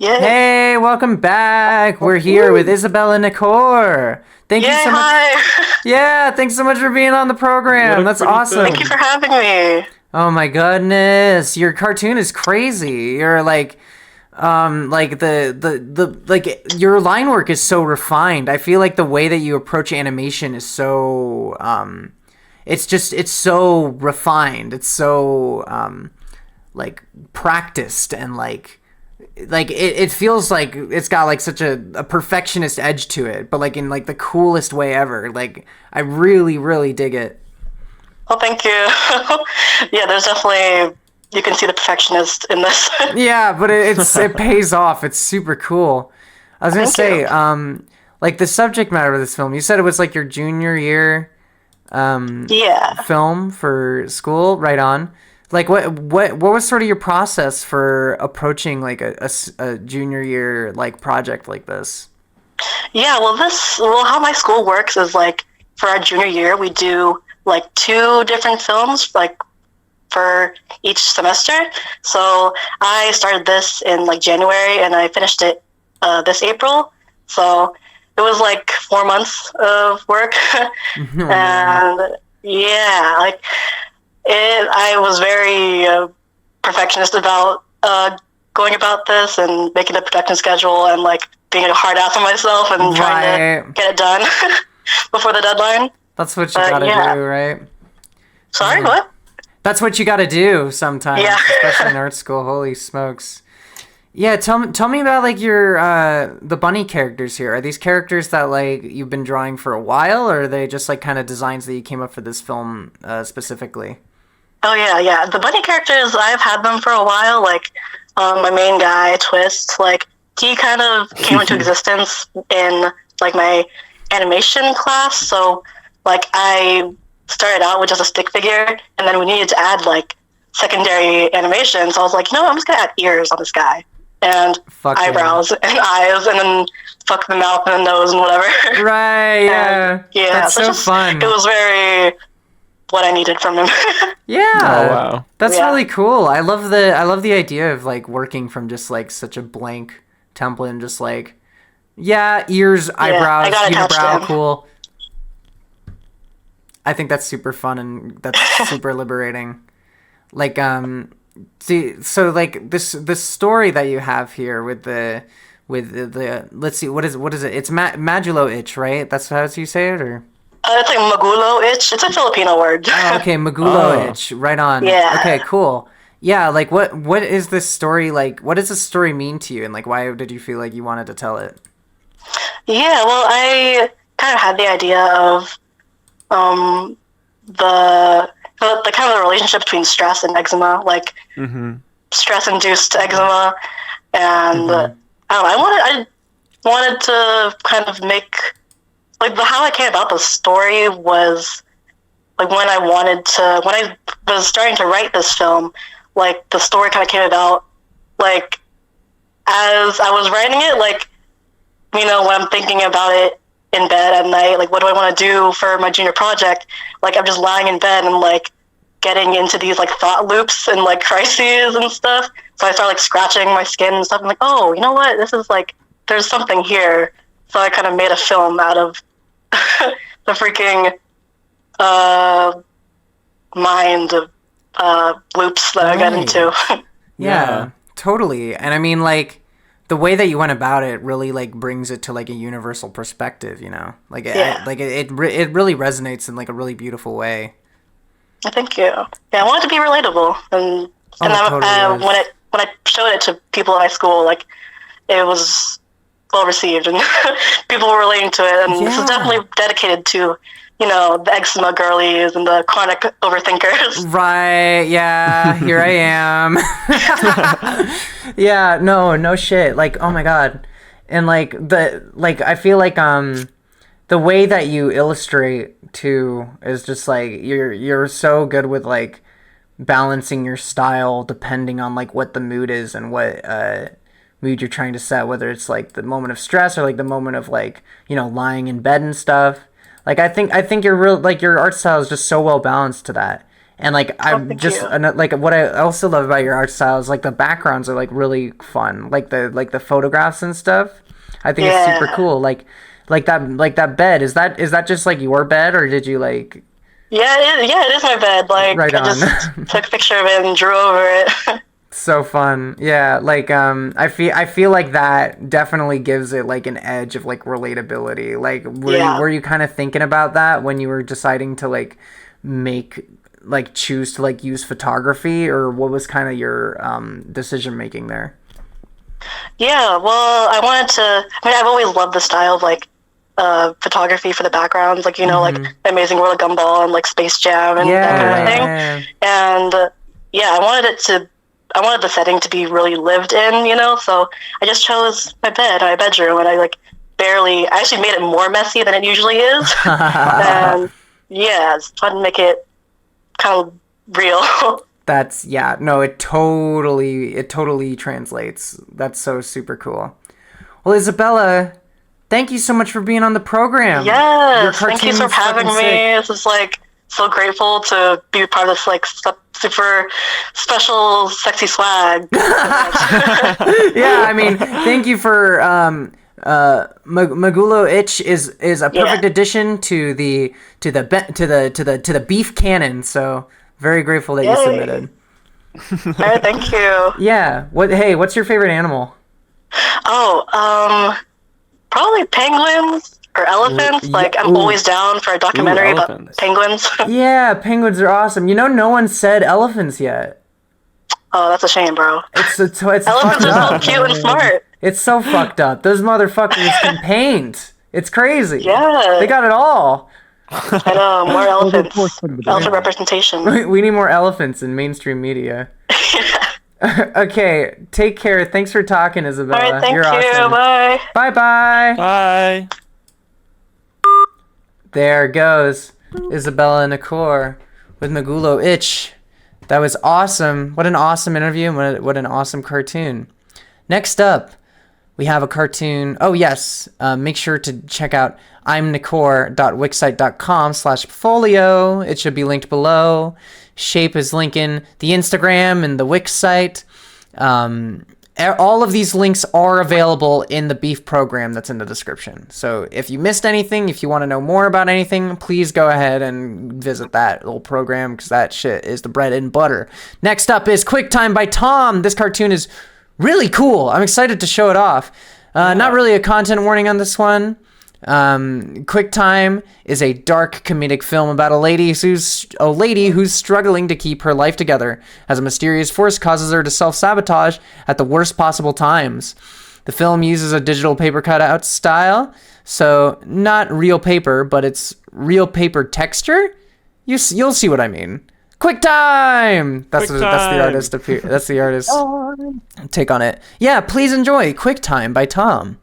Hey, welcome back. We're here with Isabella Nicor. Thank you so much. Hi. Yeah, thanks so much for being on the program. That's awesome. Thank you for having me. Oh my goodness, your cartoon is crazy. You're like your line work is so refined. I feel like the way that you approach animation is so it's so refined. It's so like practiced and it feels like it's got like such a perfectionist edge to it, but like in like the coolest way ever. Like I really, really dig it. Well, thank you. Yeah, there's definitely, you can see the perfectionist in this. Yeah, but it pays off. It's super cool. I was gonna say, like the subject matter of this film, you said it was like your junior year film for school, right on. Like what was sort of your process for approaching like a junior year like project like this? Yeah, well how my school works is like for our junior year we do like 2 different films like for each semester. So I started this in like January and I finished it this April. So it was like 4 months of work. And yeah, like I was very perfectionist about going about this and making a production schedule and like being a hard ass on myself and trying to get it done before the deadline. That's what you gotta do, right? Sorry, what? That's what you gotta do sometimes, especially in art school. Holy smokes! Yeah, tell me about like your the bunny characters here. Are these characters that like you've been drawing for a while, or are they just like kind of designs that you came up for this film specifically? Oh yeah. The bunny characters, I've had them for a while. Like my main guy, Twist, like he kind of came into existence in like my animation class. So like I started out with just a stick figure, and then we needed to add like secondary animation. So I was like, I'm just gonna add ears on this guy and eyebrows and eyes, and then fuck the mouth and the nose and whatever. Right. Yeah. And, yeah. That's so fun. It was very what I needed from him. Yeah. Oh wow. That's really cool. I love the idea of like working from just like such a blank template and just like ears, eyebrows, unibrow, cool. I think that's super fun and that's super liberating. Like so like this story that you have here with the let's see, what is it? It's Magulo itch, right? That's how you say it, or? It's like Magulo itch. It's a Filipino word. Oh, okay, Magulo itch. Right on. Yeah. Okay, cool. Yeah, like what is this story like? What does this story mean to you, and like why did you feel like you wanted to tell it? Yeah, well, I kind of had the idea of the kind of the relationship between stress and eczema, like stress-induced eczema, and I don't know. I wanted to kind of make like how I came about the story was like when I was starting to write this film, like the story kind of came about like as I was writing it, like when I'm thinking about it in bed at night, like what do I want to do for my junior project? Like I'm just lying in bed and like getting into these like thought loops and like crises and stuff. So I start like scratching my skin and stuff. I'm like, oh, you know what? This is like there's something here. So I kind of made a film out of the freaking mind loops that I got into. Yeah, totally. And I mean, like, the way that you went about it really, like, brings it to, like, a universal perspective, you know? Like, it really resonates in, like, a really beautiful way. Thank you. Yeah, I want it to be relatable. And when I showed it to people at my school, like, it was well received and people were relating to it. And this is definitely dedicated to, you know, the eczema girlies and the chronic overthinkers. Right, yeah, here I am. Yeah, no shit. Like, oh my god. And like I feel like the way that you illustrate too is just like you're so good with like balancing your style depending on like what the mood is and what mood you're trying to set, whether it's like the moment of stress or like the moment of like, you know, lying in bed and stuff. Like I think your art style is just so well balanced to that. And like like what I also love about your art style is like the backgrounds are like really fun. Like the photographs and stuff. I think it's super cool. Like that bed, is that just like your bed, or did you like it is my bed. Like right I just took a picture of it and drew over it. So fun. Yeah, like I feel like that definitely gives it like an edge of like relatability. Like were you kind of thinking about that when you were deciding to like choose to like use photography, or what was kind of your decision making there? Yeah, well, I've always loved the style of like photography for the backgrounds, like, you know, like Amazing World of Gumball and like Space Jam and that kind of thing. And I wanted the setting to be really lived in, you know, so I just chose my bedroom, and I actually made it more messy than it usually is. And yeah, it's fun to make it kind of real. It totally translates. That's so super cool. Well, Isabella, thank you so much for being on the program. Yes, thank you for having me. This is like so grateful to be part of this like super special sexy swag. Yeah, I mean, thank you for Magulo Itch is a perfect addition to the beef canon. So very grateful that you submitted. All right, thank you. Yeah. What's your favorite animal? Oh, probably penguins or elephants. I'm always down for a documentary about penguins. Yeah, penguins are awesome. You know, no one said elephants yet. Oh, that's a shame, bro. It's elephants are so cute and smart. It's so fucked up. Those motherfuckers can paint. It's crazy. Yeah. They got it all. I know, more elephants. Elephant representation. We need more elephants in mainstream media. Okay, take care. Thanks for talking, Isabella. All right, thank You're you. awesome. Bye. Bye-bye. Bye. There goes Isabella Nakor with Magulo Itch. That was awesome. What an awesome interview and what an awesome cartoon. Next up, we have a cartoon. Oh, yes. Make sure to check out imnakor.wixsite.com/folio. It should be linked below. Shape is linking the Instagram and the Wix site. All of these links are available in the Beef program that's in the description. So if you missed anything, if you want to know more about anything, please go ahead and visit that little program, because that shit is the bread and butter. Next up is Quick Time by Tom. This cartoon is really cool. I'm excited to show it off. Not really a content warning on this one. Quick Time is a dark comedic film about a lady who's struggling to keep her life together as a mysterious force causes her to self-sabotage at the worst possible times. The film uses a digital paper cutout style, so not real paper, but it's real paper texture. You'll see what I mean. Quick Time. That's the artist. That's the artist take on it. Yeah, please enjoy Quick Time by Tom.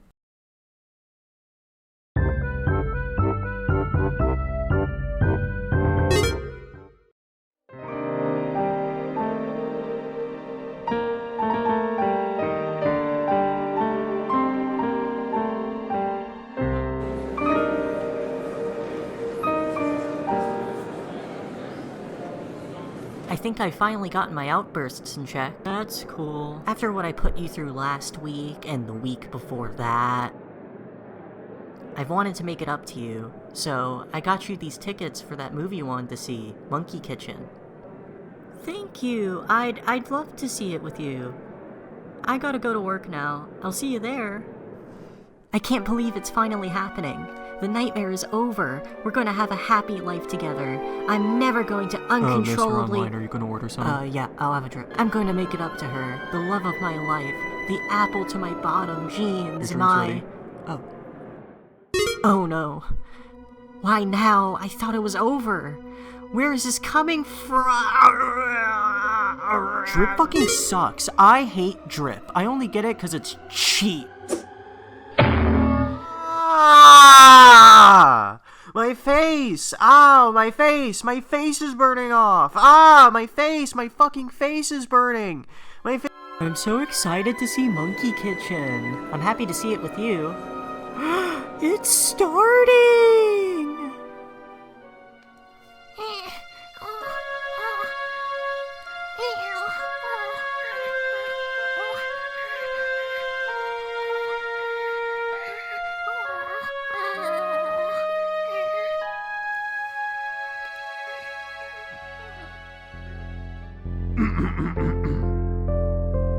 I think I finally gotten my outbursts in check. That's cool. After what I put you through last week and the week before that, I've wanted to make it up to you, so I got you these tickets for that movie you wanted to see, Monkey Kitchen. Thank you. I'd love to see it with you. I gotta go to work now. I'll see you there. I can't believe it's finally happening. The nightmare is over. We're going to have a happy life together. I'm never going to uncontrollably... Are you going to order something? Yeah, I'll have a drink. I'm going to make it up to her, the love of my life, The apple to my bottom jeans, Your drink's my... ready. Oh. Oh no. Why now? I thought it was over. Where is this coming from? Drip fucking sucks. I hate drip. I only get it because it's cheap. Ah! My face! Ow, my face! My face is burning off! Ah, my face! My fucking face is burning! My face. I'm so excited to see Monkey Kitchen. I'm happy to see it with you. It's starting!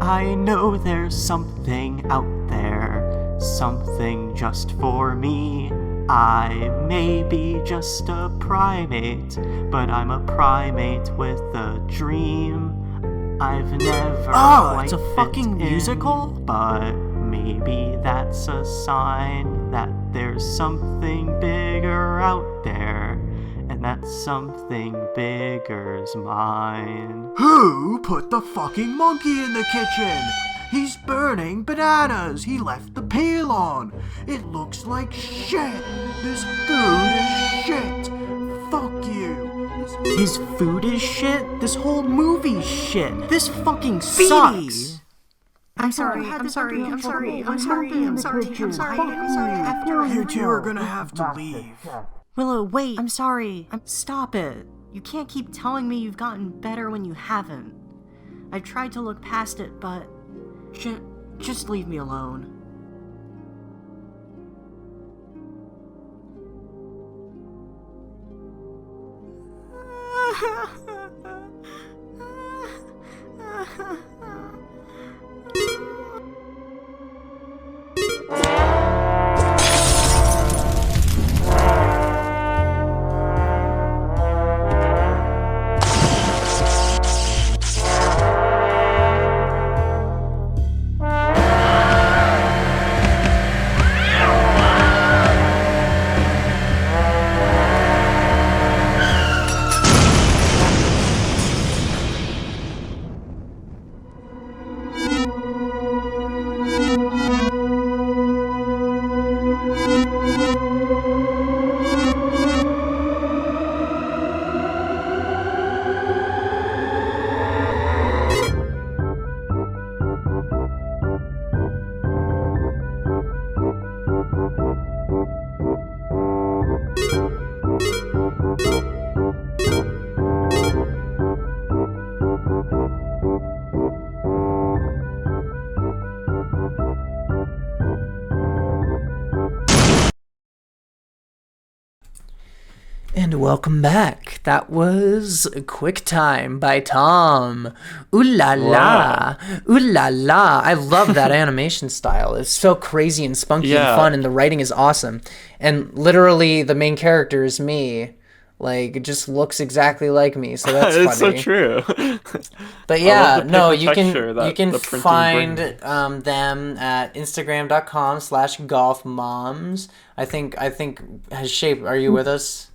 I know there's something out there, something just for me. I may be just a primate, but I'm a primate with a dream. I've never it's a quite fucking fit in, musical? but maybe that's a sign that there's something bigger out there, and that something bigger's mine. Who put the fucking monkey in the kitchen? He's burning bananas. He left the peel on. It looks like shit. This food is shit. Fuck you. His food is shit? This whole movie's shit. This fucking sucks. I'm sorry. You two are gonna have to leave. Willow, wait. I'm sorry. Stop it. You can't keep telling me you've gotten better when you haven't. I've tried to look past it, but... Just leave me alone. And welcome back. That was Quick Time by Tom. Ooh la la. Ooh la la. I love that animation style. It's so crazy and spunky and fun, and the writing is awesome. And literally, the main character is me. Like, it just looks exactly like me, so that's funny. It's so true. But yeah, no, you you can find them at instagram.com/golfmoms. I think has Shape, are you with us?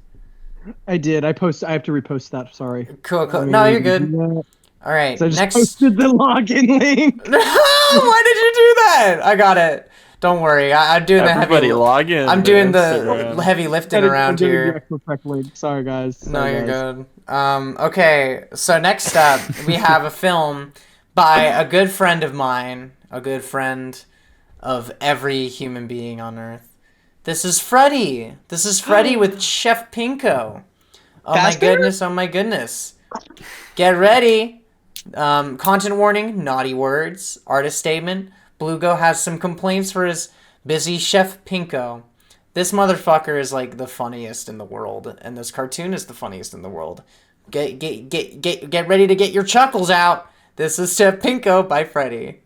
I did. I have to repost that. Sorry. Cool. No, you're good. All right. So I just next. posted the login link. Why did you do that? I got it. Don't worry. I'm doing Everybody the heavy. log in. I'm doing Instagram. the heavy lifting around here. Sorry, guys. No, you're good. Okay. So next up, we have a film by a good friend of mine, a good friend of every human being on Earth. This is Freddy. This is Freddy with Chef Pinko. Oh my goodness, oh my goodness. Get ready. Content warning, naughty words, artist statement. Blugo has some complaints for his busy Chef Pinko. This motherfucker is like the funniest in the world, and this cartoon is the funniest in the world. Get ready to get your chuckles out. This is Chef Pinko by Freddy.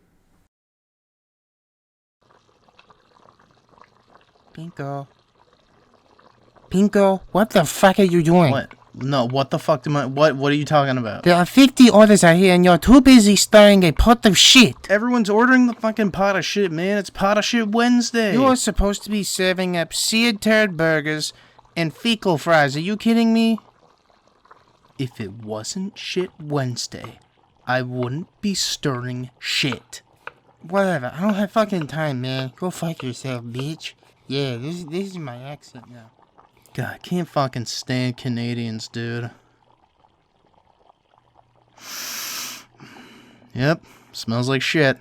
Pinko, what the fuck are you doing? No, what the fuck what are you talking about? There are 50 orders out here and you're too busy stirring a pot of shit. Everyone's ordering the fucking pot of shit, man. It's pot of shit Wednesday. You are supposed to be serving up seared turd burgers and fecal fries. Are you kidding me? If it wasn't shit Wednesday, I wouldn't be stirring shit. Whatever. I don't have fucking time, man. Go fuck yourself, bitch. Yeah, this is my accent now. God, I can't fucking stand Canadians, dude. Yep, smells like shit.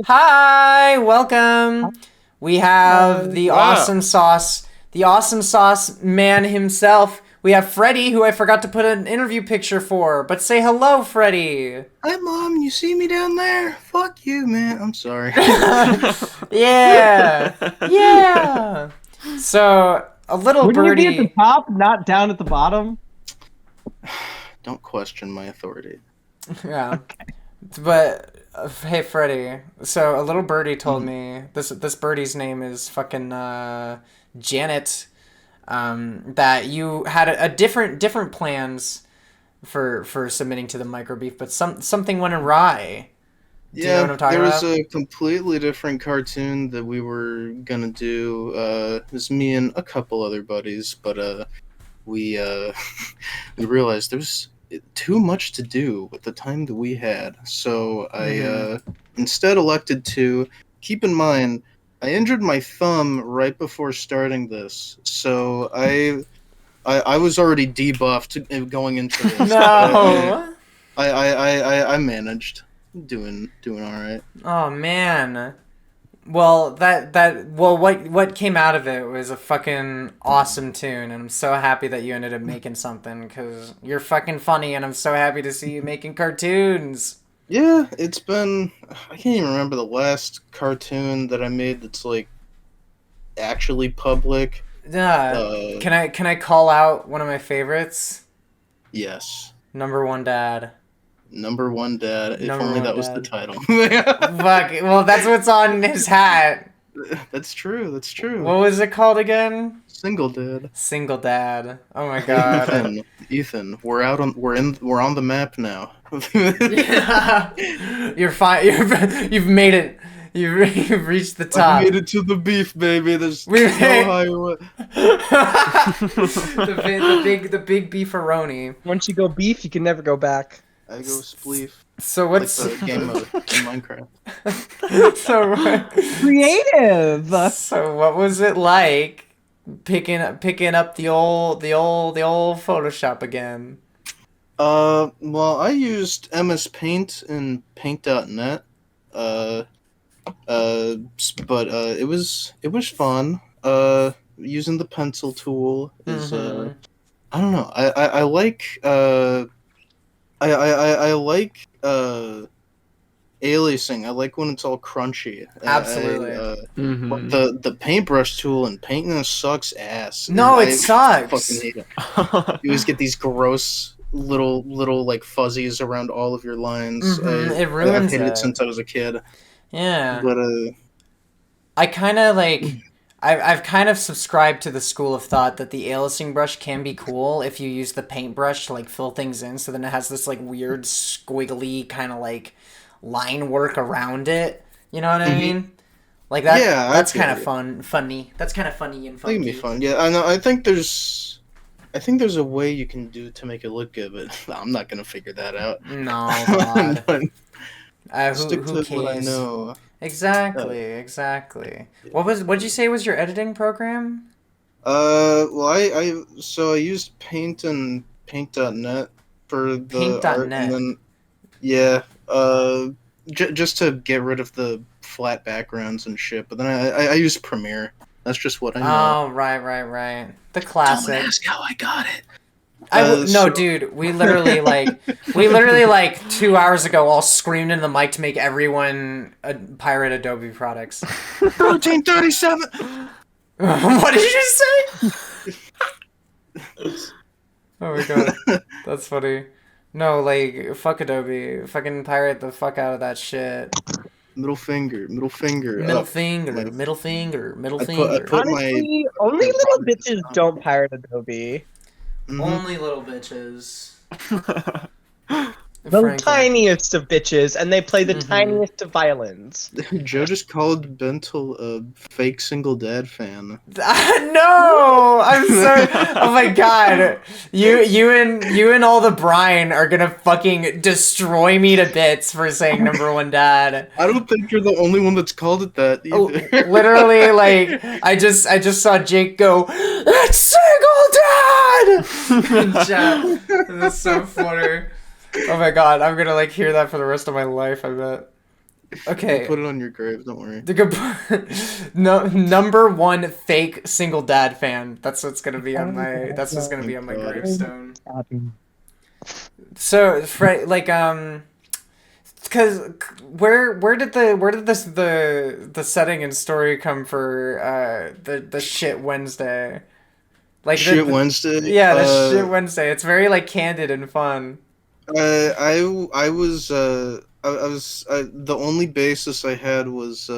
Hi, welcome. We have the awesome sauce man himself. We have Freddy, who I forgot to put an interview picture for, but say hello, Freddy. Hi, Mom. You see me down there? Fuck you, man. I'm sorry. Yeah. Yeah. So, a little Wouldn't birdie. you be at the top, not down at the bottom? Don't question my authority. Yeah. Okay. But hey, Freddy. So a little birdie told me this birdie's name is fucking Janet. That you had a different plans for submitting to the microbeef, but something went awry. Do you know what I'm talking there was about? a completely different cartoon that we were gonna do. It was me and a couple other buddies, but we realized there was too much to do with the time that we had. So I instead elected to keep in mind I injured my thumb right before starting this, so I was already debuffed going into this. No. I managed. Doing all right. Oh man. Well, what came out of it was a fucking awesome tune, and I'm so happy that you ended up making something, because you're fucking funny, and I'm so happy to see you making cartoons. Yeah, it's been... I can't even remember the last cartoon that I made that's, like, actually public. Yeah. Can I call out one of my favorites? Yes. Number One Dad. Number One Dad. If only that was the title. Fuck. Well, that's what's on his hat. That's true. That's true. What was it called again? Single Dad. Single Dad. Oh my god. Ethan, we're on the map now. Yeah. You're fine. You've made it. You've reached the top. I made it to the beef, baby. There's no highway. the big beefaroni. Once you go beef, you can never go back. I go spleef. So what's like the game mode in Minecraft? So creative. So what was it like picking up the old Photoshop again? Well, I used MS Paint and Paint.net. But it was fun. Using the pencil tool is I don't know. I like I like aliasing. I like when it's all crunchy. Absolutely. The paintbrush tool and painting this sucks ass. No, it sucks. Fucking hate it. You always get these gross little like fuzzies around all of your lines. It ruins I've hated it it since I was a kid. Yeah. But I kind of like I've kind of subscribed to the school of thought that the aliasing brush can be cool if you use the paintbrush to like fill things in, so then it has this like weird squiggly kind of like line work around it. You know what I mean? Like that. Yeah, that's kind of funny. That's kind of funny and funky. It can be fun. Yeah, I know. I think there's a way you can do to make it look good, but I'm not gonna figure that out. No, God. Stick who to what I cares? know. Exactly. What'd you say was your editing program? Well, I used Paint and Paint.net for the Paint.net. art, and then just to get rid of the flat backgrounds and shit. But then I used Premiere. That's just what I know. Oh, right. The classic. Don't ask how I got it. No, dude, we literally like 2 hours ago all screamed into the mic to make everyone pirate Adobe products. Protein 37. What did you say? Oh my god, that's funny. No, like, fuck Adobe. Fucking pirate the fuck out of that shit. Middle finger. Middle Up. finger, My- middle finger, middle I finger. put my Honestly, only little bitches don't pirate Adobe. Only little bitches. The Frankly. tiniest of bitches, and they play the tiniest of violins. Joe just called Bentel a fake single dad fan. No, I'm sorry. Oh my god, you and all the brine are gonna fucking destroy me to bits for saying number one dad. I don't think you're the only one that's called it that either. Literally, like I just saw Jake go, "It's single dad." Chat. That's so funny. Oh my god, I'm gonna like hear that for the rest of my life, I bet. Okay. I'll put it on your grave, don't worry. No, number one fake single dad fan. That's what's gonna be on my. That's what's gonna be on my gravestone. So, like, because where did the setting and story come for the shit Wednesday? Like Shit Wednesday. Yeah, the shit Wednesday. It's very like candid and fun. I was the only basis I had was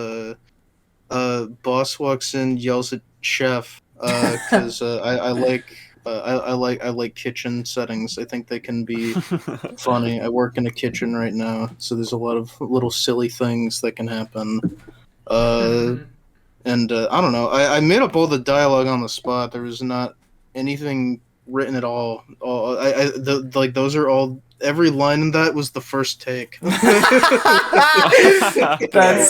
boss walks in, yells at chef because I like kitchen settings. I think they can be funny. I work in a kitchen right now, so there's a lot of little silly things that can happen. And I don't know. I made up all the dialogue on the spot. There was not anything written at all. Like those are all. Every line in that was the first take. That's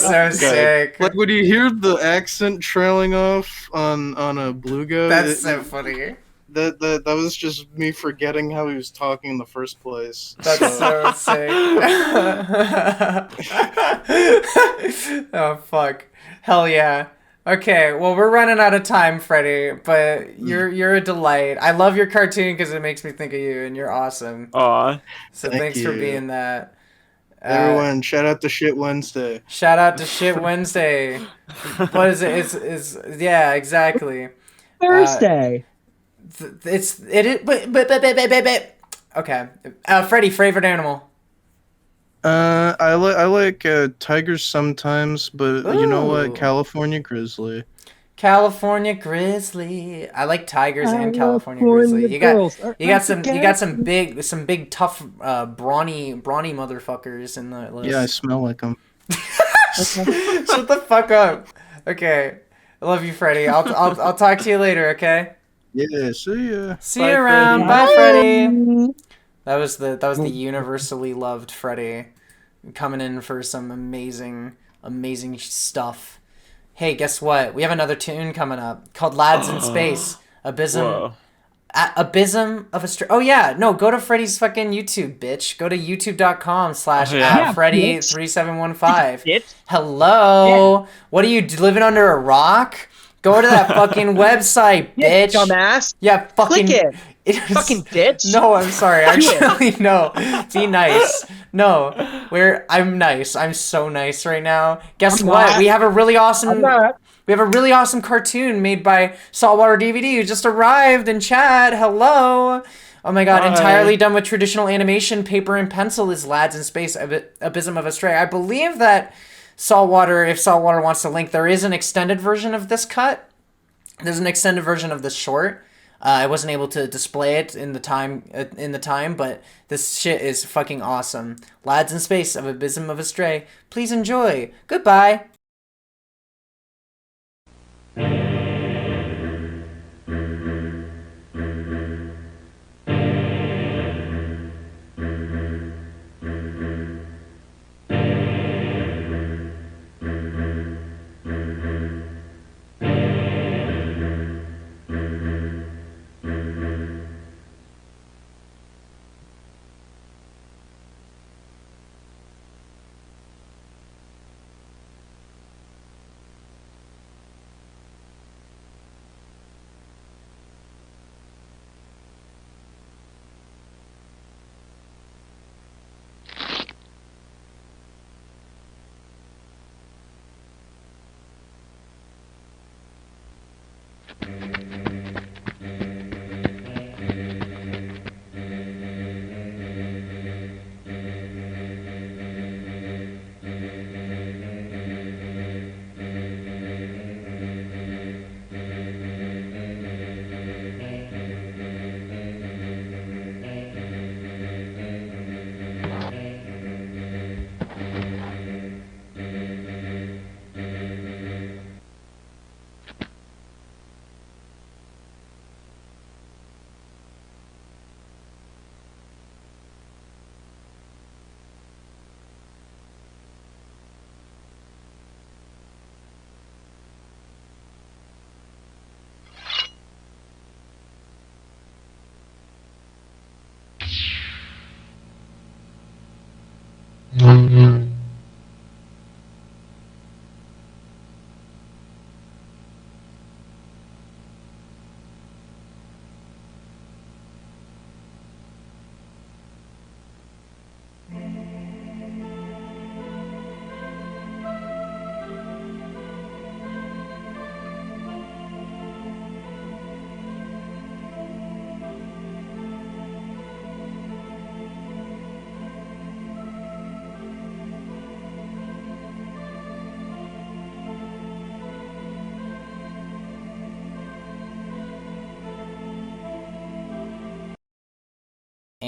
so sick. Like when you hear the accent trailing off on a Bluga. That's so funny. That was just me forgetting how he was talking in the first place. That's so sick. Oh fuck. Hell yeah. Okay, well we're running out of time, Freddie, but you're a delight. I love your cartoon because it makes me think of you, and you're awesome. Aw. So Thank thanks for you. being that. Everyone, shout out to Shit Wednesday. Shout out to Shit Wednesday. What is it? It's yeah, exactly. Thursday. But okay. Freddie, favorite animal. I like tigers sometimes, but you know Ooh. what? California grizzly. California grizzly. I like tigers and California grizzly. You got some big tough brawny motherfuckers in the list. Yeah, I smell like them. Shut the fuck up. Okay. I love you, Freddie. I'll talk to you later, okay? Yeah, see ya. See you around. Bye, Freddie. That was the universally loved Freddie coming in for some amazing stuff. Hey, guess what? We have another tune coming up called Lads in Space. Abysm of a Oh yeah, no, go to Freddie's fucking YouTube, bitch. Go to youtube.com/@Freddie3715. Hello. What are you living under a rock? Go to that fucking website, bitch. Dumbass. Yeah, fucking Click it. Fucking bitch. No, I'm sorry. Actually, no. Be nice. No, I'm nice. I'm so nice right now. Guess what? We have a really awesome cartoon made by Saltwater DVD who just arrived in chat. Hello. Oh my god, entirely done with traditional animation, paper and pencil is Lads in Space, Abysm of a Stray. I believe that Saltwater, if Saltwater wants to link, there is an extended version of this cut. There's an extended version of this short. I wasn't able to display it in the time, but this shit is fucking awesome. Lads in Space of Abysm of a Stray. Please enjoy. Goodbye.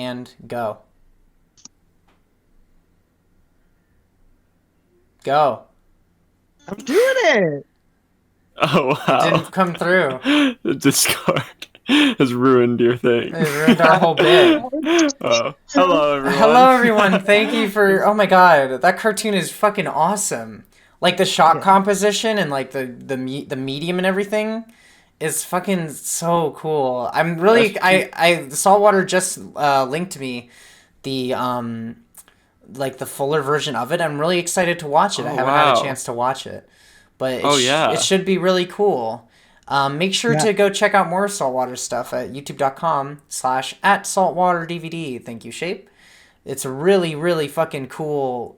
and go. Go. I'm doing it. Oh wow! It didn't come through. The Discord has ruined your thing. It ruined our whole bit. Oh, hello everyone. Hello everyone. Thank you for. Oh my god, that cartoon is fucking awesome. Like the shot composition and like the medium and everything is fucking so cool. I'm really I Saltwater just linked me the like the fuller version of it. I'm really excited to watch it. I haven't had a chance to watch it, but it should be really cool. Make sure to go check out more Saltwater stuff at youtube.com/@saltwaterdvd. Thank you, Shape. It's a really, really fucking cool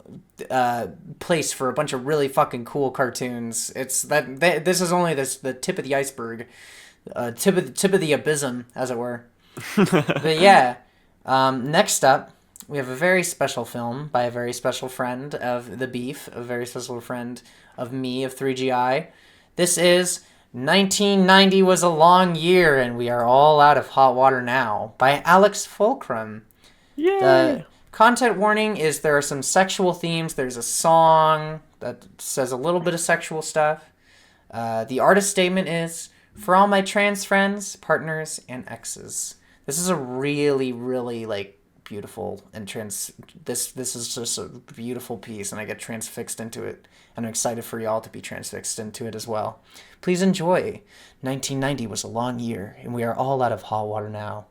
place for a bunch of really fucking cool cartoons. It's this is only the tip of the iceberg, tip of the abysm, as it were. But yeah, next up, we have a very special film by a very special friend of the Beef, a very special friend of me, of 3GI. This is 1990 Was a Long Year, and We Are All Out of Hot Water Now by Alex Fulcrum. Yay! The content warning is there are some sexual themes. There's a song that says a little bit of sexual stuff. The artist statement is, for all my trans friends, partners, and exes. This is a really, really, like, beautiful and this is just a beautiful piece, and I get transfixed into it, and I'm excited for y'all to be transfixed into it as well. Please enjoy. 1990 was a long year, and we are all out of hot water now.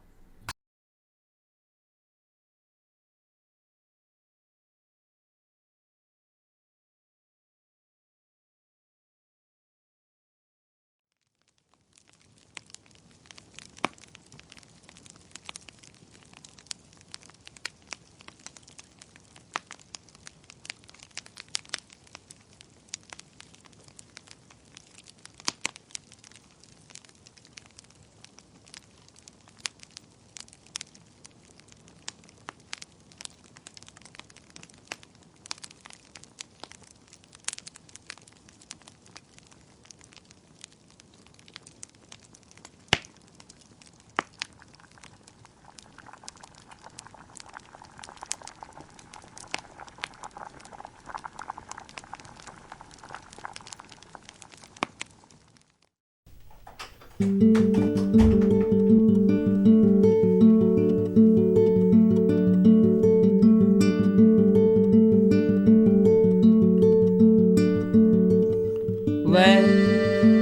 Let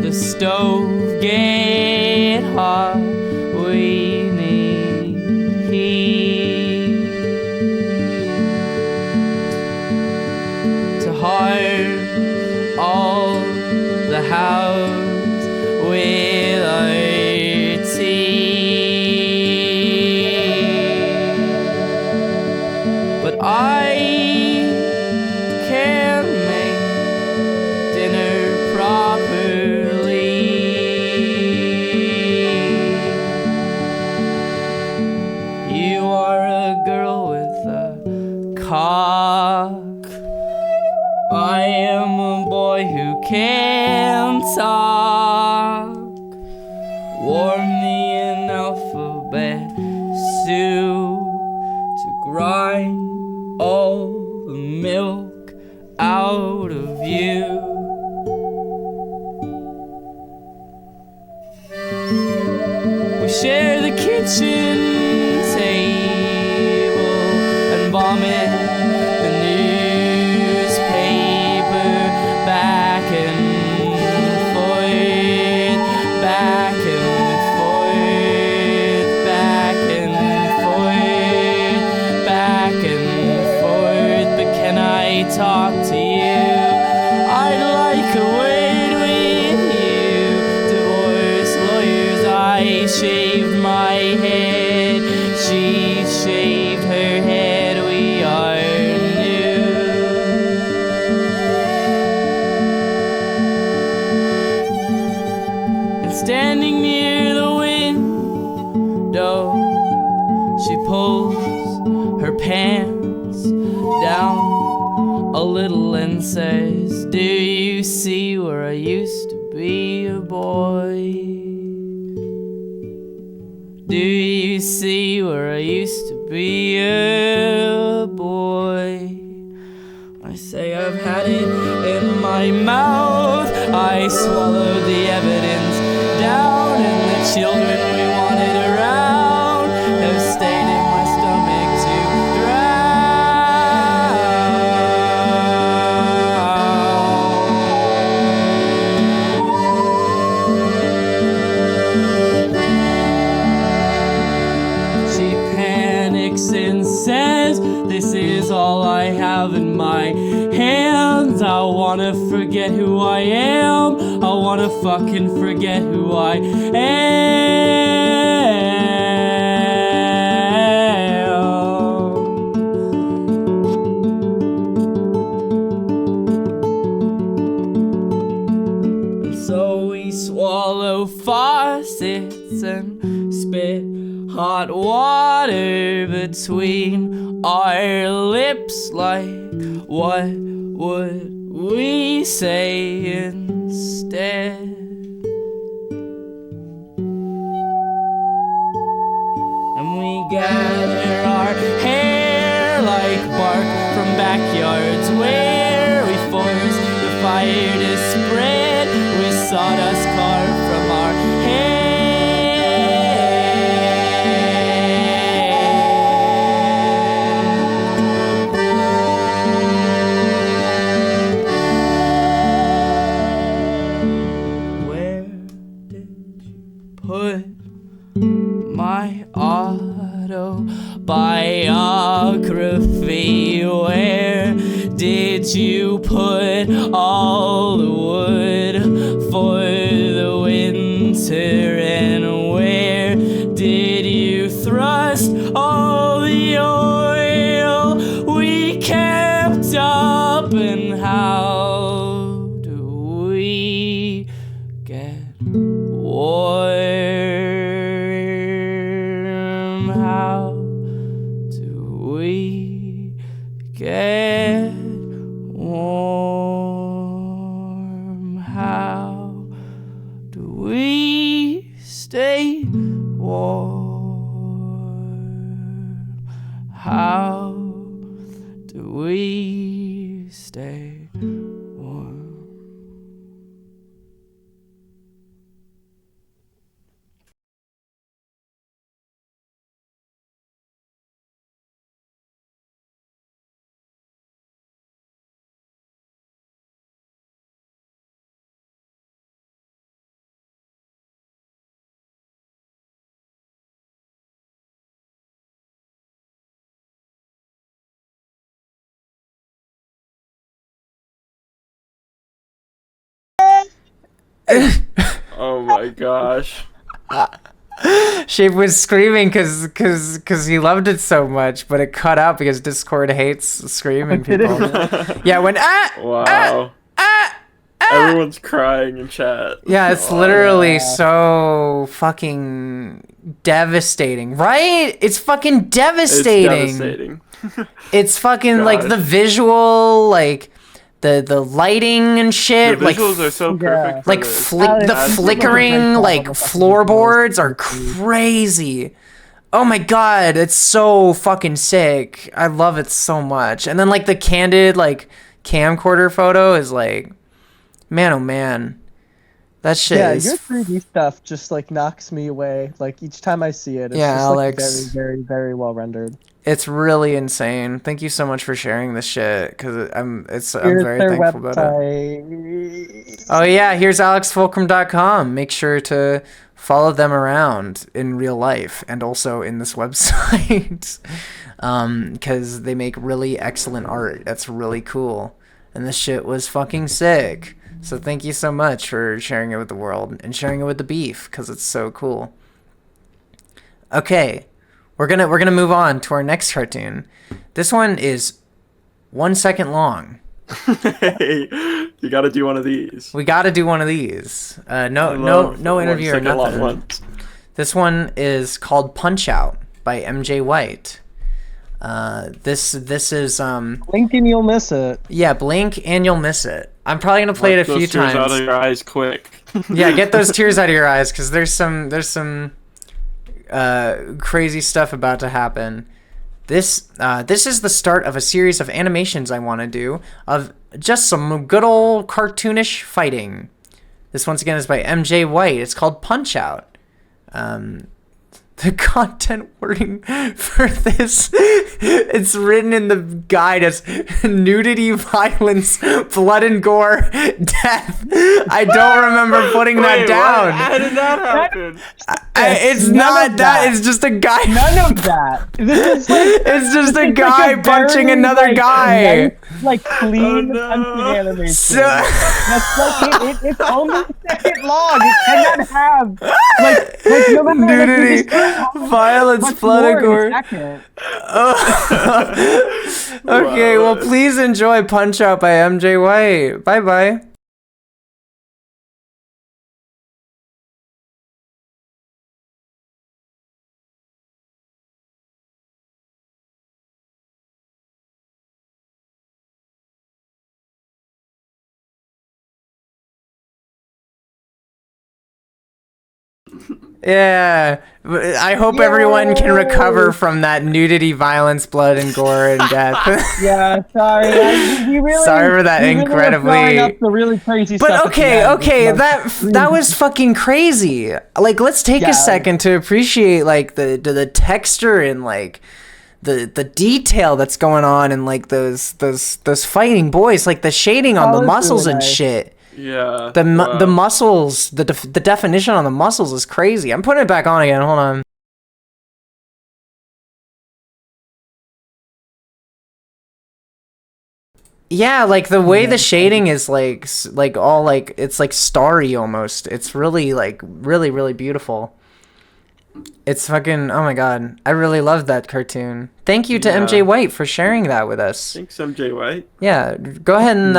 the stove get hot. We need heat to heart all the house with our tea. But I can't make dinner properly. You are a girl with a cock. I am a boy who can talk. Warm me an alphabet soup to grind all the milk out of you. We share the kitchen table and vomit the newspaper back and forth, back and forth, back and forth, back and forth. But can I talk to you? I'd like a word with you. Divorce lawyers, I shaved my head, she shaved her head, we are new. And standing near the window, she pulls her pants down a little and says, do you see where I used to be a boy? Do you see where I used to be a boy. I say I've had it in my mouth. I swallowed the evidence down, and the children we wanted around have stayed in my stomach to drown. She panics and says, this is all I have in my hands. I wanna forget who I am. I wanna fucking forget who I am. And so we swallow faucets and spit hot water between our lips, like what would we say instead? And we gather our hair like bark from backyards where we force the fire to spread with sawdust carved from our my autobiography? Where did you put all the wood for the winter? And where did you thrust all the oil we kept up? And how do we get warm? How do we get warm? How do we stay warm? How do we stay warm? Oh my gosh. Shape was screaming because he loved it so much, but it cut out because Discord hates screaming people. Yeah, when Wow. Everyone's crying in chat. Yeah, it's literally so fucking devastating, right? It's fucking devastating. It's devastating. It's fucking like the visual, like the lighting and shit. The visuals are so perfect. Like the flickering like floorboards are crazy. Oh my god, it's so fucking sick. I love it so much. And then like the candid like camcorder photo is like, man, oh man, that shit is. Your 3D stuff just like knocks me away. Like each time I see it, it's Yeah, just Alex. like very, very, very well rendered. It's really insane. Thank you so much for sharing this shit because I'm Here's very their thankful about it. website. Oh yeah, here's alexfulcrum.com. Make sure to follow them around in real life and also in this website because they make really excellent art. That's really cool. And this shit was fucking sick. So thank you so much for sharing it with the world and sharing it with the beef because it's so cool. Okay, we're gonna move on to our next cartoon. This one is 1 second long. Hey, you gotta do one of these. We gotta do one of these. No interview or nothing. This one is called Punch Out by MJ White. This is Blink and you'll miss it. Yeah, blink and you'll miss it. I'm probably gonna play it a few times. Out of your eyes quick. Yeah, get those tears out of your eyes because there's some crazy stuff about to happen, this is the start of a series of animations I want to do of just some good old cartoonish fighting. This once again is by MJ White. It's called Punch Out. The content wording for this, it's written in the guide as nudity, violence, blood and gore, death. I don't remember putting that down. How did that happen? It's not that. It's just a guy. None of that. This is like, it's just a like guy a punching very, another guy. Nice, like clean punching animation. So- That's like it's only a second long. It cannot have like no matter Nudity, violence, blood and gore. Okay, well, please enjoy Punch Out by MJ White. Bye bye. Yeah, I hope everyone can recover from that nudity, violence, blood, and gore, and death. Yeah, sorry. Sorry for that incredibly. Up the really crazy But stuff okay, that was fucking crazy. Like, let's take a second to appreciate like the texture and like the detail that's going on and like those fighting boys, like the shading on the muscles and shit. Yeah. The muscles, the definition on the muscles is crazy. I'm putting it back on again. Hold on. Yeah, like the way the shading is like all like it's like starry almost. It's really like really beautiful. It's fucking, oh my god. I really love that cartoon. Thank you to MJ White for sharing that with us. Thanks, MJ White. Yeah, go ahead and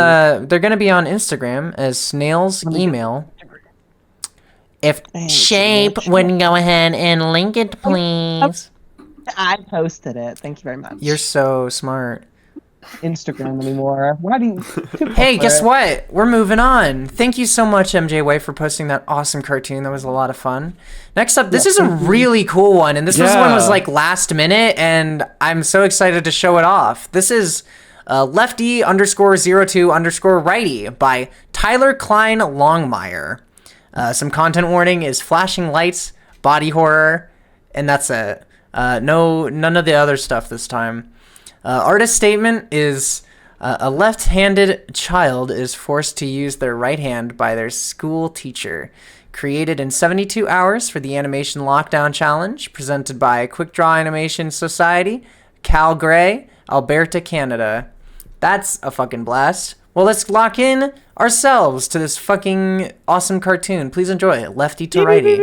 they're gonna be on Instagram as Snail's Email. If Shape wouldn't go ahead and link it, please. I posted it. Thank you very much. You're so smart. Instagram anymore. Why do you? Hey, guess what? We're moving on. Thank you so much, MJ White, for posting that awesome cartoon. That was a lot of fun. Next up, this is a really cool one, and this one was like last minute, and I'm so excited to show it off. This is lefty_02_righty by Tyler Klein Longmire. Some content warning is flashing lights, body horror, and that's it. None of the other stuff this time. Artist statement is a left-handed child is forced to use their right hand by their school teacher. Created in 72 hours for the Animation Lockdown Challenge, presented by Quick Draw Animation Society, Cal Gray, Alberta, Canada. That's a fucking blast. Well, let's lock in ourselves to this fucking awesome cartoon. Please enjoy it. Lefty to righty.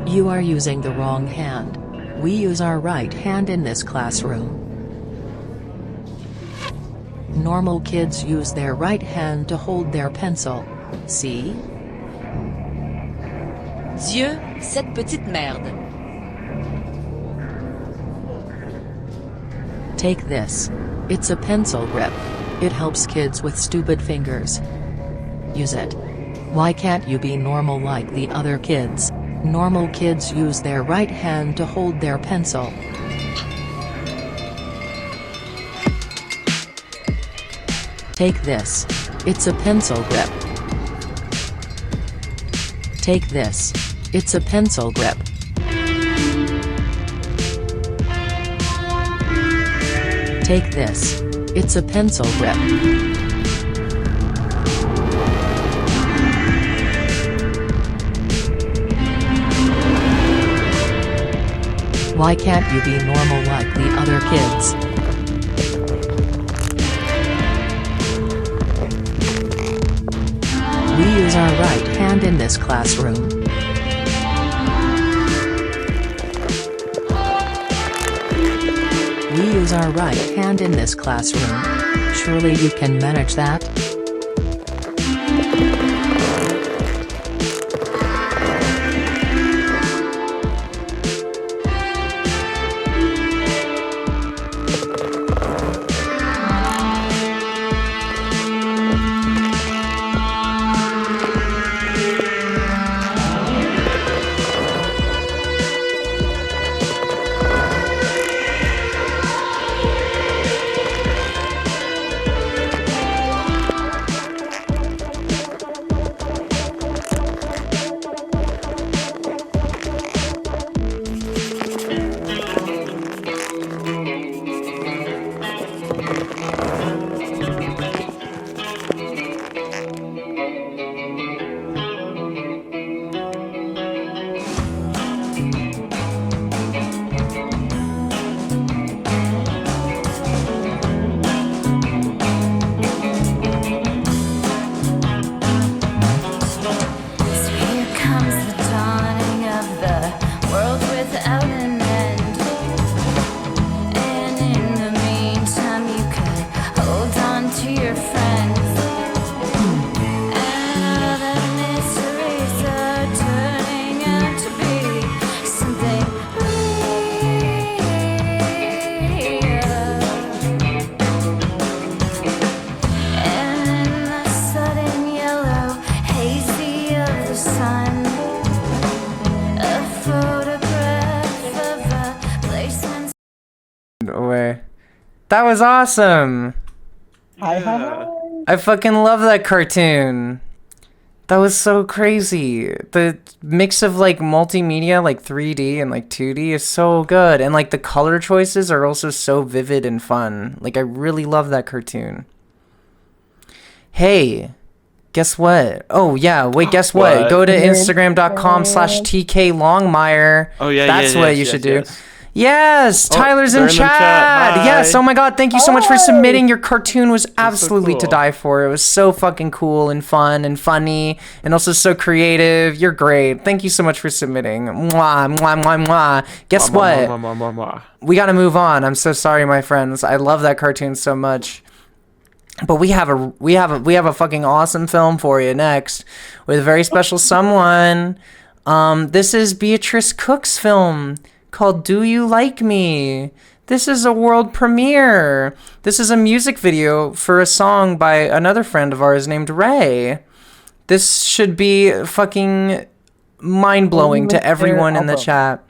You are using the wrong hand. We use our right hand in this classroom. Normal kids use their right hand to hold their pencil. See? Dieu, cette petite merde. Take this. It's a pencil grip. It helps kids with stupid fingers. Use it. Why can't you be normal like the other kids? Normal kids use their right hand to hold their pencil. Take this. It's a pencil grip. Take this. It's a pencil grip. Take this. It's a pencil grip. Why can't you be normal like the other kids? We use our right hand in this classroom. our right hand in this classroom. Surely you can manage that? Away. That was awesome. I fucking love that cartoon. That was so crazy. The mix of like multimedia, like 3D and like 2D is so good. And like the color choices are also so vivid and fun. Like I really love that cartoon. Hey, guess what? Oh yeah, wait, guess what? Go to Instagram.com/TKLongmire. Oh yeah, that's what you should do. Yes, Oh, Tyler's they're in chat. Hi. Yes, oh my god, thank you so much for submitting. Your cartoon was absolutely to cool. die for. It was so fucking cool and fun and funny and also so creative. You're great. Thank you so much for submitting. Mwah, mwah, mwah, mwah. Guess what? Mwah, mwah, mwah, mwah. We gotta move on. I'm so sorry, my friends. I love that cartoon so much. But we have a fucking awesome film for you next with a very special someone. This is Beatrice Cook's film called Do You Like Me? This is a world premiere. This is a music video for a song by another friend of ours named Ray. This should be fucking mind-blowing to everyone in the chat.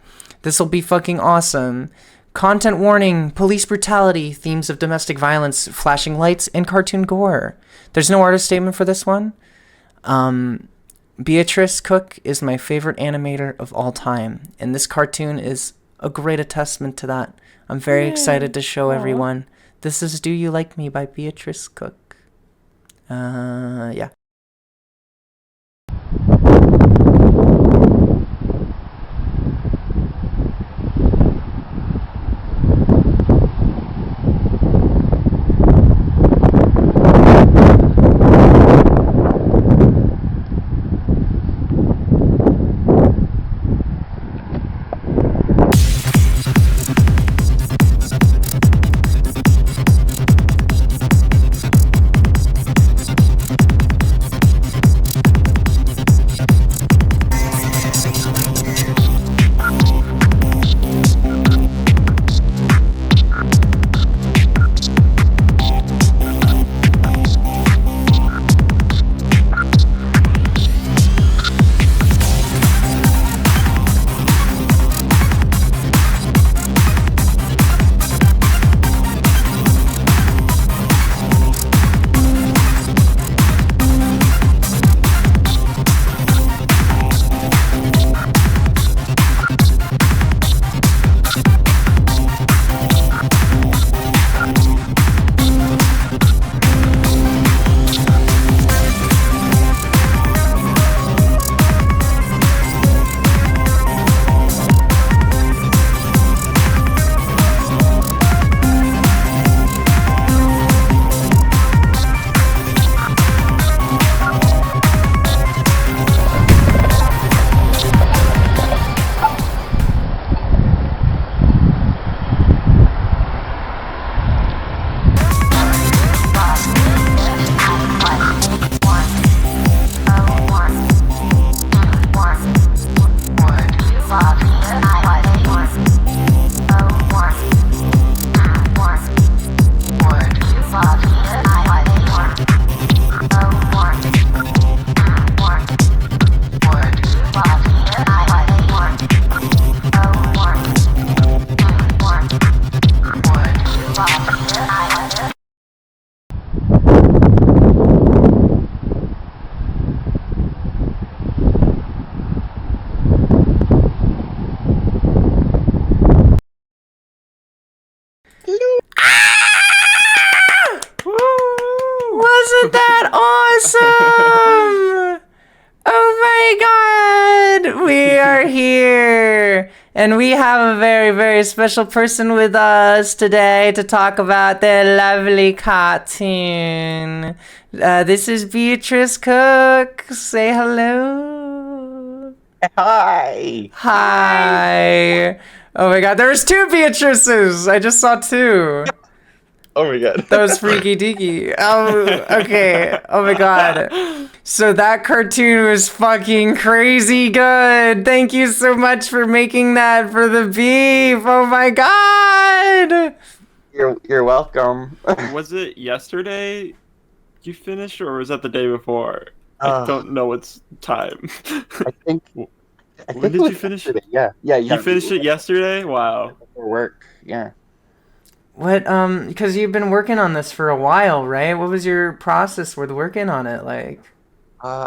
This will be fucking awesome. Content warning, police brutality, themes of domestic violence, flashing lights, and cartoon gore. There's no artist statement for this one. Beatrice Cook is my favorite animator of all time, and this cartoon is a great attestament to that. I'm very excited to show everyone. This is Do You Like Me by Beatrice Cook. Yeah. And we have a very, very special person with us today to talk about their lovely cartoon. This is Beatrice Cook. Say hello. Hi. Hi. Oh my god, there's two Beatrices. I just saw two. Oh my god. That was freaky deaky. Oh, okay. Oh my god. So that cartoon was fucking crazy good. Thank you so much for making that for the beef. Oh my god. You're welcome. Was it yesterday you finished, or was that the day before? I don't know what's time. I think. When did you finish it? Yeah. You finished it yesterday? Wow. For work. Yeah. What, because you've been working on this for a while, right? What was your process with working on it like?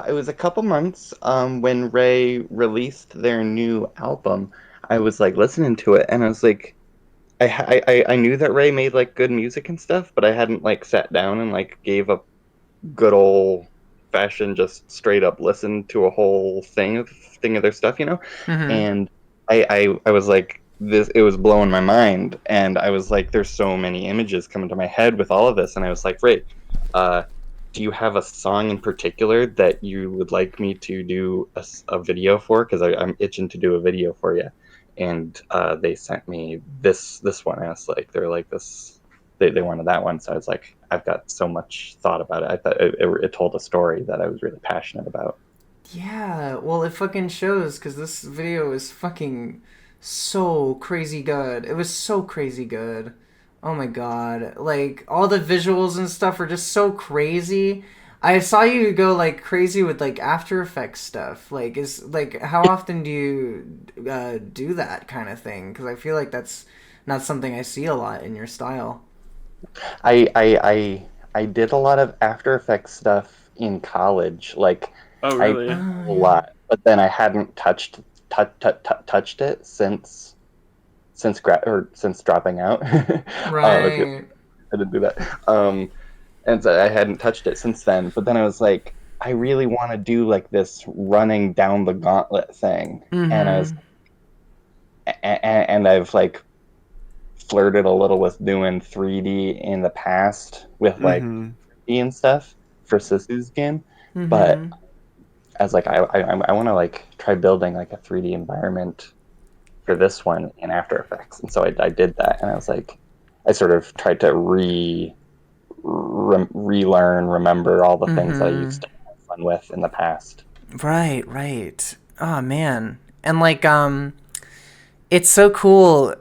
It was a couple months when Ray released their new album. I was like listening to it, and I was like, I knew that Ray made like good music and stuff, but I hadn't like sat down and like gave a good old fashioned just straight up listen to a whole thing of their stuff, you know. Mhm. And I was like, this, it was blowing my mind, and I was like, there's so many images coming to my head with all of this, and I was like, Ray, do you have a song in particular that you would like me to do a video for? Because I'm itching to do a video for you. And they sent me this one. I was like, they're like this. They wanted that one, so I was like, I've got so much thought about it. I thought it told a story that I was really passionate about. Yeah, well, it fucking shows, because this video is fucking so crazy good. It was so crazy good. Oh my god. Like, all the visuals and stuff are just so crazy. I saw you go, like, crazy with, like, After Effects stuff. Like, how often do you do that kind of thing? Because I feel like that's not something I see a lot in your style. I did a lot of After Effects stuff in college. Like, oh really? A lot, but then I hadn't touched it since dropping out. Right. I didn't do that. And so I hadn't touched it since then. But then I was like, I really want to do like this running down the gauntlet thing, and I was, and I've like flirted a little with doing 3D in the past with like 3D and stuff for Sisu's game, but I was like, I want to like try building like a 3D environment for this one in After Effects, and so I did that, and I was like, I sort of tried to relearn, remember all the things I used to have fun with in the past. Right. Oh man. And like it's so cool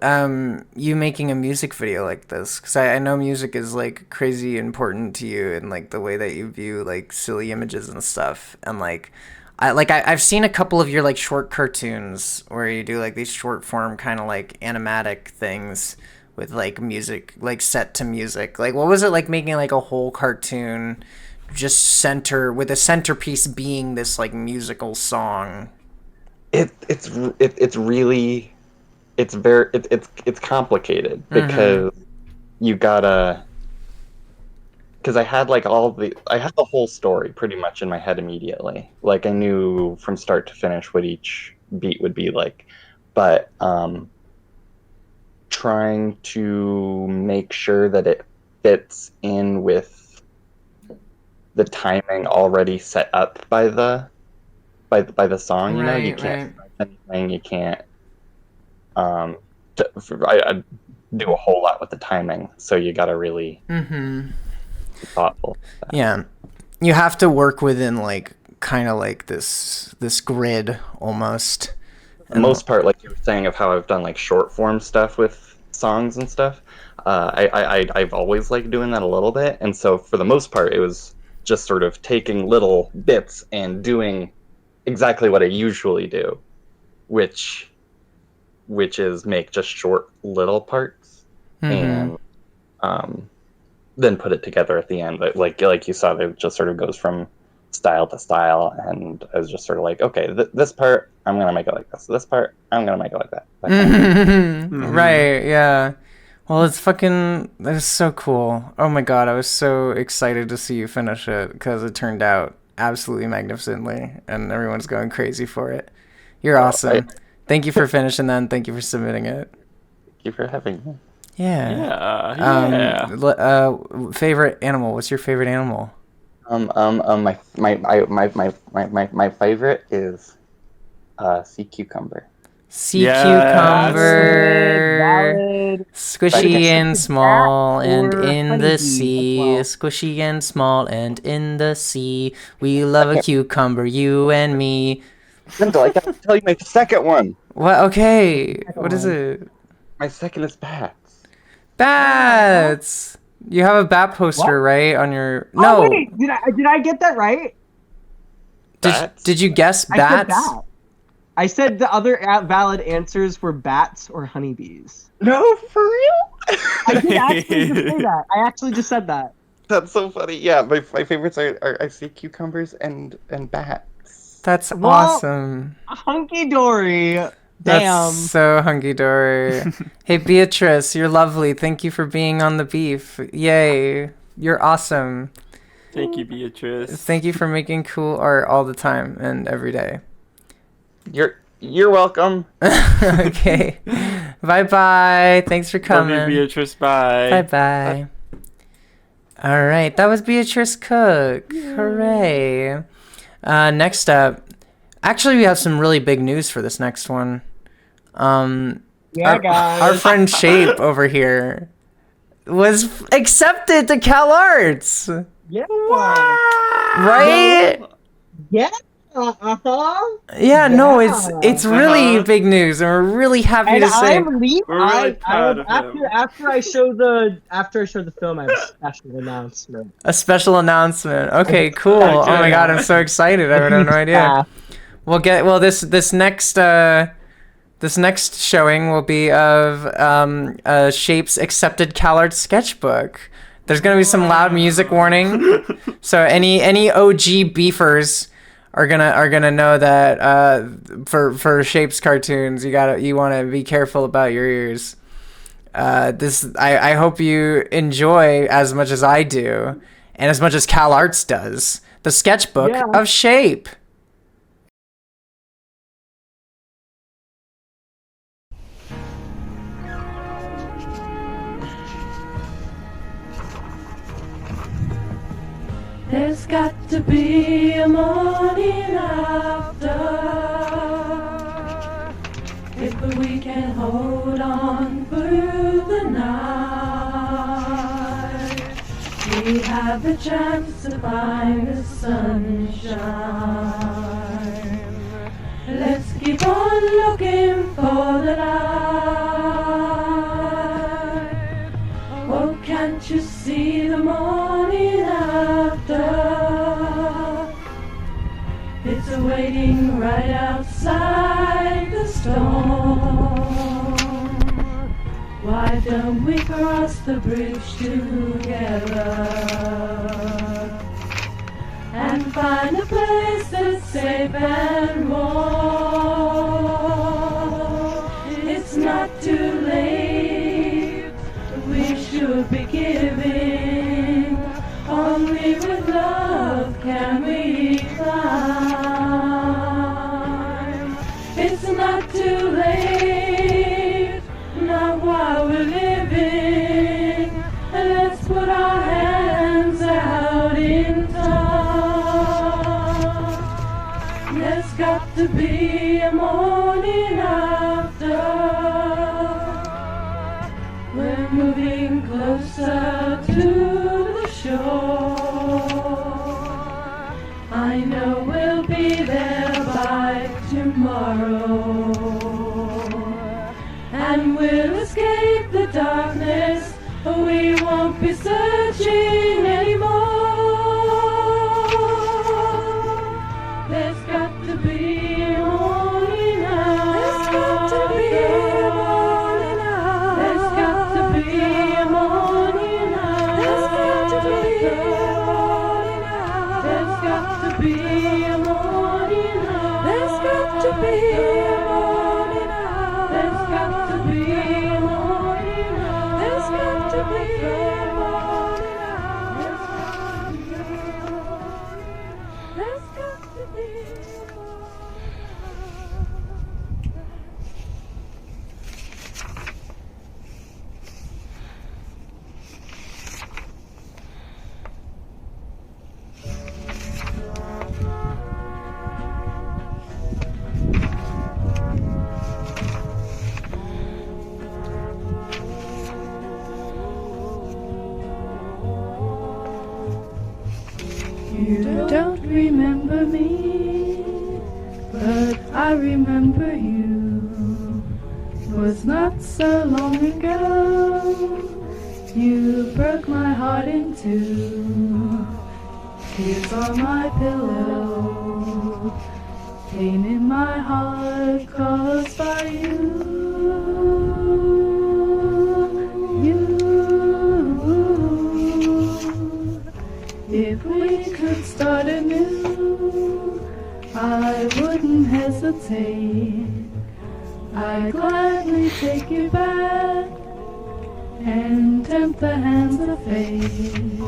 you making a music video like this, because I know music is like crazy important to you, and like the way that you view like silly images and stuff. And like I've seen a couple of your like short cartoons where you do like these short form kind of like animatic things with like music, like set to music. Like, what was it like making like a whole cartoon just with a centerpiece being this like musical song? It's really complicated because you gotta, because I had the whole story pretty much in my head immediately. Like, I knew from start to finish what each beat would be like, but trying to make sure that it fits in with the timing already set up by the song. You know, you can't start anything. You can't. I do a whole lot with the timing, so you gotta really be thoughtful. Yeah, you have to work within like kind of like this grid almost. For the most part, like you were saying, of how I've done like short form stuff with songs and stuff, I've always liked doing that a little bit, and so for the most part, it was just sort of taking little bits and doing exactly what I usually do, which is make just short little parts and then put it together at the end. Like you saw, it just sort of goes from style to style, and I was just sort of like, okay, this part I'm gonna make it like this. This part I'm gonna make it like that. Right? Yeah. Well, that is so cool. Oh my god, I was so excited to see you finish it because it turned out absolutely magnificently, and everyone's going crazy for it. You're awesome. Thank you for finishing that, and thank you for submitting it. Thank you for having me. Yeah. Favorite animal? What's your favorite animal? My favorite is sea cucumber. Sea cucumber. Valid. Squishy and small and or in the honeybee sea. as well. Squishy and small and in the sea. We love a cucumber, you and me. Bendel, I gotta tell you my second one. What? Okay. What is it? My second is bats. Bats. You have a bat poster, right? On your no. Oh, wait, did I get that right? Did you guess I said bats? bat. I said the other valid answers were bats or honeybees. No, for real? I did actually just say that. I actually just said that. That's so funny. Yeah, my favorites are sea cucumbers and bats. That's Well, awesome. Hunky dory. Damn. That's so hunky dory. Hey Beatrice, you're lovely. Thank you for being on the beef. Yay. You're awesome. Thank you, Beatrice. Thank you for making cool art all the time and every day. You're welcome. Okay. Bye-bye. Thanks for coming. Love you, Beatrice. Bye. Bye-bye. All right, that was Beatrice Cook. Hooray. Next up, actually we have some really big news for this next one. Guys. Our friend Shape over here was accepted to Cal Arts. Yeah. Right? Yeah. Uh-huh. Yeah, no, it's really big news, and we're really happy to say. After I show the film, I have a special announcement. A special announcement. Okay, cool. Oh my god, I'm so excited. I have no idea. This next showing will be of Shape's accepted CalArts sketchbook. There's gonna be some loud music warning. So any OG beefers are gonna know that for Shape's cartoons you want to be careful about your ears. I hope you enjoy as much as I do, and as much as CalArts does, the sketchbook of Shape. There's got to be a morning after, if we can hold on through the night. We have the chance to find the sunshine. Let's keep on looking for the light. Oh, can't you see the morning after? It's waiting right outside the storm. Why don't we cross the bridge together and find a place that's safe and warm? It's not too late. We should be giving. Only with love can we climb. It's not too late, not while we're living. Let's put our hands out in time. There's got to be a morning after. We're moving closer to the shore. I know we'll be there by tomorrow, and we'll escape the darkness. We won't be searching anymore. There's got to be a morning after. You don't remember me, but I remember you. It was not so long ago. You broke my heart in two. Tears on my pillow, pain in my heart caused by you. If we could start anew, I wouldn't hesitate. I'd gladly take you back and tempt the hands of fate.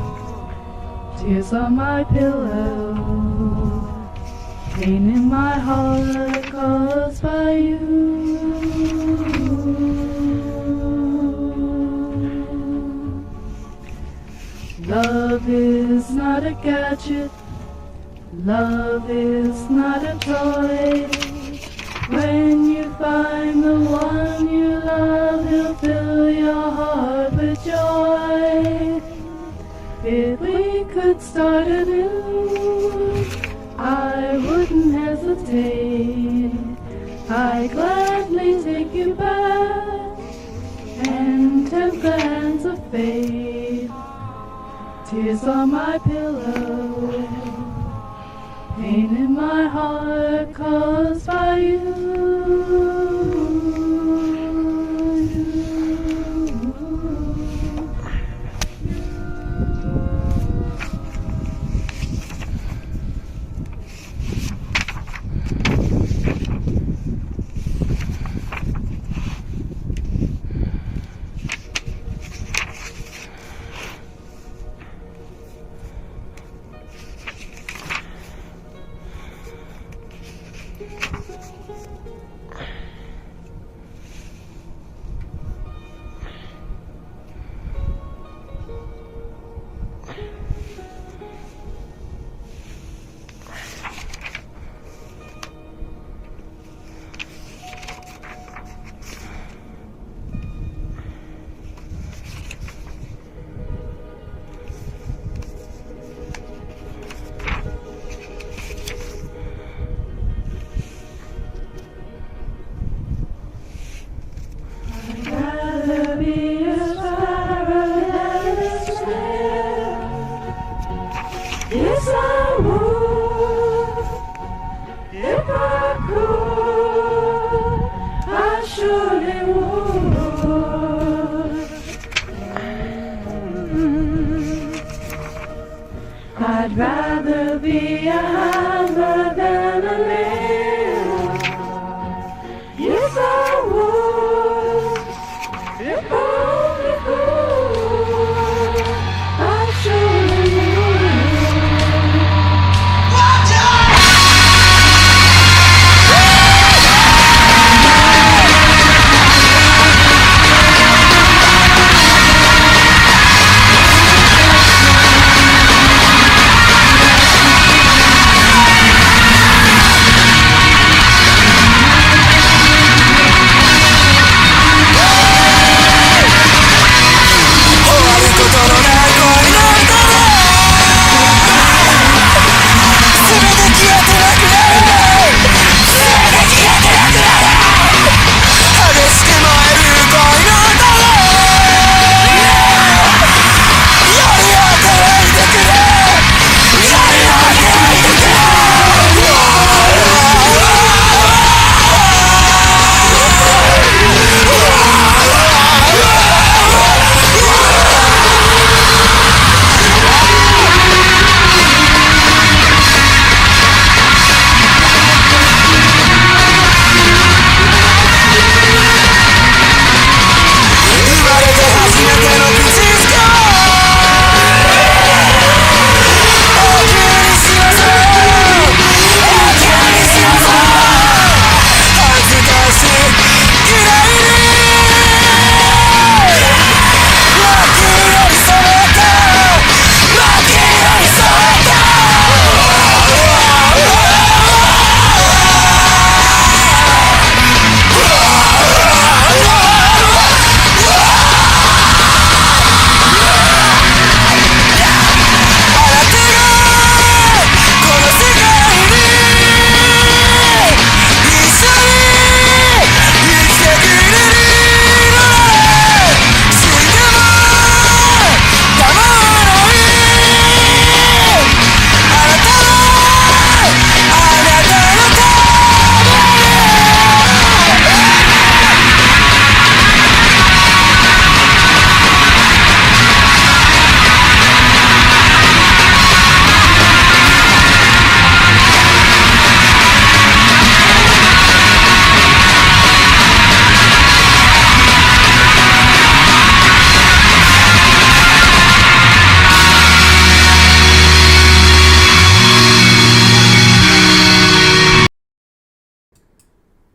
Tears on my pillow, pain in my heart caused by you. Love is not a gadget, love is not a toy. When you find the one you love, he'll fill your heart with joy. If we could start anew, I wouldn't hesitate. I'd gladly take you back and tempt the hands of fate. Tears on my pillow, pain in my heart caused by you. Yes, I would. If I could, I surely would. I'd rather be a hammer than a nail. Yes, I would. If I only could, I surely would.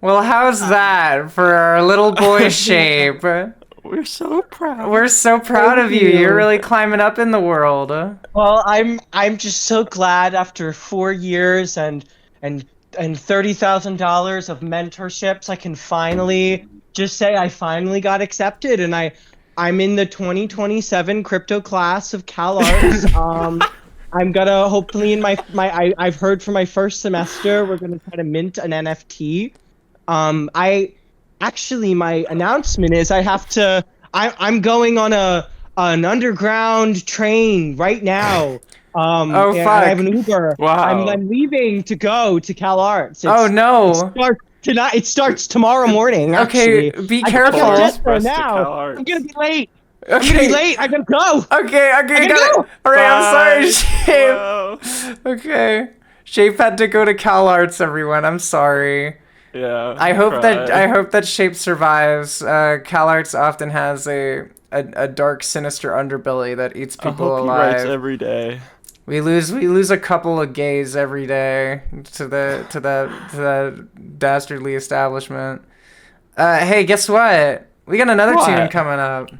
Well, how's that for our little boy Shape? We're so proud. We're so proud of you. You're really climbing up in the world. Well, I'm just so glad after 4 years and $30,000 of mentorships, I can finally just say I finally got accepted, and I'm in the 2027 crypto class of Cal Arts. I'm gonna hopefully in I've heard for my first semester we're gonna try to mint an NFT. I actually my announcement is I'm going on an underground train right now. Oh, and fuck. I have an Uber. Wow. I'm leaving to go to Cal Arts. Oh, no. It starts tonight. It starts tomorrow morning. Okay, Actually, be I careful. gotta get there Express to now. Cal Arts. I'm gonna be late. I'm gonna be late. I gotta go. Okay, I gotta got go. it. All right, I'm sorry, Bye. Shape. Okay, Shape had to go to Cal Arts. Everyone, I'm sorry. Yeah. I hope cry. that Shape survives. Cal Arts often has a dark, sinister underbelly that eats I people hope he alive. writes every day. We lose a couple of gays every day to the dastardly establishment. Hey, guess what? We got another What? tune coming up.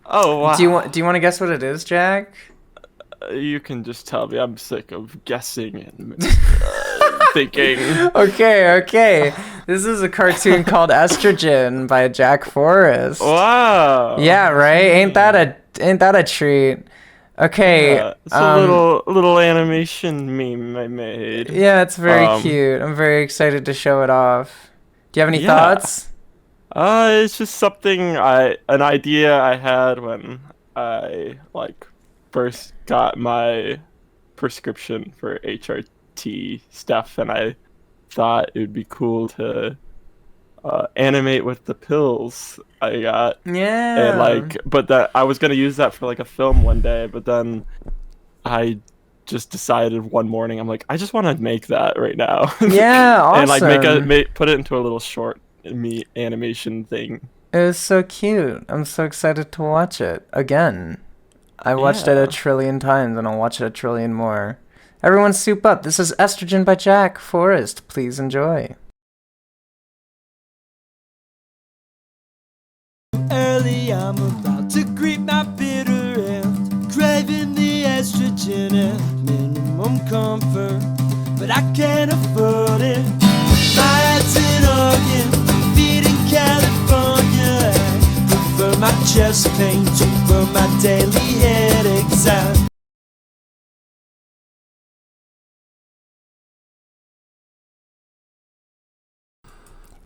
Oh wow. Do you want to guess what it is, Jack? You can just tell me. I'm sick of guessing and thinking. Okay. This is a cartoon called Estrogen by Jack Forrest. Wow. Yeah, right? Ain't that a treat? Okay. Yeah, it's a little animation meme I made. Yeah, it's very cute. I'm very excited to show it off. Do you have any thoughts? It's just something an idea I had when I first got my prescription for HRT stuff, and I thought it would be cool to animate with the pills I got. Yeah. And but that I was gonna use that for a film one day, but then I just decided one morning I'm like, I just want to make that right now. Yeah, awesome. And put it into a little short animation thing. It was so cute. I'm so excited to watch it again. I watched it 1 trillion times, and I'll watch it 1 trillion more. Everyone soup up. This is Estrogen by Jack Forrest. Please enjoy. Early, I'm about to greet my bitter end, craving the estrogen and minimum comfort, but I can't afford it. My head's in Oregon, feet in California. I prefer my chest pain over my daily headaches.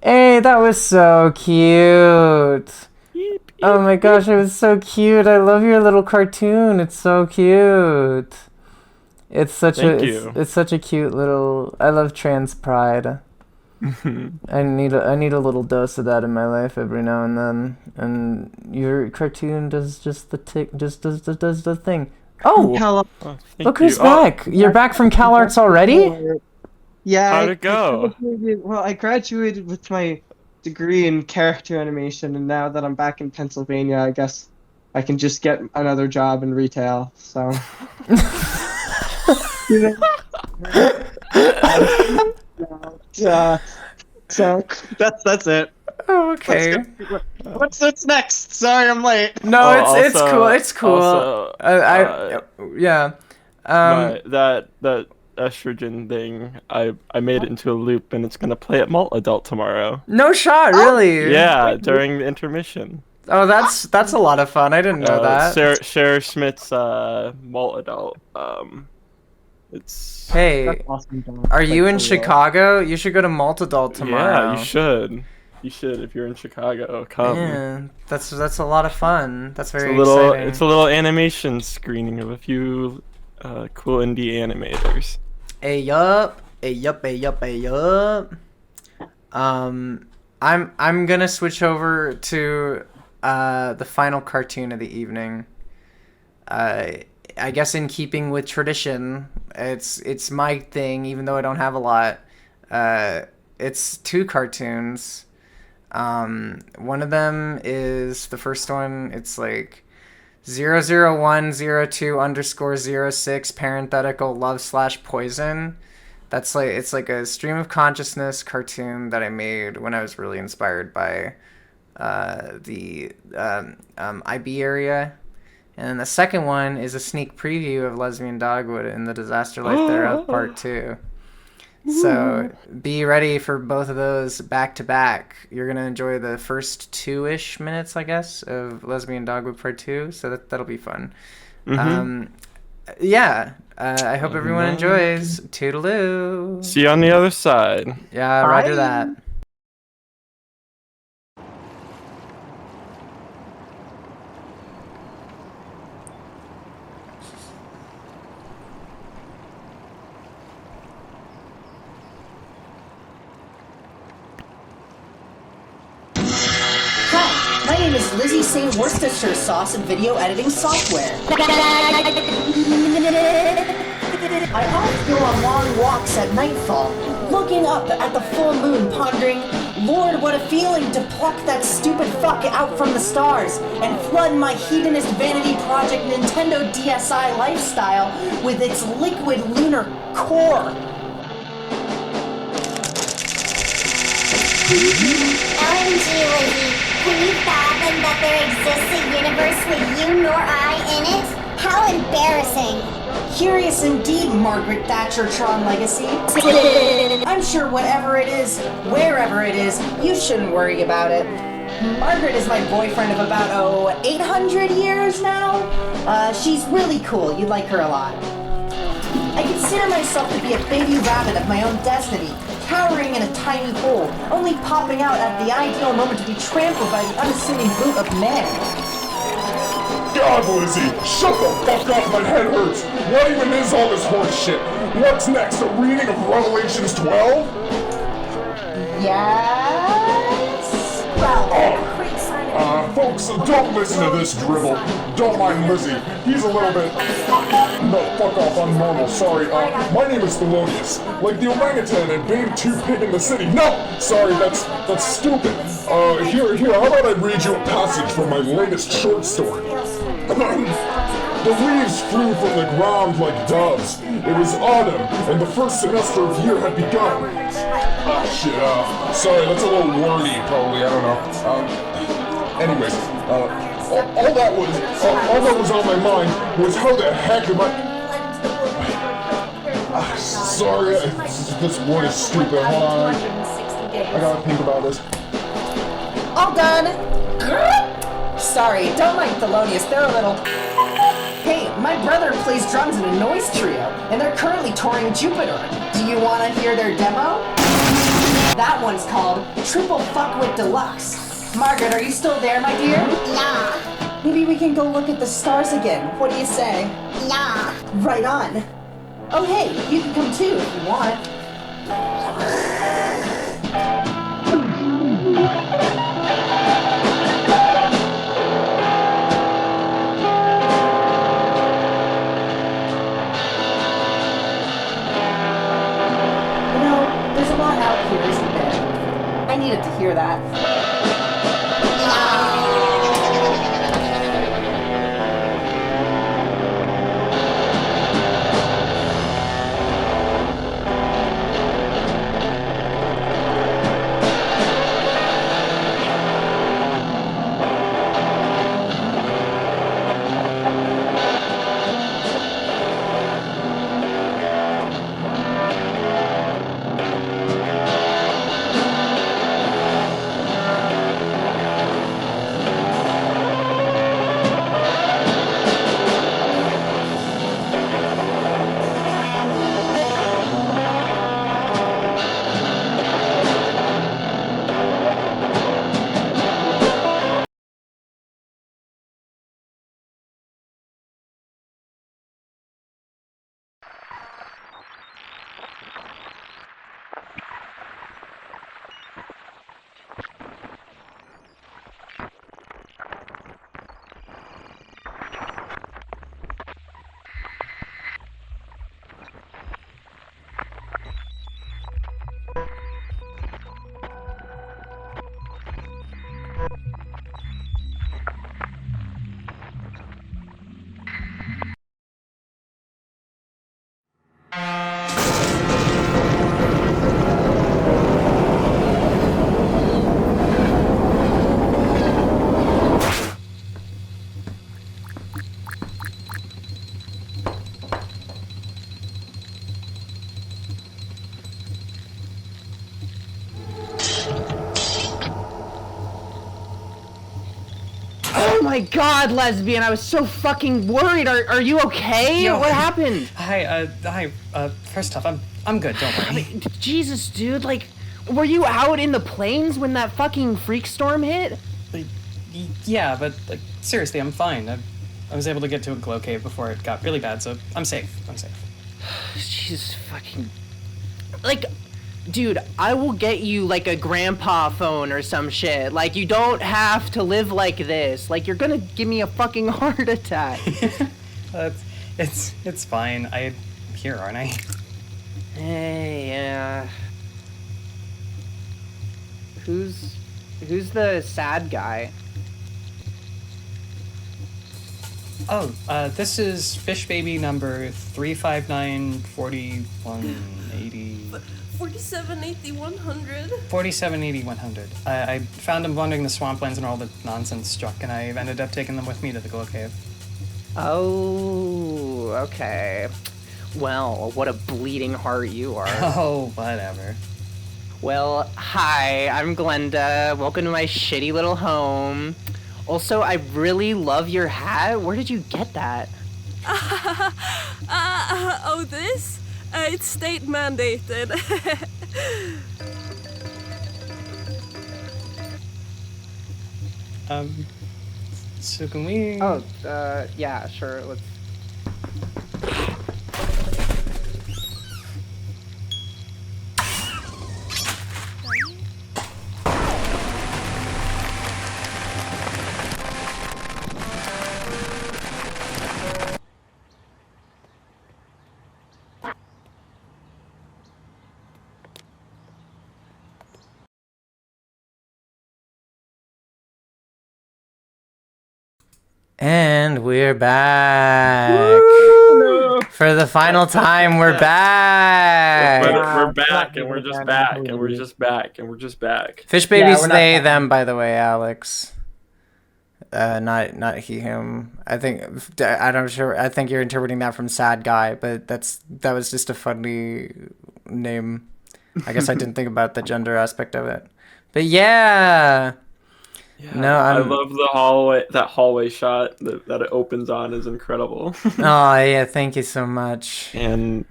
Hey, that was so cute. Oh my gosh, it was so cute. I love your little cartoon. It's so cute. It's such it's such a cute little. I love trans pride. I need a little dose of that in my life every now and then. And your cartoon does just the does the thing. Oh, look who's back! You're back from Cal Arts already? Yeah. How'd it go? I graduated with my degree in character animation, and now that I'm back in Pennsylvania, I guess I can just get another job in retail. So. So that's it. Oh, okay. What's next? Sorry, I'm late. No, it's cool. It's cool. Also, yeah. That estrogen thing, I made it into a loop, and it's gonna play at Malt Adult tomorrow. No shot, really? Yeah, during the intermission. Oh, that's a lot of fun. I didn't know that. Sarah Schmidt's Malt Adult. It's Hey, are you in Chicago? You should go to Malt Adult tomorrow. Yeah, you should. You should if you're in Chicago. Come. Yeah, that's a lot of fun. That's very exciting. exciting. It's a little animation screening of a few cool indie animators. Hey yup. I'm gonna switch over to the final cartoon of the evening. I guess in keeping with tradition, it's my thing, even though I don't have a lot. It's 2 cartoons. One of them is the first one. It's 00102_06 parenthetical love/poison. it's like a stream of consciousness cartoon that I made when I was really inspired by the IB area. And then the second one is a sneak preview of Lesbian Dogwood and the Disaster Life Thereof Part 2. So be ready for both of those back to back. You're going to enjoy the first 2-ish minutes, I guess, of Lesbian Dogwood Part 2. So that'll be fun. Yeah. I hope everyone enjoys. Toodaloo. See you on the other side. Yeah, roger that. Hi, my name is Lizzie St. Worcestershire Sauce and Video Editing Software. I often go on long walks at nightfall, looking up at the full moon, pondering, Lord, what a feeling to pluck that stupid fuck out from the stars and flood my hedonist vanity project Nintendo DSi lifestyle with its liquid lunar core. OMG, Lizzie. Can you fathom that there exists a universe with you nor I in it? How embarrassing. Curious indeed, Margaret Thatcher Tron Legacy. I'm sure whatever it is, wherever it is, you shouldn't worry about it. Margaret is my boyfriend of about, 800 years now. She's really cool. You'd like her a lot. I consider myself to be a baby rabbit of my own destiny, cowering in a tiny hole, only popping out at the ideal moment to be trampled by the unassuming boot of man. God, Lizzie, shut the fuck up, my head hurts. What even is all this horse shit? What's next, a reading of Revelations 12? Yes? Well, folks, don't listen to this dribble. Don't mind Lizzie. He's a little bit... No, fuck off, I'm normal, sorry. My name is Thelonious. Like the orangutan and being too pig in the city. No! Sorry, that's stupid. Here, how about I read you a passage from my latest short story? The leaves flew from the ground like doves. It was autumn, and the first semester of year had begun. Shit, sorry, that's a little wordy, probably, I don't know. Anyways, all that was on my mind was how the heck am I... sorry, this word is stupid, hold on. I gotta think about this. All done! Sorry, don't mind Thelonious, they're a little... Hey, my brother plays drums in a noise trio, and they're currently touring Jupiter. Do you want to hear their demo? That one's called Triple Fuckwit Deluxe. Margaret, are you still there, my dear? Yeah. Maybe we can go look at the stars again. What do you say? Yeah. Right on. Oh hey, you can come too if you want. There's a lot out here, isn't there? I needed to hear that. my god, lesbian! I was so fucking worried. Are you okay? Yo. What happened? Hi. First off, I'm good. Don't worry. I mean, Jesus, dude. Like, were you out in the plains when that fucking freak storm hit? Yeah, but like seriously, I'm fine. I was able to get to a glow cave before it got really bad, so I'm safe. Jesus fucking... Like, dude, I will get you, like, a grandpa phone or some shit. Like, you don't have to live like this. Like, you're gonna give me a fucking heart attack. It's fine. I'm here, aren't I? Hey, Who's the sad guy? Oh, this is fish baby number 3594180. 4780-100. 4780-100. I found him wandering the swamplands and all the nonsense struck, and I ended up taking them with me to the glow cave. Oh, okay. Well, what a bleeding heart you are. Oh, whatever. Well, hi, I'm Glenda. Welcome to my shitty little home. Also, I really love your hat. Where did you get that? This? It's state mandated. So can we... Oh, yeah, sure, let's... And we're back. For the final time, we're back. We're back, and we're just back, and we're just back, and we're just back. Fish babies, they, them, by the way, Alex. Not he, him. I think I think you're interpreting that from sad guy, but that was just a funny name. I guess I didn't think about the gender aspect of it. But yeah. Yeah, No, I love the hallway. That hallway shot that it opens on is incredible. Oh yeah, thank you so much. And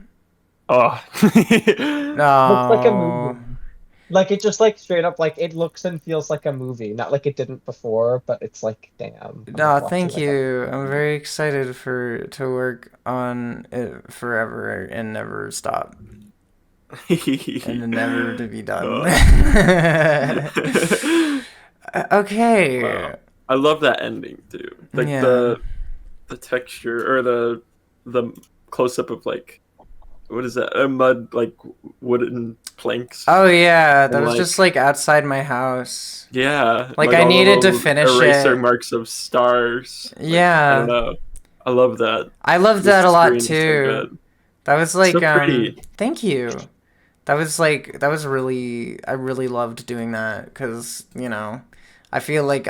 Looks like a movie. Like it just like straight up like it looks and feels like a movie. Not like it didn't before, but it's like damn. No, thank you. I'm very excited to work on it forever and never stop. And never to be done. Okay. Wow. I love that ending too. Like the texture or the close up of like what is that? A mud like wooden planks. Oh yeah, that was just like outside my house. Yeah. Like I needed to finish eraser it. marks of stars. Yeah. I don't know. I love that. I loved that a lot too. So that was like so pretty. Thank you. That was really I really loved doing that because, you know, I feel like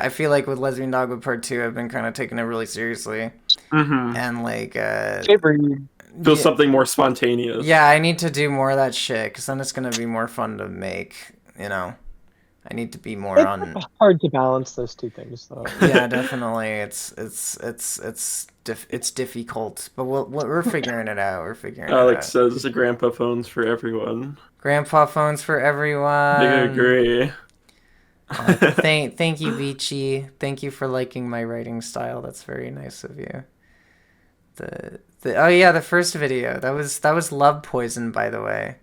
with Lesbian Dogwood Part 2 I've been kind of taking it really seriously. Mm-hmm. And like feel something more spontaneous. Yeah, I need to do more of that shit because then it's gonna be more fun to make. You know, I need to be more on. Hard to balance those two things, though. Yeah, definitely. It's difficult, but we're figuring it out. We're figuring it out. Alex says the grandpa phones for everyone. Grandpa phones for everyone. Big agree. Thank you, Vici. Thank you for liking my writing style. That's very nice of you. Oh yeah, the first video. That was Love Poison, by the way.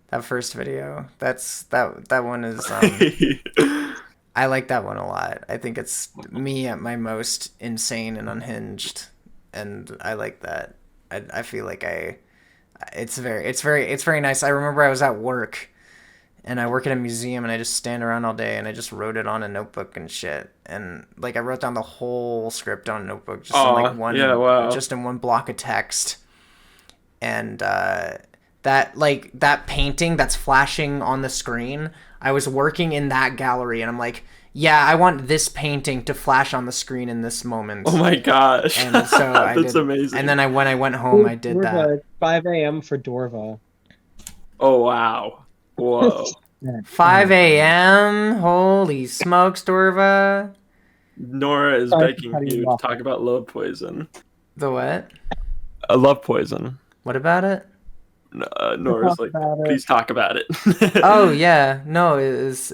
That first video. That one is I like that one a lot. I think it's me at my most insane and unhinged, and I like that. I feel like it's very nice. I remember I was at work, and I work at a museum, and I just stand around all day, and I just wrote it on a notebook and shit, and like I wrote down the whole script on a notebook just in like one, just in one block of text, and that painting that's flashing on the screen, I was working in that gallery, and I'm like, yeah, I want this painting to flash on the screen in this moment. Oh my gosh. And so that's amazing. And then when I went home, I did that. 5 a.m. for Dorva. Oh wow. Whoa. 5 a.m. Holy smokes, Dorva. Nora is Sorry for begging cutting you you to off. talk about Love Poison. The what? Love Poison. What about it? Nora's like, please talk about it. Oh yeah, no, it was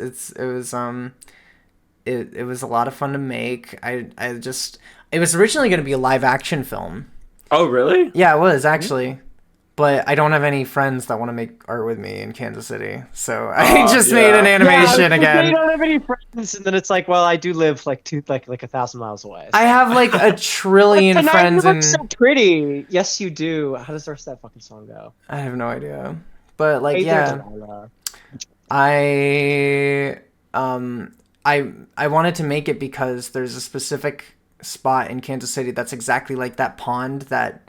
a lot of fun to make. It was originally going to be a live action film. Oh really? Yeah, it was actually. But I don't have any friends that want to make art with me in Kansas City, so I just made an animation again. You don't have any friends, and then it's like, well, I do live like 1,000 miles away. I have like a trillion But tonight friends you in. look so pretty. Yes, you do. How does the rest of that fucking song go? I have no idea, but like Hey there, yeah, Delilah. I wanted to make it because there's a specific spot in Kansas City that's exactly like that pond that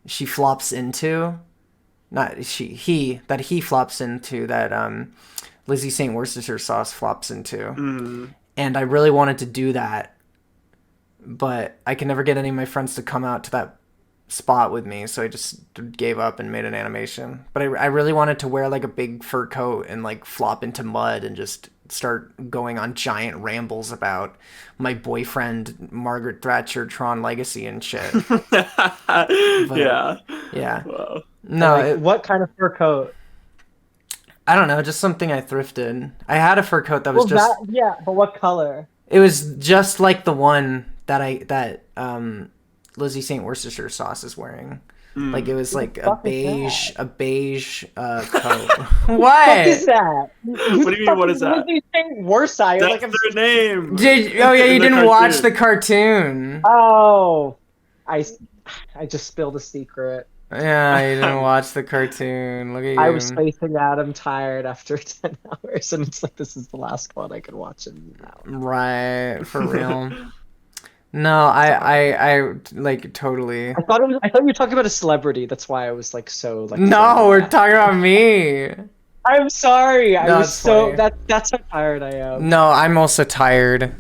she flops into. Not he flops into, that Lizzie St. Worcestershire sauce flops into. Mm-hmm. And I really wanted to do that, but I could never get any of my friends to come out to that spot with me, so I just gave up and made an animation. But I really wanted to wear like a big fur coat and like flop into mud and just start going on giant rambles about my boyfriend Margaret Thatcher Tron Legacy and shit. Yeah. Wow. No, Like, what kind of fur coat? I don't know, just something I thrifted. I had a fur coat that was yeah, but what color? It was just like the one that Lizzie St. Worcestershire sauce is wearing. Like it was like a beige coat. What is that? What do you mean? What is that? Lizzie St. Worcestershire. That's their name. Oh yeah, you didn't watch the cartoon. Oh, I just spilled a secret. Yeah, you didn't watch the cartoon. Look at you. I was spacing out. I'm tired after 10 hours, and it's like this is the last one I could watch in an hour. Right, for real. No, I like totally. I thought you were talking about a celebrity. That's why I was like so like. No, we're talking about me. I'm sorry. I was That's so funny. that's how tired I am. No, I'm also tired.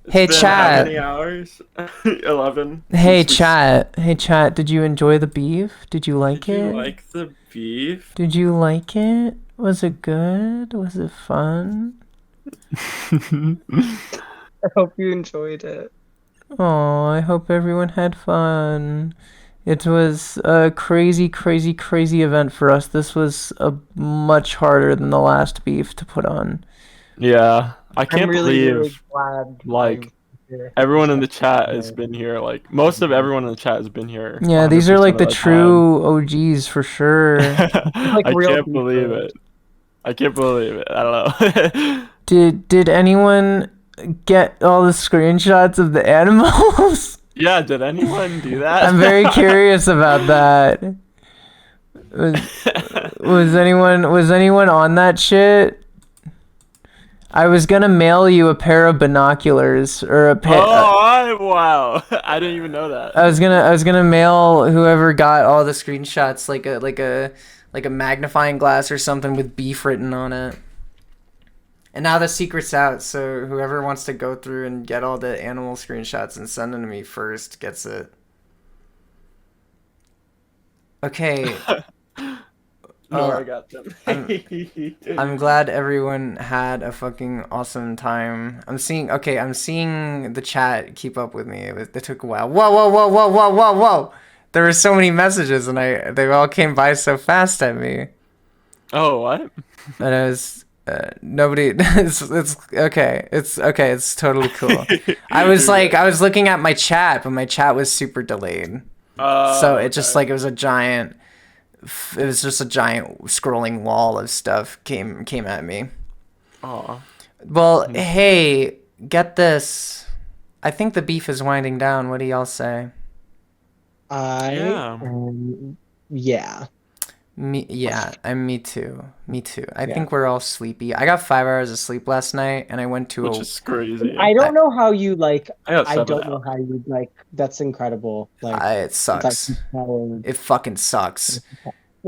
Hey Been chat. How many hours? 11. Hey chat. Hey chat. Did you enjoy the beef? Did you like Did it? you like the beef? Did you like it? Was it good? Was it fun? I hope you enjoyed it. Oh, I hope everyone had fun. It was a crazy, crazy, crazy event for us. This was much harder than the last beef to put on. Yeah, I can't really believe glad like I'm here. everyone in the chat has been here. Like most of everyone in the chat has been here. Yeah, these are 100% like of the time. true OGs for sure. Like I real can't believe people. it. I can't believe it. I don't know. Did anyone get all the screenshots of the animals? Yeah, did anyone do that? I'm very curious about that. Was anyone on that shit? I was gonna mail you a pair of binoculars or a pair. Wow! I didn't even know that. I was gonna mail whoever got all the screenshots like a magnifying glass or something with beef written on it. And now the secret's out, so whoever wants to go through and get all the animal screenshots and send them to me first gets it. Okay. No, I got them. I'm glad everyone had a fucking awesome time. I'm seeing the chat keep up with me. It took a while. Whoa. There were so many messages and they all came by so fast at me. Oh, what? And I was nobody it's okay. It's totally cool. I was looking at my chat, but my chat was super delayed. So it just like it was just a giant scrolling wall of stuff came at me. Aw. Well, hey, get this. I think the beef is winding down. What do y'all say? Yeah. Yeah. Me too. I think we're all sleepy. I got 5 hours of sleep last night, and I went to Which is crazy. I don't know how you like. I don't know how you like. That's incredible. Like it sucks. It fucking sucks.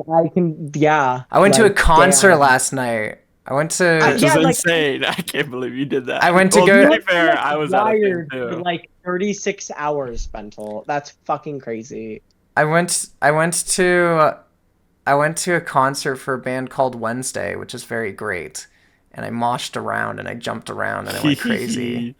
I can. Yeah. I went to a like, concert damn. last night. I went to. Which is insane. I can't believe you did that. I went to well, go. To be fair, I was at a thing Wired too. for like 36 hours, Bentel. That's fucking crazy. I went to a concert for a band called Wednesday, which is very great. And I moshed around and I jumped around and I went crazy.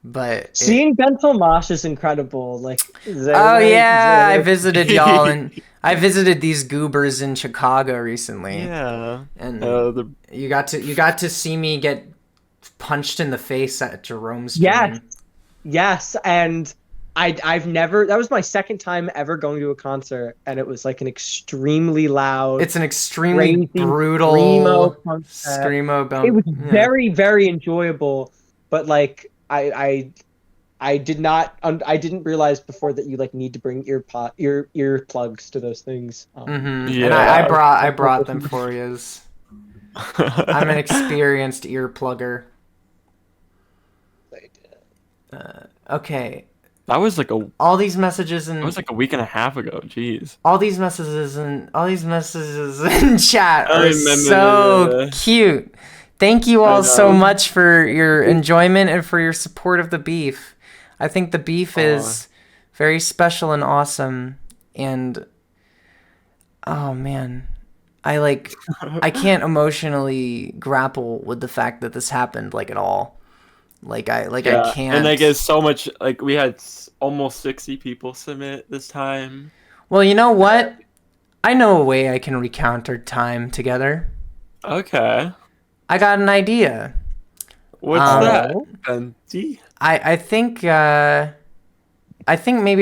But Seeing Dental Mosh is incredible. Like, oh yeah, I visited y'all and I visited these goobers in Chicago recently. Yeah, and you got to see me get punched in the face at Jerome's Yes, stream. yes, and I've never. That was my second time ever going to a concert, and it was like an extremely loud. It's an extremely crazy brutal screamo concert. screamo bump. It was yeah. very, very enjoyable, but like I didn't realize before that you like need to bring ear plugs to those things. And I brought them for you. I'm an experienced ear plugger. Okay. That was like all these messages and that was like a week and a half ago. Jeez. All these messages in chat are so cute. Thank you all so much for your enjoyment and for your support of the beef. I think the beef is very special and awesome, and oh man, I can't emotionally grapple with the fact that this happened like at all. I can't. And I guess so much, like we had almost 60 people submit this time. Well, you know what? I know a way I can recount our time together. Okay. I got an idea. What's that? Dundee? I think maybe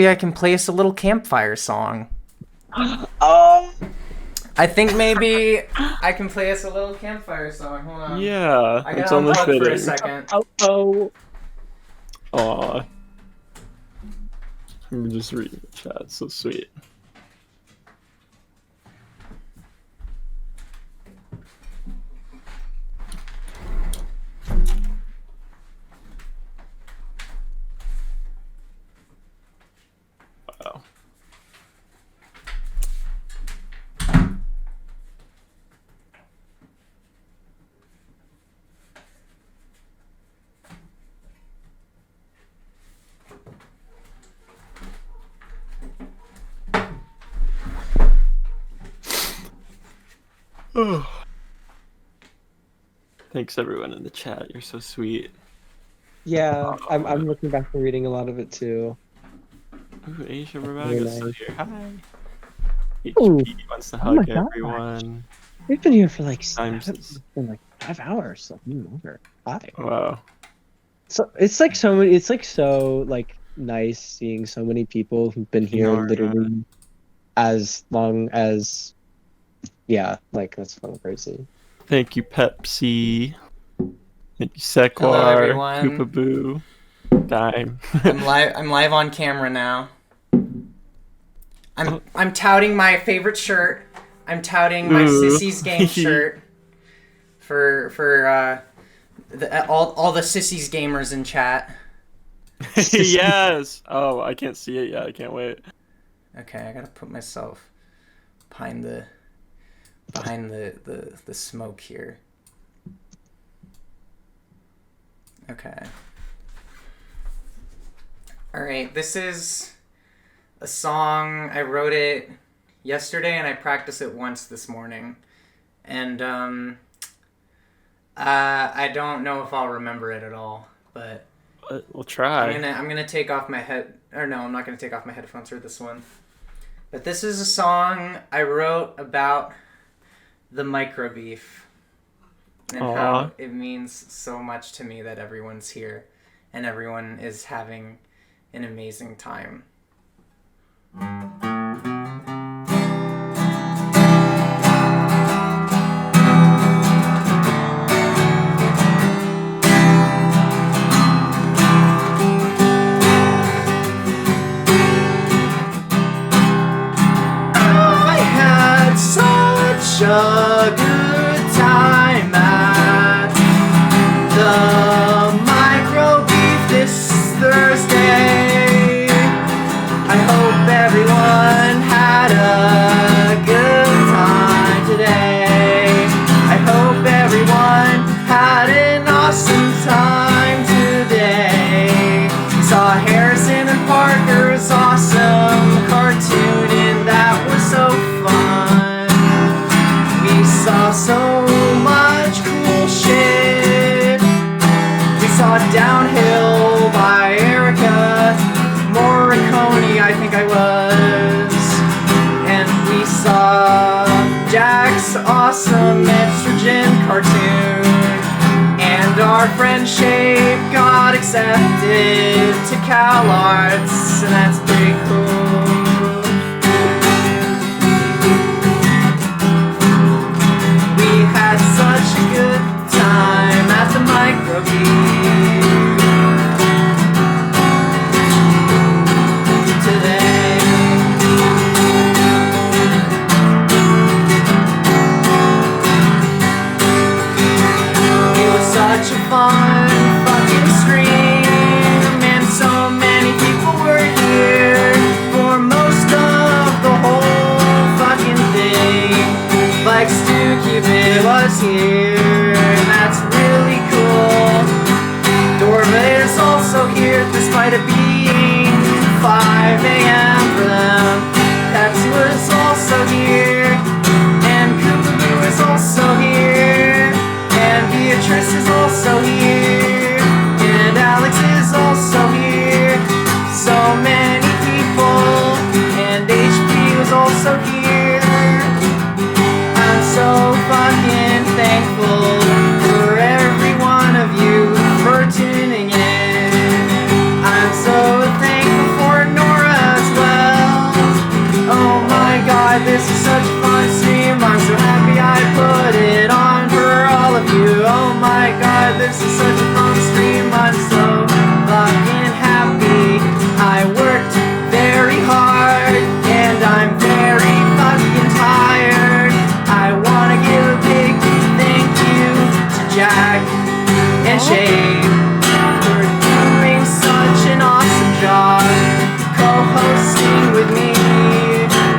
I can play us a little campfire song. Oh. I think maybe I can play us a little campfire song. Hold on. Yeah, I gotta unplug for a second. Aw. I'm just reading the chat. It's so sweet. Wow. Thanks everyone in the chat. You're so sweet. Yeah, I'm looking back and reading a lot of it too. Ooh, Asia Very Ramaga's still nice. here. Hi. Ooh. HP wants to Oh my hug gosh. everyone. We've been here for like I'm it's been like 5 hours, like even longer. Hi. Wow. So it's like so many. It's like so like nice seeing so many people who've been here literally as long as. Yeah, like that's kind of crazy. Thank you, Pepsi. Thank you, Hello, Sequar, everyone. Koopa Boo, Dime. I'm live on camera now. I'm touting my favorite shirt. I'm touting my Sissies game shirt for all the Sissies gamers in chat. Yes. Oh, I can't see it yet. I can't wait. Okay, I gotta put myself behind the smoke here. Okay. All right, this is a song. I wrote it yesterday and I practiced it once this morning. And I don't know if I'll remember it at all, but we'll try. I'm gonna take off my I'm not gonna take off my headphones for this one. But this is a song I wrote about the MICROBEAF and how it means so much to me that everyone's here and everyone is having an amazing time. I had such a good time at the MICROBEAF this Thursday. I hope everyone had a good time today. I hope everyone had an awesome time today. Saw Harrison and Parker's awesome cartoon and that was so fun. We saw so much our friendship got accepted to Cal Arts, and that's pretty cool. We had such a good time at the MICROBEAF today. It was such a fun fucking stream, and so many people were here for most of the whole fucking thing. Like Stu Cupid was here, and that's really cool. Dorva is also here, despite it being 5 a.m. for them. Pepsi was also here, and Koopaloo is also here, and Beatrice is also here, and Alex is also here. So many people, and HP was also here. I'm so fucking thankful for every one of you for tuning in. I'm so thankful for Nora as well. Oh my god, this is such a fun stream. I'm so happy I put it on for all of you. Oh my god, this is such a fun stream. I'm so fucking happy. I worked very hard, and I'm very fucking tired. I wanna give a big thank you to Jack and Shane for doing such an awesome job co-hosting with me.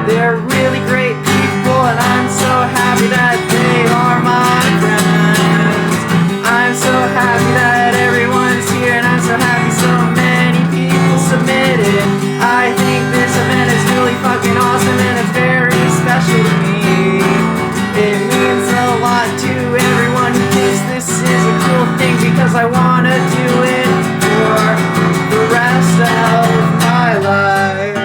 They're really great people, and I'm so happy that they are my friends. I'm so happy that everyone's here, and I'm so happy so many people submitted. I think this event is really fucking awesome, and it's very special to me. It means a lot to everyone who thinks this is a cool thing, because I wanna do it for the rest of my life.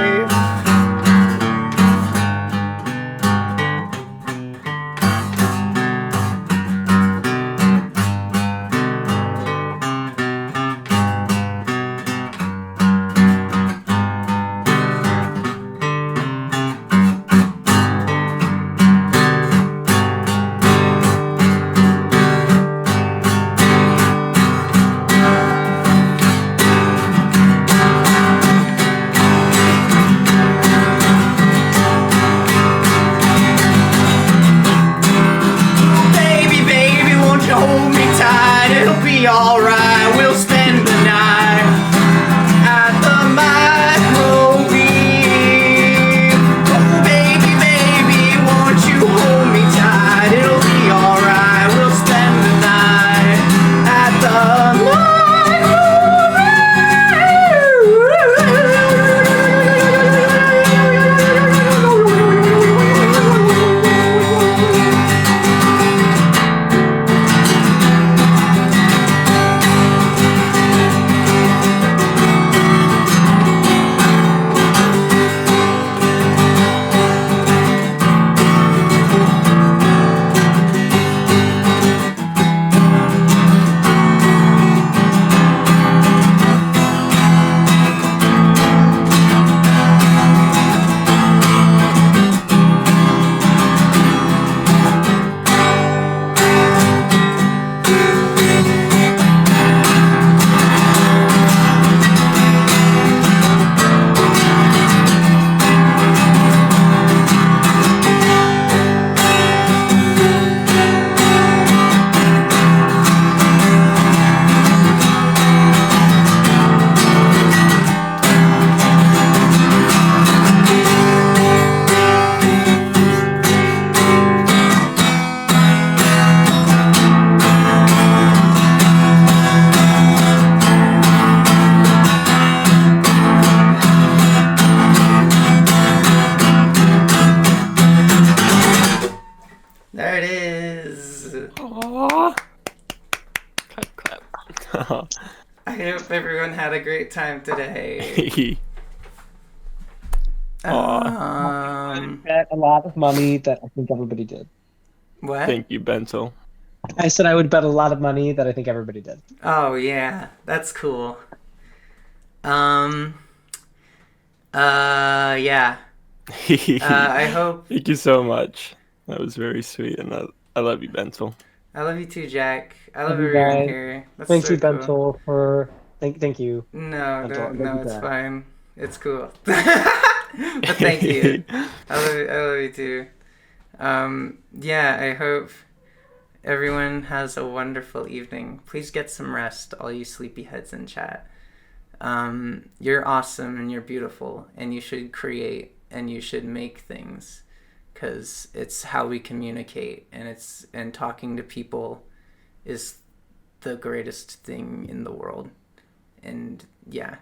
Baby, baby, won't you hold me tight? It'll be alright. We'll spend the night at the MICROBEAF. Oh, baby, baby, won't you hold me tight? It'll be alright. We'll spend the night at the I hope everyone had a great time today. Bet a lot of money that I think everybody did. What? Thank you, Bento. I said I would bet a lot of money that I think everybody did. Oh yeah, that's cool. Yeah. I hope. Thank you so much. That was very sweet, and I love you, Bensel. I love you too, Jack. I love you everyone guys. here. That's Thank so you, cool. Bensel, for thank you. No, Bensel. no, it's fine. It's cool. But thank you. I love you too. Yeah, I hope everyone has a wonderful evening. Please get some rest, all you sleepyheads in chat. You're awesome and you're beautiful, and you should create and you should make things, because it's how we communicate, and talking to people is the greatest thing in the world. And yeah,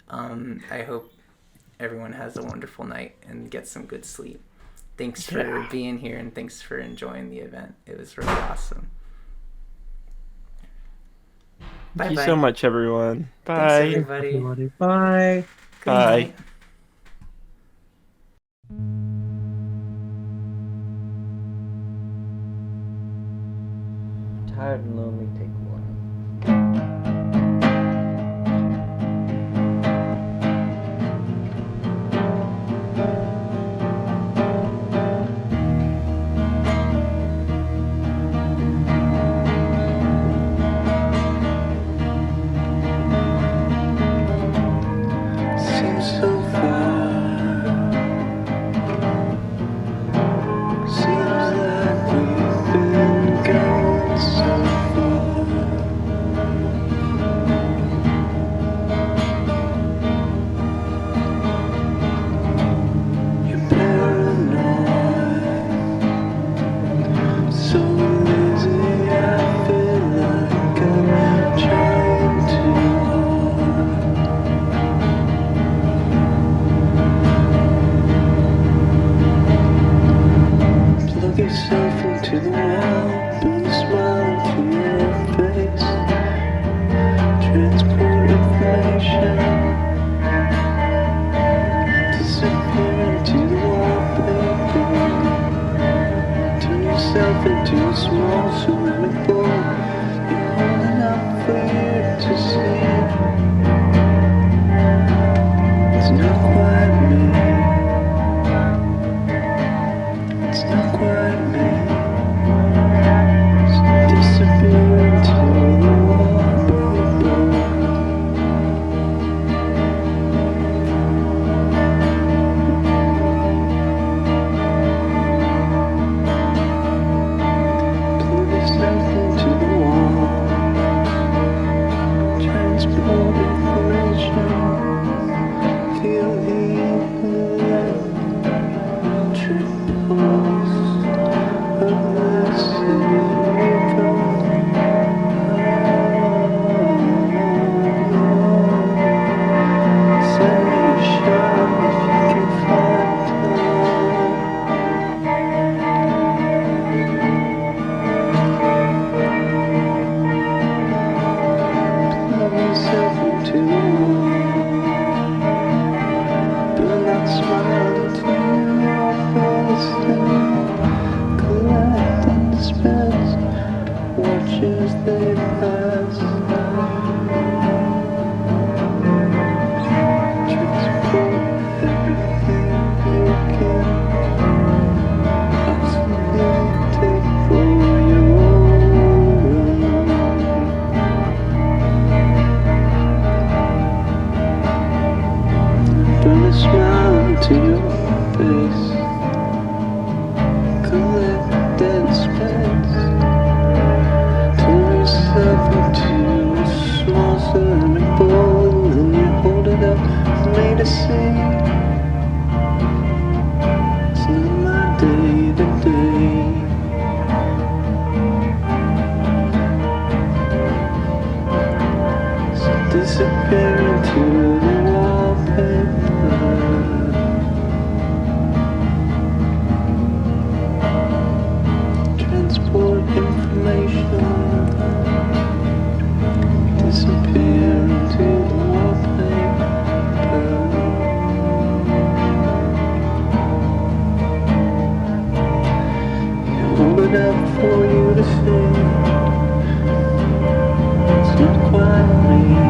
I hope everyone has a wonderful night and gets some good sleep. Thanks for being here, and thanks for enjoying the event. It was really awesome. Thank you so much, everyone. Bye. Thanks, everybody. Bye. Good night. Tired and lonely, take one. Seems so far. Seems like we've been going so far. You're paranoid. So lazy, I feel like I'm trying too Plug yourself into the wall, put a smile to your face. Transport information. Disappear into the wallpaper. Turn yourself into a small ceramic bowl. You're holding up for you to see. It's not quite me. It's not quite me. So disappear into the wallpaper. Plug yourself into the wall. enough for you to stay. Slip quietly